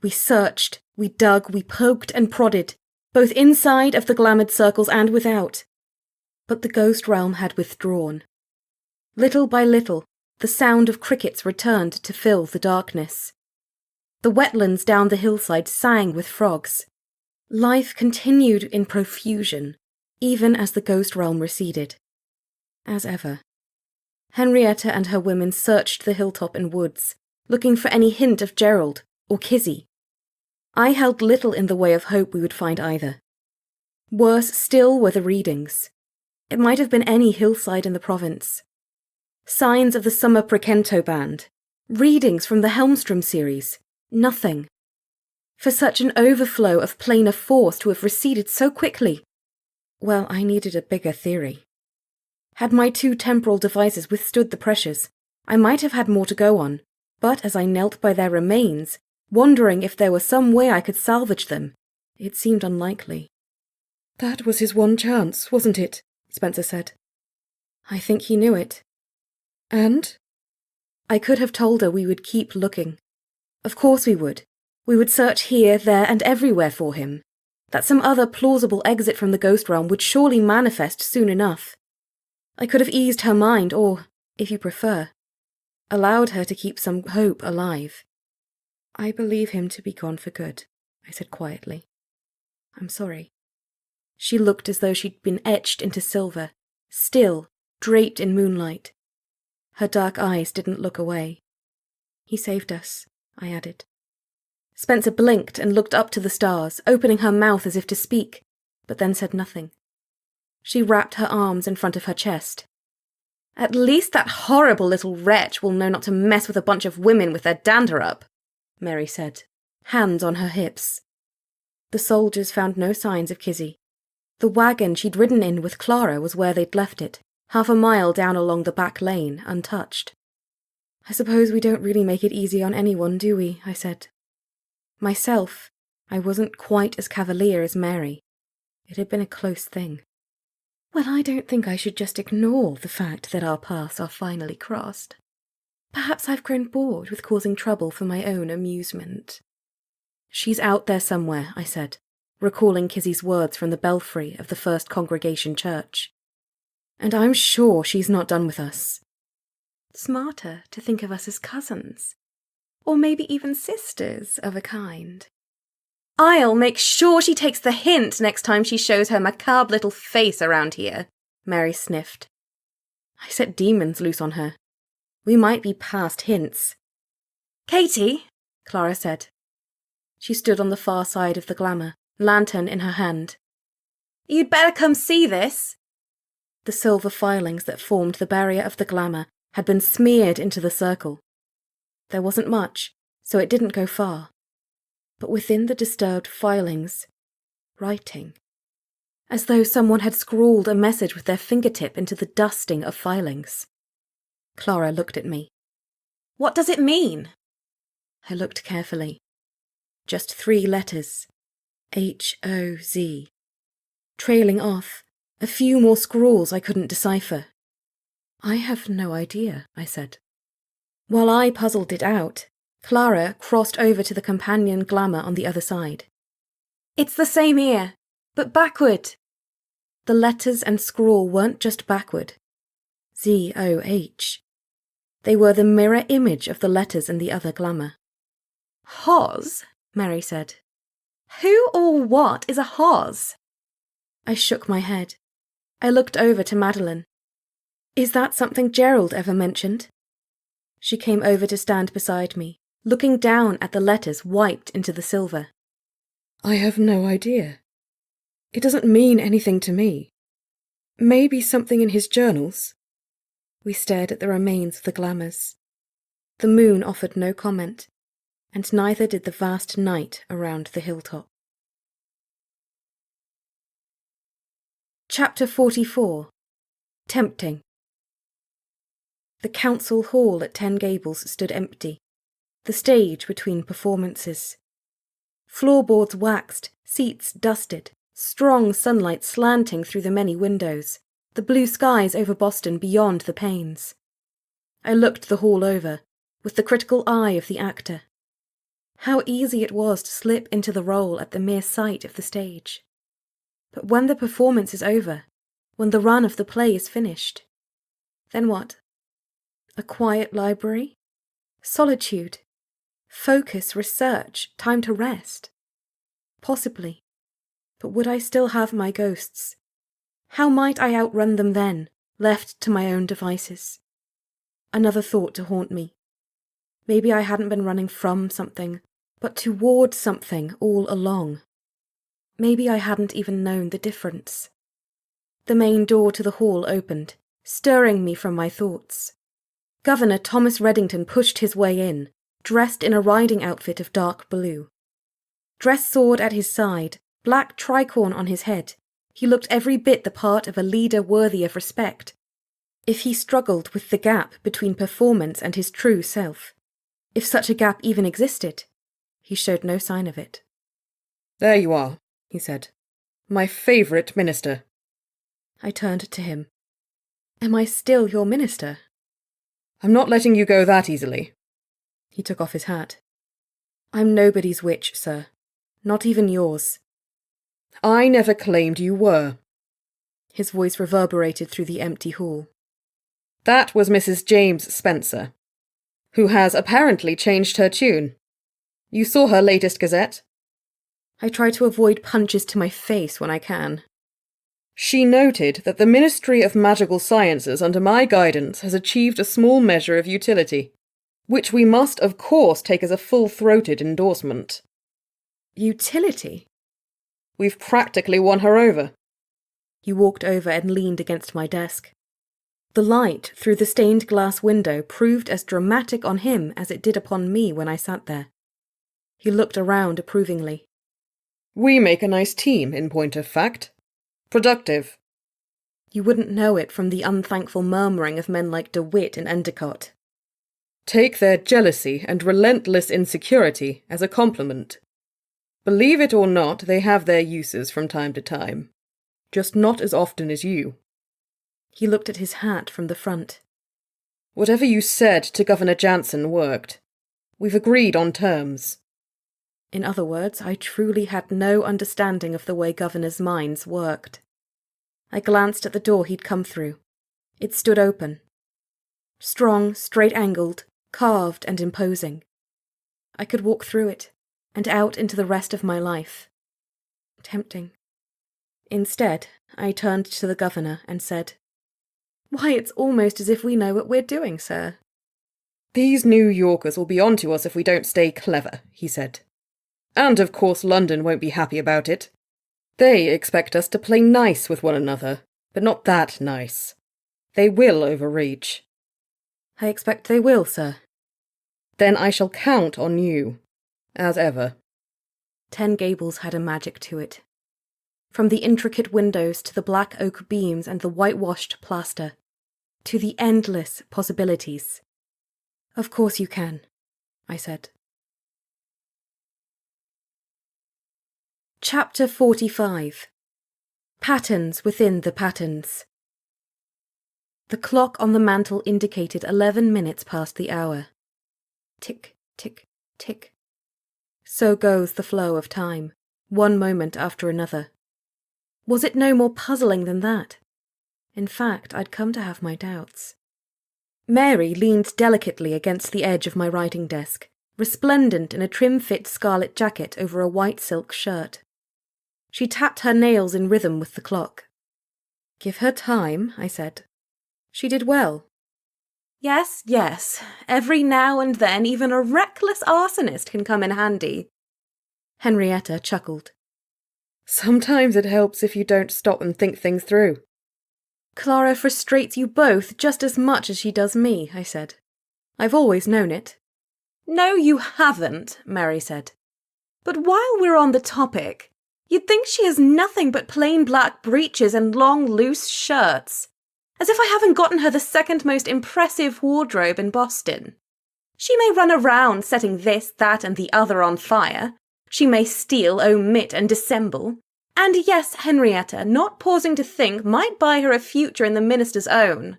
We searched, we dug, we poked and prodded, both inside of the glamoured circles and without. But the ghost realm had withdrawn. Little by little, the sound of crickets returned to fill the darkness. The wetlands down the hillside sang with frogs. Life continued in profusion, even as the ghost realm receded. As ever, Henrietta and her women searched the hilltop and woods, looking for any hint of Gerald or Kizzy. I held little in the way of hope we would find either. Worse still were the readings. It might have been any hillside in the province. Signs of the summer Precento band. Readings from the Helmstrom series. Nothing. For such an overflow of planar force to have receded so quickly. Well, I needed a bigger theory. Had my two temporal devices withstood the pressures, I might have had more to go on, but as I knelt by their remains, wondering if there were some way I could salvage them, it seemed unlikely.
That was his one chance, wasn't it? Spencer said.
I think he knew it.
And?
I could have told her we would keep looking. Of course we would. We would search here, there, and everywhere for him. That some other plausible exit from the ghost realm would surely manifest soon enough. I could have eased her mind, or, if you prefer, allowed her to keep some hope alive. I believe him to be gone for good, I said quietly. I'm sorry. She looked as though she'd been etched into silver, still, draped in moonlight. Her dark eyes didn't look away. He saved us, I added. Spencer blinked and looked up to the stars, opening her mouth as if to speak, but then said nothing. She wrapped her arms in front of her chest. At least that horrible little wretch will know not to mess with a bunch of women with their dander up, Mary said, hands on her hips. The soldiers found no signs of Kizzy. The wagon she'd ridden in with Clara was where they'd left it, half a mile down along the back lane, untouched. I suppose we don't really make it easy on anyone, do we? I said. Myself, I wasn't quite as cavalier as Mary. It had been a close thing. Well, I don't think I should just ignore the fact that our paths are finally crossed. Perhaps I've grown bored with causing trouble for my own amusement. She's out there somewhere, I said, recalling Kizzy's words from the belfry of the First Congregation Church. And I'm sure she's not done with us. Smarter to think of us as cousins. Or maybe even sisters of a kind. I'll make sure she takes the hint next time she shows her macabre little face around here, Mary sniffed. I set demons loose on her. We might be past hints. Katie, Clara said. She stood on the far side of the glamour, lantern in her hand. You'd better come see this. The silver filings that formed the barrier of the glamour had been smeared into the circle. There wasn't much, so it didn't go far. But within the disturbed filings, writing. As though someone had scrawled a message with their fingertip into the dusting of filings. Clara looked at me. What does it mean? I looked carefully. Just 3 letters. H-O-Z. Trailing off, a few more scrawls I couldn't decipher. I have no idea, I said. While I puzzled it out, Clara crossed over to the companion glamour on the other side. It's the same here, but backward. The letters and scrawl weren't just backward. Z-O-H. They were the mirror image of the letters in the other glamour. Hoz, Mary said. Who or what is a hoz? I shook my head. I looked over to Madeline. Is that something Gerald ever mentioned? She came over to stand beside me, looking down at the letters wiped into the silver.
I have no idea. It doesn't mean anything to me. Maybe something in his journals?
We stared at the remains of the glamours. The moon offered no comment, and neither did the vast night around the hilltop. Chapter 44. Tempting. The council hall at 10 Gables stood empty, the stage between performances. Floorboards waxed, seats dusted, strong sunlight slanting through the many windows, the blue skies over Boston beyond the panes. I looked the hall over, with the critical eye of the actor. How easy it was to slip into the role at the mere sight of the stage. But when the performance is over, when the run of the play is finished, then what? A quiet library? Solitude? Focus, research, time to rest? Possibly. But would I still have my ghosts? How might I outrun them then, left to my own devices? Another thought to haunt me. Maybe I hadn't been running from something, but toward something all along. Maybe I hadn't even known the difference. The main door to the hall opened, stirring me from my thoughts. Governor Thomas Reddington pushed his way in, dressed in a riding outfit of dark blue. Dress sword at his side, black tricorn on his head, he looked every bit the part of a leader worthy of respect. If he struggled with the gap between performance and his true self, if such a gap even existed, he showed no sign of it.
"There you are," he said. "My favourite minister."
I turned to him. Am I still your minister?
"I'm not letting you go that easily."
He took off his hat. I'm nobody's witch, sir. Not even yours.
"I never claimed you were."
His voice reverberated through the empty hall.
"That was Mrs. James Spencer, who has apparently changed her tune. You saw her latest gazette?"
I try to avoid punches to my face when I can.
"She noted that the Ministry of Magical Sciences under my guidance has achieved a small measure of utility, which we must of course take as a full-throated endorsement."
Utility?
"We've practically won her over."
He walked over and leaned against my desk. The light through the stained glass window proved as dramatic on him as it did upon me when I sat there. He looked around approvingly.
"We make a nice team, in point of fact. Productive."
You wouldn't know it from the unthankful murmuring of men like DeWitt and Endicott.
Take their jealousy and relentless insecurity as a compliment. Believe it or not, they have their uses from time to time. Just not as often as you.
He looked at his hat from the front.
"Whatever you said to Governor Jansen worked. We've agreed on terms."
In other words, I truly had no understanding of the way governors' minds worked. I glanced at the door he'd come through. It stood open. Strong, straight-angled, carved and imposing. I could walk through it, and out into the rest of my life. Tempting. Instead, I turned to the governor and said, "Why, it's almost as if we know what we're doing, sir."
"These New Yorkers will be on to us if we don't stay clever," he said. "And of course London won't be happy about it. They expect us to play nice with one another, but not that nice. They will overreach."
I expect they will, sir.
"Then I shall count on you, as ever."
10 Gables had a magic to it. From the intricate windows to the black oak beams and the whitewashed plaster, to the endless possibilities. "Of course you can," I said. Chapter 45. Patterns within the patterns. The clock on the mantel indicated 11 minutes past the hour. Tick, tick, tick. So goes the flow of time, one moment after another. Was it no more puzzling than that? In fact, I'd come to have my doubts. Mary leaned delicately against the edge of my writing desk, resplendent in a trim-fit scarlet jacket over a white silk shirt. She tapped her nails in rhythm with the clock. "Give her time," I said. She did well. "Yes, yes. Every now and then even a reckless arsonist can come in handy." Henrietta chuckled.
"Sometimes it helps if you don't stop and think things through."
"Clara frustrates you both just as much as she does me," I said. "I've always known it." "No, you haven't," Mary said. "But while we're on the topic, you'd think she has nothing but plain black breeches and long, loose shirts. As if I haven't gotten her the second most impressive wardrobe in Boston. She may run around setting this, that, and the other on fire. She may steal, omit, and dissemble. And yes, Henrietta, not pausing to think, might buy her a future in the minister's own.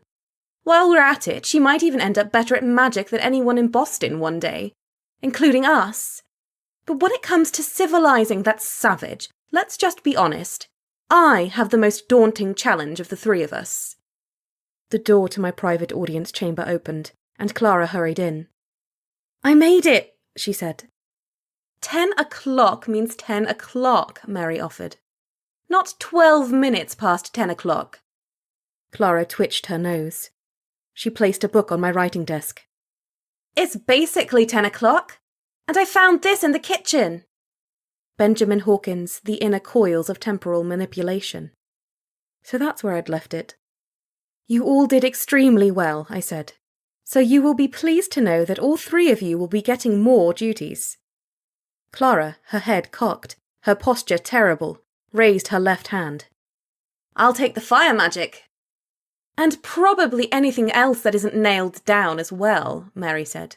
While we're at it, she might even end up better at magic than anyone in Boston one day, including us. But when it comes to civilizing that savage, let's just be honest. I have the most daunting challenge of the three of us. The door to my private audience chamber opened, and Clara hurried in. I made it, she said. 10 o'clock means 10 o'clock, Mary offered. Not 12 minutes past 10 o'clock. Clara twitched her nose. She placed a book on my writing desk. It's basically 10 o'clock, and I found this in the kitchen. Benjamin Hawkins' The Inner Coils of Temporal Manipulation. So that's where I'd left it. You all did extremely well, I said. So you will be pleased to know that all three of you will be getting more duties. Clara, her head cocked, her posture terrible, raised her left hand. I'll take the fire magic. And probably anything else that isn't nailed down as well, Mary said.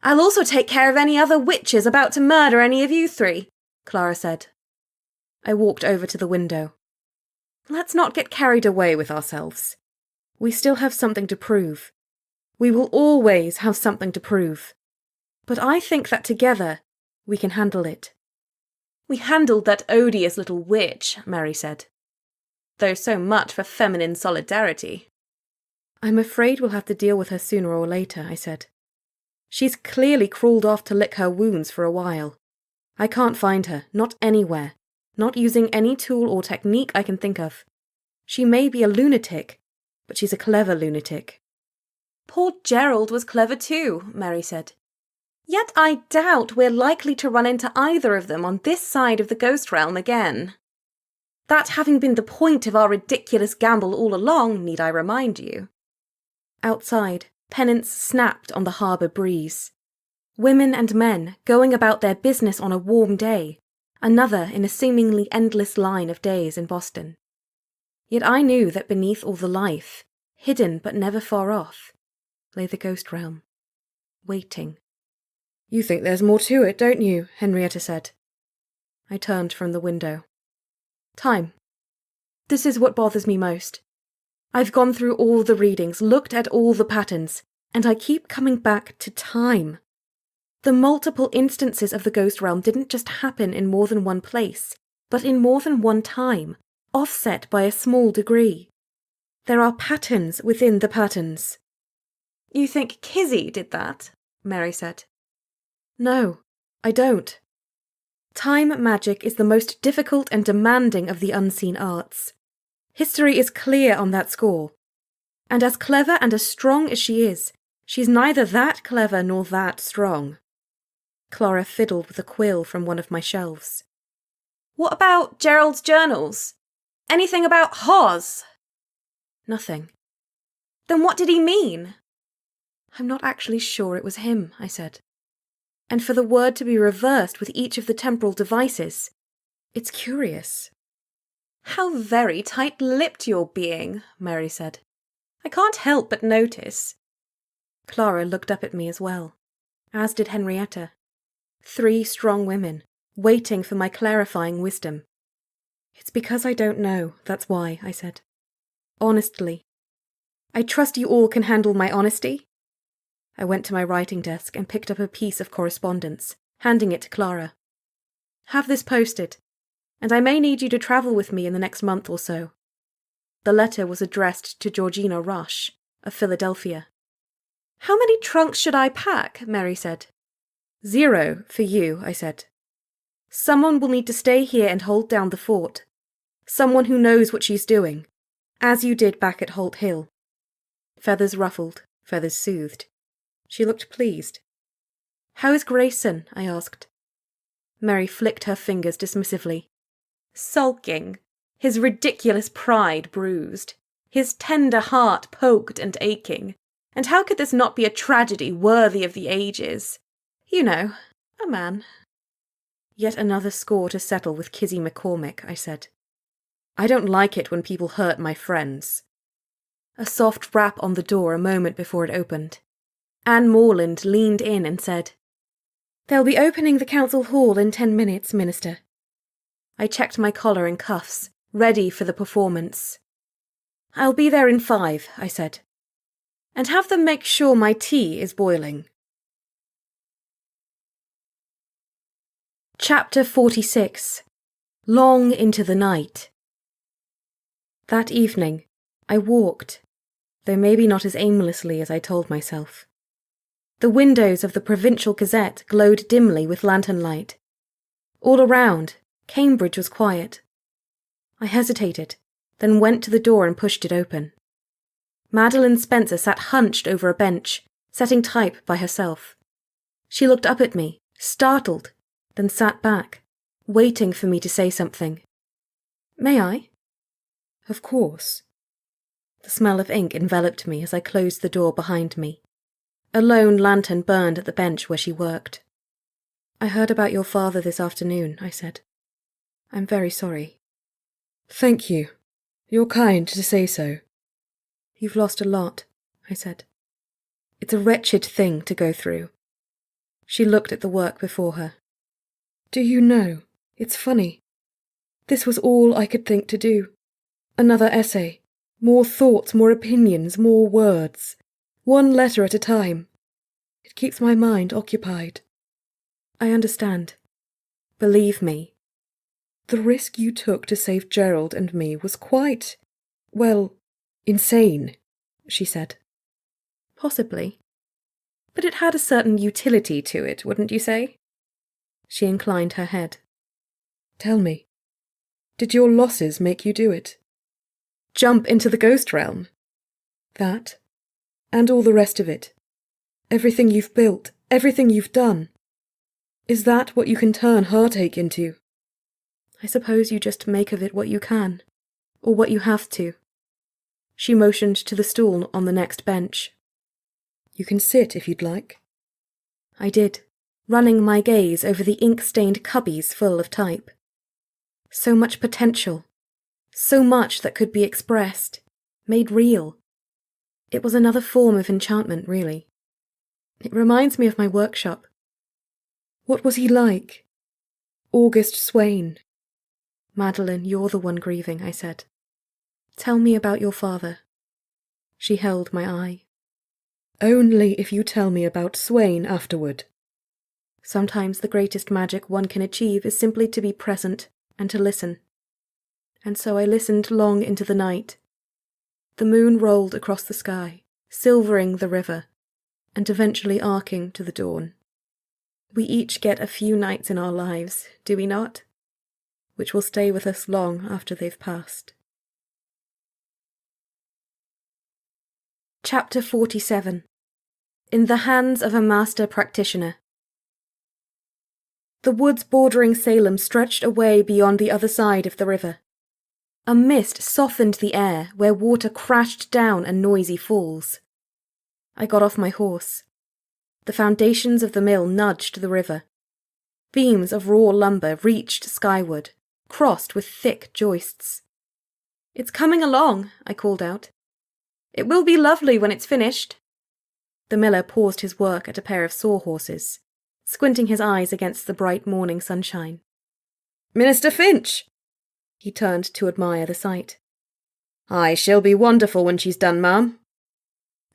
I'll also take care of any other witches about to murder any of you three, Clara said. I walked over to the window. Let's not get carried away with ourselves. We still have something to prove. We will always have something to prove. But I think that together we can handle it. We handled that odious little witch, Mary said. Though so much for feminine solidarity. I'm afraid we'll have to deal with her sooner or later, I said. She's clearly crawled off to lick her wounds for a while. I can't find her, not anywhere, not using any tool or technique I can think of. She may be a lunatic, but she's a clever lunatic. Poor Gerald was clever too, Mary said. Yet I doubt we're likely to run into either of them on this side of the ghost realm again. That having been the point of our ridiculous gamble all along, need I remind you? Outside, pennants snapped on the harbour breeze. Women and men going about their business on a warm day, another in a seemingly endless line of days in Boston. Yet I knew that beneath all the life, hidden but never far off, lay the ghost realm, waiting. You think there's more to it, don't you? Henrietta said. I turned from the window. Time. This is what bothers me most. I've gone through all the readings, looked at all the patterns, and I keep coming back to time. The multiple instances of the ghost realm didn't just happen in more than one place, but in more than one time, offset by a small degree. There are patterns within the patterns. You think Kizzy did that? Mary said. No, I don't. Time magic is the most difficult and demanding of the unseen arts. History is clear on that score. And as clever and as strong as she is, she's neither that clever nor that strong. Clara fiddled with a quill from one of my shelves. What about Gerald's journals? Anything about Hawes? Nothing. Then what did he mean? I'm not actually sure it was him, I said. And for the word to be reversed with each of the temporal devices, it's curious. How very tight-lipped you're being, Mary said. I can't help but notice. Clara looked up at me as well, as did Henrietta. 3 strong women, waiting for my clarifying wisdom. It's because I don't know, that's why, I said. Honestly. I trust you all can handle my honesty. I went to my writing desk and picked up a piece of correspondence, handing it to Clara. Have this posted, and I may need you to travel with me in the next month or so. The letter was addressed to Georgina Rush, of Philadelphia. How many trunks should I pack? Mary said. 0 for you, I said. Someone will need to stay here and hold down the fort. Someone who knows what she's doing, as you did back at Holt Hill. Feathers ruffled, feathers soothed. She looked pleased. How is Grayson? I asked. Mary flicked her fingers dismissively. Sulking, his ridiculous pride bruised, his tender heart poked and aching. And how could this not be a tragedy worthy of the ages? You know, a man. Yet another score to settle with Kizzy McCormick, I said. I don't like it when people hurt my friends. A soft rap on the door a moment before it opened. Anne Morland leaned in and said, "They'll be opening the council hall in 10 minutes, Minister." I checked my collar and cuffs, ready for the performance. "I'll be there in 5, I said. "And have them make sure my tea is boiling." Chapter 46. Long into the night. That evening, I walked, though maybe not as aimlessly as I told myself. The windows of the Provincial Gazette glowed dimly with lantern light. All around, Cambridge was quiet. I hesitated, then went to the door and pushed it open. Madeline Spencer sat hunched over a bench, setting type by herself. She looked up at me, startled, then sat back, waiting for me to say something. "May I?" "Of course." The smell of ink enveloped me as I closed the door behind me. A lone lantern burned at the bench where she worked. "I heard about your father this afternoon," I said. "I'm very sorry." "Thank you. You're kind to say so." "You've lost a lot," I said. "It's a wretched thing to go through." She looked at the work before her. "Do you know, it's funny. This was all I could think to do. Another essay. More thoughts, more opinions, more words. One letter at a time. It keeps my mind occupied." "I understand. Believe me." "The risk you took to save Gerald and me was quite, well, insane," she said. "Possibly. But it had a certain utility to it, wouldn't you say?" She inclined her head. "Tell me, did your losses make you do it?" "Jump into the ghost realm." "That, and all the rest of it. Everything you've built, everything you've done. Is that what you can turn heartache into?" "I suppose you just make of it what you can, or what you have to." She motioned to the stool on the next bench. "You can sit if you'd like." I did, running my gaze over the ink-stained cubbies full of type. So much potential, so much that could be expressed, made real. It was another form of enchantment, really. It reminds me of my workshop. "What was he like?" "August Swain." "Madeline, you're the one grieving," I said. "Tell me about your father." She held my eye. "Only if you tell me about Swain afterward." Sometimes the greatest magic one can achieve is simply to be present and to listen. And so I listened long into the night. The moon rolled across the sky, silvering the river, and eventually arcing to the dawn. We each get a few nights in our lives, do we not? Which will stay with us long after they've passed. Chapter 47. In the Hands of a Master Practitioner. The woods bordering Salem stretched away beyond the other side of the river. A mist softened the air where water crashed down a noisy falls. I got off my horse. The foundations of the mill nudged the river. Beams of raw lumber reached skyward, crossed with thick joists. "It's coming along," I called out. "It will be lovely when it's finished." The miller paused his work at a pair of sawhorses, squinting his eyes against the bright morning sunshine. "Minister Finch!" He turned to admire the sight. "Aye, she'll be wonderful when she's done, ma'am."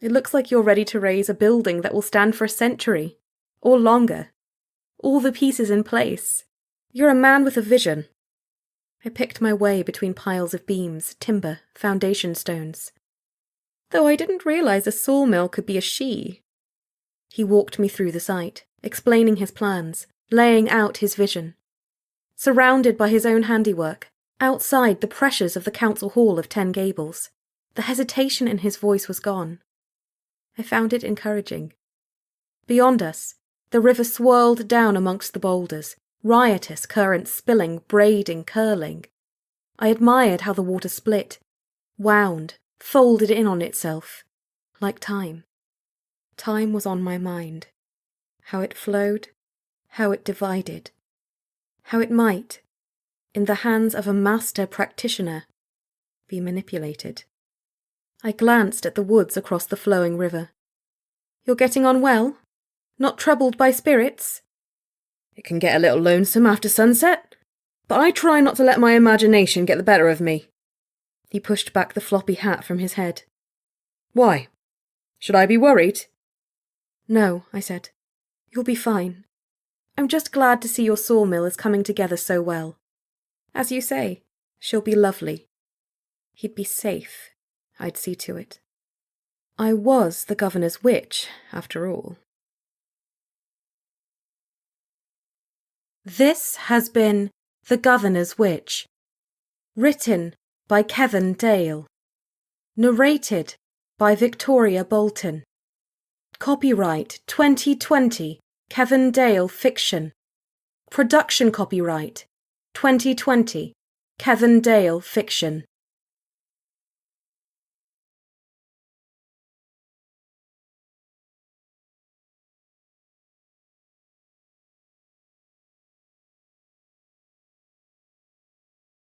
"It looks like you're ready to raise a building that will stand for a century, or longer. All the pieces in place. You're a man with a vision." I picked my way between piles of beams, timber, foundation stones. Though I didn't realize a sawmill could be a she. He walked me through the site, explaining his plans, laying out his vision. Surrounded by his own handiwork, outside the pressures of the council hall of 10 Gables, the hesitation in his voice was gone. I found it encouraging. Beyond us, the river swirled down amongst the boulders, riotous currents spilling, braiding, curling. I admired how the water split, wound, folded in on itself, like time. Time was on my mind. How it flowed, how it divided, how it might, in the hands of a master practitioner, be manipulated. I glanced at the woods across the flowing river. You're getting on well? Not troubled by spirits?
It can get a little lonesome after sunset, but I try not to let my imagination get the better of me.
He pushed back the floppy hat from his head.
Why? Should I be worried?
No, I said. You'll be fine. I'm just glad to see your sawmill is coming together so well. As you say, she'll be lovely. He'd be safe. I'd see to it. I was the governor's witch, after all. This has been The Governor's Witch, written by Kevan Dale, narrated by Victoria Bolton. Copyright 2020 Kevan Dale Fiction. Production copyright 2020 Kevan Dale Fiction.